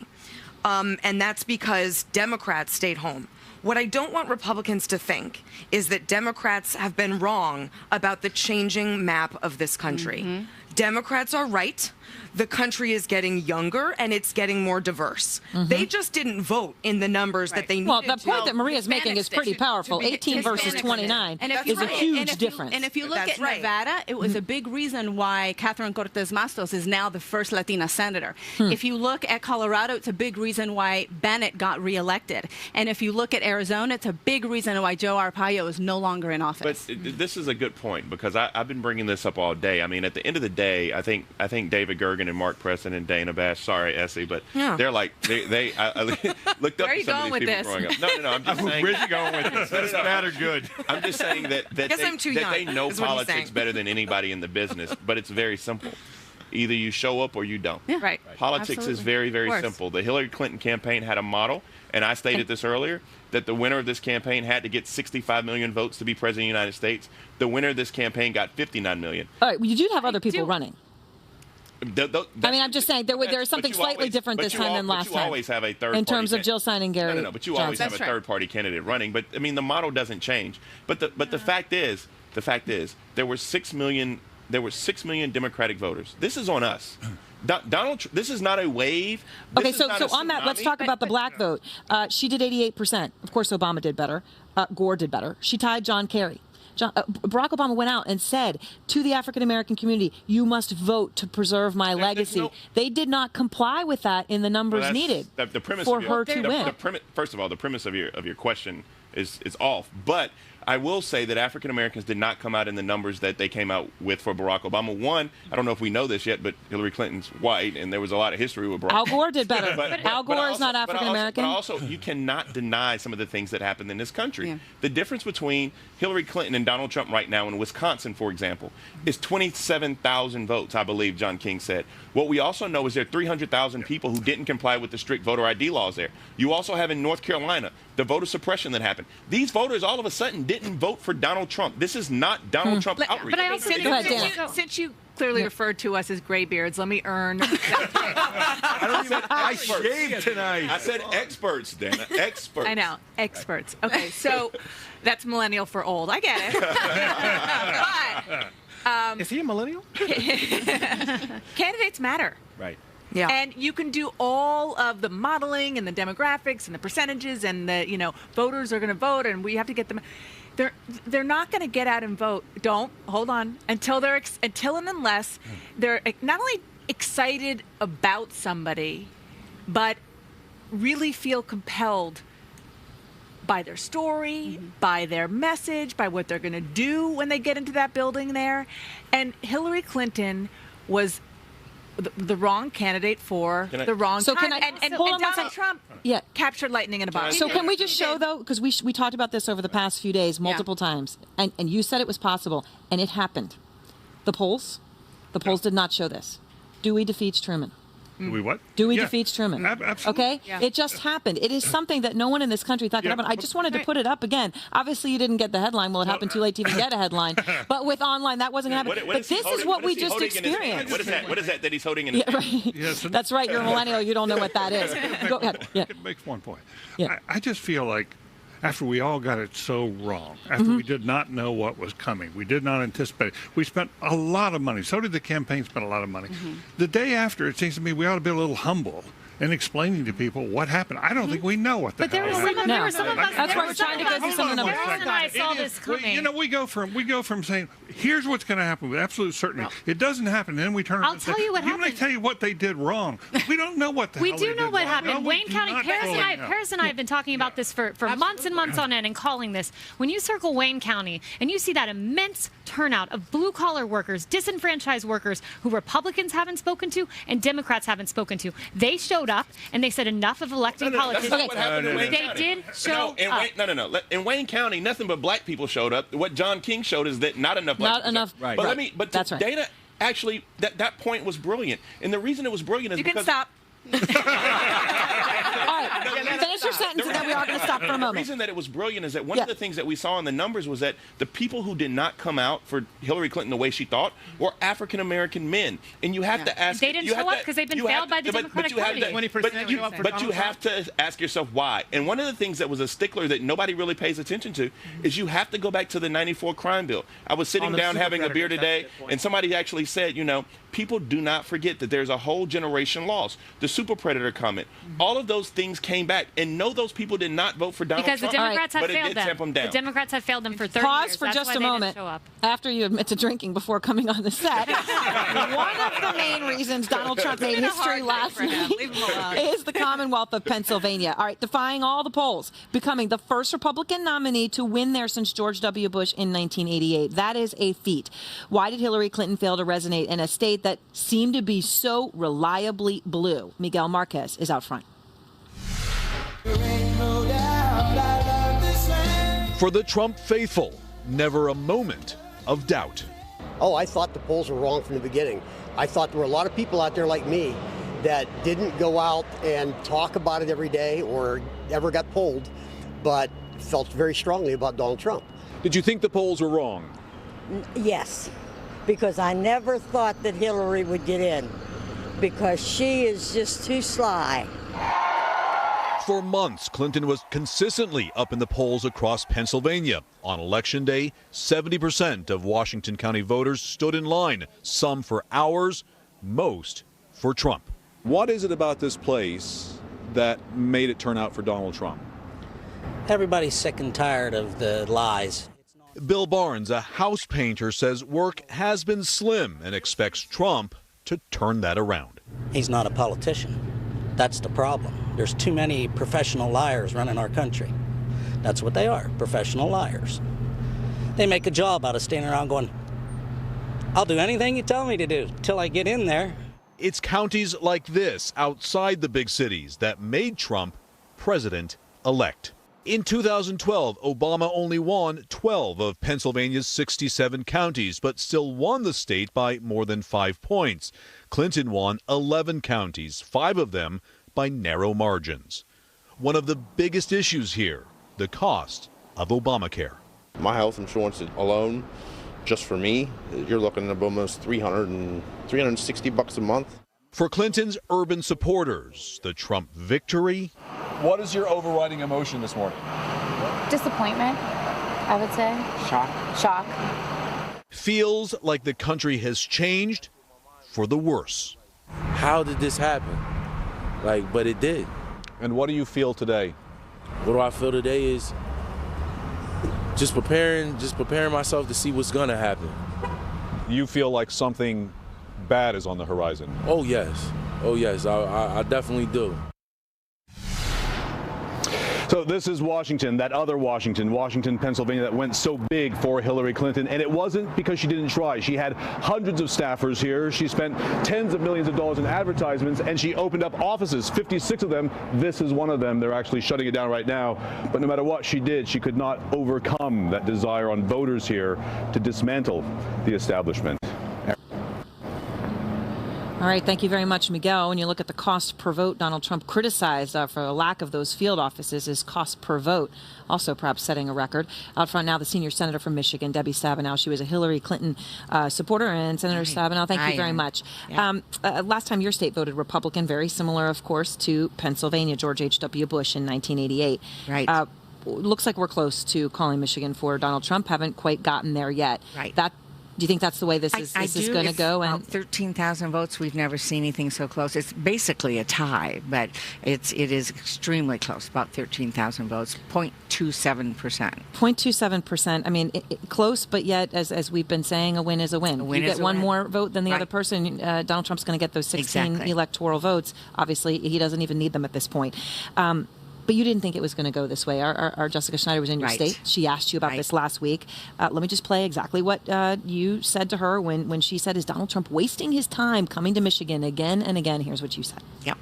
and that's because Democrats stayed home. What I don't want Republicans to think is that Democrats have been wrong about the changing map of this country. Democrats are right. The country is getting younger and it's getting more diverse. They just didn't vote in the numbers that they needed. Well, the point that Maria's making is pretty powerful. 18 versus 29 is a huge difference. And if you look at Nevada, it was a big reason why Catherine Cortez Masto is now the first Latina senator. If you look at Colorado, it's a big reason why Bennett got reelected. And if you look at Arizona, it's a big reason why Joe Arpaio is no longer in office. But this is a good point because I've been bringing this up all day. I mean, at the end of the day, I think David Gergen and Mark Preston and Dana Bash, sorry, Essie, but they're like, I looked up to some of these people growing up. No, I'm just saying. Where's he going with this? Does it matter? Good. I'm just saying that they know politics better than anybody in the business, but it's very simple. Either you show up or you don't. Yeah. Right. Politics is very, very simple. The Hillary Clinton campaign had a model, and I stated this earlier, that the winner of this campaign had to get 65 million votes to be president of the United States. The winner of this campaign got 59 million. All right, well, you do have other people running. I mean, I'm just saying there is something slightly different this time than last time. But you always have a third in terms of Jill Stein and Gary. No, but you always have a third-party candidate running. But I mean, the model doesn't change. But the fact is, there were 6 million Democratic voters. This is on us. Donald, this is not a wave. Okay, so on that, let's talk about the black vote. She did 88%. Of course, Obama did better. Gore did better. She tied John Kerry. Barack Obama went out and said to the African-American community, you must vote to preserve my legacy. They did not comply with that in the numbers needed for her to win. First of all, the premise of your question is off. But I will say that African Americans did not come out in the numbers that they came out with for Barack Obama. One, I don't know if we know this yet, but Hillary Clinton's white, and there was a lot of history with Barack. Al Gore did better. Al Gore is not African American. But also, you cannot deny some of the things that happened in this country. Yeah. The difference between Hillary Clinton and Donald Trump right now in Wisconsin, for example, is 27,000 votes, I believe John King said. What we also know is there are 300,000 people who didn't comply with the strict voter ID laws there. You also have in North Carolina the voter suppression that happened. These voters all of a sudden didn't vote for Donald Trump. This is not Donald Trump outreach. But I also since you clearly referred to us as graybeards, let me earn. I shaved tonight. I said experts, Dana. Experts. I know, experts. Okay, so that's millennial for old. I get it. But is he a millennial? Candidates matter. Right. Yeah. And you can do all of the modeling and the demographics and the percentages and the, voters are going to vote and we have to get them. They're not going to get out and vote. Hold on until and unless they're not only excited about somebody, but really feel compelled by their story, by their message, by what they're going to do when they get into that building there. And Hillary Clinton was the wrong candidate for the wrong time. And Donald Trump captured lightning in a bottle. So can we just show, though, because we talked about this over the past few days multiple times, and you said it was possible, and it happened. The polls did not show this. Dewey defeats Truman. We what? Dewey defeats Truman. Absolutely. Okay? Yeah. It just happened. It is something that no one in this country thought could happen. I just wanted to put it up again. Obviously, you didn't get the headline. Well, it happened too late to even get a headline. But with online, that wasn't going to happen. But this is what we just experienced. What is that he's holding in his hand? Right. Yes, that's right. You're a millennial. You don't know what that is. Go ahead. Yeah. It makes one point. Yeah. I just feel like after we all got it so wrong, after we did not know what was coming, we did not anticipate it. We spent a lot of money. So did the campaign spend a lot of money. The day after, it seems to me we ought to be a little humble in explaining to people what happened. I don't think we know what the But there hell were some of us. That's why we're trying to go through some of the numbers. Harris and I saw this coming. You know, we go from saying, here's what's going to happen with absolute certainty. It doesn't happen. And then we turn around and say, tell you what happened. Let me tell you what they did wrong. We don't know what the We hell do they know did what wrong. happened. No, we Wayne do County, not Paris fully and I have been talking about this for months and months on end and calling this. When you circle Wayne County and you see that immense turnout of blue-collar workers, disenfranchised workers who Republicans haven't spoken to and Democrats haven't spoken to, they showed up and they said enough of electing politicians. That's not what happened in Wayne They County. did show up. No. In Wayne County, nothing but black people showed up. What John King showed is that not enough black people showed up. Right. But That's right. Dana, actually, that point was brilliant. And the reason it was brilliant is You because... can stop. All right, finish your sentence, and then we are going to stop for a The moment. reason that it was brilliant is that one of the things that we saw in the numbers was that the people who did not come out for Hillary Clinton the way she thought were African American men. And you have to ask... They didn't show up because they've been failed by the Democratic Party. But you have to ask yourself why. And one of the things that was a stickler that nobody really pays attention to is you have to go back to the 94 crime bill. I was sitting down having a beer today, and somebody actually said, people do not forget that there's a whole generation lost. The super predator comment. All of those things came back. And no, those people did not vote for Donald Because Trump. the Democrats have but failed it did tamp them down. The Democrats have failed them for 30 Pause years. for That's just why a they didn't moment. show up. After you admit to drinking before coming on the set. One of the main reasons Donald Trump made history last night is the Commonwealth of Pennsylvania. All right, defying all the polls, becoming the first Republican nominee to win there since George W. Bush in 1988. That is a feat. Why did Hillary Clinton fail to resonate in a state that seemed to be so reliably blue? Miguel Marquez is out front. For the Trump faithful, never a moment of doubt. Oh, I thought the polls were wrong from the beginning. I thought there were a lot of people out there like me that didn't go out and talk about it every day or ever got polled, but felt very strongly about Donald Trump. Did you think the polls were wrong? Yes, because I never thought that Hillary would get in, because she is just too sly. For months, Clinton was consistently up in the polls across Pennsylvania. On Election Day, 70% of Washington County voters stood in line, some for hours, most for Trump. What is it about this place that made it turn out for Donald Trump? Everybody's sick and tired of the lies. Bill Barnes, a house painter, says work has been slim and expects Trump to turn that around. He's not a politician. That's the problem. There's too many professional liars running our country. That's what they are, professional liars. They make a job out of standing around going, I'll do anything you tell me to do till I get in there. It's counties like this, outside the big cities, that made Trump president-elect. In 2012, Obama only won 12 of Pennsylvania's 67 counties, but still won the state by more than 5 points. Clinton won 11 counties, 5 of them by narrow margins. One of the biggest issues here, the cost of Obamacare. My health insurance alone, just for me, you're looking at almost $360 a month. For Clinton's urban supporters, the Trump victory. What is your overriding emotion this morning? Disappointment, I would say. Shock. Feels like the country has changed for the worse. How did this happen? But it did. And what do you feel today? What do I feel today is just preparing myself to see what's gonna happen. You feel like something bad is on the horizon? Oh yes, I definitely do. So this is Washington, that other Washington, Pennsylvania, that went so big for Hillary Clinton. And it wasn't because she didn't try. She had hundreds of staffers here. She spent tens of millions of dollars in advertisements, and she opened up offices, 56 of them. This is one of them. They're actually shutting it down right now. But no matter what she did, she could not overcome that desire on voters here to dismantle the establishment. All right, thank you very much, Miguel. When you look at the cost per vote, Donald Trump criticized for the lack of those field offices is cost per vote, also perhaps setting a record. Out front now, the senior senator from Michigan, Debbie Stabenow. She was a Hillary Clinton supporter. And Senator Stabenow, thank you very much. Yeah. Last time your state voted Republican, very similar, of course, to Pennsylvania, George H.W. Bush in 1988. Right. looks like we're close to calling Michigan for Donald Trump. Haven't quite gotten there yet. Right. Do you think that's the way this is going to go? And 13,000 votes, we've never seen anything so close. It's basically a tie, but it is extremely close, about 13,000 votes, 0.27%. 0.27%. I mean, close, but yet, as we've been saying, a win is a win. A win you is get a one win. more vote than the other person, Donald Trump's going to get those 16 Exactly. electoral votes. Obviously, he doesn't even need them at this point. But you didn't think it was going to go this way. Our Jessica Schneider was in your state. She asked you about this last week. Let me just play exactly what you said to her when she said, is Donald Trump wasting his time coming to Michigan again and again? Here's what you said. Yep.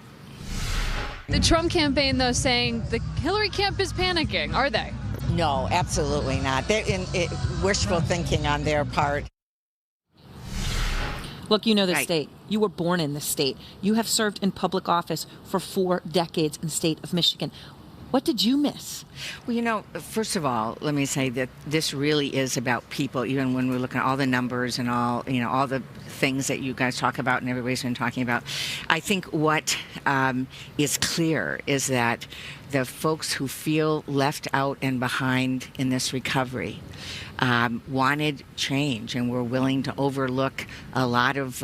The Trump campaign, though, saying the Hillary camp is panicking. Are they? No, absolutely not. They're wishful thinking on their part. Look, you know the state. You were born in the state. You have served in public office for 4 decades in the state of Michigan. What did you miss? Well, first of all, let me say that this really is about people, even when we're looking at all the numbers and all the things that you guys talk about and everybody's been talking about. I think what is clear is that the folks who feel left out and behind in this recovery wanted change and were willing to overlook a lot of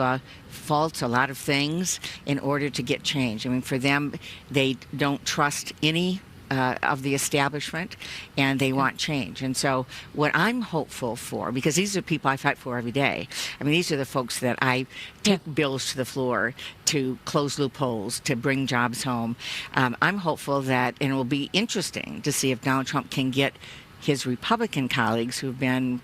faults, a lot of things in order to get change. I mean, for them, they don't trust any of the establishment, and they want change. And so what I'm hopeful for, because these are people I fight for every day, I mean, these are the folks that I take bills to the floor to close loopholes, to bring jobs home. I'm hopeful that, and it will be interesting to see if Donald Trump can get his Republican colleagues who've been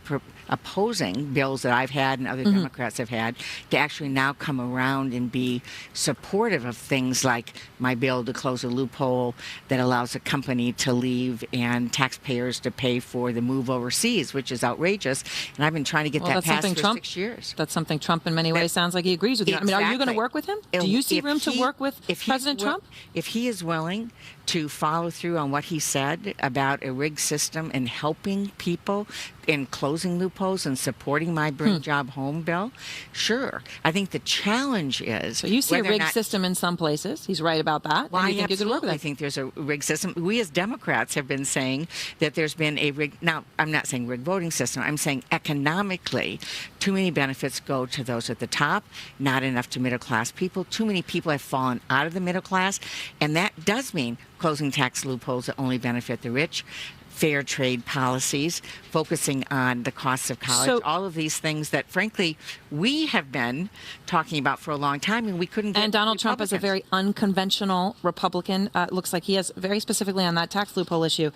opposing bills that I've had and other Democrats have had to actually now come around and be supportive of things like my bill to close a loophole that allows a company to leave and taxpayers to pay for the move overseas, which is outrageous. And I've been trying to get that passed for 6 years. That's something Trump in many ways sounds like he agrees with you. Exactly. I mean, are you going to work with him? Do you see room to work with President Trump? If he is willing to follow through on what he said about a rigged system and helping people in closing loopholes and supporting my Bring Job Home bill, sure. I think the challenge is... So you see a rigged system in some places. He's right about that. Well, and you think you could work with him. I think there's a rigged system. We as Democrats have been saying that there's been a rigged... Now, I'm not saying rigged voting system. I'm saying economically, too many benefits go to those at the top, not enough to middle-class people. Too many people have fallen out of the middle class, and that does mean closing tax loopholes that only benefit the rich, fair trade policies, focusing on the costs of college, all of these things that, frankly, we have been talking about for a long time, and we couldn't get. And Donald Trump is a very unconventional Republican. Looks like he has, very specifically on that tax loophole issue,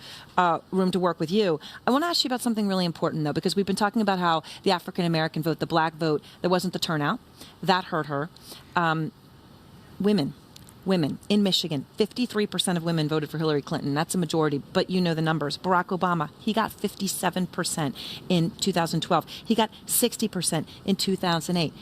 room to work with you. I want to ask you about something really important, though, because we've been talking about how the African-American vote, the black vote, there wasn't the turnout. That hurt her. Women in Michigan, 53% of women voted for Hillary Clinton. That's a majority, but you know the numbers. Barack Obama, he got 57% in 2012. He got 60% in 2008.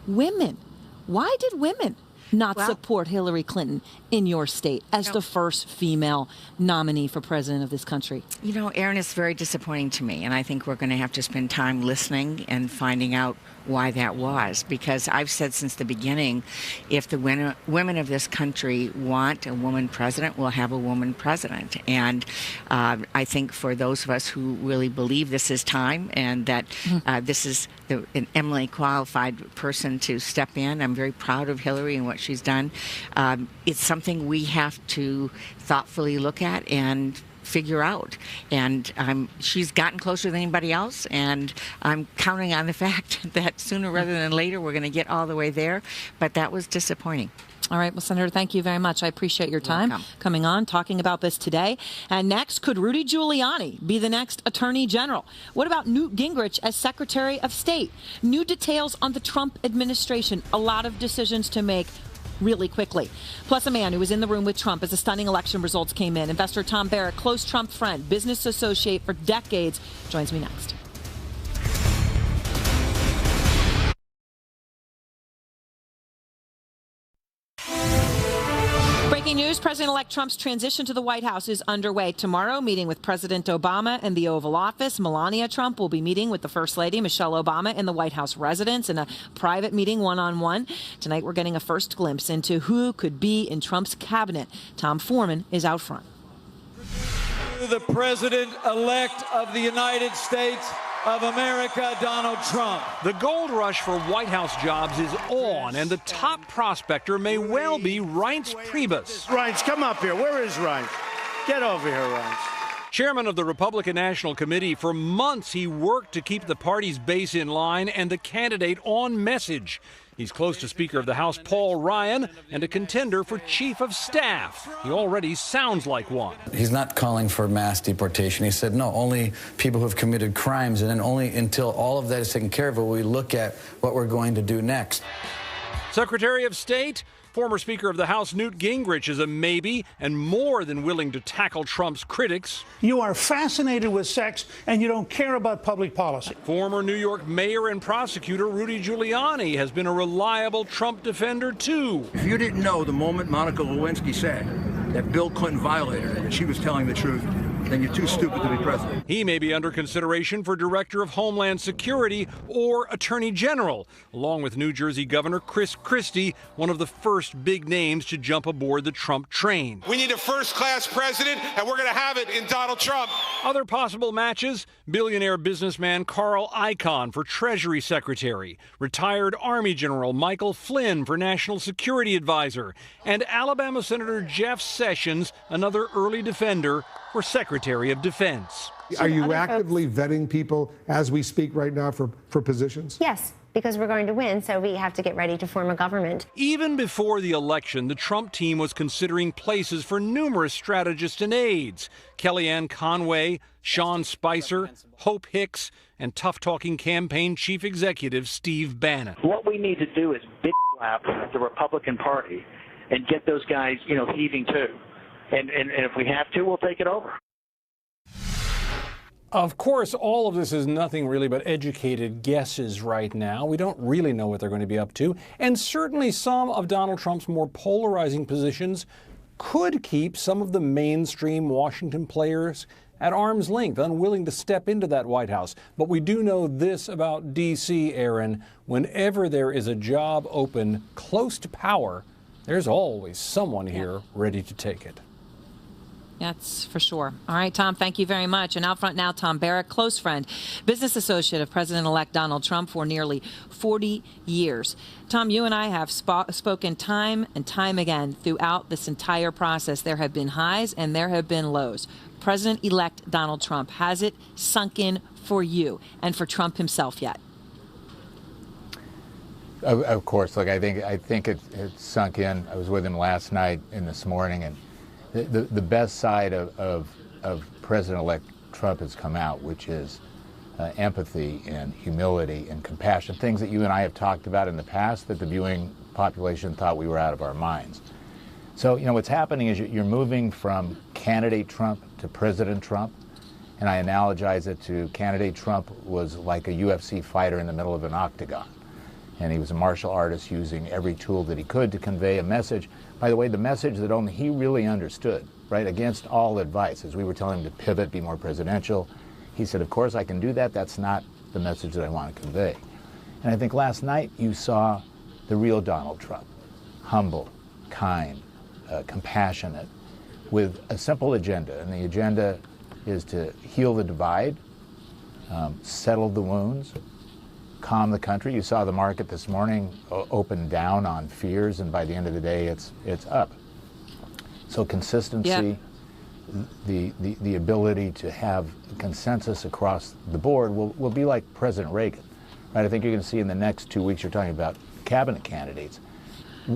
Women, why did women not support Hillary Clinton in your state as the first female nominee for president of this country? You know, Erin, it's very disappointing to me, and I think we're going to have to spend time listening and finding out why that was, because I've said since the beginning, if the women of this country want a woman president, we'll have a woman president. And I think for those of us who really believe this is time and that this is an eminently qualified person to step in, I'm very proud of Hillary and what she's done. It's something we have to thoughtfully look at and figure out. And she's gotten closer than anybody else, and I'm counting on the fact that sooner rather than later we're going to get all the way there. But that was disappointing. All right. Well, Senator, thank you very much. I appreciate your time coming on, talking about this today. And next, could Rudy Giuliani be the next Attorney General? What about Newt Gingrich as Secretary of State? New details on the Trump administration. A lot of decisions to make really quickly. Plus, a man who was in the room with Trump as the stunning election results came in. Investor Tom Barrett, close Trump friend, business associate for decades, joins me next. Breaking news, President-elect Trump's transition to the White House is underway tomorrow, meeting with President Obama in the Oval Office. Melania Trump will be meeting with the First Lady, Michelle Obama, in the White House residence in a private meeting one-on-one. Tonight, we're getting a first glimpse into who could be in Trump's cabinet. Tom Foreman is out front. to the President-elect of the United States of America, Donald Trump. The gold rush for White House jobs is on, and the top prospector may well be Reince Priebus. Reince, come up here. Where is Reince? Get over here, Reince. Chairman of the Republican National Committee, for months he worked to keep the party's base in line and the candidate on message. He's close to Speaker of the House Paul Ryan and a contender for Chief of Staff. He already sounds like one. He's not calling for mass deportation. He said, no, only people who have committed crimes, and then only until all of that is taken care of will we look at what we're going to do next. Secretary of State, former Speaker of the House Newt Gingrich is a maybe and more than willing to tackle Trump's critics. You are fascinated with sex and you don't care about public policy. Former New York mayor and prosecutor Rudy Giuliani has been a reliable Trump defender, too. If you didn't know the moment Monica Lewinsky said that Bill Clinton violated her, that she was telling the truth, then you're too stupid to be president. He may be under consideration for Director of Homeland Security or Attorney General, along with New Jersey Governor Chris Christie, one of the first big names to jump aboard the Trump train. We need a first-class president, and we're going to have it in Donald Trump. Other possible matches, billionaire businessman Carl Icahn for Treasury Secretary, retired Army General Michael Flynn for National Security Advisor, and Alabama Senator Jeff Sessions, another early defender, for Secretary of Defense. Are you actively vetting people as we speak right now for positions? Yes, because we're going to win, so we have to get ready to form a government. Even before the election, the Trump team was considering places for numerous strategists and aides. Kellyanne Conway, Sean Spicer, Hope Hicks, and tough-talking campaign chief executive Steve Bannon. What we need to do is bitch slap the Republican Party and get those guys, heaving too. And if we have to, we'll take it over. Of course, all of this is nothing really but educated guesses right now. We don't really know what they're going to be up to. And certainly some of Donald Trump's more polarizing positions could keep some of the mainstream Washington players at arm's length, unwilling to step into that White House. But we do know this about D.C., Aaron. Whenever there is a job open close to power, there's always someone here ready to take it. That's for sure. All right, Tom, thank you very much. And out front now, Tom Barrack, close friend, business associate of President-elect Donald Trump for nearly 40 years. Tom, you and I have spoken time and time again throughout this entire process. There have been highs and there have been lows. President-elect Donald Trump, has it sunk in for you and for Trump himself yet? Of course. Look, I think it sunk in. I was with him last night and this morning, and the best side of President-elect Trump has come out, which is empathy and humility and compassion, things that you and I have talked about in the past that the viewing population thought we were out of our minds. So, what's happening is you're moving from candidate Trump to President Trump, and I analogize it to candidate Trump was like a UFC fighter in the middle of an octagon. And he was a martial artist using every tool that he could to convey a message. By the way, the message that only he really understood, right, against all advice. As we were telling him to pivot, be more presidential, he said, of course I can do that. That's not the message that I want to convey. And I think last night you saw the real Donald Trump, humble, kind, compassionate, with a simple agenda. And the agenda is to heal the divide, settle the wounds, calm the country. You saw the market this morning open down on fears, and by the end of the day, it's up. So consistency, the ability to have consensus across the board will be like President Reagan, right? I think you're going to see in the next 2 weeks, you're talking about cabinet candidates.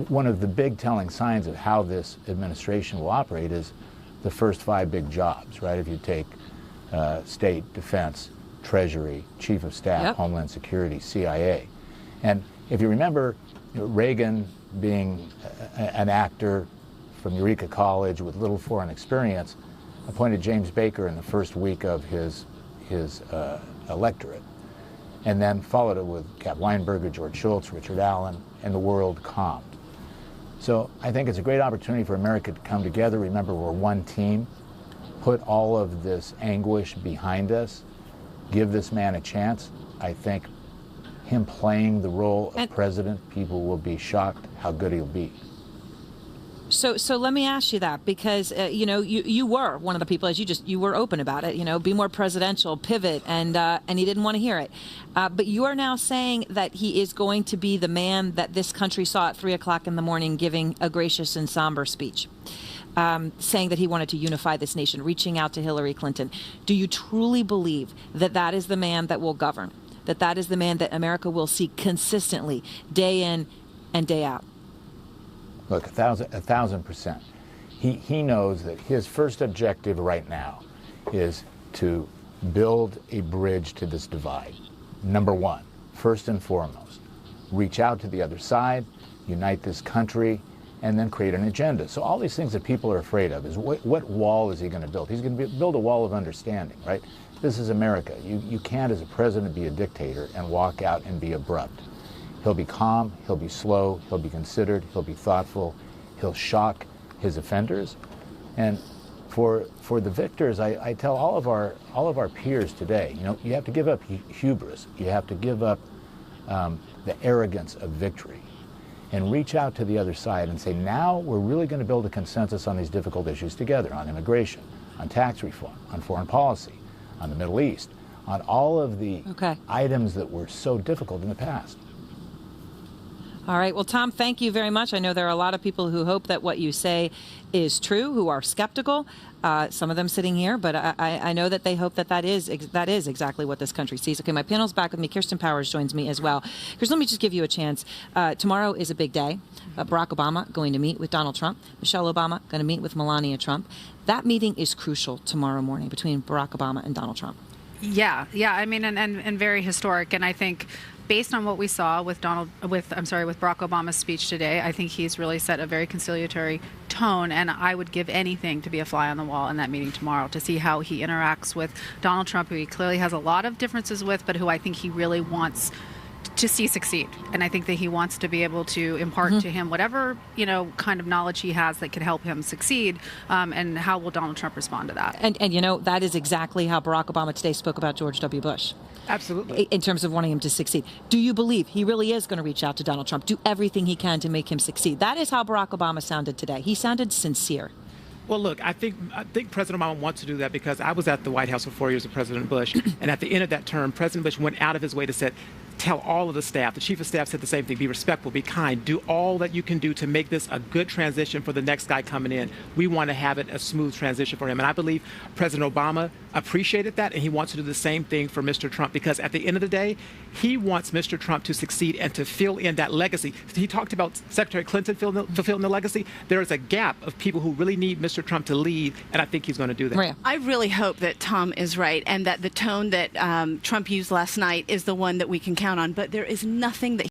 One of the big telling signs of how this administration will operate is the first 5 big jobs, right? If you take state, defense, Treasury, Chief of Staff, Homeland Security, CIA. And if you remember, Reagan being an actor from Eureka College with little foreign experience, appointed James Baker in the first week of his electorate, and then followed it with Cap Weinberger, George Shultz, Richard Allen, and the world calmed. So I think it's a great opportunity for America to come together. Remember, we're one team. Put all of this anguish behind us. Give this man a chance. I think him playing the role of president, people will be shocked how good he'll be. So let me ask you that, because you were one of the people, as you were open about it. Be more presidential, pivot, and he didn't want to hear it. But you are now saying that he is going to be the man that this country saw at 3 o'clock in the morning, giving a gracious and somber speech, saying that he wanted to unify this nation, reaching out to Hillary Clinton. Do you truly believe that that is the man that will govern? That that is the man that America will see consistently, day in and day out? Look, 1,000%. He knows that his first objective right now is to build a bridge to this divide. Number one, first and foremost, reach out to the other side, unite this country, and then create an agenda. So all these things that people are afraid of is what wall is he going to build? He's going to build a wall of understanding, right? This is America. You can't, as a president, be a dictator and walk out and be abrupt. He'll be calm, he'll be slow, he'll be considered, he'll be thoughtful, he'll shock his offenders. And for the victors, I tell all of our peers today, you have to give up hubris. You have to give up the arrogance of victory and reach out to the other side and say, now we're really going to build a consensus on these difficult issues together, on immigration, on tax reform, on foreign policy, on the Middle East, on all of the items that were so difficult in the past. All right. Well, Tom, thank you very much. I know there are a lot of people who hope that what you say is true, who are skeptical, some of them sitting here, but I know that they hope that is exactly what this country sees. Okay, my panel's back with me. Kirsten Powers joins me as well. Kirsten, let me just give you a chance. Tomorrow is a big day. Barack Obama going to meet with Donald Trump. Michelle Obama going to meet with Melania Trump. That meeting is crucial tomorrow morning between Barack Obama and Donald Trump. Yeah. I mean, and very historic. And I think, based on what we saw with Barack Obama's speech today, I think he's really set a very conciliatory tone, and I would give anything to be a fly on the wall in that meeting tomorrow to see how he interacts with Donald Trump, who he clearly has a lot of differences with, but who I think he really wants to see succeed. And I think that he wants to be able to impart to him whatever, kind of knowledge he has that could help him succeed. And how will Donald Trump respond to that? And that is exactly how Barack Obama today spoke about George W. Bush. Absolutely. In terms of wanting him to succeed. Do you believe he really is going to reach out to Donald Trump, do everything he can to make him succeed? That is how Barack Obama sounded today. He sounded sincere. Well, look, I think President Obama wants to do that because I was at the White House for 4 years with President Bush, and at the end of that term, President Bush went out of his way to tell all of the staff, the chief of staff said the same thing, be respectful, be kind, do all that you can do to make this a good transition for the next guy coming in. We want to have it a smooth transition for him. And I believe President Obama appreciated that, and he wants to do the same thing for Mr. Trump, because at the end of the day, he wants Mr. Trump to succeed and to fill in that legacy. He talked about Secretary Clinton fulfilling the legacy. There is a gap of people who really need Mr. Trump to lead, and I think he's going to do that. Maria. I really hope that Tom is right, and that the tone that Trump used last night is the one that we can count on. But there is nothing that